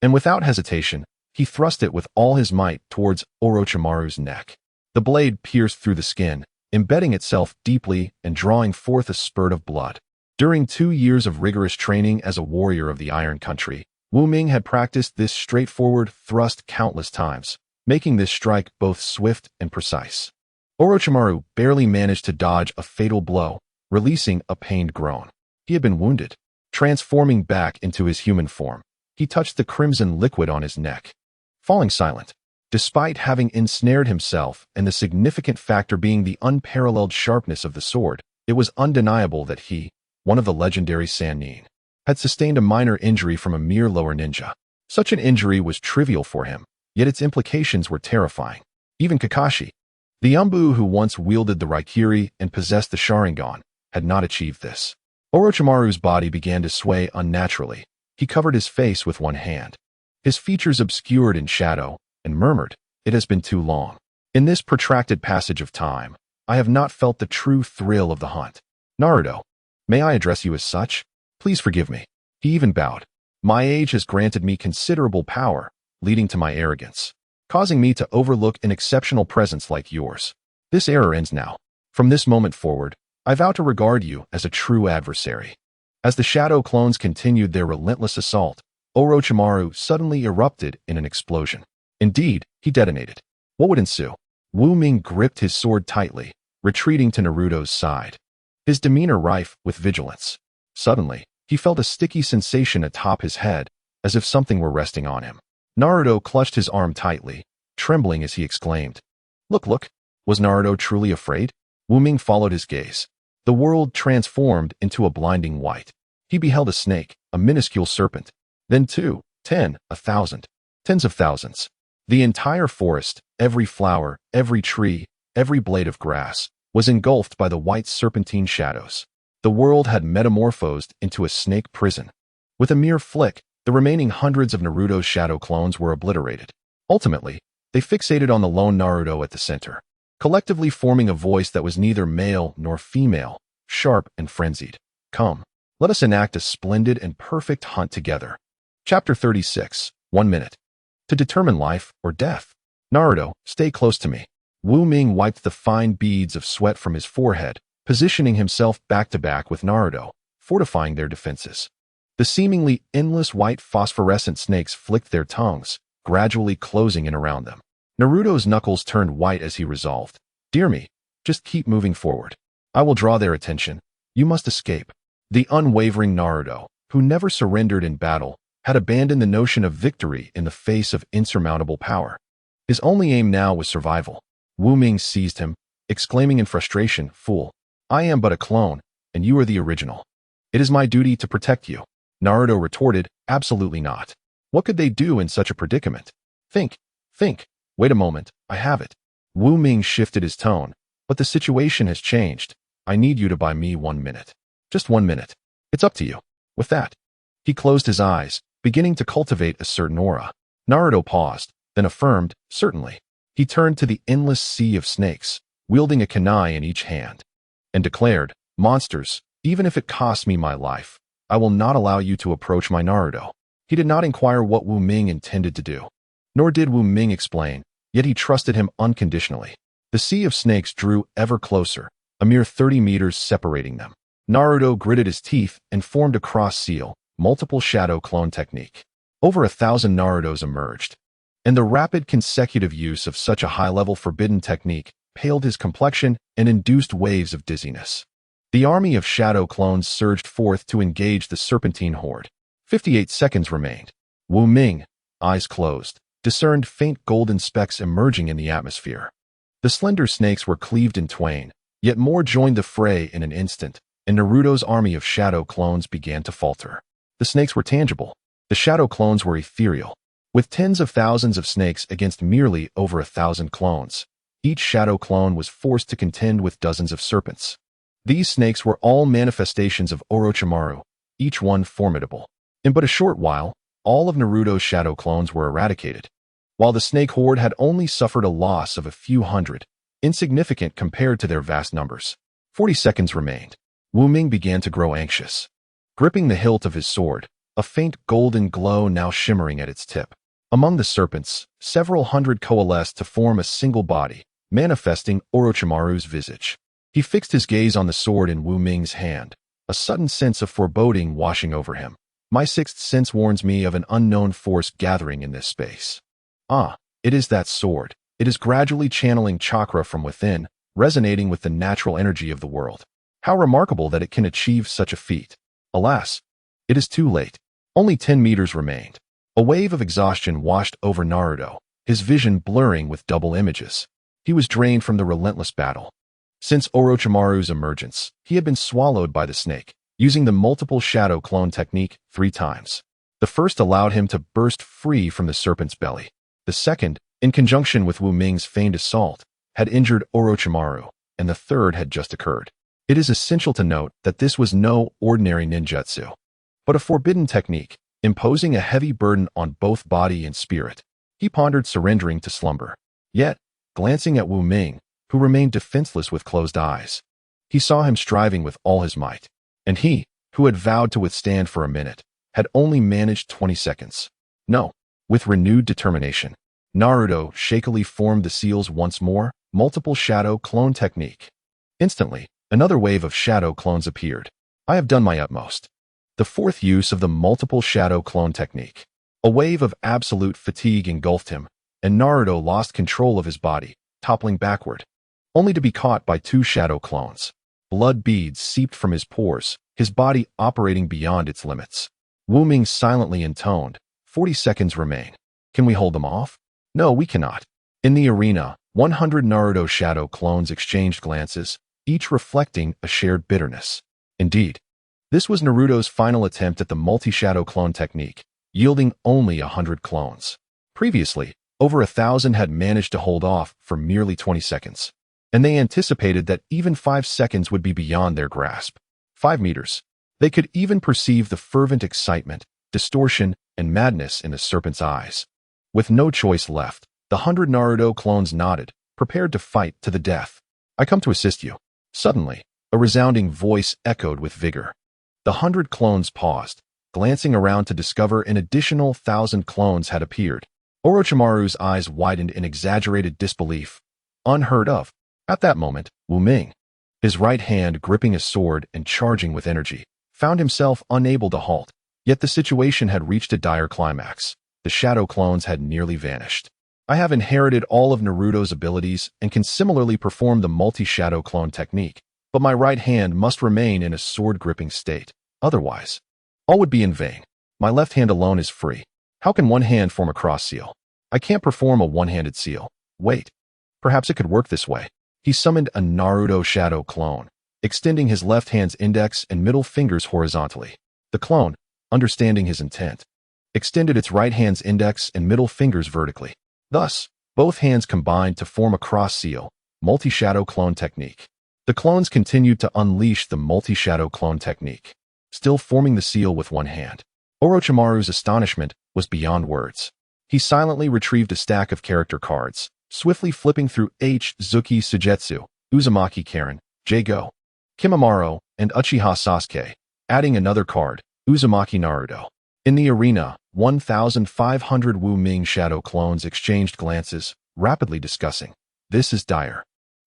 and without hesitation, he thrust it with all his might towards Orochimaru's neck. The blade pierced through the skin, embedding itself deeply and drawing forth a spurt of blood. During 2 years of rigorous training as a warrior of the Iron Country, Ming had practiced this straightforward thrust countless times, making this strike both swift and precise. Orochimaru barely managed to dodge a fatal blow, releasing a pained groan. He had been wounded. Transforming back into his human form, he touched the crimson liquid on his neck, falling silent. Despite having ensnared himself and the significant factor being the unparalleled sharpness of the sword, it was undeniable that he, one of the legendary Sannin, had sustained a minor injury from a mere lower ninja. Such an injury was trivial for him, yet its implications were terrifying. Even Kakashi, the Umbu who once wielded the Raikiri and possessed the Sharingan, had not achieved this. Orochimaru's body began to sway unnaturally. He covered his face with one hand, his features obscured in shadow, and murmured, "It has been too long. In this protracted passage of time, I have not felt the true thrill of the hunt. Naruto, may I address you as such? Please forgive me." He even bowed. "My age has granted me considerable power, leading to my arrogance, causing me to overlook an exceptional presence like yours. This error ends now. From this moment forward, I vow to regard you as a true adversary." As the shadow clones continued their relentless assault, Orochimaru suddenly erupted in an explosion. Indeed, he detonated. What would ensue? Ming gripped his sword tightly, retreating to Naruto's side, his demeanor rife with vigilance. Suddenly, he felt a sticky sensation atop his head, as if something were resting on him. Naruto clutched his arm tightly, trembling as he exclaimed, Look! Was Naruto truly afraid?" Ming followed his gaze. The world transformed into a blinding white. He beheld a snake, a minuscule serpent. Then 2, 10, 1,000, tens of thousands. The entire forest, every flower, every tree, every blade of grass, was engulfed by the white serpentine shadows. The world had metamorphosed into a snake prison. With a mere flick, the remaining hundreds of Naruto's shadow clones were obliterated. Ultimately, they fixated on the lone Naruto at the center, collectively forming a voice that was neither male nor female, sharp and frenzied. Come, let us enact a splendid and perfect hunt together. Chapter 36, 1 minute. To determine life or death. Naruto, stay close to me. Wu Ming wiped the fine beads of sweat from his forehead, positioning himself back-to-back with Naruto, fortifying their defenses. The seemingly endless white phosphorescent snakes flicked their tongues, gradually closing in around them. Naruto's knuckles turned white as he resolved. Dear me, just keep moving forward. I will draw their attention. You must escape. The unwavering Naruto, who never surrendered in battle, had abandoned the notion of victory in the face of insurmountable power. His only aim now was survival. Wu Ming seized him, exclaiming in frustration, Fool, I am but a clone, and you are the original. It is my duty to protect you. Naruto retorted, absolutely not. What could they do in such a predicament? Think. Wait a moment, I have it. Wu Ming shifted his tone, but the situation has changed. I need you to buy me 1 minute. Just 1 minute. It's up to you. With that, he closed his eyes, beginning to cultivate a certain aura. Naruto paused, then affirmed, certainly. He turned to the endless sea of snakes, wielding a kunai in each hand, and declared, monsters, even if it costs me my life, I will not allow you to approach my Naruto. He did not inquire what Wu Ming intended to do, nor did Wu Ming explain, yet he trusted him unconditionally. The sea of snakes drew ever closer, a mere 30 meters separating them. Naruto gritted his teeth and formed a cross-seal, multiple shadow clone technique. Over 1,000 Narutos emerged, and the rapid consecutive use of such a high-level forbidden technique paled his complexion and induced waves of dizziness. The army of shadow clones surged forth to engage the serpentine horde. 58 seconds remained. Wu Ming, eyes closed, discerned faint golden specks emerging in the atmosphere. The slender snakes were cleaved in twain, yet more joined the fray in an instant, and Naruto's army of shadow clones began to falter. The snakes were tangible. The shadow clones were ethereal. With tens of thousands of snakes against merely over 1,000 clones, each shadow clone was forced to contend with dozens of serpents. These snakes were all manifestations of Orochimaru, each one formidable. In but a short while, all of Naruto's shadow clones were eradicated, while the snake horde had only suffered a loss of a few hundred, insignificant compared to their vast numbers. 40 seconds remained. Wu Ming began to grow anxious. Gripping the hilt of his sword, a faint golden glow now shimmering at its tip. Among the serpents, several hundred coalesced to form a single body, manifesting Orochimaru's visage. He fixed his gaze on the sword in Wu Ming's hand, a sudden sense of foreboding washing over him. My sixth sense warns me of an unknown force gathering in this space. Ah, it is that sword. It is gradually channeling chakra from within, resonating with the natural energy of the world. How remarkable that it can achieve such a feat. Alas, it is too late. Only 10 meters remained. A wave of exhaustion washed over Naruto, his vision blurring with double images. He was drained from the relentless battle. Since Orochimaru's emergence, he had been swallowed by the snake, using the multiple shadow clone technique 3 times. The first allowed him to burst free from the serpent's belly. The second, in conjunction with Wu Ming's feigned assault, had injured Orochimaru, and the third had just occurred. It is essential to note that this was no ordinary ninjutsu, but a forbidden technique, imposing a heavy burden on both body and spirit. He pondered surrendering to slumber. Yet, glancing at Wu Ming, who remained defenseless with closed eyes, he saw him striving with all his might. And he, who had vowed to withstand for a minute, had only managed 20 seconds. No. With renewed determination, Naruto shakily formed the seals once more, multiple shadow clone technique. Instantly, another wave of shadow clones appeared. I have done my utmost. The fourth use of the multiple shadow clone technique. A wave of absolute fatigue engulfed him, and Naruto lost control of his body, toppling backward, only to be caught by 2 shadow clones. Blood beads seeped from his pores, his body operating beyond its limits. Wu Ming silently intoned, 40 seconds remain. Can we hold them off? No, we cannot. In the arena, 100 Naruto shadow clones exchanged glances, each reflecting a shared bitterness. Indeed, this was Naruto's final attempt at the multi-shadow clone technique, yielding only 100 clones. Previously, over 1,000 had managed to hold off for merely 20 seconds, and they anticipated that even 5 seconds would be beyond their grasp. 5 meters. They could even perceive the fervent excitement, distortion, and madness in the serpent's eyes. With no choice left, the 100 Naruto clones nodded, prepared to fight to the death. I come to assist you. Suddenly, A resounding voice echoed with vigor. The 100 clones paused, glancing around to discover an additional 1,000 clones had appeared. Orochimaru's eyes widened in exaggerated disbelief. Unheard of. At that moment, Wu Ming, his right hand gripping a sword and charging with energy, found himself unable to halt. Yet the situation had reached a dire climax. The shadow clones had nearly vanished. I have inherited all of Naruto's abilities and can similarly perform the multi-shadow clone technique, but my right hand must remain in a sword-gripping state. Otherwise, all would be in vain. My left hand alone is free. How can one hand form a cross seal? I can't perform a one-handed seal. Wait. Perhaps it could work this way. He summoned a Naruto shadow clone, extending his left hand's index and middle fingers horizontally. The clone, understanding his intent, extended its right hand's index and middle fingers vertically. Thus, both hands combined to form a cross seal, multi-shadow clone technique. The clones continued to unleash the multi-shadow clone technique, still forming the seal with one hand. Orochimaru's astonishment was beyond words. He silently retrieved a stack of character cards, swiftly flipping through Zuki Sujetsu, Uzumaki Karen, J-Go, Kimimaro, and Uchiha Sasuke, adding another card, Uzumaki Naruto. In the arena, 1,500 Wu Ming shadow clones exchanged glances, rapidly discussing. This is dire.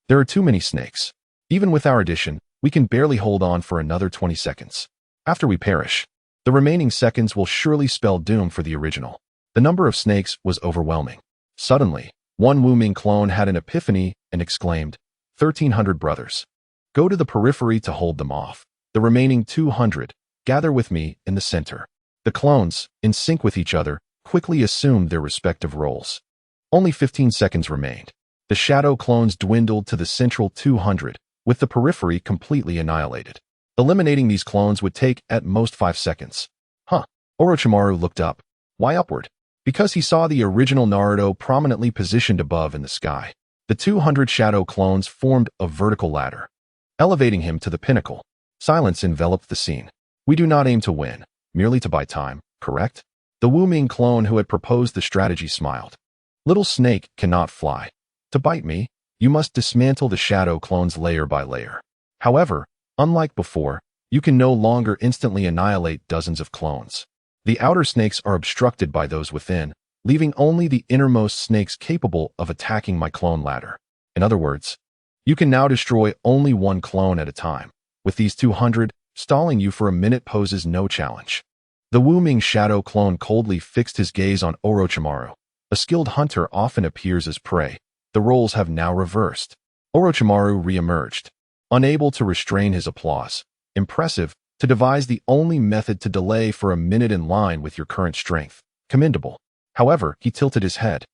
There are too many snakes. Even with our addition, we can barely hold on for another 20 seconds. After we perish, the remaining seconds will surely spell doom for the original. The number of snakes was overwhelming. Suddenly, one Wu Ming clone had an epiphany and exclaimed, 1,300 brothers. Go to the periphery to hold them off. The remaining 200, gather with me in the center. The clones, in sync with each other, quickly assumed their respective roles. Only 15 seconds remained. The shadow clones dwindled to the central 200, with the periphery completely annihilated. Eliminating these clones would take at most 5 seconds. Orochimaru looked up. Why upward? Because he saw the original Naruto prominently positioned above in the sky. The 200 shadow clones formed a vertical ladder, elevating him to the pinnacle. Silence enveloped the scene. We do not aim to win, merely to buy time, correct? The Wu Ming clone who had proposed the strategy smiled. Little snake cannot fly. To bite me, you must dismantle the shadow clones layer by layer. However, unlike before, you can no longer instantly annihilate dozens of clones. The outer snakes are obstructed by those within, leaving only the innermost snakes capable of attacking my clone ladder. In other words, you can now destroy only one clone at a time. With these 200, stalling you for a minute poses no challenge. The Wu Ming shadow clone coldly fixed his gaze on Orochimaru. A skilled hunter often appears as prey. The roles have now reversed. Orochimaru re-emerged, unable to restrain his applause. Impressive, to devise the only method to delay for a minute in line with your current strength. Commendable. However, he tilted his head.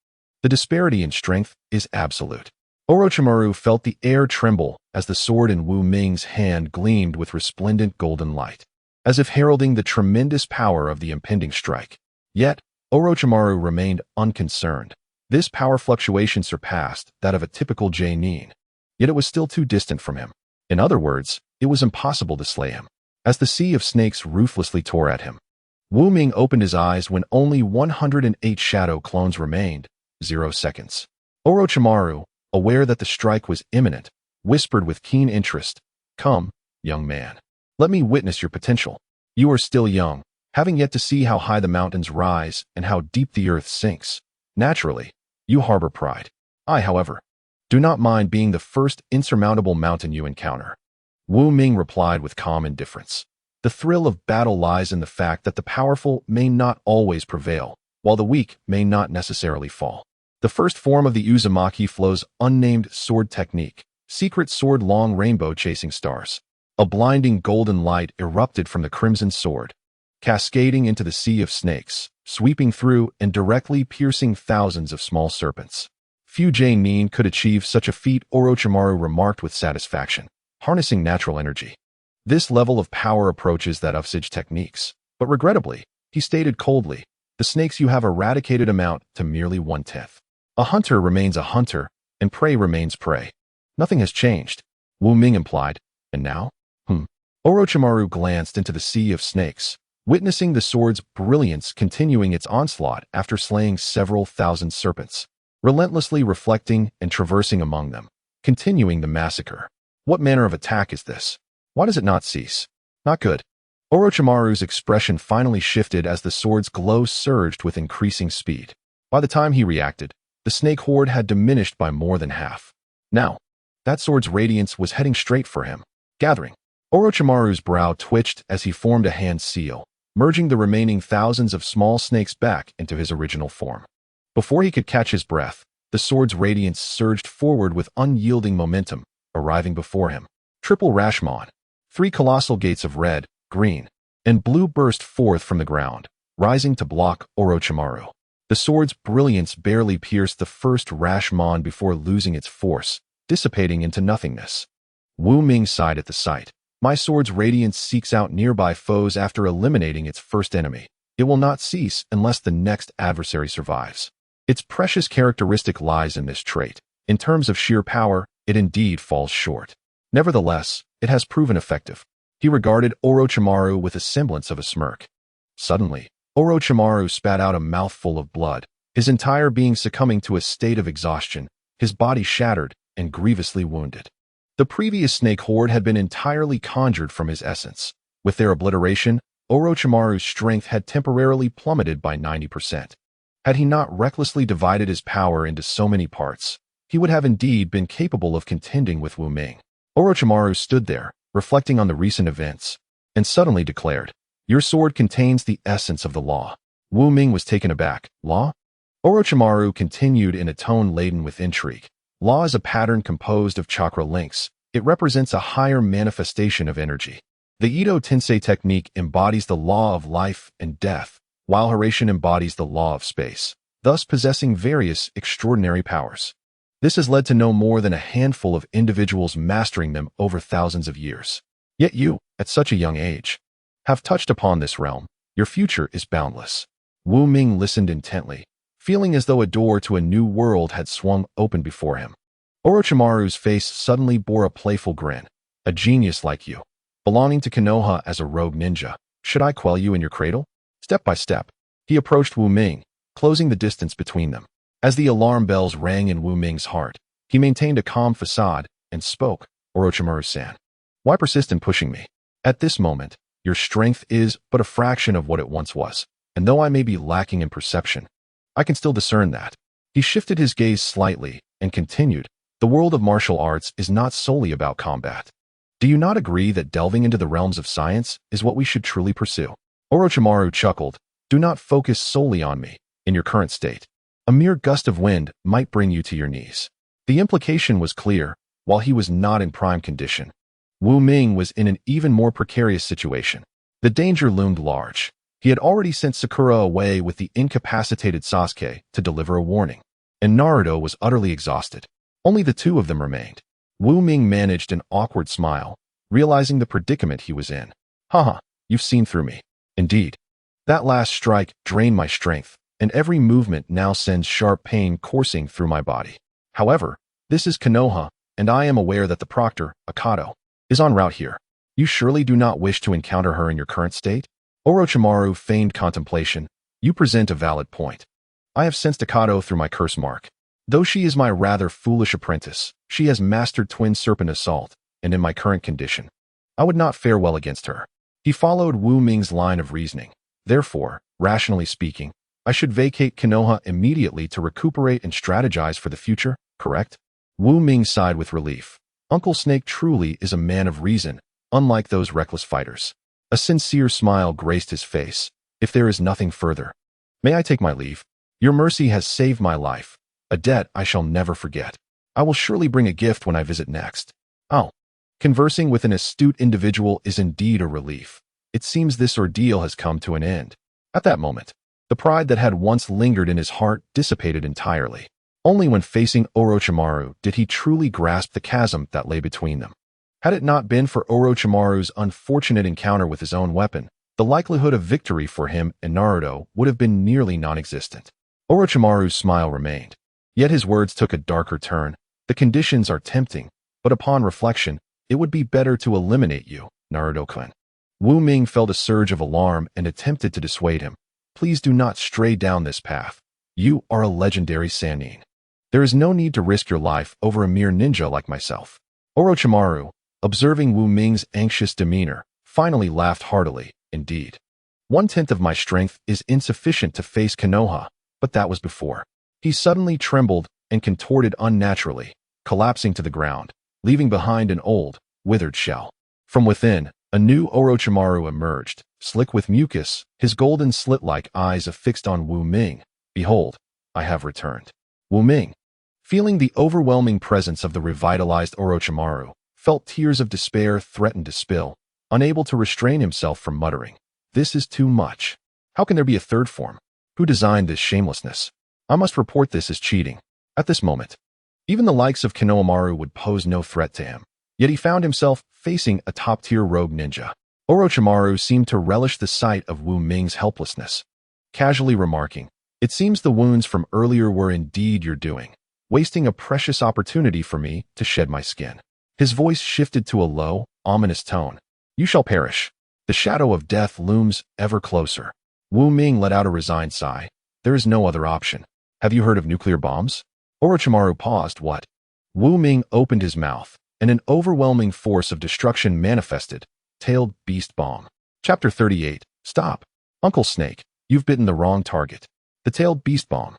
The disparity in strength is absolute. Orochimaru felt the air tremble as the sword in Wu Ming's hand gleamed with resplendent golden light, as if heralding the tremendous power of the impending strike. Yet, Orochimaru remained unconcerned. This power fluctuation surpassed that of a typical Genin, yet it was still too distant from him. In other words, it was impossible to slay him. As the sea of snakes ruthlessly tore at him, Wu Ming opened his eyes when only 108 shadow clones remained. 0 seconds. Orochimaru, aware that the strike was imminent, whispered with keen interest, "Come, young man. Let me witness your potential. You are still young, having yet to see how high the mountains rise and how deep the earth sinks. Naturally, you harbor pride. I, however, do not mind being the first insurmountable mountain you encounter." Wu Ming replied with calm indifference. The thrill of battle lies in the fact that the powerful may not always prevail, while the weak may not necessarily fall. The first form of the Uzumaki flow's unnamed sword technique, secret sword long rainbow chasing stars. A blinding golden light erupted from the crimson sword, cascading into the sea of snakes, sweeping through and directly piercing thousands of small serpents. Few Genin could achieve such a feat, Orochimaru remarked with satisfaction, harnessing natural energy. This level of power approaches that of Sage techniques, but regrettably, he stated coldly, the snakes you have eradicated amount to merely 1/10. A hunter remains a hunter, and prey remains prey. Nothing has changed, Wu Ming implied. And now? Orochimaru glanced into the sea of snakes, witnessing the sword's brilliance continuing its onslaught after slaying several thousand serpents, relentlessly reflecting and traversing among them, continuing the massacre. What manner of attack is this? Why does it not cease? Not good. Orochimaru's expression finally shifted as the sword's glow surged with increasing speed. By the time he reacted, the snake horde had diminished by more than half. Now, that sword's radiance was heading straight for him. Gathering. Orochimaru's brow twitched as he formed a hand seal, merging the remaining thousands of small snakes back into his original form. Before he could catch his breath, the sword's radiance surged forward with unyielding momentum, arriving before him. Triple Rashomon. 3 colossal gates of red, green, and blue burst forth from the ground, rising to block Orochimaru. The sword's brilliance barely pierced the first Rashomon before losing its force, dissipating into nothingness. Wu Ming sighed at the sight. My sword's radiance seeks out nearby foes after eliminating its first enemy. It will not cease unless the next adversary survives. Its precious characteristic lies in this trait. In terms of sheer power, it indeed falls short. Nevertheless, it has proven effective. He regarded Orochimaru with a semblance of a smirk. Suddenly, Orochimaru spat out a mouthful of blood, his entire being succumbing to a state of exhaustion, his body shattered and grievously wounded. The previous snake horde had been entirely conjured from his essence. With their obliteration, Orochimaru's strength had temporarily plummeted by 90%. Had he not recklessly divided his power into so many parts, he would have indeed been capable of contending with Wu Ming. Orochimaru stood there, reflecting on the recent events, and suddenly declared, "Your sword contains the essence of the law." Wu Ming was taken aback. Law? Orochimaru continued in a tone laden with intrigue. Law is a pattern composed of chakra links. It represents a higher manifestation of energy. The Ito Tensei technique embodies the law of life and death, while Hiraishin embodies the law of space, thus possessing various extraordinary powers. This has led to no more than a handful of individuals mastering them over thousands of years. Yet you, at such a young age, have touched upon this realm. Your future is boundless. Wu Ming listened intently, feeling as though a door to a new world had swung open before him. Orochimaru's face suddenly bore a playful grin. A genius like you, belonging to Konoha as a rogue ninja, should I quell you in your cradle? Step by step, he approached Wu Ming, closing the distance between them. As the alarm bells rang in Wu Ming's heart, he maintained a calm facade and spoke, Orochimaru-san. Why persist in pushing me? At this moment, your strength is but a fraction of what it once was, and though I may be lacking in perception, I can still discern that. He shifted his gaze slightly and continued, the world of martial arts is not solely about combat. Do you not agree that delving into the realms of science is what we should truly pursue? Orochimaru chuckled, do not focus solely on me, in your current state. A mere gust of wind might bring you to your knees. The implication was clear, while he was not in prime condition. Wu Ming was in an even more precarious situation. The danger loomed large. He had already sent Sakura away with the incapacitated Sasuke to deliver a warning, and Naruto was utterly exhausted. Only the two of them remained. Wu Ming managed an awkward smile, realizing the predicament he was in. Haha, you've seen through me. Indeed. That last strike drained my strength, and every movement now sends sharp pain coursing through my body. However, this is Konoha, and I am aware that the proctor, Akato, is en route here. You surely do not wish to encounter her in your current state? Orochimaru feigned contemplation. You present a valid point. I have sensed Akato through my curse mark. Though she is my rather foolish apprentice, she has mastered twin serpent assault, and in my current condition, I would not fare well against her. He followed Wu Ming's line of reasoning. Therefore, rationally speaking, I should vacate Konoha immediately to recuperate and strategize for the future, correct? Wu Ming sighed with relief. Uncle Snake truly is a man of reason, unlike those reckless fighters. A sincere smile graced his face. If there is nothing further, may I take my leave? Your mercy has saved my life, a debt I shall never forget. I will surely bring a gift when I visit next. Oh, conversing with an astute individual is indeed a relief. It seems this ordeal has come to an end. At that moment, the pride that had once lingered in his heart dissipated entirely. Only when facing Orochimaru did he truly grasp the chasm that lay between them. Had it not been for Orochimaru's unfortunate encounter with his own weapon, the likelihood of victory for him and Naruto would have been nearly non-existent. Orochimaru's smile remained. Yet his words took a darker turn. The conditions are tempting, but upon reflection, it would be better to eliminate you, Naruto-kun. Wu Ming felt a surge of alarm and attempted to dissuade him. Please do not stray down this path. You are a legendary Sannin. There is no need to risk your life over a mere ninja like myself. Orochimaru, observing Wu Ming's anxious demeanor, finally laughed heartily. Indeed. 1/10 of my strength is insufficient to face Konoha, but that was before. He suddenly trembled and contorted unnaturally, collapsing to the ground, leaving behind an old, withered shell. From within, a new Orochimaru emerged, slick with mucus, his golden slit-like eyes affixed on Wu Ming. Behold, I have returned. Wu Ming, feeling the overwhelming presence of the revitalized Orochimaru, felt tears of despair threaten to spill, unable to restrain himself from muttering, "This is too much. How can there be a third form? Who designed this shamelessness? I must report this as cheating." At this moment, even the likes of Konohamaru would pose no threat to him, yet he found himself facing a top-tier rogue ninja. Orochimaru seemed to relish the sight of Wu Ming's helplessness, casually remarking, "It seems the wounds from earlier were indeed your doing, wasting a precious opportunity for me to shed my skin." His voice shifted to a low, ominous tone. "You shall perish. The shadow of death looms ever closer." Wu Ming let out a resigned sigh. "There is no other option. Have you heard of nuclear bombs?" Orochimaru paused. "What?" Wu Ming opened his mouth, and an overwhelming force of destruction manifested. Tailed beast bomb. Chapter 38. Stop. Uncle Snake, you've bitten the wrong target. The tailed beast bomb.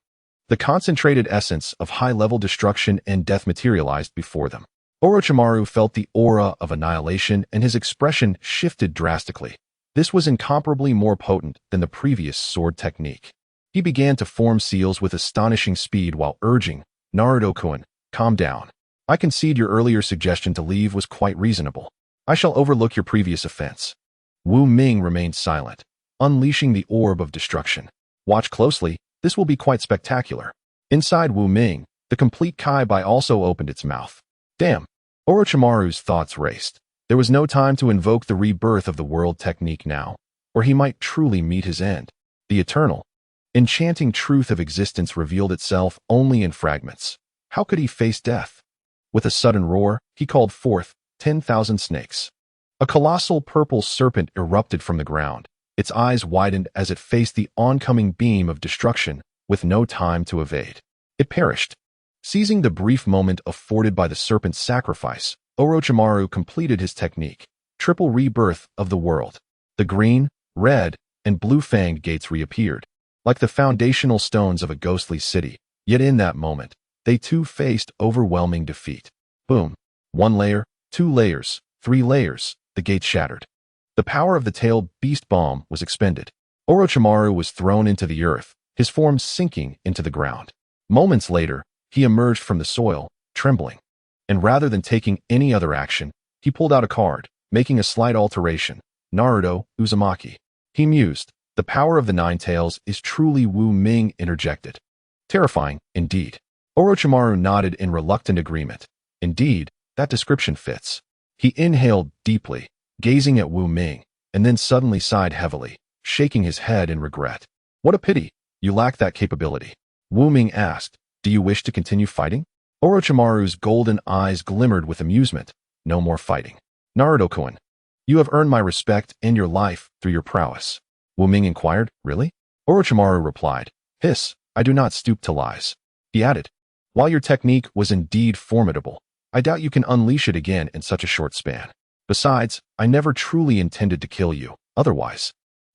The concentrated essence of high-level destruction and death materialized before them. Orochimaru felt the aura of annihilation and his expression shifted drastically. This was incomparably more potent than the previous sword technique. He began to form seals with astonishing speed while urging, "Naruto-kun, calm down. I concede your earlier suggestion to leave was quite reasonable. I shall overlook your previous offense." Wu Ming remained silent, unleashing the orb of destruction. "Watch closely, this will be quite spectacular." Inside Wu Ming, the complete Kyūbi also opened its mouth. Damn! Orochimaru's thoughts raced. There was no time to invoke the rebirth of the world technique now, or he might truly meet his end. The eternal, enchanting truth of existence revealed itself only in fragments. How could he face death? With a sudden roar, he called forth 10,000 snakes. A colossal purple serpent erupted from the ground. Its eyes widened as it faced the oncoming beam of destruction, with no time to evade. It perished. Seizing the brief moment afforded by the serpent's sacrifice, Orochimaru completed his technique. Triple rebirth of the world. The green, red, and blue-fanged gates reappeared, like the foundational stones of a ghostly city. Yet in that moment, they too faced overwhelming defeat. Boom. 1 layer, 2 layers, 3 layers, the gates shattered. The power of the tailed beast bomb was expended. Orochimaru was thrown into the earth, his form sinking into the ground. Moments later, he emerged from the soil, trembling. And rather than taking any other action, he pulled out a card, making a slight alteration. Naruto Uzumaki. He mused, "The power of the Nine Tails is truly." Wu Ming interjected. "Terrifying, indeed." Orochimaru nodded in reluctant agreement. Indeed, that description fits. He inhaled deeply, gazing at Wu Ming, and then suddenly sighed heavily, shaking his head in regret. "What a pity, you lack that capability." Wu Ming asked, "Do you wish to continue fighting?" Orochimaru's golden eyes glimmered with amusement. "No more fighting. Naruto-kun, you have earned my respect and your life through your prowess." Wu Ming inquired, "Really?" Orochimaru replied, "Hiss, I do not stoop to lies." He added, "While your technique was indeed formidable, I doubt you can unleash it again in such a short span. Besides, I never truly intended to kill you. Otherwise,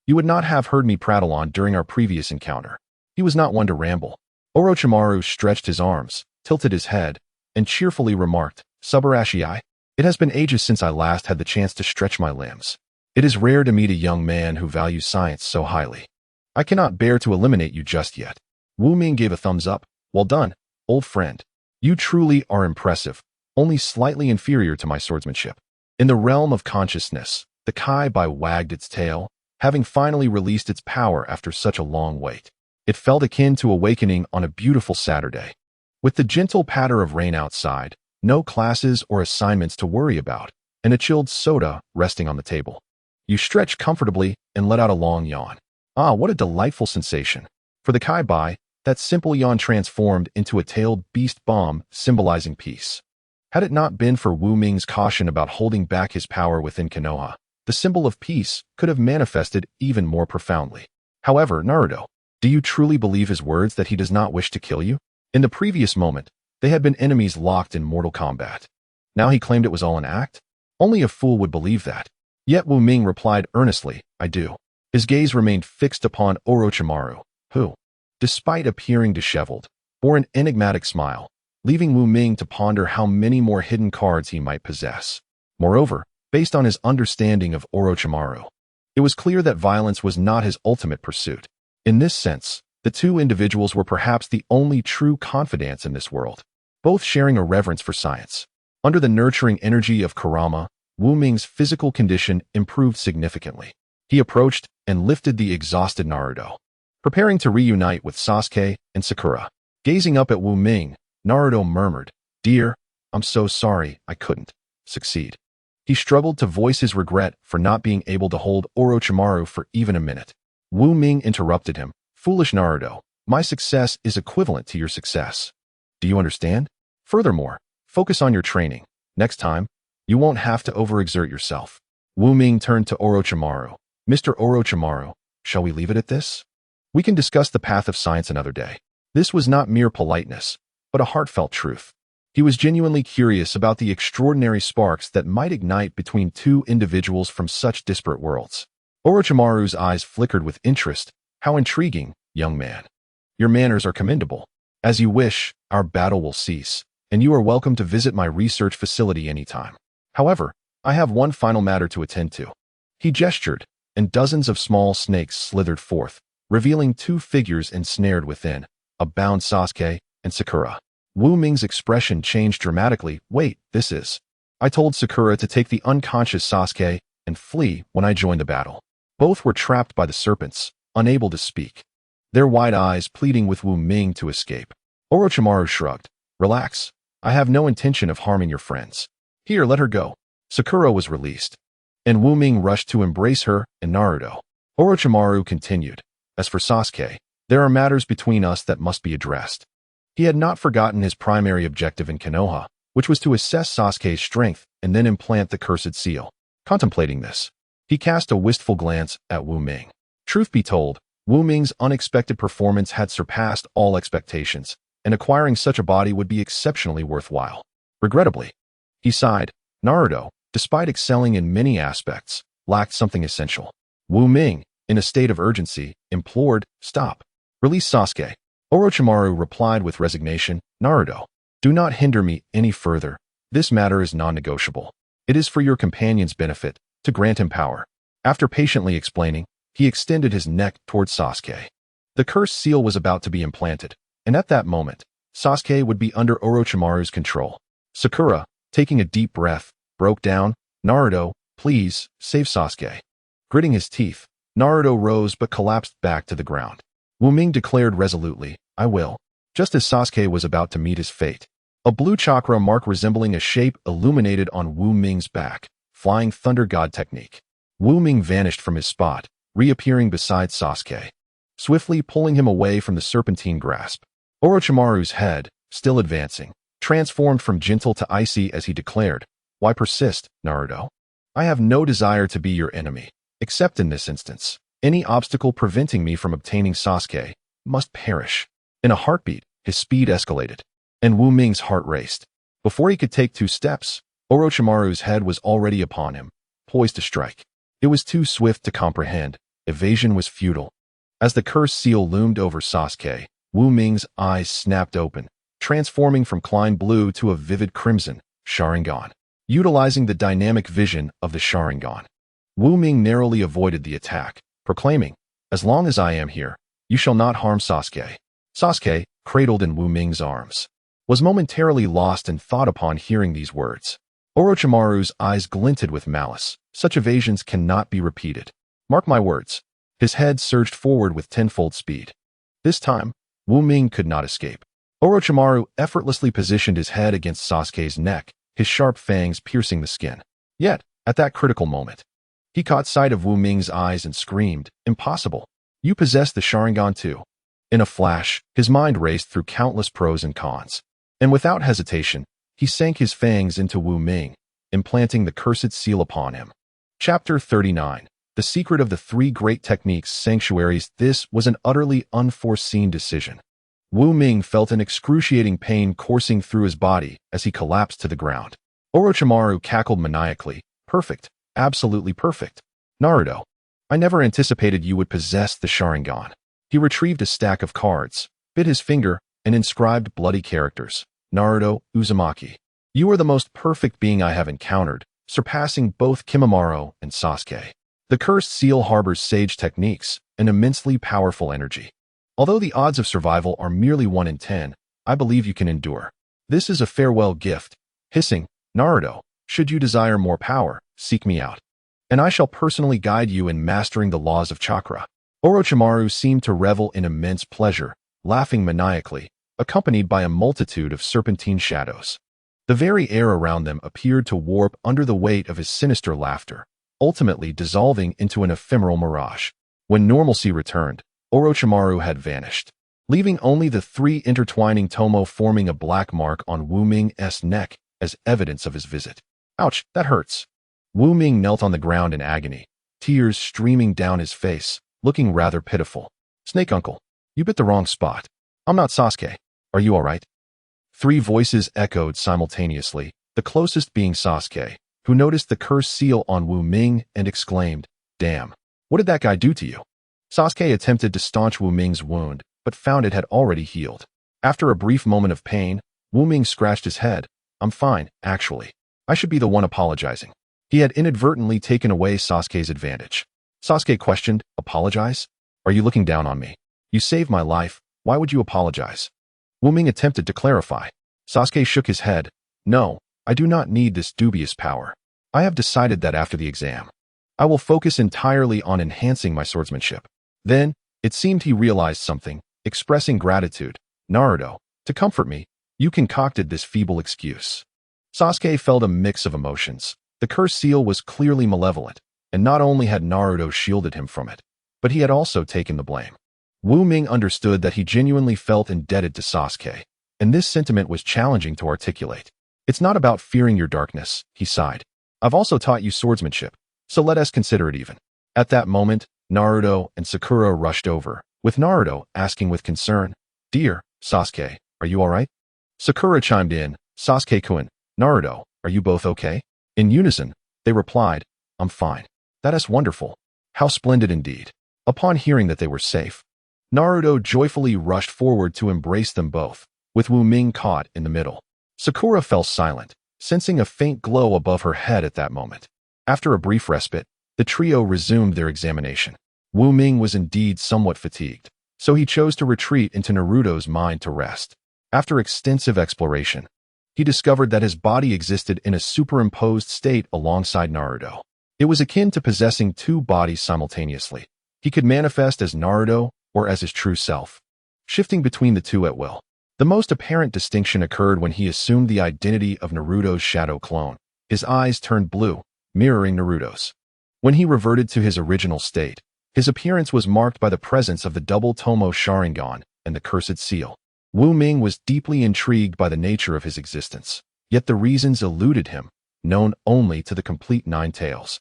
you would not have heard me prattle on during our previous encounter." He was not one to ramble. Orochimaru stretched his arms, tilted his head, and cheerfully remarked, "Subarashi, it has been ages since I last had the chance to stretch my limbs. It is rare to meet a young man who values science so highly. I cannot bear to eliminate you just yet." Wu Ming gave a thumbs up. "Well done, old friend. You truly are impressive, only slightly inferior to my swordsmanship." In the realm of consciousness, the Kyūbi wagged its tail, having finally released its power after such a long wait. It felt akin to awakening on a beautiful Saturday. With the gentle patter of rain outside, no classes or assignments to worry about, and a chilled soda resting on the table. You stretched comfortably and let out a long yawn. Ah, what a delightful sensation. For the Kyūbi, that simple yawn transformed into a tailed beast bomb symbolizing peace. Had it not been for Wu Ming's caution about holding back his power within Konoha, the symbol of peace could have manifested even more profoundly. However, Naruto, do you truly believe his words that he does not wish to kill you? In the previous moment, they had been enemies locked in mortal combat. Now he claimed it was all an act? Only a fool would believe that. Yet Wu Ming replied earnestly, I do. His gaze remained fixed upon Orochimaru, who, despite appearing disheveled, bore an enigmatic smile, leaving Wu Ming to ponder how many more hidden cards he might possess. Moreover, based on his understanding of Orochimaru, it was clear that violence was not his ultimate pursuit. In this sense, the two individuals were perhaps the only true confidants in this world, both sharing a reverence for science. Under the nurturing energy of Kurama, Wu Ming's physical condition improved significantly. He approached and lifted the exhausted Naruto, preparing to reunite with Sasuke and Sakura. Gazing up at Wu Ming, Naruto murmured, Dear, I'm so sorry I couldn't succeed. He struggled to voice his regret for not being able to hold Orochimaru for even a minute. Wu Ming interrupted him, Foolish Naruto, my success is equivalent to your success. Do you understand? Furthermore, focus on your training. Next time, you won't have to overexert yourself. Wu Ming turned to Orochimaru. Mr. Orochimaru, shall we leave it at this? We can discuss the path of science another day. This was not mere politeness, but a heartfelt truth. He was genuinely curious about the extraordinary sparks that might ignite between two individuals from such disparate worlds. Orochimaru's eyes flickered with interest. How intriguing, young man. Your manners are commendable. As you wish, our battle will cease, and you are welcome to visit my research facility anytime. However, I have one final matter to attend to. He gestured, and dozens of small snakes slithered forth, revealing two figures ensnared within, a bound Sasuke and Sakura. Wu Ming's expression changed dramatically. Wait, this is... I told Sakura to take the unconscious Sasuke and flee when I joined the battle. Both were trapped by the serpents, unable to speak, their wide eyes pleading with Wu Ming to escape. Orochimaru shrugged. Relax. I have no intention of harming your friends. Here, let her go. Sakura was released, and Wu Ming rushed to embrace her and Naruto. Orochimaru continued. As for Sasuke, there are matters between us that must be addressed. He had not forgotten his primary objective in Konoha, which was to assess Sasuke's strength and then implant the cursed seal. Contemplating this, he cast a wistful glance at Wu Ming. Truth be told, Wu Ming's unexpected performance had surpassed all expectations, and acquiring such a body would be exceptionally worthwhile. Regrettably, he sighed, Naruto, despite excelling in many aspects, lacked something essential. Wu Ming, in a state of urgency, implored, Stop. Release Sasuke. Orochimaru replied with resignation, Naruto, do not hinder me any further. This matter is non-negotiable. It is for your companion's benefit to grant him power. After patiently explaining, he extended his neck towards Sasuke. The cursed seal was about to be implanted, and at that moment, Sasuke would be under Orochimaru's control. Sakura, taking a deep breath, broke down, Naruto, please, save Sasuke. Gritting his teeth, Naruto rose but collapsed back to the ground. Wu Ming declared resolutely, I will. Just as Sasuke was about to meet his fate, a blue chakra mark resembling a shape illuminated on Wu Ming's back, Flying Thunder God technique. Wu Ming vanished from his spot, reappearing beside Sasuke, swiftly pulling him away from the serpentine grasp. Orochimaru's head, still advancing, transformed from gentle to icy as he declared, Why persist, Naruto? I have no desire to be your enemy, except in this instance. Any obstacle preventing me from obtaining Sasuke must perish. In a heartbeat, his speed escalated, and Wu Ming's heart raced. Before he could take 2 steps, Orochimaru's head was already upon him, poised to strike. It was too swift to comprehend. Evasion was futile. As the cursed seal loomed over Sasuke, Wu Ming's eyes snapped open, transforming from Klein blue to a vivid crimson, Sharingan. Utilizing the dynamic vision of the Sharingan, Wu Ming narrowly avoided the attack, proclaiming, As long as I am here, you shall not harm Sasuke. Sasuke, cradled in Wu Ming's arms, was momentarily lost in thought upon hearing these words. Orochimaru's eyes glinted with malice. Such evasions cannot be repeated. Mark my words. His head surged forward with tenfold speed. This time, Wu Ming could not escape. Orochimaru effortlessly positioned his head against Sasuke's neck, his sharp fangs piercing the skin. Yet, at that critical moment, he caught sight of Wu Ming's eyes and screamed, Impossible! You possess the Sharingan too. In a flash, his mind raced through countless pros and cons, and without hesitation, he sank his fangs into Wu Ming, implanting the cursed seal upon him. Chapter 39. The Secret of the 3 Great Techniques Sanctuaries. This was an utterly unforeseen decision. Wu Ming felt an excruciating pain coursing through his body as he collapsed to the ground. Orochimaru cackled maniacally, Perfect. Absolutely perfect. Naruto, I never anticipated you would possess the Sharingan. He retrieved a stack of cards, bit his finger, and inscribed bloody characters. Naruto Uzumaki. You are the most perfect being I have encountered, surpassing both Kimimaro and Sasuke. The cursed seal harbors sage techniques, an immensely powerful energy. Although the odds of survival are merely 1 in 10, I believe you can endure. This is a farewell gift. Hissing, Naruto, should you desire more power, seek me out, and I shall personally guide you in mastering the laws of chakra. Orochimaru seemed to revel in immense pleasure, laughing maniacally, accompanied by a multitude of serpentine shadows. The very air around them appeared to warp under the weight of his sinister laughter, ultimately dissolving into an ephemeral mirage. When normalcy returned, Orochimaru had vanished, leaving only the 3 intertwining tomo forming a black mark on Wu Ming's neck as evidence of his visit. Ouch, that hurts. Wu Ming knelt on the ground in agony, tears streaming down his face, looking rather pitiful. Snake Uncle, you bit the wrong spot. I'm not Sasuke. Are you all right? 3 voices echoed simultaneously, the closest being Sasuke, who noticed the cursed seal on Wu Ming and exclaimed, "Damn, what did that guy do to you?" Sasuke attempted to staunch Wu Ming's wound, but found it had already healed. After a brief moment of pain, Wu Ming scratched his head. I'm fine, actually. I should be the one apologizing. He had inadvertently taken away Sasuke's advantage. Sasuke questioned, apologize? Are you looking down on me? You saved my life, why would you apologize? Wu Ming attempted to clarify. Sasuke shook his head. No, I do not need this dubious power. I have decided that after the exam, I will focus entirely on enhancing my swordsmanship. Then, it seemed he realized something, expressing gratitude. Naruto, to comfort me, you concocted this feeble excuse. Sasuke felt a mix of emotions. The cursed seal was clearly malevolent, and not only had Naruto shielded him from it, but he had also taken the blame. Wu Ming understood that he genuinely felt indebted to Sasuke, and this sentiment was challenging to articulate. It's not about fearing your darkness, he sighed. I've also taught you swordsmanship, so let us consider it even. At that moment, Naruto and Sakura rushed over, with Naruto asking with concern, Dear Sasuke, are you all right? Sakura chimed in, Sasuke-kun, Naruto, are you both okay? In unison, they replied, I'm fine. That is wonderful. How splendid indeed. Upon hearing that they were safe, Naruto joyfully rushed forward to embrace them both, with Wu Ming caught in the middle. Sakura fell silent, sensing a faint glow above her head at that moment. After a brief respite, the trio resumed their examination. Wu Ming was indeed somewhat fatigued, so he chose to retreat into Naruto's mind to rest. After extensive exploration, he discovered that his body existed in a superimposed state alongside Naruto. It was akin to possessing 2 bodies simultaneously. He could manifest as Naruto or as his true self, shifting between the 2 at will. The most apparent distinction occurred when he assumed the identity of Naruto's shadow clone. His eyes turned blue, mirroring Naruto's. When he reverted to his original state, his appearance was marked by the presence of the double Tomo Sharingan and the cursed seal. Wu Ming was deeply intrigued by the nature of his existence, yet the reasons eluded him, known only to the complete Nine Tails,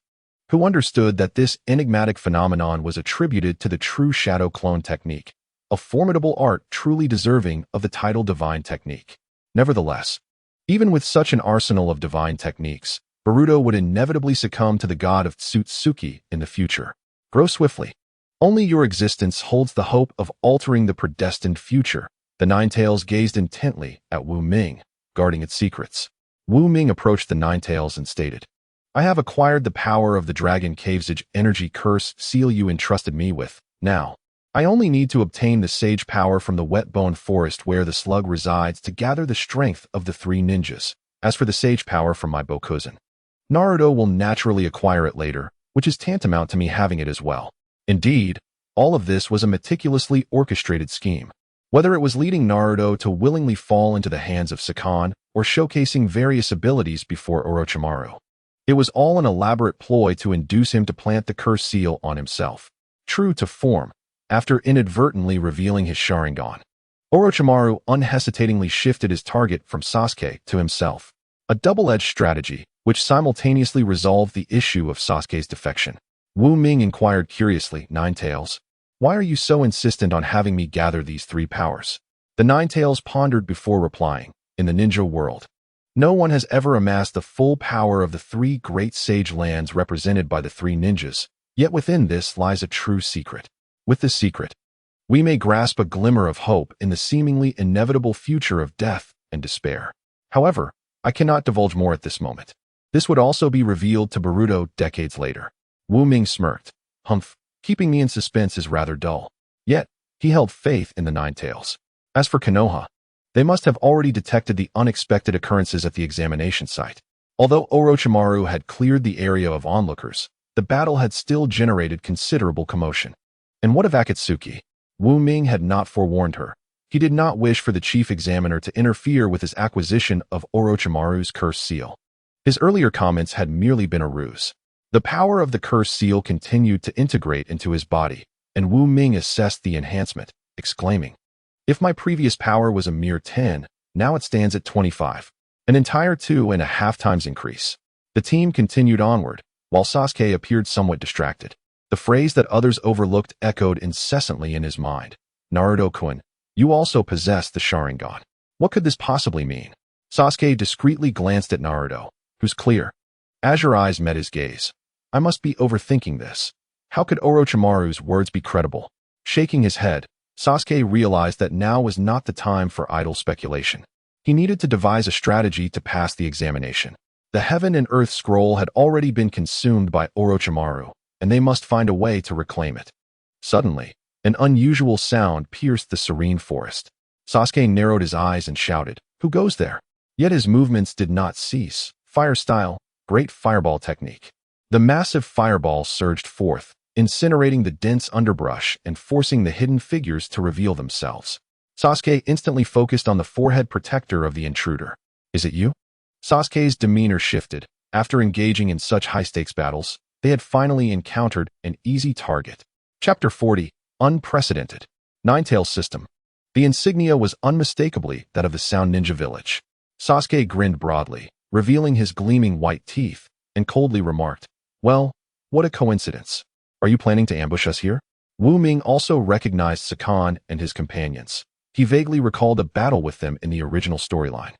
who understood that this enigmatic phenomenon was attributed to the true shadow clone technique, a formidable art truly deserving of the title divine technique. Nevertheless, even with such an arsenal of divine techniques, Boruto would inevitably succumb to the god of Tsutsuki in the future. Grow swiftly. Only your existence holds the hope of altering the predestined future. The Nine Tails gazed intently at Wu Ming, guarding its secrets. Wu Ming approached the Nine Tails and stated, I have acquired the power of the Dragon Cave's energy curse seal you entrusted me with. Now, I only need to obtain the sage power from the wet bone forest where the slug resides to gather the strength of the 3 ninjas. As for the sage power from my Bokuzen, Naruto will naturally acquire it later, which is tantamount to me having it as well. Indeed, all of this was a meticulously orchestrated scheme. Whether it was leading Naruto to willingly fall into the hands of Sakan or showcasing various abilities before Orochimaru, it was all an elaborate ploy to induce him to plant the cursed seal on himself. True to form, after inadvertently revealing his Sharingan, Orochimaru unhesitatingly shifted his target from Sasuke to himself, a double-edged strategy which simultaneously resolved the issue of Sasuke's defection. Wu Ming inquired curiously, Nine Tails, why are you so insistent on having me gather these 3 powers? The Nine Tails pondered before replying, in the ninja world, No one has ever amassed the full power of the three great sage lands represented by the three ninjas, yet within this lies a true secret. With this secret, we may grasp a glimmer of hope in the seemingly inevitable future of death and despair. However, I cannot divulge more at this moment. This would also be revealed to Boruto decades later. Wu Ming smirked. Humph, keeping me in suspense is rather dull. Yet, he held faith in the Nine Tails. As for Konoha, they must have already detected the unexpected occurrences at the examination site. Although Orochimaru had cleared the area of onlookers, the battle had still generated considerable commotion. And what of Akatsuki? Wu Ming had not forewarned her. He did not wish for the chief examiner to interfere with his acquisition of Orochimaru's cursed seal. His earlier comments had merely been a ruse. The power of the cursed seal continued to integrate into his body, and Wu Ming assessed the enhancement, exclaiming, "If my previous power was a mere 10, now it stands at 25. An entire 2.5 times increase." The team continued onward, while Sasuke appeared somewhat distracted. The phrase that others overlooked echoed incessantly in his mind. "Naruto-kun, you also possess the Sharingan. What could this possibly mean?" Sasuke discreetly glanced at Naruto, whose clear, azure eyes met his gaze. "I must be overthinking this. How could Orochimaru's words be credible?" Shaking his head, Sasuke realized that now was not the time for idle speculation. He needed to devise a strategy to pass the examination. The Heaven and Earth scroll had already been consumed by Orochimaru, and they must find a way to reclaim it. Suddenly, an unusual sound pierced the serene forest. Sasuke narrowed his eyes and shouted, "Who goes there?" Yet his movements did not cease. Fire style, great fireball technique. The massive fireball surged forth, incinerating the dense underbrush and forcing the hidden figures to reveal themselves. Sasuke instantly focused on the forehead protector of the intruder. "Is it you?" Sasuke's demeanor shifted. After engaging in such high-stakes battles, they had finally encountered an easy target. Chapter 40, Unprecedented. Nine-Tails System. The insignia was unmistakably that of the Sound Ninja Village. Sasuke grinned broadly, revealing his gleaming white teeth, and coldly remarked, "Well, what a coincidence. Are you planning to ambush us here?" Wu Ming also recognized Sakan and his companions. He vaguely recalled a battle with them in the original storyline,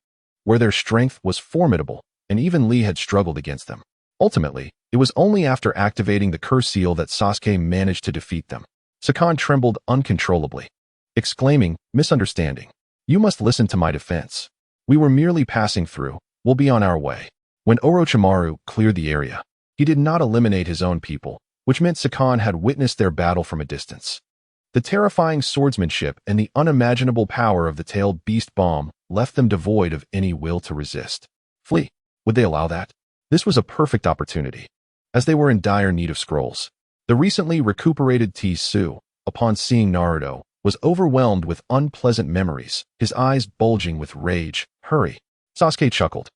where their strength was formidable, and even Lee had struggled against them. Ultimately, it was only after activating the curse seal that Sasuke managed to defeat them. Sakan trembled uncontrollably, exclaiming, "Misunderstanding. You must listen to my defense. We were merely passing through. We'll be on our way." When Orochimaru cleared the area, he did not eliminate his own people, which meant Sakan had witnessed their battle from a distance. The terrifying swordsmanship and the unimaginable power of the tailed beast bomb left them devoid of any will to resist. Flee. Would they allow that? This was a perfect opportunity, as they were in dire need of scrolls. The recently recuperated Tsu, upon seeing Naruto, was overwhelmed with unpleasant memories, his eyes bulging with rage. "Hurry." Sasuke chuckled.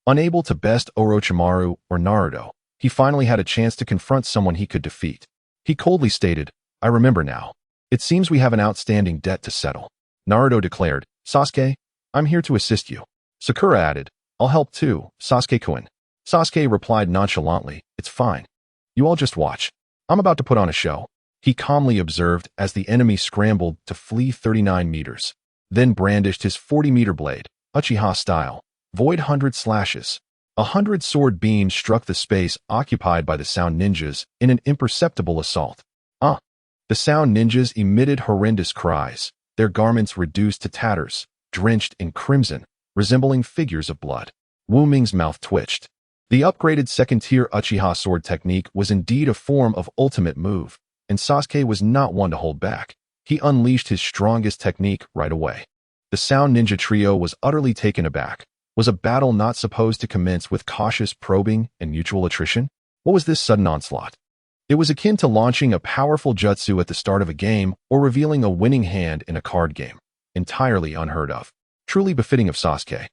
Unable to best Orochimaru or Naruto, he finally had a chance to confront someone he could defeat. He coldly stated, "I remember now. It seems we have an outstanding debt to settle." Naruto declared, "Sasuke, I'm here to assist you." Sakura added, "I'll help too, Sasuke-kun." Sasuke replied nonchalantly, "It's fine. You all just watch. I'm about to put on a show." He calmly observed as the enemy scrambled to flee 39 meters, then brandished his 40-meter blade, Uchiha style, void 100 slashes. 100 sword beams struck the space occupied by the Sound Ninjas in an imperceptible assault. The Sound Ninjas emitted horrendous cries, their garments reduced to tatters, drenched in crimson, resembling figures of blood. Wu Ming's mouth twitched. The upgraded second-tier Uchiha sword technique was indeed a form of ultimate move, and Sasuke was not one to hold back. He unleashed his strongest technique right away. The Sound Ninja trio was utterly taken aback. Was a battle not supposed to commence with cautious probing and mutual attrition? What was this sudden onslaught? It was akin to launching a powerful jutsu at the start of a game or revealing a winning hand in a card game. Entirely unheard of. Truly befitting of Sasuke.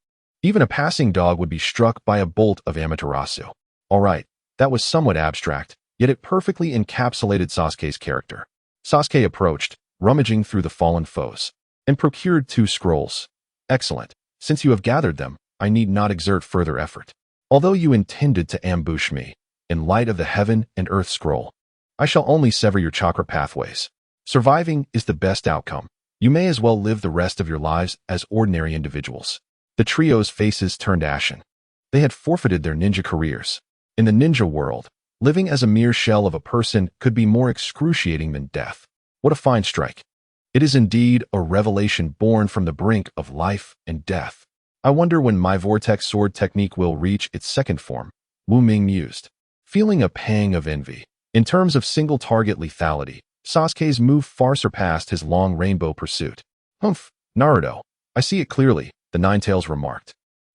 Even a passing dog would be struck by a bolt of Amaterasu. Alright, that was somewhat abstract, yet it perfectly encapsulated Sasuke's character. Sasuke approached, rummaging through the fallen foes, and procured 2 scrolls. "Excellent. Since you have gathered them, I need not exert further effort. Although you intended to ambush me, in light of the Heaven and Earth scroll, I shall only sever your chakra pathways. Surviving is the best outcome. You may as well live the rest of your lives as ordinary individuals." The trio's faces turned ashen. They had forfeited their ninja careers. In the ninja world, living as a mere shell of a person could be more excruciating than death. What a fine strike. It is indeed a revelation born from the brink of life and death. I wonder when my vortex sword technique will reach its second form, Wu Ming mused, feeling a pang of envy. In terms of single-target lethality, Sasuke's move far surpassed his long rainbow pursuit. Humph, Naruto, I see it clearly, the Ninetales remarked.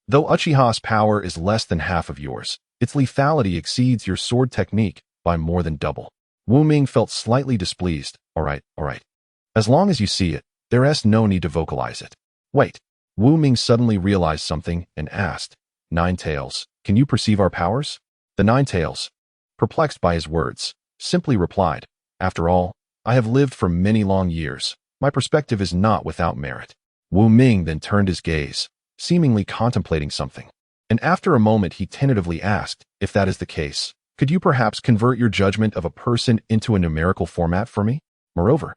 Though Uchiha's power is less than half of yours, its lethality exceeds your sword technique by more than double. Wu Ming felt slightly displeased. All right. As long as you see it, there's no need to vocalize it. Wait. Wu Ming suddenly realized something and asked, Ninetales, can you perceive our powers? The Ninetales, perplexed by his words, simply replied, after all, I have lived for many long years. My perspective is not without merit. Wu Ming then turned his gaze, seemingly contemplating something. And after a moment he tentatively asked, if that is the case, could you perhaps convert your judgment of a person into a numerical format for me? Moreover,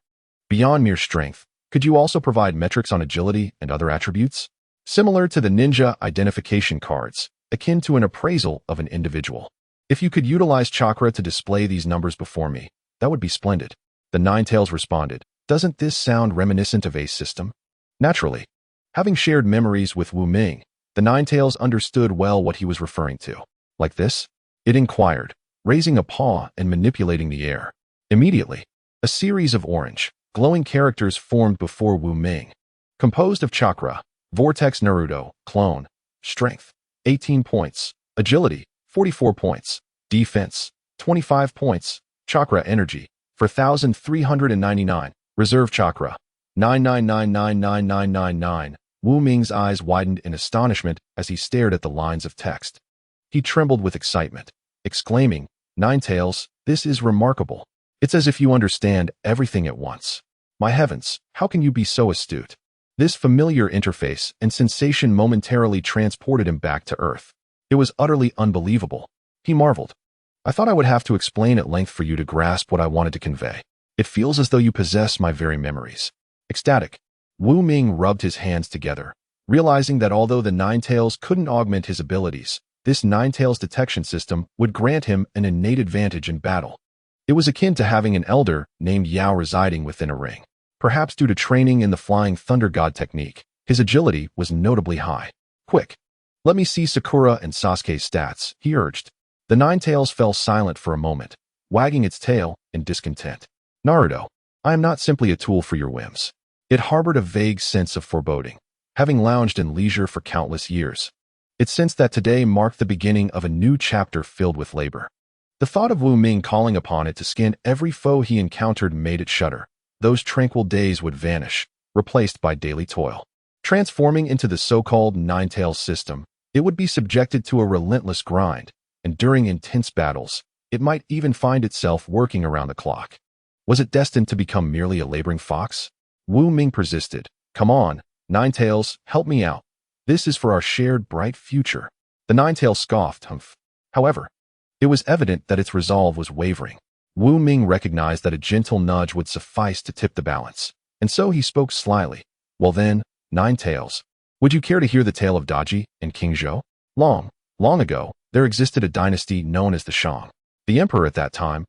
beyond mere strength, could you also provide metrics on agility and other attributes? Similar to the ninja identification cards, akin to an appraisal of an individual. If you could utilize chakra to display these numbers before me, that would be splendid. The Ninetales responded, doesn't this sound reminiscent of a system? Naturally. Having shared memories with Wu Ming, the Ninetales understood well what he was referring to. Like this? It inquired, raising a paw and manipulating the air. Immediately, a series of orange, glowing characters formed before Wu Ming. Composed of chakra, vortex Naruto, clone, strength, 18 points, agility, 44 points, defense, 25 points, chakra energy, 4,399, reserve chakra, 9999999. Wu Ming's eyes widened in astonishment as he stared at the lines of text. He trembled with excitement, exclaiming, Ninetales, this is remarkable. It's as if you understand everything at once. My heavens, how can you be so astute? This familiar interface and sensation momentarily transported him back to Earth. It was utterly unbelievable. He marveled. I thought I would have to explain at length for you to grasp what I wanted to convey. It feels as though you possess my very memories. Ecstatic, Wu Ming rubbed his hands together, realizing that although the Ninetales couldn't augment his abilities, this Ninetales detection system would grant him an innate advantage in battle. It was akin to having an elder named Yao residing within a ring. Perhaps due to training in the Flying Thunder God technique, his agility was notably high. Quick, let me see Sakura and Sasuke's stats, he urged. The Ninetales fell silent for a moment, wagging its tail in discontent. Naruto, I am not simply a tool for your whims. It harbored a vague sense of foreboding, having lounged in leisure for countless years. It sensed that today marked the beginning of a new chapter filled with labor. The thought of Wu Ming calling upon it to skin every foe he encountered made it shudder. Those tranquil days would vanish, replaced by daily toil. Transforming into the so-called Ninetales system, it would be subjected to a relentless grind, and during intense battles, it might even find itself working around the clock. Was it destined to become merely a laboring fox? Wu Ming persisted. Come on, Ninetales, help me out. This is for our shared bright future. The Ninetales scoffed, humph. However, it was evident that its resolve was wavering. Wu Ming recognized that a gentle nudge would suffice to tip the balance, and so he spoke slyly. Well then, Ninetales, would you care to hear the tale of Daji and King Zhou? Long ago, there existed a dynasty known as the Shang. The emperor at that time,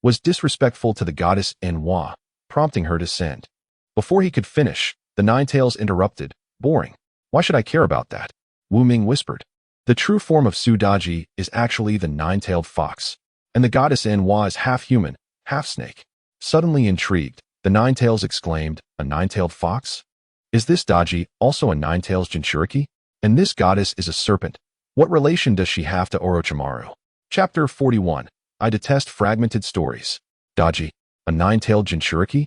was disrespectful to the goddess Enwa, prompting her to send. Before he could finish, the Ninetales interrupted. Boring. Why should I care about that? Wu Ming whispered. The true form of Daji is actually the nine-tailed fox, and the goddess Enwa is half human, half snake. Suddenly intrigued, the Ninetales exclaimed, a nine-tailed fox? Is this Daji also a nine-tails Jinchuriki? And this goddess is a serpent. What relation does she have to Orochimaru? Chapter 41. I detest fragmented stories. Daji, a nine-tailed Jinchuriki?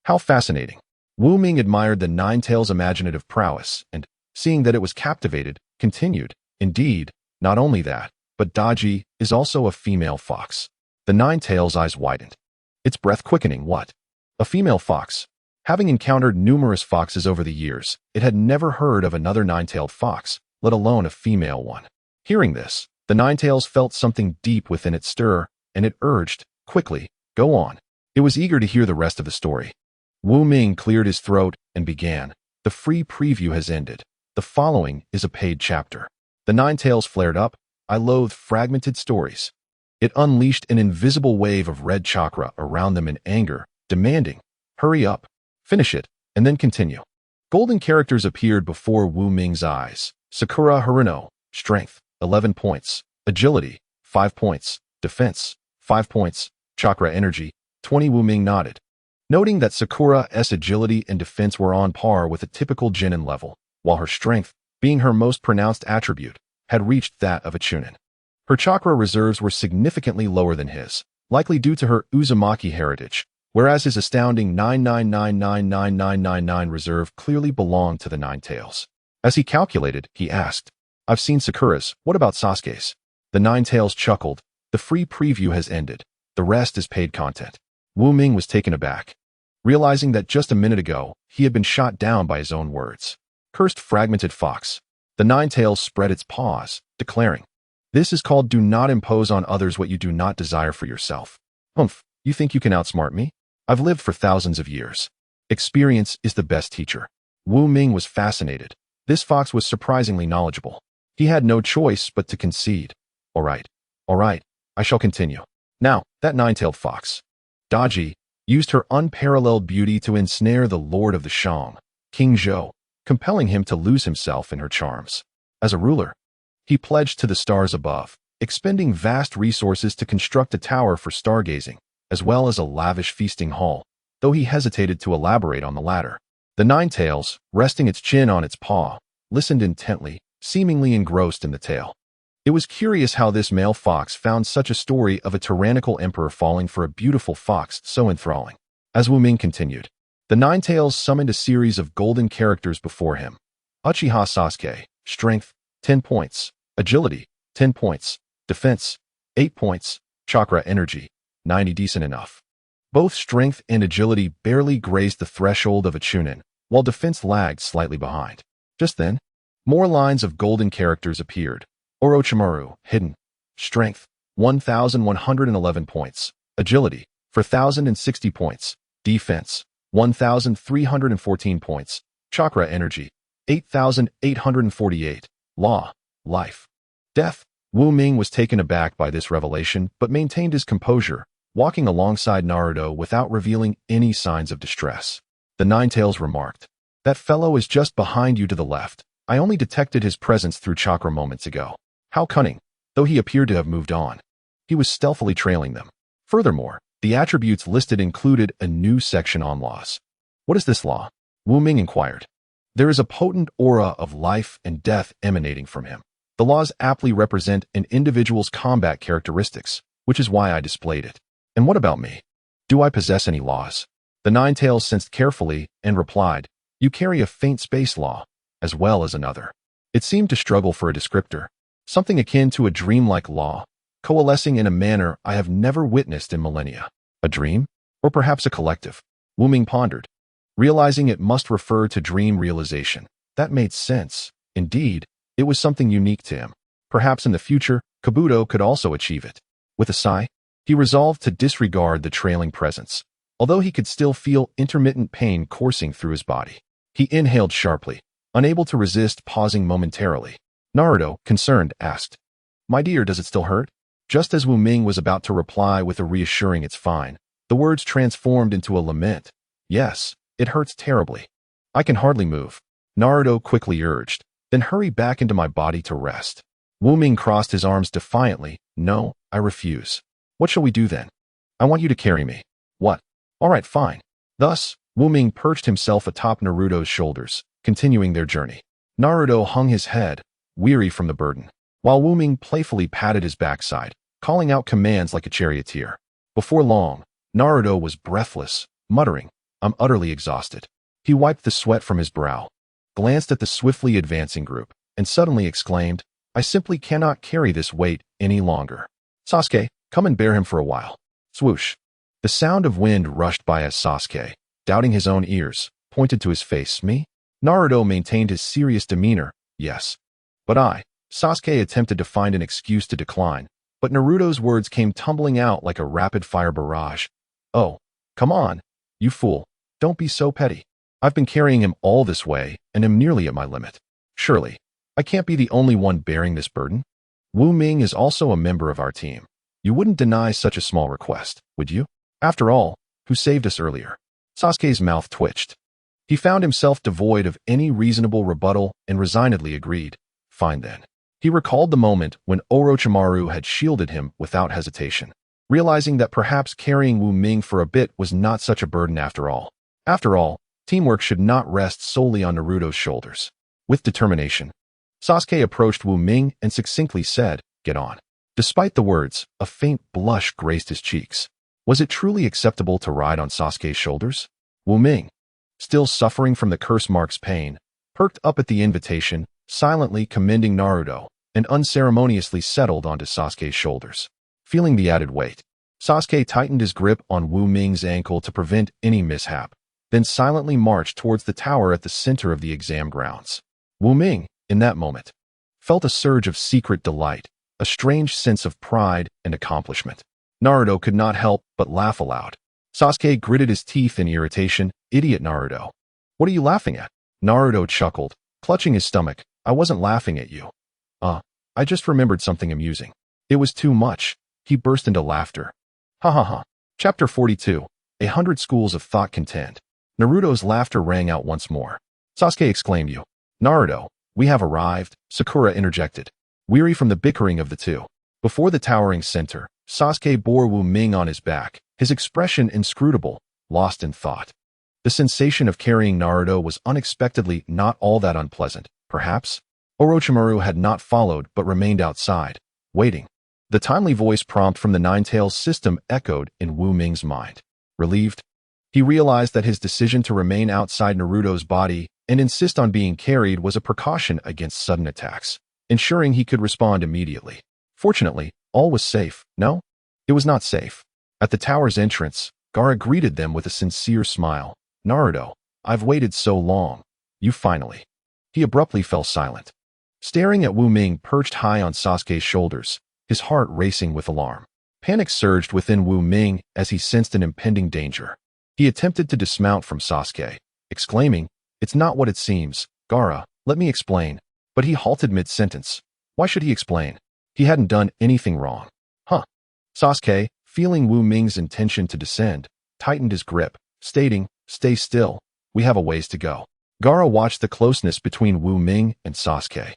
How fascinating. Wu Ming admired the Ninetales' imaginative prowess, and, seeing that it was captivated, continued, indeed, not only that, but Daji is also a female fox. The Ninetales' eyes widened. It's breath-quickening, what? A female fox. Having encountered numerous foxes over the years, it had never heard of another nine-tailed fox, let alone a female one. Hearing this, the Ninetales felt something deep within it stir, and it urged, quickly, go on. It was eager to hear the rest of the story. Wu Ming cleared his throat and began. The free preview has ended. The following is a paid chapter. The Nine Tails flared up. I loathe fragmented stories. It unleashed an invisible wave of red chakra around them in anger, demanding, hurry up, finish it, and then continue. Golden characters appeared before Wu Ming's eyes. Sakura Haruno, Strength, 11 points. Agility, 5 points. Defense, 5 points. Chakra Energy, 20. Wu Ming nodded, noting that Sakura's agility and defense were on par with a typical Genin level, while her strength, being her most pronounced attribute, had reached that of a Chunin. Her chakra reserves were significantly lower than his, likely due to her Uzumaki heritage, whereas his astounding 9999999 reserve clearly belonged to the Nine Tails. As he calculated, he asked, I've seen Sakura's, what about Sasuke's? The Nine Tails chuckled, the free preview has ended. The rest is paid content. Wu Ming was taken aback, realizing that just a minute ago, he had been shot down by his own words. Cursed fragmented fox. The Nine Tails spread its paws, declaring, This is called do not impose on others what you do not desire for yourself. Humph, you think you can outsmart me? I've lived for thousands of years. Experience is the best teacher. Wu Ming was fascinated. This fox was surprisingly knowledgeable. He had no choice but to concede. All right, I shall continue. Now, that nine-tailed fox, Daji, used her unparalleled beauty to ensnare the Lord of the Shang, King Zhou, compelling him to lose himself in her charms. As a ruler, he pledged to the stars above, expending vast resources to construct a tower for stargazing, as well as a lavish feasting hall, though he hesitated to elaborate on the latter. The Nine Tails, resting its chin on its paw, listened intently, seemingly engrossed in the tale. It was curious how this male fox found such a story of a tyrannical emperor falling for a beautiful fox so enthralling. As Wu Ming continued, the Nine Tails summoned a series of golden characters before him. Uchiha Sasuke, Strength, 10 points. Agility, 10 points. Defense, 8 points. Chakra Energy, 90. Decent enough. Both strength and agility barely grazed the threshold of a Chunin, while defense lagged slightly behind. Just then, more lines of golden characters appeared. Orochimaru, Hidden. Strength, 1,111 points. Agility, 4,060 points. Defense, 1,314 points. Chakra Energy, 8,848. Law, Life, Death. Wu Ming was taken aback by this revelation but maintained his composure, walking alongside Naruto without revealing any signs of distress. The Nine Tails remarked, That fellow is just behind you to the left. I only detected his presence through chakra moments ago. How cunning, though he appeared to have moved on. He was stealthily trailing them. Furthermore, the attributes listed included a new section on laws. What is this law? Wu Ming inquired. There is a potent aura of life and death emanating from him. The laws aptly represent an individual's combat characteristics, which is why I displayed it. And what about me? Do I possess any laws? The Nine Tails sensed carefully and replied, You carry a faint space law, as well as another. It seemed to struggle for a descriptor. Something akin to a dreamlike law, coalescing in a manner I have never witnessed in millennia. A dream? Or perhaps a collective? Wu Ming pondered, realizing it must refer to dream realization. That made sense. Indeed, it was something unique to him. Perhaps in the future, Kabuto could also achieve it. With a sigh, he resolved to disregard the trailing presence, although he could still feel intermittent pain coursing through his body. He inhaled sharply, unable to resist pausing momentarily. Naruto, concerned, asked, My dear, does it still hurt? Just as Wu Ming was about to reply with a reassuring it's fine, the words transformed into a lament. Yes, it hurts terribly. I can hardly move. Naruto quickly urged, Then hurry back into my body to rest. Wu Ming crossed his arms defiantly. No, I refuse. What shall we do then? I want you to carry me. What? All right, fine. Thus, Wu Ming perched himself atop Naruto's shoulders, continuing their journey. Naruto hung his head, weary from the burden, while Wu Ming playfully patted his backside, calling out commands like a charioteer. Before long, Naruto was breathless, muttering, I'm utterly exhausted. He wiped the sweat from his brow, glanced at the swiftly advancing group, and suddenly exclaimed, I simply cannot carry this weight any longer. Sasuke, come and bear him for a while. Swoosh. The sound of wind rushed by as Sasuke, doubting his own ears, pointed to his face. Me? Naruto maintained his serious demeanor. Yes. But Sasuke attempted to find an excuse to decline, but Naruto's words came tumbling out like a rapid-fire barrage. Oh, come on, you fool. Don't be so petty. I've been carrying him all this way and am nearly at my limit. Surely, I can't be the only one bearing this burden? Wu Ming is also a member of our team. You wouldn't deny such a small request, would you? After all, who saved us earlier? Sasuke's mouth twitched. He found himself devoid of any reasonable rebuttal and resignedly agreed. Fine then. He recalled the moment when Orochimaru had shielded him without hesitation, realizing that perhaps carrying Wu Ming for a bit was not such a burden after all. After all, teamwork should not rest solely on Naruto's shoulders. With determination, Sasuke approached Wu Ming and succinctly said, "Get on." Despite the words, a faint blush graced his cheeks. Was it truly acceptable to ride on Sasuke's shoulders? Wu Ming, still suffering from the curse mark's pain, perked up at the invitation, silently commending Naruto, and unceremoniously settled onto Sasuke's shoulders. Feeling the added weight, Sasuke tightened his grip on Wu Ming's ankle to prevent any mishap, then silently marched towards the tower at the center of the exam grounds. Wu Ming, in that moment, felt a surge of secret delight, a strange sense of pride and accomplishment. Naruto could not help but laugh aloud. Sasuke gritted his teeth in irritation. Idiot Naruto. What are you laughing at? Naruto chuckled, clutching his stomach. I wasn't laughing at you. I just remembered something amusing. It was too much. He burst into laughter. Ha ha ha. Chapter 42. 100 Schools of Thought Contend. Naruto's laughter rang out once more. Sasuke exclaimed, "You, Naruto, we have arrived," Sakura interjected, weary from the bickering of the two. Before the towering center, Sasuke bore Wu Ming on his back, his expression inscrutable, lost in thought. The sensation of carrying Naruto was unexpectedly not all that unpleasant, perhaps. Orochimaru had not followed but remained outside, waiting. The timely voice prompt from the Nine-Tails system echoed in Wu Ming's mind. Relieved, he realized that his decision to remain outside Naruto's body and insist on being carried was a precaution against sudden attacks, ensuring he could respond immediately. Fortunately, all was safe. No, it was not safe. At the tower's entrance, Gaara greeted them with a sincere smile. "Naruto, I've waited so long. You finally." He abruptly fell silent, staring at Wu Ming perched high on Sasuke's shoulders, his heart racing with alarm. Panic surged within Wu Ming as he sensed an impending danger. He attempted to dismount from Sasuke, exclaiming, "It's not what it seems. Gaara, let me explain." But he halted mid-sentence. Why should he explain? He hadn't done anything wrong. Sasuke, feeling Wu Ming's intention to descend, tightened his grip, stating, "Stay still. We have a ways to go." Gaara watched the closeness between Wu Ming and Sasuke,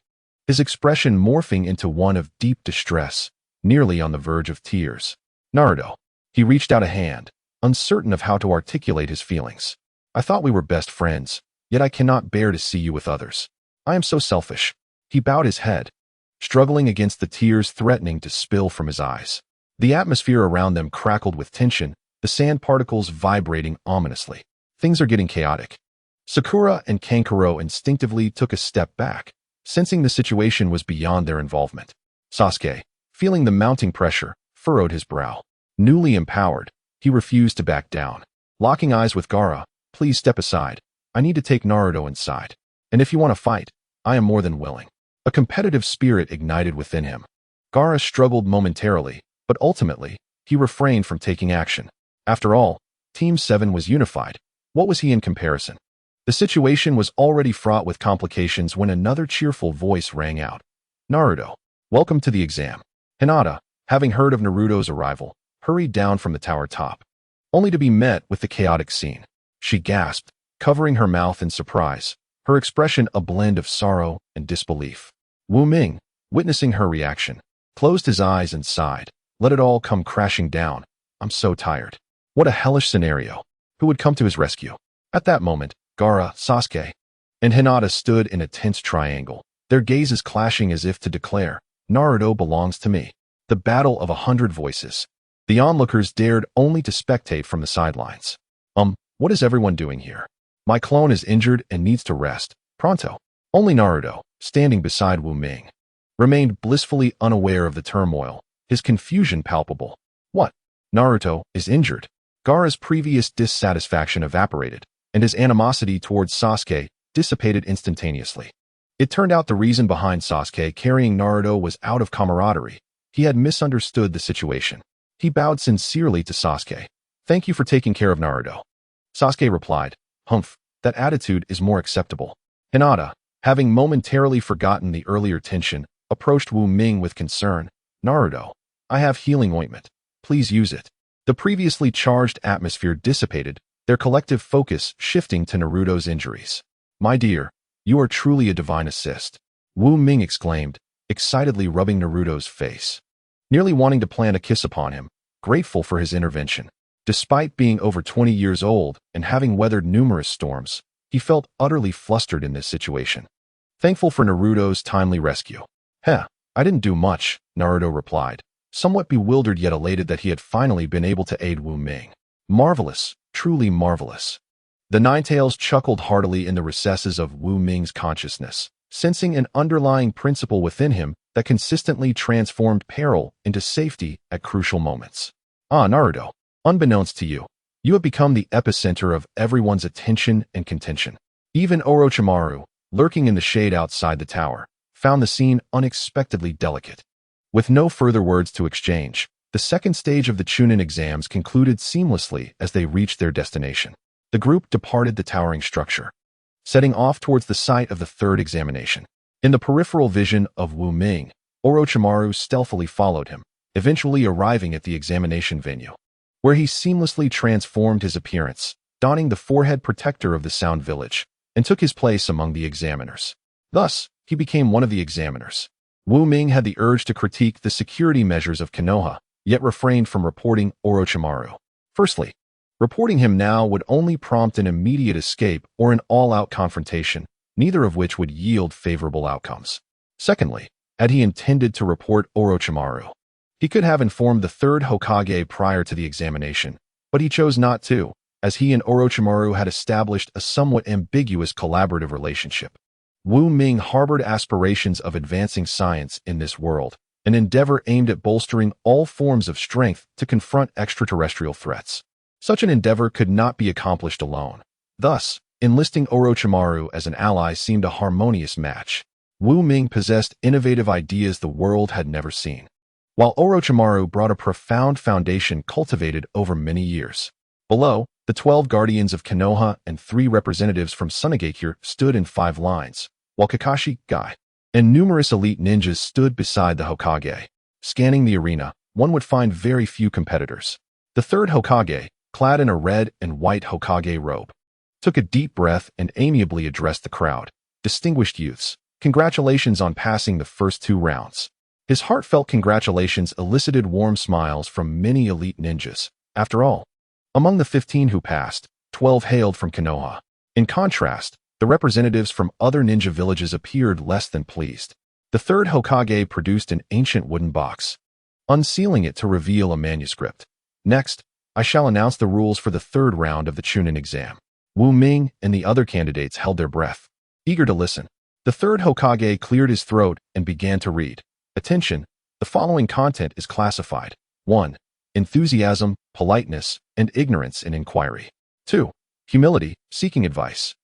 his expression morphing into one of deep distress, nearly on the verge of tears. "Naruto." He reached out a hand, uncertain of how to articulate his feelings. "I thought we were best friends, yet I cannot bear to see you with others. I am so selfish." He bowed his head, struggling against the tears threatening to spill from his eyes. The atmosphere around them crackled with tension, the sand particles vibrating ominously. Things are getting chaotic. Sakura and Kankuro instinctively took a step back, sensing the situation was beyond their involvement. Sasuke, feeling the mounting pressure, furrowed his brow. Newly empowered, he refused to back down. Locking eyes with Gaara, "Please step aside. I need to take Naruto inside. And if you want to fight, I am more than willing." A competitive spirit ignited within him. Gaara struggled momentarily, but ultimately, he refrained from taking action. After all, Team 7 was unified. What was he in comparison? The situation was already fraught with complications when another cheerful voice rang out. "Naruto, welcome to the exam." Hinata, having heard of Naruto's arrival, hurried down from the tower top, only to be met with the chaotic scene. She gasped, covering her mouth in surprise, her expression a blend of sorrow and disbelief. Wu Ming, witnessing her reaction, closed his eyes and sighed. Let it all come crashing down. I'm so tired. What a hellish scenario. Who would come to his rescue? At that moment, Gaara, Sasuke, and Hinata stood in a tense triangle, their gazes clashing as if to declare, "Naruto belongs to me." The battle of 100 voices. The onlookers dared only to spectate from the sidelines. What is everyone doing here? My clone is injured and needs to rest. Pronto. Only Naruto, standing beside Wu Ming, remained blissfully unaware of the turmoil, his confusion palpable. What? Naruto is injured? Gaara's previous dissatisfaction evaporated, and his animosity towards Sasuke dissipated instantaneously. It turned out the reason behind Sasuke carrying Naruto was out of camaraderie. He had misunderstood the situation. He bowed sincerely to Sasuke. "Thank you for taking care of Naruto." Sasuke replied, "Humph, that attitude is more acceptable." Hinata, Having momentarily forgotten the earlier tension, approached Wu Ming with concern. Naruto, I have healing ointment. Please use it. The previously charged atmosphere dissipated, their collective focus shifting to Naruto's injuries. My dear, you are truly a divine assist. Wu Ming exclaimed, excitedly rubbing Naruto's face. Nearly wanting to plant a kiss upon him, grateful for his intervention. Despite being over 20 years old and having weathered numerous storms, he felt utterly flustered in this situation. Thankful for Naruto's timely rescue. Heh, I didn't do much, Naruto replied, somewhat bewildered yet elated that he had finally been able to aid Wu Ming. Marvelous, truly marvelous. The Ninetales chuckled heartily in the recesses of Wu Ming's consciousness, sensing an underlying principle within him that consistently transformed peril into safety at crucial moments. Ah, Naruto, unbeknownst to you, you have become the epicenter of everyone's attention and contention. Even Orochimaru, lurking in the shade outside the tower, found the scene unexpectedly delicate. With no further words to exchange, the second stage of the Chunin exams concluded seamlessly as they reached their destination. The group departed the towering structure, setting off towards the site of the third examination. In the peripheral vision of Wu Ming, Orochimaru stealthily followed him, eventually arriving at the examination venue, where he seamlessly transformed his appearance, donning the forehead protector of the Sound Village, and took his place among the examiners. Thus, he became one of the examiners. Wu Ming had the urge to critique the security measures of Konoha, yet refrained from reporting Orochimaru. Firstly, reporting him now would only prompt an immediate escape or an all-out confrontation, neither of which would yield favorable outcomes. Secondly, had he intended to report Orochimaru, he could have informed the third Hokage prior to the examination, but he chose not to, as he and Orochimaru had established a somewhat ambiguous collaborative relationship. Wu Ming harbored aspirations of advancing science in this world, an endeavor aimed at bolstering all forms of strength to confront extraterrestrial threats. Such an endeavor could not be accomplished alone. Thus, enlisting Orochimaru as an ally seemed a harmonious match. Wu Ming possessed innovative ideas the world had never seen, while Orochimaru brought a profound foundation cultivated over many years. Below, the 12 guardians of Konoha and 3 representatives from Sunagakure stood in 5 lines, while Kakashi, Guy, and numerous elite ninjas stood beside the Hokage. Scanning the arena, one would find very few competitors. The third Hokage, clad in a red and white Hokage robe, took a deep breath and amiably addressed the crowd. Distinguished youths, congratulations on passing the first 2 rounds. His heartfelt congratulations elicited warm smiles from many elite ninjas. After all, among the 15 who passed, 12 hailed from Konoha. In contrast, the representatives from other ninja villages appeared less than pleased. The third Hokage produced an ancient wooden box, unsealing it to reveal a manuscript. Next, I shall announce the rules for the third round of the Chunin exam. Wu Ming and the other candidates held their breath, eager to listen. The third Hokage cleared his throat and began to read. Attention, the following content is classified. 1. Enthusiasm, politeness, and ignorance in inquiry. 2. Humility, seeking advice,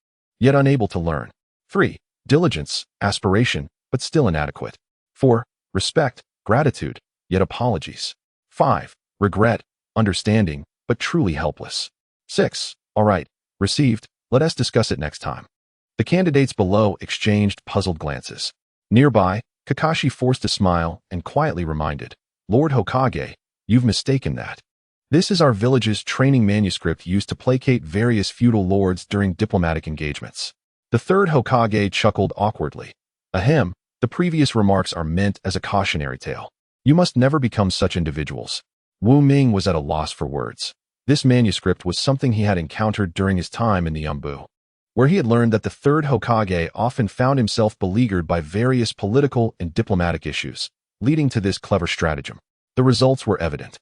yet unable to learn. 3. Diligence, aspiration, but still inadequate. 4. Respect, gratitude, yet apologies. 5. Regret, understanding, but truly helpless. 6. All right, received, let us discuss it next time. The candidates below exchanged puzzled glances. Nearby, Kakashi forced a smile and quietly reminded, Lord Hokage, you've mistaken that. This is our village's training manuscript used to placate various feudal lords during diplomatic engagements. The third Hokage chuckled awkwardly. Ahem, the previous remarks are meant as a cautionary tale. You must never become such individuals. Wu Ming was at a loss for words. This manuscript was something he had encountered during his time in the Umbu, where he had learned that the third Hokage often found himself beleaguered by various political and diplomatic issues, leading to this clever stratagem. The results were evident.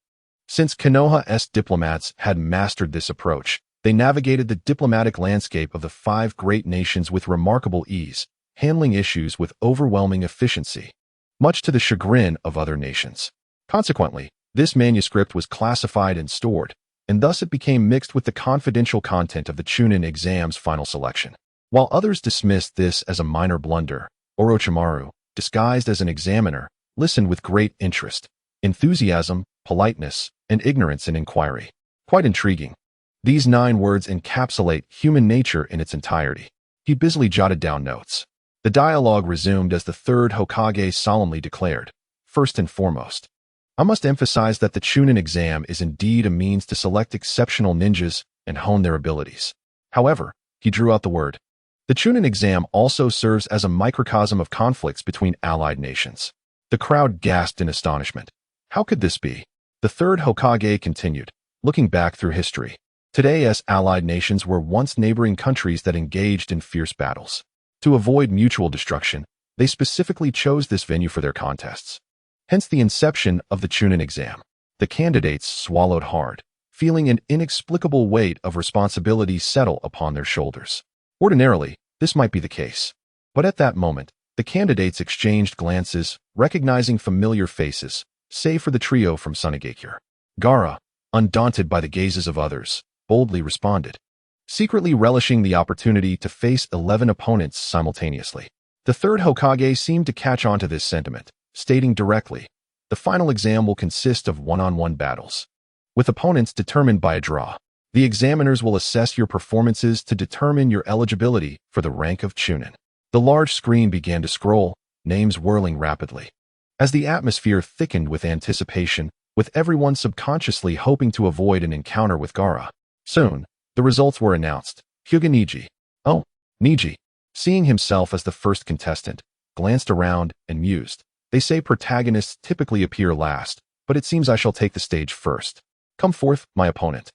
Since Konoha's diplomats had mastered this approach, they navigated the diplomatic landscape of the 5 great nations with remarkable ease, handling issues with overwhelming efficiency, much to the chagrin of other nations. Consequently, this manuscript was classified and stored, and thus it became mixed with the confidential content of the Chunin exam's final selection. While others dismissed this as a minor blunder, Orochimaru, disguised as an examiner, listened with great interest, enthusiasm, politeness, and ignorance in inquiry. Quite intriguing. These 9 words encapsulate human nature in its entirety. He busily jotted down notes. The dialogue resumed as the third Hokage solemnly declared, "First and foremost, I must emphasize that the Chunin exam is indeed a means to select exceptional ninjas and hone their abilities. However," he drew out the word, "the Chunin exam also serves as a microcosm of conflicts between allied nations." The crowd gasped in astonishment. How could this be? The third Hokage continued, looking back through history. Today's allied nations were once neighboring countries that engaged in fierce battles. To avoid mutual destruction, they specifically chose this venue for their contests. Hence the inception of the Chunin exam. The candidates swallowed hard, feeling an inexplicable weight of responsibility settle upon their shoulders. Ordinarily, this might be the case. But at that moment, the candidates exchanged glances, recognizing familiar faces, save for the trio from Sunagakure. Gaara, undaunted by the gazes of others, boldly responded, secretly relishing the opportunity to face 11 opponents simultaneously. The third Hokage seemed to catch on to this sentiment, stating directly, "The final exam will consist of one-on-one battles, with opponents determined by a draw. The examiners will assess your performances to determine your eligibility for the rank of Chunin." The large screen began to scroll, names whirling rapidly. As the atmosphere thickened with anticipation, with everyone subconsciously hoping to avoid an encounter with Gaara. Soon, the results were announced. Hyuga Neji. Oh, Neji, seeing himself as the first contestant, glanced around and mused. They say protagonists typically appear last, but it seems I shall take the stage first. Come forth, my opponent.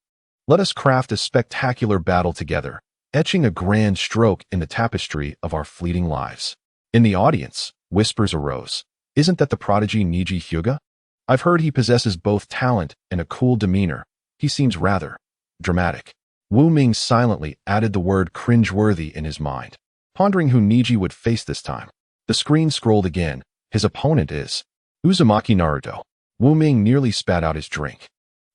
Let us craft a spectacular battle together, etching a grand stroke in the tapestry of our fleeting lives. In the audience, whispers arose. Isn't that the prodigy Neji Hyuga? I've heard he possesses both talent and a cool demeanor. He seems rather dramatic. Wu Ming silently added the word cringeworthy in his mind, pondering who Neji would face this time. The screen scrolled again. His opponent is Uzumaki Naruto. Wu Ming nearly spat out his drink.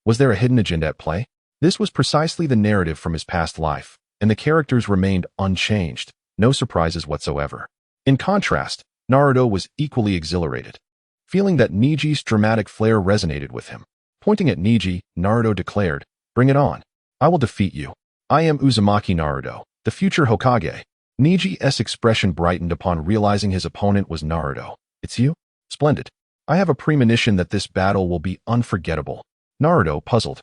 Was there a hidden agenda at play? This was precisely the narrative from his past life, and the characters remained unchanged, no surprises whatsoever. In contrast, Naruto was equally exhilarated, feeling that Neji's dramatic flair resonated with him. Pointing at Neji, Naruto declared, "Bring it on. I will defeat you. I am Uzumaki Naruto, the future Hokage." Neji's expression brightened upon realizing his opponent was Naruto. "It's you? Splendid. I have a premonition that this battle will be unforgettable." Naruto, puzzled,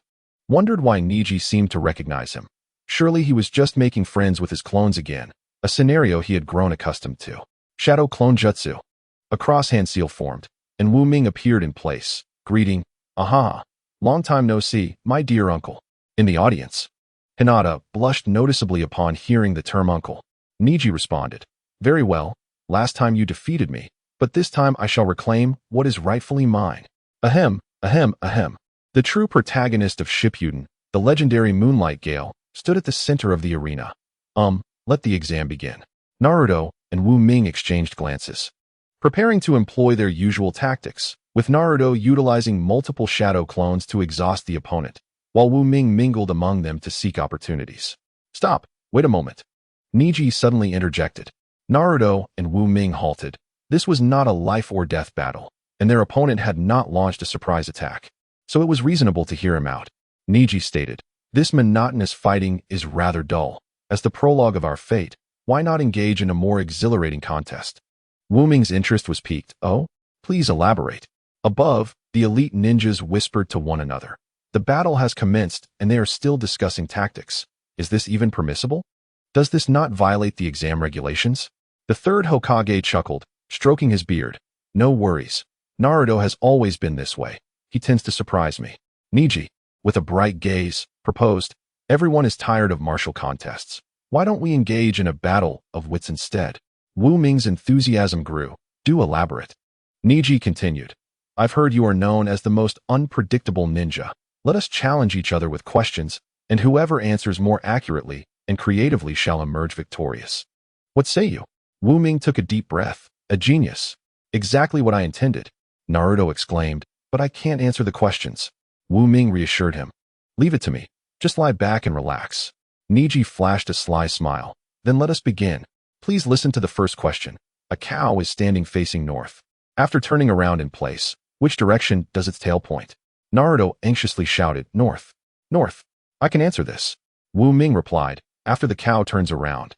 wondered why Neji seemed to recognize him. Surely he was just making friends with his clones again, a scenario he had grown accustomed to. Shadow Clone Jutsu. A cross-hand seal formed, and Wu Ming appeared in place, greeting, "Aha! Long time no see, my dear uncle." In the audience, Hinata blushed noticeably upon hearing the term uncle. Neji responded, "Very well, last time you defeated me, but this time I shall reclaim what is rightfully mine." Ahem, ahem, ahem. The true protagonist of Shippuden, the legendary Moonlight Gale, stood at the center of the arena. Let the exam begin. Naruto and Wu Ming exchanged glances, preparing to employ their usual tactics, with Naruto utilizing multiple shadow clones to exhaust the opponent, while Wu Ming mingled among them to seek opportunities. "Stop, wait a moment." Neji suddenly interjected. Naruto and Wu Ming halted. This was not a life-or-death battle, and their opponent had not launched a surprise attack, so it was reasonable to hear him out. Neji stated, "This monotonous fighting is rather dull. As the prologue of our fate, why not engage in a more exhilarating contest?" Wu Ming's interest was piqued. "Oh? Please elaborate." Above, the elite ninjas whispered to one another. The battle has commenced, and they are still discussing tactics. Is this even permissible? Does this not violate the exam regulations? The third Hokage chuckled, stroking his beard. "No worries. Naruto has always been this way. He tends to surprise me." Neji, with a bright gaze, proposed, "Everyone is tired of martial contests. Why don't we engage in a battle of wits instead?" Wu Ming's enthusiasm grew. "Do elaborate." Neji continued, "I've heard you are known as the most unpredictable ninja. Let us challenge each other with questions, and whoever answers more accurately and creatively shall emerge victorious. What say you?" Wu Ming took a deep breath. "A genius. Exactly what I intended." Naruto exclaimed, "But I can't answer the questions." Wu Ming reassured him. "Leave it to me. Just lie back and relax." Neji flashed a sly smile. "Then let us begin. Please listen to the first question. A cow is standing facing north. After turning around in place, which direction does its tail point?" Naruto anxiously shouted, "North. North. I can answer this." Wu Ming replied, "After the cow turns around,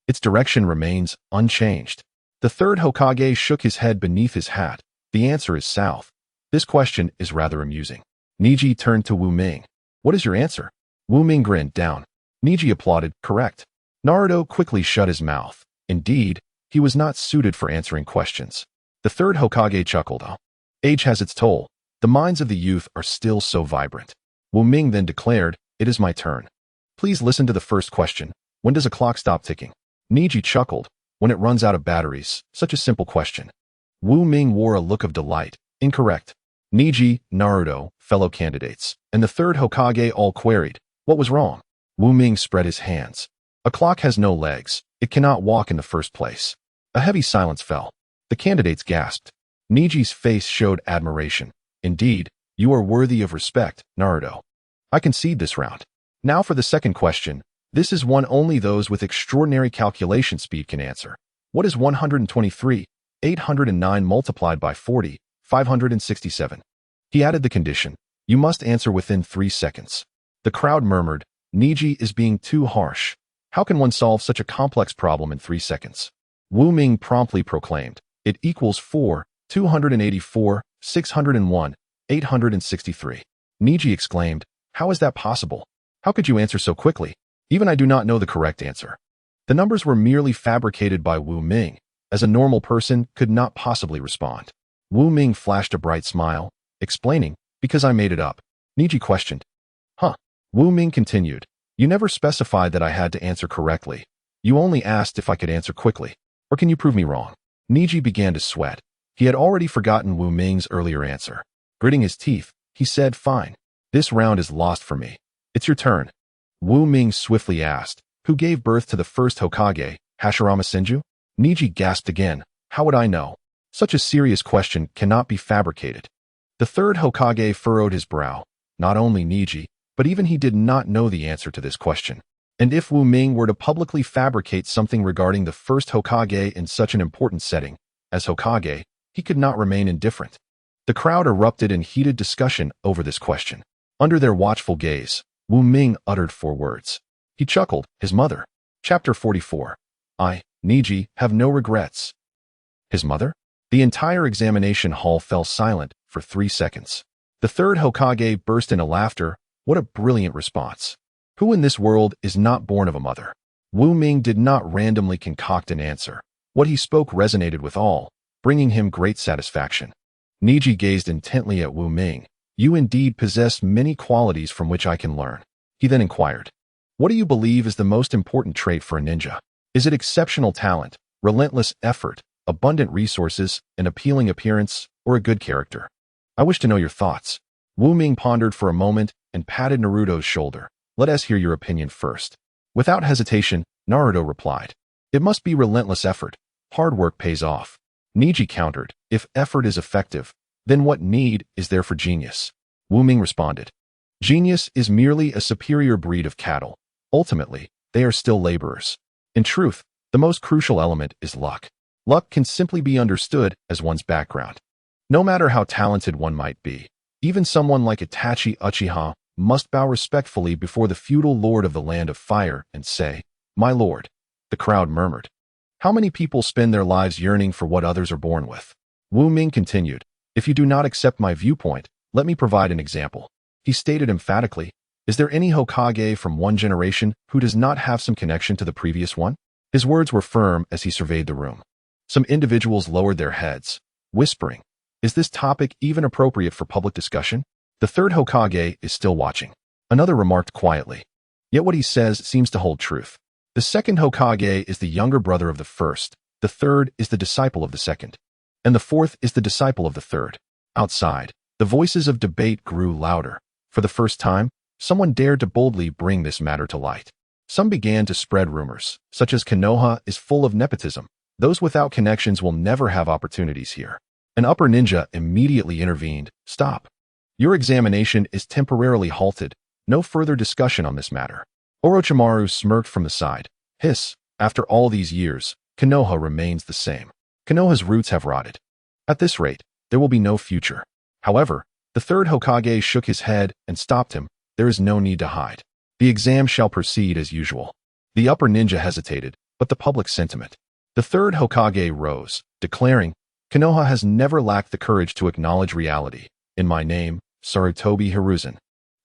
its direction remains unchanged." The third Hokage shook his head beneath his hat. The answer is south. This question is rather amusing. Niji turned to Wu Ming. What is your answer? Wu Ming grinned down. Niji applauded, correct. Naruto quickly shut his mouth. Indeed, he was not suited for answering questions. The third Hokage chuckled. Age has its toll. The minds of the youth are still so vibrant. Wu Ming then declared, it is my turn. Please listen to the first question. When does a clock stop ticking? Niji chuckled. When it runs out of batteries. Such a simple question. Wu Ming wore a look of delight. Incorrect. Niji, Naruto, fellow candidates, and the third Hokage all queried. What was wrong? Wu Ming spread his hands. A clock has no legs. It cannot walk in the first place. A heavy silence fell. The candidates gasped. Niji's face showed admiration. Indeed, you are worthy of respect, Naruto. I concede this round. Now for the second question. This is one only those with extraordinary calculation speed can answer. What is 123, 809 multiplied by 40, 567? He added the condition. You must answer within 3 seconds. The crowd murmured, Niji is being too harsh. How can one solve such a complex problem in 3 seconds? Wu Ming promptly proclaimed, it equals 4, 284, 601, 863. Niji exclaimed, how is that possible? How could you answer so quickly? Even I do not know the correct answer. The numbers were merely fabricated by Wu Ming, as a normal person could not possibly respond. Wu Ming flashed a bright smile, explaining, because I made it up. Niji questioned. Huh. Wu Ming continued, you never specified that I had to answer correctly. You only asked if I could answer quickly. Or can you prove me wrong? Niji began to sweat. He had already forgotten Wu Ming's earlier answer. Gritting his teeth, he said, fine. This round is lost for me. It's your turn. Wu Ming swiftly asked, who gave birth to the first Hokage, Hashirama Senju? Niji gasped again, how would I know? Such a serious question cannot be fabricated. The third Hokage furrowed his brow. Not only Niji, but even he did not know the answer to this question. And if Wu Ming were to publicly fabricate something regarding the first Hokage in such an important setting, as Hokage, he could not remain indifferent. The crowd erupted in heated discussion over this question. Under their watchful gaze, Wu Ming uttered 4 words. He chuckled, his mother. Chapter 44. I, Niji, have no regrets. His mother? The entire examination hall fell silent for 3 seconds. The third Hokage burst into laughter. What a brilliant response. Who in this world is not born of a mother? Wu Ming did not randomly concoct an answer. What he spoke resonated with all, bringing him great satisfaction. Niji gazed intently at Wu Ming. You indeed possess many qualities from which I can learn. He then inquired, what do you believe is the most important trait for a ninja? Is it exceptional talent, relentless effort, abundant resources, an appealing appearance, or a good character? I wish to know your thoughts. Wu Ming pondered for a moment and patted Naruto's shoulder. Let us hear your opinion first. Without hesitation, Naruto replied, it must be relentless effort. Hard work pays off. Niji countered, if effort is effective, then what need is there for genius? Wu Ming responded, genius is merely a superior breed of cattle. Ultimately, they are still laborers. In truth, the most crucial element is luck. Luck can simply be understood as one's background. No matter how talented one might be, even someone like Itachi Uchiha must bow respectfully before the feudal lord of the land of fire and say, my lord. The crowd murmured. How many people spend their lives yearning for what others are born with? Wu Ming continued, if you do not accept my viewpoint, let me provide an example. He stated emphatically, is there any Hokage from one generation who does not have some connection to the previous one? His words were firm as he surveyed the room. Some individuals lowered their heads, whispering, is this topic even appropriate for public discussion? The third Hokage is still watching. Another remarked quietly, yet what he says seems to hold truth. The second Hokage is the younger brother of the first, the third is the disciple of the second, and the fourth is the disciple of the third. Outside, the voices of debate grew louder. For the first time, someone dared to boldly bring this matter to light. Some began to spread rumors, such as Konoha is full of nepotism. Those without connections will never have opportunities here. An upper ninja immediately intervened. Stop. Your examination is temporarily halted. No further discussion on this matter. Orochimaru smirked from the side. Hiss. After all these years, Konoha remains the same. Konoha's roots have rotted. At this rate, there will be no future. However, the third Hokage shook his head and stopped him. There is no need to hide. The exam shall proceed as usual. The upper ninja hesitated, but the public sentiment. The third Hokage rose, declaring, Konoha has never lacked the courage to acknowledge reality. In my name, Sarutobi Hiruzen,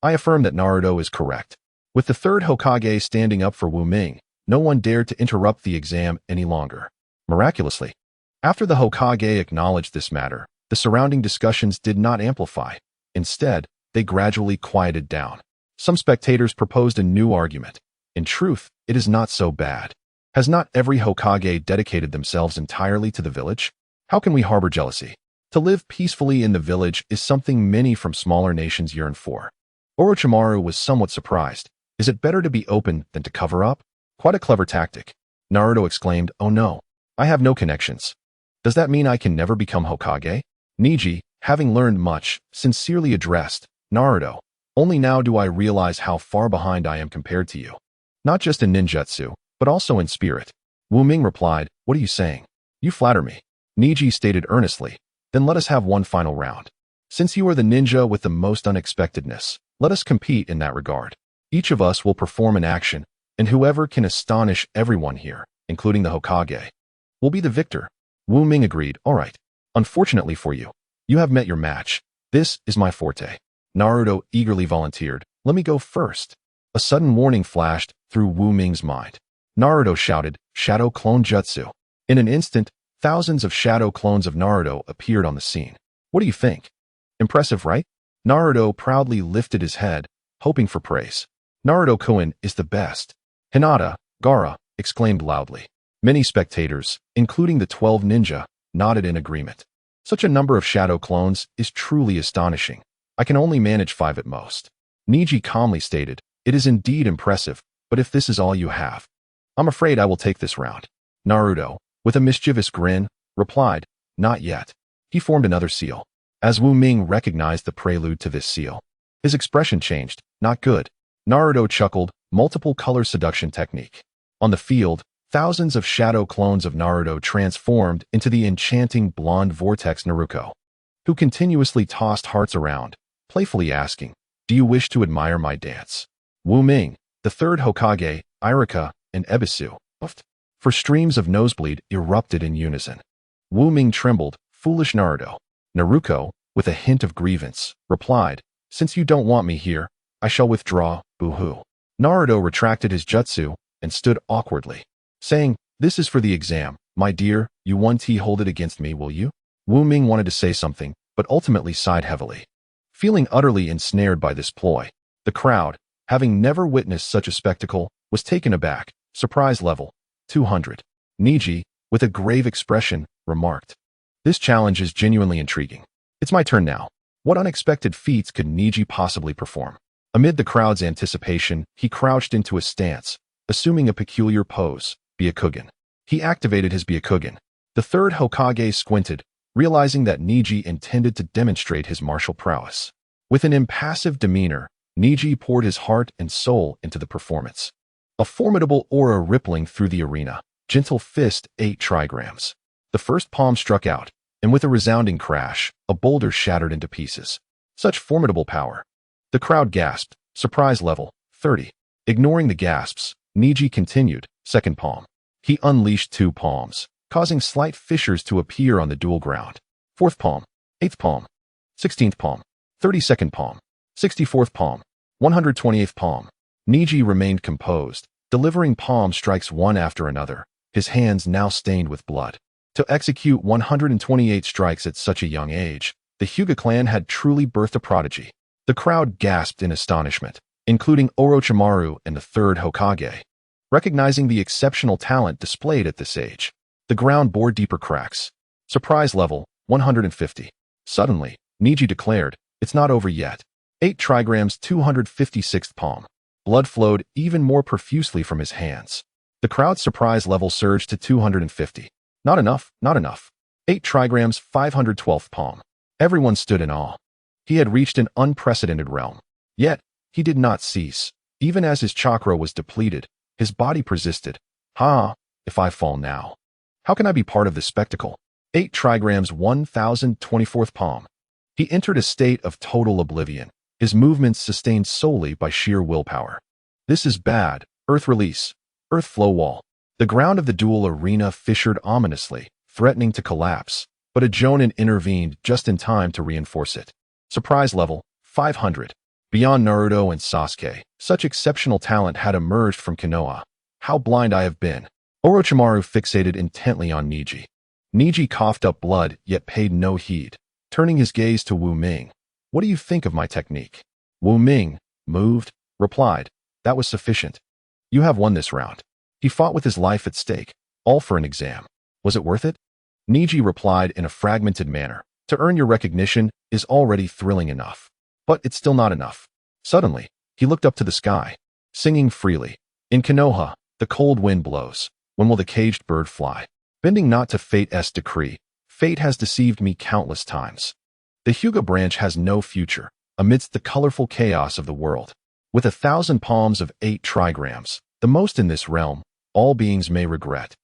I affirm that Naruto is correct. With the third Hokage standing up for Wu Ming, no one dared to interrupt the exam any longer. Miraculously, after the Hokage acknowledged this matter, the surrounding discussions did not amplify. Instead, they gradually quieted down. Some spectators proposed a new argument. In truth, it is not so bad. Has not every Hokage dedicated themselves entirely to the village? How can we harbor jealousy? To live peacefully in the village is something many from smaller nations yearn for. Orochimaru was somewhat surprised. Is it better to be open than to cover up? Quite a clever tactic. Naruto exclaimed, oh no, I have no connections. Does that mean I can never become Hokage? Neji, having learned much, sincerely addressed, Naruto, only now do I realize how far behind I am compared to you. Not just in ninjutsu, but also in spirit. Wu Ming replied, what are you saying? You flatter me. Neji stated earnestly, then let us have one final round. Since you are the ninja with the most unexpectedness, let us compete in that regard. Each of us will perform an action, and whoever can astonish everyone here, including the Hokage, will be the victor. Wu Ming agreed, all right. Unfortunately for you, you have met your match. This is my forte. Naruto eagerly volunteered, let me go first. A sudden warning flashed through Wu Ming's mind. Naruto shouted, Shadow Clone Jutsu. In an instant, thousands of shadow clones of Naruto appeared on the scene. What do you think? Impressive, right? Naruto proudly lifted his head, hoping for praise. Naruto-kun is the best. Hinata, Gaara, exclaimed loudly. Many spectators, including the 12 ninja, nodded in agreement. Such a number of shadow clones is truly astonishing. I can only manage 5 at most. Neji calmly stated, it is indeed impressive, but if this is all you have, I'm afraid I will take this round. Naruto, with a mischievous grin, replied, not yet. He formed another seal. As Wu Ming recognized the prelude to this seal, his expression changed, not good. Naruto chuckled, multiple color seduction technique. On the field, thousands of shadow clones of Naruto transformed into the enchanting blonde vortex Naruto, who continuously tossed hearts around, playfully asking, do you wish to admire my dance? Wu Ming, the third Hokage, Irika, and Ebisu, for streams of nosebleed erupted in unison. Wu Ming trembled, foolish Naruto. Naruto, with a hint of grievance, replied, since you don't want me here, I shall withdraw, boo-hoo. Naruto retracted his jutsu and stood awkwardly, saying, this is for the exam, my dear, you won't hold it against me, will you? Wu Ming wanted to say something, but ultimately sighed heavily. Feeling utterly ensnared by this ploy, the crowd, having never witnessed such a spectacle, was taken aback. Surprise level, 200. Neji, with a grave expression, remarked, this challenge is genuinely intriguing. It's my turn now. What unexpected feats could Neji possibly perform? Amid the crowd's anticipation, he crouched into a stance, assuming a peculiar pose, Byakugan. He activated his Byakugan. The third Hokage squinted, realizing that Neji intended to demonstrate his martial prowess. With an impassive demeanor, Neji poured his heart and soul into the performance. A formidable aura rippling through the arena. Gentle fist 8 trigrams. The first palm struck out, and with a resounding crash, a boulder shattered into pieces. Such formidable power. The crowd gasped. Surprise level, 30. Ignoring the gasps, Neji continued, second palm. He unleashed 2 palms, causing slight fissures to appear on the dual ground. Fourth palm, 8th palm, 16th palm, 32nd palm, 64th palm, 128th palm. Neji remained composed, delivering palm strikes one after another, his hands now stained with blood. To execute 128 strikes at such a young age, the Hyuga clan had truly birthed a prodigy. The crowd gasped in astonishment, including Orochimaru and the third Hokage. Recognizing the exceptional talent displayed at this age, the ground bore deeper cracks. Surprise level, 150. Suddenly, Neji declared, it's not over yet. 8 trigrams 256th palm. Blood flowed even more profusely from his hands. The crowd's surprise level surged to 250. Not enough, not enough. 8 trigrams 512th palm. Everyone stood in awe. He had reached an unprecedented realm. Yet, he did not cease. Even as his chakra was depleted, his body persisted. If I fall now, how can I be part of this spectacle? 8 trigrams 1024th palm. He entered a state of total oblivion, his movements sustained solely by sheer willpower. This is bad. Earth release. Earth flow wall. The ground of the duel arena fissured ominously, threatening to collapse, but a Jonin intervened just in time to reinforce it. Surprise level, 500. Beyond Naruto and Sasuke, such exceptional talent had emerged from Konoha. How blind I have been. Orochimaru fixated intently on Neji. Neji coughed up blood, yet paid no heed, turning his gaze to Wu Ming. What do you think of my technique? Wu Ming, moved, replied, that was sufficient. You have won this round. He fought with his life at stake, all for an exam. Was it worth it? Neji replied in a fragmented manner. To earn your recognition is already thrilling enough. But it's still not enough. Suddenly, he looked up to the sky, singing freely. In Konoha, the cold wind blows. When will the caged bird fly? Bending not to fate's decree, fate has deceived me countless times. The Hyuga branch has no future, amidst the colorful chaos of the world. With 1,000 palms of 8 trigrams, the most in this realm, all beings may regret.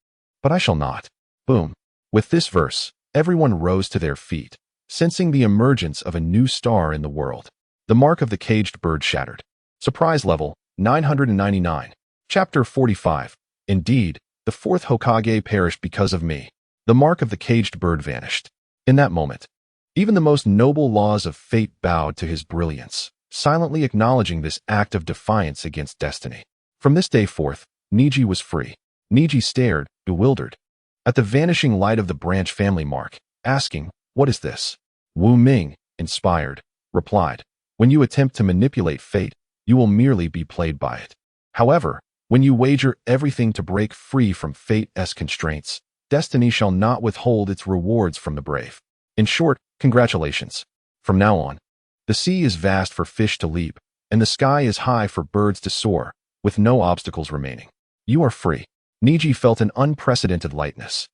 But I shall not. Boom. With this verse, everyone rose to their feet, sensing the emergence of a new star in the world. The mark of the caged bird shattered. Surprise level, 999. Chapter 45. Indeed, the 4th Hokage perished because of me. The mark of the caged bird vanished. In that moment, even the most noble laws of fate bowed to his brilliance, silently acknowledging this act of defiance against destiny. From this day forth, Neji was free. Neji stared, bewildered, at the vanishing light of the branch family mark, asking, what is this? Wu Ming, inspired, replied, when you attempt to manipulate fate, you will merely be played by it. However, when you wager everything to break free from fate's constraints, destiny shall not withhold its rewards from the brave. In short, congratulations. From now on, the sea is vast for fish to leap, and the sky is high for birds to soar, with no obstacles remaining. You are free. Neji felt an unprecedented lightness.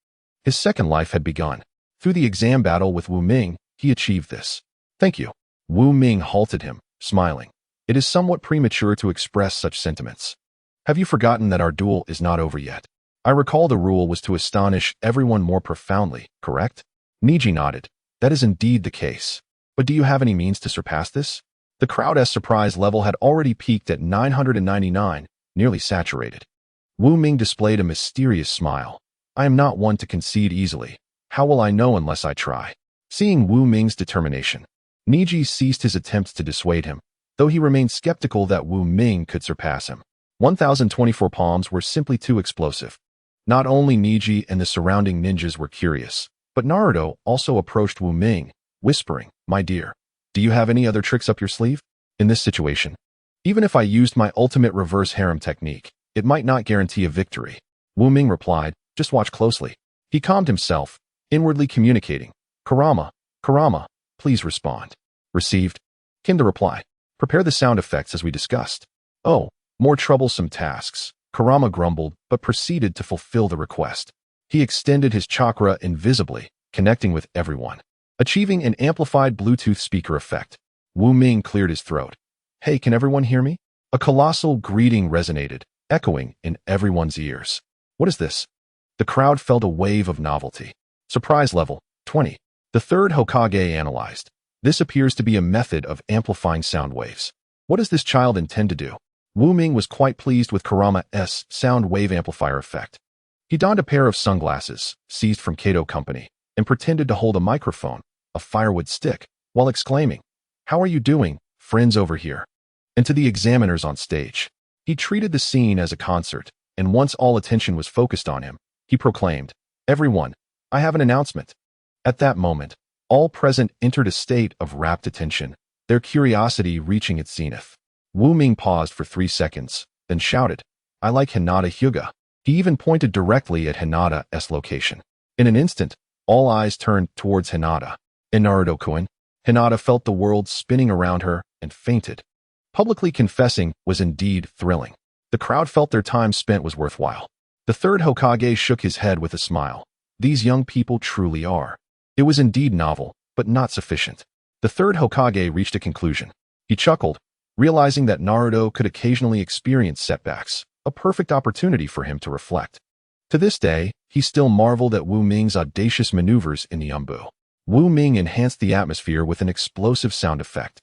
His second life had begun. Through the exam battle with Wu Ming, he achieved this. Thank you. Wu Ming halted him, smiling. It is somewhat premature to express such sentiments. Have you forgotten that our duel is not over yet? I recall the rule was to astonish everyone more profoundly, correct? Neji nodded. That is indeed the case. But do you have any means to surpass this? The crowd's surprise level had already peaked at 999, nearly saturated. Wu Ming displayed a mysterious smile. I am not one to concede easily. How will I know unless I try? Seeing Wu Ming's determination, Neji ceased his attempts to dissuade him, though he remained skeptical that Wu Ming could surpass him. 1,024 palms were simply too explosive. Not only Neji and the surrounding ninjas were curious, but Naruto also approached Wu Ming, whispering, my dear, do you have any other tricks up your sleeve? In this situation, even if I used my ultimate reverse harem technique, it might not guarantee a victory. Wu Ming replied, just watch closely. He calmed himself, inwardly communicating, Kurama, Kurama, please respond. Received. Came the reply. Prepare the sound effects as we discussed. Oh, more troublesome tasks. Kurama grumbled, but proceeded to fulfill the request. He extended his chakra invisibly, connecting with everyone, achieving an amplified Bluetooth speaker effect. Wu Ming cleared his throat. Hey, can everyone hear me? A colossal greeting resonated, echoing in everyone's ears. What is this? The crowd felt a wave of novelty. Surprise level, 20. The 3rd Hokage analyzed. This appears to be a method of amplifying sound waves. What does this child intend to do? Wu Ming was quite pleased with Kurama's sound wave amplifier effect. He donned a pair of sunglasses, seized from Kato Company, and pretended to hold a microphone, a firewood stick, while exclaiming, how are you doing, friends over here? And to the examiners on stage. He treated the scene as a concert, and once all attention was focused on him, he proclaimed, everyone, I have an announcement. At that moment, all present entered a state of rapt attention, their curiosity reaching its zenith. Wu Ming paused for 3 seconds, then shouted, I like Hinata Hyuga. He even pointed directly at Hinata's location. In an instant, all eyes turned towards Hinata. In Naruto-kun, Hinata felt the world spinning around her and fainted. Publicly confessing was indeed thrilling. The crowd felt their time spent was worthwhile. The 3rd Hokage shook his head with a smile. These young people truly are. It was indeed novel, but not sufficient. The 3rd Hokage reached a conclusion. He chuckled, realizing that Naruto could occasionally experience setbacks, a perfect opportunity for him to reflect. To this day, he still marveled at Wu Ming's audacious maneuvers in the Umbu. Wu Ming enhanced the atmosphere with an explosive sound effect.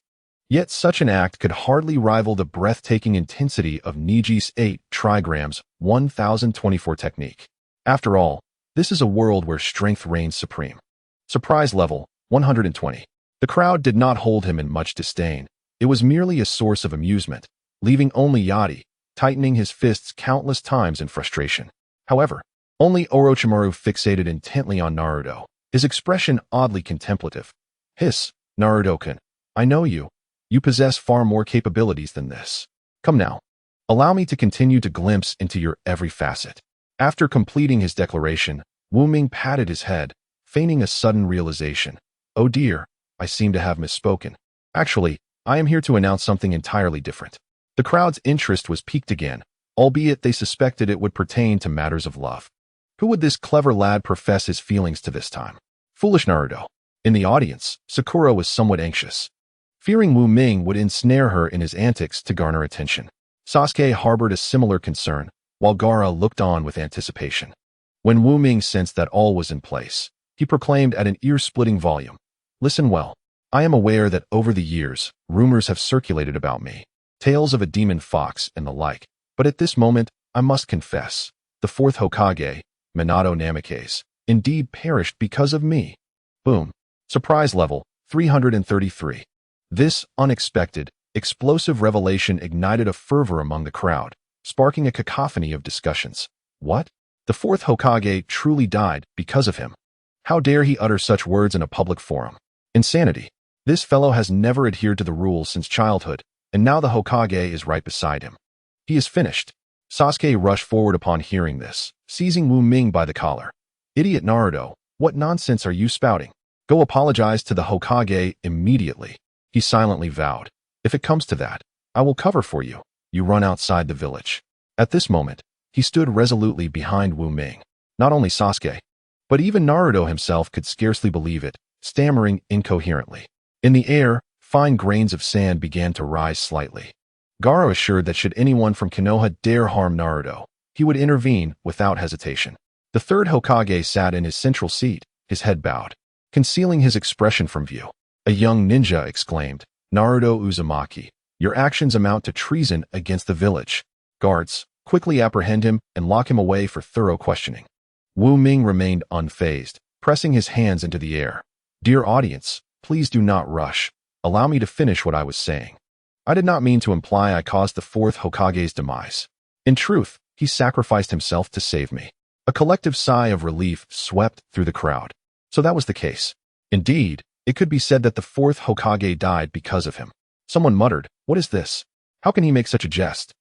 Yet such an act could hardly rival the breathtaking intensity of Niji's 8 trigrams 1024 technique. After all, this is a world where strength reigns supreme. Surprise level 120. The crowd did not hold him in much disdain. It was merely a source of amusement, leaving only Yadi, tightening his fists countless times in frustration. However, only Orochimaru fixated intently on Naruto, his expression oddly contemplative. Hiss, Naruto-kun, I know you. You possess far more capabilities than this. Come now. Allow me to continue to glimpse into your every facet. After completing his declaration, Wu Ming patted his head, feigning a sudden realization. Oh dear, I seem to have misspoken. Actually, I am here to announce something entirely different. The crowd's interest was piqued again, albeit they suspected it would pertain to matters of love. Who would this clever lad profess his feelings to this time? Foolish Naruto. In the audience, Sakura was somewhat anxious, fearing Wu Ming would ensnare her in his antics to garner attention. Sasuke harbored a similar concern, while Gaara looked on with anticipation. When Wu Ming sensed that all was in place, he proclaimed at an ear-splitting volume, Listen well. I am aware that over the years, rumors have circulated about me, tales of a demon fox and the like, but at this moment, I must confess, the fourth Hokage, Minato Namikaze, indeed perished because of me. Boom. Surprise level 333. This unexpected, explosive revelation ignited a fervor among the crowd, sparking a cacophony of discussions. What? The fourth Hokage truly died because of him. How dare he utter such words in a public forum? Insanity. This fellow has never adhered to the rules since childhood, and now the Hokage is right beside him. He is finished. Sasuke rushed forward upon hearing this, seizing Wu Ming by the collar. Idiot Naruto, what nonsense are you spouting? Go apologize to the Hokage immediately. He silently vowed. If it comes to that, I will cover for you. You run outside the village. At this moment, he stood resolutely behind Wu Ming. Not only Sasuke, but even Naruto himself could scarcely believe it, stammering incoherently. In the air, fine grains of sand began to rise slightly. Gaara assured that should anyone from Konoha dare harm Naruto, he would intervene without hesitation. The third Hokage sat in his central seat, his head bowed, concealing his expression from view. A young ninja exclaimed, Naruto Uzumaki, your actions amount to treason against the village. Guards, quickly apprehend him and lock him away for thorough questioning. Wu Ming remained unfazed, pressing his hands into the air. Dear audience, please do not rush. Allow me to finish what I was saying. I did not mean to imply I caused the fourth Hokage's demise. In truth, he sacrificed himself to save me. A collective sigh of relief swept through the crowd. So that was the case. Indeed, it could be said that the fourth Hokage died because of him. Someone muttered, What is this? How can he make such a jest?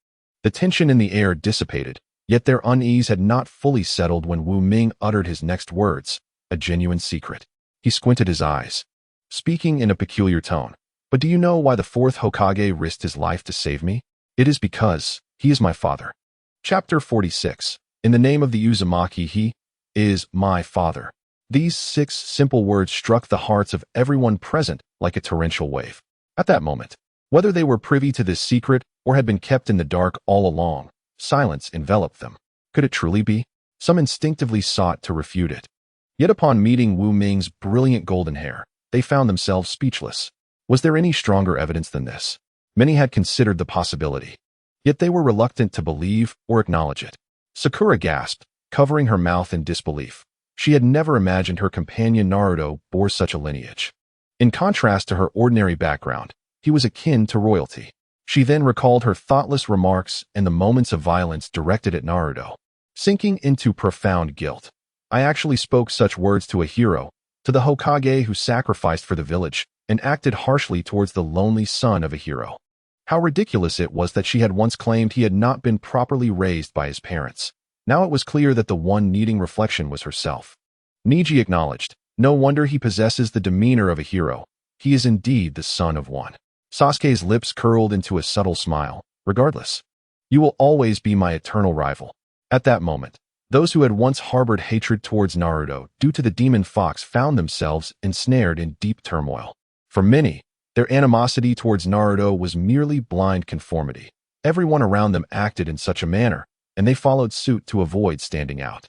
The tension in the air dissipated, yet their unease had not fully settled when Wu Ming uttered his next words, a genuine secret. He squinted his eyes, speaking in a peculiar tone. But do you know why the fourth Hokage risked his life to save me? It is because he is my father. Chapter 46. In the name of the Uzumaki, he is my father. These 6 simple words struck the hearts of everyone present like a torrential wave. At that moment, whether they were privy to this secret or had been kept in the dark all along, silence enveloped them. Could it truly be? Some instinctively sought to refute it. Yet upon meeting Wu Ming's brilliant golden hair, they found themselves speechless. Was there any stronger evidence than this? Many had considered the possibility, yet they were reluctant to believe or acknowledge it. Sakura gasped, covering her mouth in disbelief. She had never imagined her companion Naruto bore such a lineage. In contrast to her ordinary background, he was akin to royalty. She then recalled her thoughtless remarks and the moments of violence directed at Naruto. Sinking into profound guilt, I actually spoke such words to a hero, to the Hokage who sacrificed for the village, and acted harshly towards the lonely son of a hero. How ridiculous it was that she had once claimed he had not been properly raised by his parents. Now it was clear that the one needing reflection was herself. Niji acknowledged, no wonder he possesses the demeanor of a hero. He is indeed the son of one. Sasuke's lips curled into a subtle smile. Regardless, you will always be my eternal rival. At that moment, those who had once harbored hatred towards Naruto due to the demon fox found themselves ensnared in deep turmoil. For many, their animosity towards Naruto was merely blind conformity. Everyone around them acted in such a manner, and they followed suit to avoid standing out.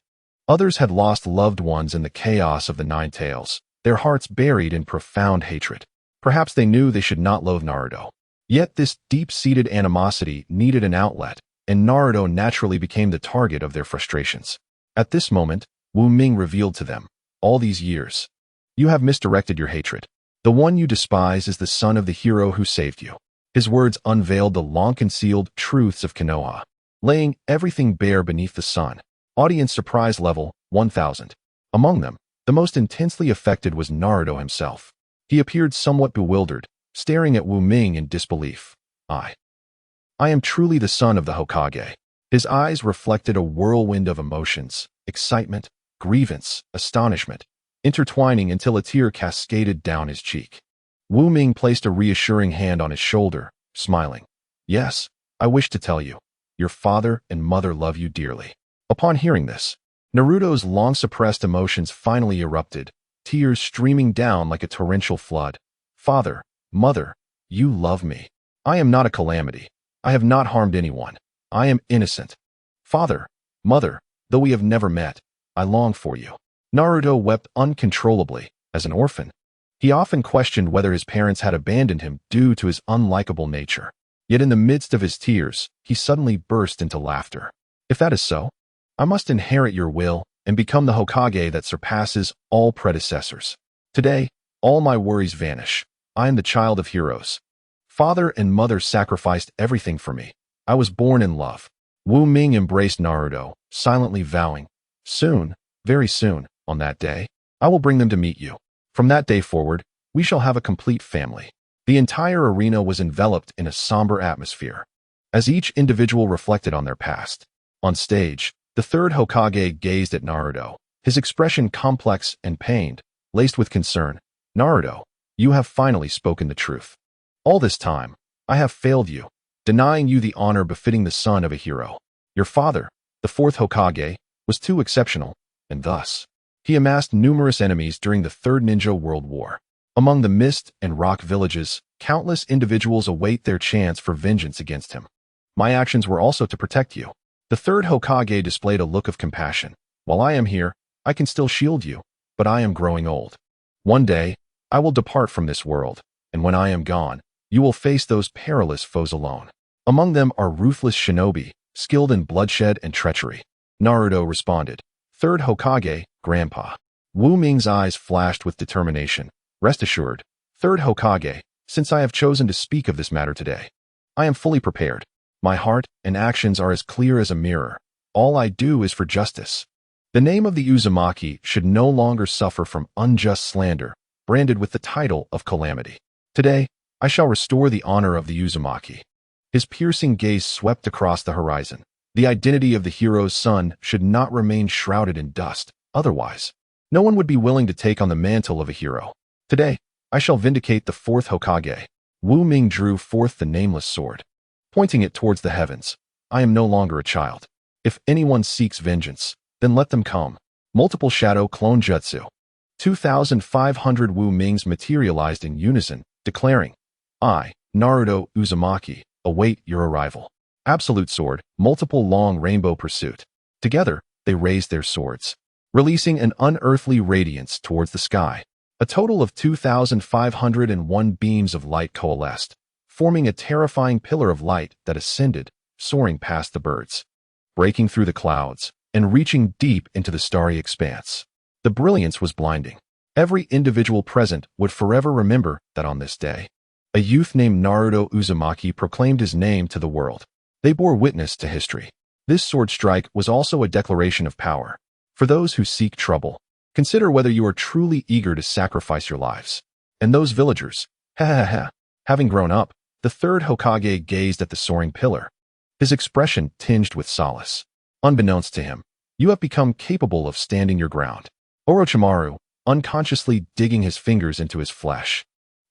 Others had lost loved ones in the chaos of the Nine Tails, their hearts buried in profound hatred. Perhaps they knew they should not loathe Naruto. Yet this deep-seated animosity needed an outlet, and Naruto naturally became the target of their frustrations. At this moment, Wu Ming revealed to them, all these years, you have misdirected your hatred. The one you despise is the son of the hero who saved you. His words unveiled the long-concealed truths of Konoha, laying everything bare beneath the sun. Audience surprise level, 1000. Among them, the most intensely affected was Naruto himself. He appeared somewhat bewildered, staring at Wu Ming in disbelief. I am truly the son of the Hokage. His eyes reflected a whirlwind of emotions, excitement, grievance, astonishment, intertwining until a tear cascaded down his cheek. Wu Ming placed a reassuring hand on his shoulder, smiling. Yes, I wish to tell you, your father and mother love you dearly. Upon hearing this, Naruto's long-suppressed emotions finally erupted, tears streaming down like a torrential flood. Father, mother, you love me. I am not a calamity. I have not harmed anyone. I am innocent. Father, mother, though we have never met, I long for you. Naruto wept uncontrollably. As an orphan, he often questioned whether his parents had abandoned him due to his unlikable nature. Yet in the midst of his tears, he suddenly burst into laughter. If that is so, I must inherit your will and become the Hokage that surpasses all predecessors. Today, all my worries vanish. I am the child of heroes. Father and mother sacrificed everything for me. I was born in love. Wu Ming embraced Naruto, silently vowing, soon, very soon, on that day, I will bring them to meet you. From that day forward, we shall have a complete family. The entire arena was enveloped in a somber atmosphere, as each individual reflected on their past. On stage, the third Hokage gazed at Naruto, his expression complex and pained, laced with concern. Naruto, you have finally spoken the truth. All this time, I have failed you, denying you the honor befitting the son of a hero. Your father, the fourth Hokage, was too exceptional, and thus, he amassed numerous enemies during the Third Ninja World War. Among the mist and rock villages, countless individuals await their chance for vengeance against him. My actions were also to protect you. The third Hokage displayed a look of compassion. While I am here, I can still shield you, but I am growing old. One day, I will depart from this world, and when I am gone, you will face those perilous foes alone. Among them are ruthless shinobi, skilled in bloodshed and treachery. Naruto responded, Third Hokage, Grandpa. Wu Ming's eyes flashed with determination. Rest assured, Third Hokage, since I have chosen to speak of this matter today, I am fully prepared. My heart and actions are as clear as a mirror. All I do is for justice. The name of the Uzumaki should no longer suffer from unjust slander, branded with the title of calamity. Today, I shall restore the honor of the Uzumaki. His piercing gaze swept across the horizon. The identity of the hero's son should not remain shrouded in dust. Otherwise, no one would be willing to take on the mantle of a hero. Today, I shall vindicate the fourth Hokage. Wu Ming drew forth the nameless sword, pointing it towards the heavens. I am no longer a child. If anyone seeks vengeance, then let them come. Multiple shadow clone jutsu. 2,500 Wu Mings materialized in unison, declaring, I, Naruto Uzumaki, await your arrival. Absolute sword, multiple long rainbow pursuit. Together, they raised their swords, releasing an unearthly radiance towards the sky. A total of 2,501 beams of light coalesced, forming a terrifying pillar of light that ascended, soaring past the birds, breaking through the clouds, and reaching deep into the starry expanse. The brilliance was blinding. Every individual present would forever remember that on this day, a youth named Naruto Uzumaki proclaimed his name to the world. They bore witness to history. This sword strike was also a declaration of power. For those who seek trouble, consider whether you are truly eager to sacrifice your lives. And those villagers, having grown up, the third Hokage gazed at the soaring pillar, his expression tinged with solace. Unbeknownst to him, you have become capable of standing your ground. Orochimaru, unconsciously digging his fingers into his flesh,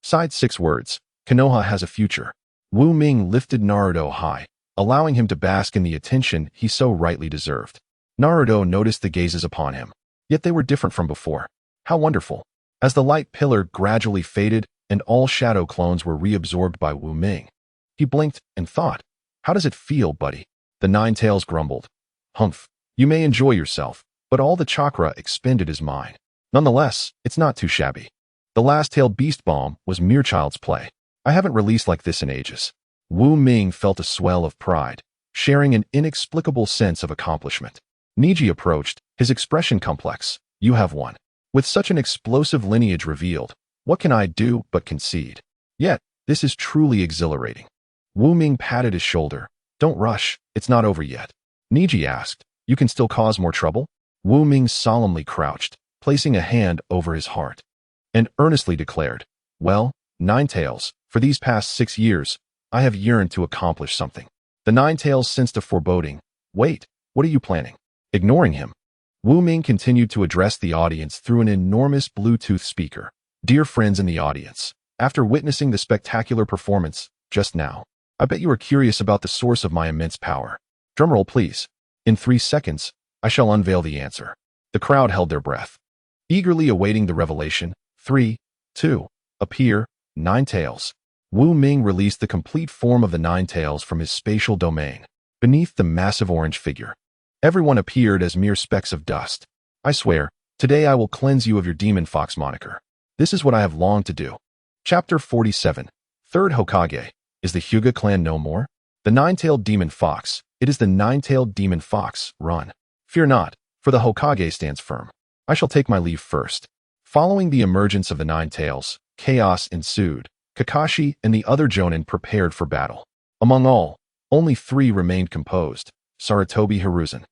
sighed 6 words, Konoha has a future. Wu Ming lifted Naruto high, allowing him to bask in the attention he so rightly deserved. Naruto noticed the gazes upon him, yet they were different from before. How wonderful! As the light pillar gradually faded and all shadow clones were reabsorbed by Wu Ming, he blinked and thought, how does it feel, buddy? The Nine Tails grumbled, humph, you may enjoy yourself, but all the chakra expended is mine. Nonetheless, it's not too shabby. The last-tailed beast bomb was mere child's play. I haven't released like this in ages. Wu Ming felt a swell of pride, sharing an inexplicable sense of accomplishment. Niji approached, his expression complex. You have won. With such an explosive lineage revealed, what can I do but concede? Yet, this is truly exhilarating. Wu Ming patted his shoulder. Don't rush, it's not over yet. Niji asked, you can still cause more trouble? Wu Ming solemnly crouched, placing a hand over his heart, and earnestly declared, well, Nine Tails, for these past 6 years, I have yearned to accomplish something. The Nine Tails sensed a foreboding. Wait, what are you planning? Ignoring him, Wu Ming continued to address the audience through an enormous Bluetooth speaker. Dear friends in the audience, after witnessing the spectacular performance just now, I bet you are curious about the source of my immense power. Drumroll, please. In 3 seconds, I shall unveil the answer. The crowd held their breath, eagerly awaiting the revelation. 3, 2, appear, Nine Tails. Wu Ming released the complete form of the Nine Tails from his spatial domain. Beneath the massive orange figure, everyone appeared as mere specks of dust. I swear, today I will cleanse you of your demon fox moniker. This is what I have longed to do. Chapter 47. Third Hokage. Is the Hyuga clan no more? The nine-tailed demon fox. It is the nine-tailed demon fox. Run. Fear not, for the Hokage stands firm. I shall take my leave first. Following the emergence of the Nine Tails, chaos ensued. Kakashi and the other Jonin prepared for battle. Among all, only 3 remained composed: Sarutobi Hiruzen,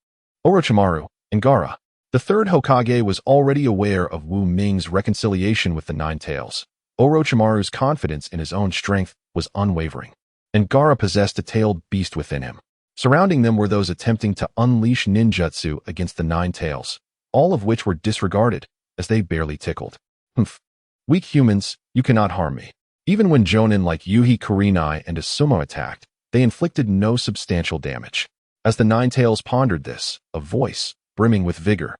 Orochimaru, and Gaara. The third Hokage was already aware of Wu Ming's reconciliation with the Nine Tails. Orochimaru's confidence in his own strength was unwavering, and Gaara possessed a tailed beast within him. Surrounding them were those attempting to unleash ninjutsu against the Nine Tails, all of which were disregarded, as they barely tickled. Humph. Weak humans, you cannot harm me. Even when Jonin like Yuhi Kurenai and Asuma attacked, they inflicted no substantial damage. As the Nine Tails pondered this, a voice, brimming with vigor,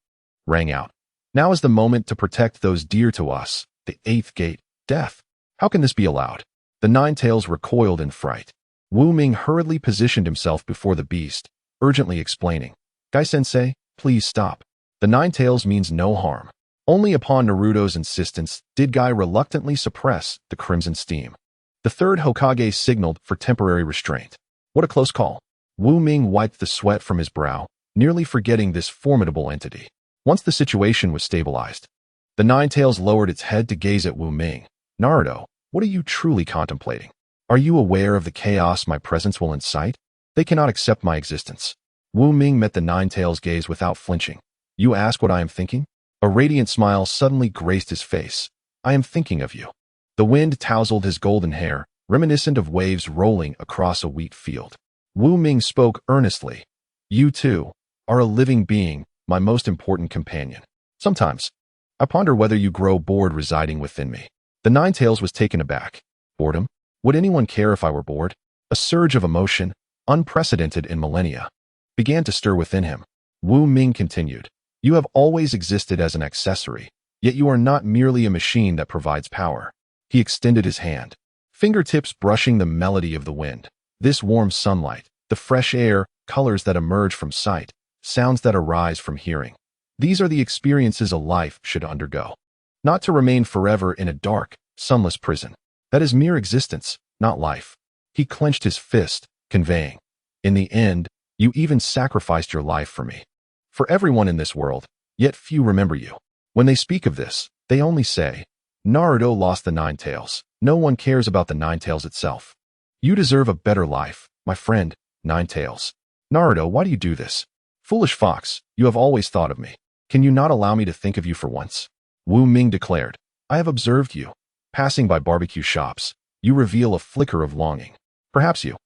rang out. Now is the moment to protect those dear to us, the 8th gate, death. How can this be allowed? The Nine Tails recoiled in fright. Wu Ming hurriedly positioned himself before the beast, urgently explaining, Gai-sensei, please stop. The Nine Tails means no harm. Only upon Naruto's insistence did Gai reluctantly suppress the crimson steam. The third Hokage signaled for temporary restraint. What a close call. Wu Ming wiped the sweat from his brow, nearly forgetting this formidable entity. Once the situation was stabilized, the Nine Tails lowered its head to gaze at Wu Ming. Naruto, what are you truly contemplating? Are you aware of the chaos my presence will incite? They cannot accept my existence. Wu Ming met the Nine Tails' gaze without flinching. You ask what I am thinking? A radiant smile suddenly graced his face. I am thinking of you. The wind tousled his golden hair, reminiscent of waves rolling across a wheat field. Wu Ming spoke earnestly. You, too, are a living being, my most important companion. Sometimes, I ponder whether you grow bored residing within me. The Nine Tails was taken aback. Boredom? Would anyone care if I were bored? A surge of emotion, unprecedented in millennia, began to stir within him. Wu Ming continued. You have always existed as an accessory, yet you are not merely a machine that provides power. He extended his hand, fingertips brushing the melody of the wind. This warm sunlight, the fresh air, colors that emerge from sight, sounds that arise from hearing. These are the experiences a life should undergo. Not to remain forever in a dark, sunless prison. That is mere existence, not life. He clenched his fist, conveying, in the end, you even sacrificed your life for me. For everyone in this world, yet few remember you. When they speak of this, they only say, Naruto lost the Nine Tails. No one cares about the Nine Tails itself. You deserve a better life, my friend, Nine Tails. Naruto, why do you do this? Foolish fox, you have always thought of me. Can you not allow me to think of you for once? Wu Ming declared, I have observed you. Passing by barbecue shops, you reveal a flicker of longing. Perhaps you,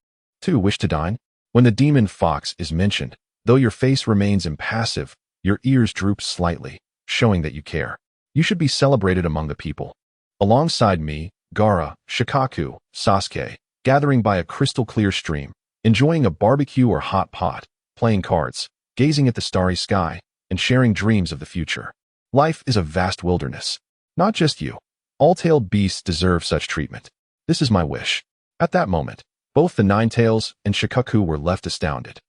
too, wish to dine? When the demon fox is mentioned, though your face remains impassive, your ears droop slightly, showing that you care. You should be celebrated among the people. Alongside me, Gaara, Shikaku, Sasuke, gathering by a crystal-clear stream, enjoying a barbecue or hot pot, playing cards, gazing at the starry sky, and sharing dreams of the future. Life is a vast wilderness. Not just you. All tailed beasts deserve such treatment. This is my wish. At that moment, both the Nine Tails and Shikaku were left astounded.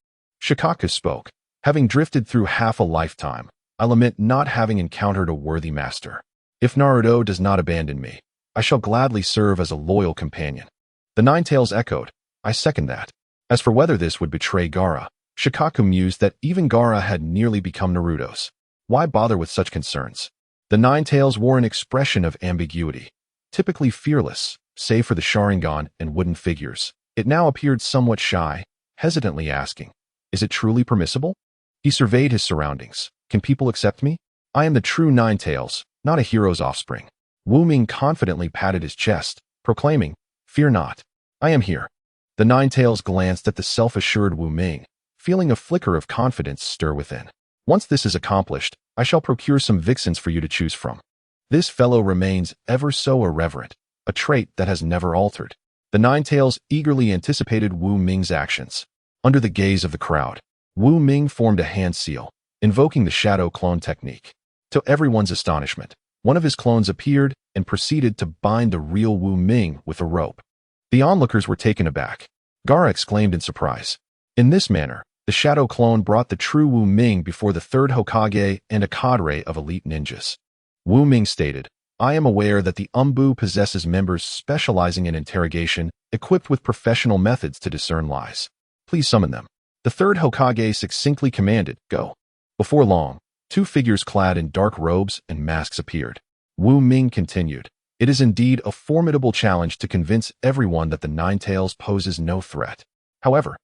Shikaku spoke. Having drifted through half a lifetime, I lament not having encountered a worthy master. If Naruto does not abandon me, I shall gladly serve as a loyal companion. The Nine Tails echoed, I second that. As for whether this would betray Gaara, Shikaku mused that even Gaara had nearly become Naruto's. Why bother with such concerns? The Nine Tails wore an expression of ambiguity, typically fearless, save for the Sharingan and wooden figures. It now appeared somewhat shy, hesitantly asking, is it truly permissible? He surveyed his surroundings. Can people accept me? I am the true Nine Tails, not a hero's offspring. Wu Ming confidently patted his chest, proclaiming, fear not. I am here. The Nine Tails glanced at the self-assured Wu Ming, feeling a flicker of confidence stir within. Once this is accomplished, I shall procure some vixens for you to choose from. This fellow remains ever so irreverent, a trait that has never altered. The Nine Tails eagerly anticipated Wu Ming's actions. Under the gaze of the crowd, Wu Ming formed a hand seal, invoking the shadow clone technique. To everyone's astonishment, one of his clones appeared and proceeded to bind the real Wu Ming with a rope. The onlookers were taken aback. Gaara exclaimed in surprise. In this manner, the shadow clone brought the true Wu Ming before the third Hokage and a cadre of elite ninjas. Wu Ming stated, I am aware that the Umbu possesses members specializing in interrogation, equipped with professional methods to discern lies. Please summon them. The third Hokage succinctly commanded, go. Before long, two figures clad in dark robes and masks appeared. Wu Ming continued, it is indeed a formidable challenge to convince everyone that the Nine Tails poses no threat. However,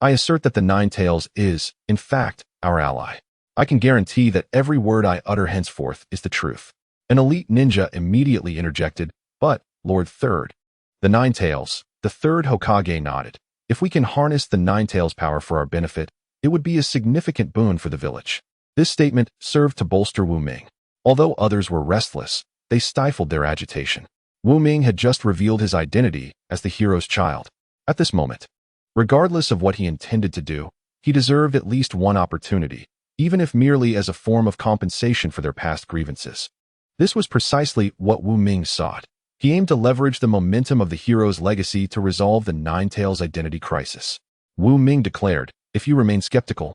I assert that the Nine Tails is, in fact, our ally. I can guarantee that every word I utter henceforth is the truth. An elite ninja immediately interjected, but, Lord Third, the Nine Tails, the third Hokage nodded. If we can harness the Nine Tails' power for our benefit, it would be a significant boon for the village. This statement served to bolster Wu Ming. Although others were restless, they stifled their agitation. Wu Ming had just revealed his identity as the hero's child. At this moment, regardless of what he intended to do, he deserved at least one opportunity, even if merely as a form of compensation for their past grievances. This was precisely what Wu Ming sought. He aimed to leverage the momentum of the hero's legacy to resolve the Nine Tails' identity crisis. Wu Ming declared, if you remain skeptical,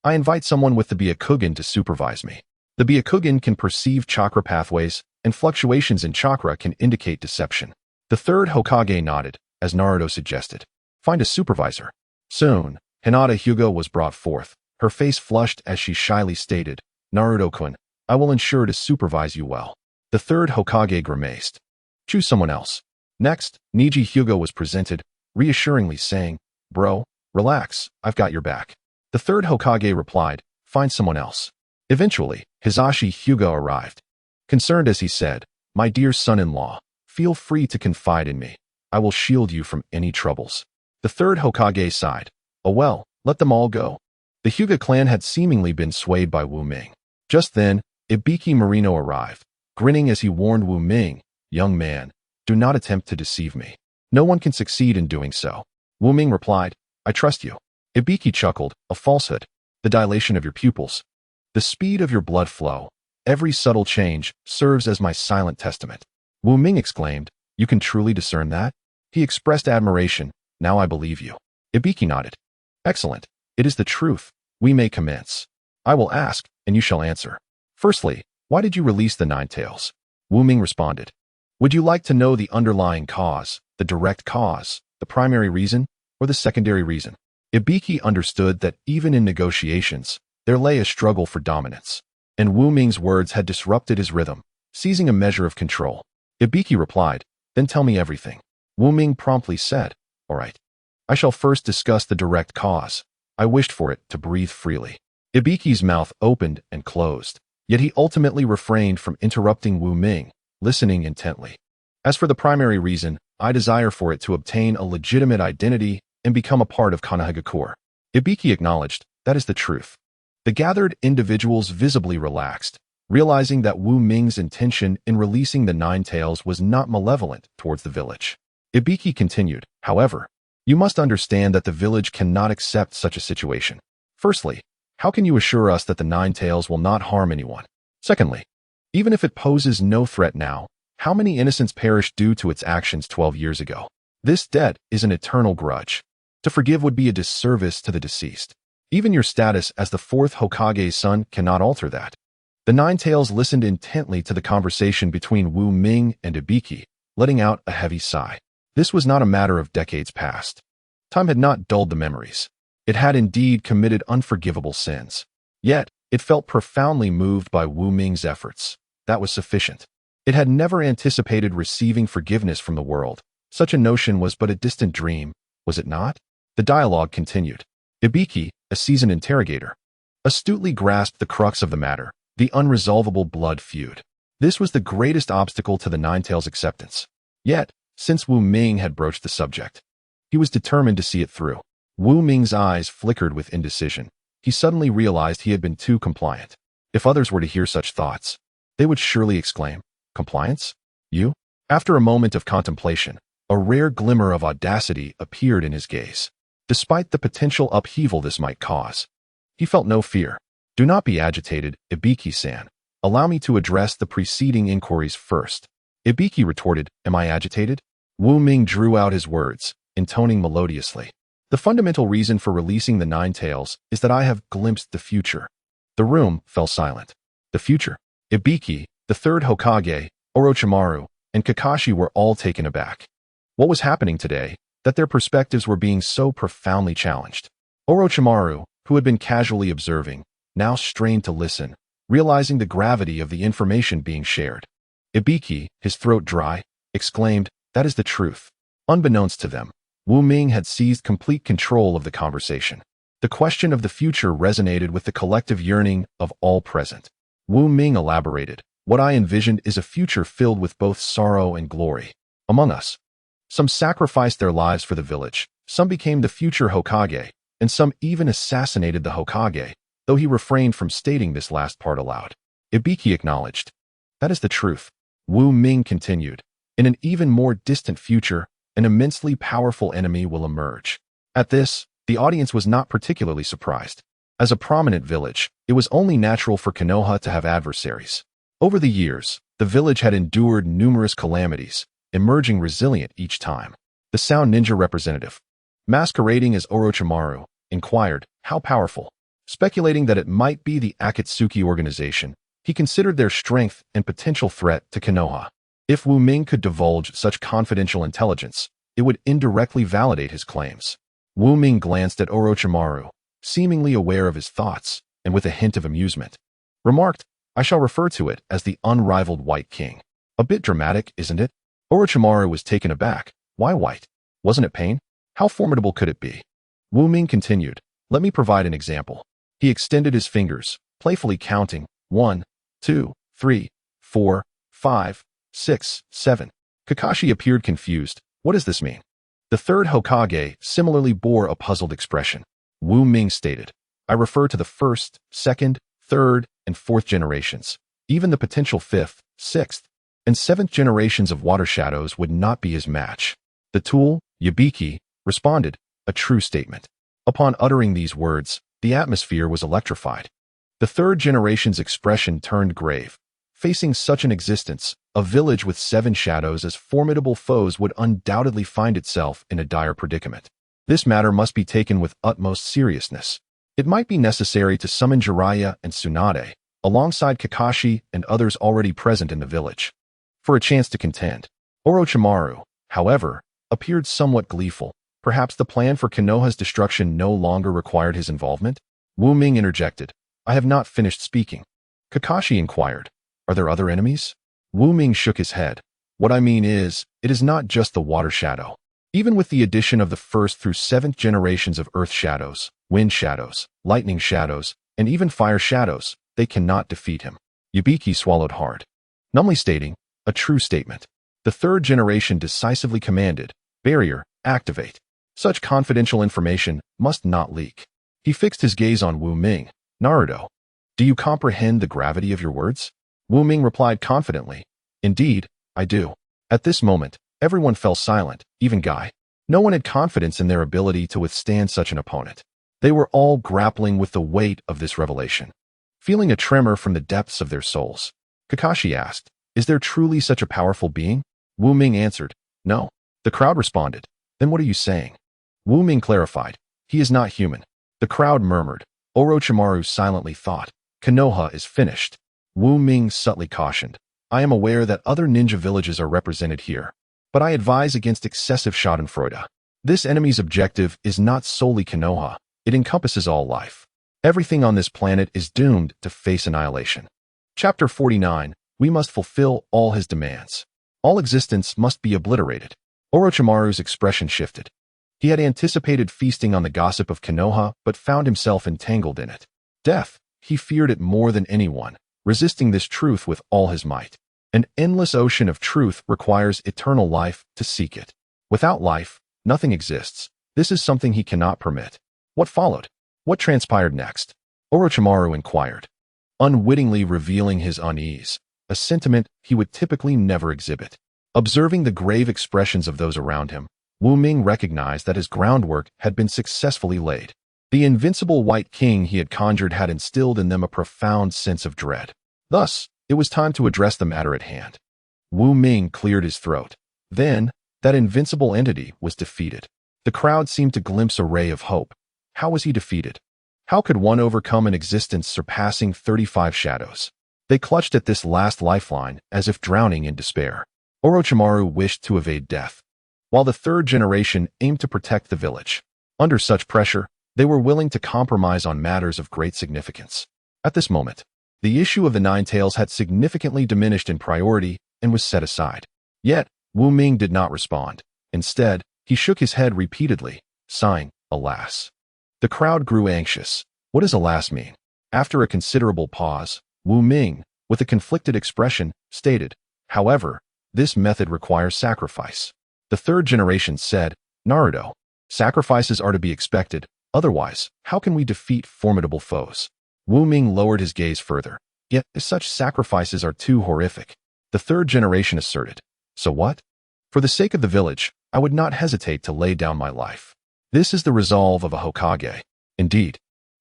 I invite someone with the Byakugan to supervise me. The Byakugan can perceive chakra pathways, and fluctuations in chakra can indicate deception. The third Hokage nodded, as Naruto suggested. Find a supervisor. Soon, Hinata Hyuga was brought forth, her face flushed as she shyly stated, Naruto-kun, I will ensure to supervise you well. The third Hokage grimaced. Choose someone else. Next, Neji Hyuga was presented, reassuringly saying, bro, relax, I've got your back. The third Hokage replied, find someone else. Eventually, Hisashi Hyuga arrived. Concerned as he said, my dear son-in-law, feel free to confide in me. I will shield you from any troubles. The third Hokage sighed. Oh well, let them all go. The Hyuga clan had seemingly been swayed by Wu Ming. Just then, Ibiki Marino arrived, grinning as he warned Wu Ming, young man, do not attempt to deceive me. No one can succeed in doing so. Wu Ming replied, I trust you. Ibiki chuckled, a falsehood. The dilation of your pupils. The speed of your blood flow. Every subtle change serves as my silent testament. Wu Ming exclaimed, you can truly discern that? He expressed admiration, now I believe you. Ibiki nodded. Excellent. It is the truth. We may commence. I will ask, and you shall answer. Firstly, why did you release the Nine Tails? Wu Ming responded. Would you like to know the underlying cause, the direct cause, the primary reason, or the secondary reason? Ibiki understood that even in negotiations, there lay a struggle for dominance, and Wu Ming's words had disrupted his rhythm, seizing a measure of control. Ibiki replied, then tell me everything. Wu Ming promptly said, all right. I shall first discuss the direct cause. I wished for it to breathe freely. Ibiki's mouth opened and closed, yet he ultimately refrained from interrupting Wu Ming, listening intently. As for the primary reason, I desire for it to obtain a legitimate identity and become a part of Konohagakure. Ibiki acknowledged, that is the truth. The gathered individuals visibly relaxed, realizing that Wu Ming's intention in releasing the Nine Tails was not malevolent towards the village. Ibiki continued, however, you must understand that the village cannot accept such a situation. Firstly, how can you assure us that the Nine Tails will not harm anyone? Secondly, even if it poses no threat now, how many innocents perished due to its actions 12 years ago? This debt is an eternal grudge. To forgive would be a disservice to the deceased. Even your status as the fourth Hokage's son cannot alter that. The Nine-Tails listened intently to the conversation between Wu Ming and Ibiki, letting out a heavy sigh. This was not a matter of decades past. Time had not dulled the memories. It had indeed committed unforgivable sins. Yet, it felt profoundly moved by Wu Ming's efforts. That was sufficient. It had never anticipated receiving forgiveness from the world. Such a notion was but a distant dream, was it not? The dialogue continued. Ibiki, a seasoned interrogator, astutely grasped the crux of the matter, the unresolvable blood feud. This was the greatest obstacle to the Nine-Tails' acceptance. Yet, since Wu Ming had broached the subject, he was determined to see it through. Wu Ming's eyes flickered with indecision. He suddenly realized he had been too compliant. If others were to hear such thoughts, they would surely exclaim, "Compliance? You?" After a moment of contemplation, a rare glimmer of audacity appeared in his gaze. Despite the potential upheaval this might cause, he felt no fear. "Do not be agitated, Ibiki-san. Allow me to address the preceding inquiries first." Ibiki retorted, "Am I agitated?" Wu Ming drew out his words, intoning melodiously. "The fundamental reason for releasing the Nine-Tails is that I have glimpsed the future." The room fell silent. The future? Ibiki, the third Hokage, Orochimaru, and Kakashi were all taken aback. What was happening today, that their perspectives were being so profoundly challenged? Orochimaru, who had been casually observing, now strained to listen, realizing the gravity of the information being shared. Ibiki, his throat dry, exclaimed, "That is the truth." Unbeknownst to them, Wu Ming had seized complete control of the conversation. The question of the future resonated with the collective yearning of all present. Wu Ming elaborated, "What I envisioned is a future filled with both sorrow and glory. Among us, some sacrificed their lives for the village, some became the future Hokage, and some even assassinated the Hokage," though he refrained from stating this last part aloud. Ibiki acknowledged, "That is the truth." Wu Ming continued, "In an even more distant future, an immensely powerful enemy will emerge." At this, the audience was not particularly surprised. As a prominent village, it was only natural for Konoha to have adversaries. Over the years, the village had endured numerous calamities, emerging resilient each time. The Sound Ninja representative, masquerading as Orochimaru, inquired, "How powerful?" Speculating that it might be the Akatsuki organization, he considered their strength and potential threat to Konoha. If Wu Ming could divulge such confidential intelligence, it would indirectly validate his claims. Wu Ming glanced at Orochimaru, seemingly aware of his thoughts, and with a hint of amusement, remarked, "I shall refer to it as the unrivaled White King." A bit dramatic, isn't it? Orochimaru was taken aback. Why white? Wasn't it pain? How formidable could it be? Wu Ming continued, "Let me provide an example." He extended his fingers, playfully counting, 1, 2, 3, 4, 5, 6, 7. Kakashi appeared confused. What does this mean? The third Hokage similarly bore a puzzled expression. Wu Ming stated, "I refer to the first, second, third, and fourth generations. Even the potential fifth, sixth, and seventh generations of water shadows would not be his match." The tool, Ibiki, responded, "A true statement." Upon uttering these words, the atmosphere was electrified. The third generation's expression turned grave. Facing such an existence, a village with 7 shadows as formidable foes would undoubtedly find itself in a dire predicament. This matter must be taken with utmost seriousness. It might be necessary to summon Jiraiya and Tsunade, alongside Kakashi and others already present in the village, for a chance to contend. Orochimaru, however, appeared somewhat gleeful. Perhaps the plan for Konoha's destruction no longer required his involvement? Wu Ming interjected, "I have not finished speaking." Kakashi inquired, "Are there other enemies?" Wu Ming shook his head. "What I mean is, it is not just the water shadow. Even with the addition of the 1st through 7th generations of earth shadows, wind shadows, lightning shadows, and even fire shadows, they cannot defeat him." Ibiki swallowed hard, numbly stating, "A true statement." The 3rd generation decisively commanded, "Barrier, activate." Such confidential information must not leak. He fixed his gaze on Wu Ming. "Naruto, do you comprehend the gravity of your words?" Wu Ming replied confidently, "Indeed, I do." At this moment, everyone fell silent, even Guy. No one had confidence in their ability to withstand such an opponent. They were all grappling with the weight of this revelation, feeling a tremor from the depths of their souls. Kakashi asked, "Is there truly such a powerful being?" Wu Ming answered, "No." The crowd responded, "Then what are you saying?" Wu Ming clarified, "He is not human." The crowd murmured. Orochimaru silently thought, "Konoha is finished." Wu Ming subtly cautioned. I am aware that other ninja villages are represented here, but I advise against excessive schadenfreude. This enemy's objective is not solely Konoha, it encompasses all life. Everything on this planet is doomed to face annihilation. Chapter 49. We must fulfill all his demands. All existence must be obliterated. Orochimaru's expression shifted. He had anticipated feasting on the gossip of Konoha, but found himself entangled in it. Death, he feared it more than anyone, resisting this truth with all his might. An endless ocean of truth requires eternal life to seek it. Without life, nothing exists. This is something he cannot permit. What followed? What transpired next? Orochimaru inquired, unwittingly revealing his unease, a sentiment he would typically never exhibit. Observing the grave expressions of those around him, Wu Ming recognized that his groundwork had been successfully laid. The invincible White King he had conjured had instilled in them a profound sense of dread. Thus, it was time to address the matter at hand. Wu Ming cleared his throat. Then, that invincible entity was defeated. The crowd seemed to glimpse a ray of hope. How was he defeated? How could one overcome an existence surpassing 35 shadows? They clutched at this last lifeline as if drowning in despair. Orochimaru wished to evade death, while the third generation aimed to protect the village. Under such pressure, they were willing to compromise on matters of great significance. At this moment, the issue of the Nine Tails had significantly diminished in priority and was set aside. Yet, Wu Ming did not respond. Instead, he shook his head repeatedly, sighing, alas. The crowd grew anxious. What does alas mean? After a considerable pause, Wu Ming, with a conflicted expression, stated, however, this method requires sacrifice. The third generation said, Naruto, sacrifices are to be expected, otherwise, how can we defeat formidable foes? Wu Ming lowered his gaze further. Yet, such sacrifices are too horrific. The third generation asserted. So what? For the sake of the village, I would not hesitate to lay down my life. This is the resolve of a Hokage. Indeed,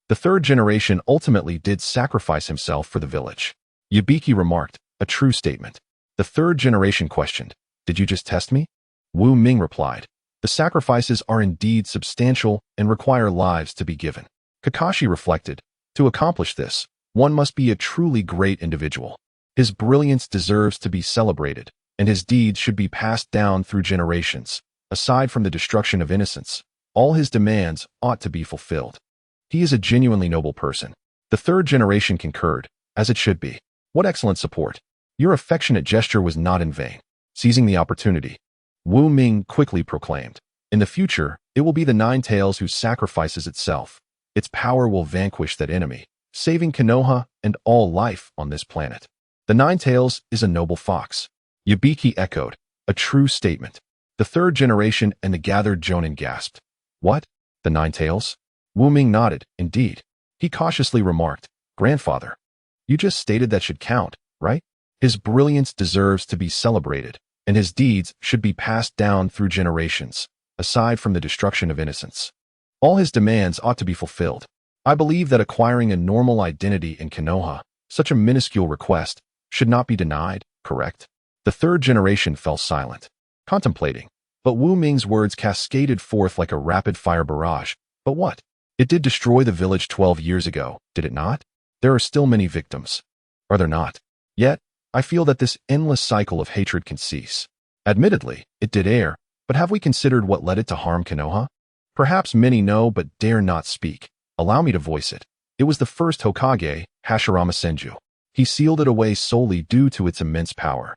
the third generation ultimately did sacrifice himself for the village. Yubiki remarked, a true statement. The third generation questioned, did you just test me? Wu Ming replied, the sacrifices are indeed substantial and require lives to be given. Kakashi reflected, to accomplish this, one must be a truly great individual. His brilliance deserves to be celebrated, and his deeds should be passed down through generations. Aside from the destruction of innocence, all his demands ought to be fulfilled. He is a genuinely noble person. The third generation concurred, as it should be. What excellent support. Your affectionate gesture was not in vain. Seizing the opportunity, Wu Ming quickly proclaimed, in the future, it will be the Nine Tails who sacrifices itself. Its power will vanquish that enemy, saving Konoha and all life on this planet. The Nine Tails is a noble fox. Yubiki echoed, a true statement. The third generation and the gathered jonin gasped. What? The Nine Tails? Wu Ming nodded, indeed. He cautiously remarked, Grandfather, you just stated that should count, right? His brilliance deserves to be celebrated, and his deeds should be passed down through generations, aside from the destruction of innocence. All his demands ought to be fulfilled. I believe that acquiring a normal identity in Konoha, such a minuscule request, should not be denied, correct? The third generation fell silent, contemplating, but Wu Ming's words cascaded forth like a rapid-fire barrage. But what? It did destroy the village 12 years ago, did it not? There are still many victims. Are there not? Yet, I feel that this endless cycle of hatred can cease. Admittedly, it did err, but have we considered what led it to harm Konoha? Perhaps many know but dare not speak. Allow me to voice it. It was the first Hokage, Hashirama Senju. He sealed it away solely due to its immense power.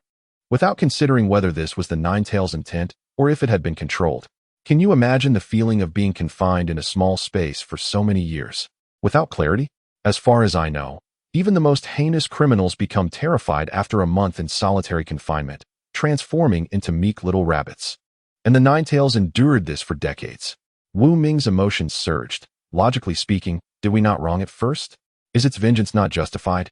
Without considering whether this was the Nine Tails' intent or if it had been controlled. Can you imagine the feeling of being confined in a small space for so many years? Without clarity? As far as I know, even the most heinous criminals become terrified after a month in solitary confinement, transforming into meek little rabbits. And the Nine Tails endured this for decades. Wu Ming's emotions surged. Logically speaking, did we not wrong it first? Is its vengeance not justified?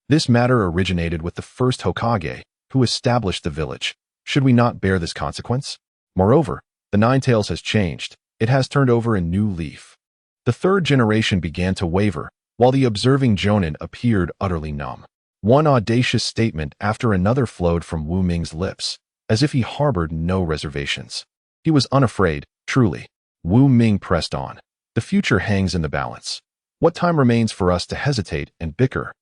This matter originated with the first Hokage, who established the village. Should we not bear this consequence? Moreover, the Nine Tails has changed. It has turned over a new leaf. The third generation began to waver, while the observing jonin appeared utterly numb. One audacious statement after another flowed from Wu Ming's lips, as if he harbored no reservations. He was unafraid, truly. Wu Ming pressed on. The future hangs in the balance. What time remains for us to hesitate and bicker?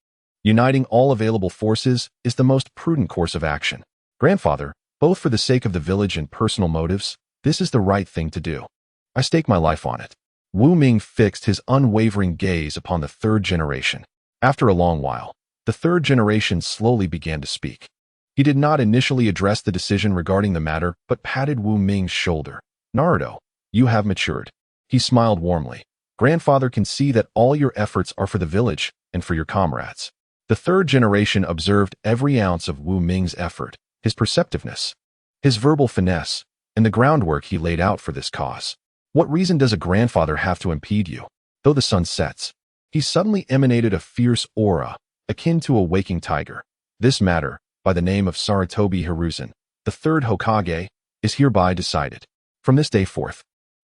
Uniting all available forces is the most prudent course of action. Grandfather, both for the sake of the village and personal motives, this is the right thing to do. I stake my life on it. Wu Ming fixed his unwavering gaze upon the third generation. After a long while, the third generation slowly began to speak. He did not initially address the decision regarding the matter, but patted Wu Ming's shoulder. Naruto, you have matured. He smiled warmly. Grandfather can see that all your efforts are for the village and for your comrades. The third generation observed every ounce of Wu Ming's effort, his perceptiveness, his verbal finesse, and the groundwork he laid out for this cause. What reason does a grandfather have to impede you? Though the sun sets, he suddenly emanated a fierce aura, akin to a waking tiger. This matter, by the name of Sarutobi Hiruzen, the third Hokage, is hereby decided. From this day forth,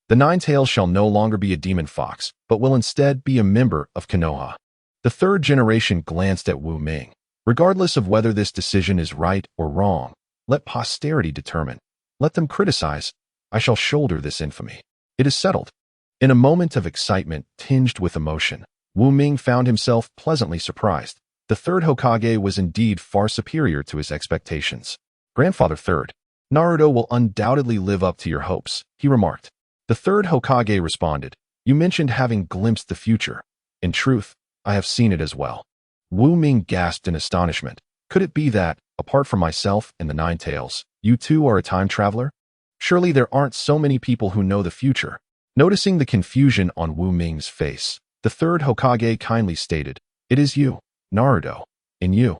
the Nine-Tails shall no longer be a demon fox, but will instead be a member of Konoha. The third generation glanced at Wu Ming. Regardless of whether this decision is right or wrong, let posterity determine. Let them criticize. I shall shoulder this infamy. It is settled. In a moment of excitement tinged with emotion, Wu Ming found himself pleasantly surprised. The third Hokage was indeed far superior to his expectations. Grandfather Third, Naruto will undoubtedly live up to your hopes, he remarked. The third Hokage responded, you mentioned having glimpsed the future. In truth, I have seen it as well. Wu Ming gasped in astonishment. Could it be that, apart from myself and the Nine-Tails, you too are a time traveler? Surely there aren't so many people who know the future. Noticing the confusion on Wu Ming's face, the third Hokage kindly stated, it is you, Naruto. In you,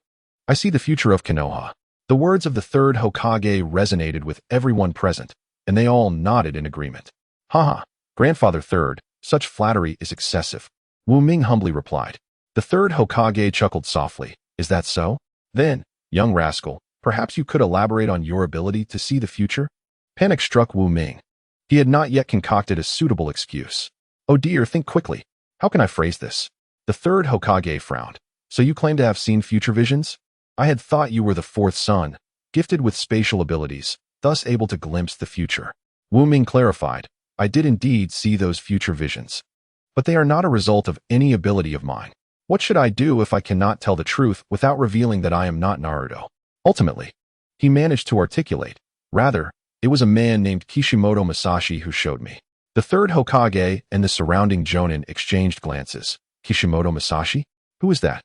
I see the future of Konoha. The words of the third Hokage resonated with everyone present, and they all nodded in agreement. Haha, Grandfather Third, such flattery is excessive. Wu Ming humbly replied. The third Hokage chuckled softly. Is that so? Then, young rascal, perhaps you could elaborate on your ability to see the future? Panic struck Wu Ming. He had not yet concocted a suitable excuse. Oh dear, think quickly. How can I phrase this? The third Hokage frowned. So you claim to have seen future visions? I had thought you were the fourth son, gifted with spatial abilities, thus able to glimpse the future. Wu Ming clarified. I did indeed see those future visions. But they are not a result of any ability of mine. What should I do if I cannot tell the truth without revealing that I am not Naruto? Ultimately, he managed to articulate. Rather, it was a man named Kishimoto Masashi who showed me. The third Hokage and the surrounding Jonin exchanged glances. Kishimoto Masashi? Who is that?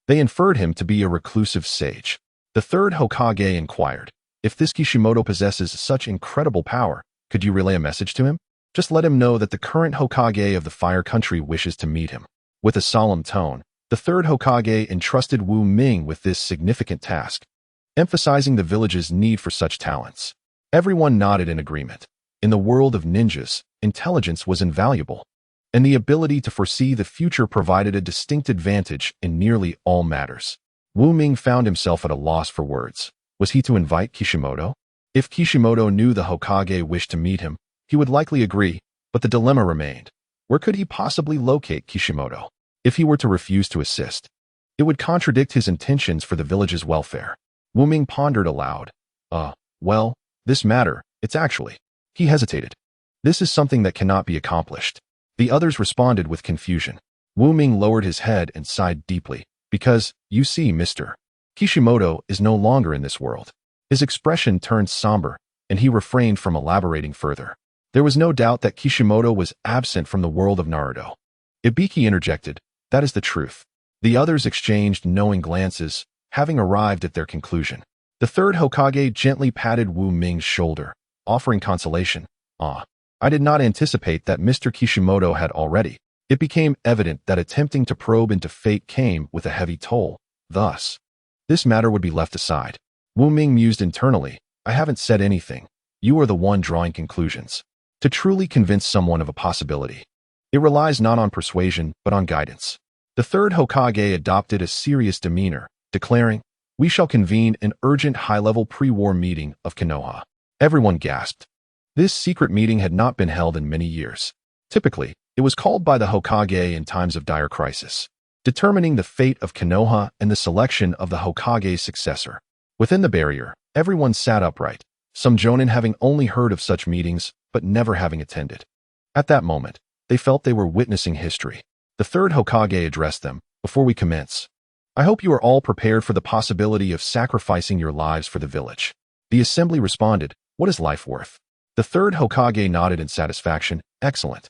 They inferred him to be a reclusive sage. The third Hokage inquired, if this Kishimoto possesses such incredible power, could you relay a message to him? Just let him know that the current Hokage of the Fire Country wishes to meet him. With a solemn tone, the third Hokage entrusted Wu Ming with this significant task, emphasizing the village's need for such talents. Everyone nodded in agreement. In the world of ninjas, intelligence was invaluable, and the ability to foresee the future provided a distinct advantage in nearly all matters. Wu Ming found himself at a loss for words. Was he to invite Kishimoto? If Kishimoto knew the Hokage wished to meet him, he would likely agree, but the dilemma remained. Where could he possibly locate Kishimoto? If he were to refuse to assist, it would contradict his intentions for the village's welfare. Wu Ming pondered aloud. Well, this matter, it's actually. He hesitated. This is something that cannot be accomplished. The others responded with confusion. Wu Ming lowered his head and sighed deeply. Because, you see, Mr. Kishimoto is no longer in this world. His expression turned somber, and he refrained from elaborating further. There was no doubt that Kishimoto was absent from the world of Naruto. Ibiki interjected, that is the truth. The others exchanged knowing glances, having arrived at their conclusion. The third Hokage gently patted Wu Ming's shoulder, offering consolation. I did not anticipate that Mr. Kishimoto had already. It became evident that attempting to probe into fate came with a heavy toll. Thus, this matter would be left aside. Wu Ming mused internally. I haven't said anything. You are the one drawing conclusions. To truly convince someone of a possibility, it relies not on persuasion, but on guidance. The third Hokage adopted a serious demeanor, declaring, we shall convene an urgent high-level pre-war meeting of Konoha. Everyone gasped. This secret meeting had not been held in many years. Typically, it was called by the Hokage in times of dire crisis, determining the fate of Konoha and the selection of the Hokage's successor. Within the barrier, everyone sat upright, some Jonin having only heard of such meetings, but never having attended. At that moment, they felt they were witnessing history. The third Hokage addressed them. Before we commence, I hope you are all prepared for the possibility of sacrificing your lives for the village. The assembly responded, what is life worth? The third Hokage nodded in satisfaction, excellent.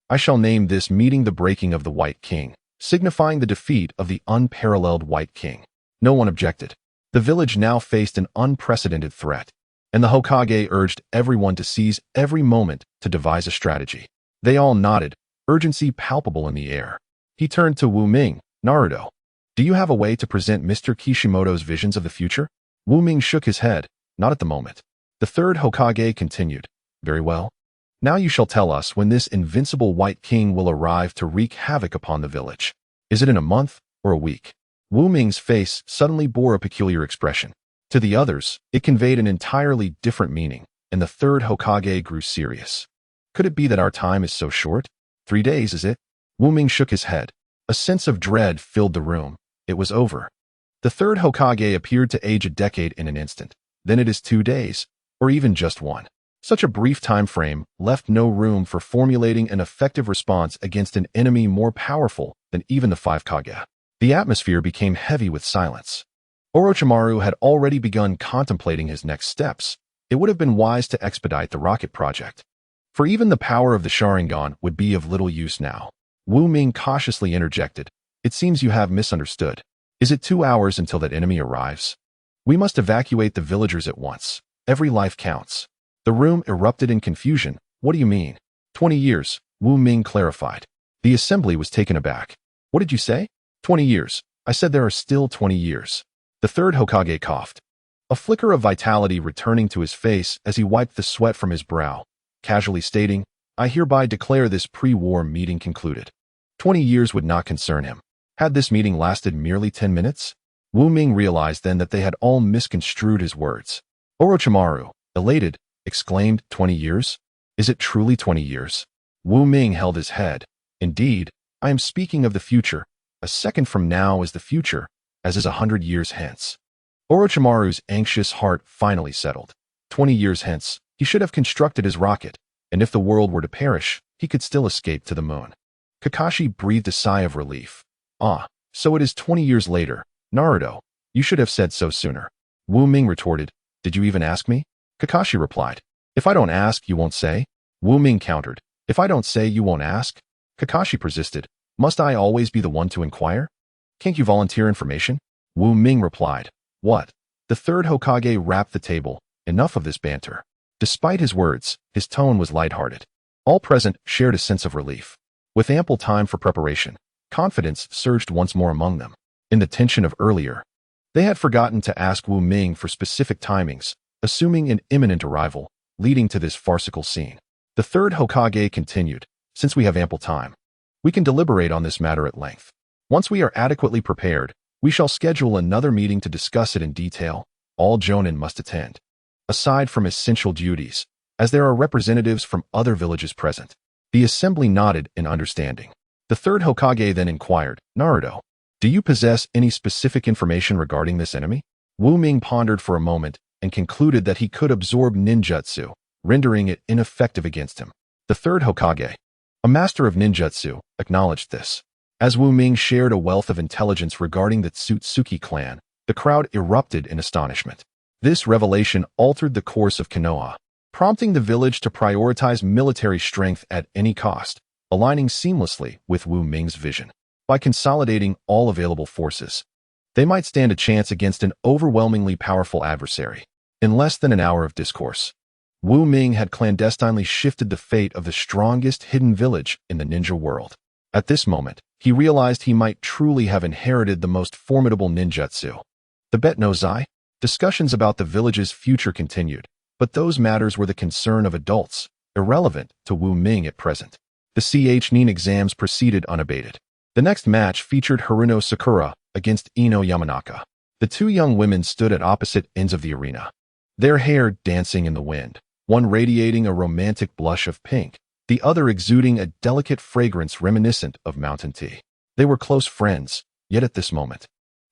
I shall name this meeting the breaking of the White King, signifying the defeat of the unparalleled White King. No one objected. The village now faced an unprecedented threat, and the Hokage urged everyone to seize every moment to devise a strategy. They all nodded, urgency palpable in the air. He turned to Wu Ming, Naruto. Do you have a way to present Mr. Kishimoto's visions of the future? Wu Ming shook his head, not at the moment. The third Hokage continued, very well. Now you shall tell us when this invincible White King will arrive to wreak havoc upon the village. Is it in a month or a week? Wu Ming's face suddenly bore a peculiar expression. To the others, it conveyed an entirely different meaning, and the third Hokage grew serious. Could it be that our time is so short? 3 days, is it? Wu Ming shook his head. A sense of dread filled the room. It was over. The third Hokage appeared to age a decade in an instant. Then it is 2 days, or even just 1. Such a brief time frame left no room for formulating an effective response against an enemy more powerful than even the 5 Kage. The atmosphere became heavy with silence. Orochimaru had already begun contemplating his next steps. It would have been wise to expedite the rocket project, for even the power of the Sharingan would be of little use now. Wu Ming cautiously interjected, it seems you have misunderstood. Is it 2 hours until that enemy arrives? We must evacuate the villagers at once. Every life counts. The room erupted in confusion. What do you mean? 20 years, Wu Ming clarified. The assembly was taken aback. What did you say? 20 years. I said there are still 20 years. The third Hokage coughed. A flicker of vitality returning to his face as he wiped the sweat from his brow, casually stating, I hereby declare this pre-war meeting concluded. 20 years would not concern him. Had this meeting lasted merely 10 minutes? Wu Ming realized then that they had all misconstrued his words. Orochimaru, elated, exclaimed, 20 years? Is it truly 20 years? Wu Ming held his head. Indeed, I am speaking of the future. A second from now is the future, as is 100 years hence. Orochimaru's anxious heart finally settled. 20 years hence, he should have constructed his rocket, and if the world were to perish, he could still escape to the moon. Kakashi breathed a sigh of relief. Ah, so it is 20 years later. Naruto, you should have said so sooner. Wu Ming retorted, did you even ask me? Kakashi replied, if I don't ask, you won't say? Wu Ming countered, if I don't say, you won't ask? Kakashi persisted, must I always be the one to inquire? Can't you volunteer information? Wu Ming replied, what? The third Hokage rapped the table, enough of this banter. Despite his words, his tone was lighthearted. All present shared a sense of relief. With ample time for preparation, confidence surged once more among them. In the tension of earlier, they had forgotten to ask Wu Ming for specific timings, assuming an imminent arrival, leading to this farcical scene. The third Hokage continued, since we have ample time, we can deliberate on this matter at length. Once we are adequately prepared, we shall schedule another meeting to discuss it in detail. All Jonin must attend, aside from essential duties, as there are representatives from other villages present. The assembly nodded in understanding. The third Hokage then inquired, Naruto, do you possess any specific information regarding this enemy? Wu Ming pondered for a moment and concluded that he could absorb ninjutsu, rendering it ineffective against him. The third Hokage, a master of ninjutsu, acknowledged this. As Wu Ming shared a wealth of intelligence regarding the Tsutsuki clan, the crowd erupted in astonishment. This revelation altered the course of Konoha, prompting the village to prioritize military strength at any cost, aligning seamlessly with Wu Ming's vision. By consolidating all available forces, they might stand a chance against an overwhelmingly powerful adversary. In less than an hour of discourse, Wu Ming had clandestinely shifted the fate of the strongest hidden village in the ninja world. At this moment, he realized he might truly have inherited the most formidable ninjutsu. The Bet no Zai? Discussions about the village's future continued, but those matters were the concern of adults, irrelevant to Wu Ming at present. The Nin exams proceeded unabated. The next match featured Haruno Sakura against Ino Yamanaka. The two young women stood at opposite ends of the arena, their hair dancing in the wind, one radiating a romantic blush of pink, the other exuding a delicate fragrance reminiscent of mountain tea. They were close friends, yet at this moment,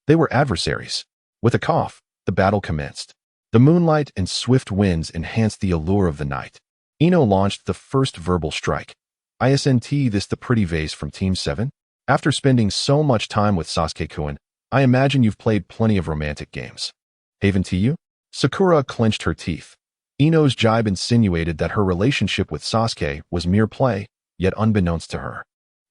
they were adversaries. With a cough, the battle commenced. The moonlight and swift winds enhanced the allure of the night. Ino launched the first verbal strike. Isn't this the pretty vase from Team 7? After spending so much time with Sasuke-kun, I imagine you've played plenty of romantic games. Haven't you? Sakura clenched her teeth. Ino's jibe insinuated that her relationship with Sasuke was mere play, yet unbeknownst to her.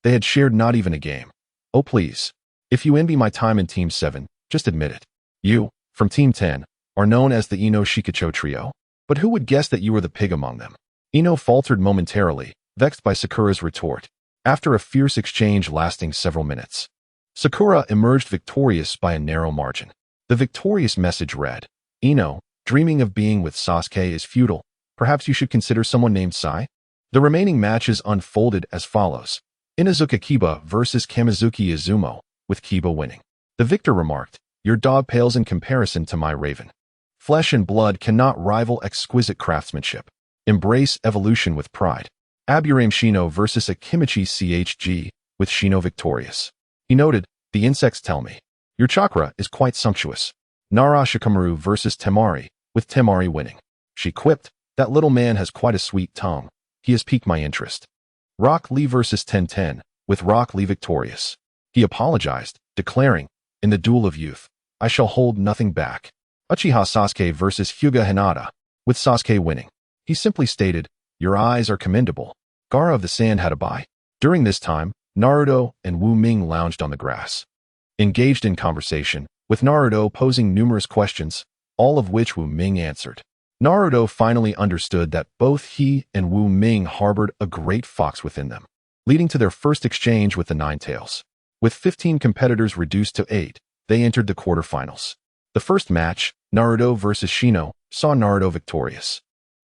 They had shared not even a game. Oh please. If you envy my time in Team 7, just admit it. You, from Team 10, are known as the Ino Shikacho Trio. But who would guess that you were the pig among them? Ino faltered momentarily, vexed by Sakura's retort. After a fierce exchange lasting several minutes, Sakura emerged victorious by a narrow margin. The victorious message read, Ino, dreaming of being with Sasuke is futile. Perhaps you should consider someone named Sai? The remaining matches unfolded as follows. Inazuka Kiba versus Kamizuki Izumo, with Kiba winning. The victor remarked, your dog pales in comparison to my raven. Flesh and blood cannot rival exquisite craftsmanship. Embrace evolution with pride. Aburame Shino versus Akimichi CHG, with Shino victorious. He noted, the insects tell me. Your chakra is quite sumptuous. Nara Shikamaru versus Temari, with Temari winning. She quipped, that little man has quite a sweet tongue. He has piqued my interest. Rock Lee versus Ten, with Rock Lee victorious. He apologized, declaring, in the duel of youth, I shall hold nothing back. Uchiha Sasuke versus Hyuga Hinata, with Sasuke winning. He simply stated, your eyes are commendable. Gaara of the Sand had a bye. During this time, Naruto and Wu Ming lounged on the grass, engaged in conversation, with Naruto posing numerous questions, all of which Wu Ming answered. Naruto finally understood that both he and Wu Ming harbored a great fox within them, leading to their first exchange with the Nine Tails. With 15 competitors reduced to 8, they entered the quarterfinals. The first match, Naruto versus Shino, saw Naruto victorious.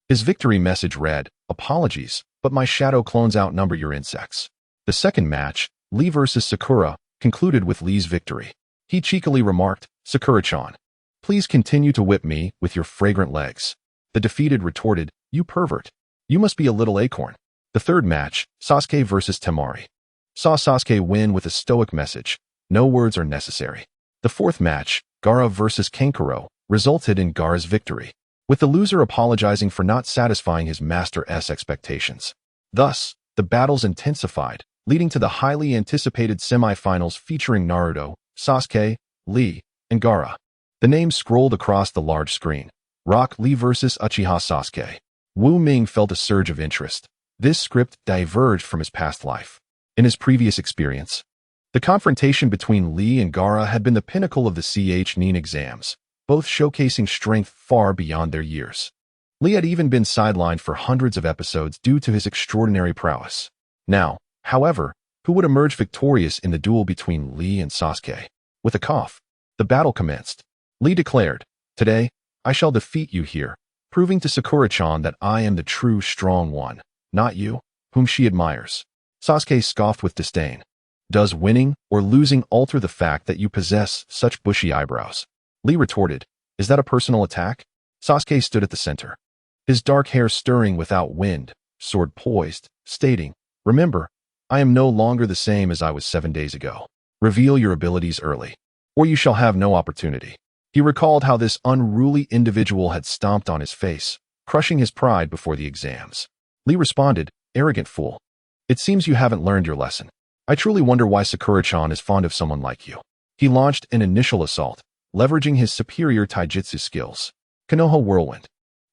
His victory message read, apologies, but my shadow clones outnumber your insects. The second match, Lee versus Sakura, concluded with Lee's victory. He cheekily remarked, Sakura-chan, please continue to whip me with your fragrant legs. The defeated retorted, you pervert. You must be a little acorn. The third match, Sasuke versus Temari, saw Sasuke win with a stoic message, no words are necessary. The fourth match, Gaara versus Kankuro, resulted in Gaara's victory, with the loser apologizing for not satisfying his master's expectations. Thus, the battles intensified, leading to the highly anticipated semi-finals featuring Naruto, Sasuke, Lee, and Gaara. The names scrolled across the large screen. Rock Lee versus Uchiha Sasuke. Wu Ming felt a surge of interest. This script diverged from his past life. In his previous experience, the confrontation between Lee and Gaara had been the pinnacle of the Nin exams, both showcasing strength far beyond their years. Lee had even been sidelined for hundreds of episodes due to his extraordinary prowess. Now, however, who would emerge victorious in the duel between Lee and Sasuke? With a cough, the battle commenced. Lee declared, today, I shall defeat you here, proving to Sakura-chan that I am the true strong one, not you, whom she admires. Sasuke scoffed with disdain. Does winning or losing alter the fact that you possess such bushy eyebrows? Lee retorted, is that a personal attack? Sasuke stood at the center, his dark hair stirring without wind, sword poised, stating, remember, I am no longer the same as I was 7 days ago. Reveal your abilities early, or you shall have no opportunity. He recalled how this unruly individual had stomped on his face, crushing his pride before the exams. Lee responded, arrogant fool. It seems you haven't learned your lesson. I truly wonder why Sakura-chan is fond of someone like you. He launched an initial assault, leveraging his superior taijutsu skills. Konoha Whirlwind.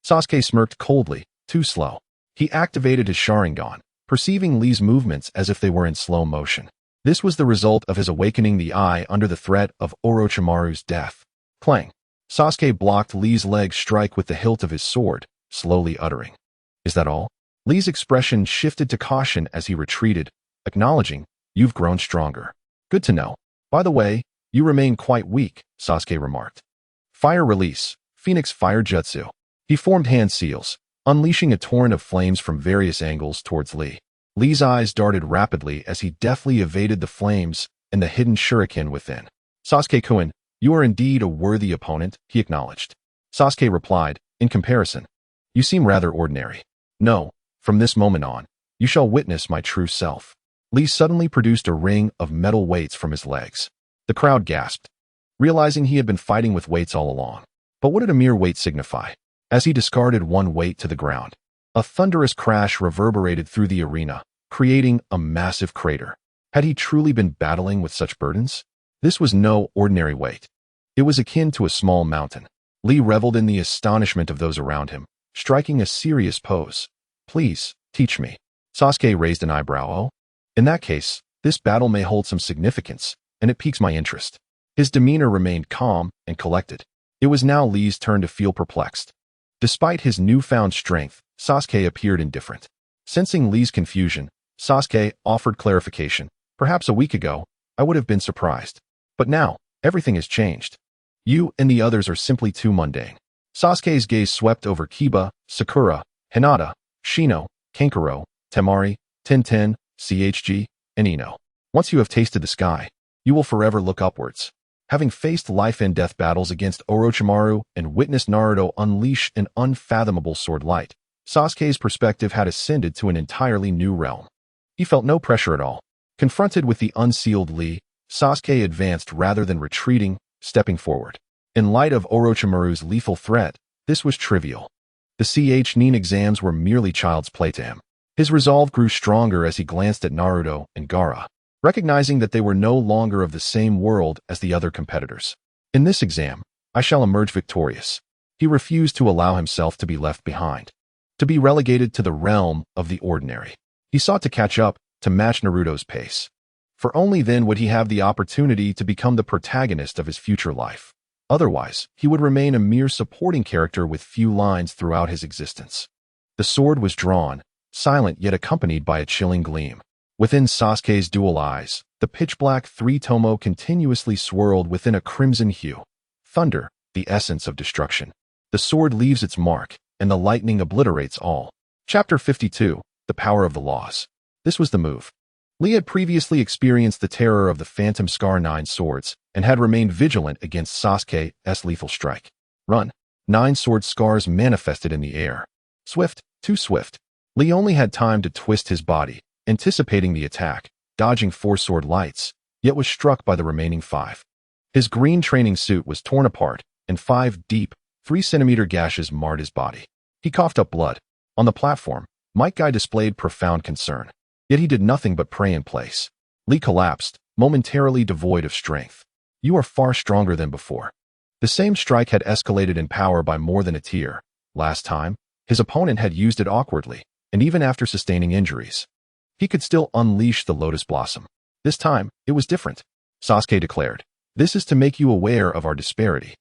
Sasuke smirked coldly, too slow. He activated his Sharingan, perceiving Lee's movements as if they were in slow motion. This was the result of his awakening the eye under the threat of Orochimaru's death. Clang. Sasuke blocked Lee's leg strike with the hilt of his sword, slowly uttering, is that all? Lee's expression shifted to caution as he retreated, acknowledging, you've grown stronger. Good to know. By the way, you remain quite weak, Sasuke remarked. Fire release, Phoenix Fire Jutsu. He formed hand seals, unleashing a torrent of flames from various angles towards Lee. Lee's eyes darted rapidly as he deftly evaded the flames and the hidden shuriken within. Sasuke-kun, you are indeed a worthy opponent, he acknowledged. Sasuke replied, in comparison, you seem rather ordinary. No, from this moment on, you shall witness my true self. Lee suddenly produced a ring of metal weights from his legs. The crowd gasped, realizing he had been fighting with weights all along. But what did a mere weight signify? As he discarded one weight to the ground, a thunderous crash reverberated through the arena, creating a massive crater. Had he truly been battling with such burdens? This was no ordinary weight. It was akin to a small mountain. Lee reveled in the astonishment of those around him, striking a serious pose. Please, teach me. Sasuke raised an eyebrow. Oh? In that case, this battle may hold some significance, and it piques my interest. His demeanor remained calm and collected. It was now Lee's turn to feel perplexed. Despite his newfound strength, Sasuke appeared indifferent. Sensing Lee's confusion, Sasuke offered clarification. Perhaps a week ago, I would have been surprised. But now, everything has changed. You and the others are simply too mundane. Sasuke's gaze swept over Kiba, Sakura, Hinata, Shino, Kankuro, Temari, Tintin, CHG, and Ino. Once you have tasted the sky, you will forever look upwards. Having faced life-and-death battles against Orochimaru and witnessed Naruto unleash an unfathomable sword light, Sasuke's perspective had ascended to an entirely new realm. He felt no pressure at all. Confronted with the unsealed Lee, Sasuke advanced rather than retreating, stepping forward. In light of Orochimaru's lethal threat, this was trivial. The Ch-Nin exams were merely child's play to him. His resolve grew stronger as he glanced at Naruto and Gaara, recognizing that they were no longer of the same world as the other competitors. In this exam, I shall emerge victorious. He refused to allow himself to be left behind, to be relegated to the realm of the ordinary. He sought to catch up, to match Naruto's pace. For only then would he have the opportunity to become the protagonist of his future life. Otherwise, he would remain a mere supporting character with few lines throughout his existence. The sword was drawn, silent yet accompanied by a chilling gleam. Within Sasuke's dual eyes, the pitch-black three-tomo continuously swirled within a crimson hue. Thunder, the essence of destruction. The sword leaves its mark, and the lightning obliterates all. Chapter 52, The Power of the Laws. This was the move. Lee had previously experienced the terror of the Phantom Scar 9 swords, and had remained vigilant against Sasuke's lethal strike. Run. 9 sword scars manifested in the air. Swift, too swift. Lee only had time to twist his body, anticipating the attack, dodging 4 sword lights, yet was struck by the remaining 5. His green training suit was torn apart, and 5 deep, 3-centimeter gashes marred his body. He coughed up blood. On the platform, Might Guy displayed profound concern. Yet he did nothing but pray in place. Lee collapsed, momentarily devoid of strength. You are far stronger than before. The same strike had escalated in power by more than a tier. Last time, his opponent had used it awkwardly, and even after sustaining injuries. He could still unleash the Lotus Blossom. This time, it was different. Sasuke declared, "This is to make you aware of our disparity."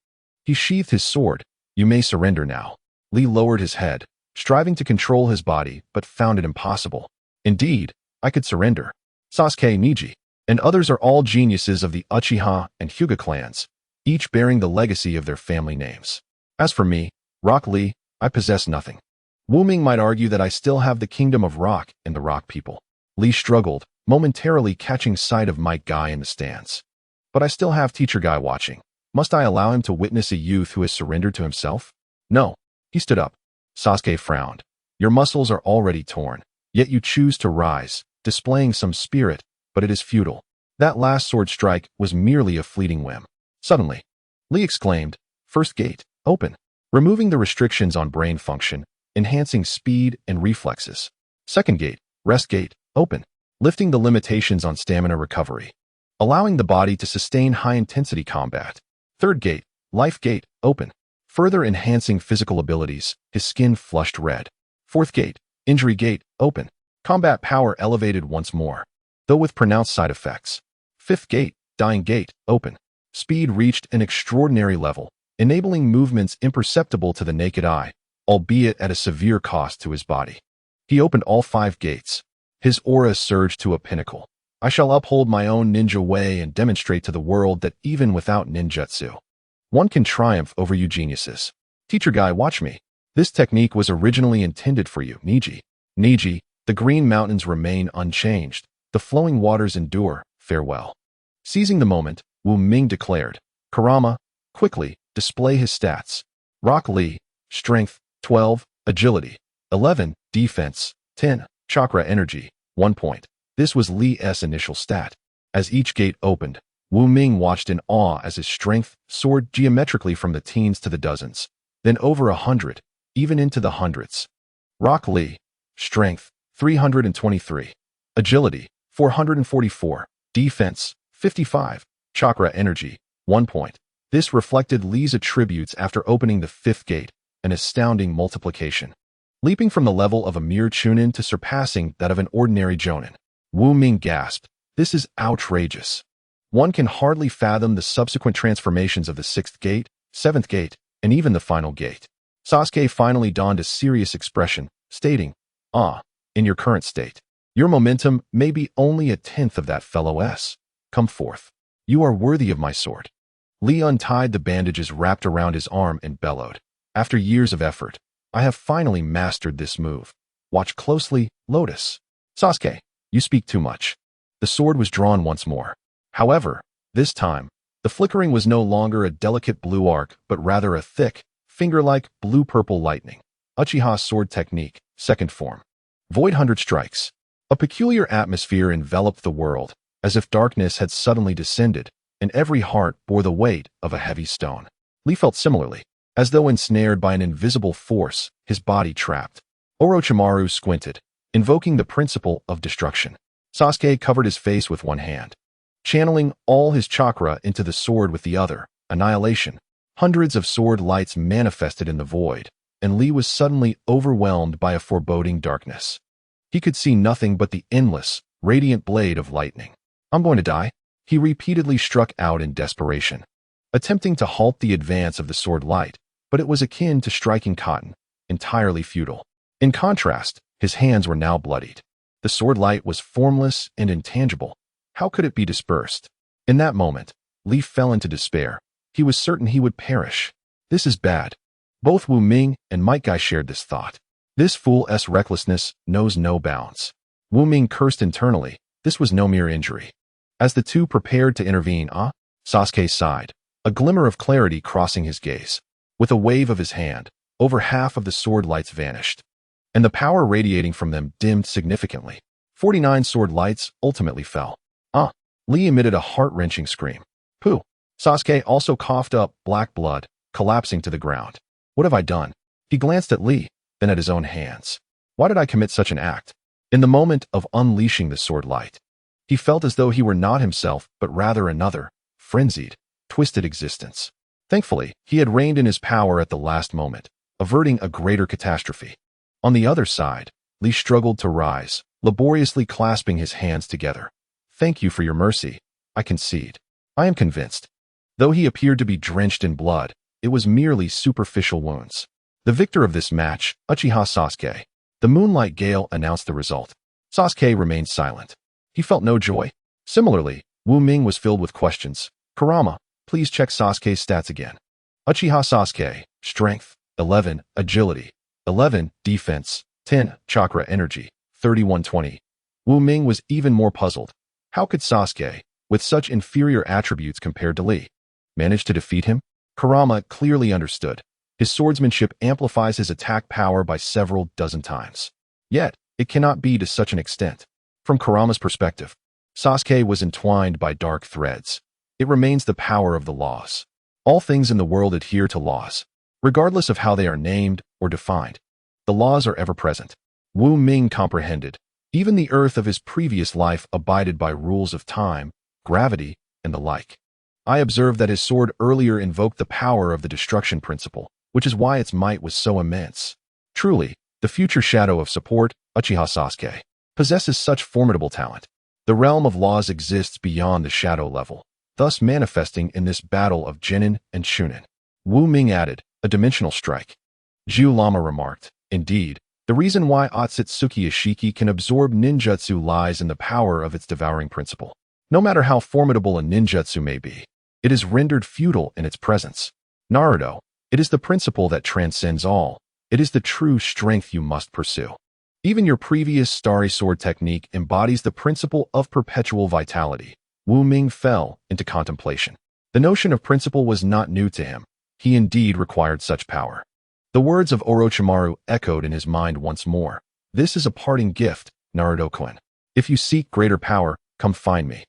He sheathed his sword. "You may surrender now." Lee lowered his head, striving to control his body, but found it impossible. Indeed, I could surrender. Sasuke, Neji, and others are all geniuses of the Uchiha and Hyuga clans, each bearing the legacy of their family names. As for me, Rock Lee, I possess nothing. Wu Ming might argue that I still have the kingdom of Rock and the Rock people. Lee struggled, momentarily catching sight of Might Guy in the stands. But I still have Teacher Guy watching. Must I allow him to witness a youth who has surrendered to himself? No. He stood up. Sasuke frowned. Your muscles are already torn. Yet you choose to rise, displaying some spirit, but it is futile. That last sword strike was merely a fleeting whim. Suddenly, Lee exclaimed, "First gate, open," removing the restrictions on brain function, enhancing speed and reflexes. Second gate, rest gate, open, lifting the limitations on stamina recovery, allowing the body to sustain high-intensity combat. Third gate, life gate, open, further enhancing physical abilities, his skin flushed red. Fourth gate, injury gate, open. Combat power elevated once more, though with pronounced side effects. Fifth gate, dying gate, open. Speed reached an extraordinary level, enabling movements imperceptible to the naked eye, albeit at a severe cost to his body. He opened all 5 gates. His aura surged to a pinnacle. I shall uphold my own ninja way and demonstrate to the world that even without ninjutsu, one can triumph over you geniuses. Teacher Guy, watch me. This technique was originally intended for you, Neji. Neji, the green mountains remain unchanged. The flowing waters endure. Farewell. Seizing the moment, Wu Ming declared, Kurama, quickly, display his stats. Rock Lee, strength, 12, agility, 11, defense, 10, chakra energy, 1 point. This was Lee's initial stat. As each gate opened, Wu Ming watched in awe as his strength soared geometrically from the teens to the dozens, then over 100, even into the hundreds. Rock Lee, strength, 323, agility, 444, defense, 55, chakra energy, 1 point. This reflected Li's attributes after opening the 5th gate, an astounding multiplication. Leaping from the level of a mere chunin to surpassing that of an ordinary jonin. Wu Ming gasped, "This is outrageous." One can hardly fathom the subsequent transformations of the 6th gate, 7th gate, and even the final gate. Sasuke finally donned a serious expression, stating, in your current state, your momentum may be only a tenth of that fellow's. Come forth. You are worthy of my sword. Li untied the bandages wrapped around his arm and bellowed, "After years of effort, I have finally mastered this move. Watch closely, Lotus." "Sasuke, you speak too much." The sword was drawn once more. However, this time, the flickering was no longer a delicate blue arc, but rather a thick, finger-like blue-purple lightning. Uchiha's sword technique, 2nd form. Void 100 strikes. A peculiar atmosphere enveloped the world, as if darkness had suddenly descended, and every heart bore the weight of a heavy stone. Li felt similarly, as though ensnared by an invisible force, his body trapped. Orochimaru squinted, invoking the principle of destruction. Sasuke covered his face with one hand, channeling all his chakra into the sword with the other. Annihilation. Hundreds of sword lights manifested in the void, and Li was suddenly overwhelmed by a foreboding darkness. He could see nothing but the endless, radiant blade of lightning. "I'm going to die," he repeatedly struck out in desperation, attempting to halt the advance of the sword light, but it was akin to striking cotton, entirely futile. In contrast, his hands were now bloodied. The sword light was formless and intangible. How could it be dispersed? In that moment, Li fell into despair. He was certain he would perish. This is bad. Both Wu Ming and Might Guy shared this thought. This fool's recklessness knows no bounds. Wu Ming cursed internally. This was no mere injury. As the two prepared to intervene, Sasuke sighed, a glimmer of clarity crossing his gaze. With a wave of his hand, over half of the sword lights vanished, and the power radiating from them dimmed significantly. 49 sword lights ultimately fell. Li emitted a heart-wrenching scream. "Pooh." Sasuke also coughed up black blood, collapsing to the ground. "What have I done?" He glanced at Li, then at his own hands. Why did I commit such an act? In the moment of unleashing the sword light, he felt as though he were not himself, but rather another, frenzied, twisted existence. Thankfully, he had reined in his power at the last moment, averting a greater catastrophe. On the other side, Li struggled to rise, laboriously clasping his hands together. "Thank you for your mercy. I concede. I am convinced." Though he appeared to be drenched in blood, it was merely superficial wounds. The victor of this match, Uchiha Sasuke. The Moonlight Gale announced the result. Sasuke remained silent. He felt no joy. Similarly, Wu Ming was filled with questions. "Kurama, please check Sasuke's stats again." Uchiha Sasuke, strength, 11, agility, 11, defense, 10, chakra energy, 3120. Wu Ming was even more puzzled. How could Sasuke, with such inferior attributes compared to Li, manage to defeat him? Kurama clearly understood. His swordsmanship amplifies his attack power by several dozen times. Yet, it cannot be to such an extent. From Kurama's perspective, Sasuke was entwined by dark threads. It remains the power of the laws. All things in the world adhere to laws, regardless of how they are named or defined. The laws are ever present. Wu Ming comprehended. Even the earth of his previous life abided by rules of time, gravity, and the like. I observed that his sword earlier invoked the power of the destruction principle, which is why its might was so immense. Truly, the future shadow of support, Uchiha Sasuke, possesses such formidable talent. The realm of laws exists beyond the shadow level, thus manifesting in this battle of Genin and Shunin. Wu Ming added, "A dimensional strike." Zhu Lama remarked, "Indeed, the reason why Otsutsuki Ishiki can absorb ninjutsu lies in the power of its devouring principle. No matter how formidable a ninjutsu may be, it is rendered futile in its presence. Naruto, it is the principle that transcends all. It is the true strength you must pursue. Even your previous starry sword technique embodies the principle of perpetual vitality." Wu Ming fell into contemplation. The notion of principle was not new to him. He indeed required such power. The words of Orochimaru echoed in his mind once more. "This is a parting gift, Naruto-kun. If you seek greater power, come find me,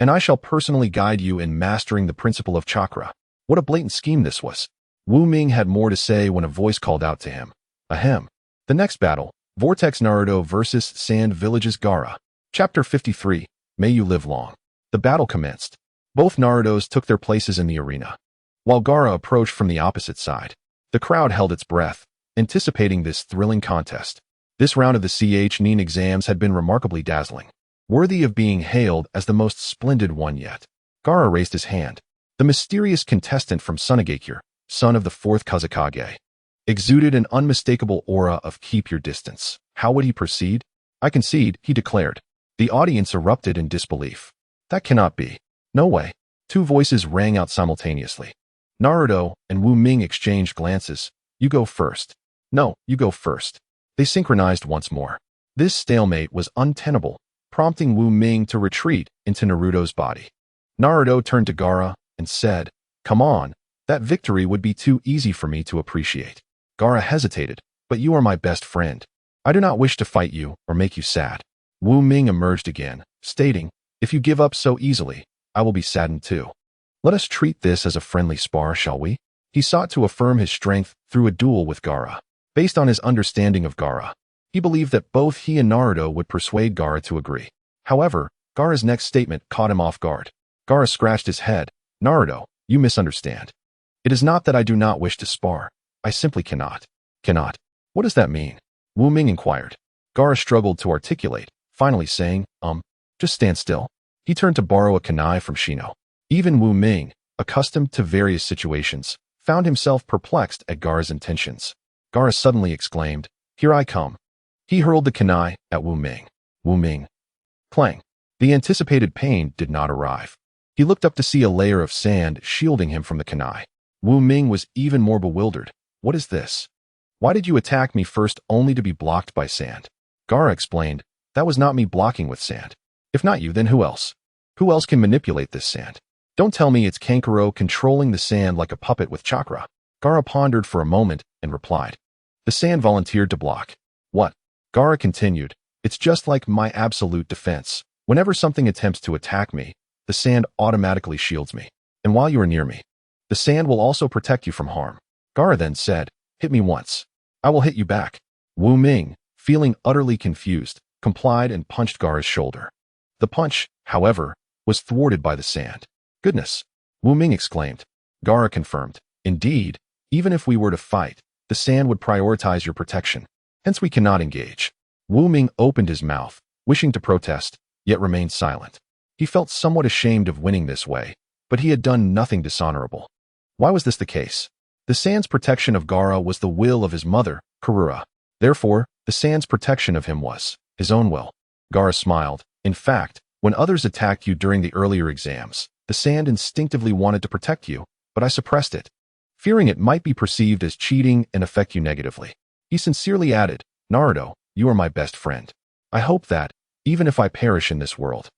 and I shall personally guide you in mastering the principle of chakra." What a blatant scheme this was. Wu Ming had more to say when a voice called out to him. Ahem. The next battle, Vortex Naruto vs. Sand Village's Gaara. Chapter 53, May You Live Long. The battle commenced. Both Naruto's took their places in the arena. While Gaara approached from the opposite side, the crowd held its breath, anticipating this thrilling contest. This round of the Nin exams had been remarkably dazzling, worthy of being hailed as the most splendid one yet. Gaara raised his hand. The mysterious contestant from Sunagakure, son of the fourth Hokage, exuded an unmistakable aura of keep your distance. How would he proceed? I concede, he declared. The audience erupted in disbelief. That cannot be. No way. Two voices rang out simultaneously. Naruto and Wu Ming exchanged glances. You go first. No, you go first. They synchronized once more. This stalemate was untenable, prompting Wu Ming to retreat into Naruto's body. Naruto turned to Gaara and said, "Come on, that victory would be too easy for me to appreciate." Gaara hesitated, "But you are my best friend. I do not wish to fight you or make you sad." Wu Ming emerged again, stating, "If you give up so easily, I will be saddened too. Let us treat this as a friendly spar, shall we?" He sought to affirm his strength through a duel with Gaara. Based on his understanding of Gaara, he believed that both he and Naruto would persuade Gaara to agree. However, Gaara's next statement caught him off guard. Gaara scratched his head. "Naruto, you misunderstand. It is not that I do not wish to spar. I simply cannot." "Cannot? What does that mean?" Wu Ming inquired. Gaara struggled to articulate, finally saying, just stand still." He turned to borrow a kunai from Shino. Even Wu Ming, accustomed to various situations, found himself perplexed at Gaara's intentions. Gaara suddenly exclaimed, "Here I come." He hurled the kunai at Wu Ming. Wu Ming. Clang. The anticipated pain did not arrive. He looked up to see a layer of sand shielding him from the kunai. Wu Ming was even more bewildered. "What is this? Why did you attack me first only to be blocked by sand?" Gaara explained, "That was not me blocking with sand. If not you, then who else? Who else can manipulate this sand? Don't tell me it's Kankuro controlling the sand like a puppet with chakra." Gaara pondered for a moment and replied, "The sand volunteered to block." "What?" Gaara continued, "It's just like my absolute defense. Whenever something attempts to attack me, the sand automatically shields me. And while you are near me, the sand will also protect you from harm." Gaara then said, "Hit me once. I will hit you back." Wu Ming, feeling utterly confused, complied and punched Gaara's shoulder. The punch, however, was thwarted by the sand. "Goodness!" Wu Ming exclaimed. Gaara confirmed, "Indeed, even if we were to fight, the sand would prioritize your protection. Hence we cannot engage." Wu Ming opened his mouth, wishing to protest, yet remained silent. He felt somewhat ashamed of winning this way, but he had done nothing dishonorable. Why was this the case? The sand's protection of Gaara was the will of his mother, Kurama. Therefore, the sand's protection of him was his own will. Gaara smiled. "In fact, when others attacked you during the earlier exams, the sand instinctively wanted to protect you, but I suppressed it, fearing it might be perceived as cheating and affect you negatively." He sincerely added, "Naruto, you are my best friend. I hope that, even if I perish in this world,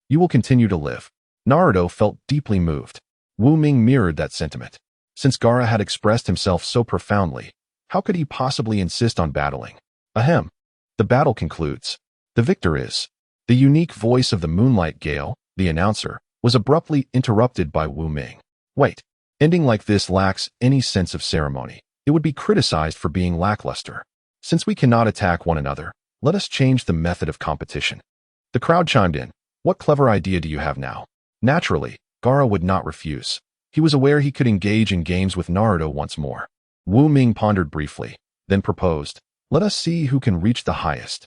you will continue to live." Naruto felt deeply moved. Wu Ming mirrored that sentiment. Since Gaara had expressed himself so profoundly, how could he possibly insist on battling? Ahem. The battle concludes. The victor is. The unique voice of the Moonlight Gale, the announcer, was abruptly interrupted by Wu Ming. "Wait. Ending like this lacks any sense of ceremony. It would be criticized for being lackluster. Since we cannot attack one another, let us change the method of competition." The crowd chimed in. "What clever idea do you have now?" Naturally, Gaara would not refuse. He was aware he could engage in games with Naruto once more. Wu Ming pondered briefly, then proposed, "Let us see who can reach the highest."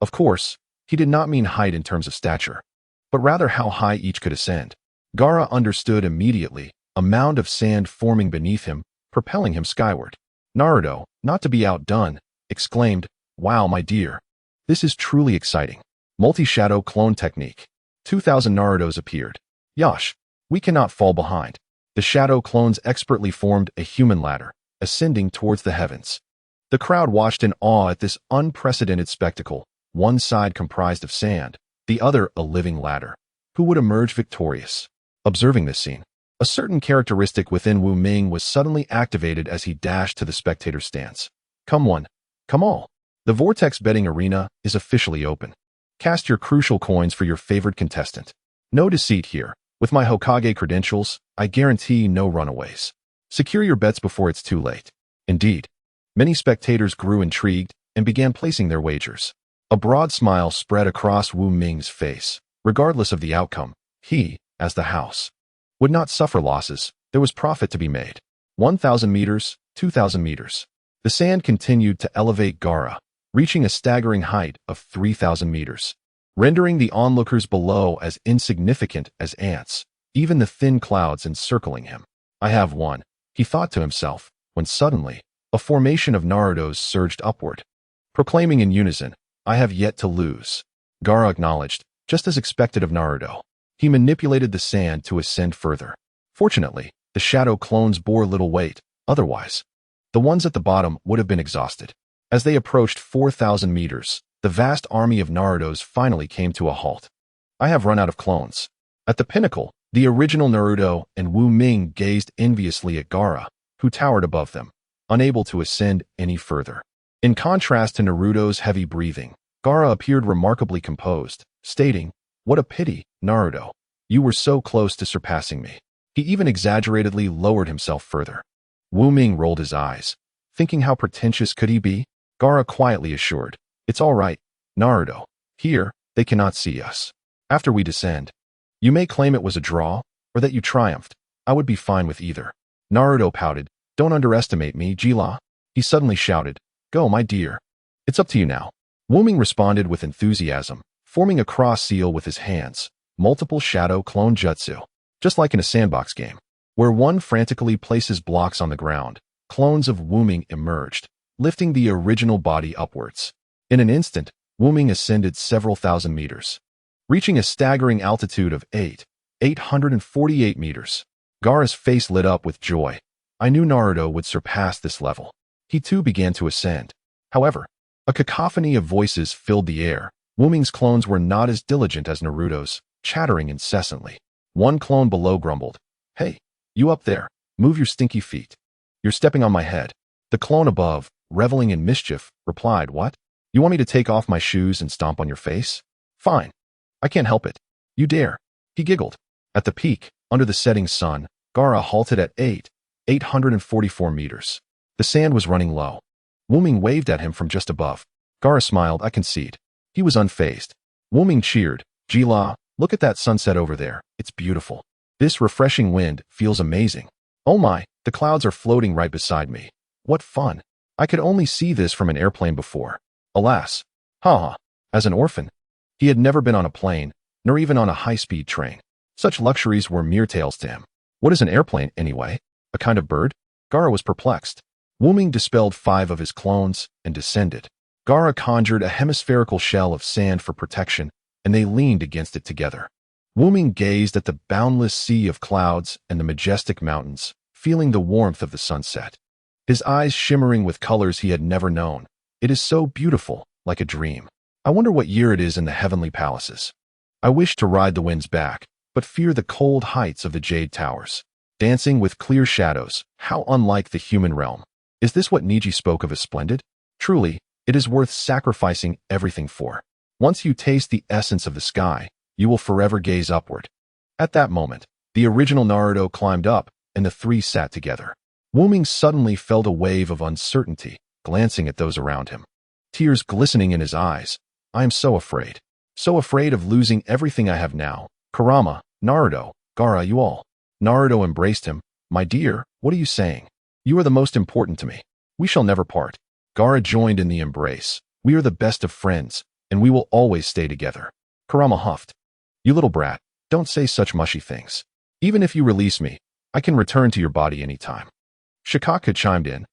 Of course, he did not mean height in terms of stature, but rather how high each could ascend. Gaara understood immediately, a mound of sand forming beneath him, propelling him skyward. Naruto, not to be outdone, exclaimed, "Wow, my dear. This is truly exciting. Multi-shadow clone technique." 2,000 Narutos appeared. "Yosh, we cannot fall behind." The shadow clones expertly formed a human ladder, ascending towards the heavens. The crowd watched in awe at this unprecedented spectacle, one side comprised of sand, the other a living ladder. Who would emerge victorious? Observing this scene, a certain characteristic within Wu Ming was suddenly activated as he dashed to the spectator stance. "Come one, come all. The Vortex betting arena is officially open. Cast your crucial coins for your favored contestant. No deceit here. With my Hokage credentials, I guarantee no runaways. Secure your bets before it's too late." Indeed, many spectators grew intrigued and began placing their wagers. A broad smile spread across Wu Ming's face. Regardless of the outcome, he, as the house would not suffer losses, there was profit to be made. 1,000 meters, 2,000 meters. The sand continued to elevate Gaara, reaching a staggering height of 3,000 meters, rendering the onlookers below as insignificant as ants, even the thin clouds encircling him. I have won, he thought to himself, when suddenly, a formation of Naruto's surged upward, proclaiming in unison, I have yet to lose. Gaara acknowledged, just as expected of Naruto. He manipulated the sand to ascend further. Fortunately, the shadow clones bore little weight, otherwise, the ones at the bottom would have been exhausted. As they approached 4,000 meters, the vast army of Naruto's finally came to a halt. I have run out of clones. At the pinnacle, the original Naruto and Wu Ming gazed enviously at Gaara, who towered above them, unable to ascend any further. In contrast to Naruto's heavy breathing, Gaara appeared remarkably composed, stating, "What a pity, Naruto. You were so close to surpassing me." He even exaggeratedly lowered himself further. Wu Ming rolled his eyes, thinking how pretentious could he be? Gaara quietly assured, "It's all right, Naruto. Here, they cannot see us. After we descend, you may claim it was a draw, or that you triumphed. I would be fine with either." Naruto pouted, "Don't underestimate me, Jila." He suddenly shouted, "Go, my dear. It's up to you now." Wu Ming responded with enthusiasm, forming a cross seal with his hands, multiple shadow clone jutsu. Just like in a sandbox game, where one frantically places blocks on the ground, clones of Wu Ming emerged, lifting the original body upwards. In an instant, Wu Ming ascended several thousand meters, reaching a staggering altitude of 848 meters. Gaara's face lit up with joy. I knew Naruto would surpass this level. He too began to ascend. However, a cacophony of voices filled the air. Wu Ming's clones were not as diligent as Naruto's, chattering incessantly. One clone below grumbled, "Hey, you up there, move your stinky feet. You're stepping on my head." The clone above, reveling in mischief, replied, "What? You want me to take off my shoes and stomp on your face? Fine. I can't help it. You dare." He giggled. At the peak, under the setting sun, Gaara halted at 844 meters. The sand was running low. Wu Ming waved at him from just above. Gaara smiled, "I concede." He was unfazed. Wu Ming cheered, "Jila, look at that sunset over there. It's beautiful. This refreshing wind feels amazing. Oh my, the clouds are floating right beside me. What fun. I could only see this from an airplane before." Alas, as an orphan, he had never been on a plane, nor even on a high-speed train. Such luxuries were mere tales to him. What is an airplane, anyway? A kind of bird? Gaara was perplexed. Wu Ming dispelled 5 of his clones and descended. Gaara conjured a hemispherical shell of sand for protection, and they leaned against it together. Wu Ming gazed at the boundless sea of clouds and the majestic mountains, feeling the warmth of the sunset. His eyes shimmering with colors he had never known. It is so beautiful, like a dream. I wonder what year it is in the heavenly palaces. I wish to ride the winds back, but fear the cold heights of the jade towers. Dancing with clear shadows, how unlike the human realm. Is this what Niji spoke of as splendid? Truly, it is worth sacrificing everything for. Once you taste the essence of the sky, you will forever gaze upward. At that moment, the original Naruto climbed up, and the three sat together. Wu Ming suddenly felt a wave of uncertainty, glancing at those around him. Tears glistening in his eyes. I am so afraid. So afraid of losing everything I have now. Kurama, Naruto, Gaara, you all. Naruto embraced him. My dear, what are you saying? You are the most important to me. We shall never part. Gaara joined in the embrace. We are the best of friends, and we will always stay together. Kurama huffed. You little brat, don't say such mushy things. Even if you release me, I can return to your body anytime. Shikaka chimed in.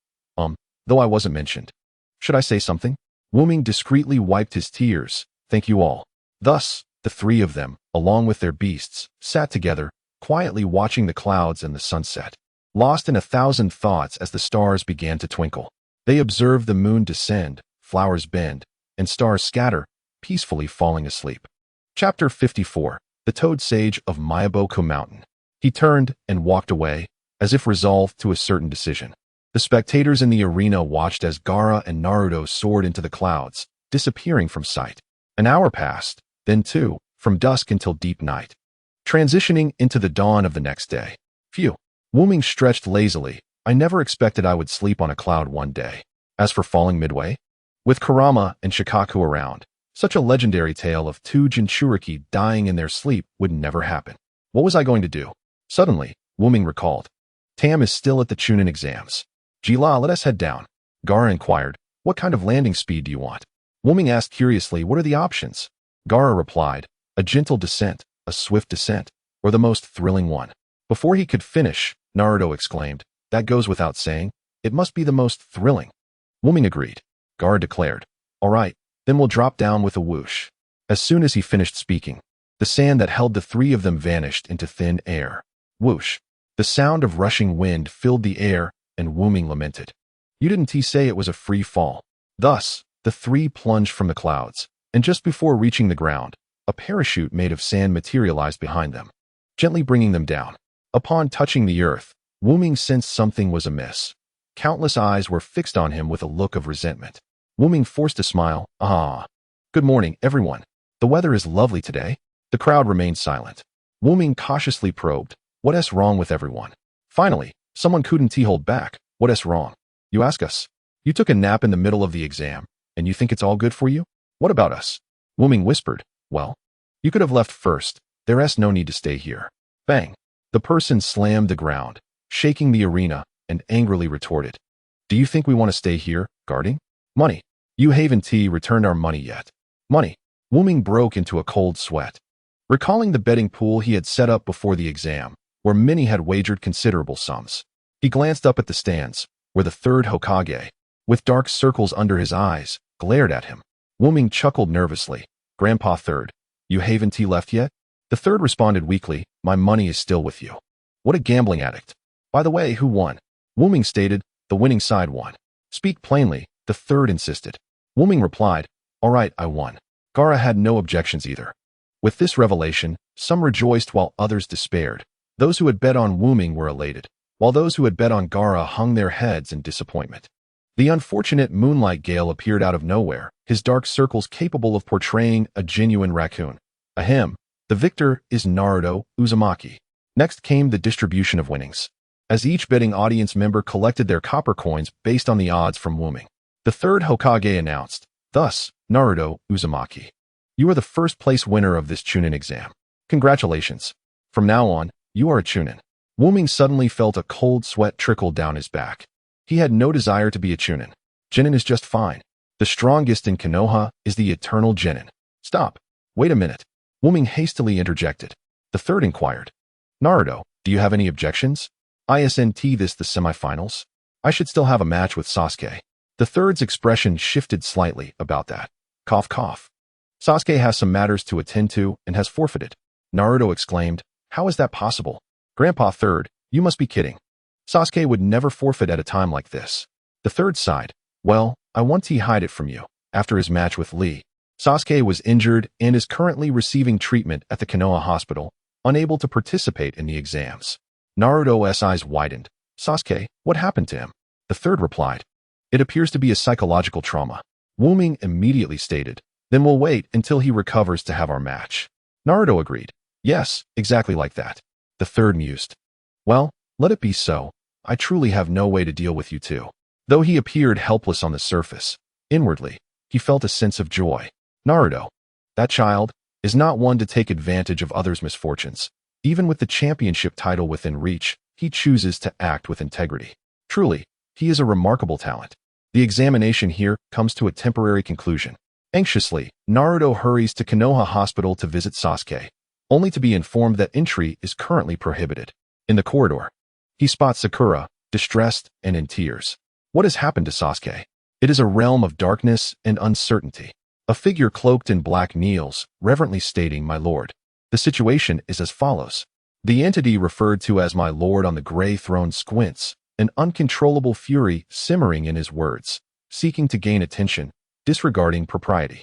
Though I wasn't mentioned. Should I say something? Wu Ming discreetly wiped his tears. Thank you all. Thus, the 3 of them, along with their beasts, sat together, quietly watching the clouds and the sunset. Lost in 1,000 thoughts as the stars began to twinkle. They observed the moon descend, flowers bend, and stars scatter, peacefully falling asleep. Chapter 54. The Toad Sage of Myaboku Mountain. He turned and walked away, as if resolved to a certain decision. The spectators in the arena watched as Gaara and Naruto soared into the clouds, disappearing from sight. An hour passed, then 2, from dusk until deep night, transitioning into the dawn of the next day. Phew. Wu Ming stretched lazily. I never expected I would sleep on a cloud one day. As for falling midway, with Kurama and Shikaku around, such a legendary tale of 2 Jinchuriki dying in their sleep would never happen. What was I going to do? Suddenly, Ming recalled. Tam is still at the Chunin exams. Jila, let us head down. Gaara inquired, what kind of landing speed do you want? Ming asked curiously, what are the options? Gaara replied, a gentle descent, a swift descent, or the most thrilling one. Before he could finish, Naruto exclaimed, that goes without saying. It must be the most thrilling. Ming agreed. Gaara declared, all right, then we'll drop down with a whoosh. As soon as he finished speaking, the sand that held the three of them vanished into thin air. Whoosh. The sound of rushing wind filled the air, and Ming lamented. You didn't say it was a free fall. Thus, the three plunged from the clouds, and just before reaching the ground, a parachute made of sand materialized behind them, gently bringing them down. Upon touching the earth, Ming sensed something was amiss. Countless eyes were fixed on him with a look of resentment. Ming forced a smile. Ah. Good morning, everyone. The weather is lovely today. The crowd remained silent. Ming cautiously probed, what's wrong with everyone? Finally, someone couldn't hold back. What's wrong? You ask us. You took a nap in the middle of the exam, and you think it's all good for you? What about us? Ming whispered, well, you could have left first. There's no need to stay here. Bang. The person slammed the ground, shaking the arena, and angrily retorted. Do you think we want to stay here, guarding? Money. You haven't returned our money yet. Money. Ming broke into a cold sweat. Recalling the betting pool he had set up before the exam, where many had wagered considerable sums, he glanced up at the stands, where the third Hokage, with dark circles under his eyes, glared at him. Ming chuckled nervously. Grandpa Third, you haven't left yet? The third responded weakly, my money is still with you. What a gambling addict. By the way, who won? Ming stated, the winning side won. Speak plainly, the third insisted. Ming replied, all right, I won. Gaara had no objections either. With this revelation, some rejoiced while others despaired. Those who had bet on Ming were elated, while those who had bet on Gaara hung their heads in disappointment. The unfortunate Moonlight Gale appeared out of nowhere, his dark circles capable of portraying a genuine raccoon. Ahem, the victor is Naruto Uzumaki. Next came the distribution of winnings. As each betting audience member collected their copper coins based on the odds from Ming, the third Hokage announced, thus, Naruto Uzumaki. You are the first place winner of this Chunin exam. Congratulations. From now on, you are a Chunin. Ming suddenly felt a cold sweat trickle down his back. He had no desire to be a Chunin. Genin is just fine. The strongest in Konoha is the eternal Genin. Stop. Wait a minute. Ming hastily interjected. The third inquired. Naruto, do you have any objections? Isn't this the semifinals? I should still have a match with Sasuke. The third's expression shifted slightly about that. Cough cough. Sasuke has some matters to attend to and has forfeited. Naruto exclaimed, how is that possible? Grandpa Third, you must be kidding. Sasuke would never forfeit at a time like this. The third sighed. Well, I want to hide it from you. After his match with Lee, Sasuke was injured and is currently receiving treatment at the Konoha hospital, unable to participate in the exams. Naruto's eyes widened. Sasuke, what happened to him? The third replied. It appears to be a psychological trauma. Ming immediately stated, then we'll wait until he recovers to have our match. Naruto agreed. Yes, exactly like that. The third mused. Well, let it be so. I truly have no way to deal with you two. Though he appeared helpless on the surface, inwardly, he felt a sense of joy. Naruto, that child, is not one to take advantage of others' misfortunes. Even with the championship title within reach, he chooses to act with integrity. Truly, he is a remarkable talent. The examination here comes to a temporary conclusion. Anxiously, Naruto hurries to Konoha Hospital to visit Sasuke, only to be informed that entry is currently prohibited. In the corridor, he spots Sakura, distressed and in tears. What has happened to Sasuke? It is a realm of darkness and uncertainty. A figure cloaked in black kneels, reverently stating, my lord. The situation is as follows. The entity referred to as my lord on the gray throne squints, an uncontrollable fury simmering in his words, seeking to gain attention, disregarding propriety.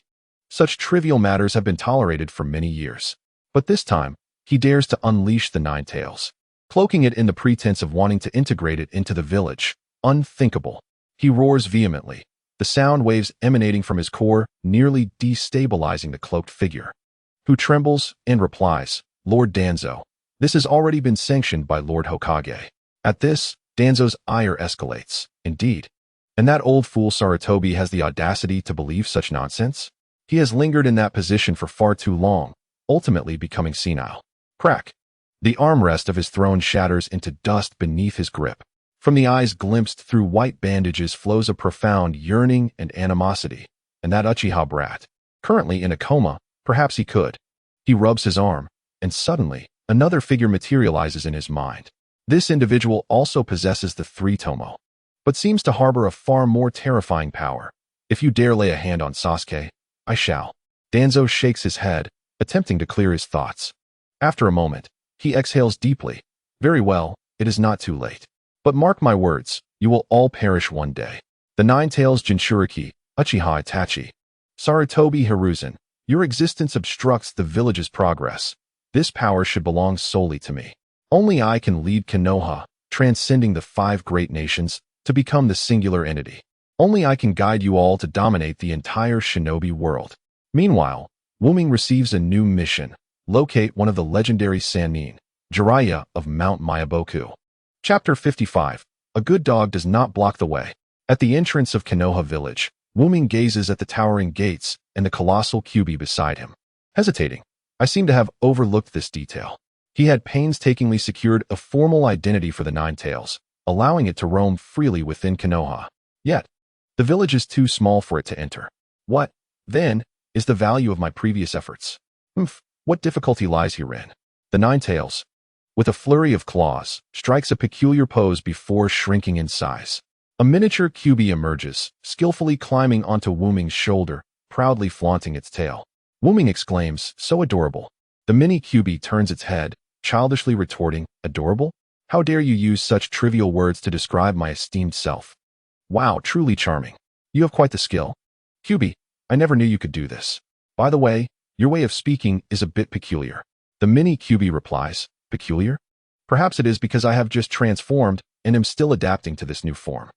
Such trivial matters have been tolerated for many years. But this time, he dares to unleash the nine tails, cloaking it in the pretense of wanting to integrate it into the village. Unthinkable. He roars vehemently, the sound waves emanating from his core nearly destabilizing the cloaked figure, who trembles and replies, Lord Danzo, this has already been sanctioned by Lord Hokage. At this, Danzo's ire escalates. Indeed. And that old fool Sarutobi has the audacity to believe such nonsense? He has lingered in that position for far too long, ultimately becoming senile. Crack. The armrest of his throne shatters into dust beneath his grip. From the eyes glimpsed through white bandages flows a profound yearning and animosity. And that Uchiha brat, currently in a coma, perhaps he could. He rubs his arm, and suddenly, another figure materializes in his mind. This individual also possesses the three tomo, but seems to harbor a far more terrifying power. If you dare lay a hand on Sasuke, I shall. Danzo shakes his head, attempting to clear his thoughts. After a moment, he exhales deeply. Very well, it is not too late. But mark my words, you will all perish one day. The Nine-Tails Jinchuriki, Uchiha Itachi. Sarutobi Hiruzen, your existence obstructs the village's progress. This power should belong solely to me. Only I can lead Konoha, transcending the 5 great nations, to become the singular entity. Only I can guide you all to dominate the entire shinobi world. Meanwhile, Wuming receives a new mission. Locate one of the legendary Sannin, Jiraiya of Mount Myaboku. Chapter 55. A good dog does not block the way. At the entrance of Konoha village, Wuming gazes at the towering gates and the colossal Kyūbi beside him. Hesitating, I seem to have overlooked this detail. He had painstakingly secured a formal identity for the Nine-Tails, allowing it to roam freely within Konoha. Yet, the village is too small for it to enter. What, then, is the value of my previous efforts? What difficulty lies herein? The Nine-Tails, with a flurry of claws, strikes a peculiar pose before shrinking in size. A miniature Kyūbi emerges, skillfully climbing onto Wuming's shoulder, proudly flaunting its tail. Wuming exclaims, so adorable. The mini Kyūbi turns its head, childishly retorting, adorable? How dare you use such trivial words to describe my esteemed self? Wow, truly charming. You have quite the skill. Kyūbi, I never knew you could do this. By the way, your way of speaking is a bit peculiar. The mini Kyūbi replies, peculiar? Perhaps it is because I have just transformed and am still adapting to this new form.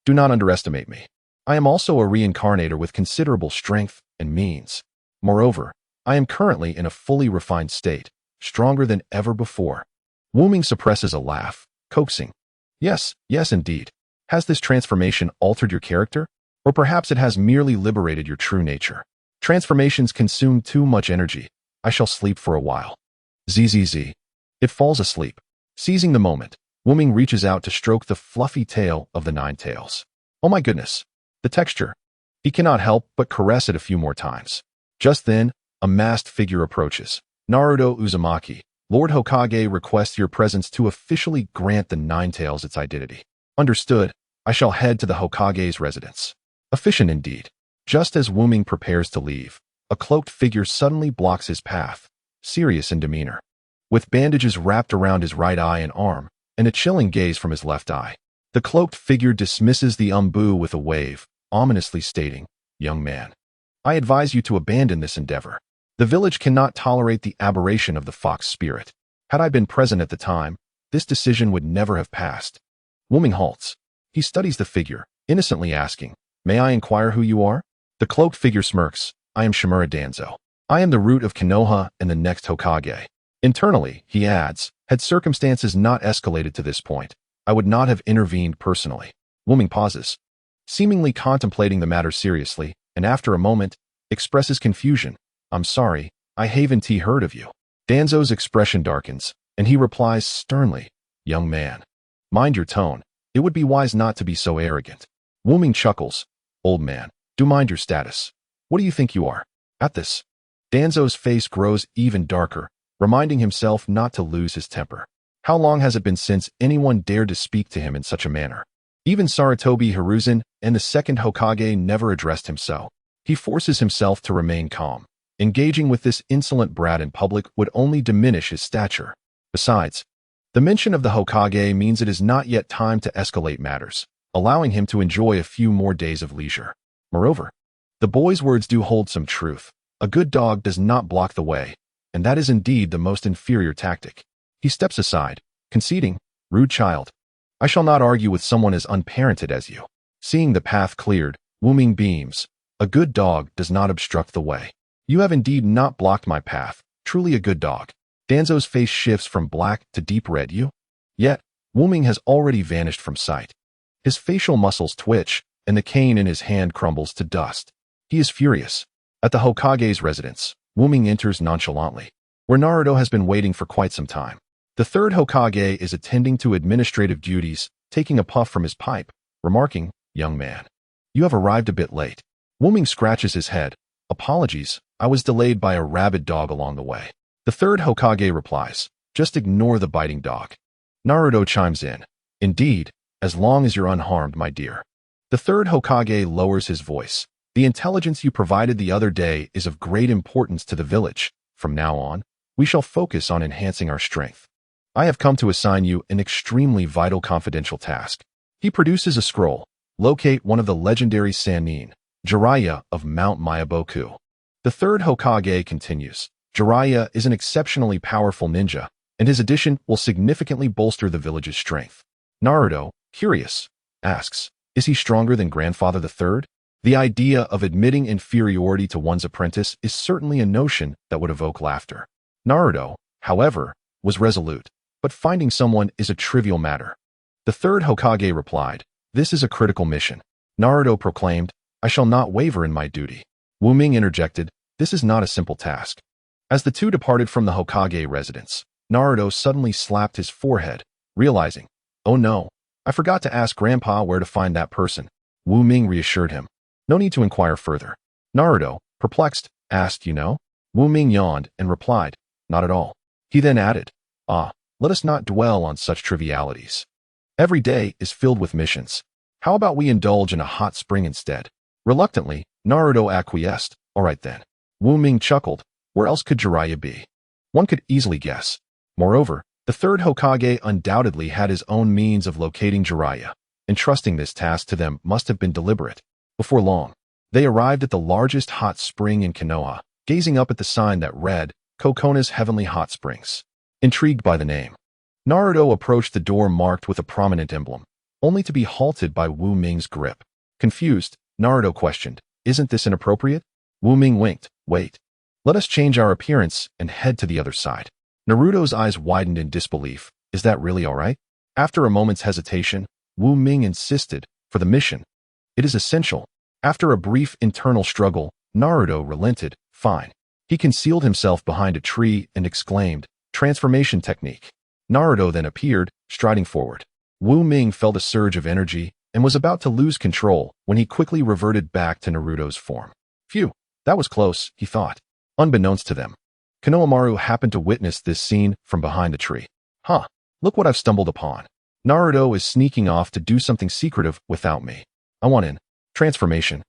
Do not underestimate me. I am also a reincarnator with considerable strength and means. Moreover, I am currently in a fully refined state, stronger than ever before. Wuming suppresses a laugh, coaxing. Yes, indeed. Has this transformation altered your character? Or perhaps it has merely liberated your true nature. Transformations consume too much energy. I shall sleep for a while. Zzz. It falls asleep. Seizing the moment, Wuming reaches out to stroke the fluffy tail of the Nine-Tails. Oh my goodness. The texture. He cannot help but caress it a few more times. Just then, a masked figure approaches. Naruto Uzumaki, Lord Hokage requests your presence to officially grant the Nine-Tails its identity. Understood. I shall head to the Hokage's residence. Efficient indeed. Just as Wuming prepares to leave, a cloaked figure suddenly blocks his path, serious in demeanor. With bandages wrapped around his right eye and arm, and a chilling gaze from his left eye, the cloaked figure dismisses the umbu with a wave, ominously stating, young man, I advise you to abandon this endeavor. The village cannot tolerate the aberration of the fox spirit. Had I been present at the time, this decision would never have passed. Wuming halts. He studies the figure, innocently asking, may I inquire who you are? The cloaked figure smirks, I am Shimura Danzo. I am the root of Konoha and the next Hokage. Internally, he adds, had circumstances not escalated to this point, I would not have intervened personally. Wuming pauses, seemingly contemplating the matter seriously, and after a moment, expresses confusion. I'm sorry, I haven't heard of you. Danzo's expression darkens, and he replies sternly, young man, mind your tone. It would be wise not to be so arrogant. Wuming chuckles, old man, do mind your status. What do you think you are? At this, Danzo's face grows even darker, reminding himself not to lose his temper. How long has it been since anyone dared to speak to him in such a manner? Even Sarutobi Hiruzen and the second Hokage never addressed him so. He forces himself to remain calm. Engaging with this insolent brat in public would only diminish his stature. Besides, the mention of the Hokage means it is not yet time to escalate matters, allowing him to enjoy a few more days of leisure. Moreover, the boy's words do hold some truth. A good dog does not block the way, and that is indeed the most inferior tactic. He steps aside, conceding, rude child. I shall not argue with someone as unparented as you. Seeing the path cleared, Wuming beams. A good dog does not obstruct the way. You have indeed not blocked my path, truly a good dog. Danzo's face shifts from black to deep red. Yet, Wuming has already vanished from sight. His facial muscles twitch, and the cane in his hand crumbles to dust. He is furious. At the Hokage's residence, Wuming enters nonchalantly. where Naruto has been waiting for quite some time. The third Hokage is attending to administrative duties, taking a puff from his pipe, remarking, "Young man, you have arrived a bit late." Ming scratches his head. "Apologies, I was delayed by a rabid dog along the way." The third Hokage replies, "Just ignore the biting dog." Naruto chimes in, "Indeed, as long as you're unharmed, my dear." The third Hokage lowers his voice. "The intelligence you provided the other day is of great importance to the village. From now on, we shall focus on enhancing our strength. I have come to assign you an extremely vital confidential task." He produces a scroll. "Locate one of the legendary Sannin, Jiraiya of Mount Myaboku." The third Hokage continues, "Jiraiya is an exceptionally powerful ninja, and his addition will significantly bolster the village's strength." Naruto, curious, asks, "Is he stronger than Grandfather the Third?" The idea of admitting inferiority to one's apprentice is certainly a notion that would evoke laughter. Naruto, however, was resolute, but finding someone is a trivial matter. The third Hokage replied, "This is a critical mission." Naruto proclaimed, "I shall not waver in my duty." Ming interjected, "This is not a simple task." As the two departed from the Hokage residence, Naruto suddenly slapped his forehead, realizing, "Oh no, I forgot to ask Grandpa where to find that person." Ming reassured him, "No need to inquire further." Naruto, perplexed, asked, "You know?" Ming yawned and replied, "Not at all." He then added, "Let us not dwell on such trivialities. Every day is filled with missions. How about we indulge in a hot spring instead?" Reluctantly, Naruto acquiesced. "All right then." Ming chuckled. Where else could Jiraiya be? One could easily guess. Moreover, the third Hokage undoubtedly had his own means of locating Jiraiya. Entrusting this task to them must have been deliberate. Before long, they arrived at the largest hot spring in Konoha, gazing up at the sign that read, "Kokona's Heavenly Hot Springs." Intrigued by the name, Naruto approached the door marked with a prominent emblem, only to be halted by Ming's grip. Confused, Naruto questioned, "Isn't this inappropriate?" Ming winked, "Wait. Let us change our appearance and head to the other side." Naruto's eyes widened in disbelief. "Is that really all right?" After a moment's hesitation, Ming insisted, "For the mission, it is essential." After a brief internal struggle, Naruto relented. "Fine." He concealed himself behind a tree and exclaimed, "Transformation technique." Naruto then appeared, striding forward. Ming felt a surge of energy and was about to lose control when he quickly reverted back to Naruto's form. Phew, that was close, he thought. Unbeknownst to them, Konohamaru happened to witness this scene from behind the tree. "Huh, look what I've stumbled upon. Naruto is sneaking off to do something secretive without me. I want in." Transformation.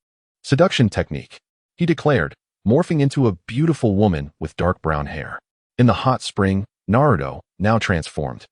Seduction technique, he declared, morphing into a beautiful woman with dark brown hair. In the hot spring, Naruto, now transformed,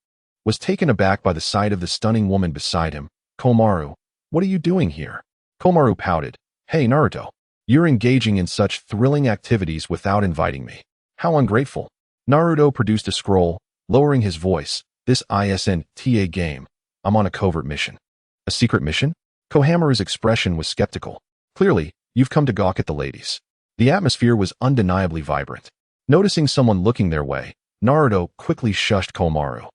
was taken aback by the sight of the stunning woman beside him. "Komaru, what are you doing here?" Komaru pouted. "Hey Naruto, you're engaging in such thrilling activities without inviting me. How ungrateful." Naruto produced a scroll, lowering his voice. "This isn't a game. I'm on a covert mission." "A secret mission?" Komaru's expression was skeptical. "Clearly, you've come to gawk at the ladies." The atmosphere was undeniably vibrant. Noticing someone looking their way, Naruto quickly shushed Komaru.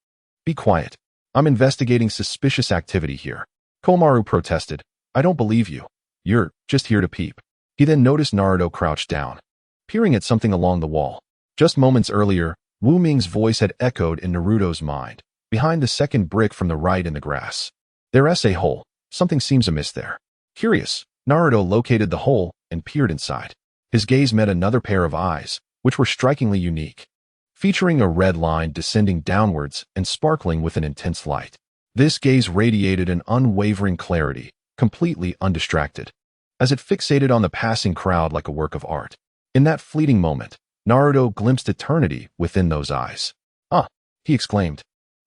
"Be quiet. I'm investigating suspicious activity here." Komaru protested. "I don't believe you. You're just here to peep." He then noticed Naruto crouched down, peering at something along the wall. Just moments earlier, Ming's voice had echoed in Naruto's mind, behind the second brick from the right in the grass. "There's a hole. Something seems amiss there." Curious, Naruto located the hole and peered inside. His gaze met another pair of eyes, which were strikingly unique, featuring a red line descending downwards and sparkling with an intense light. This gaze radiated an unwavering clarity, completely undistracted, as it fixated on the passing crowd like a work of art. In that fleeting moment, Naruto glimpsed eternity within those eyes. "Ah!" he exclaimed.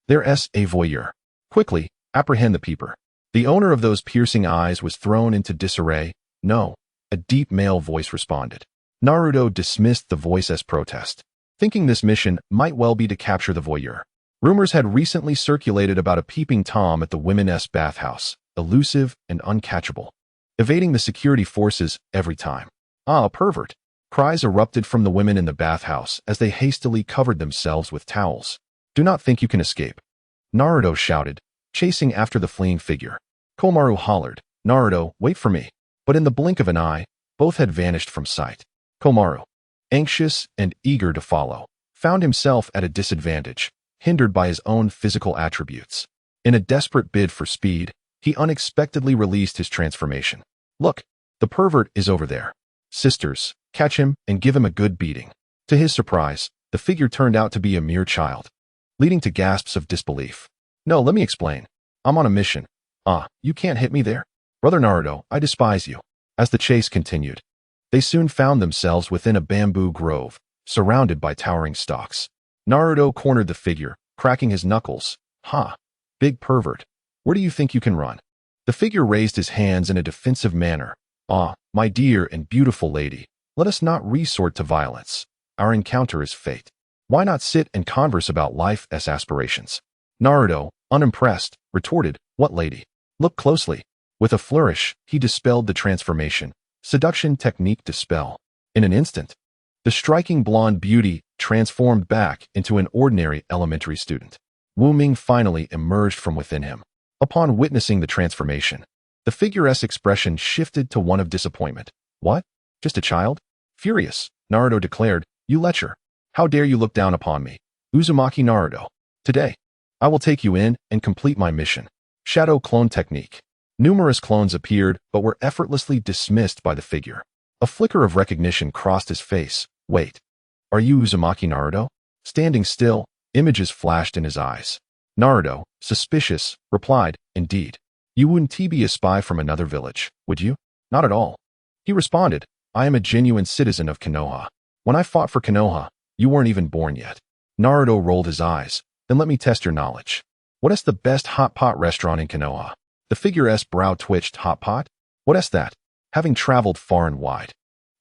"There's a voyeur. Quickly, apprehend the peeper." The owner of those piercing eyes was thrown into disarray. "No," a deep male voice responded. Naruto dismissed the voice as protest, thinking this mission might well be to capture the voyeur. Rumors had recently circulated about a peeping Tom at the women's bathhouse, elusive and uncatchable, evading the security forces every time. "Ah, a pervert!" Cries erupted from the women in the bathhouse as they hastily covered themselves with towels. "Do not think you can escape," Naruto shouted, chasing after the fleeing figure. Komaru hollered, "Naruto, wait for me." But in the blink of an eye, both had vanished from sight. Komaru, anxious and eager to follow, found himself at a disadvantage, hindered by his own physical attributes. In a desperate bid for speed, he unexpectedly released his transformation. Look, the pervert is over there. Sisters, catch him and give him a good beating. To his surprise, the figure turned out to be a mere child, leading to gasps of disbelief. No, let me explain. I'm on a mission. You can't hit me there. Brother Naruto, I despise you. As the chase continued, they soon found themselves within a bamboo grove, surrounded by towering stalks. Naruto cornered the figure, cracking his knuckles. Big pervert. Where do you think you can run? The figure raised his hands in a defensive manner. My dear and beautiful lady, let us not resort to violence. Our encounter is fate. Why not sit and converse about life's aspirations? Naruto, unimpressed, retorted, What lady? Look closely. With a flourish, he dispelled the transformation. Seduction technique dispel. In an instant, the striking blonde beauty transformed back into an ordinary elementary student. Wu Ming finally emerged from within him. Upon witnessing the transformation, the figure's expression shifted to one of disappointment. What? Just a child? Furious, Naruto declared, You lecher. How dare you look down upon me? Uzumaki Naruto. Today, I will take you in and complete my mission. Shadow clone technique. Numerous clones appeared but were effortlessly dismissed by the figure. A flicker of recognition crossed his face. Wait. Are you Uzumaki Naruto? Standing still, images flashed in his eyes. Naruto, suspicious, replied, Indeed. You wouldn't be a spy from another village, would you? Not at all. He responded, I am a genuine citizen of Konoha. When I fought for Konoha, you weren't even born yet. Naruto rolled his eyes. Then let me test your knowledge. What is the best hot pot restaurant in Konoha? The figure's brow twitched. Hot pot? What is that? Having traveled far and wide,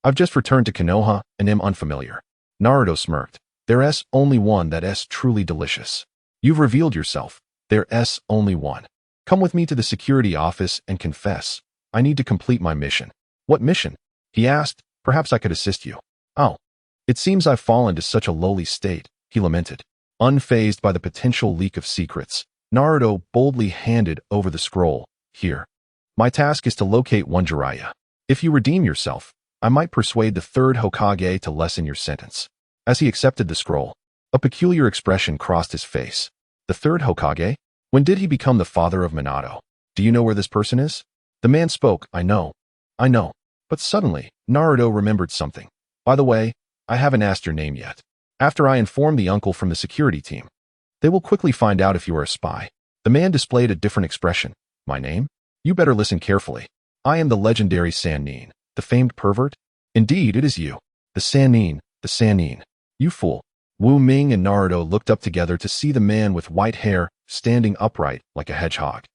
I've just returned to Konoha and am unfamiliar. Naruto smirked. There's only one that's truly delicious. You've revealed yourself. There's only one. Come with me to the security office and confess. I need to complete my mission. What mission? He asked. Perhaps I could assist you. Oh. It seems I've fallen to such a lowly state, he lamented. Unfazed by the potential leak of secrets, Naruto boldly handed over the scroll. Here. My task is to locate one Jiraiya. If you redeem yourself, I might persuade the third Hokage to lessen your sentence. As he accepted the scroll, a peculiar expression crossed his face. The third Hokage? When did he become the father of Minato? Do you know where this person is? The man spoke. I know. But suddenly, Naruto remembered something. By the way, I haven't asked your name yet. After I inform the uncle from the security team, they will quickly find out if you are a spy. The man displayed a different expression. My name? You better listen carefully. I am the legendary Sannin, the famed pervert. Indeed, it is you. The Sannin. You fool. Wu Ming and Naruto looked up together to see the man with white hair standing upright like a hedgehog.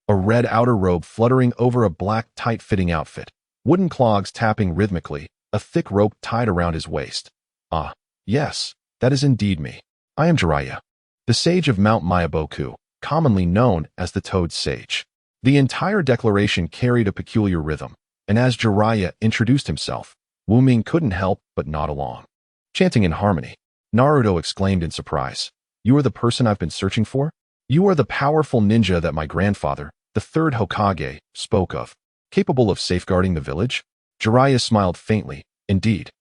A red outer robe fluttering over a black tight-fitting outfit. Wooden clogs tapping rhythmically, a thick rope tied around his waist. Yes, that is indeed me. I am Jiraiya, the sage of Mount Myaboku, commonly known as the Toad Sage. The entire declaration carried a peculiar rhythm, and as Jiraiya introduced himself, Wu Ming couldn't help but nod along. Chanting in harmony, Naruto exclaimed in surprise, You are the person I've been searching for? You are the powerful ninja that my grandfather, the third Hokage, spoke of, capable of safeguarding the village? Jiraiya smiled faintly. Indeed.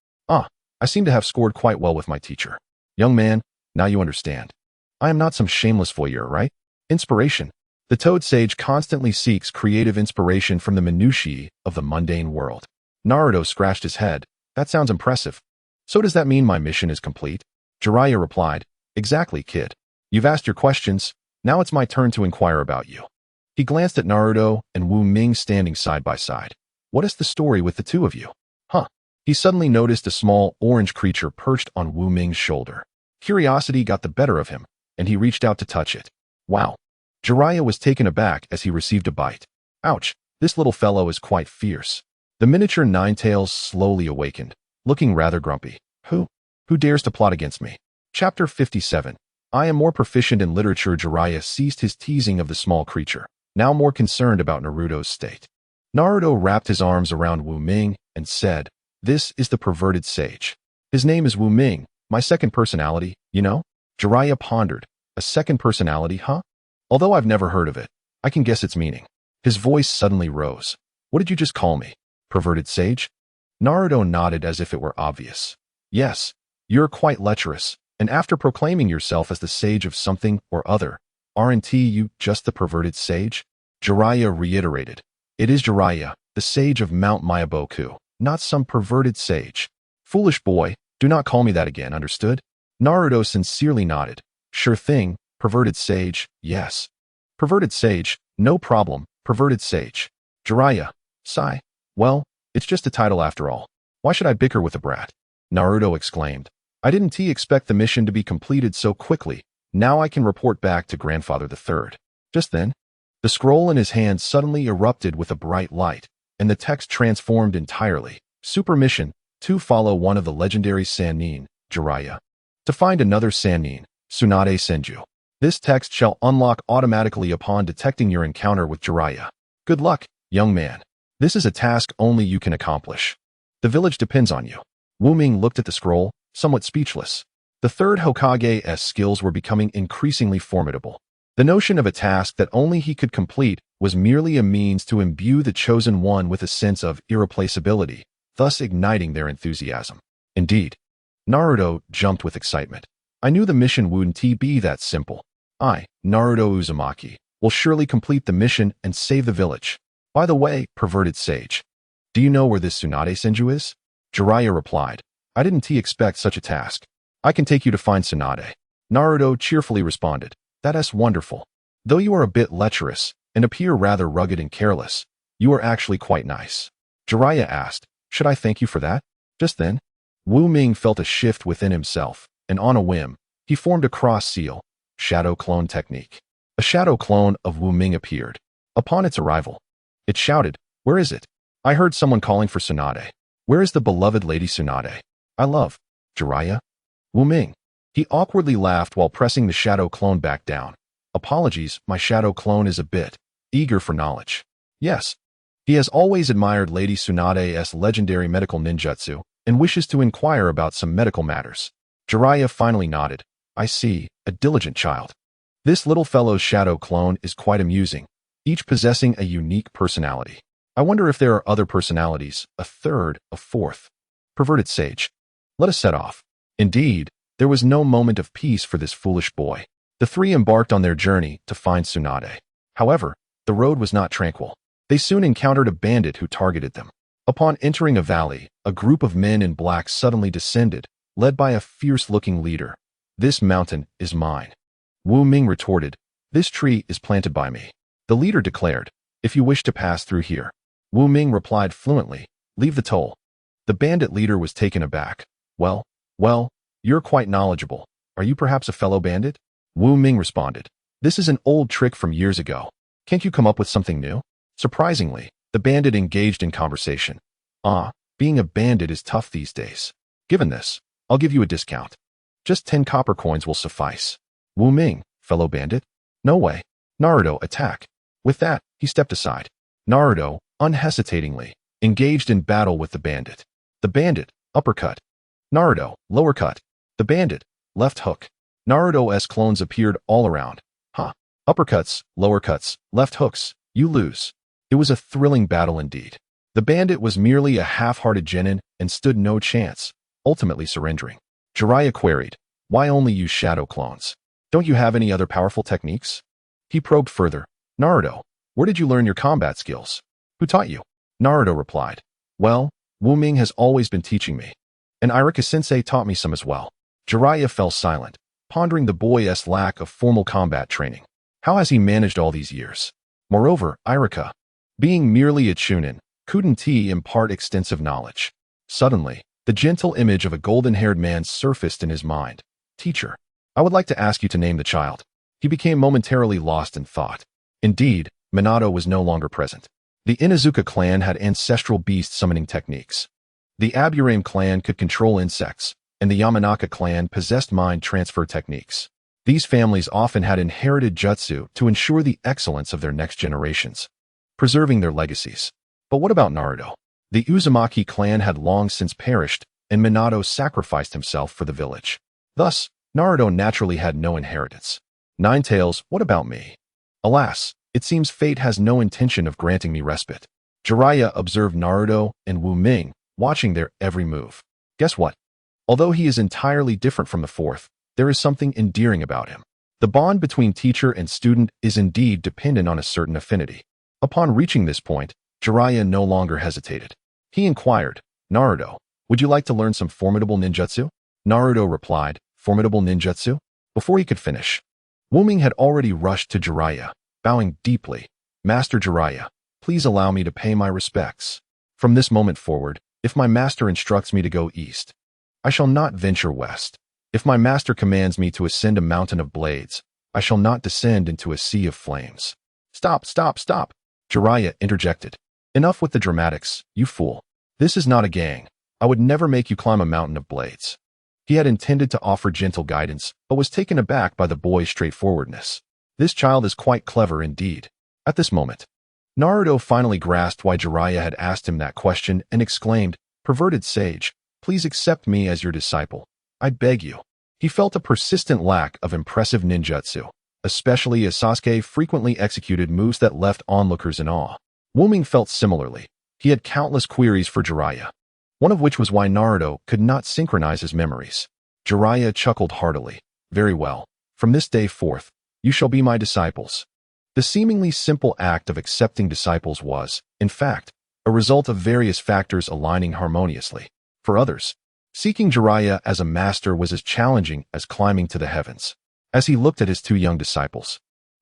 I seem to have scored quite well with my teacher. Young man, now you understand. I am not some shameless voyeur, right? Inspiration. The Toad Sage constantly seeks creative inspiration from the minutiae of the mundane world. Naruto scratched his head. That sounds impressive. So does that mean my mission is complete? Jiraiya replied, Exactly, kid. You've asked your questions. Now it's my turn to inquire about you. He glanced at Naruto and Wu Ming standing side by side. What is the story with the two of you? He suddenly noticed a small orange creature perched on Wu Ming's shoulder. Curiosity got the better of him, and he reached out to touch it. Wow. Jiraiya was taken aback as he received a bite. Ouch, this little fellow is quite fierce. The miniature Ninetales slowly awakened, looking rather grumpy. Who dares to plot against me? Chapter 57. I am more proficient in literature. Jiraiya ceased his teasing of the small creature, now more concerned about Naruto's state. Naruto wrapped his arms around Wu Ming and said, This is the perverted sage. His name is Wu Ming, my second personality, you know? Jiraiya pondered. A second personality, huh? Although I've never heard of it, I can guess its meaning. His voice suddenly rose. What did you just call me? Perverted sage? Naruto nodded as if it were obvious. Yes, you're quite lecherous. And after proclaiming yourself as the sage of something or other, aren't you just the perverted sage? Jiraiya reiterated. It is Jiraiya, the sage of Mount Myaboku, not some perverted sage. Foolish boy, do not call me that again, understood? Naruto sincerely nodded. Sure thing, perverted sage, yes. Perverted sage, no problem, perverted sage. Jiraiya, sigh. Well, it's just a title after all. Why should I bicker with a brat? Naruto exclaimed. I didn't expect the mission to be completed so quickly. Now I can report back to Grandfather III. Just then, the scroll in his hand suddenly erupted with a bright light, and the text transformed entirely. Super mission, to follow one of the legendary Sannin, Jiraiya. To find another Sannin, Tsunade Senju. This text shall unlock automatically upon detecting your encounter with Jiraiya. Good luck, young man. This is a task only you can accomplish. The village depends on you. Wu Ming looked at the scroll, somewhat speechless. The third Hokage's skills were becoming increasingly formidable. The notion of a task that only he could complete was merely a means to imbue the chosen one with a sense of irreplaceability, thus igniting their enthusiasm. Indeed, Naruto jumped with excitement. I knew the mission wouldn't be that simple. I, Naruto Uzumaki, will surely complete the mission and save the village. By the way, perverted sage, do you know where this Tsunade Senju is? Jiraiya replied. I didn't expect such a task. I can take you to find Tsunade. Naruto cheerfully responded. That's wonderful. Though you are a bit lecherous and appear rather rugged and careless, you are actually quite nice. Jiraiya asked, should I thank you for that? Just then, Wu Ming felt a shift within himself, and on a whim, he formed a cross-seal, shadow clone technique. A shadow clone of Wu Ming appeared. Upon its arrival, it shouted, where is it? I heard someone calling for Tsunade. Where is the beloved Lady Tsunade? I love. Jiraiya? Wu Ming. He awkwardly laughed while pressing the shadow clone back down. Apologies, my shadow clone is a bit eager for knowledge. Yes. He has always admired Lady Tsunade's legendary medical ninjutsu and wishes to inquire about some medical matters. Jiraiya finally nodded. I see, a diligent child. This little fellow's shadow clone is quite amusing, each possessing a unique personality. I wonder if there are other personalities, a third, a fourth. Perverted sage. Let us set off. Indeed, there was no moment of peace for this foolish boy. The three embarked on their journey to find Tsunade. However, the road was not tranquil. They soon encountered a bandit who targeted them. Upon entering a valley, a group of men in black suddenly descended, led by a fierce-looking leader. This mountain is mine. Wu Ming retorted, this tree is planted by me. The leader declared, if you wish to pass through here. Wu Ming replied fluently, leave the toll. The bandit leader was taken aback. Well, you're quite knowledgeable. Are you perhaps a fellow bandit? Wu Ming responded, this is an old trick from years ago. Can't you come up with something new? Surprisingly, the bandit engaged in conversation. Being a bandit is tough these days. Given this, I'll give you a discount. Just 10 copper coins will suffice. Wu Ming, fellow bandit? No way. Naruto, attack. With that, he stepped aside. Naruto, unhesitatingly, engaged in battle with the bandit. The bandit, uppercut. Naruto, lower cut. The bandit, left hook. Naruto's clones appeared all around. Uppercuts, lower cuts, left hooks. You lose. It was a thrilling battle indeed. The bandit was merely a half-hearted genin and stood no chance, ultimately surrendering. Jiraiya queried, why only use shadow clones? Don't you have any other powerful techniques? He probed further. Naruto, where did you learn your combat skills? Who taught you? Naruto replied, well, Wu Ming has always been teaching me. And Irika-sensei taught me some as well. Jiraiya fell silent, pondering the boy's lack of formal combat training. How has he managed all these years? Moreover, Irika, being merely a chunin, couldn't impart extensive knowledge. Suddenly, the gentle image of a golden-haired man surfaced in his mind. Teacher, I would like to ask you to name the child. He became momentarily lost in thought. Indeed, Minato was no longer present. The Inuzuka clan had ancestral beast summoning techniques. The Aburame clan could control insects, and the Yamanaka clan possessed mind transfer techniques. These families often had inherited jutsu to ensure the excellence of their next generations, preserving their legacies. But what about Naruto? The Uzumaki clan had long since perished, and Minato sacrificed himself for the village. Thus, Naruto naturally had no inheritance. Ninetales, what about me? Alas, it seems fate has no intention of granting me respite. Jiraiya observed Naruto and Wu Ming, watching their every move. Guess what? Although he is entirely different from the fourth, There is something endearing about him. The bond between teacher and student is indeed dependent on a certain affinity. Upon reaching this point, Jiraiya no longer hesitated. He inquired, Naruto, would you like to learn some formidable ninjutsu? Naruto replied, formidable ninjutsu? Before he could finish, Ming had already rushed to Jiraiya, bowing deeply. Master Jiraiya, please allow me to pay my respects. From this moment forward, if my master instructs me to go east, I shall not venture west. If my master commands me to ascend a mountain of blades, I shall not descend into a sea of flames. Stop, stop, stop! Jiraiya interjected. Enough with the dramatics, you fool. This is not a gang. I would never make you climb a mountain of blades. He had intended to offer gentle guidance, but was taken aback by the boy's straightforwardness. This child is quite clever indeed. At this moment, Naruto finally grasped why Jiraiya had asked him that question and exclaimed, perverted sage, please accept me as your disciple. I beg you. He felt a persistent lack of impressive ninjutsu, especially as Sasuke frequently executed moves that left onlookers in awe. Ming felt similarly. He had countless queries for Jiraiya, one of which was why Naruto could not synchronize his memories. Jiraiya chuckled heartily. Very well. From this day forth, you shall be my disciples. The seemingly simple act of accepting disciples was, in fact, a result of various factors aligning harmoniously. For others, seeking Jiraiya as a master was as challenging as climbing to the heavens. As he looked at his two young disciples,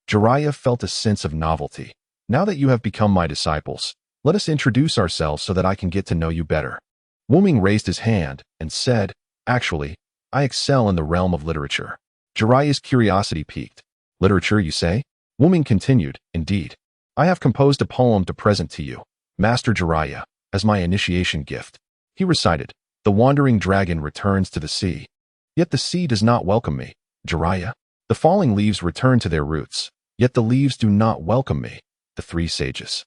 Jiraiya felt a sense of novelty. Now that you have become my disciples, let us introduce ourselves so that I can get to know you better. Ming raised his hand and said, actually, I excel in the realm of literature. Jiraiya's curiosity piqued. Literature, you say? Ming continued, indeed. I have composed a poem to present to you, Master Jiraiya, as my initiation gift. He recited, the wandering dragon returns to the sea. Yet the sea does not welcome me, Jiraiya. The falling leaves return to their roots, yet the leaves do not welcome me, the three sages.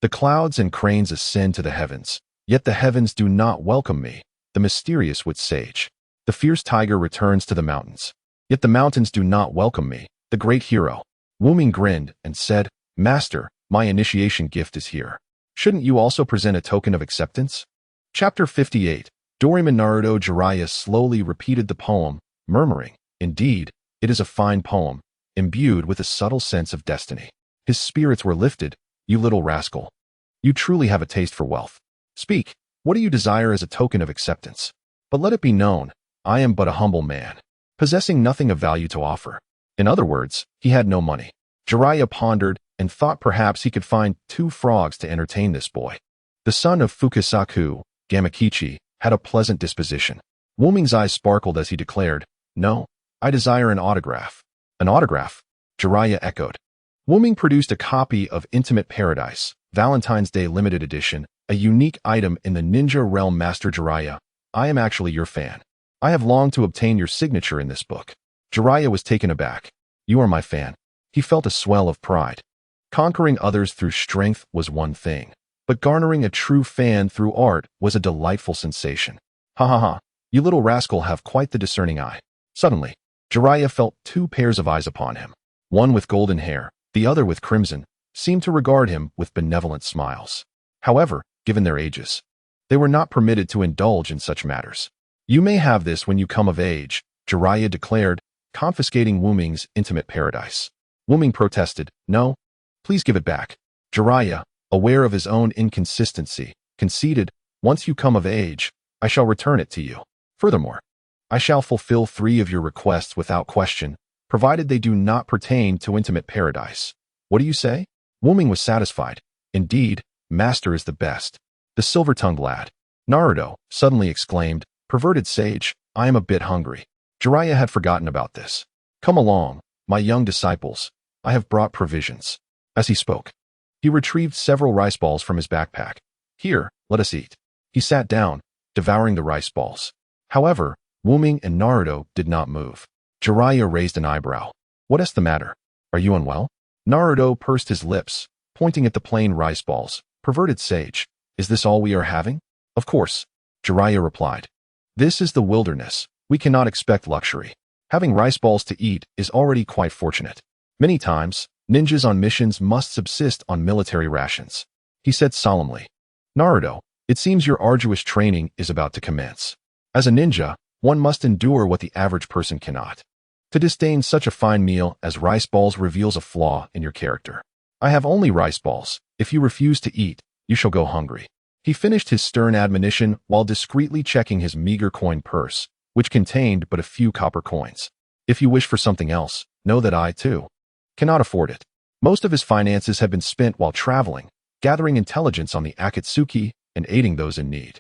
The clouds and cranes ascend to the heavens, yet the heavens do not welcome me, the mysterious wood sage. The fierce tiger returns to the mountains, yet the mountains do not welcome me, the great hero. Ming grinned and said, Master, my initiation gift is here. Shouldn't you also present a token of acceptance? Chapter 58. Doraemon Naruto. Jiraiya slowly repeated the poem, murmuring, indeed, it is a fine poem, imbued with a subtle sense of destiny. His spirits were lifted. You little rascal. You truly have a taste for wealth. Speak, what do you desire as a token of acceptance? But let it be known, I am but a humble man, possessing nothing of value to offer. In other words, he had no money. Jiraiya pondered and thought perhaps he could find 2 frogs to entertain this boy. The son of Fukasaku, Gamakichi, had a pleasant disposition. Ming's eyes sparkled as he declared, no, I desire an autograph. An autograph? Jiraiya echoed. Ming produced a copy of Intimate Paradise, Valentine's Day limited edition, a unique item in the ninja realm. Master Jiraiya, I am actually your fan. I have longed to obtain your signature in this book. Jiraiya was taken aback. You are my fan. He felt a swell of pride. Conquering others through strength was one thing, but garnering a true fan through art was a delightful sensation. Ha ha ha, you little rascal have quite the discerning eye. Suddenly, Jiraiya felt 2 pairs of eyes upon him. One with golden hair, the other with crimson, seemed to regard him with benevolent smiles. However, given their ages, they were not permitted to indulge in such matters. You may have this when you come of age, Jiraiya declared, confiscating Ming's Intimate Paradise. Ming protested, no, please give it back. Jiraiya, aware of his own inconsistency, conceded, once you come of age, I shall return it to you. Furthermore, I shall fulfill 3 of your requests without question, provided they do not pertain to Intimate Paradise. What do you say? Ming was satisfied. Indeed, Master is the best. The silver-tongued lad. Naruto suddenly exclaimed, perverted sage, I am a bit hungry. Jiraiya had forgotten about this. Come along, my young disciples. I have brought provisions. As he spoke, he retrieved several rice balls from his backpack. Here, let us eat. He sat down, devouring the rice balls. However, Ming and Naruto did not move. Jiraiya raised an eyebrow. What is the matter? Are you unwell? Naruto pursed his lips, pointing at the plain rice balls. Perverted sage, is this all we are having? Of course, Jiraiya replied. This is the wilderness. We cannot expect luxury. Having rice balls to eat is already quite fortunate. Many times, ninjas on missions must subsist on military rations. He said solemnly. Naruto, it seems your arduous training is about to commence. As a ninja, one must endure what the average person cannot. To disdain such a fine meal as rice balls reveals a flaw in your character. I have only rice balls. If you refuse to eat, you shall go hungry. He finished his stern admonition while discreetly checking his meager coin purse, which contained but a few copper coins. If you wish for something else, know that I, too, cannot afford it. Most of his finances had been spent while traveling, gathering intelligence on the Akatsuki and aiding those in need.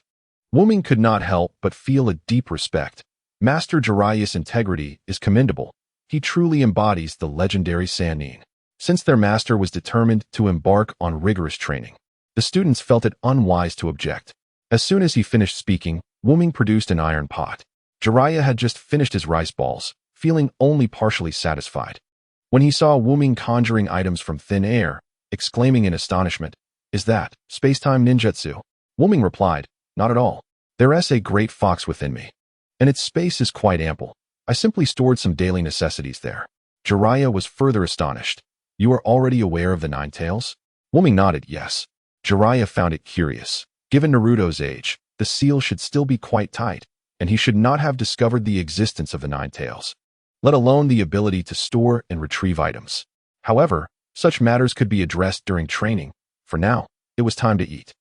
Ming could not help but feel a deep respect. Master Jiraiya's integrity is commendable. He truly embodies the legendary Sannin. Since their master was determined to embark on rigorous training, the students felt it unwise to object. As soon as he finished speaking, Ming produced an iron pot. Jiraiya had just finished his rice balls, feeling only partially satisfied. When he saw Ming conjuring items from thin air, exclaiming in astonishment, "Is that space-time ninjutsu?" Ming replied, "Not at all. There's a great fox within me, and its space is quite ample. I simply stored some daily necessities there." Jiraiya was further astonished. "You are already aware of the Nine Tails?" Ming nodded, yes. Jiraiya found it curious. Given Naruto's age, the seal should still be quite tight, and he should not have discovered the existence of the Nine Tails, let alone the ability to store and retrieve items. However, such matters could be addressed during training. For now, it was time to eat.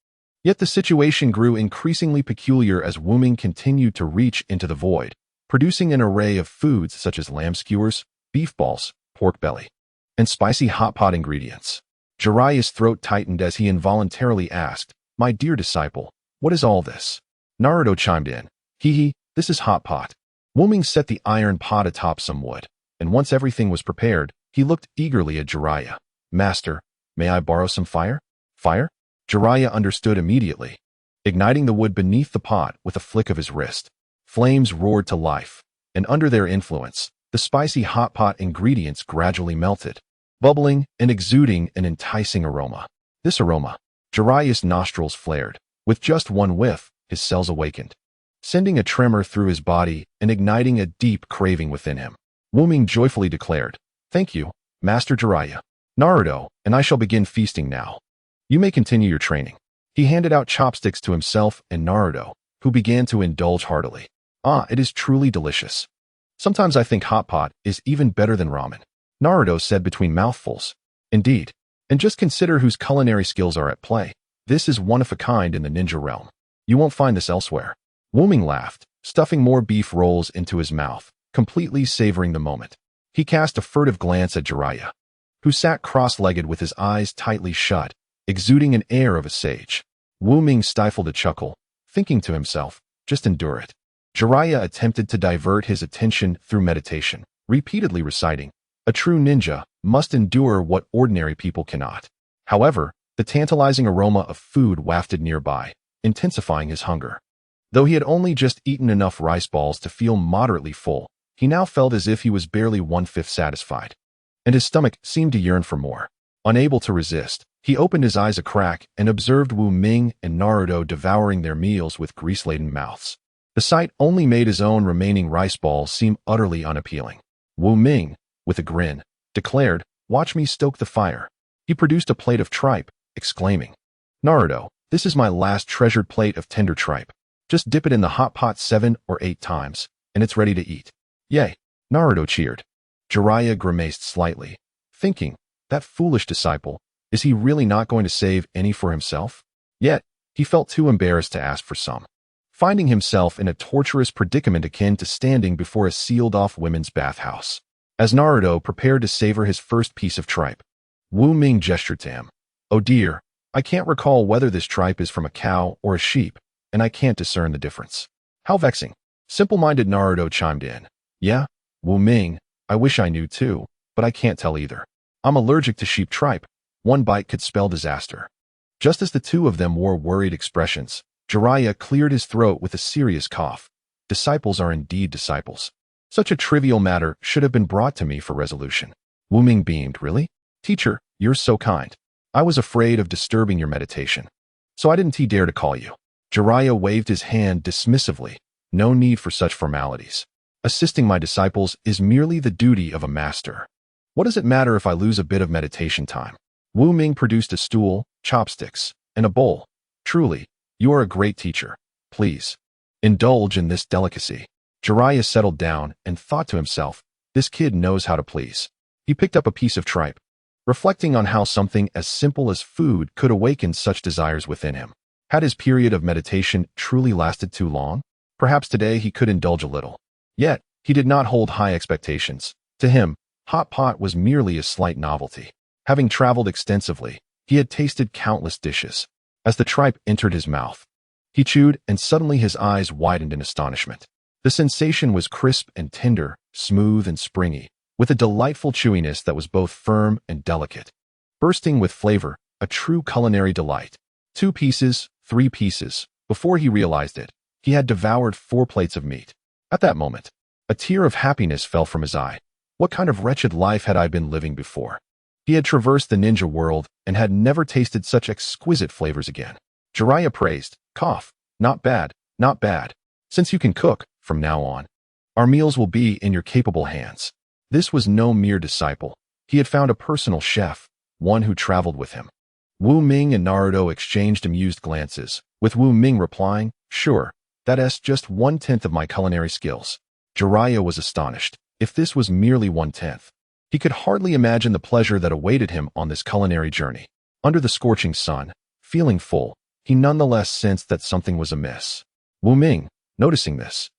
Yet the situation grew increasingly peculiar as Ming continued to reach into the void, producing an array of foods such as lamb skewers, beef balls, pork belly, and spicy hot pot ingredients. Jiraiya's throat tightened as he involuntarily asked, "My dear disciple, what is all this?" Naruto chimed in, "Hee, this is hot pot." Ming set the iron pot atop some wood, and once everything was prepared, he looked eagerly at Jiraiya. "Master, may I borrow some fire?" "Fire?" Jiraiya understood immediately. Igniting the wood beneath the pot with a flick of his wrist, flames roared to life, and under their influence, the spicy hot pot ingredients gradually melted, bubbling and exuding an enticing aroma. This aroma, Jiraiya's nostrils flared. With just one whiff, his cells awakened, sending a tremor through his body and igniting a deep craving within him. Ming joyfully declared, "Thank you, Master Jiraiya. Naruto and I shall begin feasting now. You may continue your training." He handed out chopsticks to himself and Naruto, who began to indulge heartily. "Ah, it is truly delicious. Sometimes I think hot pot is even better than ramen," Naruto said between mouthfuls. "Indeed. And just consider whose culinary skills are at play. This is one of a kind in the ninja realm. You won't find this elsewhere." Ming laughed, stuffing more beef rolls into his mouth, completely savoring the moment. He cast a furtive glance at Jiraiya, who sat cross-legged with his eyes tightly shut, exuding an air of a sage. Ming stifled a chuckle, thinking to himself, "Just endure it." Jiraiya attempted to divert his attention through meditation, repeatedly reciting, "A true ninja must endure what ordinary people cannot." However, the tantalizing aroma of food wafted nearby, intensifying his hunger. Though he had only just eaten enough rice balls to feel moderately full, he now felt as if he was barely 1/5 satisfied, and his stomach seemed to yearn for more. Unable to resist, he opened his eyes a crack and observed Ming and Naruto devouring their meals with grease-laden mouths. The sight only made his own remaining rice balls seem utterly unappealing. Ming, with a grin, declared, "Watch me stoke the fire." He produced a plate of tripe, exclaiming, "Naruto, this is my last treasured plate of tender tripe. Just dip it in the hot pot 7 or 8 times, and it's ready to eat." "Yay!" Naruto cheered. Jiraiya grimaced slightly, thinking, that foolish disciple, is he really not going to save any for himself? Yet, he felt too embarrassed to ask for some, finding himself in a torturous predicament akin to standing before a sealed-off women's bathhouse. As Naruto prepared to savor his first piece of tripe, Ming gestured to him. "Oh dear, I can't recall whether this tripe is from a cow or a sheep, and I can't discern the difference." "How vexing." Simple-minded Naruto chimed in. "Yeah, Ming, I wish I knew too, but I can't tell either. I'm allergic to sheep tripe. One bite could spell disaster." Just as the two of them wore worried expressions, Jiraiya cleared his throat with a serious cough. "Disciples are indeed disciples. Such a trivial matter should have been brought to me for resolution." Ming beamed, "Really? Teacher, you're so kind. I was afraid of disturbing your meditation, so I didn't dare to call you." Jiraiya waved his hand dismissively. "No need for such formalities. Assisting my disciples is merely the duty of a master. What does it matter if I lose a bit of meditation time?" Ming produced a stool, chopsticks, and a bowl. "Truly, you are a great teacher. Please, indulge in this delicacy." Jiraiya settled down and thought to himself, This kid knows how to please. He picked up a piece of tripe, reflecting on how something as simple as food could awaken such desires within him. Had his period of meditation truly lasted too long? Perhaps today he could indulge a little. Yet, he did not hold high expectations. To him, hot pot was merely a slight novelty. Having traveled extensively, he had tasted countless dishes. As the tripe entered his mouth, he chewed, and suddenly his eyes widened in astonishment. The sensation was crisp and tender, smooth and springy, with a delightful chewiness that was both firm and delicate. Bursting with flavor, a true culinary delight. 2 pieces, 3 pieces. Before he realized it, he had devoured 4 plates of meat. At that moment, a tear of happiness fell from his eye. What kind of wretched life had I been living before? He had traversed the ninja world and had never tasted such exquisite flavors again. Jiraiya praised, cough, not bad, not bad. Since you can cook, from now on, our meals will be in your capable hands. This was no mere disciple. He had found a personal chef, one who traveled with him. Wu Ming and Naruto exchanged amused glances, with Wu Ming replying, sure, that's just 1/10 of my culinary skills. Jiraiya was astonished. If this was merely 1/10, he could hardly imagine the pleasure that awaited him on this culinary journey. Under the scorching sun, feeling full, he nonetheless sensed that something was amiss. Wu Ming, noticing this,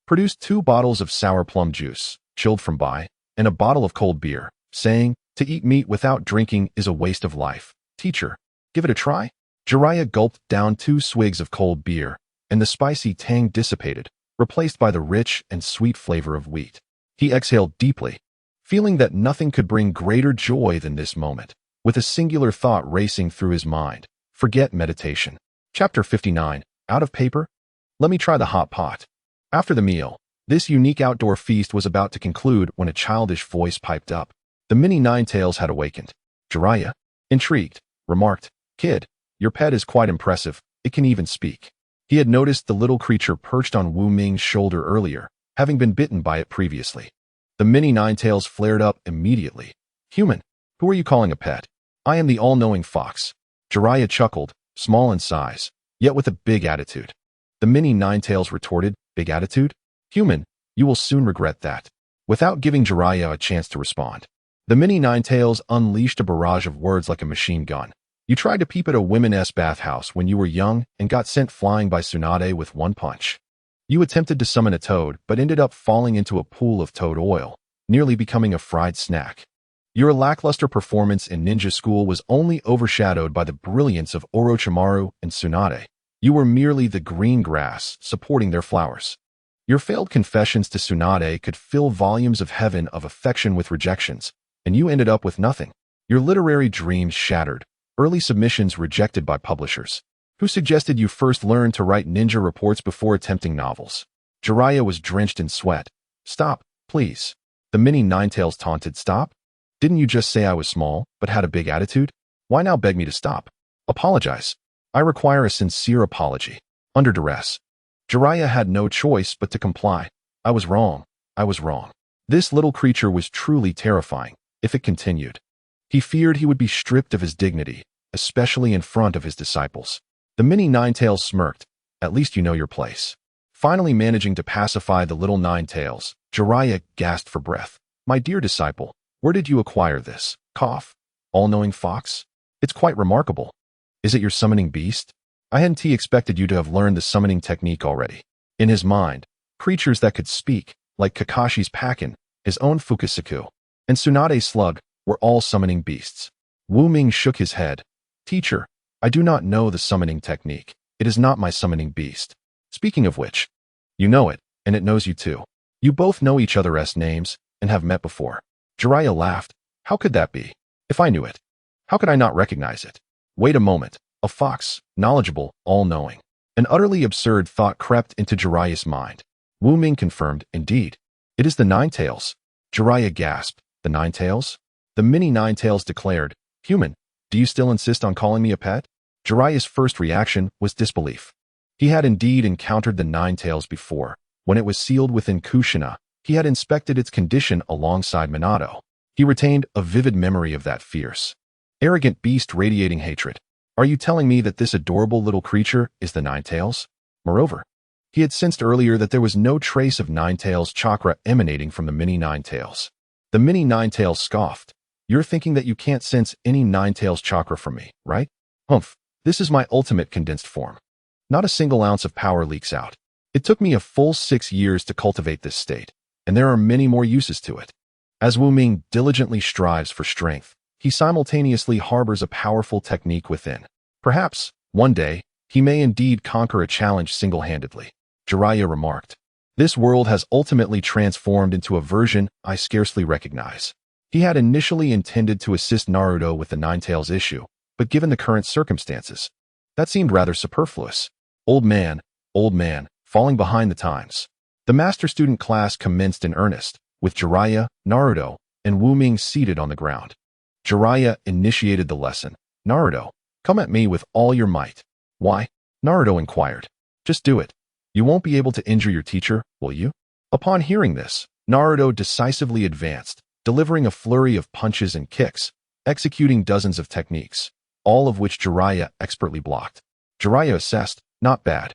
produced 2 bottles of sour plum juice, chilled from Bai, and a bottle of cold beer, saying, to eat meat without drinking is a waste of life. Teacher, give it a try? Jiraiya gulped down 2 swigs of cold beer, and the spicy tang dissipated, replaced by the rich and sweet flavor of wheat. He exhaled deeply, feeling that nothing could bring greater joy than this moment, with a singular thought racing through his mind. Forget meditation. Chapter 59, Out of Paper? Let me try the hot pot. After the meal, this unique outdoor feast was about to conclude when a childish voice piped up. The mini Ninetales had awakened. Jiraiya, intrigued, remarked, kid, your pet is quite impressive, it can even speak. He had noticed the little creature perched on Wu Ming's shoulder earlier, having been bitten by it previously. The mini Ninetales flared up immediately. Human, who are you calling a pet? I am the all-knowing fox. Jiraiya chuckled, small in size, yet with a big attitude. The mini Ninetales retorted, big attitude? Human, you will soon regret that. Without giving Jiraiya a chance to respond, the mini Ninetales unleashed a barrage of words like a machine gun. You tried to peep at a women's bathhouse when you were young and got sent flying by Tsunade with 1 punch. You attempted to summon a toad but ended up falling into a pool of toad oil, nearly becoming a fried snack. Your lackluster performance in ninja school was only overshadowed by the brilliance of Orochimaru and Tsunade. You were merely the green grass supporting their flowers. Your failed confessions to Tsunade could fill volumes of heaven of affection with rejections, and you ended up with nothing. Your literary dreams shattered, early submissions rejected by publishers. Who suggested you first learn to write ninja reports before attempting novels? Jiraiya was drenched in sweat. Stop, please. The mini Ninetales taunted. Stop? Didn't you just say I was small, but had a big attitude? Why now beg me to stop? Apologize. I require a sincere apology. Under duress. Jiraiya had no choice but to comply. I was wrong. I was wrong. This little creature was truly terrifying, if it continued. He feared he would be stripped of his dignity, especially in front of his disciples. The mini Ninetales smirked. At least you know your place. Finally managing to pacify the little Ninetales, Jiraiya gasped for breath. My dear disciple, where did you acquire this? Cough. All-knowing fox? It's quite remarkable. Is it your summoning beast? I hadn't expected you to have learned the summoning technique already. In his mind, creatures that could speak, like Kakashi's Pakin, his own Fukusaku, and Tsunade's slug, were all summoning beasts. Wu Ming shook his head. Teacher, I do not know the summoning technique. It is not my summoning beast. Speaking of which, you know it, and it knows you too. You both know each other's names, and have met before. Jiraiya laughed. How could that be? If I knew it, how could I not recognize it? Wait a moment. A fox, knowledgeable, all-knowing. An utterly absurd thought crept into Jiraiya's mind. Wu Ming confirmed, indeed. It is the Ninetales. Jiraiya gasped. The Ninetales? The mini Ninetales declared, Human, do you still insist on calling me a pet? Jiraiya's first reaction was disbelief. He had indeed encountered the Ninetales before. When it was sealed within Kushina, he had inspected its condition alongside Minato. He retained a vivid memory of that fierce, arrogant beast radiating hatred. Are you telling me that this adorable little creature is the Ninetales? Moreover, He had sensed earlier that there was no trace of Ninetales chakra emanating from the mini Ninetales. The mini Ninetales scoffed. You're thinking that you can't sense any Ninetales chakra from me, right? Humph, this is my ultimate condensed form. Not a single ounce of power leaks out. It took me a full 6 years to cultivate this state, and there are many more uses to it. As Wu Ming diligently strives for strength, he simultaneously harbors a powerful technique within. Perhaps, one day, he may indeed conquer a challenge single-handedly. Jiraiya remarked. This world has ultimately transformed into a version I scarcely recognize. He had initially intended to assist Naruto with the Ninetales issue, but given the current circumstances, that seemed rather superfluous. Old man, falling behind the times. The master-student class commenced in earnest, with Jiraiya, Naruto, and Wu Ming seated on the ground. Jiraiya initiated the lesson. Naruto, come at me with all your might. Why? Naruto inquired. Just do it. You won't be able to injure your teacher, will you? Upon hearing this, Naruto decisively advanced, delivering a flurry of punches and kicks, executing dozens of techniques, all of which Jiraiya expertly blocked. Jiraiya assessed, not bad.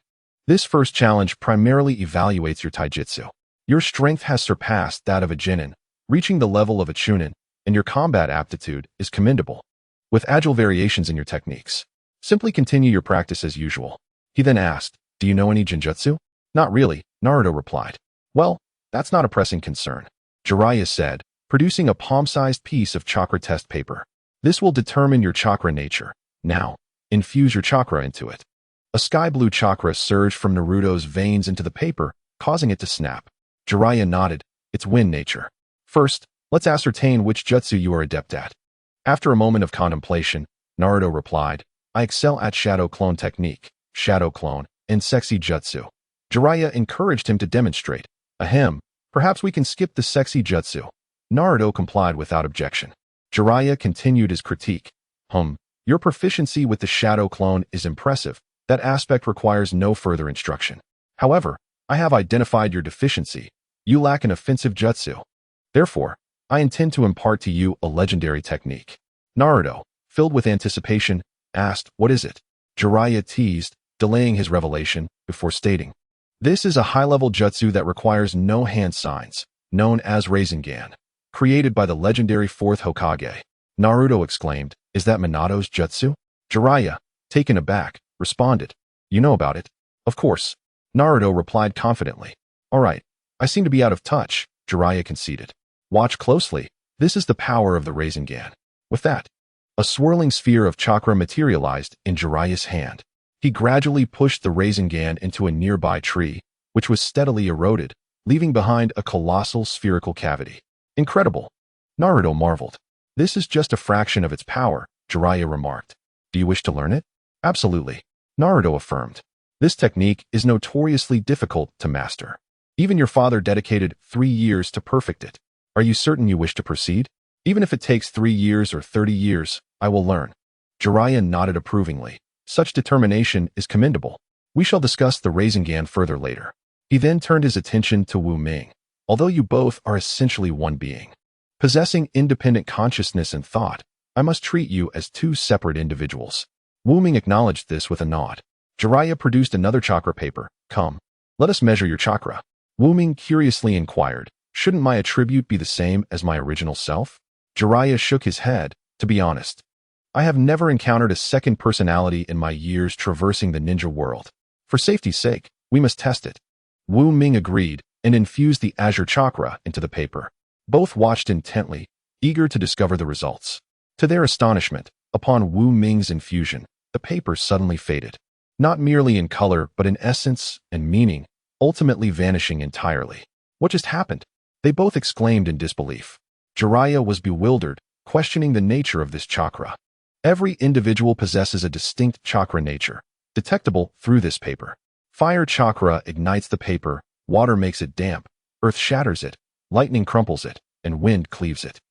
This first challenge primarily evaluates your taijutsu. Your strength has surpassed that of a genin, reaching the level of a chunin, and your combat aptitude is commendable, with agile variations in your techniques. Simply continue your practice as usual. He then asked, do you know any genjutsu? Not really, Naruto replied. Well, that's not a pressing concern. Jiraiya said, producing a palm-sized piece of chakra test paper. This will determine your chakra nature. Now, infuse your chakra into it. A sky-blue chakra surged from Naruto's veins into the paper, causing it to snap. Jiraiya nodded. It's wind nature. First, let's ascertain which jutsu you are adept at. After a moment of contemplation, Naruto replied, I excel at shadow clone technique, shadow clone, and sexy jutsu. Jiraiya encouraged him to demonstrate. Ahem, perhaps we can skip the sexy jutsu. Naruto complied without objection. Jiraiya continued his critique. Your proficiency with the shadow clone is impressive. That aspect requires no further instruction. However, I have identified your deficiency. You lack an offensive jutsu. Therefore, I intend to impart to you a legendary technique. Naruto, filled with anticipation, asked, what is it? Jiraiya teased, delaying his revelation, before stating, this is a high-level jutsu that requires no hand signs, known as Rasengan, created by the legendary 4th Hokage. Naruto exclaimed, is that Minato's jutsu? Jiraiya, taken aback, responded, you know about it? Of course. Naruto replied confidently. All right, I seem to be out of touch, Jiraiya conceded. Watch closely, this is the power of the Rasengan. With that, a swirling sphere of chakra materialized in Jiraiya's hand. He gradually pushed the Rasengan into a nearby tree, which was steadily eroded, leaving behind a colossal spherical cavity. Incredible. Naruto marveled. This is just a fraction of its power, Jiraiya remarked. Do you wish to learn it? Absolutely. Naruto affirmed. This technique is notoriously difficult to master. Even your father dedicated 3 years to perfect it. Are you certain you wish to proceed? Even if it takes 3 years or 30 years, I will learn. Jiraiya nodded approvingly. Such determination is commendable. We shall discuss the Rasengan further later. He then turned his attention to Wu Ming. Although you both are essentially one being, possessing independent consciousness and thought, I must treat you as 2 separate individuals. Wu Ming acknowledged this with a nod. Jiraiya produced another chakra paper. Come, let us measure your chakra. Wu Ming curiously inquired, shouldn't my attribute be the same as my original self? Jiraiya shook his head. To be honest, I have never encountered a second personality in my years traversing the ninja world. For safety's sake, we must test it. Wu Ming agreed and infused the azure chakra into the paper. Both watched intently, eager to discover the results. To their astonishment, upon Wu Ming's infusion, the paper suddenly faded. Not merely in color, but in essence and meaning, ultimately vanishing entirely. What just happened? They both exclaimed in disbelief. Jiraiya was bewildered, questioning the nature of this chakra. Every individual possesses a distinct chakra nature, detectable through this paper. Fire chakra ignites the paper, water makes it damp, earth shatters it, lightning crumples it, and wind cleaves it.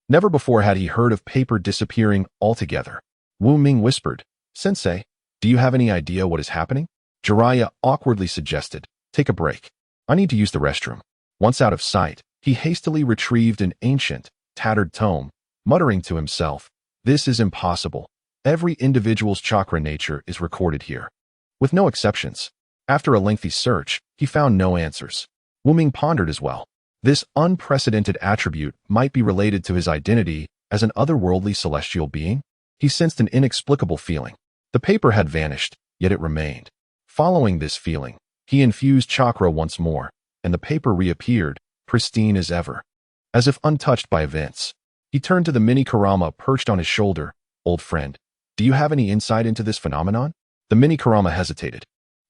Never before had he heard of paper disappearing altogether. Wu Ming whispered, Sensei, do you have any idea what is happening? Jiraiya awkwardly suggested, take a break. I need to use the restroom. Once out of sight, he hastily retrieved an ancient, tattered tome, muttering to himself, this is impossible. Every individual's chakra nature is recorded here. With no exceptions. After a lengthy search, he found no answers. Wu Ming pondered as well. This unprecedented attribute might be related to his identity as an otherworldly celestial being. He sensed an inexplicable feeling. The paper had vanished, yet it remained. Following this feeling, he infused chakra once more, and the paper reappeared, pristine as ever. As if untouched by events, he turned to the mini Kurama perched on his shoulder. Old friend, do you have any insight into this phenomenon? The mini Kurama hesitated,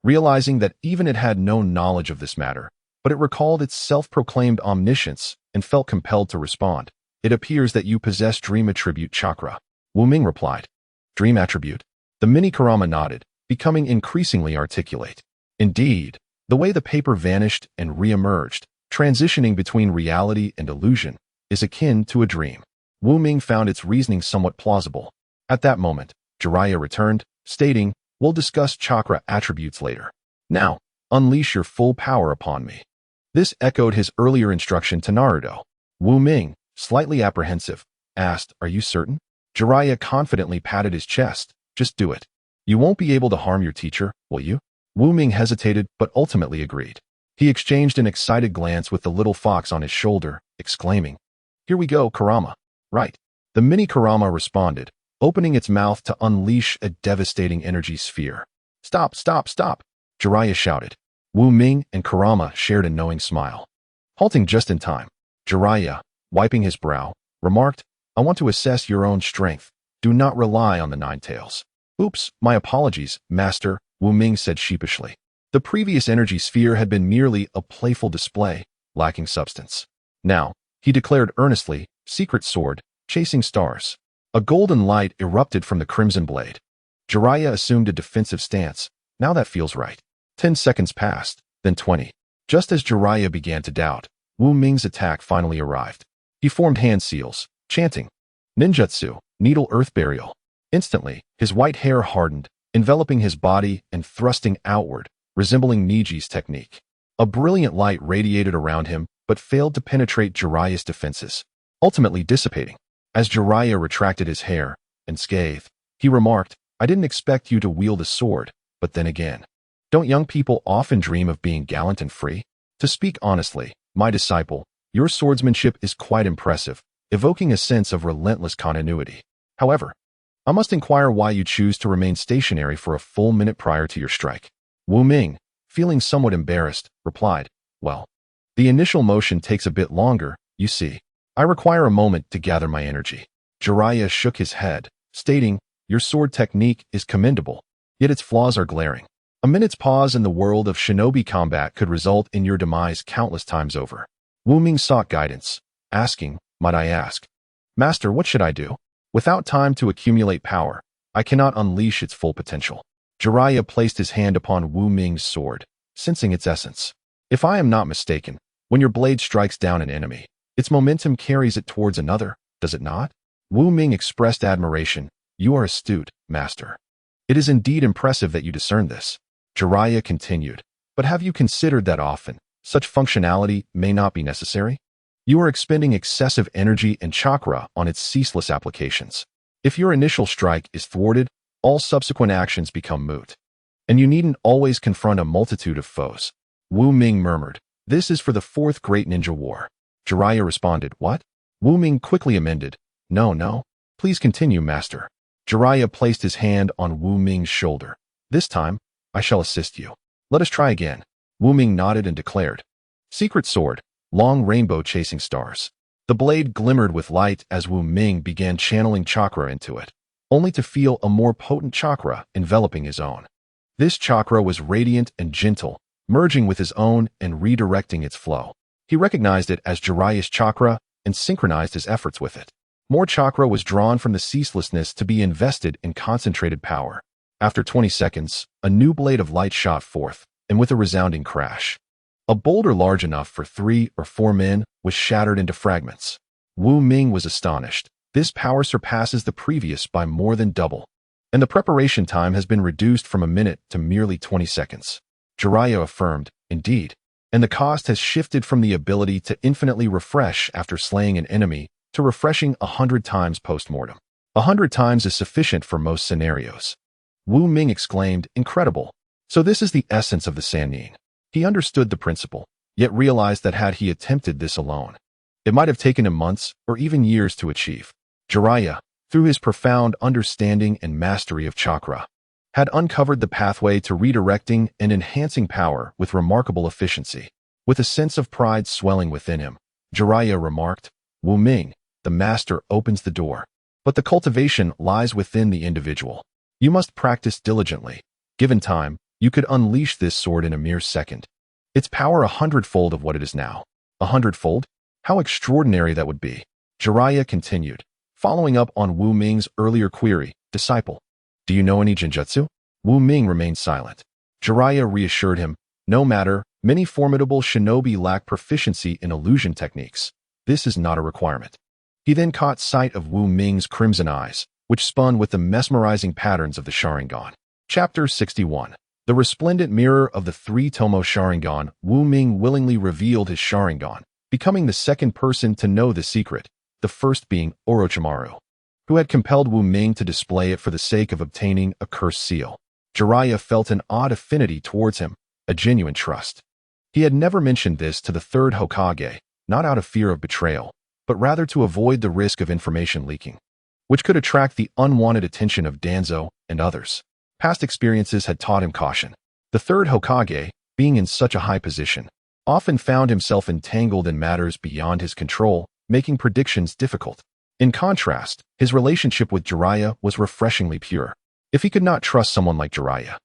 realizing that even it had no knowledge of this matter, but it recalled its self-proclaimed omniscience and felt compelled to respond. It appears that you possess dream attribute chakra. Wu Ming replied. Dream attribute? The mini Kurama nodded, becoming increasingly articulate. Indeed, the way the paper vanished and re-emerged, transitioning between reality and illusion, is akin to a dream. Wu Ming found its reasoning somewhat plausible. At that moment, Jiraiya returned, stating, we'll discuss chakra attributes later. Now, unleash your full power upon me. This echoed his earlier instruction to Naruto. Wu Ming, slightly apprehensive, asked, are you certain? Jiraiya confidently patted his chest. Just do it. You won't be able to harm your teacher, will you? Wu Ming hesitated but ultimately agreed. He exchanged an excited glance with the little fox on his shoulder, exclaiming, here we go, Kurama. Right. The mini Kurama responded, opening its mouth to unleash a devastating energy sphere. Stop, stop, stop, Jiraiya shouted. Wu Ming and Kurama shared a knowing smile. Halting just in time, Jiraiya, wiping his brow, remarked, I want to assess your own strength. Do not rely on the nine tails. Oops, my apologies, master, Wu Ming said sheepishly. The previous energy sphere had been merely a playful display, lacking substance. Now, he declared earnestly, secret sword, chasing stars. A golden light erupted from the crimson blade. Jiraiya assumed a defensive stance. Now that feels right. 10 seconds passed, then 20. Just as Jiraiya began to doubt, Wu Ming's attack finally arrived. He formed hand seals, chanting, Ninjutsu, Needle Earth Burial. Instantly, his white hair hardened, enveloping his body and thrusting outward, resembling Niji's technique. A brilliant light radiated around him, but failed to penetrate Jiraiya's defenses, ultimately dissipating. As Jiraiya retracted his hair, unscathed, he remarked, I didn't expect you to wield a sword, but then again. Don't young people often dream of being gallant and free? To speak honestly, my disciple, your swordsmanship is quite impressive, evoking a sense of relentless continuity. However, I must inquire why you choose to remain stationary for a full minute prior to your strike. Wu Ming, feeling somewhat embarrassed, replied, well, the initial motion takes a bit longer, you see. I require a moment to gather my energy. Jiraiya shook his head, stating, your sword technique is commendable, yet its flaws are glaring. A minute's pause in the world of shinobi combat could result in your demise countless times over. Wu Ming sought guidance, asking, might I ask, Master, what should I do? Without time to accumulate power, I cannot unleash its full potential. Jiraiya placed his hand upon Wu Ming's sword, sensing its essence. If I am not mistaken, when your blade strikes down an enemy, its momentum carries it towards another, does it not? Wu Ming expressed admiration. You are astute, master. It is indeed impressive that you discern this. Jiraiya continued, but have you considered that often such functionality may not be necessary? You are expending excessive energy and chakra on its ceaseless applications. If your initial strike is thwarted, all subsequent actions become moot. And you needn't always confront a multitude of foes. Wu Ming murmured, this is for the fourth great ninja war. Jiraiya responded, what? Wu Ming quickly amended, no, please continue, master. Jiraiya placed his hand on Wu Ming's shoulder. This time, I shall assist you. Let us try again. Wu Ming nodded and declared, secret sword, long rainbow chasing stars. The blade glimmered with light as Wu Ming began channeling chakra into it, only to feel a more potent chakra enveloping his own. This chakra was radiant and gentle, merging with his own and redirecting its flow. He recognized it as Jiraiya's chakra and synchronized his efforts with it. More chakra was drawn from the ceaselessness to be invested in concentrated power. After 20 seconds, a new blade of light shot forth, and with a resounding crash, a boulder large enough for 3 or 4 men was shattered into fragments. Wu Ming was astonished. This power surpasses the previous by more than double, and the preparation time has been reduced from a minute to merely 20 seconds. Jiraiya affirmed, indeed, and the cost has shifted from the ability to infinitely refresh after slaying an enemy to refreshing 100 times post-mortem. 100 times is sufficient for most scenarios. Wu Ming exclaimed, incredible. So this is the essence of the Sannin. He understood the principle, yet realized that had he attempted this alone, it might have taken him months or even years to achieve. Jiraiya, through his profound understanding and mastery of chakra, had uncovered the pathway to redirecting and enhancing power with remarkable efficiency. With a sense of pride swelling within him, Jiraiya remarked, "Wu Ming, the master opens the door, but the cultivation lies within the individual. You must practice diligently. Given time, you could unleash this sword in a mere second. Its power 100-fold of what it is now." 100-fold? How extraordinary that would be. Jiraiya continued, following up on Wu Ming's earlier query, "Disciple, do you know any genjutsu?" Wu Ming remained silent. Jiraiya reassured him, "No matter, many formidable shinobi lack proficiency in illusion techniques. This is not a requirement." He then caught sight of Wu Ming's crimson eyes, which spun with the mesmerizing patterns of the Sharingan. Chapter 61. The resplendent mirror of the three-tomo Sharingan. Wu Ming willingly revealed his Sharingan, becoming the second person to know the secret, the first being Orochimaru, who had compelled Wu Ming to display it for the sake of obtaining a cursed seal. Jiraiya felt an odd affinity towards him, a genuine trust. He had never mentioned this to the third Hokage, not out of fear of betrayal, but rather to avoid the risk of information leaking, which could attract the unwanted attention of Danzo and others. Past experiences had taught him caution. The third Hokage, being in such a high position, often found himself entangled in matters beyond his control, making predictions difficult. In contrast, his relationship with Jiraiya was refreshingly pure. If he could not trust someone like Jiraiya,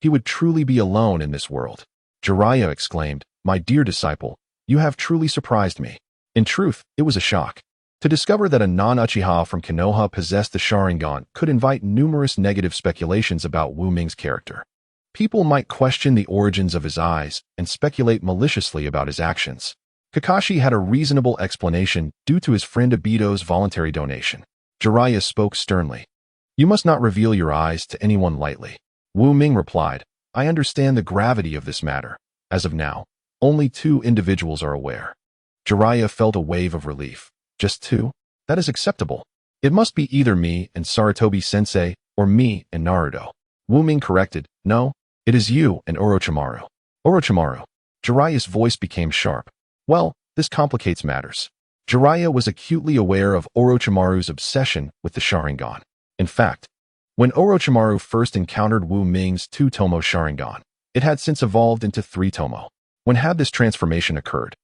he would truly be alone in this world. Jiraiya exclaimed, "My dear disciple, you have truly surprised me." In truth, it was a shock. To discover that a non-Uchiha from Konoha possessed the Sharingan could invite numerous negative speculations about Wu Ming's character. People might question the origins of his eyes and speculate maliciously about his actions. Kakashi had a reasonable explanation due to his friend Obito's voluntary donation. Jiraiya spoke sternly, "You must not reveal your eyes to anyone lightly." Wu Ming replied, "I understand the gravity of this matter. As of now, only 2 individuals are aware." Jiraiya felt a wave of relief. "Just 2? That is acceptable. It must be either me and Sarutobi-sensei or me and Naruto." Wu Ming corrected, "No, it is you and Orochimaru." Orochimaru. Jiraiya's voice became sharp. "Well, this complicates matters." Jiraiya was acutely aware of Orochimaru's obsession with the Sharingan. In fact, when Orochimaru first encountered Wu Ming's 2-tomo Sharingan, it had since evolved into 3-tomo. When had this transformation occurred?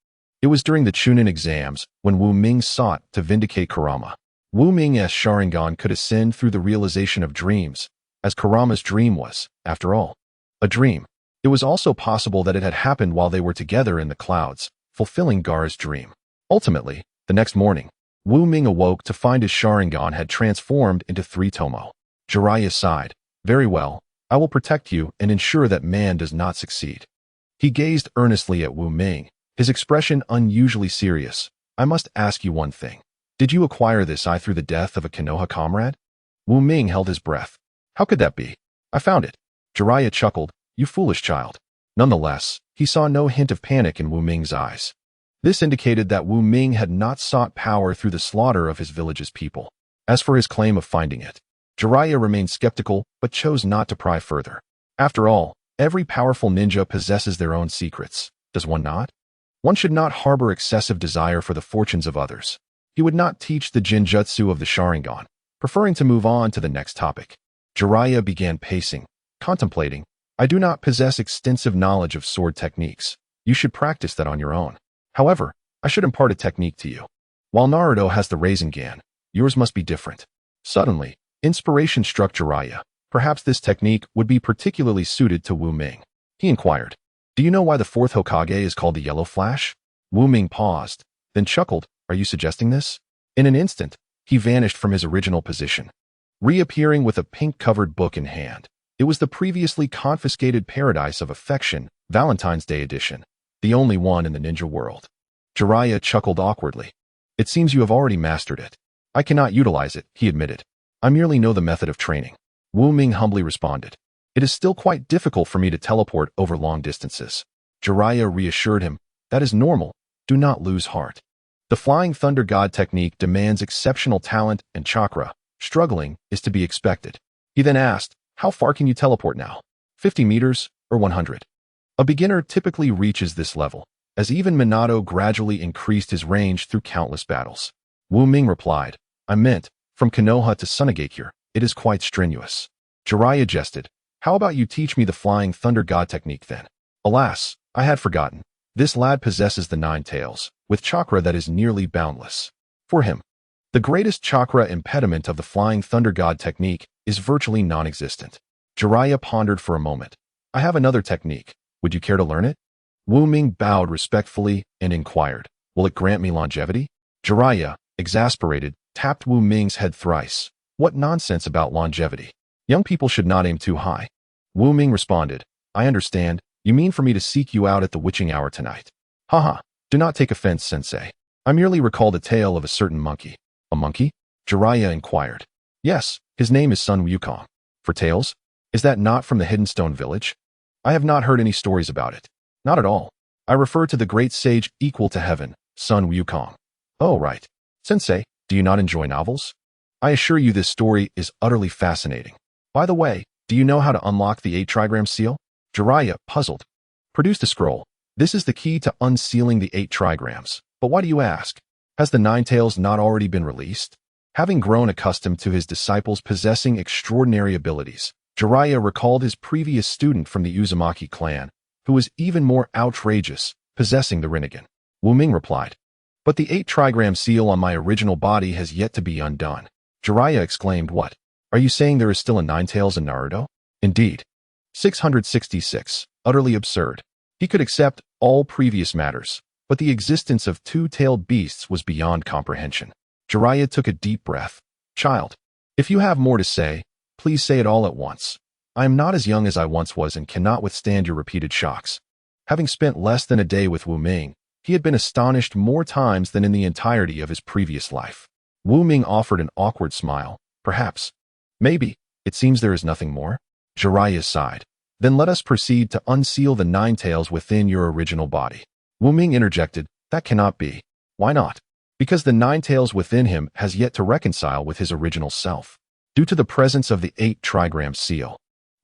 It was during the Chunin exams when Wu Ming sought to vindicate Kurama. Wu Ming's Sharingan could ascend through the realization of dreams, as Kurama's dream was, after all, a dream. It was also possible that it had happened while they were together in the clouds, fulfilling Gaara's dream. Ultimately, the next morning, Wu Ming awoke to find his Sharingan had transformed into 3-tomo. Jiraiya sighed, "Very well, I will protect you and ensure that man does not succeed." He gazed earnestly at Wu Ming, his expression unusually serious. "I must ask you one thing. Did you acquire this eye through the death of a Konoha comrade?" Wu Ming held his breath. "How could that be?" "I found it." Jiraiya chuckled, "You foolish child." Nonetheless, he saw no hint of panic in Wu Ming's eyes. This indicated that Wu Ming had not sought power through the slaughter of his village's people. As for his claim of finding it, Jiraiya remained skeptical but chose not to pry further. After all, every powerful ninja possesses their own secrets, does one not? One should not harbor excessive desire for the fortunes of others. He would not teach the genjutsu of the Sharingan, preferring to move on to the next topic. Jiraiya began pacing, contemplating, "I do not possess extensive knowledge of sword techniques. You should practice that on your own. However, I should impart a technique to you. While Naruto has the Rasengan, yours must be different." Suddenly, inspiration struck Jiraiya. Perhaps this technique would be particularly suited to Wu Ming. He inquired, "Do you know why the 4th Hokage is called the Yellow Flash?" Wu Ming paused, then chuckled, "Are you suggesting this?" In an instant, he vanished from his original position, reappearing with a pink-covered book in hand. It was the previously confiscated Paradise of Affection, Valentine's Day edition, the only one in the ninja world. Jiraiya chuckled awkwardly. "It seems you have already mastered it." "I cannot utilize it," he admitted. "I merely know the method of training." Wu Ming humbly responded, "It is still quite difficult for me to teleport over long distances." Jiraiya reassured him, "That is normal. Do not lose heart. The Flying Thunder God technique demands exceptional talent and chakra. Struggling is to be expected." He then asked, "How far can you teleport now?" 50 meters, or 100. A beginner typically reaches this level, as even Minato gradually increased his range through countless battles. Wu Ming replied, I meant, from Konoha to Sunagakure, it is quite strenuous. Jiraiya jested, how about you teach me the flying thunder god technique then? Alas, I had forgotten. This lad possesses the 9 tails, with chakra that is nearly boundless. For him, the greatest chakra impediment of the flying thunder god technique is virtually non-existent. Jiraiya pondered for a moment. I have another technique. Would you care to learn it? Wu Ming bowed respectfully and inquired, will it grant me longevity? Jiraiya, exasperated, tapped Wu Ming's head thrice. What nonsense about longevity? Young people should not aim too high. Wu Ming responded, I understand. You mean for me to seek you out at the witching hour tonight? Haha, do not take offense, sensei. I merely recalled a tale of a certain monkey. A monkey? Jiraiya inquired. Yes, his name is Sun Wukong. For tales? Is that not from the Hidden Stone Village? I have not heard any stories about it. Not at all. I refer to the great sage equal to heaven, Sun Wukong. Oh, right. Sensei, do you not enjoy novels? I assure you this story is utterly fascinating. By the way, do you know how to unlock the 8 trigram seal? Jiraiya, puzzled, produced a scroll. This is the key to unsealing the 8 trigrams. But why do you ask? Has the 9 tails not already been released? Having grown accustomed to his disciples possessing extraordinary abilities, Jiraiya recalled his previous student from the Uzumaki clan, who was even more outrageous, possessing the Rinnegan. Wu Ming replied, but the 8 trigram seal on my original body has yet to be undone. Jiraiya exclaimed, what? Are you saying there is still a 9 tails in Naruto? Indeed. 666. Utterly absurd. He could accept all previous matters, but the existence of 2-tailed beasts was beyond comprehension. Jiraiya took a deep breath. Child, if you have more to say, please say it all at once. I am not as young as I once was and cannot withstand your repeated shocks. Having spent less than a day with Wu Ming, he had been astonished more times than in the entirety of his previous life. Wu Ming offered an awkward smile. Perhaps. Maybe. It seems there is nothing more. Jiraiya sighed. Then let us proceed to unseal the 9 tails within your original body. Wu Ming interjected, that cannot be. Why not? Because the 9 tails within him has yet to reconcile with his original self. Due to the presence of the 8 trigram seal,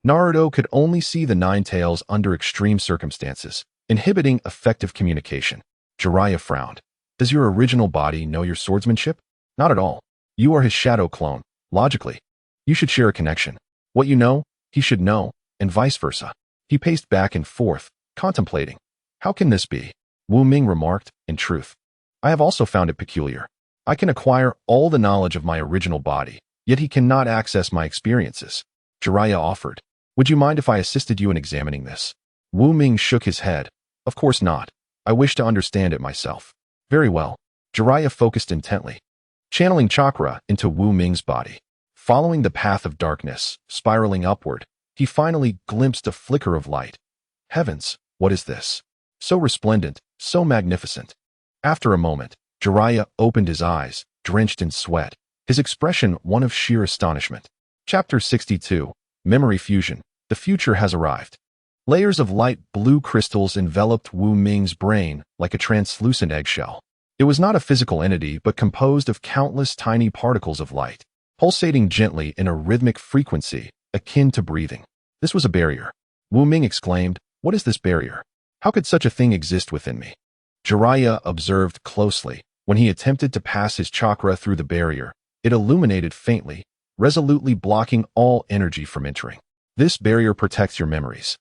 Naruto could only see the 9 tails under extreme circumstances, inhibiting effective communication. Jiraiya frowned. Does your original body know your swordsmanship? Not at all. You are his shadow clone. Logically, you should share a connection. What you know, he should know, and vice versa. He paced back and forth, contemplating. How can this be? Wu Ming remarked, in truth, I have also found it peculiar. I can acquire all the knowledge of my original body, yet he cannot access my experiences. Jiraiya offered. Would you mind if I assisted you in examining this? Wu Ming shook his head. Of course not. I wish to understand it myself. Very well. Jiraiya focused intently, channeling chakra into Wu Ming's body. Following the path of darkness, spiraling upward, he finally glimpsed a flicker of light. Heavens, what is this? So resplendent, so magnificent. After a moment, Jiraiya opened his eyes, drenched in sweat, his expression one of sheer astonishment. Chapter 62. Memory Fusion. The future has arrived. Layers of light blue crystals enveloped Wu Ming's brain like a translucent eggshell. It was not a physical entity but composed of countless tiny particles of light, pulsating gently in a rhythmic frequency akin to breathing. This was a barrier. Wu Ming exclaimed, what is this barrier? How could such a thing exist within me? Jiraiya observed closely. When he attempted to pass his chakra through the barrier, it illuminated faintly, resolutely blocking all energy from entering. This barrier protects your memories.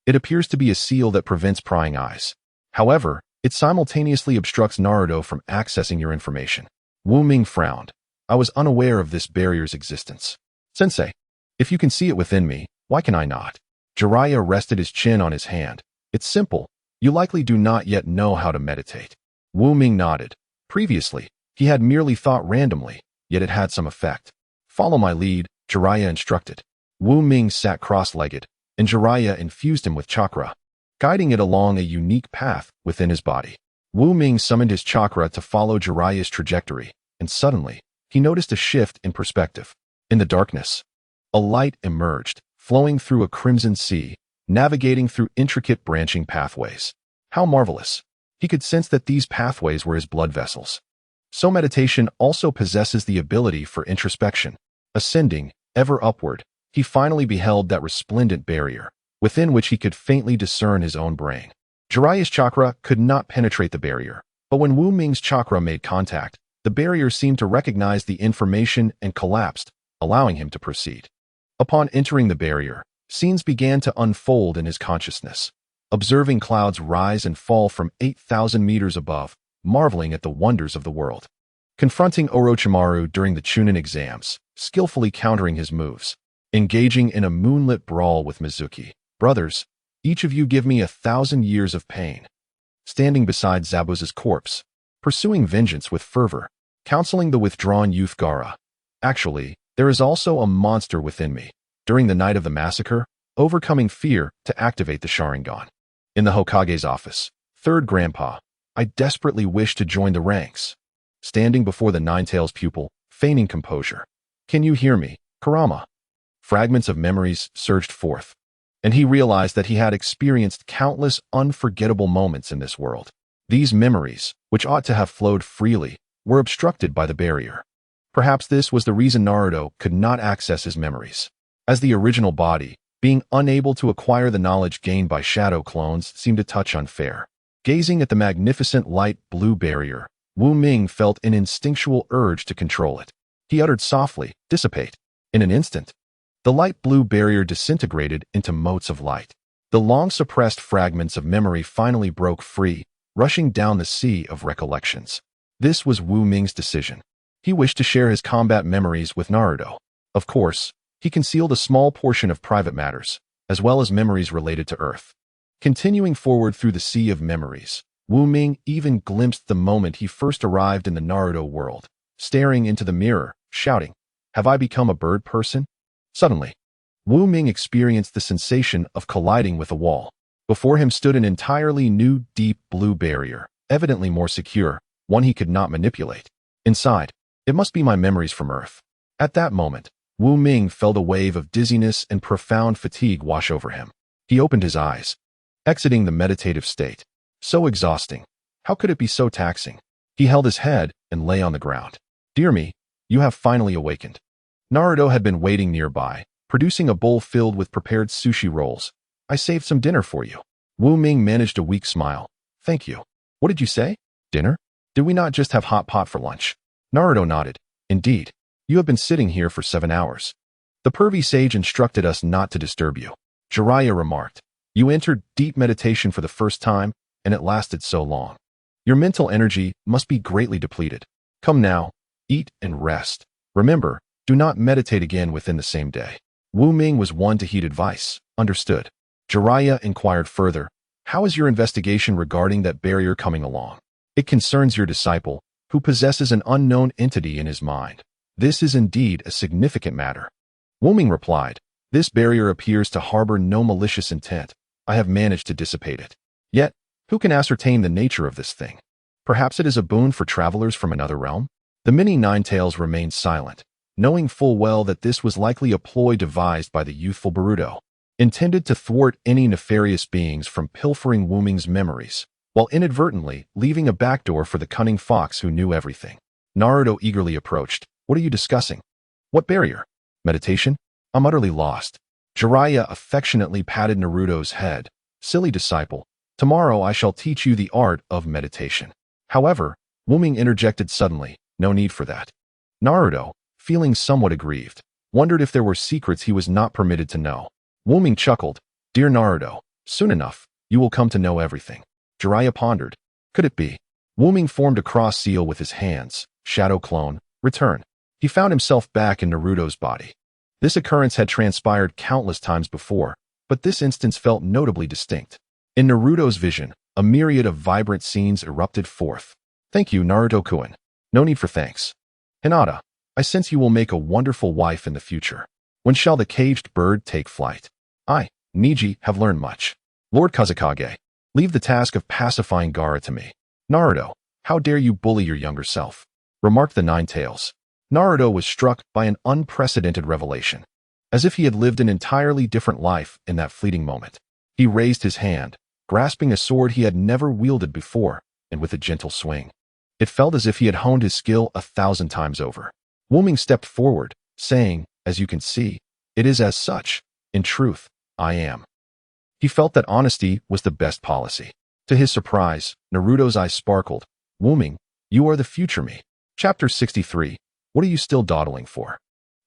It appears to be a seal that prevents prying eyes. However, it simultaneously obstructs Naruto from accessing your information. Wu Ming frowned. I was unaware of this barrier's existence. Sensei, if you can see it within me, why can I not? Jiraiya rested his chin on his hand. It's simple. You likely do not yet know how to meditate. Wu Ming nodded. Previously, he had merely thought randomly, yet it had some effect. Follow my lead, Jiraiya instructed. Wu Ming sat cross-legged, and Jiraiya infused him with chakra, guiding it along a unique path within his body. Wu Ming summoned his chakra to follow Jiraiya's trajectory, and suddenly, he noticed a shift in perspective. In the darkness, a light emerged, flowing through a crimson sea, navigating through intricate branching pathways. How marvelous! He could sense that these pathways were his blood vessels. So meditation also possesses the ability for introspection. Ascending, ever upward, he finally beheld that resplendent barrier, within which he could faintly discern his own brain. Jiraiya's chakra could not penetrate the barrier, but when Wu Ming's chakra made contact, the barrier seemed to recognize the information and collapsed, allowing him to proceed. Upon entering the barrier, scenes began to unfold in his consciousness, observing clouds rise and fall from 8,000 meters above, marveling at the wonders of the world. Confronting Orochimaru during the Chunin exams, skillfully countering his moves, engaging in a moonlit brawl with Mizuki. Brothers, each of you give me 1,000 years of pain. Standing beside Zabuza's corpse, pursuing vengeance with fervor, counseling the withdrawn youth Gaara. Actually, there is also a monster within me. During the night of the massacre, overcoming fear to activate the Sharingan. In the Hokage's office, third grandpa, I desperately wish to join the ranks. Standing before the Nine-Tails pupil, feigning composure. Can you hear me, Kurama? Fragments of memories surged forth, and he realized that he had experienced countless unforgettable moments in this world. These memories, which ought to have flowed freely, were obstructed by the barrier. Perhaps this was the reason Naruto could not access his memories. As the original body, being unable to acquire the knowledge gained by shadow clones seemed a touch unfair. Gazing at the magnificent light blue barrier, Wu Ming felt an instinctual urge to control it. He uttered softly, "Dissipate." In an instant, the light blue barrier disintegrated into motes of light. The long-suppressed fragments of memory finally broke free, rushing down the sea of recollections. This was Wu Ming's decision. He wished to share his combat memories with Naruto. Of course, he concealed a small portion of private matters, as well as memories related to Earth. Continuing forward through the sea of memories, Wu Ming even glimpsed the moment he first arrived in the Naruto world, staring into the mirror, shouting, "Have I become a bird person?" Suddenly, Wu Ming experienced the sensation of colliding with a wall. Before him stood an entirely new deep blue barrier, evidently more secure, one he could not manipulate. Inside, it must be my memories from Earth. At that moment, Wu Ming felt a wave of dizziness and profound fatigue wash over him. He opened his eyes, exiting the meditative state. So exhausting. How could it be so taxing? He held his head and lay on the ground. "Dear me, you have finally awakened." Naruto had been waiting nearby, producing a bowl filled with prepared sushi rolls. "I saved some dinner for you." Wu Ming managed a weak smile. "Thank you." "What did you say? Dinner? Did we not just have hot pot for lunch?" Naruto nodded. "Indeed. You have been sitting here for 7 hours. The pervy sage instructed us not to disturb you." Jiraiya remarked. "You entered deep meditation for the first time, and it lasted so long. Your mental energy must be greatly depleted. Come now, eat and rest. Remember, do not meditate again within the same day." Wu Ming was one to heed advice. Understood. Jiraiya inquired further, "How is your investigation regarding that barrier coming along?" "It concerns your disciple, who possesses an unknown entity in his mind. This is indeed a significant matter." Wu Ming replied, "This barrier appears to harbor no malicious intent. I have managed to dissipate it. Yet, who can ascertain the nature of this thing? Perhaps it is a boon for travelers from another realm?" The many Nine-Tails remained silent, knowing full well that this was likely a ploy devised by the youthful Boruto, intended to thwart any nefarious beings from pilfering Wu Ming's memories, while inadvertently leaving a backdoor for the cunning fox who knew everything. Naruto eagerly approached. "What are you discussing?" "What barrier? Meditation? I'm utterly lost." Jiraiya affectionately patted Naruto's head. "Silly disciple, tomorrow I shall teach you the art of meditation." However, Wu Ming interjected suddenly, "No need for that." Naruto, feeling somewhat aggrieved, wondered if there were secrets he was not permitted to know. Wu Ming chuckled. "Dear Naruto, soon enough, you will come to know everything." Jiraiya pondered. Could it be? Wu Ming formed a cross seal with his hands. Shadow clone, return. He found himself back in Naruto's body. This occurrence had transpired countless times before, but this instance felt notably distinct. In Naruto's vision, a myriad of vibrant scenes erupted forth. "Thank you, Naruto-kun. No need for thanks. Hinata, I sense you will make a wonderful wife in the future. When shall the caged bird take flight?" "I, Niji, have learned much. Lord Kazekage, leave the task of pacifying Gaara to me." "Naruto, how dare you bully your younger self?" remarked the Nine-Tails. Naruto was struck by an unprecedented revelation. As if he had lived an entirely different life in that fleeting moment. He raised his hand, grasping a sword he had never wielded before, and with a gentle swing. It felt as if he had honed his skill 1,000 times over. Wu Ming stepped forward, saying, "As you can see, it is as such. In truth, I am." He felt that honesty was the best policy. To his surprise, Naruto's eyes sparkled. "Wu-Ming, you are the future me." Chapter 63. What are you still dawdling for?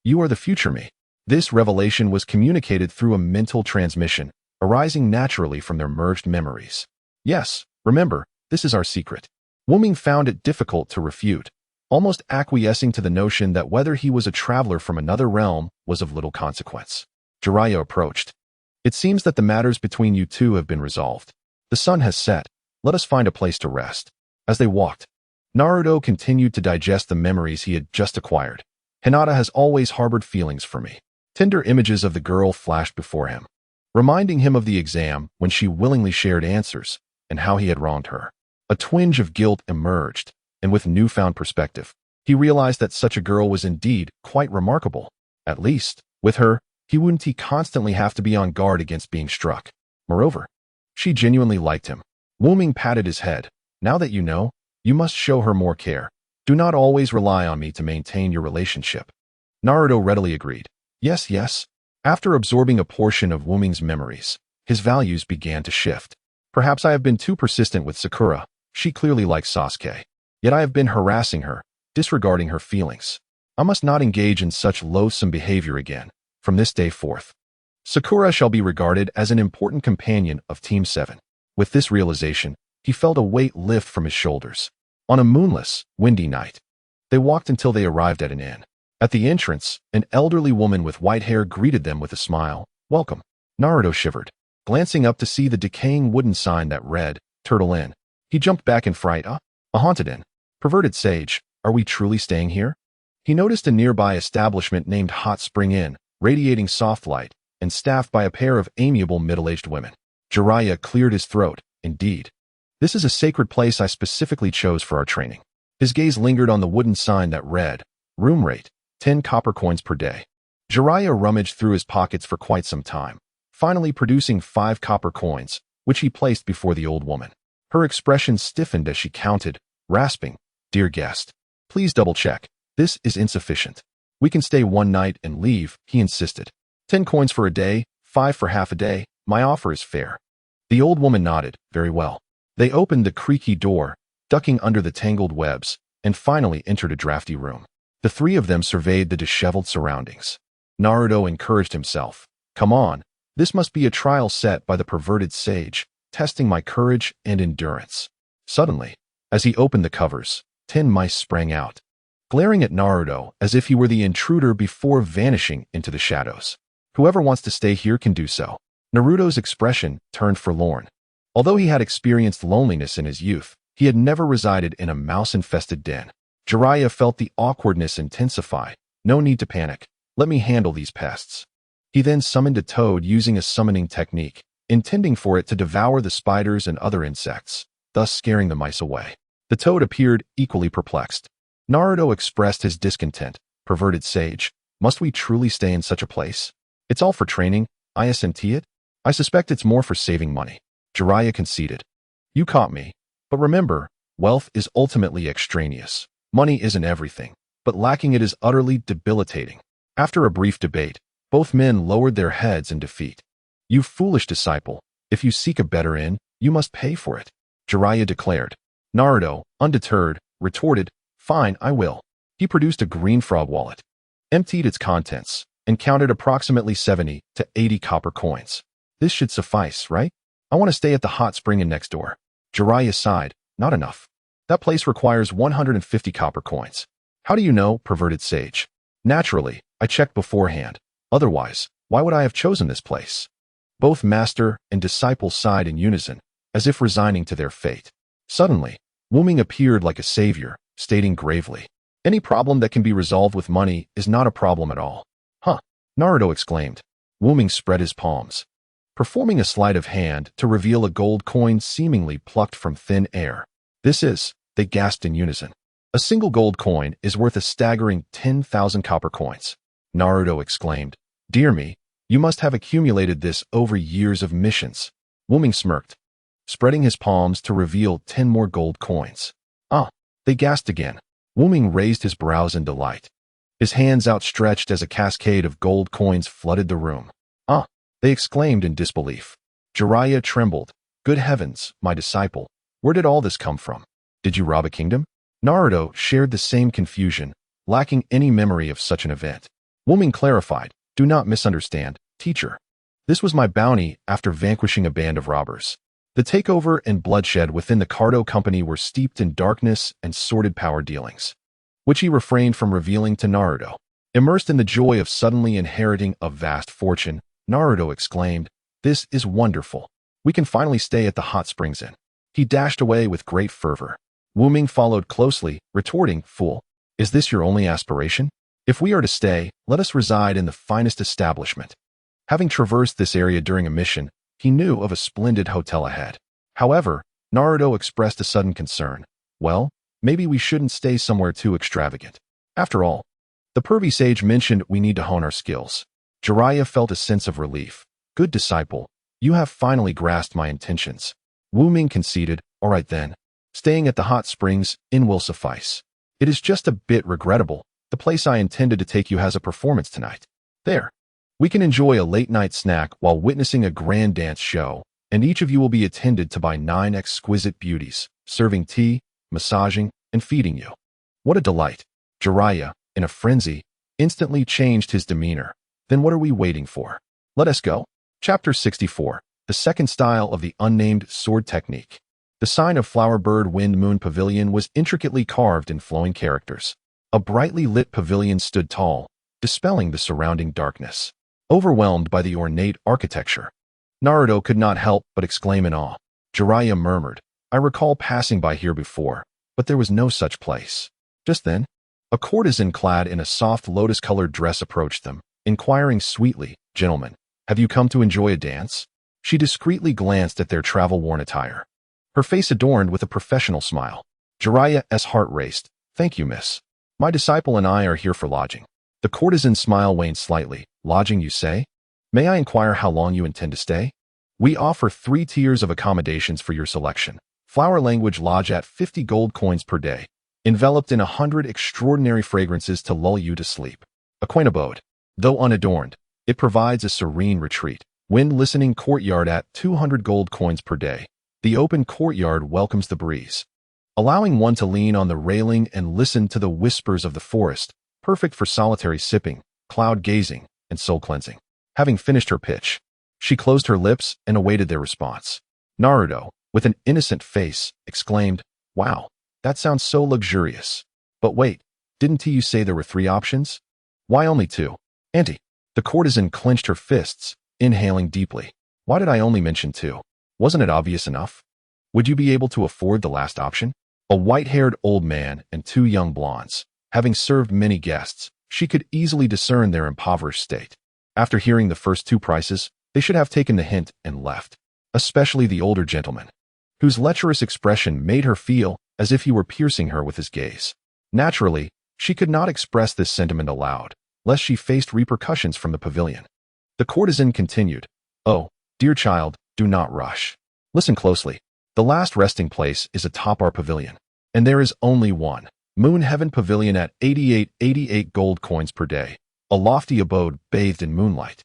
You are the future me. This revelation was communicated through a mental transmission, arising naturally from their merged memories. Yes, remember, this is our secret. Wu-Ming found it difficult to refute, almost acquiescing to the notion that whether he was a traveler from another realm was of little consequence. Jiraiya approached. "It seems that the matters between you two have been resolved. The sun has set. Let us find a place to rest." As they walked, Naruto continued to digest the memories he had just acquired. Hinata has always harbored feelings for me. Tender images of the girl flashed before him, reminding him of the exam when she willingly shared answers and how he had wronged her. A twinge of guilt emerged, and with newfound perspective, he realized that such a girl was indeed quite remarkable. At least, with her, he wouldn't constantly have to be on guard against being struck. Moreover, she genuinely liked him. Wu-Ming patted his head. "Now that you know, you must show her more care. Do not always rely on me to maintain your relationship." Naruto readily agreed. Yes, yes. After absorbing a portion of Wu-Ming's memories, his values began to shift. Perhaps I have been too persistent with Sakura. She clearly likes Sasuke. Yet I have been harassing her, disregarding her feelings. I must not engage in such loathsome behavior again. From this day forth, Sakura shall be regarded as an important companion of Team 7. With this realization, he felt a weight lift from his shoulders. On a moonless, windy night, they walked until they arrived at an inn. At the entrance, an elderly woman with white hair greeted them with a smile. "Welcome." Naruto shivered, glancing up to see the decaying wooden sign that read, "Turtle Inn." He jumped back in fright. A haunted inn. Perverted sage, are we truly staying here? He noticed a nearby establishment named Hot Spring Inn, radiating soft light, and staffed by a pair of amiable middle-aged women. Jiraiya cleared his throat. Indeed. This is a sacred place I specifically chose for our training. His gaze lingered on the wooden sign that read, "Room rate, 10 copper coins per day." Jiraiya rummaged through his pockets for quite some time, finally producing 5 copper coins, which he placed before the old woman. Her expression stiffened as she counted, rasping, "Dear guest, please double-check. This is insufficient. We can stay one night and leave," he insisted. 10 coins for a day, 5 for half a day. My offer is fair." The old woman nodded. "Very well." They opened the creaky door, ducking under the tangled webs, and finally entered a drafty room. The three of them surveyed the disheveled surroundings. Naruto encouraged himself. "Come on, this must be a trial set by the perverted sage, testing my courage and endurance." Suddenly, as he opened the covers, 10 mice sprang out, glaring at Naruto as if he were the intruder before vanishing into the shadows. "Whoever wants to stay here can do so." Naruto's expression turned forlorn. Although he had experienced loneliness in his youth, he had never resided in a mouse-infested den. Jiraiya felt the awkwardness intensify. "No need to panic. Let me handle these pests." He then summoned a toad using a summoning technique, intending for it to devour the spiders and other insects, thus scaring the mice away. The toad appeared equally perplexed. Naruto expressed his discontent. "Perverted sage, must we truly stay in such a place? It's all for training, isn't it? I suspect it's more for saving money." Jiraiya conceded. "You caught me. But remember, wealth is ultimately extraneous. Money isn't everything, but lacking it is utterly debilitating." After a brief debate, both men lowered their heads in defeat. "You foolish disciple, if you seek a better inn, you must pay for it," Jiraiya declared. Naruto, undeterred, retorted, "Fine, I will." He produced a green frog wallet, emptied its contents, and counted approximately 70 to 80 copper coins. "This should suffice, right? I want to stay at the hot spring inn next door." Jiraiya sighed. "Not enough. That place requires 150 copper coins." "How do you know, perverted sage?" "Naturally, I checked beforehand. Otherwise, why would I have chosen this place?" Both master and disciple sighed in unison, as if resigning to their fate. Suddenly, Wu-Ming appeared like a savior, stating gravely, "Any problem that can be resolved with money is not a problem at all." "Huh," Naruto exclaimed. Wu-Ming spread his palms, performing a sleight of hand to reveal a gold coin seemingly plucked from thin air. "This is," they gasped in unison. "A single gold coin is worth a staggering 10,000 copper coins." Naruto exclaimed, "Dear me, you must have accumulated this over years of missions." Wu-Ming smirked, spreading his palms to reveal 10 more gold coins. "Ah," they gasped again. Wu-Ming raised his brows in delight, his hands outstretched as a cascade of gold coins flooded the room. "Ah," they exclaimed in disbelief. Jiraiya trembled. Good heavens, my disciple, where did all this come from? Did you rob a kingdom? Naruto shared the same confusion, lacking any memory of such an event. Ming clarified, do not misunderstand, teacher. This was my bounty after vanquishing a band of robbers. The takeover and bloodshed within the Cardo company were steeped in darkness and sordid power dealings, which he refrained from revealing to Naruto. Immersed in the joy of suddenly inheriting a vast fortune, Naruto exclaimed, this is wonderful. We can finally stay at the hot springs inn. He dashed away with great fervor. Ming followed closely, retorting, fool, is this your only aspiration? If we are to stay, let us reside in the finest establishment. Having traversed this area during a mission, he knew of a splendid hotel ahead. However, Naruto expressed a sudden concern. Well, maybe we shouldn't stay somewhere too extravagant. After all, the pervy sage mentioned we need to hone our skills. Jiraiya felt a sense of relief. Good disciple, you have finally grasped my intentions. Ming conceded, all right then. Staying at the hot springs inn will suffice. It is just a bit regrettable. The place I intended to take you has a performance tonight. There. We can enjoy a late-night snack while witnessing a grand dance show, and each of you will be attended to by 9 exquisite beauties, serving tea, massaging, and feeding you. What a delight. Jiraiya, in a frenzy, instantly changed his demeanor. Then what are we waiting for? Let us go. Chapter 64. The second style of the unnamed sword technique. The sign of Flower Bird Wind Moon Pavilion was intricately carved in flowing characters. A brightly lit pavilion stood tall, dispelling the surrounding darkness. Overwhelmed by the ornate architecture, Naruto could not help but exclaim in awe. Jiraiya murmured, I recall passing by here before, but there was no such place. Just then, a courtesan clad in a soft lotus-colored dress approached them, inquiring sweetly, gentlemen, have you come to enjoy a dance? She discreetly glanced at their travel-worn attire, her face adorned with a professional smile. Jiraiya's heart raced. Thank you, miss. My disciple and I are here for lodging. The courtesan's smile waned slightly. Lodging, you say? May I inquire how long you intend to stay? We offer 3 tiers of accommodations for your selection. Flower language lodge at 50 gold coins per day, enveloped in 100 extraordinary fragrances to lull you to sleep. A quaint abode. Though unadorned, it provides a serene retreat. Wind-listening courtyard at 200 gold coins per day. The open courtyard welcomes the breeze, allowing one to lean on the railing and listen to the whispers of the forest, perfect for solitary sipping, cloud gazing, and soul cleansing. Having finished her pitch, she closed her lips and awaited their response. Naruto, with an innocent face, exclaimed, wow, that sounds so luxurious. But wait, didn't you say there were 3 options? Why only 2? Auntie. The courtesan clenched her fists, inhaling deeply. Why did I only mention 2? Wasn't it obvious enough? Would you be able to afford the last option? A white-haired old man and 2 young blondes. Having served many guests, she could easily discern their impoverished state. After hearing the first 2 prices, they should have taken the hint and left, especially the older gentleman, whose lecherous expression made her feel as if he were piercing her with his gaze. Naturally, she could not express this sentiment aloud, lest she faced repercussions from the pavilion. The courtesan continued, oh, dear child, do not rush. Listen closely. The last resting place is atop our pavilion, and there is only one. Moon Heaven Pavilion at 88 gold coins per day, a lofty abode bathed in moonlight,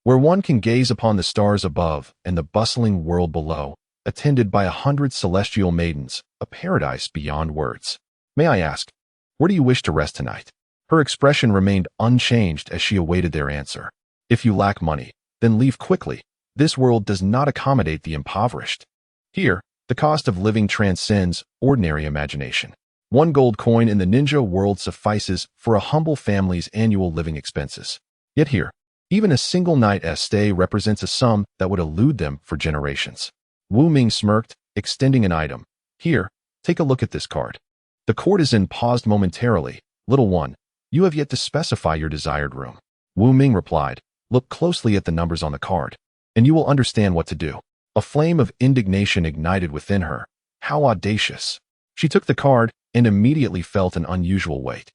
where one can gaze upon the stars above and the bustling world below, attended by 100 celestial maidens, a paradise beyond words. May I ask, where do you wish to rest tonight? Her expression remained unchanged as she awaited their answer. If you lack money, then leave quickly. This world does not accommodate the impoverished. Here, the cost of living transcends ordinary imagination. 1 gold coin in the ninja world suffices for a humble family's annual living expenses. Yet here, even a single night's stay represents a sum that would elude them for generations. Ming smirked, extending an item. Here, take a look at this card. The courtesan paused momentarily. Little one, you have yet to specify your desired room. Ming replied, look closely at the numbers on the card, and you will understand what to do. A flame of indignation ignited within her. How audacious. She took the card and immediately felt an unusual weight.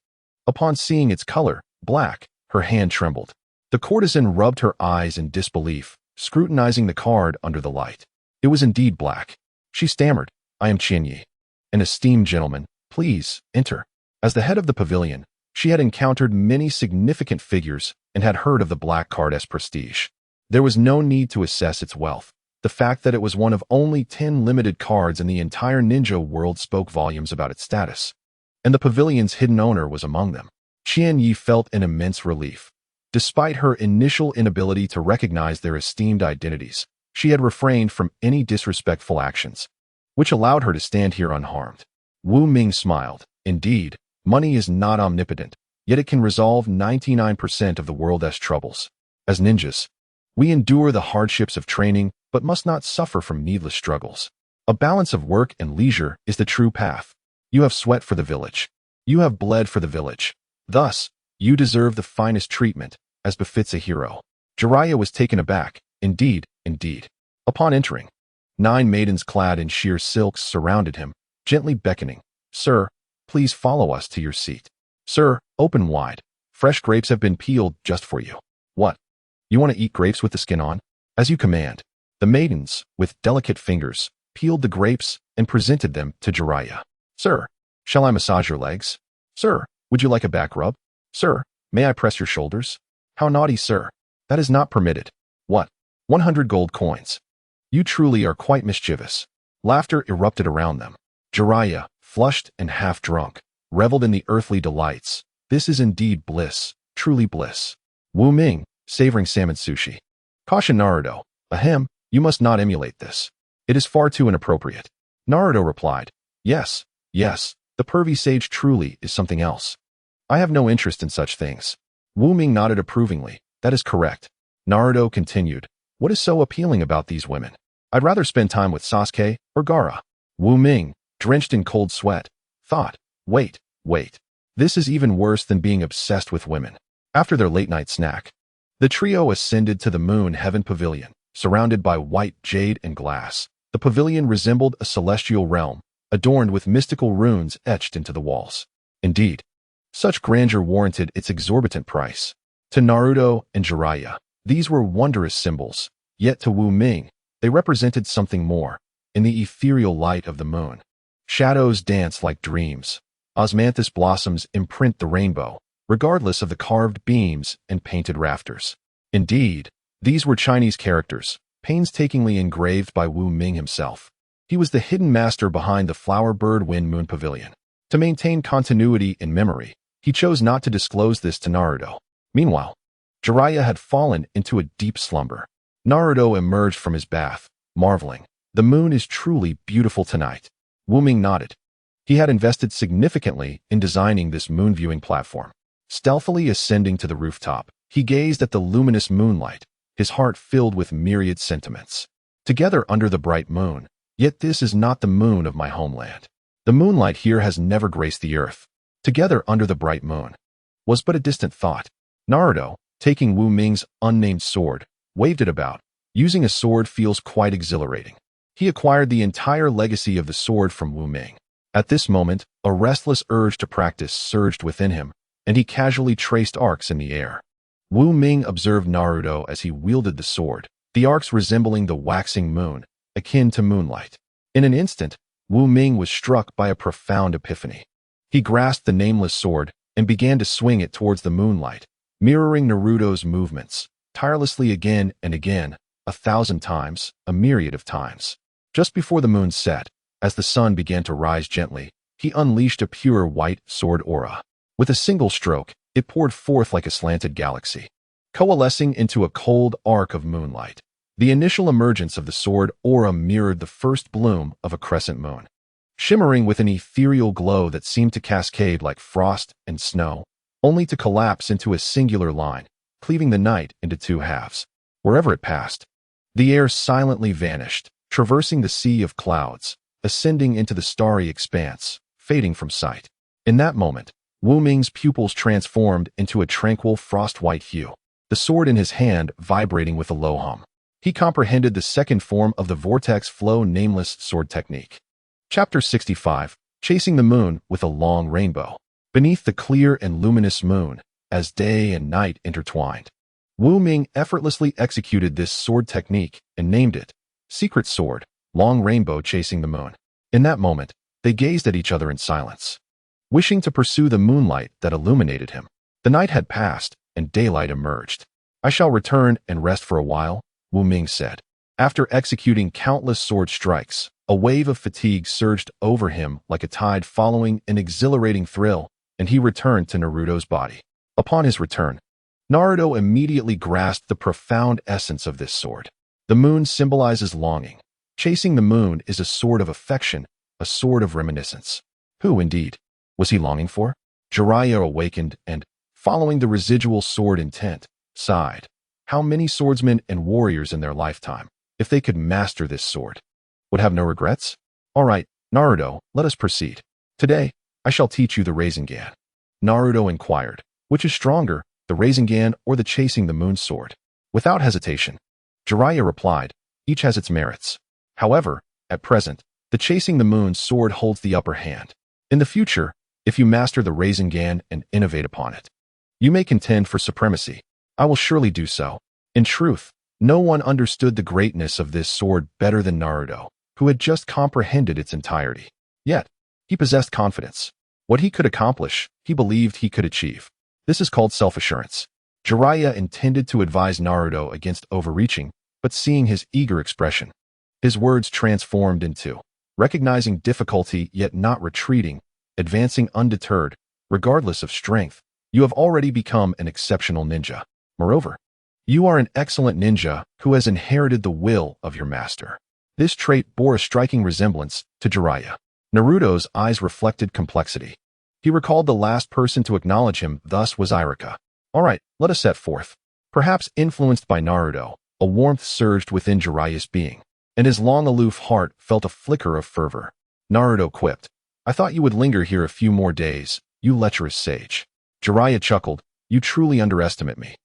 Upon seeing its color, black, her hand trembled. The courtesan rubbed her eyes in disbelief, scrutinizing the card under the light. It was indeed black. She stammered, I am Qianyi, an esteemed gentleman. Please, enter. As the head of the pavilion, she had encountered many significant figures and had heard of the black card as prestige. There was no need to assess its wealth. The fact that it was one of only 10 limited cards in the entire ninja world spoke volumes about its status. And the pavilion's hidden owner was among them. Qian Yi felt an immense relief. Despite her initial inability to recognize their esteemed identities, she had refrained from any disrespectful actions, which allowed her to stand here unharmed. Wu Ming smiled. Indeed, money is not omnipotent, yet it can resolve 99% of the world's troubles. As ninjas, we endure the hardships of training, but must not suffer from needless struggles. A balance of work and leisure is the true path. You have sweat for the village. You have bled for the village. Thus, you deserve the finest treatment, as befits a hero. Jiraiya was taken aback. Indeed. Upon entering, 9 maidens clad in sheer silks surrounded him, gently beckoning. Sir, please follow us to your seat. Sir, open wide. Fresh grapes have been peeled just for you. What? You want to eat grapes with the skin on? As you command. The maidens, with delicate fingers, peeled the grapes and presented them to Jiraiya. Sir, shall I massage your legs? Sir, would you like a back rub? Sir, may I press your shoulders? How naughty, sir. That is not permitted. What? 100 gold coins. You truly are quite mischievous. Laughter erupted around them. Jiraiya, flushed and half drunk, reveled in the earthly delights. This is indeed bliss, truly bliss. Wu Ming, savoring salmon sushi. Caution Naruto. Ahem, you must not emulate this. It is far too inappropriate. Naruto replied. Yes, the pervy sage truly is something else. I have no interest in such things. Wu Ming nodded approvingly. That is correct. Naruto continued. What is so appealing about these women? I'd rather spend time with Sasuke or Gaara. Wu Ming, drenched in cold sweat, thought, wait. This is even worse than being obsessed with women. After their late-night snack, the trio ascended to the Moon Heaven Pavilion, surrounded by white jade and glass. The pavilion resembled a celestial realm, adorned with mystical runes etched into the walls. Indeed, such grandeur warranted its exorbitant price. To Naruto and Jiraiya, these were wondrous symbols, yet to Wu Ming, they represented something more. In the ethereal light of the moon, shadows dance like dreams. Osmanthus blossoms imprint the rainbow, regardless of the carved beams and painted rafters. Indeed, these were Chinese characters, painstakingly engraved by Wu Ming himself. He was the hidden master behind the Flower Bird Wind Moon Pavilion. To maintain continuity in memory, he chose not to disclose this to Naruto. Meanwhile, Jiraiya had fallen into a deep slumber. Naruto emerged from his bath, marveling. The moon is truly beautiful tonight. Wu Ming nodded. He had invested significantly in designing this moon viewing platform. Stealthily ascending to the rooftop, he gazed at the luminous moonlight, his heart filled with myriad sentiments. Together under the bright moon, yet this is not the moon of my homeland. The moonlight here has never graced the earth. Together under the bright moon was but a distant thought. Naruto, taking Wu Ming's unnamed sword, waved it about. Using a sword feels quite exhilarating. He acquired the entire legacy of the sword from Wu Ming. At this moment, a restless urge to practice surged within him, and he casually traced arcs in the air. Wu Ming observed Naruto as he wielded the sword, the arcs resembling the waxing moon, akin to moonlight. In an instant, Wu Ming was struck by a profound epiphany. He grasped the nameless sword and began to swing it towards the moonlight, mirroring Naruto's movements, tirelessly again and again, 1,000 times, a myriad of times. Just before the moon set, as the sun began to rise gently, he unleashed a pure white sword aura. With a single stroke, it poured forth like a slanted galaxy, coalescing into a cold arc of moonlight. The initial emergence of the sword aura mirrored the first bloom of a crescent moon, shimmering with an ethereal glow that seemed to cascade like frost and snow, only to collapse into a singular line, cleaving the night into 2 halves. Wherever it passed, the air silently vanished, traversing the sea of clouds, ascending into the starry expanse, fading from sight. In that moment, Wu Ming's pupils transformed into a tranquil frost-white hue, the sword in his hand vibrating with a low hum. He comprehended the second form of the vortex flow nameless sword technique. Chapter 65, Chasing the Moon with a Long Rainbow. Beneath the clear and luminous moon, as day and night intertwined, Wu Ming effortlessly executed this sword technique and named it Secret Sword, Long Rainbow Chasing the Moon. In that moment, they gazed at each other in silence, wishing to pursue the moonlight that illuminated him. The night had passed, and daylight emerged. I shall return and rest for a while, Wu Ming said. After executing countless sword strikes, a wave of fatigue surged over him like a tide following an exhilarating thrill, and he returned to Naruto's body. Upon his return, Naruto immediately grasped the profound essence of this sword. The moon symbolizes longing. Chasing the moon is a sword of affection, a sword of reminiscence. Who, indeed, was he longing for? Jiraiya awakened and, following the residual sword intent, sighed. How many swordsmen and warriors in their lifetime, if they could master this sword, would have no regrets? All right, Naruto, let us proceed. Today, I shall teach you the Rasengan. Naruto inquired, which is stronger, the Rasengan or the chasing the moon sword? Without hesitation, Jiraiya replied, each has its merits. However, at present, the chasing the moon sword holds the upper hand. In the future, if you master the Rasengan and innovate upon it, you may contend for supremacy. I will surely do so. In truth, no one understood the greatness of this sword better than Naruto, who had just comprehended its entirety. Yet, he possessed confidence. What he could accomplish, he believed he could achieve. This is called self-assurance. Jiraiya intended to advise Naruto against overreaching, but seeing his eager expression, his words transformed into, recognizing difficulty yet not retreating, advancing undeterred, regardless of strength, you have already become an exceptional ninja. Moreover, you are an excellent ninja who has inherited the will of your master. This trait bore a striking resemblance to Jiraiya. Naruto's eyes reflected complexity. He recalled the last person to acknowledge him thus was Iruka. All right, let us set forth. Perhaps influenced by Naruto, a warmth surged within Jiraiya's being, and his long-aloof heart felt a flicker of fervor. Naruto quipped, I thought you would linger here a few more days, you lecherous sage. Jiraiya chuckled, you truly underestimate me.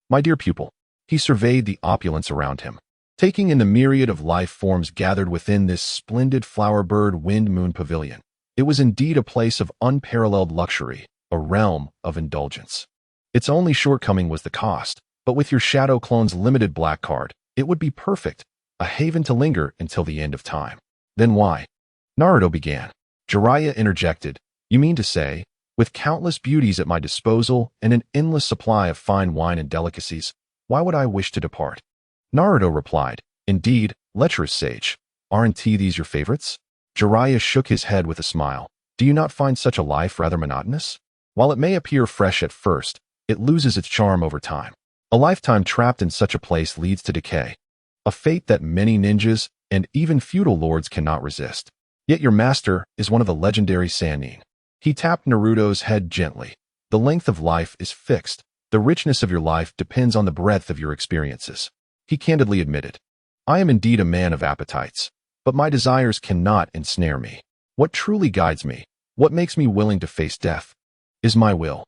My dear pupil. He surveyed the opulence around him, taking in the myriad of life forms gathered within this splendid flower-bird wind-moon pavilion. It was indeed a place of unparalleled luxury, a realm of indulgence. Its only shortcoming was the cost, but with your Shadow Clone's limited black card, it would be perfect, a haven to linger until the end of time. Then why? Naruto began. Jiraiya interjected, you mean to say, with countless beauties at my disposal and an endless supply of fine wine and delicacies, why would I wish to depart? Naruto replied, indeed, lecherous sage, aren't these your favorites? Jiraiya shook his head with a smile. Do you not find such a life rather monotonous? While it may appear fresh at first, it loses its charm over time. A lifetime trapped in such a place leads to decay, a fate that many ninjas and even feudal lords cannot resist. Yet your master is one of the legendary Sannin. He tapped Naruto's head gently. The length of life is fixed. The richness of your life depends on the breadth of your experiences. He candidly admitted, I am indeed a man of appetites, but my desires cannot ensnare me. What truly guides me, what makes me willing to face death, is my will.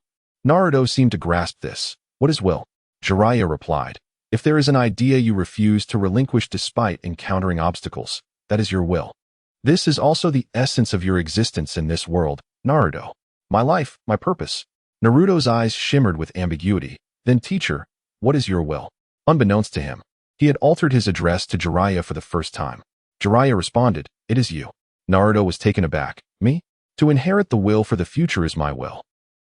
Naruto seemed to grasp this. What is will? Jiraiya replied, if there is an idea you refuse to relinquish despite encountering obstacles, that is your will. This is also the essence of your existence in this world, Naruto. My life, my purpose. Naruto's eyes shimmered with ambiguity. Then, teacher, what is your will? Unbeknownst to him, he had altered his address to Jiraiya for the first time. Jiraiya responded, it is you. Naruto was taken aback. Me? To inherit the will for the future is my will.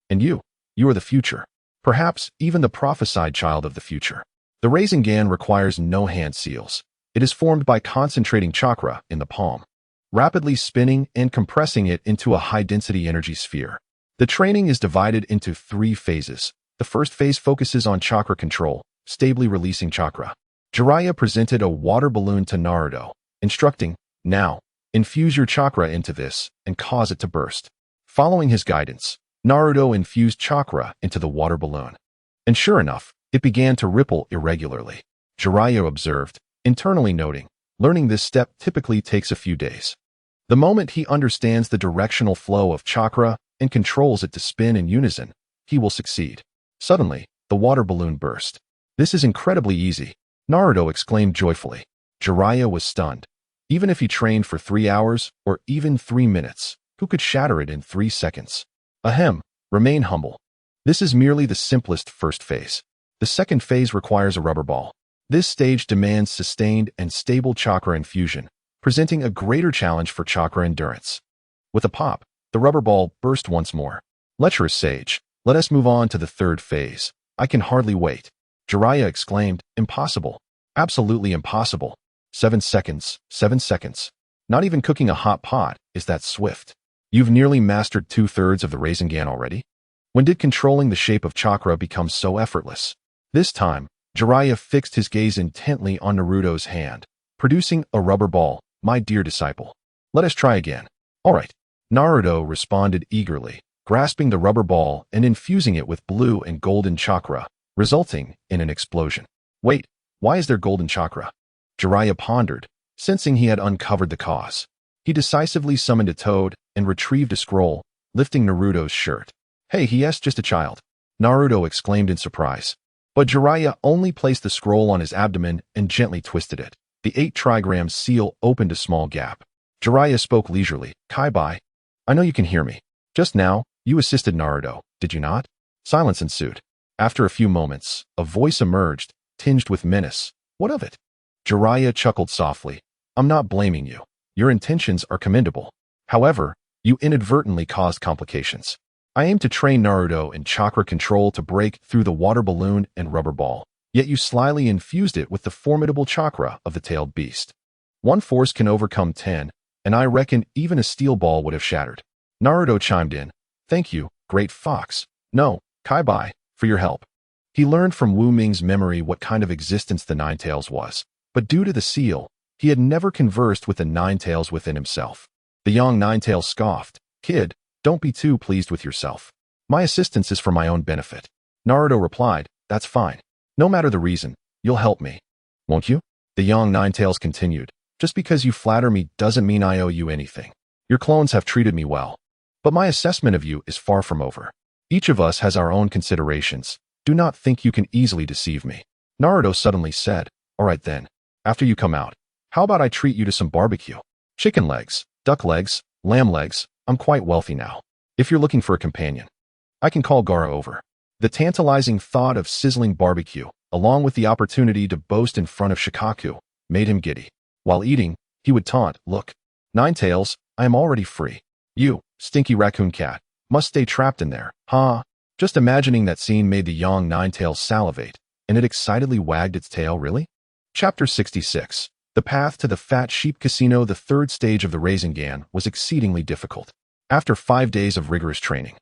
And you are the future. Perhaps even the prophesied child of the future. The Rasengan requires no hand seals. It is formed by concentrating chakra in the palm, rapidly spinning and compressing it into a high-density energy sphere. The training is divided into 3 phases. The first phase focuses on chakra control, stably releasing chakra. Jiraiya presented a water balloon to Naruto, instructing, now, infuse your chakra into this and cause it to burst. Following his guidance, Naruto infused chakra into the water balloon. And sure enough, it began to ripple irregularly. Jiraiya observed, internally noting, learning this step typically takes a few days. The moment he understands the directional flow of chakra and controls it to spin in unison, he will succeed. Suddenly, the water balloon burst. This is incredibly easy, Naruto exclaimed joyfully. Jiraiya was stunned. Even if he trained for 3 hours or even 3 minutes, who could shatter it in 3 seconds? Ahem, remain humble. This is merely the simplest first phase. The second phase requires a rubber ball. This stage demands sustained and stable chakra infusion, presenting a greater challenge for chakra endurance. With a pop, the rubber ball burst once more. Lecherous sage, let us move on to the third phase. I can hardly wait. Jiraiya exclaimed, impossible. Absolutely impossible. 7 seconds, 7 seconds. Not even cooking a hot pot is that swift. You've nearly mastered 2/3 of the Rasengan already? When did controlling the shape of chakra become so effortless? This time, Jiraiya fixed his gaze intently on Naruto's hand, producing a rubber ball. My dear disciple, let us try again. All right. Naruto responded eagerly, grasping the rubber ball and infusing it with blue and golden chakra, resulting in an explosion. Wait, why is there golden chakra? Jiraiya pondered, sensing he had uncovered the cause. He decisively summoned a toad and retrieved a scroll, lifting Naruto's shirt. Hey, he's just a child, Naruto exclaimed in surprise. But Jiraiya only placed the scroll on his abdomen and gently twisted it. The 8 trigram seal opened a small gap. Jiraiya spoke leisurely. Kyūbi, I know you can hear me. Just now, you assisted Naruto, did you not? Silence ensued. After a few moments, a voice emerged, tinged with menace. What of it? Jiraiya chuckled softly. I'm not blaming you. Your intentions are commendable. However, you inadvertently caused complications. I aim to train Naruto in chakra control to break through the water balloon and rubber ball, yet you slyly infused it with the formidable chakra of the tailed beast. One force can overcome 10, and I reckon even a steel ball would have shattered. Naruto chimed in. Thank you, great fox. No, Kyūbi, for your help. He learned from Wu Ming's memory what kind of existence the Nine Tails was, but due to the seal, he had never conversed with the Nine Tails within himself. The young Nine Tails scoffed. Kid, don't be too pleased with yourself. My assistance is for my own benefit. Naruto replied, that's fine. No matter the reason, you'll help me. Won't you? The young Nine Tails continued. Just because you flatter me doesn't mean I owe you anything. Your clones have treated me well. But my assessment of you is far from over. Each of us has our own considerations. Do not think you can easily deceive me. Naruto suddenly said, all right then, after you come out, how about I treat you to some barbecue? Chicken legs, duck legs, lamb legs. I'm quite wealthy now. If you're looking for a companion, I can call Gaara over. The tantalizing thought of sizzling barbecue, along with the opportunity to boast in front of Shikaku, made him giddy. While eating, he would taunt, look, Nine Tails, I am already free. You, stinky raccoon cat, must stay trapped in there, huh? Just imagining that scene made the young Nine Tails salivate, and it excitedly wagged its tail. Really? Chapter 66. The path to the Fat Sheep Casino. The third stage of the Rasengan was exceedingly difficult. After 5 days of rigorous training,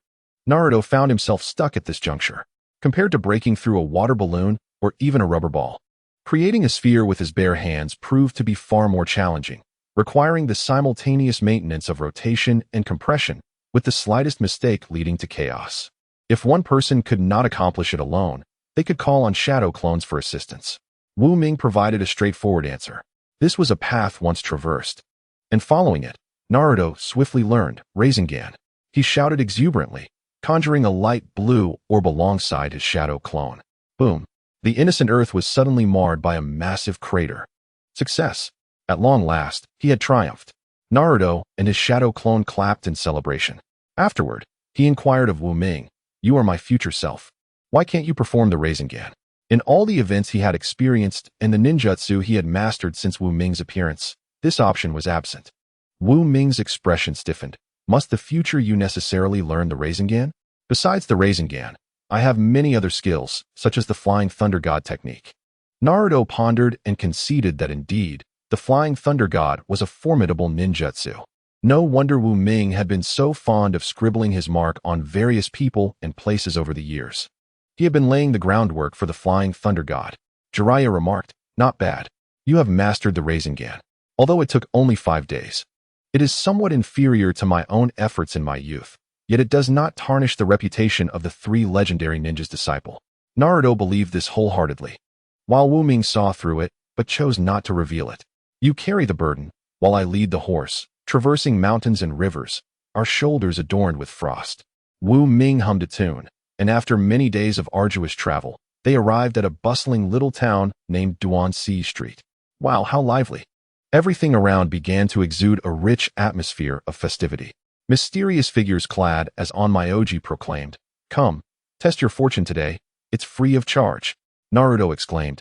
Naruto found himself stuck at this juncture. Compared to breaking through a water balloon or even a rubber ball, creating a sphere with his bare hands proved to be far more challenging, requiring the simultaneous maintenance of rotation and compression, with the slightest mistake leading to chaos. If one person could not accomplish it alone, they could call on shadow clones for assistance. Wu Ming provided a straightforward answer. This was a path once traversed, and following it, Naruto swiftly learned Rasengan. He shouted exuberantly, conjuring a light blue orb alongside his shadow clone. Boom! The innocent earth was suddenly marred by a massive crater. Success! At long last, he had triumphed. Naruto and his shadow clone clapped in celebration. Afterward, he inquired of Wu Ming, you are my future self. Why can't you perform the Rasengan? In all the events he had experienced and the ninjutsu he had mastered since Wu Ming's appearance, this option was absent. Wu Ming's expression stiffened. Must the future you necessarily learn the Rasengan? Besides the Rasengan, I have many other skills, such as the Flying Thunder God technique. Naruto pondered and conceded that indeed, the Flying Thunder God was a formidable ninjutsu. No wonder Wu Ming had been so fond of scribbling his mark on various people and places over the years. He had been laying the groundwork for the Flying Thunder God. Jiraiya remarked, not bad. You have mastered the Rasengan, although it took only 5 days. It is somewhat inferior to my own efforts in my youth, yet it does not tarnish the reputation of the 3 legendary ninjas' disciple. Naruto believed this wholeheartedly, while Wu Ming saw through it, but chose not to reveal it. You carry the burden, while I lead the horse, traversing mountains and rivers, our shoulders adorned with frost. Wu Ming hummed a tune, and after many days of arduous travel, they arrived at a bustling little town named Duanxi Street. Wow, how lively! Everything around began to exude a rich atmosphere of festivity. Mysterious figures clad as Onmyoji proclaimed, come, test your fortune today, it's free of charge. Naruto exclaimed,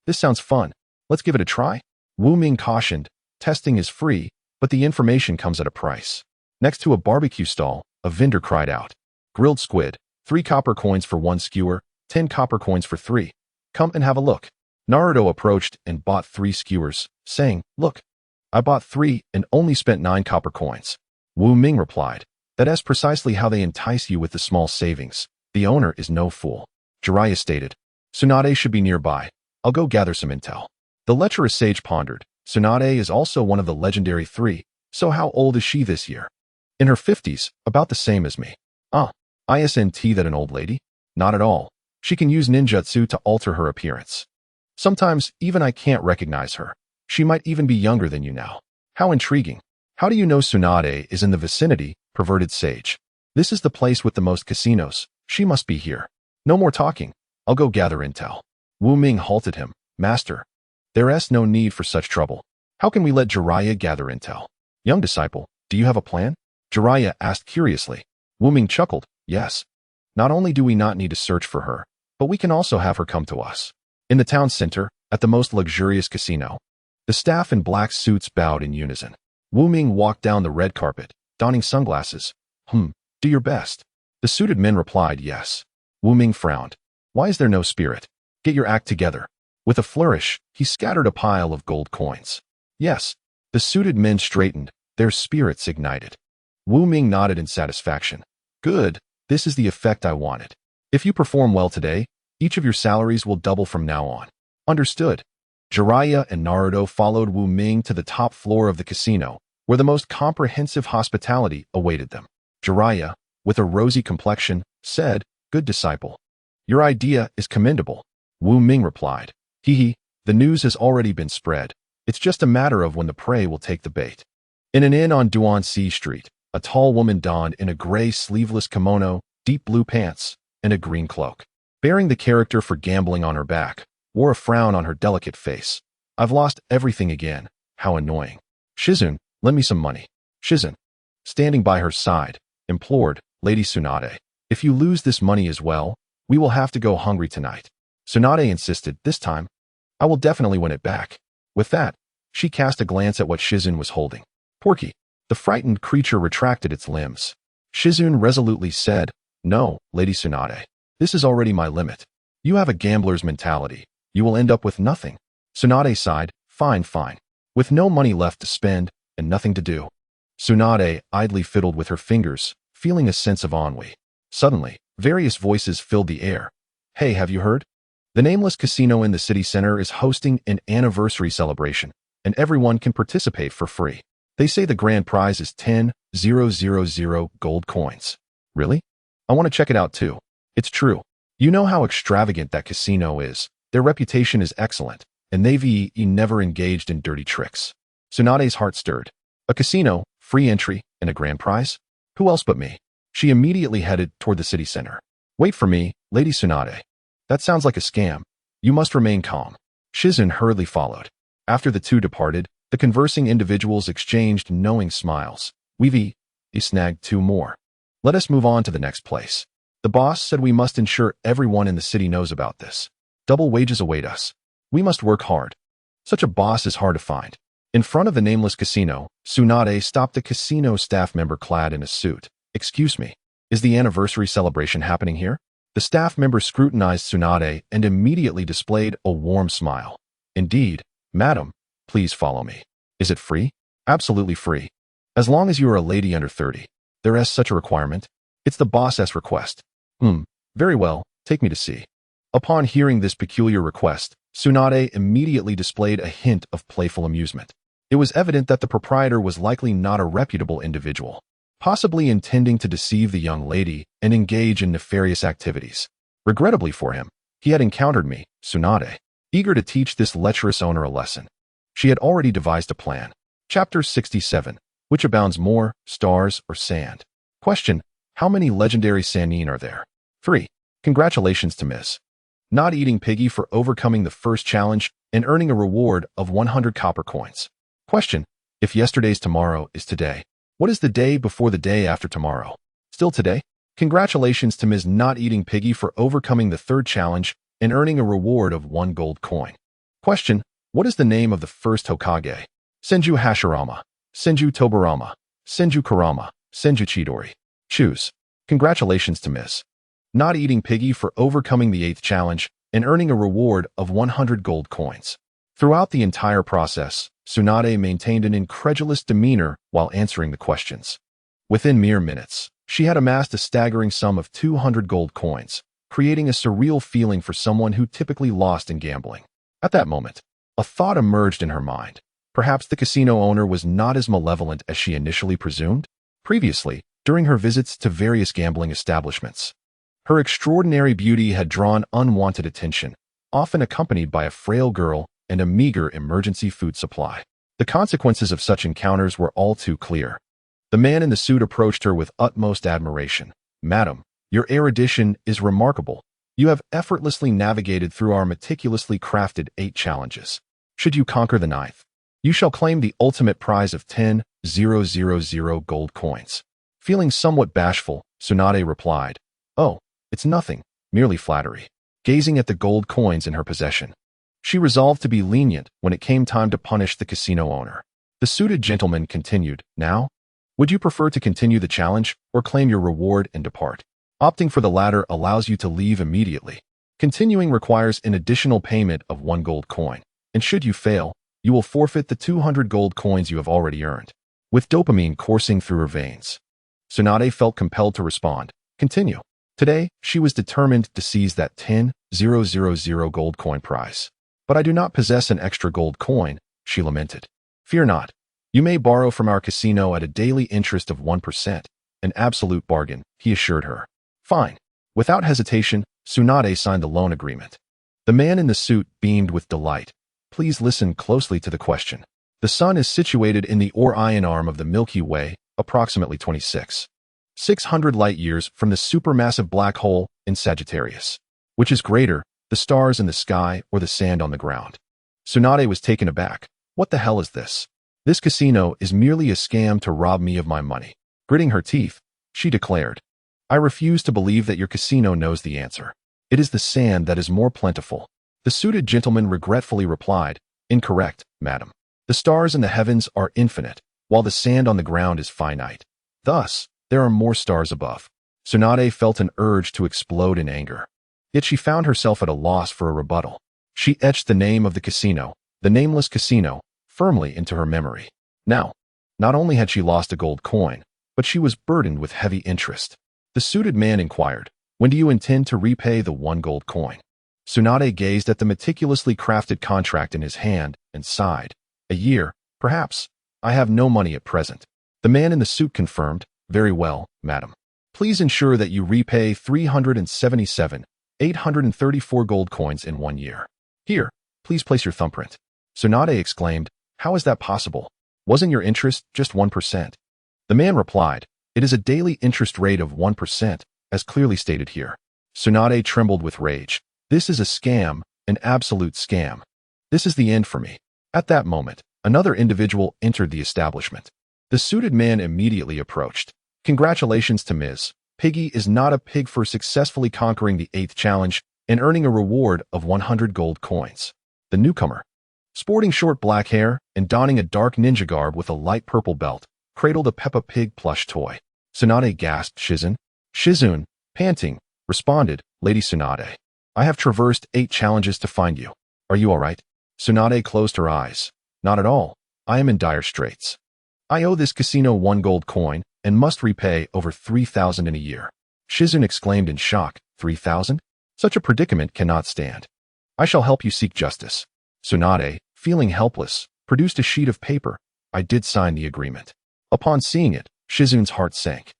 this sounds fun, let's give it a try. Wu Ming cautioned, testing is free, but the information comes at a price. Next to a barbecue stall, a vendor cried out, grilled squid, 3 copper coins for 1 skewer, 10 copper coins for 3. Come and have a look. Naruto approached and bought 3 skewers, saying, "Look, I bought 3 and only spent 9 copper coins." Wu Ming replied, "That is precisely how they entice you with the small savings. The owner is no fool." Jiraiya stated, "Tsunade should be nearby. I'll go gather some intel." The lecherous sage pondered, "Tsunade is also one of the legendary 3, so how old is she this year?" "In her 50s, about the same as me." "Isn't that an old lady?" "Not at all. She can use ninjutsu to alter her appearance. Sometimes even I can't recognize her. She might even be younger than you now." "How intriguing. How do you know Tsunade is in the vicinity?" Perverted sage. "This is the place with the most casinos. She must be here." "No more talking. I'll go gather intel." Wu Ming halted him. "Master, there's no need for such trouble. How can we let Jiraiya gather intel?" "Young disciple, do you have a plan?" Jiraiya asked curiously. Wu Ming chuckled. "Yes. Not only do we not need to search for her, but we can also have her come to us." In the town center, at the most luxurious casino, the staff in black suits bowed in unison. Wu Ming walked down the red carpet, donning sunglasses. Do your best." The suited men replied, "Yes." Wu Ming frowned. "Why is there no spirit? Get your act together." With a flourish, he scattered a pile of gold coins. "Yes." The suited men straightened, their spirits ignited. Wu Ming nodded in satisfaction. "Good, this is the effect I wanted. If you perform well today, each of your salaries will double from now on." "Understood." Jiraiya and Naruto followed Wu Ming to the top floor of the casino, where the most comprehensive hospitality awaited them. Jiraiya, with a rosy complexion, said, "Good disciple. Your idea is commendable." Wu Ming replied, "Hee, the news has already been spread. It's just a matter of when the prey will take the bait." In an inn on Duan-Si Street, a tall woman donned in a gray sleeveless kimono, deep blue pants, and a green cloak, bearing the character for gambling on her back, wore a frown on her delicate face. "I've lost everything again. How annoying." "Shizune, lend me some money." Shizune, standing by her side, implored, "Lady Tsunade, if you lose this money as well, we will have to go hungry tonight." Tsunade insisted, "This time, I will definitely win it back." With that, she cast a glance at what Shizune was holding. "Porky." The frightened creature retracted its limbs. Shizune resolutely said, "No, Lady Tsunade, this is already my limit. You have a gambler's mentality. You will end up with nothing." Tsunade sighed, Fine. With no money left to spend and nothing to do, Tsunade idly fiddled with her fingers, feeling a sense of ennui. Suddenly, various voices filled the air. "Hey, have you heard? The nameless casino in the city center is hosting an anniversary celebration, and everyone can participate for free. They say the grand prize is 10,000 gold coins." "Really? I want to check it out too." "It's true. You know how extravagant that casino is. Their reputation is excellent, and they've never engaged in dirty tricks." Tsunade's heart stirred. A casino, free entry, and a grand prize? Who else but me? She immediately headed toward the city center. "Wait for me, Lady Tsunade. That sounds like a scam. You must remain calm." Shizune hurriedly followed. After the two departed, the conversing individuals exchanged knowing smiles. "We've snagged 2 more. Let us move on to the next place. The boss said we must ensure everyone in the city knows about this. Double wages await us. We must work hard. Such a boss is hard to find." In front of the nameless casino, Tsunade stopped a casino staff member clad in a suit. "Excuse me, is the anniversary celebration happening here?" The staff member scrutinized Tsunade and immediately displayed a warm smile. "Indeed, madam. Please follow me." "Is it free?" "Absolutely free. As long as you are a lady under 30. There is such a requirement. It's the boss's request." Very well, take me to see." Upon hearing this peculiar request, Tsunade immediately displayed a hint of playful amusement. It was evident that the proprietor was likely not a reputable individual, possibly intending to deceive the young lady and engage in nefarious activities. Regrettably for him, he had encountered me, Tsunade, eager to teach this lecherous owner a lesson. She had already devised a plan. Chapter 67. Which abounds more, stars or sand? Question. How many legendary Sannin are there? 3. Congratulations to Ms. Not Eating Piggy for overcoming the first challenge and earning a reward of 100 copper coins. Question. If yesterday's tomorrow is today, what is the day before the day after tomorrow? Still today? Congratulations to Ms. Not Eating Piggy for overcoming the third challenge and earning a reward of 1 gold coin. Question. What is the name of the first Hokage? Senju Hashirama, Senju Tobirama, Senju Kurama, Senju Chidori. Choose. Congratulations to Ms. Not Eating Piggy for overcoming the 8th challenge and earning a reward of 100 gold coins. Throughout the entire process, Tsunade maintained an incredulous demeanor while answering the questions. Within mere minutes, she had amassed a staggering sum of 200 gold coins, creating a surreal feeling for someone who typically lost in gambling. At that moment, a thought emerged in her mind. Perhaps the casino owner was not as malevolent as she initially presumed? Previously, during her visits to various gambling establishments, her extraordinary beauty had drawn unwanted attention, often accompanied by a frail girl and a meager emergency food supply. The consequences of such encounters were all too clear. The man in the suit approached her with utmost admiration. "Madam, your erudition is remarkable. You have effortlessly navigated through our meticulously crafted 8 challenges. Should you conquer the 9th, you shall claim the ultimate prize of 10,000 gold coins." Feeling somewhat bashful, Tsunade replied, "Oh, it's nothing, merely flattery." Gazing at the gold coins in her possession, she resolved to be lenient when it came time to punish the casino owner. The suited gentleman continued, "Now, would you prefer to continue the challenge or claim your reward and depart? Opting for the latter allows you to leave immediately. Continuing requires an additional payment of 1 gold coin, and should you fail, you will forfeit the 200 gold coins you have already earned." With dopamine coursing through her veins, Tsunade felt compelled to respond, "Continue." Today, she was determined to seize that 10,000 gold coin prize. "But I do not possess an extra gold coin," she lamented. "Fear not. You may borrow from our casino at a daily interest of 1%, an absolute bargain," he assured her. "Fine." Without hesitation, Tsunade signed the loan agreement. The man in the suit beamed with delight. "Please listen closely to the question. The sun is situated in the Orion arm of the Milky Way, approximately 26,600 light-years from the supermassive black hole in Sagittarius. Which is greater, the stars in the sky or the sand on the ground?" Tsunade was taken aback. "What the hell is this? This casino is merely a scam to rob me of my money." Gritting her teeth, she declared, "I refuse to believe that your casino knows the answer. It is the sand that is more plentiful." The suited gentleman regretfully replied, "Incorrect, madam. The stars in the heavens are infinite, while the sand on the ground is finite. Thus, there are more stars above." Tsunade felt an urge to explode in anger. Yet she found herself at a loss for a rebuttal. She etched the name of the casino, the nameless casino, firmly into her memory. Now, not only had she lost a gold coin, but she was burdened with heavy interest. The suited man inquired, "When do you intend to repay the 1 gold coin?" Tsunade gazed at the meticulously crafted contract in his hand and sighed. "A year, perhaps. I have no money at present." The man in the suit confirmed, "Very well, madam. Please ensure that you repay 377,834 gold coins in 1 year. Here, please place your thumbprint." Tsunade exclaimed, "How is that possible? Wasn't your interest just 1%? The man replied, "It is a daily interest rate of 1%, as clearly stated here." Tsunade trembled with rage. "This is a scam, an absolute scam. This is the end for me." At that moment, another individual entered the establishment. The suited man immediately approached. "Congratulations to Ms. Piggy is not a pig for successfully conquering the 8th challenge and earning a reward of 100 gold coins." The newcomer, sporting short black hair and donning a dark ninja garb with a light purple belt, cradled a Peppa Pig plush toy. Tsunade gasped, "Shizun?" Shizun, panting, responded, "Lady Tsunade, I have traversed 8 challenges to find you. Are you all right?" Tsunade closed her eyes. "Not at all. I am in dire straits. I owe this casino 1 gold coin and must repay over 3,000 in a year." Shizun exclaimed in shock, 3,000? Such a predicament cannot stand. "I shall help you seek justice." Tsunade, feeling helpless, produced a sheet of paper. "I did sign the agreement." Upon seeing it, Shizun's heart sank.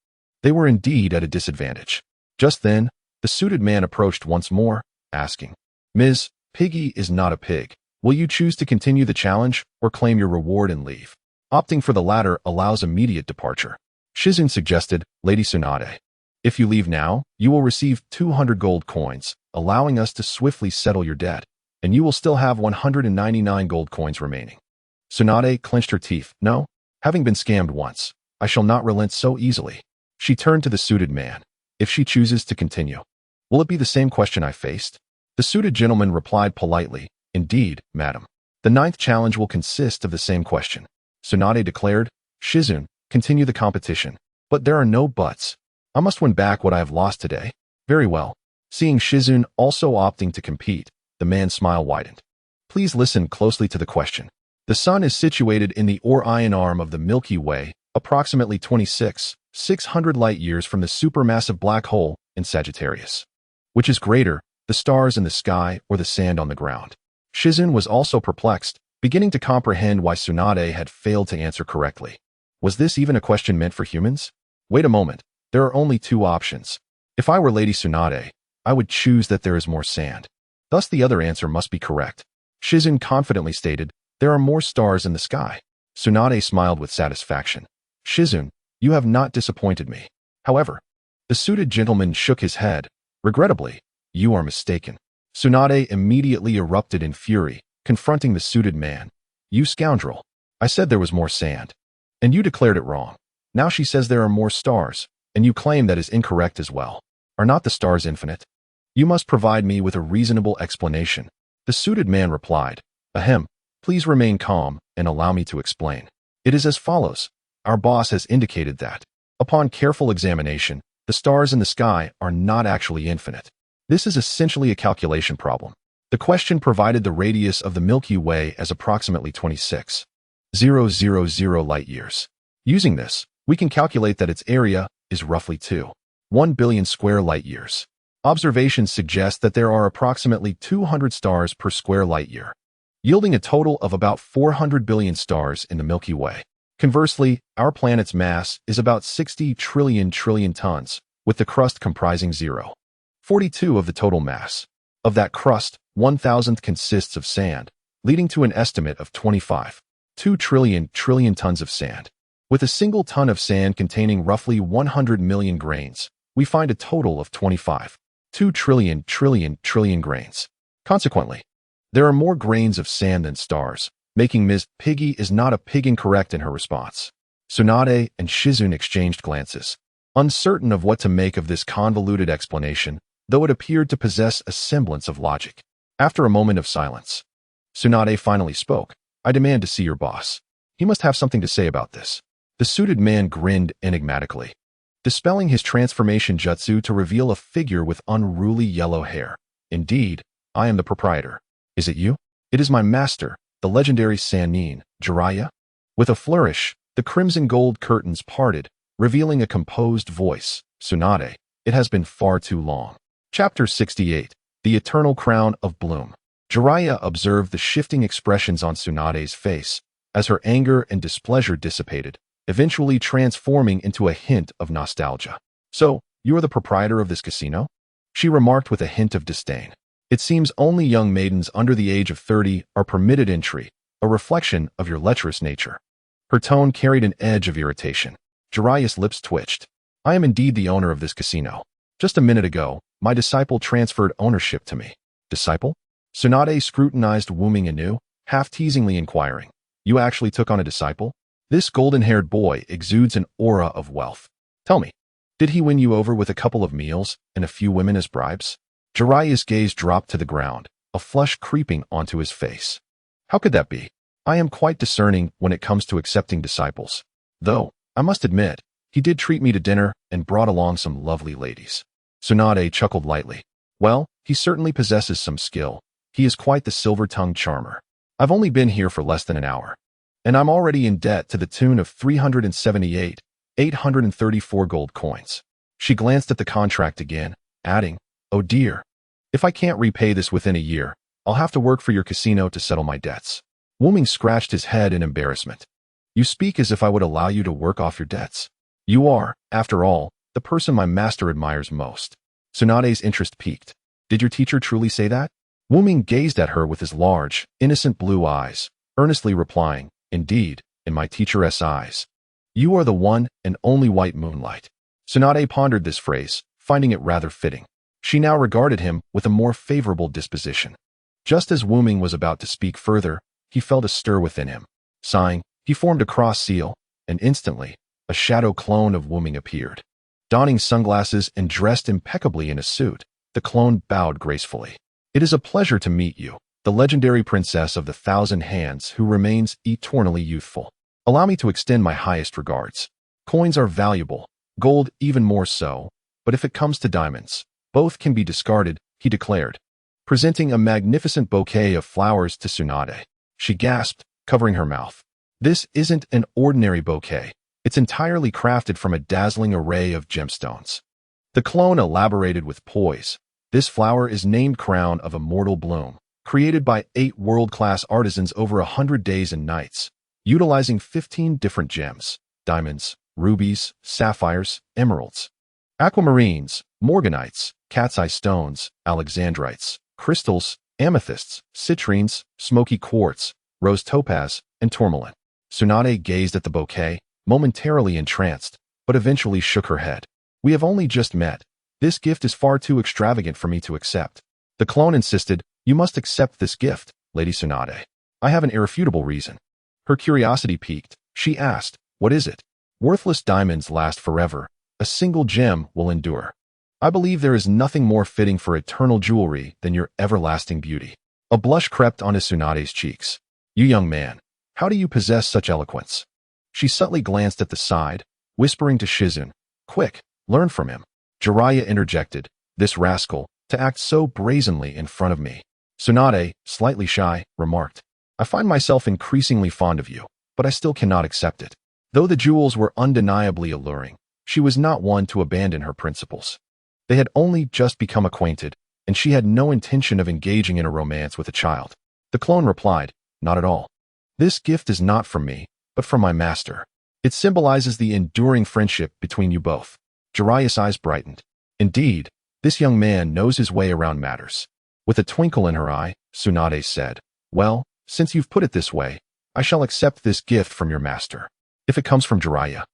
They were indeed at a disadvantage. Just then, the suited man approached once more, asking, "Ms. Piggy is not a pig. Will you choose to continue the challenge or claim your reward and leave?" Opting for the latter allows immediate departure. Shizun suggested, "Lady Tsunade, if you leave now, you will receive 200 gold coins, allowing us to swiftly settle your debt, and you will still have 199 gold coins remaining." Tsunade clenched her teeth. "No, having been scammed once, I shall not relent so easily." She turned to the suited man. "If she chooses to continue, will it be the same question I faced?" The suited gentleman replied politely, "Indeed, madam. The 9th challenge will consist of the same question." Tsunade declared, "Shizun, continue the competition. But there are no buts. I must win back what I have lost today." "Very well." Seeing Shizune also opting to compete, the man's smile widened. Please listen closely to the question. The sun is situated in the Orion arm of the Milky Way, approximately 26,600 light-years from the supermassive black hole in Sagittarius. Which is greater, the stars in the sky or the sand on the ground? Shizune was also perplexed, beginning to comprehend why Tsunade had failed to answer correctly. Was this even a question meant for humans? Wait a moment, there are only two options. If I were Lady Tsunade, I would choose that there is more sand. Thus the other answer must be correct. Shizune confidently stated, there are more stars in the sky. Tsunade smiled with satisfaction. Shizune, you have not disappointed me. However, the suited gentleman shook his head. Regrettably, you are mistaken. Tsunade immediately erupted in fury, confronting the suited man. You scoundrel. I said there was more sand. And you declared it wrong. Now she says there are more stars, and you claim that is incorrect as well. Are not the stars infinite? You must provide me with a reasonable explanation. The suited man replied, Ahem, please remain calm and allow me to explain. It is as follows. Our boss has indicated that, upon careful examination, the stars in the sky are not actually infinite. This is essentially a calculation problem. The question provided the radius of the Milky Way as approximately 26,000 light-years. Using this, we can calculate that its area is roughly 1 billion square light-years. Observations suggest that there are approximately 200 stars per square light-year, yielding a total of about 400 billion stars in the Milky Way. Conversely, our planet's mass is about 60 trillion tons, with the crust comprising 0.42 of the total mass. Of that crust, 1,000th consists of sand, leading to an estimate of 25.2 trillion tons of sand. With a single ton of sand containing roughly 100 million grains, we find a total of 25.2 trillion grains. Consequently, there are more grains of sand than stars, making Ms. Piggy is not a pig incorrect in her response. Tsunade and Shizune exchanged glances, uncertain of what to make of this convoluted explanation, though it appeared to possess a semblance of logic. After a moment of silence, Tsunade finally spoke. I demand to see your boss. He must have something to say about this. The suited man grinned enigmatically, dispelling his transformation jutsu to reveal a figure with unruly yellow hair. Indeed, I am the proprietor. Is it you? It is my master, the legendary Sannin, Jiraiya. With a flourish, the crimson gold curtains parted, revealing a composed voice. Tsunade, it has been far too long. Chapter 68. The Eternal Crown of Bloom. Jiraiya observed the shifting expressions on Tsunade's face as her anger and displeasure dissipated, eventually transforming into a hint of nostalgia. So, you are the proprietor of this casino? She remarked with a hint of disdain. It seems only young maidens under the age of 30 are permitted entry, a reflection of your lecherous nature. Her tone carried an edge of irritation. Jiraiya's lips twitched. I am indeed the owner of this casino. Just a minute ago, my disciple transferred ownership to me. Disciple? Tsunade scrutinized Wu Ming anew, half-teasingly inquiring. You actually took on a disciple? This golden-haired boy exudes an aura of wealth. Tell me, did he win you over with a couple of meals and a few women as bribes? Jiraiya's gaze dropped to the ground, a flush creeping onto his face. How could that be? I am quite discerning when it comes to accepting disciples. Though, I must admit, he did treat me to dinner and brought along some lovely ladies. Tsunade chuckled lightly. Well, he certainly possesses some skill. He is quite the silver-tongued charmer. I've only been here for less than an hour, and I'm already in debt to the tune of 378,834 gold coins. She glanced at the contract again, adding, Oh dear. If I can't repay this within a year, I'll have to work for your casino to settle my debts. Wu Ming scratched his head in embarrassment. You speak as if I would allow you to work off your debts. You are, after all, the person my master admires most. Tsunade's interest piqued. Did your teacher truly say that? Wu Ming gazed at her with his large, innocent blue eyes, earnestly replying, Indeed, in my teacher's eyes. You are the one and only white moonlight. Tsunade pondered this phrase, finding it rather fitting. She now regarded him with a more favorable disposition. Just as Wu Ming was about to speak further, he felt a stir within him. Sighing, he formed a cross seal, and instantly, a shadow clone of Wu Ming appeared. Donning sunglasses and dressed impeccably in a suit, the clone bowed gracefully. It is a pleasure to meet you, the legendary princess of the 1,000 hands who remains eternally youthful. Allow me to extend my highest regards. Coins are valuable, gold even more so, but if it comes to diamonds, Both can be discarded, he declared, presenting a magnificent bouquet of flowers to Tsunade. She gasped, covering her mouth. This isn't an ordinary bouquet. It's entirely crafted from a dazzling array of gemstones. The clone elaborated with poise. This flower is named Crown of Immortal Bloom, created by 8 world-class artisans over 100 days and nights, utilizing 15 different gems: diamonds, rubies, sapphires, emeralds, aquamarines, morganites, cat's eye stones, alexandrites, crystals, amethysts, citrines, smoky quartz, rose topaz, and tourmaline. Tsunade gazed at the bouquet, momentarily entranced, but eventually shook her head. We have only just met. This gift is far too extravagant for me to accept. The clone insisted, you must accept this gift, Lady Tsunade. I have an irrefutable reason. Her curiosity piqued. She asked, what is it? Worthless diamonds last forever. A single gem will endure. I believe there is nothing more fitting for eternal jewelry than your everlasting beauty. A blush crept onto Tsunade's cheeks. You young man, how do you possess such eloquence? She subtly glanced at the side, whispering to Shizune, quick, learn from him. Jiraiya interjected, this rascal, to act so brazenly in front of me. Tsunade, slightly shy, remarked, I find myself increasingly fond of you, but I still cannot accept it. Though the jewels were undeniably alluring, she was not one to abandon her principles. They had only just become acquainted, and she had no intention of engaging in a romance with a child. The clone replied, not at all. This gift is not from me, but from my master. It symbolizes the enduring friendship between you both. Jiraiya's eyes brightened. Indeed, this young man knows his way around matters. With a twinkle in her eye, Tsunade said, well, since you've put it this way, I shall accept this gift from your master. If it comes from Jiraiya,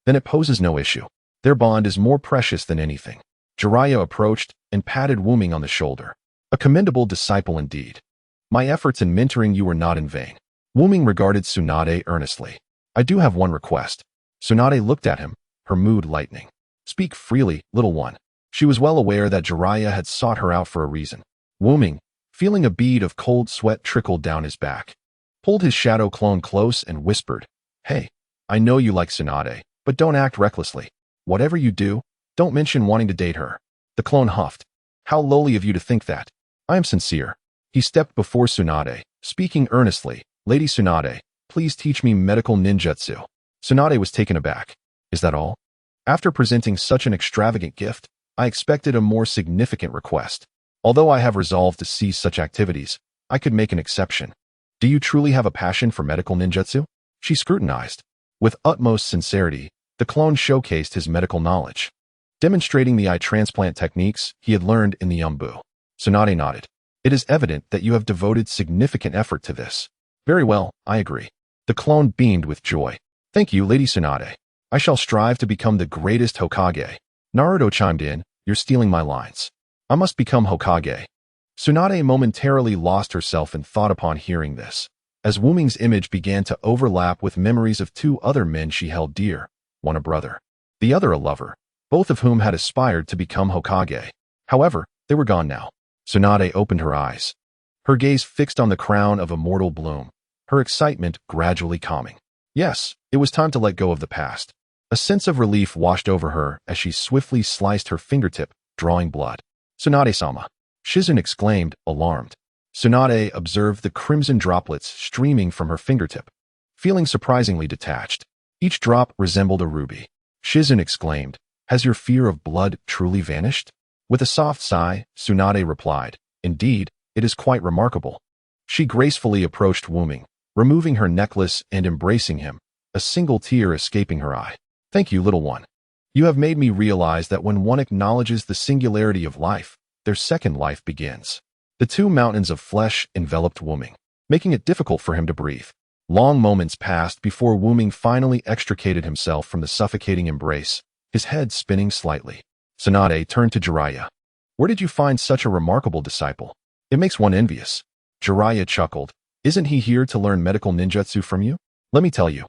then it poses no issue. Their bond is more precious than anything. Jiraiya approached and patted Wu Ming on the shoulder. A commendable disciple indeed. My efforts in mentoring you were not in vain. Wu Ming regarded Tsunade earnestly. I do have one request. Tsunade looked at him, her mood lightening. Speak freely, little one. She was well aware that Jiraiya had sought her out for a reason. Wu Ming, feeling a bead of cold sweat trickle down his back, pulled his shadow clone close and whispered, hey, I know you like Tsunade, but don't act recklessly. Whatever you do, don't mention wanting to date her. The clone huffed. How lowly of you to think that. I am sincere. He stepped before Tsunade, speaking earnestly, Lady Tsunade, please teach me medical ninjutsu. Tsunade was taken aback. Is that all? After presenting such an extravagant gift, I expected a more significant request. Although I have resolved to cease such activities, I could make an exception. Do you truly have a passion for medical ninjutsu? She scrutinized. With utmost sincerity, the clone showcased his medical knowledge, demonstrating the eye transplant techniques he had learned in the Umbu. Tsunade nodded. It is evident that you have devoted significant effort to this. Very well, I agree. The clone beamed with joy. Thank you, Lady Tsunade. I shall strive to become the greatest Hokage. Naruto chimed in, you're stealing my lines. I must become Hokage. Tsunade momentarily lost herself in thought upon hearing this, as Wu Ming's image began to overlap with memories of 2 other men she held dear, one a brother, the other a lover, both of whom had aspired to become Hokage. However, they were gone now. Tsunade opened her eyes, her gaze fixed on the crown of immortal bloom, her excitement gradually calming. Yes, it was time to let go of the past. A sense of relief washed over her as she swiftly sliced her fingertip, drawing blood. Tsunade-sama. Shizune exclaimed, alarmed. Tsunade observed the crimson droplets streaming from her fingertip, feeling surprisingly detached. Each drop resembled a ruby. Shizune exclaimed, has your fear of blood truly vanished? With a soft sigh, Tsunade replied, indeed, it is quite remarkable. She gracefully approached Wu Ming, removing her necklace and embracing him, a single tear escaping her eye. Thank you, little one. You have made me realize that when one acknowledges the singularity of life, their second life begins. The 2 mountains of flesh enveloped Wu Ming, making it difficult for him to breathe. Long moments passed before Wu Ming finally extricated himself from the suffocating embrace, his head spinning slightly. Tsunade turned to Jiraiya. Where did you find such a remarkable disciple? It makes one envious. Jiraiya chuckled. Isn't he here to learn medical ninjutsu from you? Let me tell you.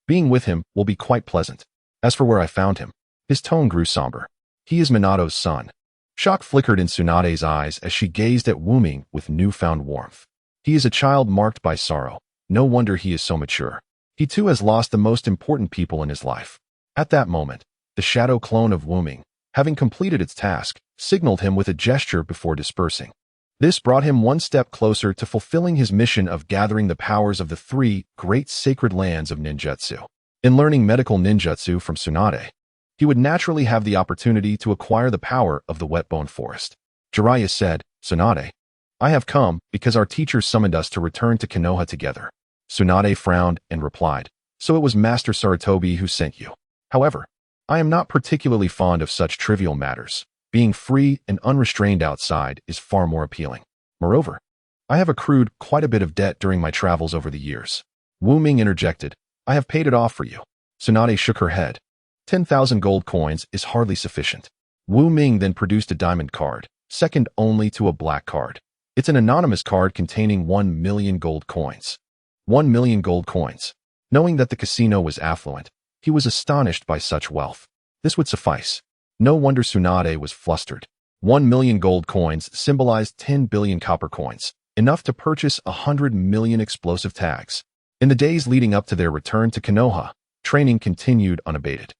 Being with him will be quite pleasant. As for where I found him, his tone grew somber. He is Minato's son. Shock flickered in Tsunade's eyes as she gazed at Wu Ming with newfound warmth. He is a child marked by sorrow. No wonder he is so mature. He too has lost the most important people in his life. At that moment, the shadow clone of Wu Ming, having completed its task, signaled him with a gesture before dispersing. This brought him one step closer to fulfilling his mission of gathering the powers of the three great sacred lands of ninjutsu. In learning medical ninjutsu from Tsunade, he would naturally have the opportunity to acquire the power of the Wetbone Forest. Jiraiya said, "Tsunade, I have come because our teachers summoned us to return to Konoha together." Tsunade frowned and replied, "So it was Master Sarutobi who sent you. However, I am not particularly fond of such trivial matters. Being free and unrestrained outside is far more appealing. Moreover, I have accrued quite a bit of debt during my travels over the years." Wu Ming interjected, "I have paid it off for you." Tsunade shook her head. 10,000 gold coins is hardly sufficient. Wu Ming then produced a diamond card, second only to a black card. It's an anonymous card containing 1 million gold coins. 1 million gold coins. Knowing that the casino was affluent, he was astonished by such wealth. This would suffice. No wonder Tsunade was flustered. 1 million gold coins symbolized 10 billion copper coins, enough to purchase 100 million explosive tags. In the days leading up to their return to Konoha, training continued unabated.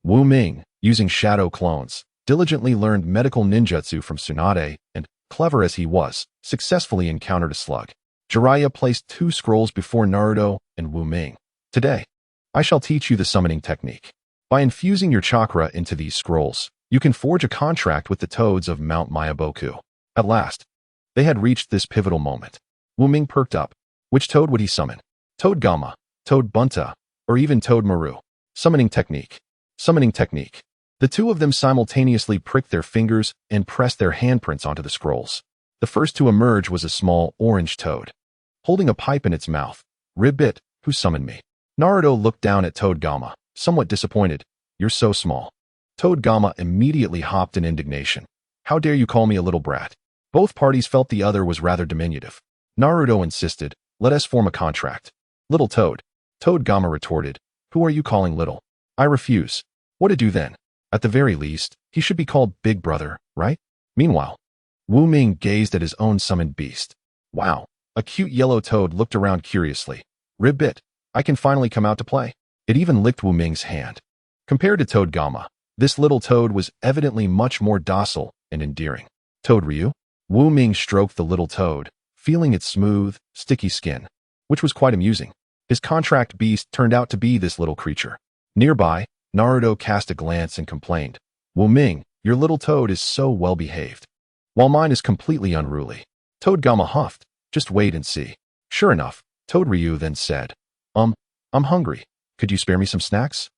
Wu Ming, using shadow clones, diligently learned medical ninjutsu from Tsunade and, clever as he was, successfully encountered a slug. Jiraiya placed 2 scrolls before Naruto and Wu Ming. "Today, I shall teach you the summoning technique. By infusing your chakra into these scrolls, you can forge a contract with the toads of Mount Myaboku." At last, they had reached this pivotal moment. Wu Ming perked up. Which toad would he summon? Toad Gamma, Toad Bunta, or even Toad Maru? Summoning technique. Summoning technique. The two of them simultaneously pricked their fingers and pressed their handprints onto the scrolls. The first to emerge was a small orange toad, holding a pipe in its mouth. "Ribbit, who summoned me?" Naruto looked down at Toad Gamma, somewhat disappointed. "You're so small." Toad Gamma immediately hopped in indignation. "How dare you call me a little brat?" Both parties felt the other was rather diminutive. Naruto insisted, "Let us form a contract." "Little Toad." Toad Gamma retorted, "Who are you calling little?" "I refuse." "What to do then?" "At the very least, he should be called Big Brother, right?" Meanwhile, Wu Ming gazed at his own summoned beast. "Wow." A cute yellow toad looked around curiously. "Ribbit, I can finally come out to play." It even licked Wu Ming's hand. Compared to Toad Gamma, this little toad was evidently much more docile and endearing. "Toad Ryu?" Wu Ming stroked the little toad, feeling its smooth, sticky skin, which was quite amusing. His contract beast turned out to be this little creature. Nearby, Naruto cast a glance and complained, "Wu Ming, your little toad is so well behaved, while mine is completely unruly." Toad Gamma huffed, "Just wait and see." Sure enough, Toad Ryu then said, I'm hungry. Could you spare me some snacks?"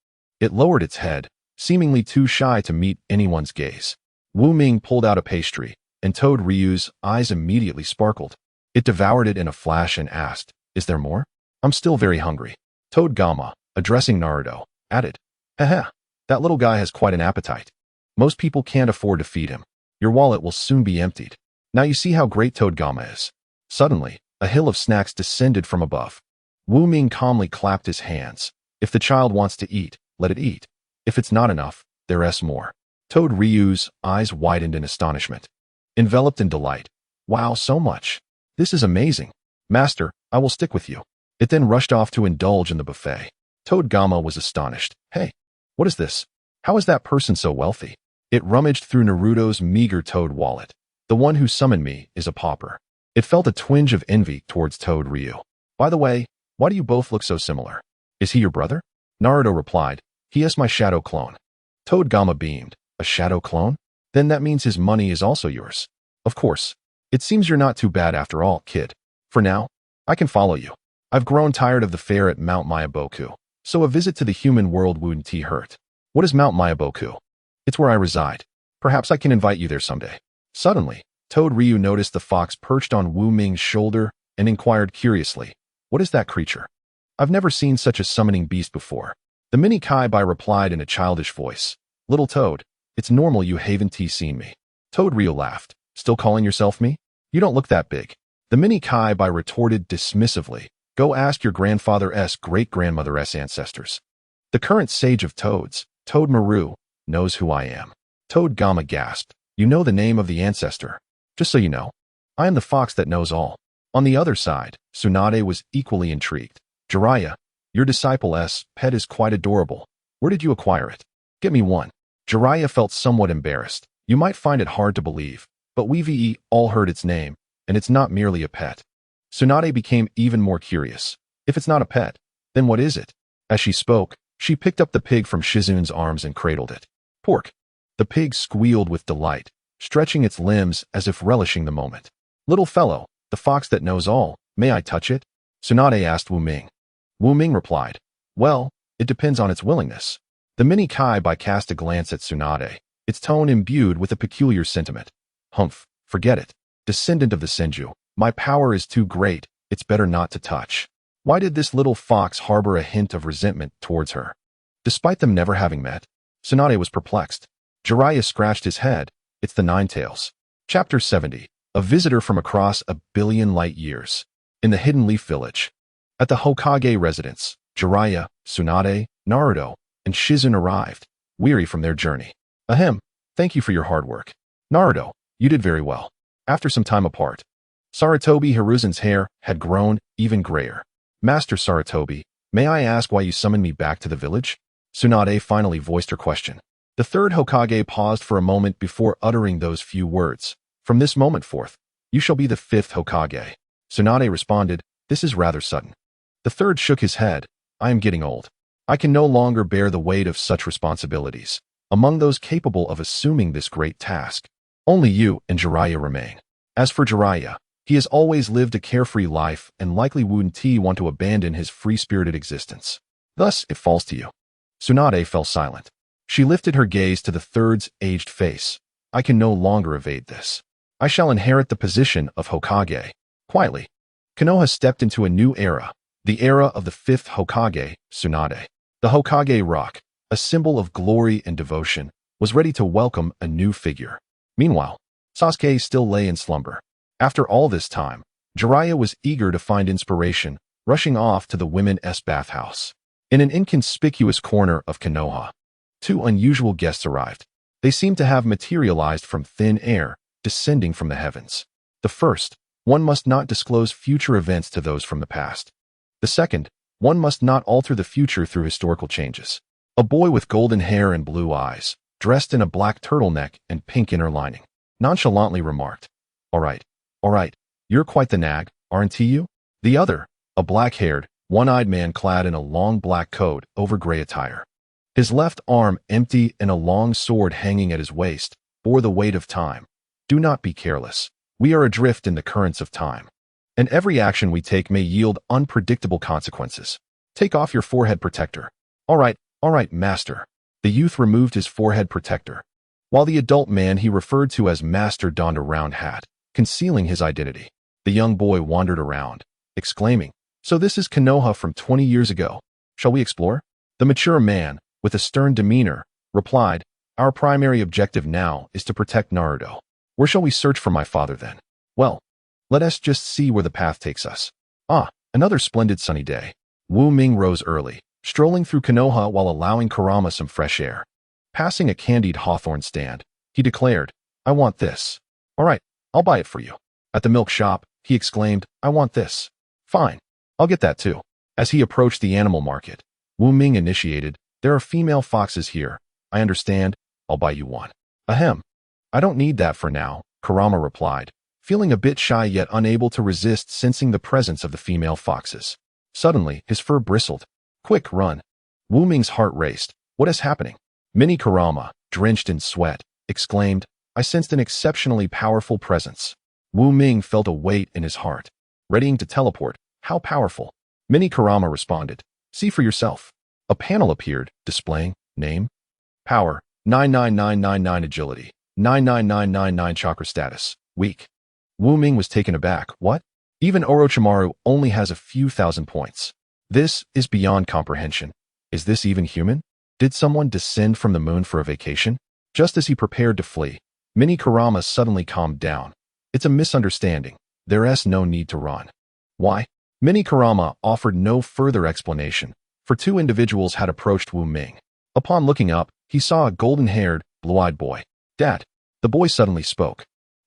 It lowered its head, seemingly too shy to meet anyone's gaze. Wu Ming pulled out a pastry, and Toad Ryu's eyes immediately sparkled. It devoured it in a flash and asked, "Is there more?" "I'm still very hungry." Toad Gamma, addressing Naruto, added, "Haha, that little guy has quite an appetite. Most people can't afford to feed him. Your wallet will soon be emptied. Now you see how great Toad Gamma is." Suddenly, a hill of snacks descended from above. Wu Ming calmly clapped his hands. If the child wants to eat, let it eat. If it's not enough, there's more. Toad Ryu's eyes widened in astonishment, enveloped in delight. "Wow, so much. This is amazing. Master, I will stick with you." It then rushed off to indulge in the buffet. Toad Gamma was astonished. "Hey, what is this? How is that person so wealthy?" It rummaged through Naruto's meager toad wallet. "The one who summoned me is a pauper." It felt a twinge of envy towards Toad Ryu. "By the way, why do you both look so similar? Is he your brother?" Naruto replied, "He is my shadow clone." Toad Gamma beamed. "A shadow clone? Then that means his money is also yours." "Of course. It seems you're not too bad after all, kid. For now, I can follow you. I've grown tired of the fare at Mount Myaboku, so a visit to the human world wouldn't hurt." "What is Mount Myaboku?" "It's where I reside. Perhaps I can invite you there someday." Suddenly, Toad Ryu noticed the fox perched on Wu Ming's shoulder and inquired curiously, "What is that creature? I've never seen such a summoning beast before." The mini Kyūbi replied in a childish voice, "Little Toad, it's normal you haven't seen me." Toad Ryu laughed, "Still calling yourself me? You don't look that big." The mini Kyūbi retorted dismissively, "Go ask your grandfather's great-grandmother's ancestors. The current sage of toads, Toad Maru, knows who I am." Toad Gamma gasped, "You know the name of the ancestor? Just so you know, I am the fox that knows all." On the other side, Tsunade was equally intrigued. "Jiraiya, your disciple's pet is quite adorable. Where did you acquire it? Get me one." Jiraiya felt somewhat embarrassed. You might find it hard to believe, but we've all heard its name, and it's not merely a pet. Tsunade became even more curious. If it's not a pet, then what is it? As she spoke, she picked up the pig from Shizun's arms and cradled it. Pork. The pig squealed with delight, stretching its limbs as if relishing the moment. Little fellow, the fox that knows all, may I touch it? Tsunade asked Wu Ming. Wu Ming replied, well, it depends on its willingness. The mini Kyūbi cast a glance at Tsunade, its tone imbued with a peculiar sentiment. Humph, forget it. Descendant of the Senju, my power is too great, it's better not to touch. Why did this little fox harbor a hint of resentment towards her? Despite them never having met, Tsunade was perplexed. Jiraiya scratched his head. It's the Nine Tails. Chapter 70. A visitor from across a billion light years. In the Hidden Leaf Village. At the Hokage residence, Jiraiya, Tsunade, Naruto, and Shizun arrived, weary from their journey. Ahem, thank you for your hard work. Naruto, you did very well. After some time apart, Sarutobi Hiruzen's hair had grown even grayer. Master Sarutobi, may I ask why you summoned me back to the village? Tsunade finally voiced her question. The third Hokage paused for a moment before uttering those few words. From this moment forth, you shall be the fifth Hokage. Tsunade responded, this is rather sudden. The third shook his head. I am getting old. I can no longer bear the weight of such responsibilities. Among those capable of assuming this great task, only you and Jiraiya remain. As for Jiraiya, he has always lived a carefree life and likely wouldn't want to abandon his free-spirited existence. Thus, it falls to you. Tsunade fell silent. She lifted her gaze to the third's aged face. I can no longer evade this. I shall inherit the position of Hokage. Quietly, Konoha stepped into a new era, the era of the fifth Hokage, Tsunade. The Hokage rock, a symbol of glory and devotion, was ready to welcome a new figure. Meanwhile, Sasuke still lay in slumber. After all this time, Jiraiya was eager to find inspiration, rushing off to the women's bathhouse. In an inconspicuous corner of Konoha, two unusual guests arrived. They seemed to have materialized from thin air, descending from the heavens. The first, one must not disclose future events to those from the past. The second, one must not alter the future through historical changes. A boy with golden hair and blue eyes, dressed in a black turtleneck and pink inner lining, nonchalantly remarked, all right, you're quite the nag, aren't you? The other, a black-haired, one-eyed man clad in a long black coat over gray attire. His left arm empty and a long sword hanging at his waist, bore the weight of time. Do not be careless. We are adrift in the currents of time, and every action we take may yield unpredictable consequences. Take off your forehead protector. All right, master. The youth removed his forehead protector, while the adult man he referred to as master donned a round hat, concealing his identity. The young boy wandered around, exclaiming, so this is Konoha from 20 years ago. Shall we explore? The mature man, with a stern demeanor, replied, our primary objective now is to protect Naruto. Where shall we search for my father then? Well, let us just see where the path takes us. Ah, another splendid sunny day. Wu Ming rose early, strolling through Konoha while allowing Kurama some fresh air. Passing a candied hawthorn stand, he declared, I want this. All right, I'll buy it for you. At the milk shop, he exclaimed, I want this. Fine, I'll get that too. As he approached the animal market, Wu Ming initiated, there are female foxes here. I understand, I'll buy you one. Ahem. I don't need that for now, Kurama replied, feeling a bit shy yet unable to resist sensing the presence of the female foxes. Suddenly, his fur bristled. Quick, run. Wu Ming's heart raced. What is happening? Mini Kurama, drenched in sweat, exclaimed, I sensed an exceptionally powerful presence. Wu Ming felt a weight in his heart. Readying to teleport. How powerful? Mini Kurama responded. See for yourself. A panel appeared, displaying, name, power, 99999 agility, 99999 chakra status, weak. Wu Ming was taken aback. What? Even Orochimaru only has a few thousand points. This is beyond comprehension. Is this even human? Did someone descend from the moon for a vacation? Just as he prepared to flee, Mini Kurama suddenly calmed down. It's a misunderstanding. There's no need to run. Why? Mini Kurama offered no further explanation, for two individuals had approached Wu Ming. Upon looking up, he saw a golden-haired, blue-eyed boy. Dad. The boy suddenly spoke.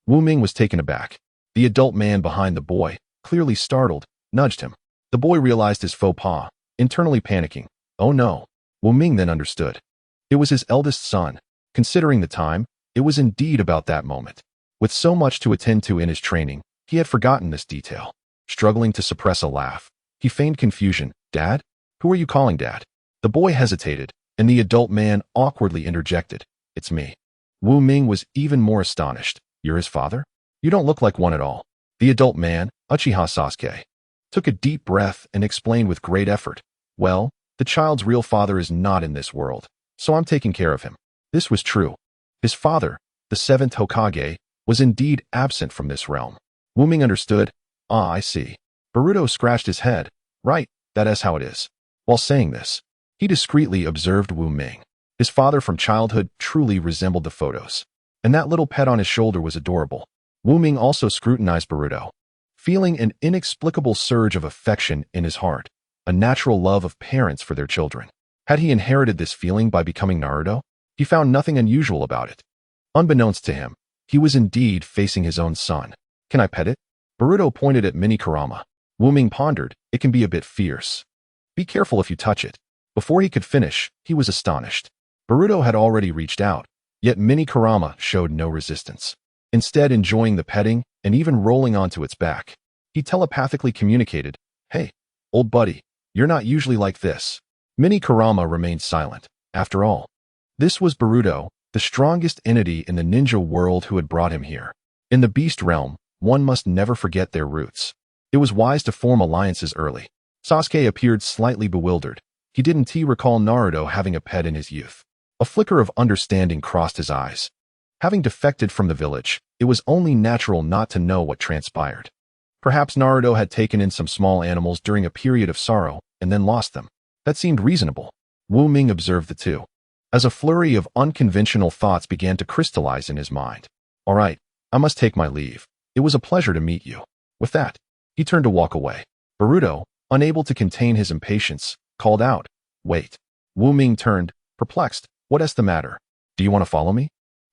Wu Ming was taken aback. The adult man behind the boy, clearly startled, nudged him. The boy realized his faux pas, internally panicking. Oh no. Wu Ming then understood. It was his eldest son. Considering the time, It was indeed about that moment. With so much to attend to in his training, he had forgotten this detail. Struggling to suppress a laugh, he feigned confusion. Dad? Who are you calling Dad? The boy hesitated, and the adult man awkwardly interjected. It's me. Wu Ming was even more astonished. You're his father? You don't look like one at all. The adult man, Uchiha Sasuke, took a deep breath and explained with great effort. Well, the child's real father is not in this world, so I'm taking care of him. This was true. His father, the seventh Hokage, was indeed absent from this realm. Wu Ming understood. Ah, I see. Boruto scratched his head. Right, that is how it is. While saying this, he discreetly observed Wu Ming. His father from childhood truly resembled the photos, and that little pet on his shoulder was adorable. Wu Ming also scrutinized Boruto, feeling an inexplicable surge of affection in his heart, a natural love of parents for their children. Had he inherited this feeling by becoming Naruto? He found nothing unusual about it. Unbeknownst to him, he was indeed facing his own son. Can I pet it? Boruto pointed at mini Kurama. Wu Ming pondered. It can be a bit fierce. Be careful if you touch it. Before he could finish, he was astonished. Boruto had already reached out, yet mini Kurama showed no resistance. Instead, enjoying the petting and even rolling onto its back. He telepathically communicated, Hey, old buddy, you're not usually like this. Mini Kurama remained silent. After all, this was Boruto, the strongest entity in the ninja world who had brought him here. In the beast realm, one must never forget their roots. It was wise to form alliances early. Sasuke appeared slightly bewildered. He didn't recall Naruto having a pet in his youth. A flicker of understanding crossed his eyes. Having defected from the village, it was only natural not to know what transpired. Perhaps Naruto had taken in some small animals during a period of sorrow and then lost them. That seemed reasonable. Wu Ming observed the two, as a flurry of unconventional thoughts began to crystallize in his mind. All right, I must take my leave. It was a pleasure to meet you. With that, he turned to walk away. Boruto, unable to contain his impatience, called out, Wait. Wu Ming turned, perplexed. What is the matter? Do you want to follow me?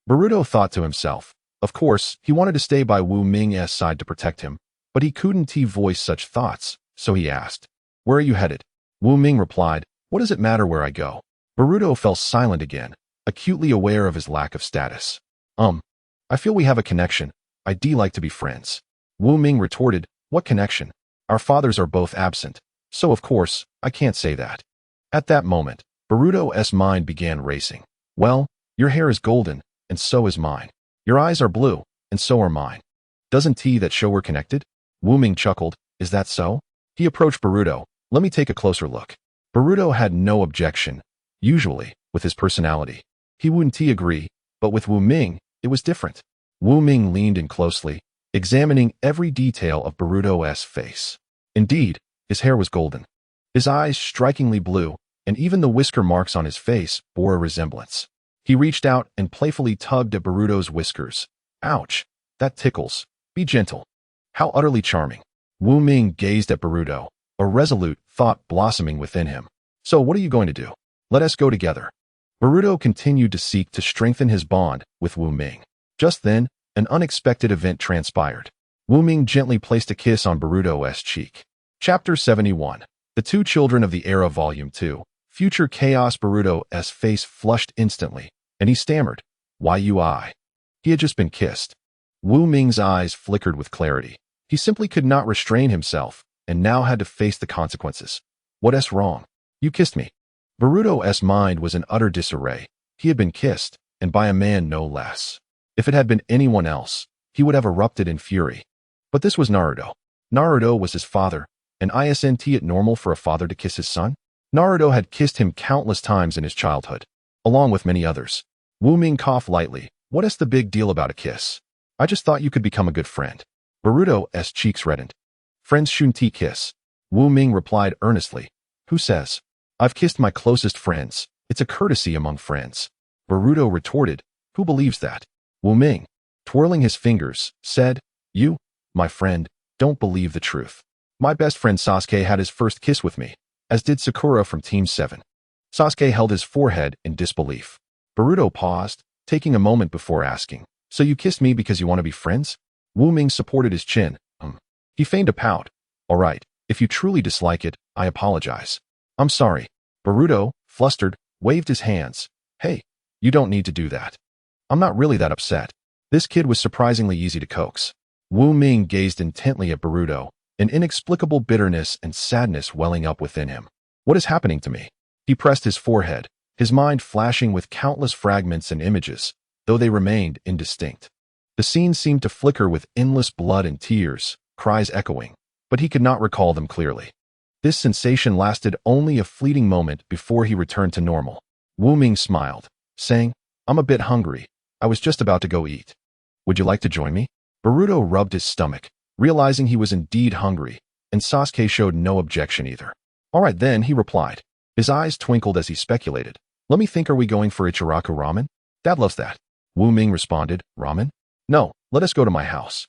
Boruto thought to himself. Of course, he wanted to stay by Wu Ming's side to protect him, but he couldn't voice such thoughts, so he asked, Where are you headed? Wu Ming replied, What does it matter where I go? Boruto fell silent again, acutely aware of his lack of status. I feel we have a connection. I'd like to be friends. Wu Ming retorted, What connection? Our fathers are both absent, so of course, I can't say that. At that moment, Boruto's mind began racing. Well, your hair is golden, and so is mine. Your eyes are blue, and so are mine. Doesn't that show we're connected? Wu Ming chuckled, Is that so? He approached Boruto. Let me take a closer look. Boruto had no objection. Usually, with his personality, he wouldn't agree, but with Wu Ming, it was different. Wu Ming leaned in closely, examining every detail of Boruto's face. Indeed, his hair was golden, his eyes strikingly blue, and even the whisker marks on his face bore a resemblance. He reached out and playfully tugged at Boruto's whiskers. Ouch, that tickles. Be gentle. How utterly charming. Wu Ming gazed at Boruto, a resolute thought blossoming within him. So what are you going to do? Let us go together. Boruto continued to seek to strengthen his bond with Wu Ming. Just then, an unexpected event transpired. Wu Ming gently placed a kiss on Boruto's cheek. Chapter 71. The Two Children of the Era Volume 2. Future Chaos. Boruto's face flushed instantly, and he stammered, Why you I? He had just been kissed. Wu Ming's eyes flickered with clarity. He simply could not restrain himself, and now had to face the consequences. What's wrong? You kissed me. Boruto's mind was in utter disarray. He had been kissed, and by a man no less. If it had been anyone else, he would have erupted in fury. But this was Naruto. Naruto was his father, and isn't it normal for a father to kiss his son? Naruto had kissed him countless times in his childhood, along with many others. Wu Ming coughed lightly. What is the big deal about a kiss? I just thought you could become a good friend. Boruto's cheeks reddened. Friends shouldn't kiss. Wu Ming replied earnestly. Who says? I've kissed my closest friends. It's a courtesy among friends. Boruto retorted. Who believes that? Wu Ming, twirling his fingers, said, You, my friend, don't believe the truth. My best friend Sasuke had his first kiss with me, as did Sakura from Team 7. Sasuke held his forehead in disbelief. Boruto paused, taking a moment before asking, So you kissed me because you want to be friends? Wu Ming supported his chin. He feigned a pout. All right, if you truly dislike it, I apologize. I'm sorry. Boruto, flustered, waved his hands. Hey, you don't need to do that. I'm not really that upset. This kid was surprisingly easy to coax. Wu Ming gazed intently at Boruto, an inexplicable bitterness and sadness welling up within him. What is happening to me? He pressed his forehead, his mind flashing with countless fragments and images, though they remained indistinct. The scene seemed to flicker with endless blood and tears, cries echoing, but he could not recall them clearly. This sensation lasted only a fleeting moment before he returned to normal. Wu Ming smiled, saying, I'm a bit hungry. I was just about to go eat. Would you like to join me? Boruto rubbed his stomach, realizing he was indeed hungry, and Sasuke showed no objection either. All right then, he replied. His eyes twinkled as he speculated. Let me think, are we going for Ichiraku ramen? Dad loves that. Wu Ming responded, ramen? No, let us go to my house.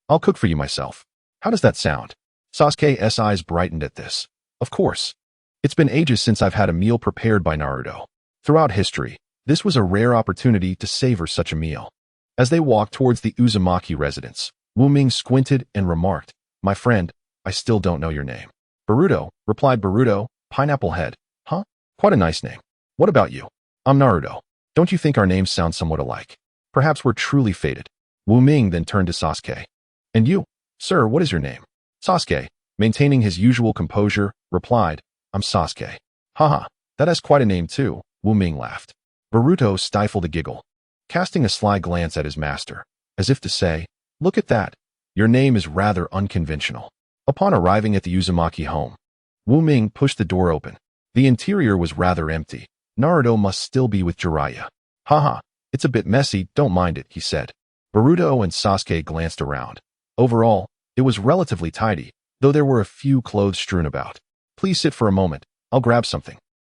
I'll cook for you myself. How does that sound? Sasuke's eyes brightened at this. Of course. It's been ages since I've had a meal prepared by Naruto. Throughout history, this was a rare opportunity to savor such a meal. As they walked towards the Uzumaki residence, Wu Ming squinted and remarked, My friend, I still don't know your name. Boruto, replied Boruto, Pineapple Head. Huh? Quite a nice name. What about you? I'm Naruto. Don't you think our names sound somewhat alike? Perhaps we're truly fated. Wu Ming then turned to Sasuke. And you, sir, what is your name? Sasuke, maintaining his usual composure, replied, I'm Sasuke. Haha, that has quite a name too, Wu Ming laughed. Boruto stifled a giggle, casting a sly glance at his master, as if to say, Look at that. Your name is rather unconventional. Upon arriving at the Uzumaki home, Wu Ming pushed the door open. The interior was rather empty. Naruto must still be with Jiraiya. Haha, it's a bit messy, don't mind it, he said. Boruto and Sasuke glanced around. Overall, it was relatively tidy, though there were a few clothes strewn about. Please sit for a moment, I'll grab something.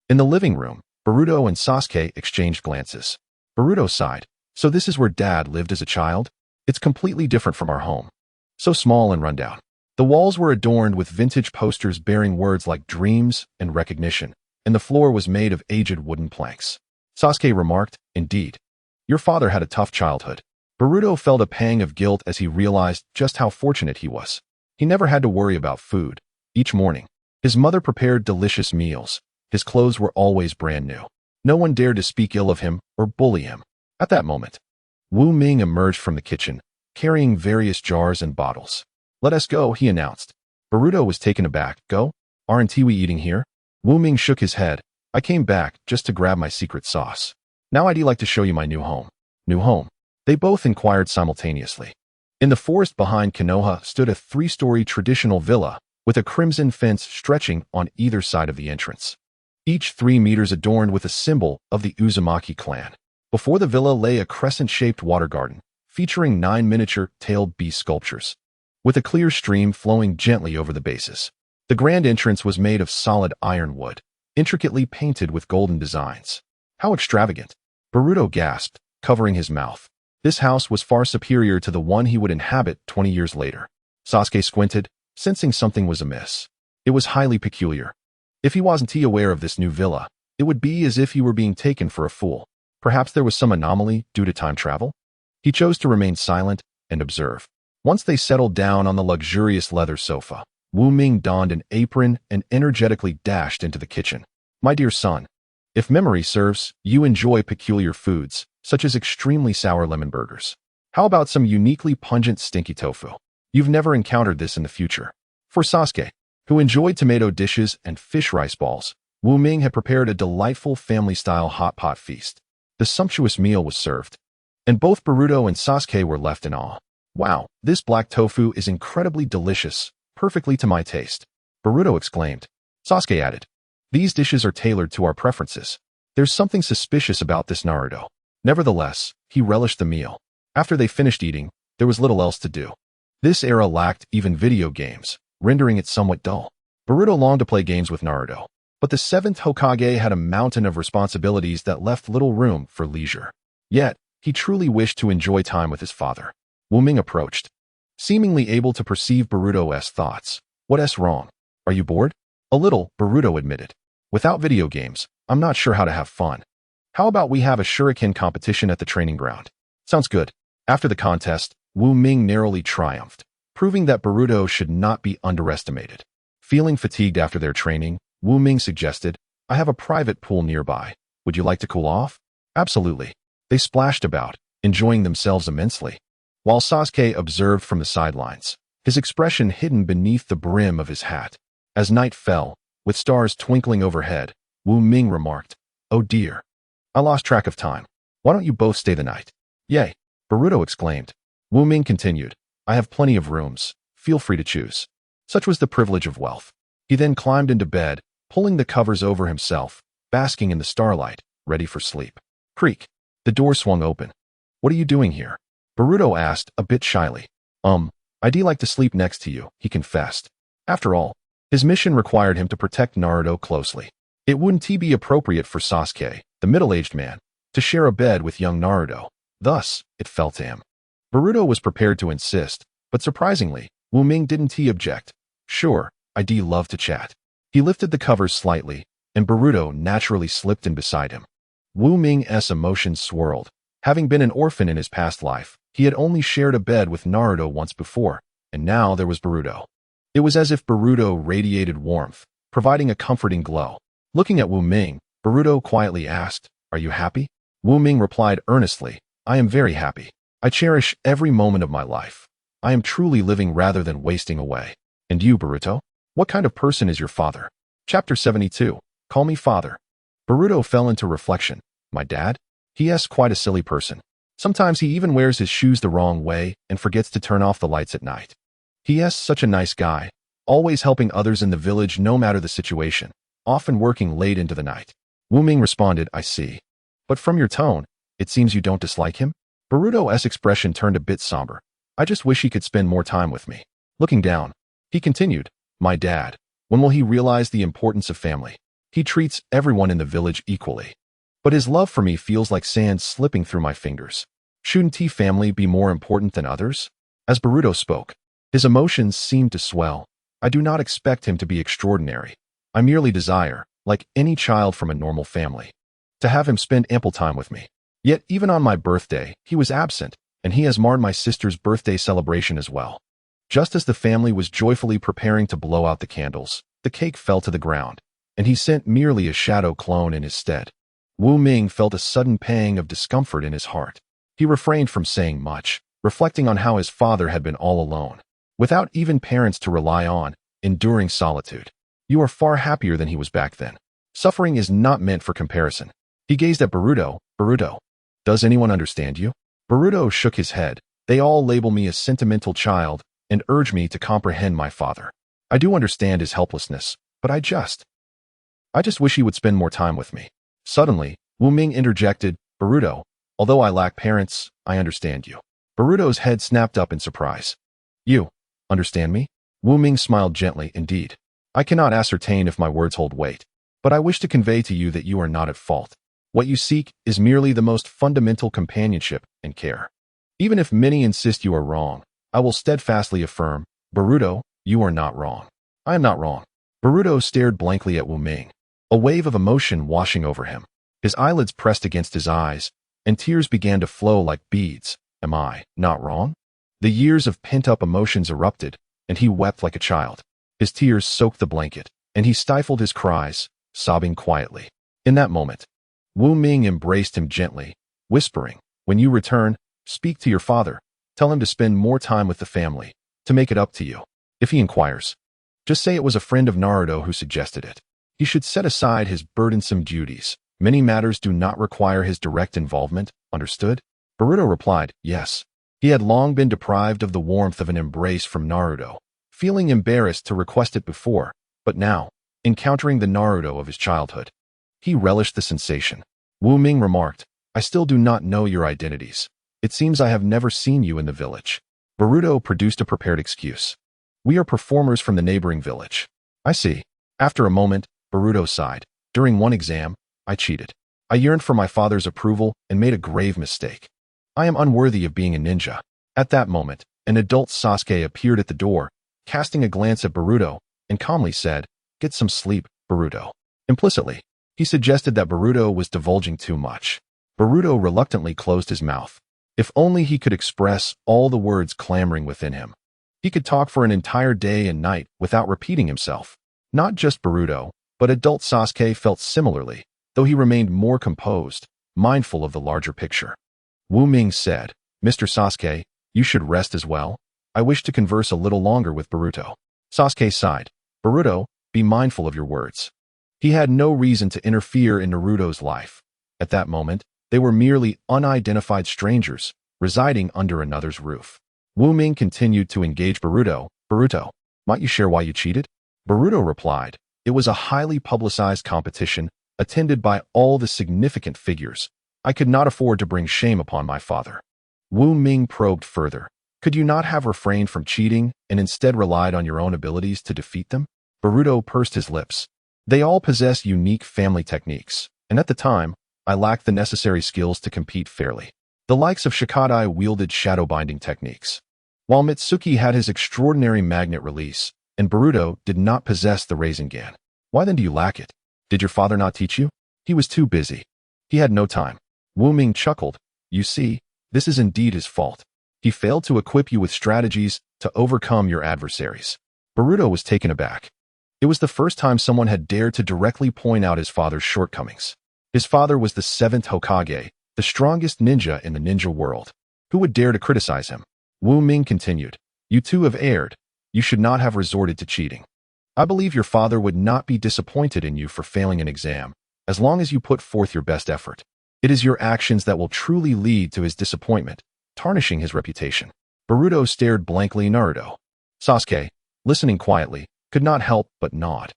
In the living room, Boruto and Sasuke exchanged glances. Boruto sighed. So this is where Dad lived as a child? It's completely different from our home. So small and rundown. The walls were adorned with vintage posters bearing words like dreams and recognition, and the floor was made of aged wooden planks. Sasuke remarked, Indeed. Your father had a tough childhood. Boruto felt a pang of guilt as he realized just how fortunate he was. He never had to worry about food. Each morning, his mother prepared delicious meals. His clothes were always brand new. No one dared to speak ill of him or bully him. At that moment, Wu Ming emerged from the kitchen, carrying various jars and bottles. Let us go, he announced. Boruto was taken aback. Go? Aren't we eating here? Wu Ming shook his head. I came back just to grab my secret sauce. Now I'd like to show you my new home. New home? They both inquired simultaneously. In the forest behind Konoha stood a 3-story traditional villa with a crimson fence stretching on either side of the entrance. Each 3 meters adorned with a symbol of the Uzumaki clan. Before the villa lay a crescent-shaped water garden, featuring 9 miniature tailed beast sculptures, with a clear stream flowing gently over the bases. The grand entrance was made of solid ironwood, intricately painted with golden designs. How extravagant! Boruto gasped, covering his mouth. This house was far superior to the one he would inhabit 20 years later. Sasuke squinted, sensing something was amiss. It was highly peculiar. If he wasn't aware of this new villa, it would be as if he were being taken for a fool. Perhaps there was some anomaly due to time travel? He chose to remain silent and observe. Once they settled down on the luxurious leather sofa, Wu Ming donned an apron and energetically dashed into the kitchen. My dear son, if memory serves, you enjoy peculiar foods, such as extremely sour lemon burgers. How about some uniquely pungent stinky tofu? You've never encountered this in the future. For Sasuke, who enjoyed tomato dishes and fish rice balls, Wu Ming had prepared a delightful family-style hot pot feast. The sumptuous meal was served, and both Boruto and Sasuke were left in awe. Wow, this black tofu is incredibly delicious, perfectly to my taste, Boruto exclaimed. Sasuke added, These dishes are tailored to our preferences. There's something suspicious about this Naruto. Nevertheless, he relished the meal. After they finished eating, there was little else to do. This era lacked even video games, rendering it somewhat dull. Boruto longed to play games with Naruto, but the 7th Hokage had a mountain of responsibilities that left little room for leisure. Yet, he truly wished to enjoy time with his father. Wu Ming approached, seemingly able to perceive Boruto's thoughts. What's wrong? Are you bored? A little, Boruto admitted. Without video games, I'm not sure how to have fun. How about we have a shuriken competition at the training ground? Sounds good. After the contest, Wu Ming narrowly triumphed, proving that Boruto should not be underestimated. Feeling fatigued after their training, Wu Ming suggested, I have a private pool nearby. Would you like to cool off? Absolutely. They splashed about, enjoying themselves immensely, while Sasuke observed from the sidelines, his expression hidden beneath the brim of his hat. As night fell, with stars twinkling overhead, Wu Ming remarked, "Oh dear. I lost track of time. Why don't you both stay the night?" "Yay," Boruto exclaimed. Wu Ming continued, "I have plenty of rooms. Feel free to choose." Such was the privilege of wealth. He then climbed into bed, pulling the covers over himself, basking in the starlight, ready for sleep. Creak. The door swung open. "What are you doing here?" Boruto asked, a bit shyly. I'd like to sleep next to you," he confessed. After all, his mission required him to protect Naruto closely. It wouldn't be appropriate for Sasuke, the middle-aged man, to share a bed with young Naruto. Thus, it fell to him. Boruto was prepared to insist, but surprisingly, Wu Ming didn't object. "Sure, I'd love to chat." He lifted the covers slightly, and Boruto naturally slipped in beside him. Wu Ming's emotions swirled. Having been an orphan in his past life, he had only shared a bed with Naruto once before, and now there was Boruto. It was as if Boruto radiated warmth, providing a comforting glow. Looking at Wu Ming, Boruto quietly asked, "Are you happy?" Wu Ming replied earnestly, "I am very happy. I cherish every moment of my life. I am truly living rather than wasting away." "And you, Boruto? What kind of person is your father?" Chapter 72. Call me father. Boruto fell into reflection. My dad? He's quite a silly person. Sometimes he even wears his shoes the wrong way and forgets to turn off the lights at night. He's such a nice guy, always helping others in the village no matter the situation, often working late into the night. Wu Ming responded, "I see. But from your tone, it seems you don't dislike him?" Boruto's expression turned a bit somber. "I just wish he could spend more time with me." Looking down, he continued, "My dad, when will he realize the importance of family? He treats everyone in the village equally. But his love for me feels like sand slipping through my fingers. Shouldn't family be more important than others?" As Boruto spoke, his emotions seemed to swell. "I do not expect him to be extraordinary. I merely desire, like any child from a normal family, to have him spend ample time with me. Yet even on my birthday, he was absent, and he has marred my sister's birthday celebration as well." Just as the family was joyfully preparing to blow out the candles, the cake fell to the ground, and he sent merely a shadow clone in his stead. Wu Ming felt a sudden pang of discomfort in his heart. He refrained from saying much, reflecting on how his father had been all alone, without even parents to rely on, enduring solitude. "You are far happier than he was back then. Suffering is not meant for comparison." He gazed at Boruto. "Boruto, does anyone understand you?" Boruto shook his head. "They all label me a sentimental child and urge me to comprehend my father. I do understand his helplessness, but I just wish he would spend more time with me." Suddenly, Wu Ming interjected, "Boruto, although I lack parents, I understand you." Boruto's head snapped up in surprise. "You understand me?" Wu Ming smiled gently. "Indeed. I cannot ascertain if my words hold weight, but I wish to convey to you that you are not at fault. What you seek is merely the most fundamental companionship and care. Even if many insist you are wrong, I will steadfastly affirm, Boruto, you are not wrong. I am not wrong." Boruto stared blankly at Wu Ming, a wave of emotion washing over him. His eyelids pressed against his eyes, and tears began to flow like beads. Am I not wrong? The years of pent-up emotions erupted, and he wept like a child. His tears soaked the blanket, and he stifled his cries, sobbing quietly. In that moment, Wu Ming embraced him gently, whispering, "When you return, speak to your father. Tell him to spend more time with the family, to make it up to you. If he inquires, just say it was a friend of Naruto who suggested it. He should set aside his burdensome duties. Many matters do not require his direct involvement, understood?" Boruto replied, "Yes." He had long been deprived of the warmth of an embrace from Naruto, feeling embarrassed to request it before, but now, encountering the Naruto of his childhood, he relished the sensation. Wu Ming remarked, "I still do not know your identities. It seems I have never seen you in the village." Boruto produced a prepared excuse. "We are performers from the neighboring village." "I see." After a moment, Boruto sighed. "During one exam, I cheated. I yearned for my father's approval and made a grave mistake. I am unworthy of being a ninja." At that moment, an adult Sasuke appeared at the door, casting a glance at Boruto, and calmly said, "Get some sleep, Boruto." Implicitly, he suggested that Boruto was divulging too much. Boruto reluctantly closed his mouth. If only he could express all the words clamoring within him. He could talk for an entire day and night without repeating himself. Not just Boruto, but adult Sasuke felt similarly, though he remained more composed, mindful of the larger picture. Wu Ming said, Mr. Sasuke, you should rest as well. I wish to converse a little longer with Boruto. Sasuke sighed. Boruto, be mindful of your words. He had no reason to interfere in Naruto's life. At that moment, they were merely unidentified strangers, residing under another's roof. Wu Ming continued to engage Boruto. Boruto, might you share why you cheated? Boruto replied, it was a highly publicized competition, attended by all the significant figures. I could not afford to bring shame upon my father. Wu Ming probed further. Could you not have refrained from cheating and instead relied on your own abilities to defeat them? Boruto pursed his lips. They all possess unique family techniques, and at the time, I lacked the necessary skills to compete fairly. The likes of Shikadai wielded shadow binding techniques, while Mitsuki had his extraordinary magnet release, and Boruto did not possess the Rasengan. Why then do you lack it? Did your father not teach you? He was too busy. He had no time. Wu Ming chuckled. You see, this is indeed his fault. He failed to equip you with strategies to overcome your adversaries. Boruto was taken aback. It was the first time someone had dared to directly point out his father's shortcomings. His father was the 7th Hokage, the strongest ninja in the ninja world. Who would dare to criticize him? Wu Ming continued. You two have erred. You should not have resorted to cheating. I believe your father would not be disappointed in you for failing an exam, as long as you put forth your best effort. It is your actions that will truly lead to his disappointment, tarnishing his reputation. Boruto stared blankly at Naruto. Sasuke, listening quietly, could not help but nod.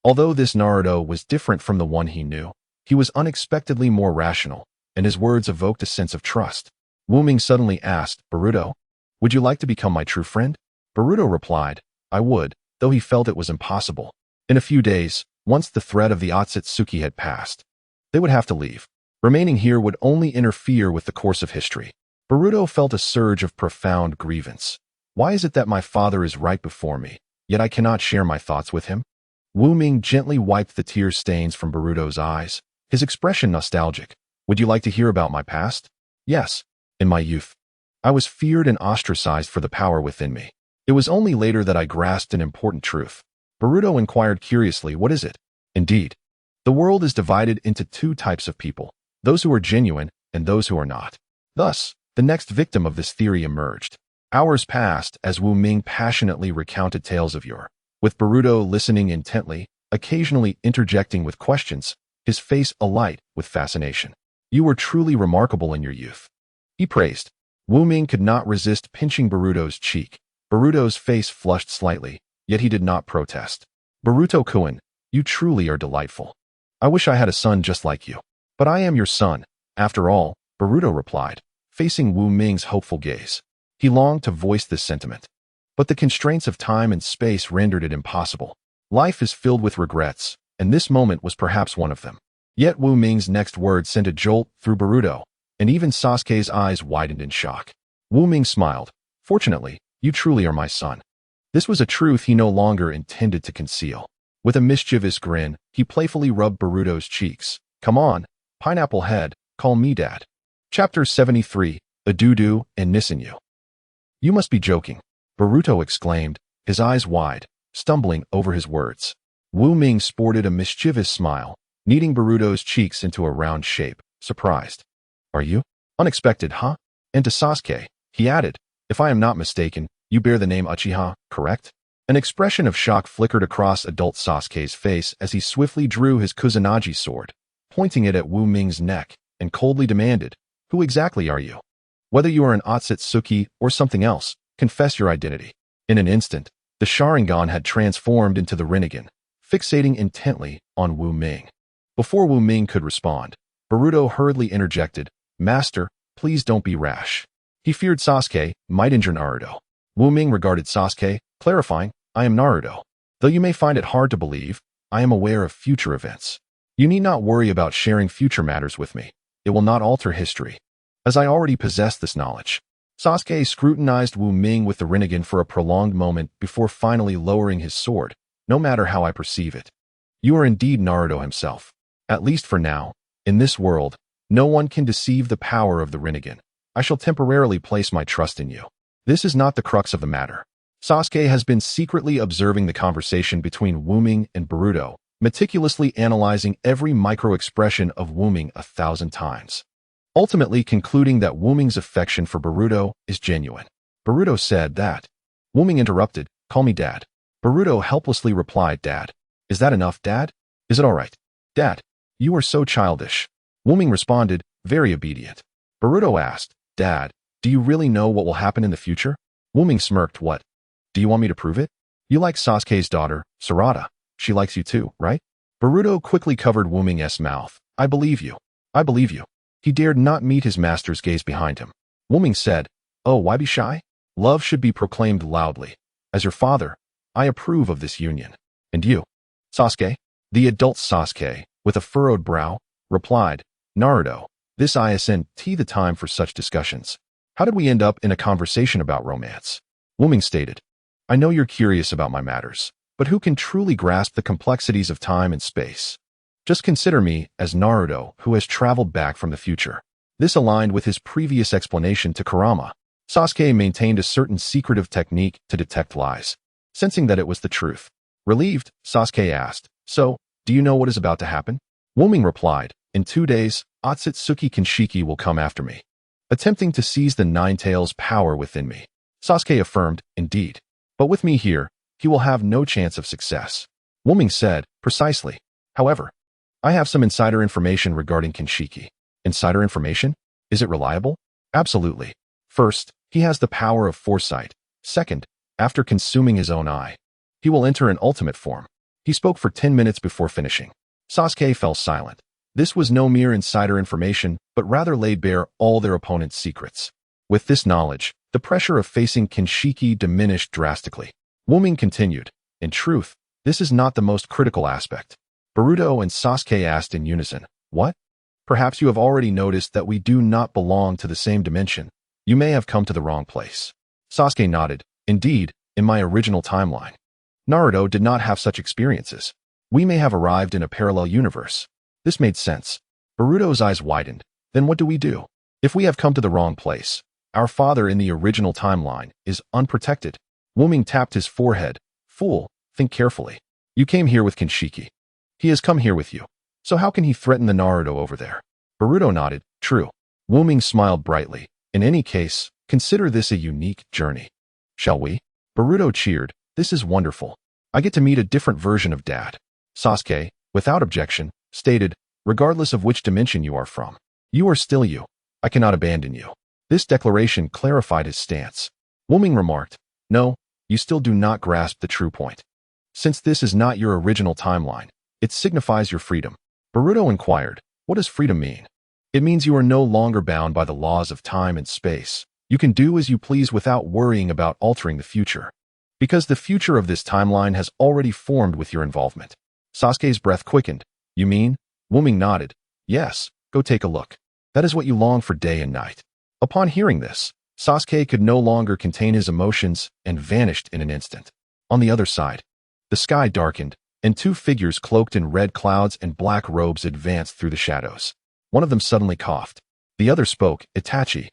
Although this Naruto was different from the one he knew, he was unexpectedly more rational, and his words evoked a sense of trust. Wu Ming suddenly asked, Boruto, would you like to become my true friend? Boruto replied, I would, though he felt it was impossible. In a few days, once the threat of the Otsutsuki had passed, they would have to leave. Remaining here would only interfere with the course of history. Boruto felt a surge of profound grievance. Why is it that my father is right before me, yet I cannot share my thoughts with him? Wu Ming gently wiped the tear stains from Boruto's eyes, his expression nostalgic. Would you like to hear about my past? Yes. In my youth, I was feared and ostracized for the power within me. It was only later that I grasped an important truth. Boruto inquired curiously, what is it? Indeed, the world is divided into two types of people, those who are genuine and those who are not. Thus, the next victim of this theory emerged. Hours passed as Wu Ming passionately recounted tales of yore, with Boruto listening intently, occasionally interjecting with questions, his face alight with fascination. You were truly remarkable in your youth, he praised. Wu Ming could not resist pinching Boruto's cheek. Boruto's face flushed slightly, yet he did not protest. Boruto-kun, you truly are delightful. I wish I had a son just like you. But I am your son, after all, Boruto replied, facing Wu Ming's hopeful gaze. He longed to voice this sentiment, but the constraints of time and space rendered it impossible. Life is filled with regrets, and this moment was perhaps one of them. Yet Wu Ming's next words sent a jolt through Boruto, and even Sasuke's eyes widened in shock. Wu Ming smiled. Fortunately, you truly are my son. This was a truth he no longer intended to conceal. With a mischievous grin, he playfully rubbed Boruto's cheeks. Come on, pineapple head, call me dad. Chapter 73, Adudu and Nisenyu. You must be joking, Boruto exclaimed, his eyes wide, stumbling over his words. Wu Ming sported a mischievous smile, kneading Boruto's cheeks into a round shape, surprised. Are you? Unexpected, huh? And to Sasuke, he added, if I am not mistaken, you bear the name Uchiha, correct? An expression of shock flickered across adult Sasuke's face as he swiftly drew his Kusanagi sword, pointing it at Wu Ming's neck, and coldly demanded, who exactly are you? Whether you are an Otsutsuki or something else, confess your identity. In an instant, the Sharingan had transformed into the Rinnegan, fixating intently on Wu Ming. Before Wu Ming could respond, Boruto hurriedly interjected, Master, please don't be rash. He feared Sasuke might injure Naruto. Wu Ming regarded Sasuke, clarifying, I am Naruto. Though you may find it hard to believe, I am aware of future events. You need not worry about sharing future matters with me. It will not alter history, as I already possess this knowledge. Sasuke scrutinized Wu Ming with the Rinnegan for a prolonged moment before finally lowering his sword, no matter how I perceive it. You are indeed Naruto himself. At least for now, in this world, no one can deceive the power of the Rinnegan. I shall temporarily place my trust in you. This is not the crux of the matter. Sasuke has been secretly observing the conversation between Wu Ming and Boruto, meticulously analyzing every micro-expression of Wu Ming 1,000 times. ultimately concluding that Ming's affection for Boruto is genuine. Boruto said that. Ming interrupted, "Call me Dad." Boruto helplessly replied, "Dad. Is that enough, Dad? Is it all right? Dad, you are so childish." Ming responded, very obedient. Boruto asked, "Dad, do you really know what will happen in the future?" Ming smirked, "What? Do you want me to prove it? You like Sasuke's daughter, Sarada. She likes you too, right?" Boruto quickly covered Ming's mouth. "I believe you. I believe you." He dared not meet his master's gaze behind him. Ming said, "Oh, why be shy? Love should be proclaimed loudly. As your father, I approve of this union. And you, Sasuke?" The adult Sasuke, with a furrowed brow, replied, "Naruto, this isn't the time for such discussions. How did we end up in a conversation about romance?" Ming stated, "I know you're curious about my matters, but who can truly grasp the complexities of time and space? Just consider me as Naruto, who has traveled back from the future." This aligned with his previous explanation to Kurama. Sasuke maintained a certain secretive technique to detect lies, sensing that it was the truth. Relieved, Sasuke asked, "So, do you know what is about to happen?" Ming replied, "In 2 days, Otsutsuki Kinshiki will come after me, attempting to seize the Nine-Tails' power within me." Sasuke affirmed, "Indeed. But with me here, he will have no chance of success." Ming said, "Precisely. However, I have some insider information regarding Kinshiki." "Insider information? Is it reliable?" "Absolutely. First, he has the power of foresight. Second, after consuming his own eye, he will enter an ultimate form." He spoke for 10 minutes before finishing. Sasuke fell silent. This was no mere insider information, but rather laid bare all their opponent's secrets. With this knowledge, the pressure of facing Kinshiki diminished drastically. Ming continued, "In truth, this is not the most critical aspect." Boruto and Sasuke asked in unison, "What? Perhaps you have already noticed that we do not belong to the same dimension. You may have come to the wrong place." Sasuke nodded, "Indeed, in my original timeline, Naruto did not have such experiences. We may have arrived in a parallel universe." This made sense. Boruto's eyes widened. "Then what do we do? If we have come to the wrong place, our father in the original timeline is unprotected." Ming tapped his forehead. "Fool, think carefully. You came here with Kinshiki. He has come here with you. So how can he threaten the Naruto over there?" Boruto nodded, "True." Ming smiled brightly. "In any case, consider this a unique journey. Shall we?" Boruto cheered. "This is wonderful. I get to meet a different version of Dad." Sasuke, without objection, stated, "Regardless of which dimension you are from, you are still you. I cannot abandon you." This declaration clarified his stance. Ming remarked, "No, you still do not grasp the true point. Since this is not your original timeline, it signifies your freedom." Boruto inquired, "What does freedom mean?" "It means you are no longer bound by the laws of time and space. You can do as you please without worrying about altering the future. Because the future of this timeline has already formed with your involvement." Sasuke's breath quickened. "You mean?" Ming nodded. "Yes, go take a look. That is what you long for day and night." Upon hearing this, Sasuke could no longer contain his emotions and vanished in an instant. On the other side, the sky darkened, and 2 figures cloaked in red clouds and black robes advanced through the shadows. One of them suddenly coughed. The other spoke, Itachi.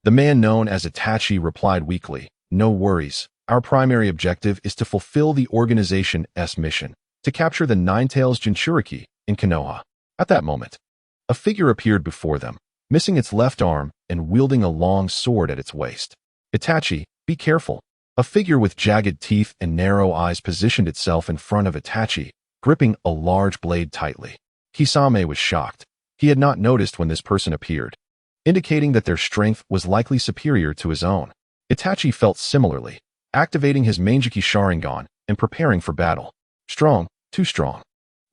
The man known as Itachi replied weakly, "No worries. Our primary objective is to fulfill the organization's mission, to capture the Nine-Tails Jinchuriki in Konoha." At that moment, a figure appeared before them, missing its left arm and wielding a long sword at its waist. "Itachi, be careful." A figure with jagged teeth and narrow eyes positioned itself in front of Itachi, gripping a large blade tightly. Kisame was shocked. He had not noticed when this person appeared, indicating that their strength was likely superior to his own. Itachi felt similarly, activating his Manjiki Sharingan and preparing for battle. Strong, too strong.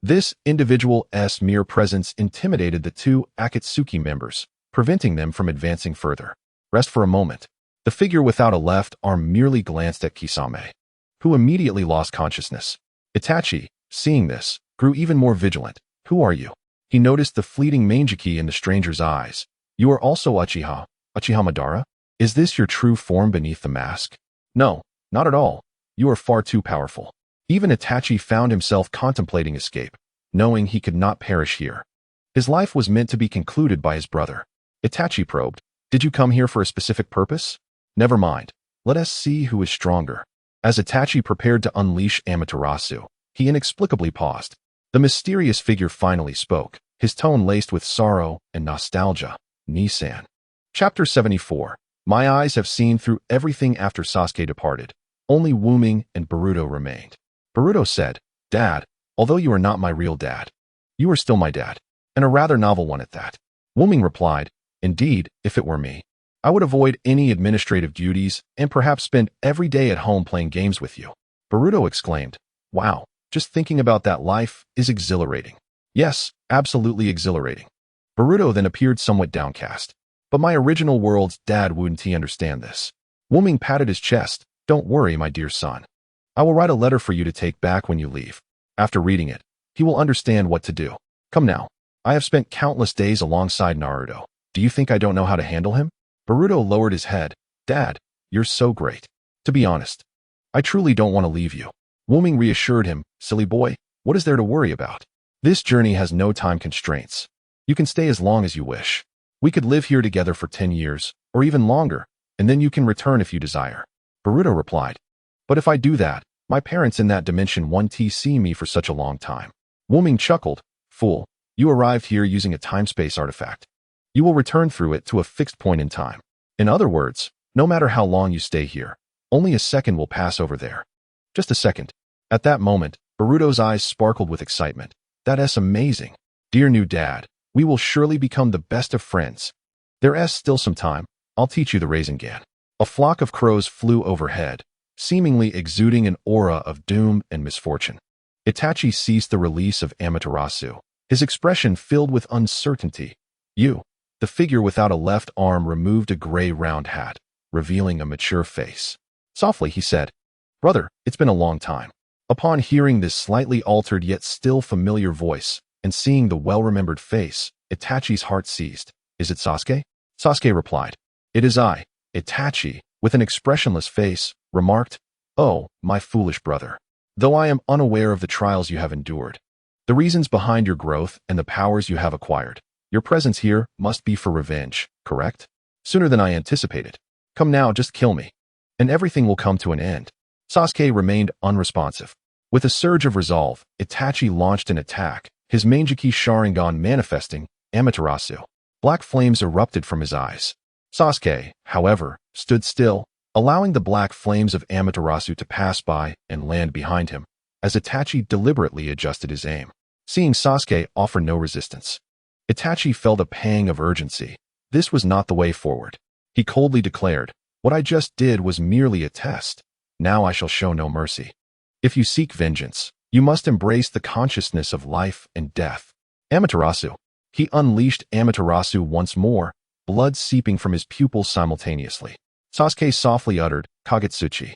This individual's mere presence intimidated the 2 Akatsuki members, preventing them from advancing further. Rest for a moment. The figure without a left arm merely glanced at Kisame, who immediately lost consciousness. Itachi, seeing this, grew even more vigilant. "Who are you?" He noticed the fleeting Manjiki in the stranger's eyes. "You are also Uchiha Madara? Is this your true form beneath the mask?" "No, not at all. You are far too powerful." Even Itachi found himself contemplating escape, knowing he could not perish here. His life was meant to be concluded by his brother. Itachi probed, "Did you come here for a specific purpose?" "Never mind. Let us see who is stronger." As Itachi prepared to unleash Amaterasu, he inexplicably paused. The mysterious figure finally spoke, his tone laced with sorrow and nostalgia. Nissan. Chapter 74. My eyes have seen through everything after Sasuke departed. Only Ming and Boruto remained. Boruto said, "Dad, although you are not my real dad, you are still my dad, and a rather novel one at that." Ming replied, "Indeed, if it were me, I would avoid any administrative duties and perhaps spend every day at home playing games with you." Boruto exclaimed, "Wow, just thinking about that life is exhilarating." "Yes, absolutely exhilarating." Boruto then appeared somewhat downcast. "But my original world's dad wouldn't he understand this?" Ming patted his chest. "Don't worry, my dear son. I will write a letter for you to take back when you leave. After reading it, he will understand what to do. Come now. I have spent countless days alongside Naruto. Do you think I don't know how to handle him?" Boruto lowered his head. "Dad, you're so great. To be honest, I truly don't want to leave you." Ming reassured him, "Silly boy, what is there to worry about? This journey has no time constraints. You can stay as long as you wish. We could live here together for 10 years, or even longer, and then you can return if you desire." Boruto replied, "But if I do that, my parents in that dimension won't see me for such a long time." Ming chuckled, "Fool, you arrived here using a time-space artifact. You will return through it to a fixed point in time. In other words, no matter how long you stay here, only a second will pass over there. Just a second." At that moment, Boruto's eyes sparkled with excitement. "That's amazing. Dear new dad, we will surely become the best of friends. There's still some time. I'll teach you the Rasengan." A flock of crows flew overhead, seemingly exuding an aura of doom and misfortune. Itachi ceased the release of Amaterasu, his expression filled with uncertainty. The figure without a left arm removed a gray round hat, revealing a mature face. Softly, he said, "Brother, it's been a long time." Upon hearing this slightly altered yet still familiar voice, and seeing the well-remembered face, Itachi's heart seized. "Is it Sasuke?" Sasuke replied, "It is I." Itachi, with an expressionless face, remarked, "Oh, my foolish brother. Though I am unaware of the trials you have endured, the reasons behind your growth and the powers you have acquired, your presence here must be for revenge, correct? Sooner than I anticipated. Come now, just kill me, and everything will come to an end." Sasuke remained unresponsive. With a surge of resolve, Itachi launched an attack, his Manjiki Sharingan manifesting Amaterasu. Black flames erupted from his eyes. Sasuke, however, stood still, allowing the black flames of Amaterasu to pass by and land behind him, as Itachi deliberately adjusted his aim. Seeing Sasuke offer no resistance, Itachi felt a pang of urgency. This was not the way forward. He coldly declared, "What I just did was merely a test. Now I shall show no mercy. If you seek vengeance, you must embrace the consciousness of life and death." Amaterasu. He unleashed Amaterasu once more, blood seeping from his pupils simultaneously. Sasuke softly uttered, "Kagetsuchi."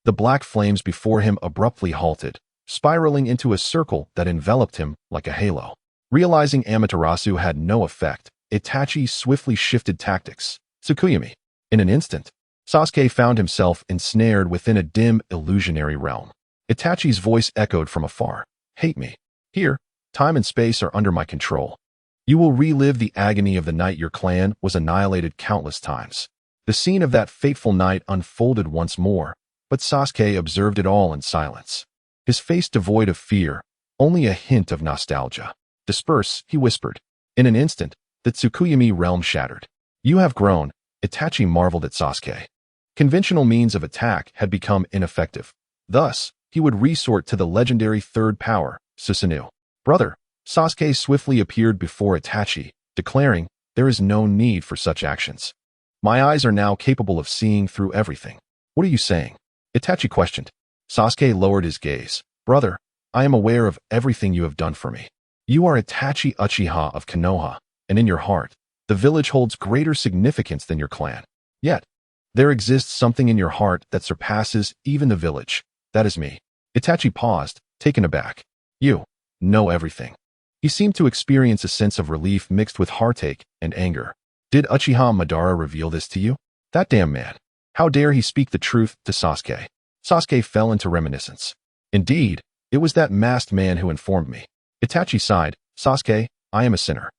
The black flames before him abruptly halted, spiraling into a circle that enveloped him like a halo. Realizing Amaterasu had no effect, Itachi swiftly shifted tactics. Tsukuyomi. In an instant, Sasuke found himself ensnared within a dim, illusionary realm. Itachi's voice echoed from afar. "Hate me. Here, time and space are under my control. You will relive the agony of the night your clan was annihilated countless times." The scene of that fateful night unfolded once more, but Sasuke observed it all in silence. His face devoid of fear, only a hint of nostalgia. "Disperse," he whispered. In an instant, the Tsukuyomi realm shattered. "You have grown," Itachi marveled at Sasuke. Conventional means of attack had become ineffective. Thus, he would resort to the legendary third power, Susanoo. "Brother," Sasuke swiftly appeared before Itachi, declaring, "There is no need for such actions. My eyes are now capable of seeing through everything." "What are you saying?" Itachi questioned. Sasuke lowered his gaze. "Brother, I am aware of everything you have done for me. You are Itachi Uchiha of Konoha, and in your heart, the village holds greater significance than your clan. Yet, there exists something in your heart that surpasses even the village. That is me." Itachi paused, taken aback. "You know everything." He seemed to experience a sense of relief mixed with heartache and anger. "Did Uchiha Madara reveal this to you? That damn man. How dare he speak the truth to Sasuke?" Sasuke fell into reminiscence. "Indeed, it was that masked man who informed me." Itachi sighed. "Sasuke, I am a sinner.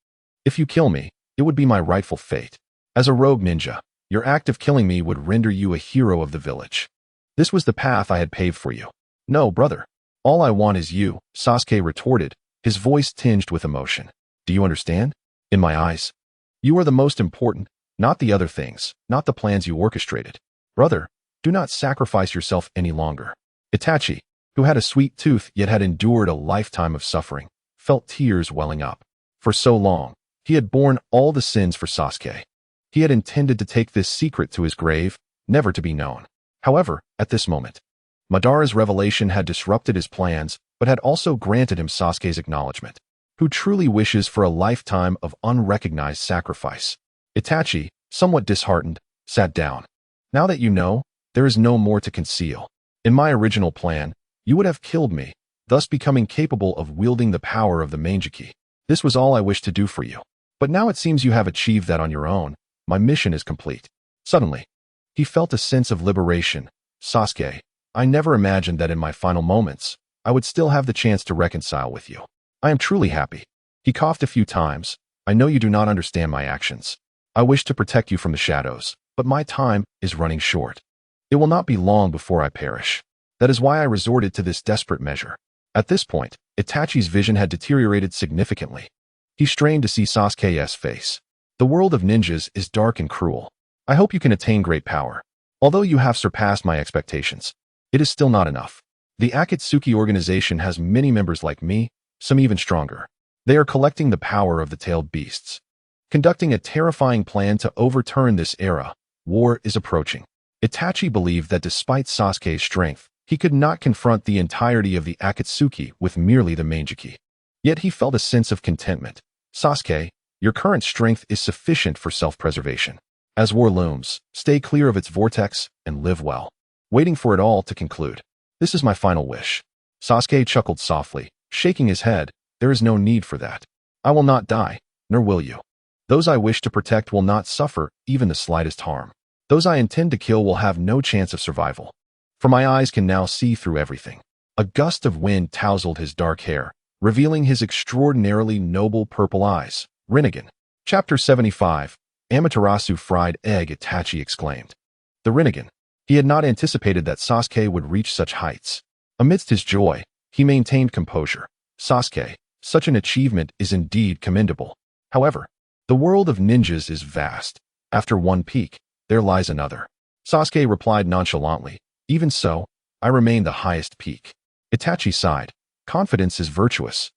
If you kill me, it would be my rightful fate. As a rogue ninja, your act of killing me would render you a hero of the village. This was the path I had paved for you." "No, brother. All I want is you," Sasuke retorted, his voice tinged with emotion. "Do you understand? In my eyes, You are the most important, not the other things, not the plans you orchestrated. Brother, do not sacrifice yourself any longer. Itachi, who had a sweet tooth yet had endured a lifetime of suffering, felt tears welling up. For so long, he had borne all the sins for Sasuke. He had intended to take this secret to his grave, never to be known. However, at this moment, Madara's revelation had disrupted his plans, but had also granted him Sasuke's acknowledgement. Who truly wishes for a lifetime of unrecognized sacrifice? Itachi, somewhat disheartened, sat down. Now that you know, there is no more to conceal. In my original plan, you would have killed me, thus becoming capable of wielding the power of the Mangeki. This was all I wished to do for you. But now it seems you have achieved that on your own. My mission is complete. Suddenly, he felt a sense of liberation. Sasuke, I never imagined that in my final moments, I would still have the chance to reconcile with you. I am truly happy. He coughed a few times. I know you do not understand my actions. I wish to protect you from the shadows, but my time is running short. It will not be long before I perish. That is why I resorted to this desperate measure. At this point, Itachi's vision had deteriorated significantly. He strained to see Sasuke's face. The world of ninjas is dark and cruel. I hope you can attain great power. Although you have surpassed my expectations, it is still not enough. The Akatsuki organization has many members like me, some even stronger. They are collecting the power of the tailed beasts, conducting a terrifying plan to overturn this era. War is approaching. Itachi believed that despite Sasuke's strength, he could not confront the entirety of the Akatsuki with merely the Mangeki. Yet he felt a sense of contentment. Sasuke, your current strength is sufficient for self-preservation. As war looms, stay clear of its vortex and live well, waiting for it all to conclude. This is my final wish. Sasuke chuckled softly, shaking his head. There is no need for that. I will not die, nor will you. Those I wish to protect will not suffer even the slightest harm. Those I intend to kill will have no chance of survival. For my eyes can now see through everything. A gust of wind tousled his dark hair, revealing his extraordinarily noble purple eyes. Rinnegan. Chapter 75. Amaterasu fried egg, Itachi exclaimed. The Rinnegan. He had not anticipated that Sasuke would reach such heights. Amidst his joy, he maintained composure. Sasuke, such an achievement is indeed commendable. However, the world of ninjas is vast. After one peak, there lies another. Sasuke replied nonchalantly. Even so, I remain the highest peak. Itachi sighed. Confidence is virtuous.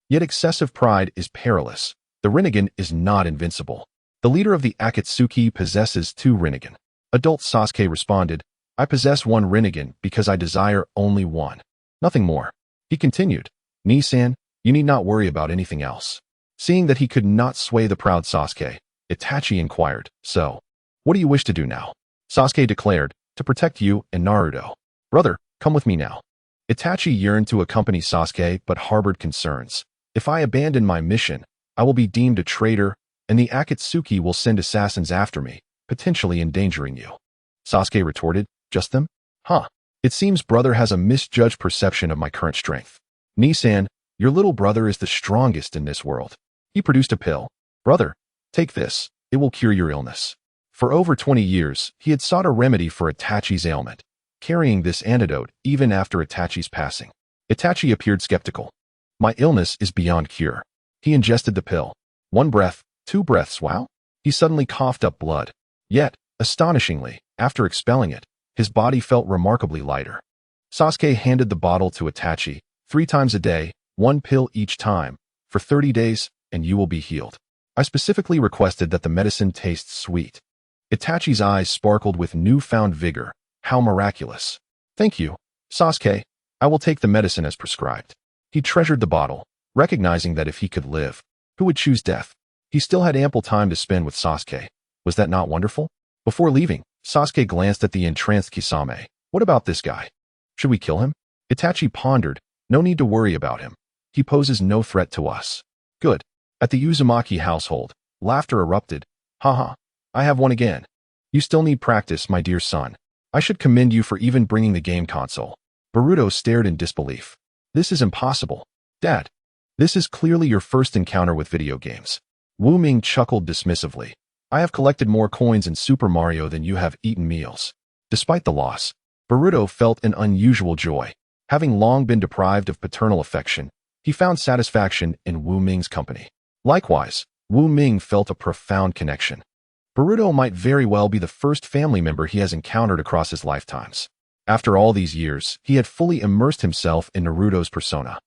Yet excessive pride is perilous. The Rinnegan is not invincible. The leader of the Akatsuki possesses 2 Rinnegan. Adult Sasuke responded, I possess 1 Rinnegan because I desire only one. Nothing more. He continued, Nisan, you need not worry about anything else. Seeing that he could not sway the proud Sasuke, Itachi inquired, so, what do you wish to do now? Sasuke declared, to protect you and Naruto. Brother, come with me now. Itachi yearned to accompany Sasuke but harbored concerns. If I abandon my mission, I will be deemed a traitor, and the Akatsuki will send assassins after me, potentially endangering you. Sasuke retorted, just them? Huh. It seems brother has a misjudged perception of my current strength. Nisan, your little brother is the strongest in this world. He produced a pill. Brother, take this. It will cure your illness. For over 20 years, he had sought a remedy for Itachi's ailment, carrying this antidote even after Itachi's passing. Itachi appeared skeptical. My illness is beyond cure. He ingested the pill. 1 breath, 2 breaths, wow. He suddenly coughed up blood. Yet, astonishingly, after expelling it, his body felt remarkably lighter. Sasuke handed the bottle to Itachi. 3 times a day, 1 pill each time, for 30 days, and you will be healed. I specifically requested that the medicine tastes sweet. Itachi's eyes sparkled with newfound vigor. How miraculous. Thank you, Sasuke. I will take the medicine as prescribed. He treasured the bottle, recognizing that if he could live, who would choose death? He still had ample time to spend with Sasuke. Was that not wonderful? Before leaving, Sasuke glanced at the entranced Kisame. What about this guy? Should we kill him? Itachi pondered. No need to worry about him. He poses no threat to us. Good. At the Uzumaki household, laughter erupted. Haha. I have one again. You still need practice, my dear son. I should commend you for even bringing the game console. Boruto stared in disbelief. This is impossible. Dad, this is clearly your first encounter with video games. Wu Ming chuckled dismissively. I have collected more coins in Super Mario than you have eaten meals. Despite the loss, Boruto felt an unusual joy. Having long been deprived of paternal affection, he found satisfaction in Wu Ming's company. Likewise, Wu Ming felt a profound connection. Boruto might very well be the first family member he has encountered across his lifetimes. After all these years, he had fully immersed himself in Naruto's persona.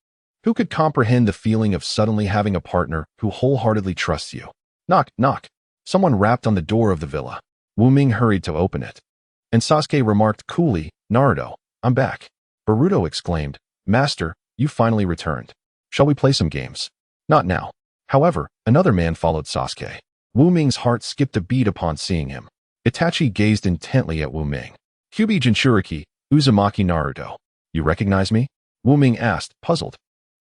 Who could comprehend the feeling of suddenly having a partner who wholeheartedly trusts you? Knock, knock. Someone rapped on the door of the villa. Wu Ming hurried to open it. And Sasuke remarked coolly, "Naruto, I'm back." Boruto exclaimed, "Master, you finally returned. Shall we play some games?" "Not now." However, another man followed Sasuke. Wu Ming's heart skipped a beat upon seeing him. Itachi gazed intently at Wu Ming. "Kyūbi Jinchuriki, Uzumaki Naruto. You recognize me?" Wu Ming asked, puzzled.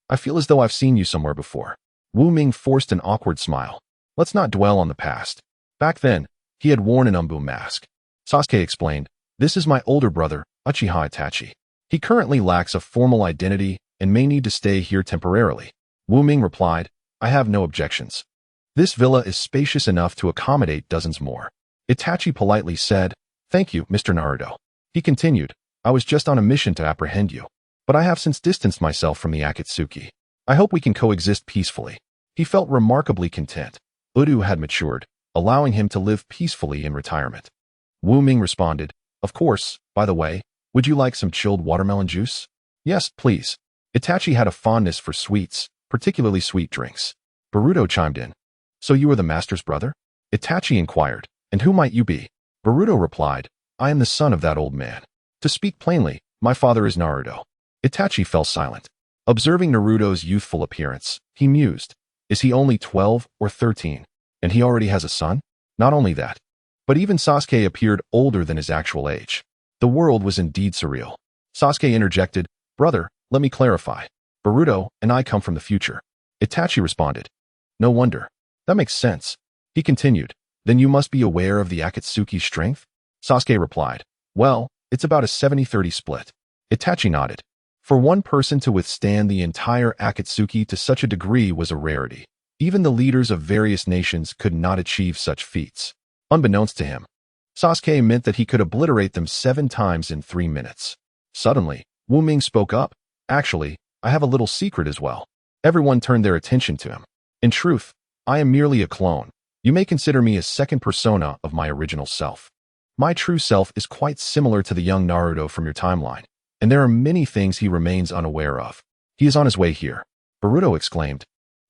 "I feel as though I've seen you somewhere before." Wu Ming forced an awkward smile. "Let's not dwell on the past. Back then, he had worn an umbu mask." Sasuke explained, "This is my older brother, Uchiha Itachi. He currently lacks a formal identity and may need to stay here temporarily." Wu Ming replied, "I have no objections. This villa is spacious enough to accommodate dozens more." Itachi politely said, "Thank you, Mr. Naruto." He continued, "I was just on a mission to apprehend you, but I have since distanced myself from the Akatsuki. I hope we can coexist peacefully." He felt remarkably content. Udu had matured, allowing him to live peacefully in retirement. Wu Ming responded, "Of course, by the way, would you like some chilled watermelon juice?" "Yes, please." Itachi had a fondness for sweets, particularly sweet drinks. Boruto chimed in. "So you are the master's brother?" Itachi inquired, "And who might you be?" Boruto replied, "I am the son of that old man. To speak plainly, my father is Naruto." Itachi fell silent. Observing Naruto's youthful appearance, he mused, "Is he only 12 or 13? And he already has a son?" Not only that, but even Sasuke appeared older than his actual age. The world was indeed surreal. Sasuke interjected, "Brother, let me clarify. Boruto and I come from the future." Itachi responded, "No wonder. That makes sense." He continued, "Then you must be aware of the Akatsuki's strength?" Sasuke replied, "Well, it's about a 70-30 split." Itachi nodded. For one person to withstand the entire Akatsuki to such a degree was a rarity. Even the leaders of various nations could not achieve such feats. Unbeknownst to him, Sasuke meant that he could obliterate them 7 times in 3 minutes. Suddenly, Wu Ming spoke up, "Actually, I have a little secret as well." Everyone turned their attention to him. "In truth, I am merely a clone. You may consider me a second persona of my original self. My true self is quite similar to the young Naruto from your timeline, and there are many things he remains unaware of. He is on his way here." Boruto exclaimed,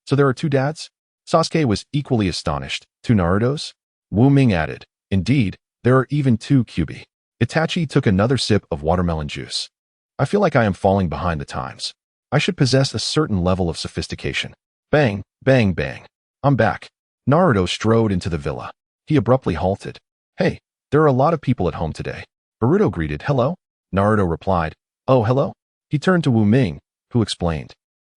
"So there are 2 dads?" Sasuke was equally astonished. "2 Narutos?" Wu Ming added, "Indeed, there are even 2 Kyūbi." Itachi took another sip of watermelon juice. "I feel like I am falling behind the times. I should possess a certain level of sophistication." Bang, bang, bang. "I'm back." Naruto strode into the villa. He abruptly halted. "Hey, there are a lot of people at home today." Boruto greeted, "Hello?" Naruto replied, "Oh, hello?" He turned to Wu Ming, who explained,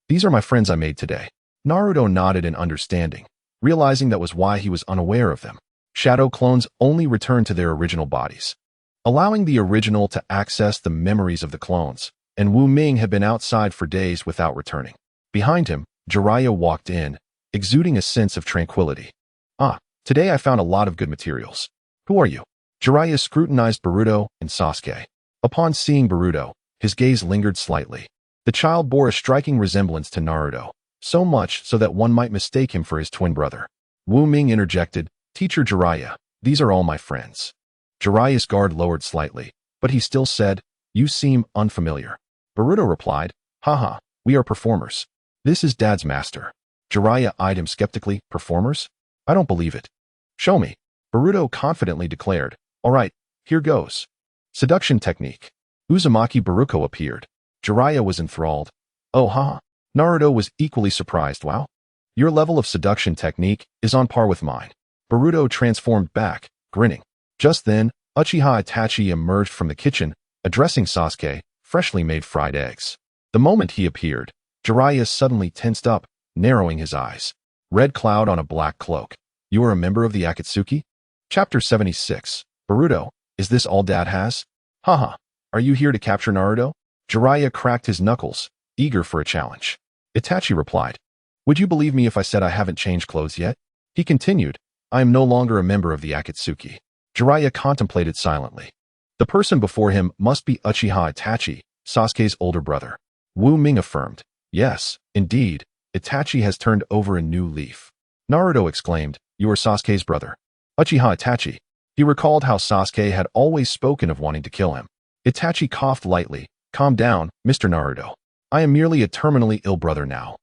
"These are my friends I made today." Naruto nodded in understanding, realizing that was why he was unaware of them. Shadow clones only return to their original bodies, allowing the original to access the memories of the clones, and Wu Ming had been outside for days without returning. Behind him, Jiraiya walked in, exuding a sense of tranquility. "Ah, today I found a lot of good materials. Who are you?" Jiraiya scrutinized Boruto and Sasuke. Upon seeing Boruto, his gaze lingered slightly. The child bore a striking resemblance to Naruto, so much so that one might mistake him for his twin brother. Wu Ming interjected, "Teacher Jiraiya, these are all my friends." Jiraiya's guard lowered slightly, but he still said, "You seem unfamiliar." Boruto replied, "Haha, we are performers. This is Dad's master." Jiraiya eyed him skeptically, "Performers? I don't believe it." "Show me." Boruto confidently declared, "All right, here goes." Seduction technique. Uzumaki Baruko appeared. Jiraiya was enthralled. "Oh, haha." Naruto was equally surprised. "Wow. Your level of seduction technique is on par with mine." Boruto transformed back, grinning. Just then, Uchiha Itachi emerged from the kitchen, addressing Sasuke, freshly made fried eggs. The moment he appeared, Jiraiya suddenly tensed up, narrowing his eyes. Red cloud on a black cloak. "You are a member of the Akatsuki?" Chapter 76. Boruto, is this all Dad has? Haha, are you here to capture Naruto? Jiraiya cracked his knuckles, eager for a challenge. Itachi replied, "Would you believe me if I said I haven't changed clothes yet?" He continued, "I am no longer a member of the Akatsuki." Jiraiya contemplated silently. The person before him must be Uchiha Itachi, Sasuke's older brother. Wu Ming affirmed, "Yes, indeed, Itachi has turned over a new leaf." Naruto exclaimed, "You are Sasuke's brother." Uchiha Itachi. He recalled how Sasuke had always spoken of wanting to kill him. Itachi coughed lightly. "Calm down, Mr. Naruto. I am merely a terminally ill brother now.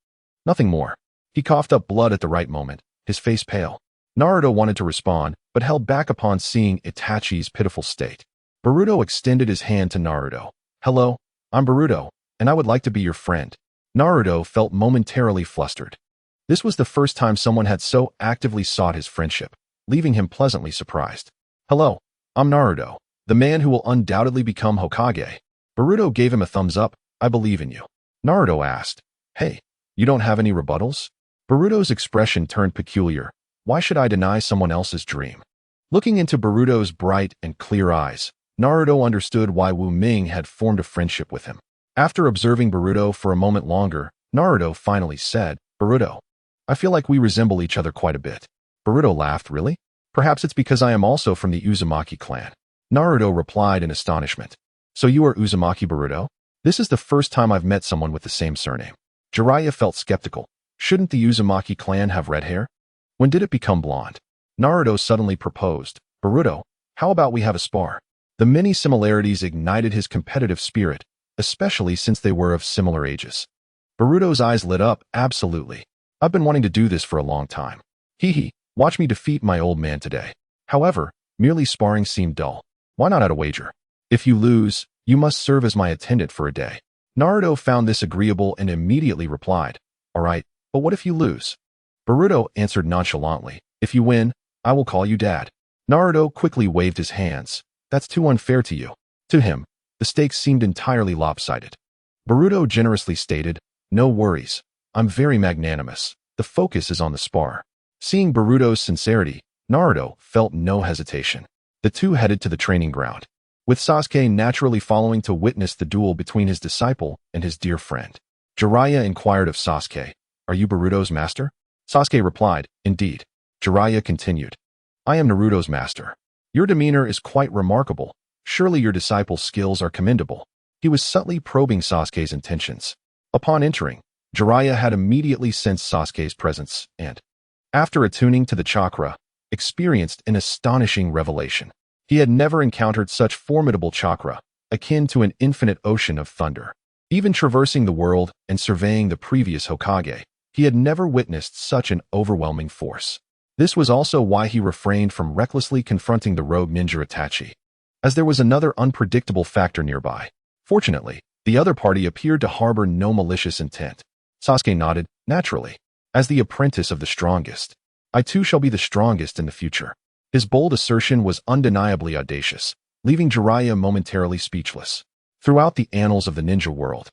Nothing more." He coughed up blood at the right moment, his face pale. Naruto wanted to respond, but held back upon seeing Itachi's pitiful state. Boruto extended his hand to Naruto. "Hello, I'm Boruto, and I would like to be your friend." Naruto felt momentarily flustered. This was the first time someone had so actively sought his friendship, leaving him pleasantly surprised. "Hello, I'm Naruto, the man who will undoubtedly become Hokage." Boruto gave him a thumbs up. "I believe in you." Naruto asked, "Hey, you don't have any rebuttals?" Boruto's expression turned peculiar. "Why should I deny someone else's dream?" Looking into Boruto's bright and clear eyes, Naruto understood why Wu Ming had formed a friendship with him. After observing Boruto for a moment longer, Naruto finally said, "Boruto, I feel like we resemble each other quite a bit." Boruto laughed. "Really? Perhaps it's because I am also from the Uzumaki clan." Naruto replied in astonishment. "So you are Uzumaki Boruto? This is the first time I've met someone with the same surname." Jiraiya felt skeptical. Shouldn't the Uzumaki clan have red hair? When did it become blonde? Naruto suddenly proposed, "Boruto, how about we have a spar?" The many similarities ignited his competitive spirit, especially since they were of similar ages. Boruto's eyes lit up. "Absolutely. I've been wanting to do this for a long time. Hee, watch me defeat my old man today." However, merely sparring seemed dull. "Why not add a wager? If you lose, you must serve as my attendant for a day." Naruto found this agreeable and immediately replied, "All right, but what if you lose?" Boruto answered nonchalantly, "If you win, I will call you Dad." Naruto quickly waved his hands. "That's too unfair to you." To him, the stakes seemed entirely lopsided. Boruto generously stated, "No worries. I'm very magnanimous. The focus is on the spar." Seeing Boruto's sincerity, Naruto felt no hesitation. The two headed to the training ground, with Sasuke naturally following to witness the duel between his disciple and his dear friend. Jiraiya inquired of Sasuke, "Are you Boruto's master?" Sasuke replied, "Indeed." Jiraiya continued, "I am Naruto's master. Your demeanor is quite remarkable. Surely your disciple's skills are commendable." He was subtly probing Sasuke's intentions. Upon entering, Jiraiya had immediately sensed Sasuke's presence and, after attuning to the chakra, experienced an astonishing revelation. He had never encountered such formidable chakra, akin to an infinite ocean of thunder. Even traversing the world and surveying the previous Hokage, he had never witnessed such an overwhelming force. This was also why he refrained from recklessly confronting the rogue ninja Itachi, as there was another unpredictable factor nearby. Fortunately, the other party appeared to harbor no malicious intent. Sasuke nodded, "Naturally. As the apprentice of the strongest, I too shall be the strongest in the future." His bold assertion was undeniably audacious, leaving Jiraiya momentarily speechless. Throughout the annals of the ninja world,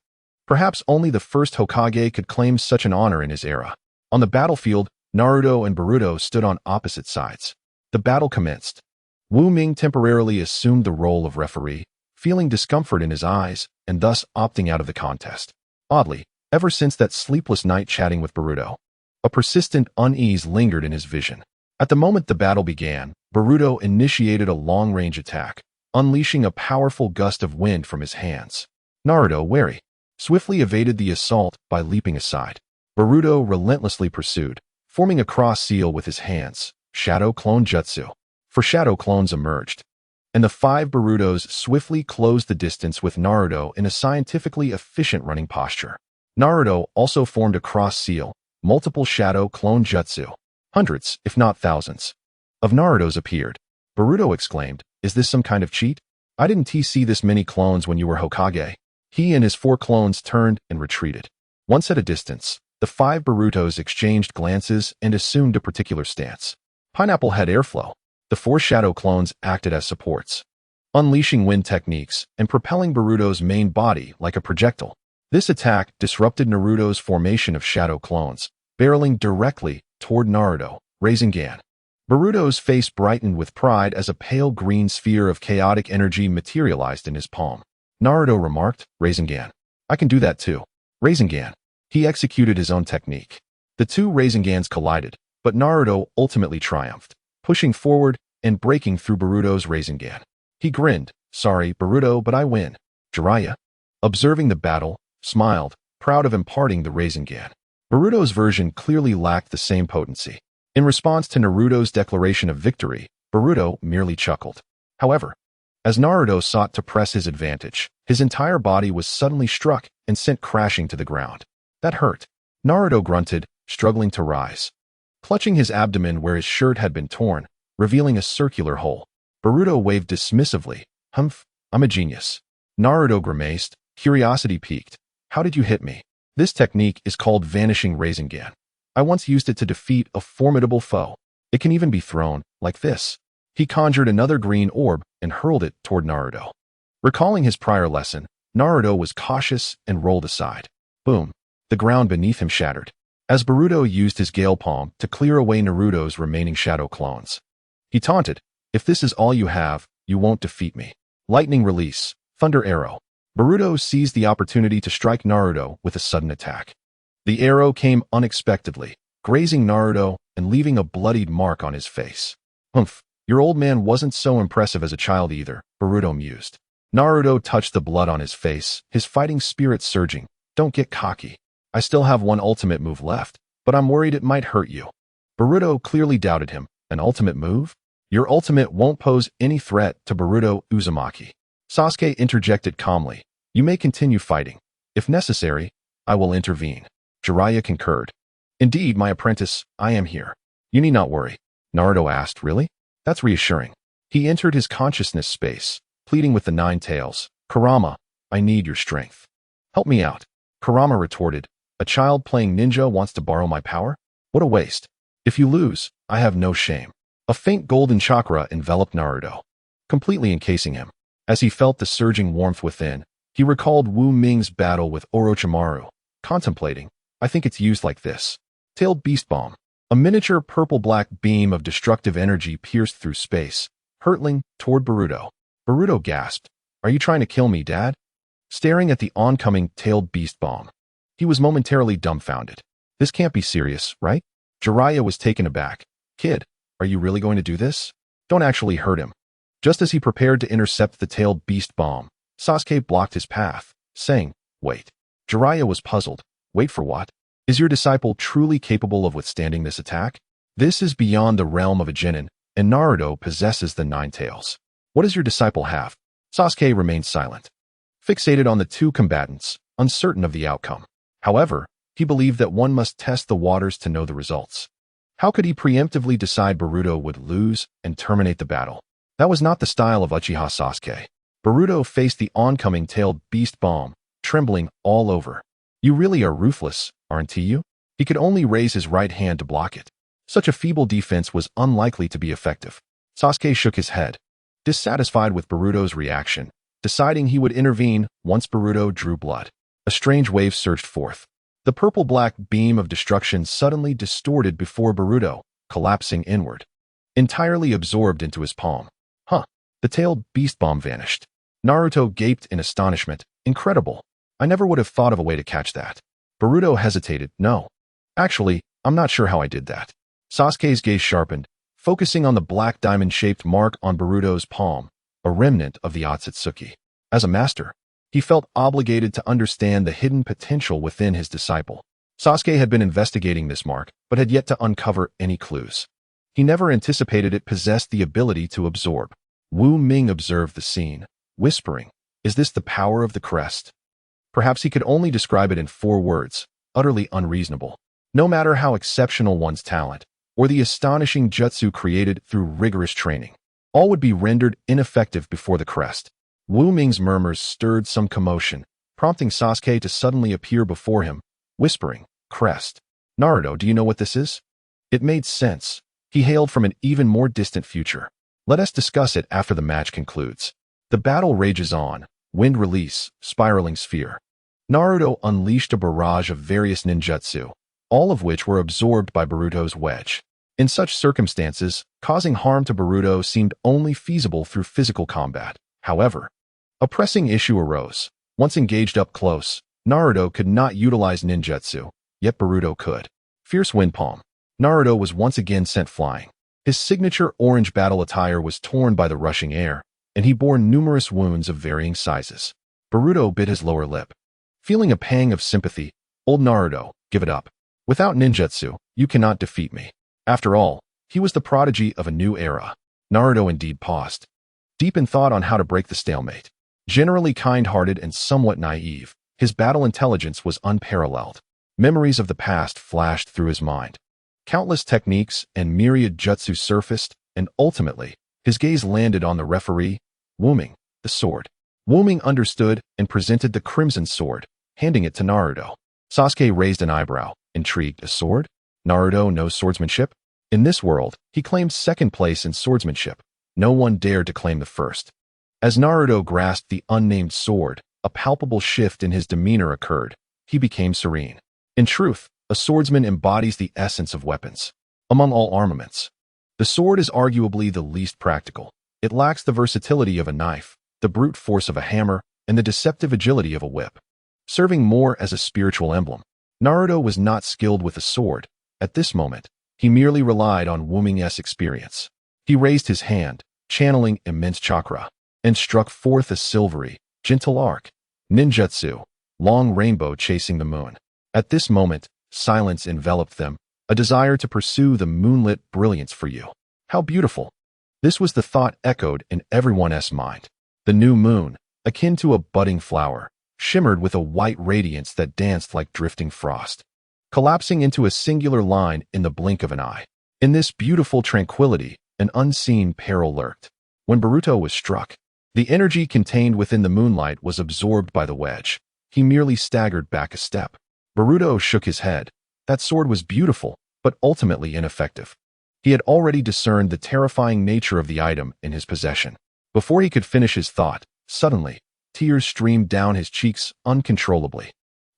perhaps only the first Hokage could claim such an honor in his era. On the battlefield, Naruto and Boruto stood on opposite sides. The battle commenced. Wu Ming temporarily assumed the role of referee, feeling discomfort in his eyes and thus opting out of the contest. Oddly, ever since that sleepless night chatting with Boruto, a persistent unease lingered in his vision. At the moment the battle began, Boruto initiated a long-range attack, unleashing a powerful gust of wind from his hands. Naruto, wary, swiftly evaded the assault by leaping aside. Boruto relentlessly pursued, forming a cross seal with his hands, Shadow Clone Jutsu. For shadow clones emerged, and the five Borutos swiftly closed the distance with Naruto in a scientifically efficient running posture. Naruto also formed a cross seal, multiple shadow clone jutsu. Hundreds, if not thousands, of Narutos appeared. Boruto exclaimed, "Is this some kind of cheat? I didn't see this many clones when you were Hokage." He and his 4 clones turned and retreated. Once at a distance, the 5 Borutos exchanged glances and assumed a particular stance. Pineapple had airflow. The 4 shadow clones acted as supports, unleashing wind techniques and propelling Boruto's main body like a projectile. This attack disrupted Naruto's formation of shadow clones, barreling directly toward Naruto, Rasengan. Boruto's face brightened with pride as a pale green sphere of chaotic energy materialized in his palm. Naruto remarked, "Rasengan. I can do that too." Rasengan. He executed his own technique. The 2 Rasengans collided, but Naruto ultimately triumphed, pushing forward and breaking through Boruto's Rasengan. He grinned, "Sorry, Boruto, but I win." Jiraiya, observing the battle, smiled, proud of imparting the Rasengan. Boruto's version clearly lacked the same potency. In response to Naruto's declaration of victory, Boruto merely chuckled. However, as Naruto sought to press his advantage, his entire body was suddenly struck and sent crashing to the ground. That hurt. Naruto grunted, struggling to rise. Clutching his abdomen where his shirt had been torn, revealing a circular hole, Boruto waved dismissively. Humph, I'm a genius. Naruto grimaced, curiosity piqued. How did you hit me? This technique is called vanishing Rasengan. I once used it to defeat a formidable foe. It can even be thrown, like this. He conjured another green orb and hurled it toward Naruto. Recalling his prior lesson, Naruto was cautious and rolled aside. Boom. The ground beneath him shattered, as Boruto used his Gale Palm to clear away Naruto's remaining shadow clones. He taunted, if this is all you have, you won't defeat me. Lightning release, thunder arrow. Boruto seized the opportunity to strike Naruto with a sudden attack. The arrow came unexpectedly, grazing Naruto and leaving a bloodied mark on his face. Humph, your old man wasn't so impressive as a child either, Boruto mused. Naruto touched the blood on his face, his fighting spirit surging. Don't get cocky. I still have one ultimate move left, but I'm worried it might hurt you. Boruto clearly doubted him. An ultimate move? Your ultimate won't pose any threat to Boruto Uzumaki. Sasuke interjected calmly. You may continue fighting. If necessary, I will intervene. Jiraiya concurred. Indeed, my apprentice, I am here. You need not worry. Naruto asked, really? That's reassuring. He entered his consciousness space, pleading with the nine tails. Kurama, I need your strength. Help me out. Kurama retorted. A child playing ninja wants to borrow my power? What a waste. If you lose, I have no shame. A faint golden chakra enveloped Naruto, completely encasing him. As he felt the surging warmth within, he recalled Wu Ming's battle with Orochimaru, contemplating, I think it's used like this. Tailed Beast Bomb. A miniature purple-black beam of destructive energy pierced through space, hurtling toward Boruto. Boruto gasped, Are you trying to kill me, Dad? Staring at the oncoming Tailed Beast Bomb, he was momentarily dumbfounded. This can't be serious, right? Jiraiya was taken aback. Kid, are you really going to do this? Don't actually hurt him. Just as he prepared to intercept the Tailed Beast Bomb, Sasuke blocked his path, saying, Wait. Jiraiya was puzzled. Wait for what? Is your disciple truly capable of withstanding this attack? This is beyond the realm of a genin, and Naruto possesses the nine tails. What does your disciple have? Sasuke remained silent, fixated on the two combatants, uncertain of the outcome. However, he believed that one must test the waters to know the results. How could he preemptively decide Boruto would lose and terminate the battle? That was not the style of Uchiha Sasuke. Boruto faced the oncoming Tailed Beast Bomb, trembling all over. You really are ruthless, aren't you? He could only raise his right hand to block it. Such a feeble defense was unlikely to be effective. Sasuke shook his head, dissatisfied with Boruto's reaction, deciding he would intervene once Boruto drew blood. A strange wave surged forth. The purple-black beam of destruction suddenly distorted before Boruto, collapsing inward, entirely absorbed into his palm. The Tailed Beast Bomb vanished. Naruto gaped in astonishment. Incredible. I never would have thought of a way to catch that. Boruto hesitated. No. Actually, I'm not sure how I did that. Sasuke's gaze sharpened, focusing on the black diamond-shaped mark on Boruto's palm, a remnant of the Otsutsuki. As a master, he felt obligated to understand the hidden potential within his disciple. Sasuke had been investigating this mark, but had yet to uncover any clues. He never anticipated it possessed the ability to absorb. Wu Ming observed the scene, whispering, Is this the power of the crest? Perhaps he could only describe it in 4 words, utterly unreasonable. No matter how exceptional one's talent, or the astonishing jutsu created through rigorous training, all would be rendered ineffective before the crest. Wu Ming's murmurs stirred some commotion, prompting Sasuke to suddenly appear before him, whispering, Crest. Naruto, do you know what this is? It made sense. He hailed from an even more distant future. Let us discuss it after the match concludes. The battle rages on, wind release, spiraling sphere. Naruto unleashed a barrage of various ninjutsu, all of which were absorbed by Boruto's wedge. In such circumstances, causing harm to Boruto seemed only feasible through physical combat. However, a pressing issue arose. Once engaged up close, Naruto could not utilize ninjutsu, yet Boruto could. Fierce Wind Palm. Naruto was once again sent flying. His signature orange battle attire was torn by the rushing air, and he bore numerous wounds of varying sizes. Boruto bit his lower lip. Feeling a pang of sympathy, old Naruto, give it up. Without ninjutsu, you cannot defeat me. After all, he was the prodigy of a new era. Naruto indeed paused, deep in thought on how to break the stalemate. Generally kind-hearted and somewhat naive, his battle intelligence was unparalleled. Memories of the past flashed through his mind. Countless techniques and myriad jutsu surfaced, and ultimately, his gaze landed on the referee, Ming, the sword. Ming understood and presented the crimson sword, handing it to Naruto. Sasuke raised an eyebrow, intrigued. A sword? Naruto knows swordsmanship? In this world, he claimed second place in swordsmanship. No one dared to claim the first. As Naruto grasped the unnamed sword, a palpable shift in his demeanor occurred. He became serene. In truth, a swordsman embodies the essence of weapons. Among all armaments, the sword is arguably the least practical. It lacks the versatility of a knife, the brute force of a hammer, and the deceptive agility of a whip. Serving more as a spiritual emblem, Naruto was not skilled with a sword. At this moment, he merely relied on Ming's experience. He raised his hand, channeling immense chakra, and struck forth a silvery, gentle arc. Ninjutsu, long rainbow chasing the moon. At this moment, silence enveloped them, a desire to pursue the moonlit brilliance for you. How beautiful! This was the thought echoed in everyone's mind. The new moon, akin to a budding flower, shimmered with a white radiance that danced like drifting frost, collapsing into a singular line in the blink of an eye. In this beautiful tranquility, an unseen peril lurked. When Boruto was struck, the energy contained within the moonlight was absorbed by the wedge. He merely staggered back a step. Boruto shook his head. That sword was beautiful, but ultimately ineffective. He had already discerned the terrifying nature of the item in his possession. Before he could finish his thought, suddenly, tears streamed down his cheeks uncontrollably.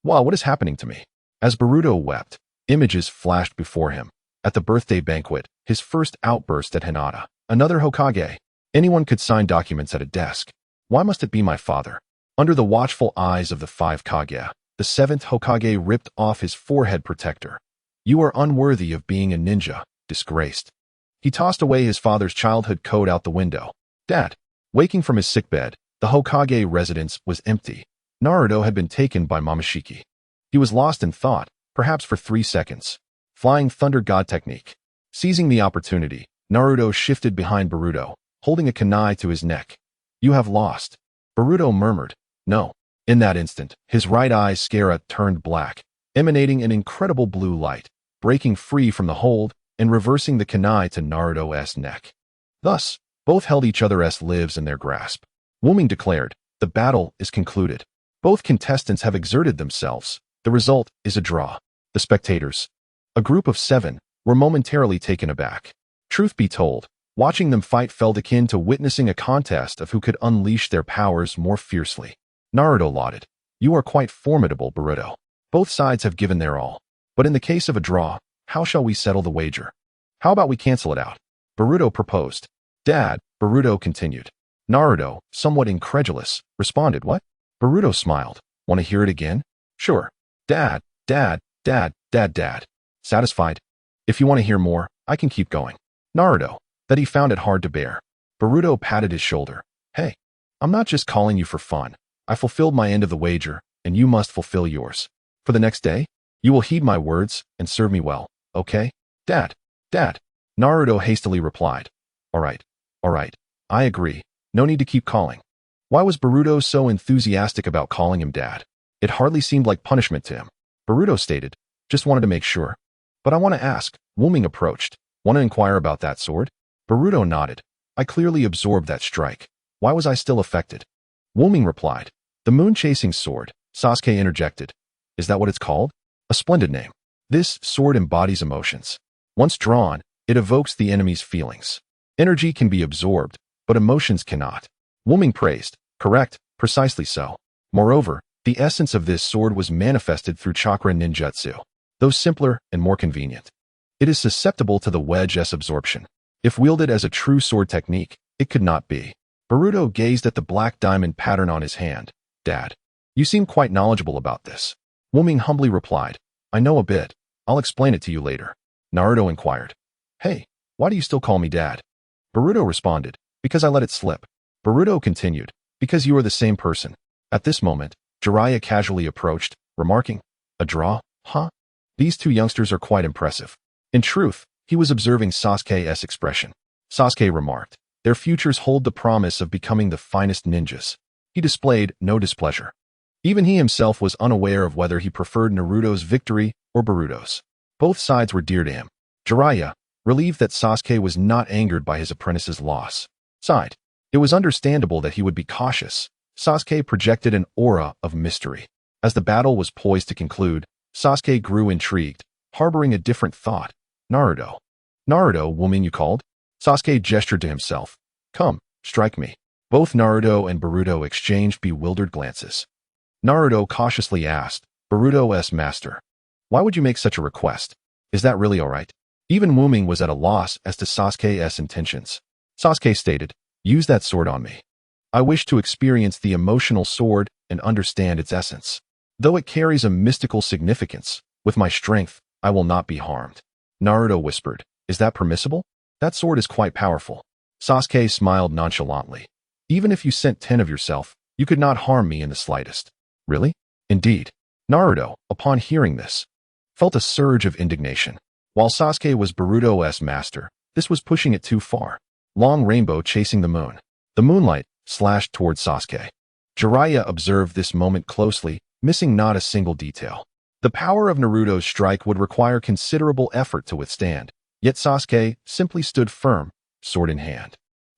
Wow, what is happening to me? As Boruto wept, images flashed before him. At the birthday banquet, his first outburst at Hinata. Another Hokage. Anyone could sign documents at a desk. Why must it be my father? Under the watchful eyes of the 5 Kage, the 7th Hokage ripped off his forehead protector. You are unworthy of being a ninja, disgraced. He tossed away his father's childhood coat out the window. Dad. Waking from his sickbed, the Hokage residence was empty. Naruto had been taken by Momoshiki. He was lost in thought, perhaps for 3 seconds. Flying Thunder God technique. Seizing the opportunity, Naruto shifted behind Boruto, holding a kunai to his neck. You have lost. Boruto murmured, no. In that instant, his right eye sclera turned black, emanating an incredible blue light, breaking free from the hold and reversing the kunai to Naruto's neck. Thus, both held each other's lives in their grasp. Ming declared, the battle is concluded. Both contestants have exerted themselves. The result is a draw. The spectators, a group of 7, were momentarily taken aback. Truth be told, watching them fight felt akin to witnessing a contest of who could unleash their powers more fiercely. Naruto lauded, you are quite formidable, Boruto. Both sides have given their all. But in the case of a draw, how shall we settle the wager? How about we cancel it out? Boruto proposed. Dad, Boruto continued. Naruto, somewhat incredulous, responded, what? Boruto smiled. Want to hear it again? Sure. Dad. Satisfied? If you want to hear more, I can keep going. Naruto, that he found it hard to bear. Boruto patted his shoulder. Hey, I'm not just calling you for fun. I fulfilled my end of the wager, and you must fulfill yours. For the next day, you will heed my words and serve me well, okay? Dad. Naruto hastily replied. All right, I agree. No need to keep calling. Why was Boruto so enthusiastic about calling him Dad? It hardly seemed like punishment to him. Boruto stated, just wanted to make sure. But I want to ask, Ming approached. Want to inquire about that sword? Boruto nodded. I clearly absorbed that strike. Why was I still affected? Ming replied, the moon-chasing sword. Sasuke interjected. Is that what it's called? A splendid name. This sword embodies emotions. Once drawn, it evokes the enemy's feelings. Energy can be absorbed, but emotions cannot. Ming praised. Correct, precisely so. Moreover, the essence of this sword was manifested through chakra ninjutsu, though simpler and more convenient. It is susceptible to the wedge's absorption. If wielded as a true sword technique, it could not be. Boruto gazed at the black diamond pattern on his hand. Dad, you seem quite knowledgeable about this. Ming humbly replied, I know a bit. I'll explain it to you later. Naruto inquired. Hey, why do you still call me Dad? Boruto responded, because I let it slip. Boruto continued, because you are the same person. At this moment, Jiraiya casually approached, remarking, a draw, huh? These 2 youngsters are quite impressive. In truth, He was observing Sasuke's expression. Sasuke remarked, "Their futures hold the promise of becoming the finest ninjas." He displayed no displeasure. Even he himself was unaware of whether he preferred Naruto's victory or Boruto's. Both sides were dear to him. Jiraiya, relieved that Sasuke was not angered by his apprentice's loss, sighed. It was understandable that he would be cautious. Sasuke projected an aura of mystery. As the battle was poised to conclude, Sasuke grew intrigued, harboring a different thought. Naruto. Naruto, woman you called? Sasuke gestured to himself. Come, strike me. Both Naruto and Boruto exchanged bewildered glances. Naruto cautiously asked, Boruto's master, why would you make such a request? Is that really all right? Even Ming was at a loss as to Sasuke's intentions. Sasuke stated, use that sword on me. I wish to experience the emotional sword and understand its essence. Though it carries a mystical significance, with my strength, I will not be harmed. Naruto whispered, is that permissible? That sword is quite powerful. Sasuke smiled nonchalantly. Even if you sent 10 of yourself, you could not harm me in the slightest. Really? Indeed. Naruto, upon hearing this, felt a surge of indignation. While Sasuke was Boruto's master, this was pushing it too far. Long rainbow chasing the moon. The moonlight slashed towards Sasuke. Jiraiya observed this moment closely, missing not a single detail. The power of Naruto's strike would require considerable effort to withstand, yet Sasuke simply stood firm, sword in hand.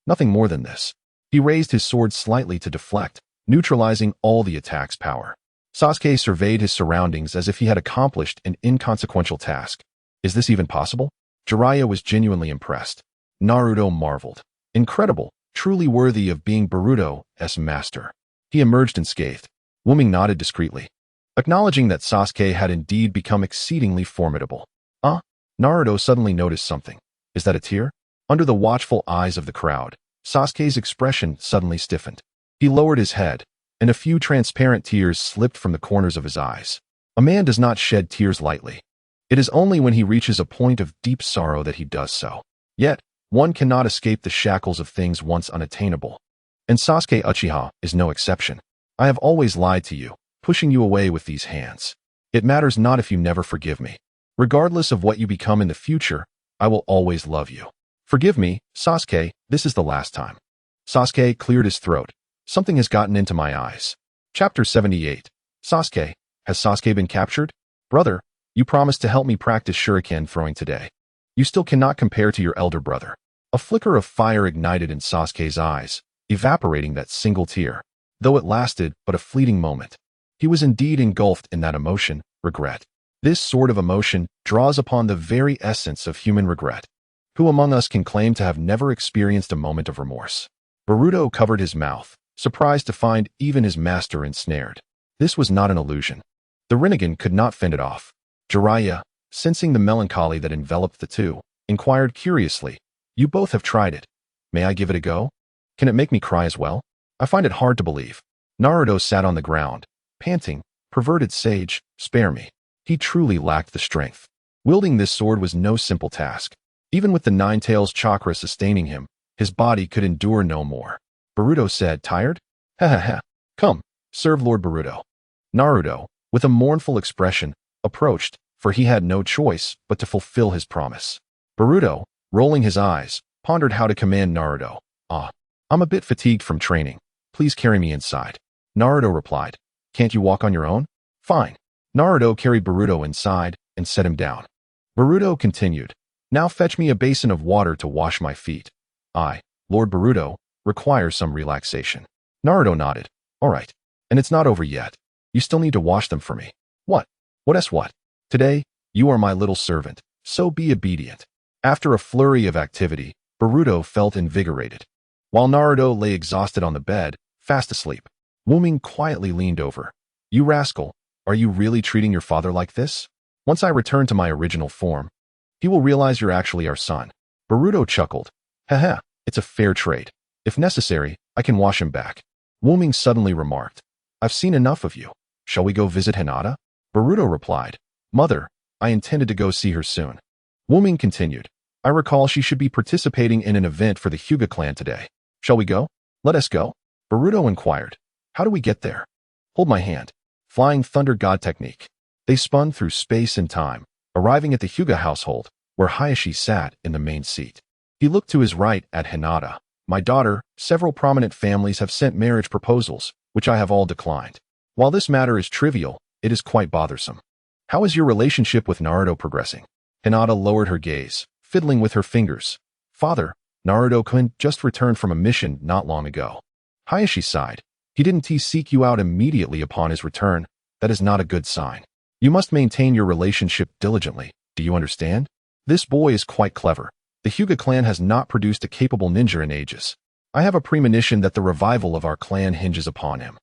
Nothing more than this. He raised his sword slightly to deflect, neutralizing all the attack's power. Sasuke surveyed his surroundings as if he had accomplished an inconsequential task. Is this even possible? Jiraiya was genuinely impressed. Naruto marveled. Incredible, truly worthy of being Boruto's master. He emerged unscathed. Ming nodded discreetly, acknowledging that Sasuke had indeed become exceedingly formidable. Naruto suddenly noticed something. Is that a tear? Under the watchful eyes of the crowd, Sasuke's expression suddenly stiffened. He lowered his head, and a few transparent tears slipped from the corners of his eyes. A man does not shed tears lightly. It is only when he reaches a point of deep sorrow that he does so. Yet, one cannot escape the shackles of things once unattainable. And Sasuke Uchiha is no exception. I have always lied to you, pushing you away with these hands. It matters not if you never forgive me. Regardless of what you become in the future, I will always love you. Forgive me, Sasuke, this is the last time. Sasuke cleared his throat. Something has gotten into my eyes. Chapter 78. Sasuke. Has Sasuke been captured? Brother, you promised to help me practice shuriken throwing today. You still cannot compare to your elder brother. A flicker of fire ignited in Sasuke's eyes, evaporating that single tear. Though it lasted but a fleeting moment. He was indeed engulfed in that emotion, regret. This sort of emotion draws upon the very essence of human regret. Who among us can claim to have never experienced a moment of remorse? Boruto covered his mouth, surprised to find even his master ensnared. This was not an illusion. The Rinnegan could not fend it off. Jiraiya, sensing the melancholy that enveloped the two, inquired curiously, you both have tried it. May I give it a go? Can it make me cry as well? I find it hard to believe. Naruto sat on the ground, panting, perverted sage, spare me. He truly lacked the strength. Wielding this sword was no simple task. Even with the Nine Tails chakra sustaining him, his body could endure no more. Boruto said, tired? Ha ha ha. Come, serve Lord Boruto. Naruto, with a mournful expression, approached, for he had no choice but to fulfill his promise. Boruto, rolling his eyes, pondered how to command Naruto. I'm a bit fatigued from training. Please carry me inside. Naruto replied, can't you walk on your own? Fine. Naruto carried Boruto inside and set him down. Boruto continued, now fetch me a basin of water to wash my feet. I, Lord Boruto, require some relaxation. Naruto nodded. All right. And it's not over yet. You still need to wash them for me. What? What? Today, you are my little servant, so be obedient. After a flurry of activity, Boruto felt invigorated. While Naruto lay exhausted on the bed, fast asleep, Ming quietly leaned over. You rascal, are you really treating your father like this? Once I return to my original form, he will realize you're actually our son. Boruto chuckled. Haha, it's a fair trade. If necessary, I can wash him back. Ming suddenly remarked, I've seen enough of you. Shall we go visit Hinata? Boruto replied, Mother, I intended to go see her soon. Ming continued, I recall she should be participating in an event for the Hyuga clan today. Shall we go? Let us go. Boruto inquired, how do we get there? Hold my hand. Flying Thunder God technique. They spun through space and time, arriving at the Hyuga household, where Hayashi sat in the main seat. He looked to his right at Hinata. My daughter, several prominent families have sent marriage proposals, which I have all declined. While this matter is trivial, it is quite bothersome. How is your relationship with Naruto progressing? Hinata lowered her gaze, fiddling with her fingers. Father, Naruto-kun just returned from a mission not long ago. Hayashi sighed. He didn't seek you out immediately upon his return. That is not a good sign. You must maintain your relationship diligently. Do you understand? This boy is quite clever. The Hyuga clan has not produced a capable ninja in ages. I have a premonition that the revival of our clan hinges upon him.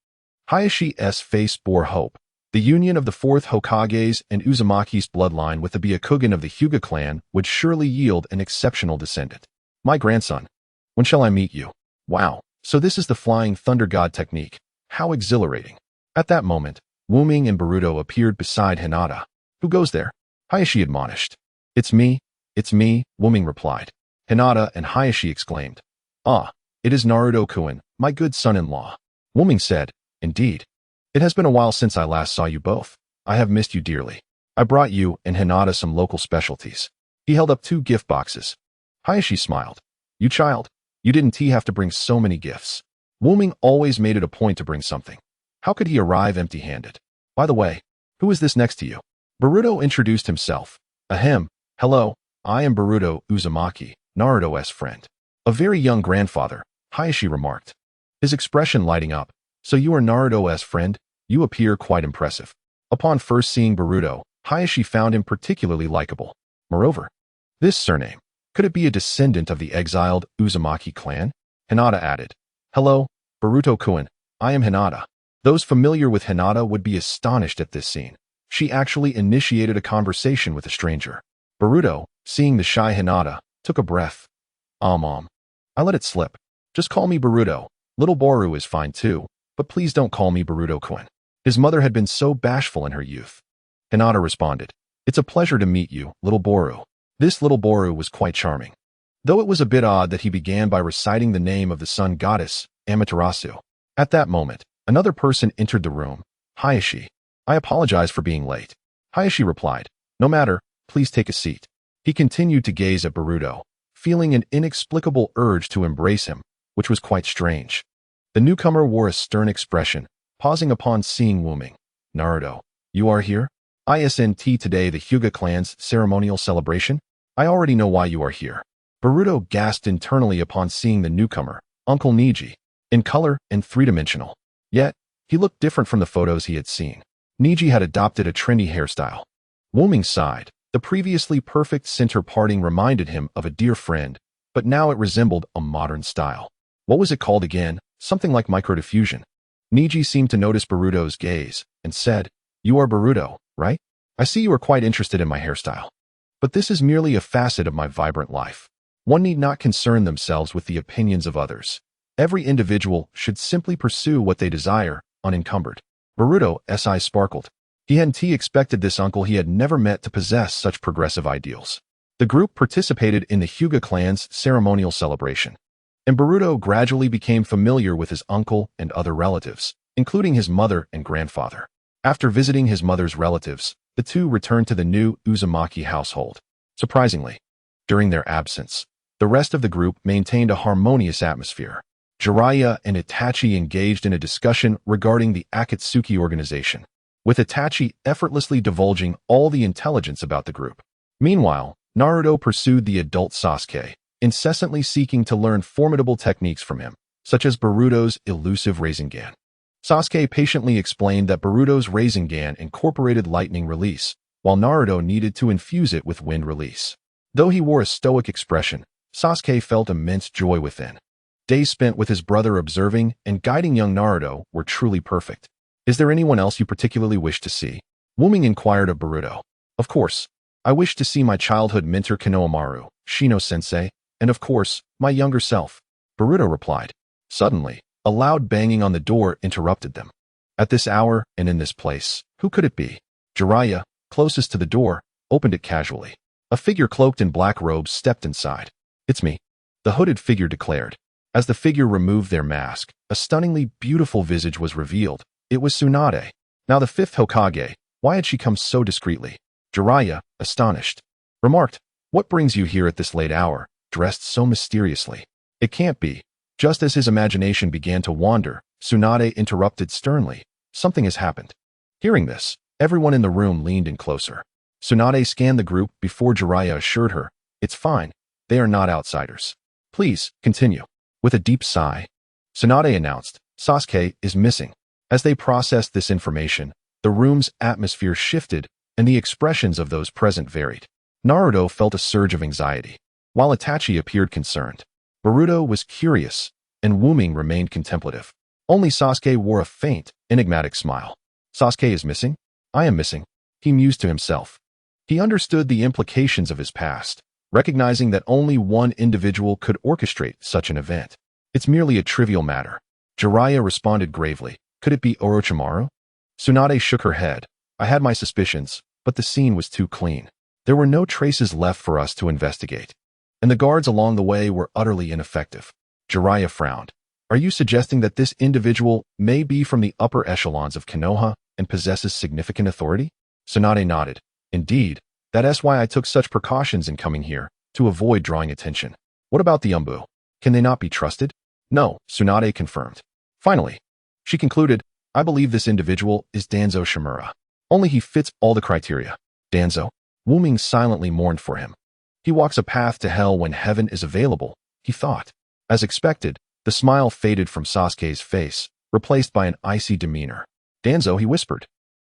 Hayashi's face bore hope. The union of the fourth Hokage's and Uzumaki's bloodline with the Byakugan of the Hyuga clan would surely yield an exceptional descendant. My grandson. When shall I meet you? Wow, so this is the Flying Thunder God technique. How exhilarating. At that moment, Ming and Boruto appeared beside Hinata. Who goes there? Hayashi admonished. It's me, Ming replied. Hinata and Hayashi exclaimed. Ah, it is Naruto-kun, my good son-in-law. Ming said, Indeed. It has been a while since I last saw you both. I have missed you dearly. I brought you and Hinata some local specialties. He held up 2 gift boxes. Hayashi smiled. You child, you didn't have to bring so many gifts. Ming always made it a point to bring something. How could he arrive empty-handed? By the way, who is this next to you? Boruto introduced himself. Ahem, hello, I am Boruto Uzumaki, Naruto's friend. A very young grandfather, Hayashi remarked. His expression lighting up. So you are Naruto's friend? You appear quite impressive. Upon first seeing Boruto, Hayashi found him particularly likable. Moreover, this surname, could it be a descendant of the exiled Uzumaki clan? Hinata added. Hello, Boruto-kun, I am Hinata. Those familiar with Hinata would be astonished at this scene. She actually initiated a conversation with a stranger. Boruto, seeing the shy Hinata, took a breath. Mom. I let it slip. Just call me Boruto. Little Boru is fine too, but please don't call me Boruto-kun. His mother had been so bashful in her youth. Hinata responded. It's a pleasure to meet you, little Boru. This little Boru was quite charming. Though it was a bit odd that he began by reciting the name of the sun goddess, Amaterasu. At that moment, another person entered the room. Hayashi. I apologize for being late. Hayashi replied. No matter, please take a seat. He continued to gaze at Boruto, feeling an inexplicable urge to embrace him, which was quite strange. The newcomer wore a stern expression, pausing upon seeing Ming. Naruto, you are here? Isn't today the Hyuga clan's ceremonial celebration? I already know why you are here. Boruto gasped internally upon seeing the newcomer, Uncle Neji, in color and three-dimensional. Yet, he looked different from the photos he had seen. Neji had adopted a trendy hairstyle. Ming sighed. The previously perfect center parting reminded him of a dear friend, but now it resembled a modern style. What was it called again? Something like microdiffusion. Neji seemed to notice Boruto's gaze and said, You are Boruto, right? I see you are quite interested in my hairstyle. But this is merely a facet of my vibrant life. One need not concern themselves with the opinions of others. Every individual should simply pursue what they desire, unencumbered. Boruto's eyes sparkled. He hadn't expected this uncle he had never met to possess such progressive ideals. The group participated in the Hyuga clan's ceremonial celebration, and Boruto gradually became familiar with his uncle and other relatives, including his mother and grandfather. After visiting his mother's relatives, the two returned to the new Uzumaki household. Surprisingly, during their absence, the rest of the group maintained a harmonious atmosphere. Jiraiya and Itachi engaged in a discussion regarding the Akatsuki organization, with Itachi effortlessly divulging all the intelligence about the group. Meanwhile, Naruto pursued the adult Sasuke, incessantly seeking to learn formidable techniques from him, such as Boruto's elusive Rasengan. Sasuke patiently explained that Boruto's Rasengan incorporated lightning release, while Naruto needed to infuse it with wind release. Though he wore a stoic expression, Sasuke felt immense joy within. Days spent with his brother observing and guiding young Naruto were truly perfect. Is there anyone else you particularly wish to see? Ming inquired of Boruto. Of course. I wish to see my childhood mentor Konohamaru, Shino-sensei, and of course, my younger self. Boruto replied. Suddenly, a loud banging on the door interrupted them. At this hour and in this place, who could it be? Jiraiya, closest to the door, opened it casually. A figure cloaked in black robes stepped inside. It's me, the hooded figure declared. As the figure removed their mask, a stunningly beautiful visage was revealed. It was Tsunade. Now the fifth Hokage. Why had she come so discreetly? Jiraiya, astonished, remarked, What brings you here at this late hour, dressed so mysteriously? It can't be. Just as his imagination began to wander, Tsunade interrupted sternly. Something has happened. Hearing this, everyone in the room leaned in closer. Tsunade scanned the group before Jiraiya assured her, "It's fine. They are not outsiders. Please, continue." With a deep sigh, Tsunade announced, "Sasuke is missing." As they processed this information, the room's atmosphere shifted, and the expressions of those present varied. Naruto felt a surge of anxiety, while Itachi appeared concerned. Boruto was curious, and Ming remained contemplative. Only Sasuke wore a faint, enigmatic smile. "Sasuke is missing? I am missing," he mused to himself. He understood the implications of his past, recognizing that only one individual could orchestrate such an event. "It's merely a trivial matter." Jiraiya responded gravely. "Could it be Orochimaru?" Tsunade shook her head. "I had my suspicions, but the scene was too clean. There were no traces left for us to investigate, and the guards along the way were utterly ineffective." Jiraiya frowned. "Are you suggesting that this individual may be from the upper echelons of Konoha and possesses significant authority?" Tsunade nodded. "Indeed, that's why I took such precautions in coming here, to avoid drawing attention." "What about the Umbu? Can they not be trusted?" "No," Tsunade confirmed. Finally, she concluded, "I believe this individual is Danzo Shimura. Only he fits all the criteria." "Danzo?" Ming silently mourned for him. "He walks a path to hell when heaven is available," he thought. As expected, the smile faded from Sasuke's face, replaced by an icy demeanor. "Danzo," he whispered,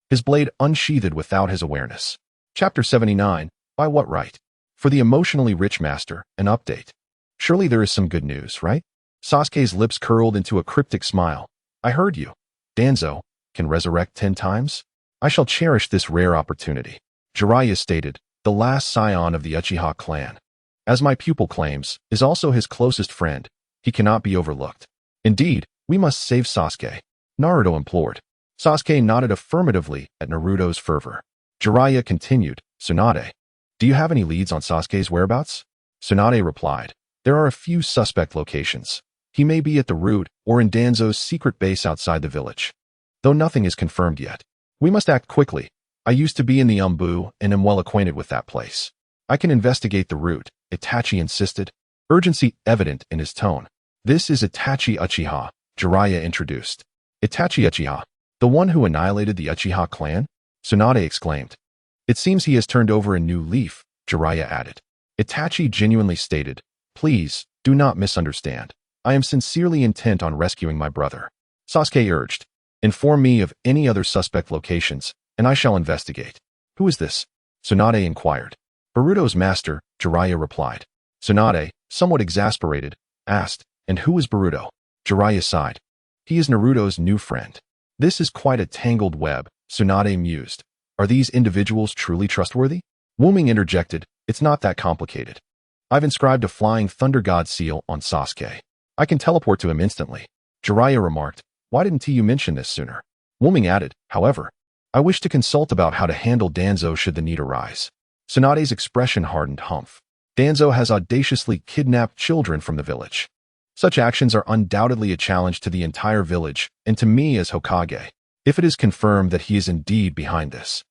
his blade unsheathed without his awareness. Chapter 79, By What Right? For the emotionally rich master, an update. "Surely there is some good news, right?" Sasuke's lips curled into a cryptic smile. "I heard you. Danzo can resurrect 10 times? I shall cherish this rare opportunity." Jiraiya stated, "The last scion of the Uchiha clan, as my pupil claims, is also his closest friend. He cannot be overlooked." "Indeed, we must save Sasuke," Naruto implored. Sasuke nodded affirmatively at Naruto's fervor. Jiraiya continued, "Tsunade, do you have any leads on Sasuke's whereabouts?" Tsunade replied, "There are a few suspect locations. He may be at the root or in Danzo's secret base outside the village, though nothing is confirmed yet. We must act quickly. I used to be in the Umbu and am well acquainted with that place. I can investigate the route," Itachi insisted, urgency evident in his tone. "This is Itachi Uchiha," Jiraiya introduced. "Itachi Uchiha? The one who annihilated the Uchiha clan?" Tsunade exclaimed. "It seems he has turned over a new leaf," Jiraiya added. Itachi genuinely stated, "Please, do not misunderstand. I am sincerely intent on rescuing my brother." Sasuke urged, "Inform me of any other suspect locations, and I shall investigate." "Who is this?" Tsunade inquired. "Boruto's master," Jiraiya replied. Tsunade, somewhat exasperated, asked, "And who is Boruto?" Jiraiya sighed. "He is Naruto's new friend." "This is quite a tangled web," Tsunade mused. "Are these individuals truly trustworthy?" Ming interjected, "It's not that complicated. I've inscribed a flying thunder god seal on Sasuke. I can teleport to him instantly." Jiraiya remarked, "Why didn't you mention this sooner?" Ming added, "However, I wish to consult about how to handle Danzo should the need arise." Tsunade's expression hardened. "Humph. Danzo has audaciously kidnapped children from the village. Such actions are undoubtedly a challenge to the entire village and to me as Hokage. If it is confirmed that he is indeed behind this,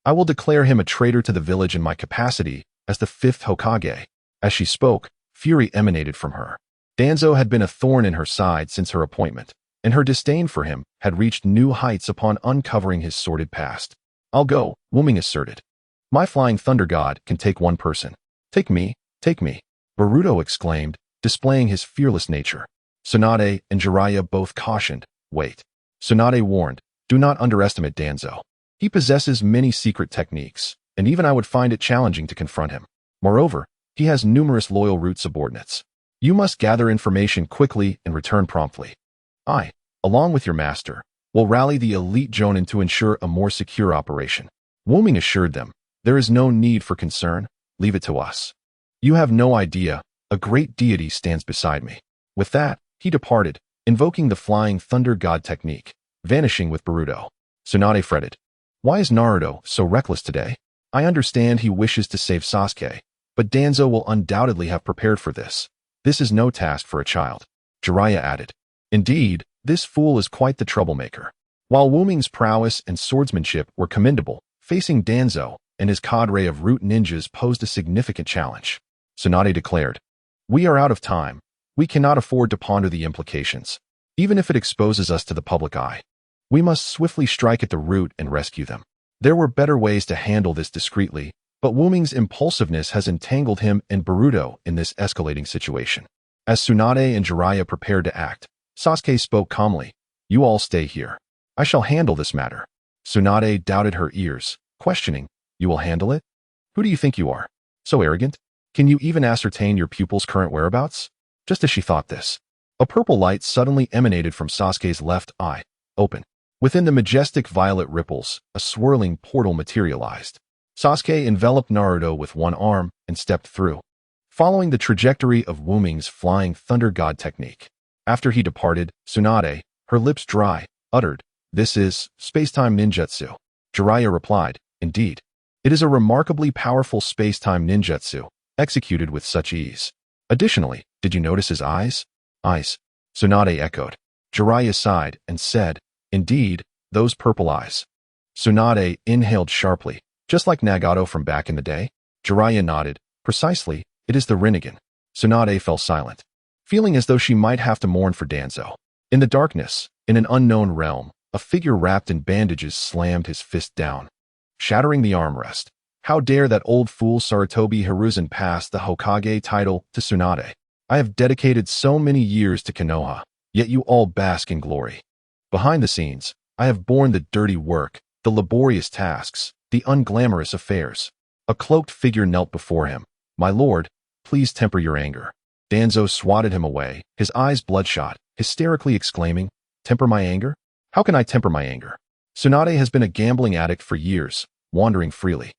I will declare him a traitor to the village in my capacity as the 5th Hokage." As she spoke, fury emanated from her. Danzo had been a thorn in her side since her appointment, and her disdain for him had reached new heights upon uncovering his sordid past. "I'll go," Ming asserted. "My flying thunder god can take one person. Take me, take me," Boruto exclaimed, displaying his fearless nature. Tsunade and Jiraiya both cautioned, "Wait." Tsunade warned, "Do not underestimate Danzo. He possesses many secret techniques, and even I would find it challenging to confront him. Moreover, he has numerous loyal root subordinates. You must gather information quickly and return promptly. I, along with your master, will rally the elite Jonin to ensure a more secure operation." Ming assured them, "There is no need for concern. Leave it to us. You have no idea. A great deity stands beside me." With that, he departed, invoking the flying thunder god technique, vanishing with Boruto. Tsunade fretted, "Why is Naruto so reckless today? I understand he wishes to save Sasuke, but Danzo will undoubtedly have prepared for this. This is no task for a child." Jiraiya added, "Indeed, this fool is quite the troublemaker." While Ming's prowess and swordsmanship were commendable, facing Danzo, and his cadre of root ninjas posed a significant challenge. Tsunade declared, "We are out of time. We cannot afford to ponder the implications, even if it exposes us to the public eye. We must swiftly strike at the root and rescue them." There were better ways to handle this discreetly, but Wu Ming's impulsiveness has entangled him and Boruto in this escalating situation. As Tsunade and Jiraiya prepared to act, Sasuke spoke calmly, "You all stay here. I shall handle this matter." Tsunade doubted her ears, questioning, "You will handle it? Who do you think you are? So arrogant? Can you even ascertain your pupil's current whereabouts?" Just as she thought this, a purple light suddenly emanated from Sasuke's left eye, open. Within the majestic violet ripples, a swirling portal materialized. Sasuke enveloped Naruto with one arm and stepped through, following the trajectory of Wu Ming's flying thunder god technique. After he departed, Tsunade, her lips dry, uttered, "This is space-time ninjutsu." Jiraiya replied, "Indeed. It is a remarkably powerful space-time ninjutsu, executed with such ease. Additionally, did you notice his eyes?" "Eyes?" Tsunade echoed. Jiraiya sighed and said, "Indeed, those purple eyes." Tsunade inhaled sharply, just like Nagato from back in the day. Jiraiya nodded. "Precisely, it is the Rinnegan." Tsunade fell silent, feeling as though she might have to mourn for Danzo. In the darkness, in an unknown realm, a figure wrapped in bandages slammed his fist down, shattering the armrest. How dare that old fool Sarutobi Hiruzen pass the Hokage title to Tsunade? I have dedicated so many years to Konoha, yet you all bask in glory. Behind the scenes, I have borne the dirty work, the laborious tasks, the unglamorous affairs. A cloaked figure knelt before him. "My lord, please temper your anger." Danzo swatted him away, his eyes bloodshot, hysterically exclaiming, "Temper my anger? How can I temper my anger? Tsunade has been a gambling addict for years, wandering freely,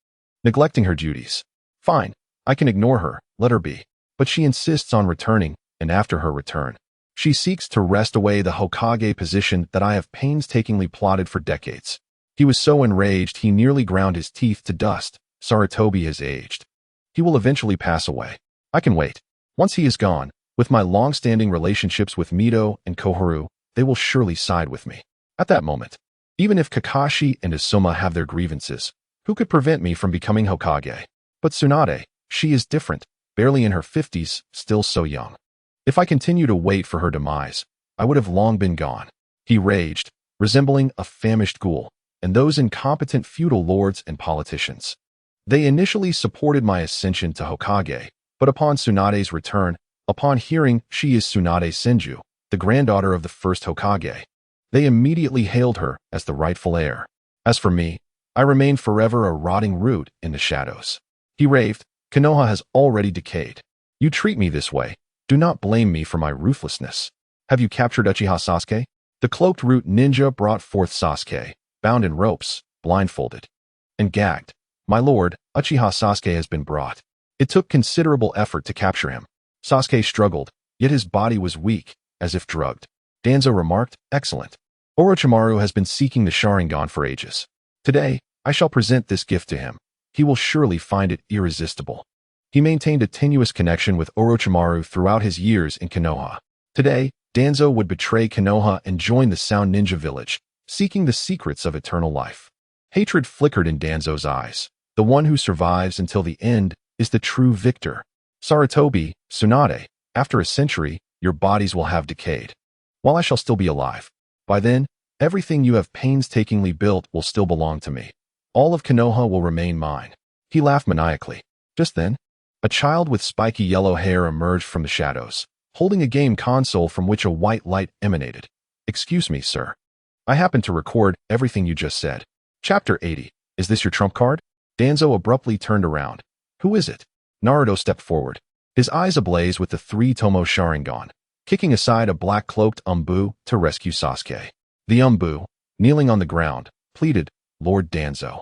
neglecting her duties. Fine, I can ignore her, let her be. But she insists on returning, and after her return, she seeks to wrest away the Hokage position that I have painstakingly plotted for decades." He was so enraged he nearly ground his teeth to dust. Sarutobi has aged. He will eventually pass away. I can wait. Once he is gone, with my long-standing relationships with Mito and Koharu, they will surely side with me. At that moment, even if Kakashi and Izuma have their grievances, who could prevent me from becoming Hokage? But Tsunade, she is different, barely in her 50s, still so young. If I continue to wait for her demise, I would have long been gone. He raged, resembling a famished ghoul, and those incompetent feudal lords and politicians. They initially supported my ascension to Hokage, but upon Tsunade's return, upon hearing she is Tsunade Senju, the granddaughter of the first Hokage, they immediately hailed her as the rightful heir. As for me, I remain forever a rotting root in the shadows. He raved, "Konoha has already decayed. You treat me this way. Do not blame me for my ruthlessness. Have you captured Uchiha Sasuke?" The cloaked root ninja brought forth Sasuke, bound in ropes, blindfolded, and gagged. "My lord, Uchiha Sasuke has been brought. It took considerable effort to capture him." Sasuke struggled, yet his body was weak, as if drugged. Danzo remarked, "Excellent. Orochimaru has been seeking the Sharingan for ages. Today, I shall present this gift to him. He will surely find it irresistible." He maintained a tenuous connection with Orochimaru throughout his years in Konoha. Today, Danzo would betray Konoha and join the Sound Ninja village, seeking the secrets of eternal life. Hatred flickered in Danzo's eyes. The one who survives until the end is the true victor. Sarutobi, Tsunade, after a century, your bodies will have decayed, while I shall still be alive. By then, everything you have painstakingly built will still belong to me. All of Konoha will remain mine." He laughed maniacally. Just then, a child with spiky yellow hair emerged from the shadows, holding a game console from which a white light emanated. "Excuse me, sir. I happened to record everything you just said." Chapter 80. Is this your trump card? Danzo abruptly turned around. "Who is it?" Naruto stepped forward, his eyes ablaze with the three-tomo Sharingan, kicking aside a black-cloaked Umbu to rescue Sasuke. The Umbu, kneeling on the ground, pleaded, "Lord Danzo."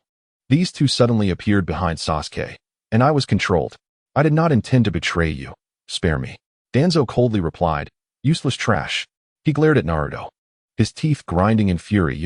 These two suddenly appeared behind Sasuke, and I was controlled. "I did not intend to betray you. Spare me." Danzo coldly replied, "Useless trash." He glared at Naruto, his teeth grinding in fury.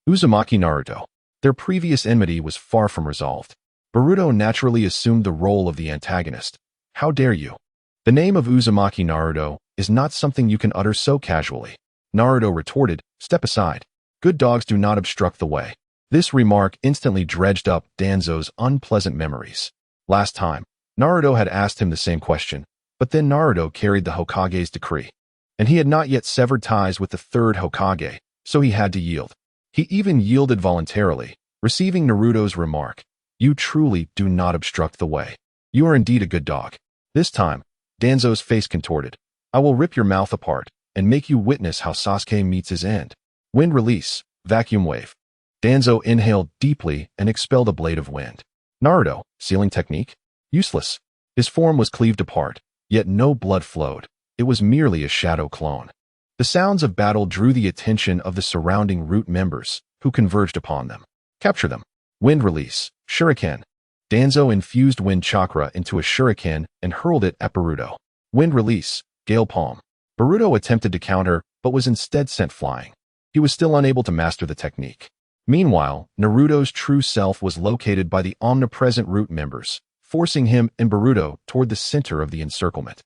Uzumaki Naruto. Their previous enmity was far from resolved. Boruto naturally assumed the role of the antagonist. "How dare you?" The name of Uzumaki Naruto is not something you can utter so casually. Naruto retorted, "Step aside. Good dogs do not obstruct the way." This remark instantly dredged up Danzo's unpleasant memories. Last time, Naruto had asked him the same question, but then Naruto carried the Hokage's decree, and he had not yet severed ties with the third Hokage, so he had to yield. He even yielded voluntarily, receiving Naruto's remark, "You truly do not obstruct the way. You are indeed a good dog." This time, Danzo's face contorted. "I will rip your mouth apart and make you witness how Sasuke meets his end." Wind release, vacuum wave. Danzo inhaled deeply and expelled a blade of wind. Naruto, sealing technique? Useless. His form was cleaved apart, yet no blood flowed. It was merely a shadow clone. The sounds of battle drew the attention of the surrounding root members, who converged upon them. Capture them. Wind release, shuriken. Danzo infused wind chakra into a shuriken and hurled it at Boruto. Wind release, gale palm. Boruto attempted to counter, but was instead sent flying. He was still unable to master the technique. Meanwhile, Naruto's true self was located by the omnipresent root members, forcing him and Boruto toward the center of the encirclement.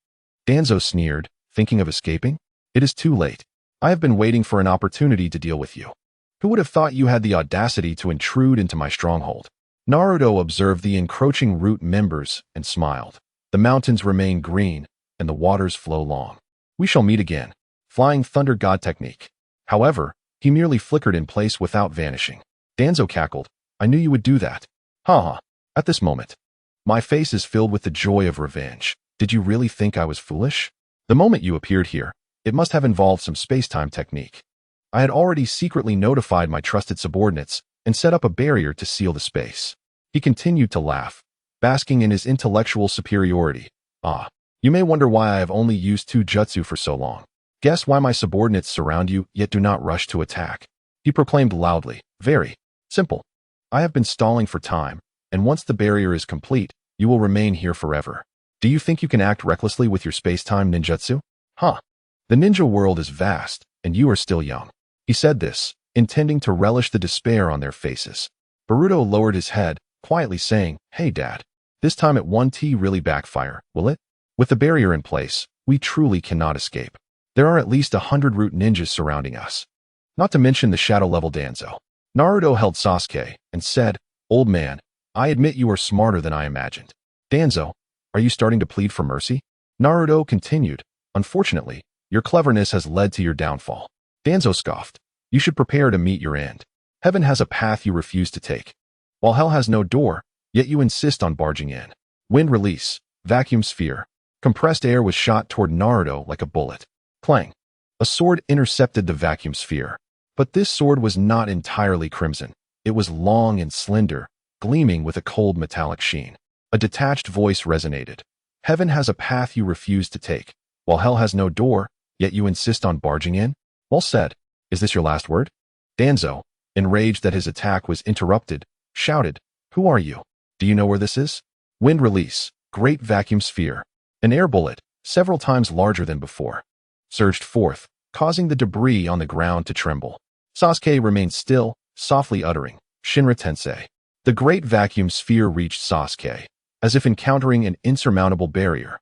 Danzo sneered, thinking of escaping? "It is too late. I have been waiting for an opportunity to deal with you. Who would have thought you had the audacity to intrude into my stronghold?" Naruto observed the encroaching root members and smiled. The mountains remain green, and the waters flow long. "We shall meet again." Flying Thunder God technique. However, he merely flickered in place without vanishing. Danzo cackled. "I knew you would do that. Haha. At this moment, my face is filled with the joy of revenge. Did you really think I was foolish? The moment you appeared here, it must have involved some space-time technique. I had already secretly notified my trusted subordinates and set up a barrier to seal the space." He continued to laugh, basking in his intellectual superiority. "Ah, you may wonder why I have only used 2 jutsu for so long. Guess why my subordinates surround you yet do not rush to attack." He proclaimed loudly. "Very simple. I have been stalling for time, and once the barrier is complete, you will remain here forever. Do you think you can act recklessly with your space-time ninjutsu? Huh. The ninja world is vast, and you are still young." He said this, intending to relish the despair on their faces. Boruto lowered his head, quietly saying, "Hey Dad, this time it won't really backfire, will it? With the barrier in place, we truly cannot escape. There are at least 100 root ninjas surrounding us. Not to mention the shadow-level Danzo." Naruto held Sasuke and said, "Old man, I admit you are smarter than I imagined. Danzo, are you starting to plead for mercy?" Naruto continued, "Unfortunately, your cleverness has led to your downfall." Danzo scoffed, "You should prepare to meet your end. Heaven has a path you refuse to take, while hell has no door, yet you insist on barging in." Wind release, vacuum sphere. Compressed air was shot toward Naruto like a bullet. Clang. A sword intercepted the vacuum sphere. But this sword was not entirely crimson. It was long and slender, gleaming with a cold metallic sheen. A detached voice resonated. "Heaven has a path you refuse to take, while hell has no door, yet you insist on barging in? Well said. Is this your last word?" Danzo, enraged that his attack was interrupted, shouted, "Who are you? Do you know where this is?" Wind release, great vacuum sphere. An air bullet, several times larger than before, surged forth, causing the debris on the ground to tremble. Sasuke remained still, softly uttering, "Shinra Tensei." The great vacuum sphere reached Sasuke, as if encountering an insurmountable barrier,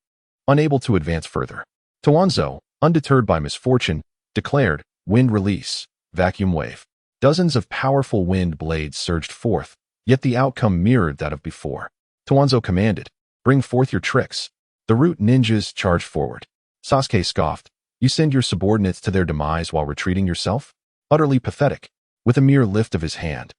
unable to advance further. Toanzo, undeterred by misfortune, declared, "Wind release, vacuum wave." Dozens of powerful wind blades surged forth, yet the outcome mirrored that of before. Toanzo commanded, "Bring forth your tricks." The root ninjas charged forward. Sasuke scoffed, "You send your subordinates to their demise while retreating yourself? Utterly pathetic." With a mere lift of his hand,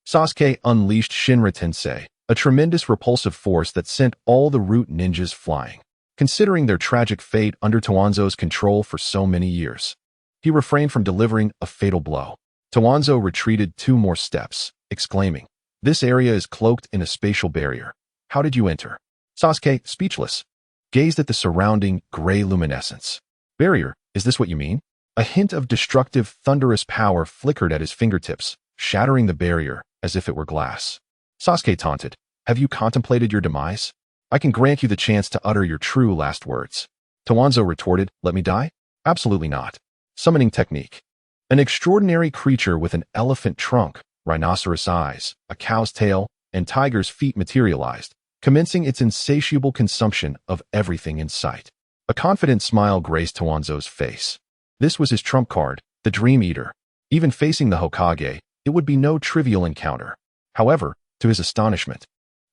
Sasuke unleashed Shinra Tensei, a tremendous repulsive force that sent all the root ninjas flying. Considering their tragic fate under Toanzo's control for so many years, he refrained from delivering a fatal blow. Toanzo retreated 2 more steps, exclaiming, "This area is cloaked in a spatial barrier. How did you enter?" Sasuke, speechless, gazed at the surrounding gray luminescence. "Barrier, is this what you mean?" A hint of destructive, thunderous power flickered at his fingertips, shattering the barrier as if it were glass. Sasuke taunted, "Have you contemplated your demise? I can grant you the chance to utter your true last words." Toanzo retorted, "Let me die? Absolutely not." Summoning technique. An extraordinary creature with an elephant trunk, rhinoceros eyes, a cow's tail, and tiger's feet materialized, commencing its insatiable consumption of everything in sight. A confident smile graced Toanzo's face. This was his trump card, the Dream Eater. Even facing the Hokage, it would be no trivial encounter. However, to his astonishment,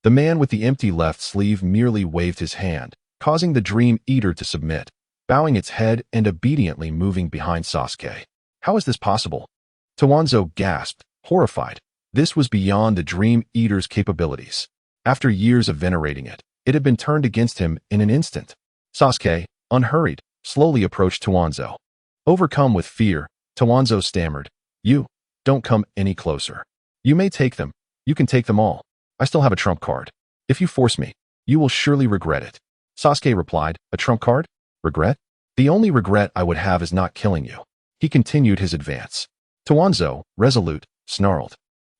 the man with the empty left sleeve merely waved his hand, causing the Dream Eater to submit, bowing its head and obediently moving behind Sasuke. How is this possible? Towanzo gasped, horrified. This was beyond the Dream Eater's capabilities. After years of venerating it, it had been turned against him in an instant. Sasuke, unhurried, slowly approached Towanzo. Overcome with fear, Towanzo stammered, "You, don't come any closer. You may take them. You can take them all. I still have a trump card. If you force me, you will surely regret it." Sasuke replied, "A trump card? Regret? The only regret I would have is not killing you." He continued his advance. Towanzo, resolute, snarled,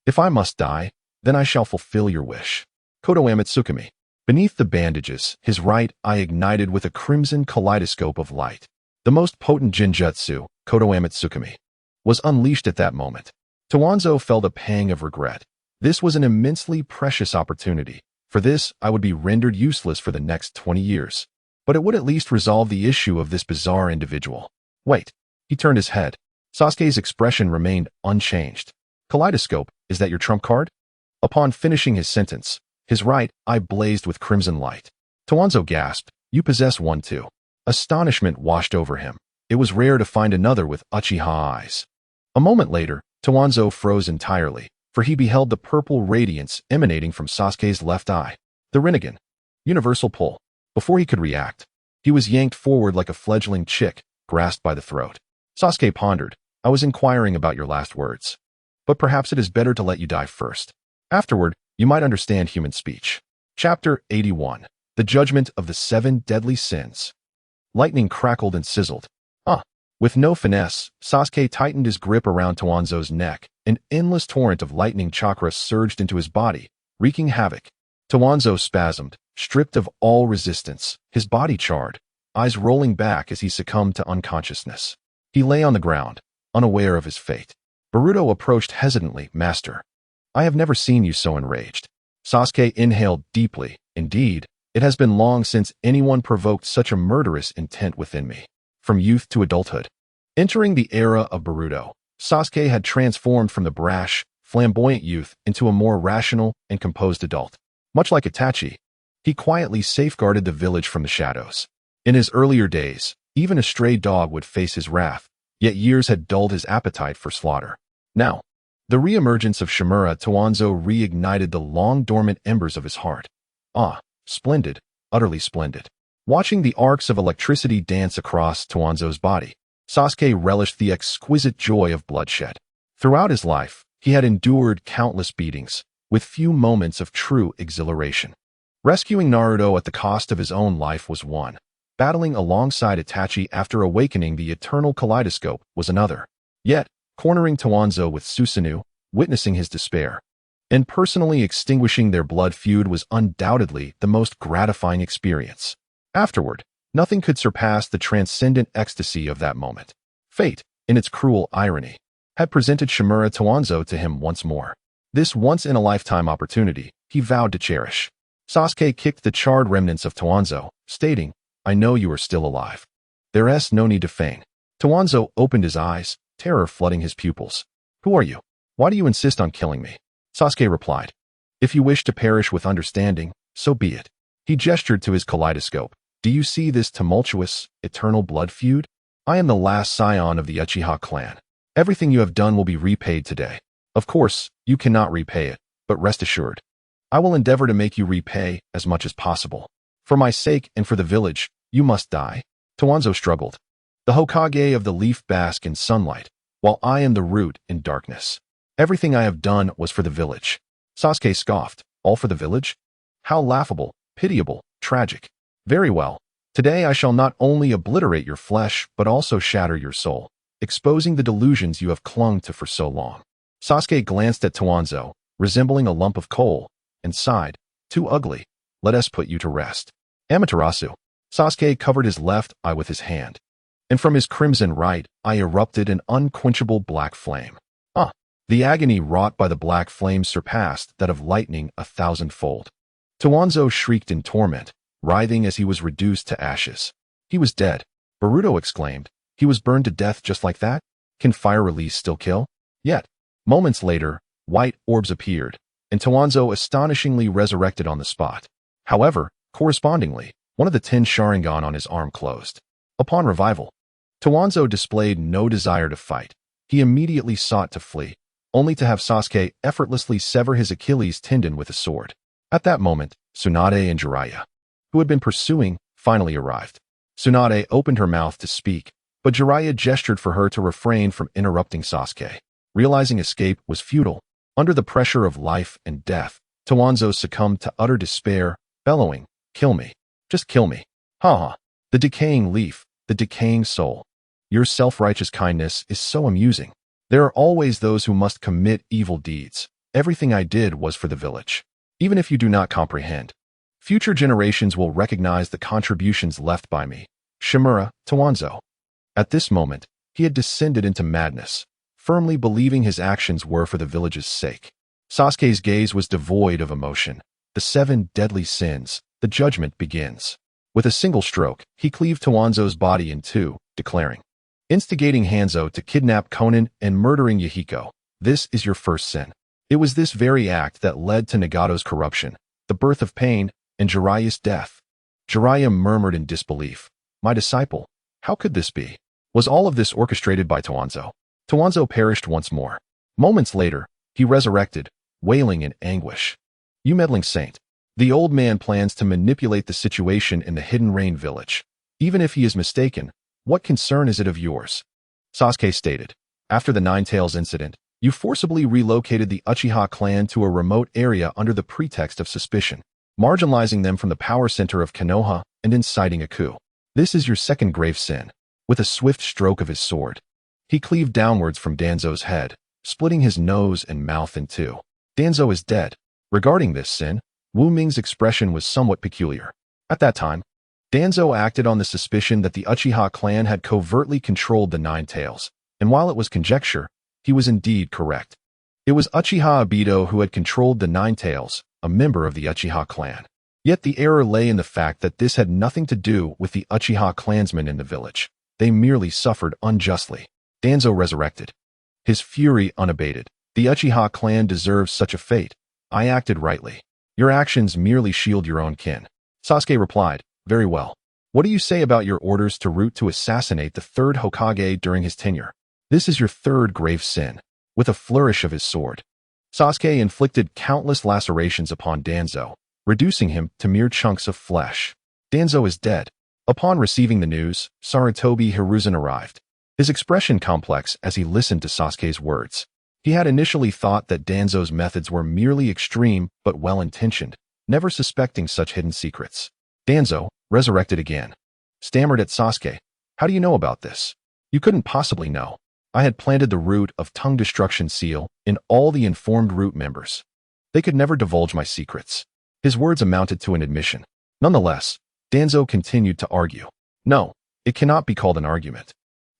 "If I must die, then I shall fulfill your wish." Kotoame Tsukumi. Beneath the bandages, his right eye ignited with a crimson kaleidoscope of light. The most potent Jinjutsu, Kotoame Tsukumi, was unleashed at that moment. Towanzo felt a pang of regret. This was an immensely precious opportunity. For this, I would be rendered useless for the next 20 years. But it would at least resolve the issue of this bizarre individual. Wait. He turned his head. Sasuke's expression remained unchanged. "Kaleidoscope, is that your trump card?" Upon finishing his sentence, his right eye blazed with crimson light. Towanzo gasped, "You possess one too." Astonishment washed over him. It was rare to find another with Uchiha eyes. A moment later, Towanzo froze entirely, for he beheld the purple radiance emanating from Sasuke's left eye. The Rinnegan. Universal pull. Before he could react, he was yanked forward like a fledgling chick, grasped by the throat. Sasuke pondered, "I was inquiring about your last words. But perhaps it is better to let you die first. Afterward, you might understand human speech." Chapter 81. The Judgment of the 7 Deadly Sins. Lightning crackled and sizzled. With no finesse, Sasuke tightened his grip around Towanzo's neck. An endless torrent of lightning chakra surged into his body, wreaking havoc. Towanzo spasmed, stripped of all resistance, his body charred, eyes rolling back as he succumbed to unconsciousness. He lay on the ground, unaware of his fate. Boruto approached hesitantly, "Master, I have never seen you so enraged." Sasuke inhaled deeply. "Indeed, it has been long since anyone provoked such a murderous intent within me. From youth to adulthood." Entering the era of Boruto, Sasuke had transformed from the brash, flamboyant youth into a more rational and composed adult. Much like Itachi, he quietly safeguarded the village from the shadows. In his earlier days, even a stray dog would face his wrath, yet years had dulled his appetite for slaughter. Now, the re-emergence of Shimura Towanzo reignited the long-dormant embers of his heart. Splendid, utterly splendid. Watching the arcs of electricity dance across Towanzo's body, Sasuke relished the exquisite joy of bloodshed. Throughout his life, he had endured countless beatings, with few moments of true exhilaration. Rescuing Naruto at the cost of his own life was one. Battling alongside Itachi after awakening the eternal kaleidoscope was another. Yet, cornering Towanzo with Susanoo, witnessing his despair, and personally extinguishing their blood feud was undoubtedly the most gratifying experience. Afterward, nothing could surpass the transcendent ecstasy of that moment. Fate, in its cruel irony, had presented Shimura Towanzo to him once more. This once-in-a-lifetime opportunity he vowed to cherish. Sasuke kicked the charred remnants of Towanzo, stating, "I know you are still alive. There's no need to feign." Towanzo opened his eyes, terror flooding his pupils. "Who are you? Why do you insist on killing me?" Sasuke replied, "If you wish to perish with understanding, so be it." He gestured to his kaleidoscope. "Do you see this tumultuous, eternal blood feud? I am the last scion of the Uchiha clan. Everything you have done will be repaid today. Of course, you cannot repay it, but rest assured, I will endeavor to make you repay as much as possible. For my sake and for the village, you must die." Towanzo struggled. "The Hokage of the leaf bask in sunlight, while I am the root in darkness. Everything I have done was for the village." Sasuke scoffed. "All for the village? How laughable, pitiable, tragic. Very well. Today I shall not only obliterate your flesh, but also shatter your soul, exposing the delusions you have clung to for so long." Sasuke glanced at Towanzo, resembling a lump of coal, and sighed, "Too ugly. Let us put you to rest." Amaterasu. Sasuke covered his left eye with his hand, and from his crimson right eye erupted an unquenchable black flame. The agony wrought by the black flame surpassed that of lightning 1,000-fold. Towanzo shrieked in torment, writhing as he was reduced to ashes. He was dead. Boruto exclaimed, "He was burned to death just like that? Can fire release still kill?" Yet, Moments later, white orbs appeared, and Tawanzo astonishingly resurrected on the spot. However, correspondingly, one of the 10 Sharingan on his arm closed. Upon revival, Tawanzo displayed no desire to fight. He immediately sought to flee, only to have Sasuke effortlessly sever his Achilles tendon with a sword. At that moment, Tsunade and Jiraiya, who had been pursuing, finally arrived. Tsunade opened her mouth to speak, but Jiraiya gestured for her to refrain from interrupting Sasuke. Realizing escape was futile, under the pressure of life and death, Tawanzo succumbed to utter despair, bellowing, "Kill me. Just kill me. Ha. The decaying leaf, the decaying soul. Your self-righteous kindness is so amusing. There are always those who must commit evil deeds. Everything I did was for the village. Even if you do not comprehend, future generations will recognize the contributions left by me. Shimura, Tawanzo." At this moment, he had descended into madness, firmly believing his actions were for the village's sake. Sasuke's gaze was devoid of emotion. The 7 deadly sins, the judgment begins. With a single stroke, he cleaved Tawanzo's body in two, declaring, "Instigating Hanzo to kidnap Konan and murdering Yahiko. This is your first sin." It was this very act that led to Nagato's corruption, the birth of pain, and Jiraiya's death. Jiraiya murmured in disbelief, "My disciple, how could this be? Was all of this orchestrated by Tawanzo?" Tawanzo perished once more. Moments later, he resurrected, wailing in anguish. "You meddling saint." The old man plans to manipulate the situation in the Hidden Rain village. Even if he is mistaken, what concern is it of yours? Sasuke stated. After the Ninetales incident, you forcibly relocated the Uchiha clan to a remote area under the pretext of suspicion, marginalizing them from the power center of Konoha and inciting a coup. This is your second grave sin. With a swift stroke of his sword, he cleaved downwards from Danzo's head, splitting his nose and mouth in two. Danzo is dead. Regarding this sin, Wu Ming's expression was somewhat peculiar. At that time, Danzo acted on the suspicion that the Uchiha clan had covertly controlled the Ninetales, and while it was conjecture, he was indeed correct. It was Uchiha Obito who had controlled the Ninetales, a member of the Uchiha clan. Yet the error lay in the fact that this had nothing to do with the Uchiha clansmen in the village. They merely suffered unjustly. Danzo resurrected, his fury unabated. "The Uchiha clan deserves such a fate. I acted rightly. Your actions merely shield your own kin." Sasuke replied, "Very well. What do you say about your orders to Root to assassinate the 3rd Hokage during his tenure? This is your 3rd grave sin." With a flourish of his sword, Sasuke inflicted countless lacerations upon Danzo, reducing him to mere chunks of flesh. Danzo is dead. Upon receiving the news, Sarutobi Hiruzen arrived, his expression complex as he listened to Sasuke's words. He had initially thought that Danzo's methods were merely extreme but well-intentioned, never suspecting such hidden secrets. Danzo, resurrected again, stammered at Sasuke, "How do you know about this?" "You couldn't possibly know. I had planted the root of tongue destruction seal in all the informed root members. They could never divulge my secrets." His words amounted to an admission. Nonetheless, Danzo continued to argue. No, it cannot be called an argument.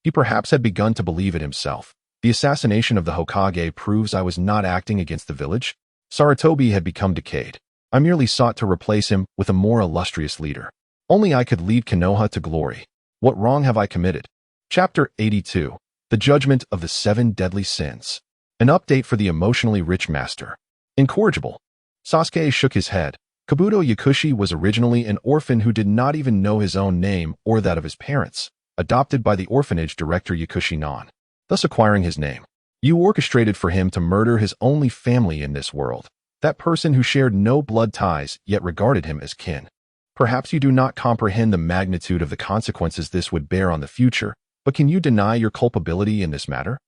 He perhaps had begun to believe it himself. The assassination of the Hokage proves I was not acting against the village. Sarutobi had become decayed. I merely sought to replace him with a more illustrious leader. Only I could lead Konoha to glory. What wrong have I committed? Chapter 82. The Judgment of the 7 Deadly Sins. An update for the emotionally rich master. Incorrigible. Sasuke shook his head. Kabuto Yakushi was originally an orphan who did not even know his own name or that of his parents, adopted by the orphanage director Yakushi Non, thus acquiring his name. You orchestrated for him to murder his only family in this world, that person who shared no blood ties yet regarded him as kin. Perhaps you do not comprehend the magnitude of the consequences this would bear on the future, but can you deny your culpability in this matter?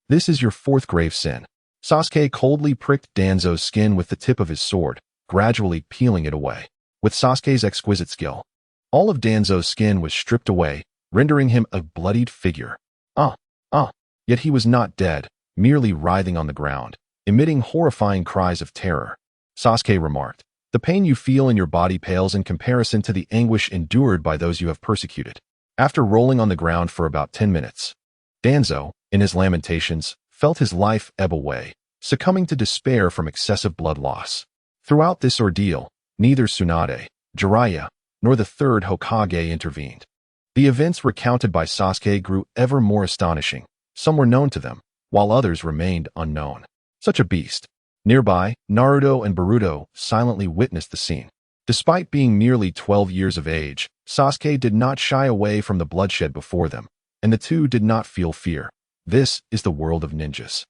This is your 4th grave sin. Sasuke coldly pricked Danzo's skin with the tip of his sword, gradually peeling it away. With Sasuke's exquisite skill, all of Danzo's skin was stripped away, rendering him a bloodied figure. Yet he was not dead, merely writhing on the ground, emitting horrifying cries of terror. Sasuke remarked, "The pain you feel in your body pales in comparison to the anguish endured by those you have persecuted." After rolling on the ground for about 10 minutes, Danzo, in his lamentations, felt his life ebb away, succumbing to despair from excessive blood loss. Throughout this ordeal, neither Tsunade, Jiraiya, nor the 3rd Hokage intervened. The events recounted by Sasuke grew ever more astonishing. Some were known to them, while others remained unknown. Such a beast. Nearby, Naruto and Boruto silently witnessed the scene. Despite being merely 12 years of age, Sasuke did not shy away from the bloodshed before them, and the two did not feel fear. This is the world of ninjas.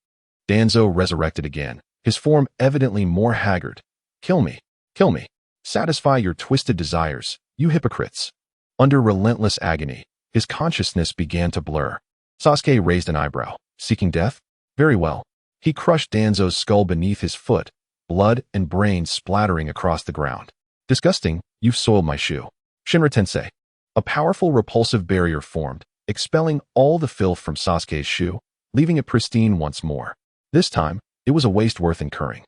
Danzo resurrected again, his form evidently more haggard. Kill me. Kill me. Satisfy your twisted desires, you hypocrites. Under relentless agony, his consciousness began to blur. Sasuke raised an eyebrow. Seeking death? Very well. He crushed Danzo's skull beneath his foot, blood and brains splattering across the ground. Disgusting, you've soiled my shoe. Shinra Tensei. A powerful repulsive barrier formed, expelling all the filth from Sasuke's shoe, leaving it pristine once more. This time, it was a waste worth incurring.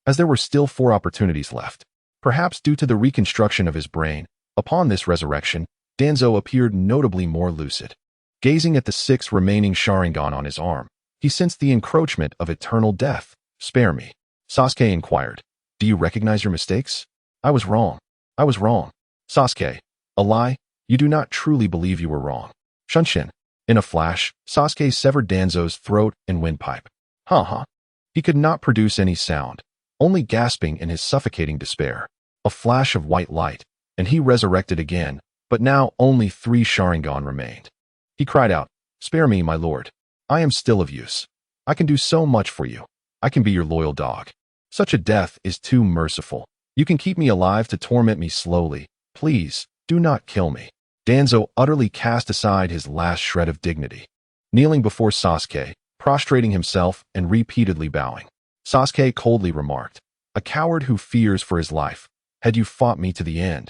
As there were still 4 opportunities left. Perhaps due to the reconstruction of his brain, upon this resurrection, Danzo appeared notably more lucid. Gazing at the 6 remaining Sharingan on his arm, he sensed the encroachment of eternal death. Spare me. Sasuke inquired. Do you recognize your mistakes? I was wrong. I was wrong. Sasuke. A lie? You do not truly believe you were wrong. Shunshin. In a flash, Sasuke severed Danzo's throat and windpipe. Ha. He could not produce any sound, only gasping in his suffocating despair. A flash of white light, and he resurrected again, but now only 3 Sharingan remained. He cried out, Spare me, my lord. I am still of use. I can do so much for you. I can be your loyal dog. Such a death is too merciful. You can keep me alive to torment me slowly. Please, do not kill me. Danzo utterly cast aside his last shred of dignity. Kneeling before Sasuke, prostrating himself and repeatedly bowing. Sasuke coldly remarked, A coward who fears for his life. Had you fought me to the end,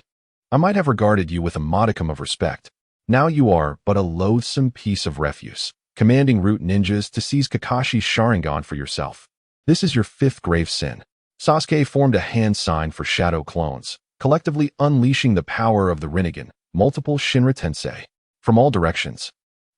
I might have regarded you with a modicum of respect. Now you are but a loathsome piece of refuse, commanding root ninjas to seize Kakashi's Sharingan for yourself. This is your 5th grave sin. Sasuke formed a hand sign for shadow clones, collectively unleashing the power of the Rinnegan, multiple Shinra Tensei. From all directions,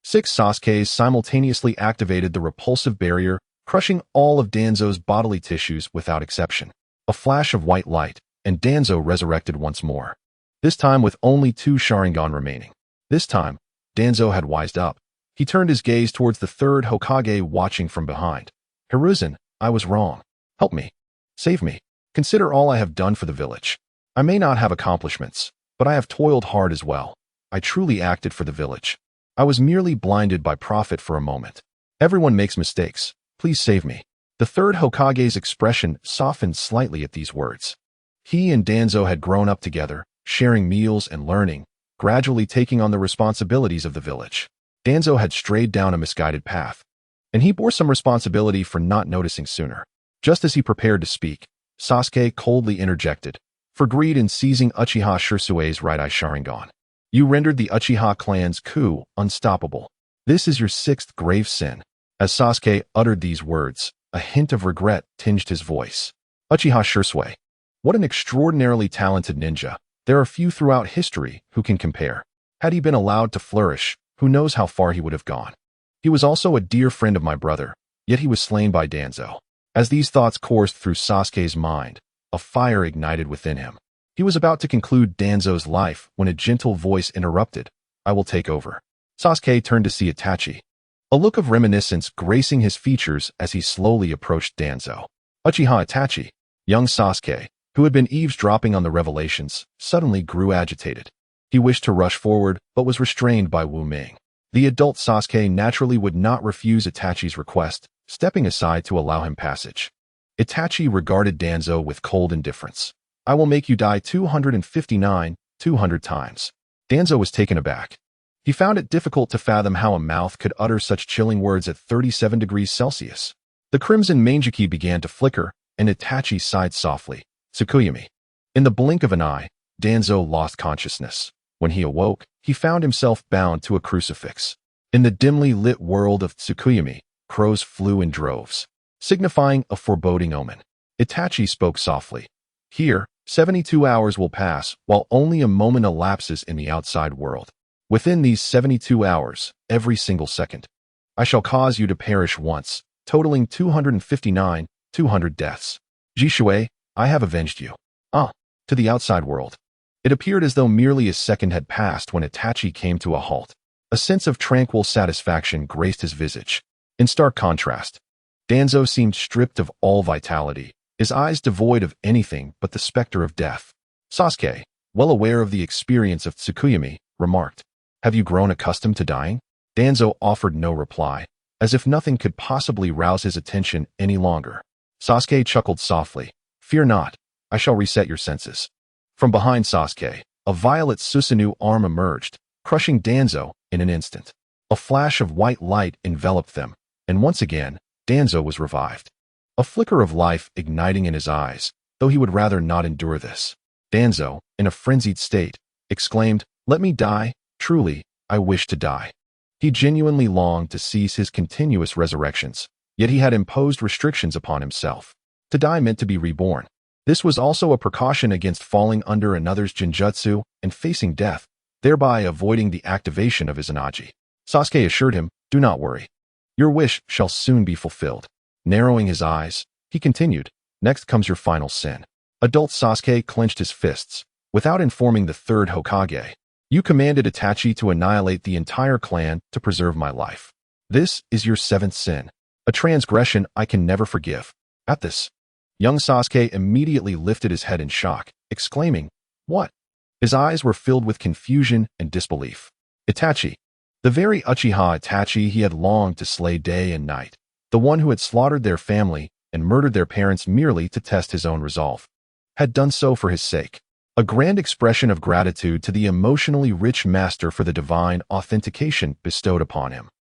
6 Sasukes simultaneously activated the repulsive barrier, crushing all of Danzo's bodily tissues without exception. A flash of white light, and Danzo resurrected once more. This time with only 2 Sharingan remaining. This time, Danzo had wised up. He turned his gaze towards the 3rd Hokage watching from behind. Hiruzen, I was wrong. Help me. Save me. Consider all I have done for the village. I may not have accomplishments, but I have toiled hard as well. I truly acted for the village. I was merely blinded by profit for a moment. Everyone makes mistakes. Please save me. The 3rd Hokage's expression softened slightly at these words. He and Danzo had grown up together, sharing meals and learning, gradually taking on the responsibilities of the village. Danzo had strayed down a misguided path, and he bore some responsibility for not noticing sooner. Just as he prepared to speak, Sasuke coldly interjected, For greed in seizing Uchiha Shirsue's right eye Sharingan. You rendered the Uchiha clan's coup unstoppable. This is your 6th grave sin. As Sasuke uttered these words, a hint of regret tinged his voice. Uchiha Shirsue. What an extraordinarily talented ninja. There are few throughout history who can compare. Had he been allowed to flourish, who knows how far he would have gone. He was also a dear friend of my brother, yet he was slain by Danzo. As these thoughts coursed through Sasuke's mind, a fire ignited within him. He was about to conclude Danzo's life when a gentle voice interrupted. I will take over. Sasuke turned to see Itachi. A look of reminiscence gracing his features as he slowly approached Danzo. Uchiha Itachi, young Sasuke, who had been eavesdropping on the revelations, suddenly grew agitated. He wished to rush forward, but was restrained by Wu Ming. The adult Sasuke naturally would not refuse Itachi's request, stepping aside to allow him passage. Itachi regarded Danzo with cold indifference. I will make you die 200 times. Danzo was taken aback. He found it difficult to fathom how a mouth could utter such chilling words at 37 degrees Celsius. The crimson manjiki began to flicker, and Itachi sighed softly. Tsukuyami. In the blink of an eye, Danzo lost consciousness. When he awoke, he found himself bound to a crucifix. In the dimly lit world of Tsukuyami, crows flew in droves, signifying a foreboding omen. Itachi spoke softly. Here, 72 hours will pass, while only a moment elapses in the outside world. Within these 72 hours, every single second, I shall cause you to perish once, totaling 200 deaths. Jishue, I have avenged you. To the outside world. It appeared as though merely a second had passed when Itachi came to a halt. A sense of tranquil satisfaction graced his visage. In stark contrast, Danzo seemed stripped of all vitality, his eyes devoid of anything but the specter of death. Sasuke, well aware of the experience of Tsukuyomi, remarked, "Have you grown accustomed to dying?" Danzo offered no reply, as if nothing could possibly rouse his attention any longer. Sasuke chuckled softly, "Fear not, I shall reset your senses." From behind Sasuke, a violet Susanoo arm emerged, crushing Danzo in an instant. A flash of white light enveloped them, and once again, Danzo was revived. A flicker of life igniting in his eyes, though he would rather not endure this. Danzo, in a frenzied state, exclaimed, "Let me die, truly, I wish to die." He genuinely longed to cease his continuous resurrections, yet he had imposed restrictions upon himself. To die meant to be reborn. This was also a precaution against falling under another's genjutsu and facing death, thereby avoiding the activation of his Anaji. Sasuke assured him, "Do not worry. Your wish shall soon be fulfilled." Narrowing his eyes, he continued, "Next comes your final sin." Adult Sasuke clenched his fists. Without informing the third Hokage, "You commanded Itachi to annihilate the entire clan to preserve my life. This is your seventh sin, a transgression I can never forgive." At this, young Sasuke immediately lifted his head in shock, exclaiming, "What?" His eyes were filled with confusion and disbelief. Itachi, the very Uchiha Itachi he had longed to slay day and night, the one who had slaughtered their family and murdered their parents merely to test his own resolve, had done so for his sake. A grand expression of gratitude to the emotionally rich master for the divine authentication bestowed upon him.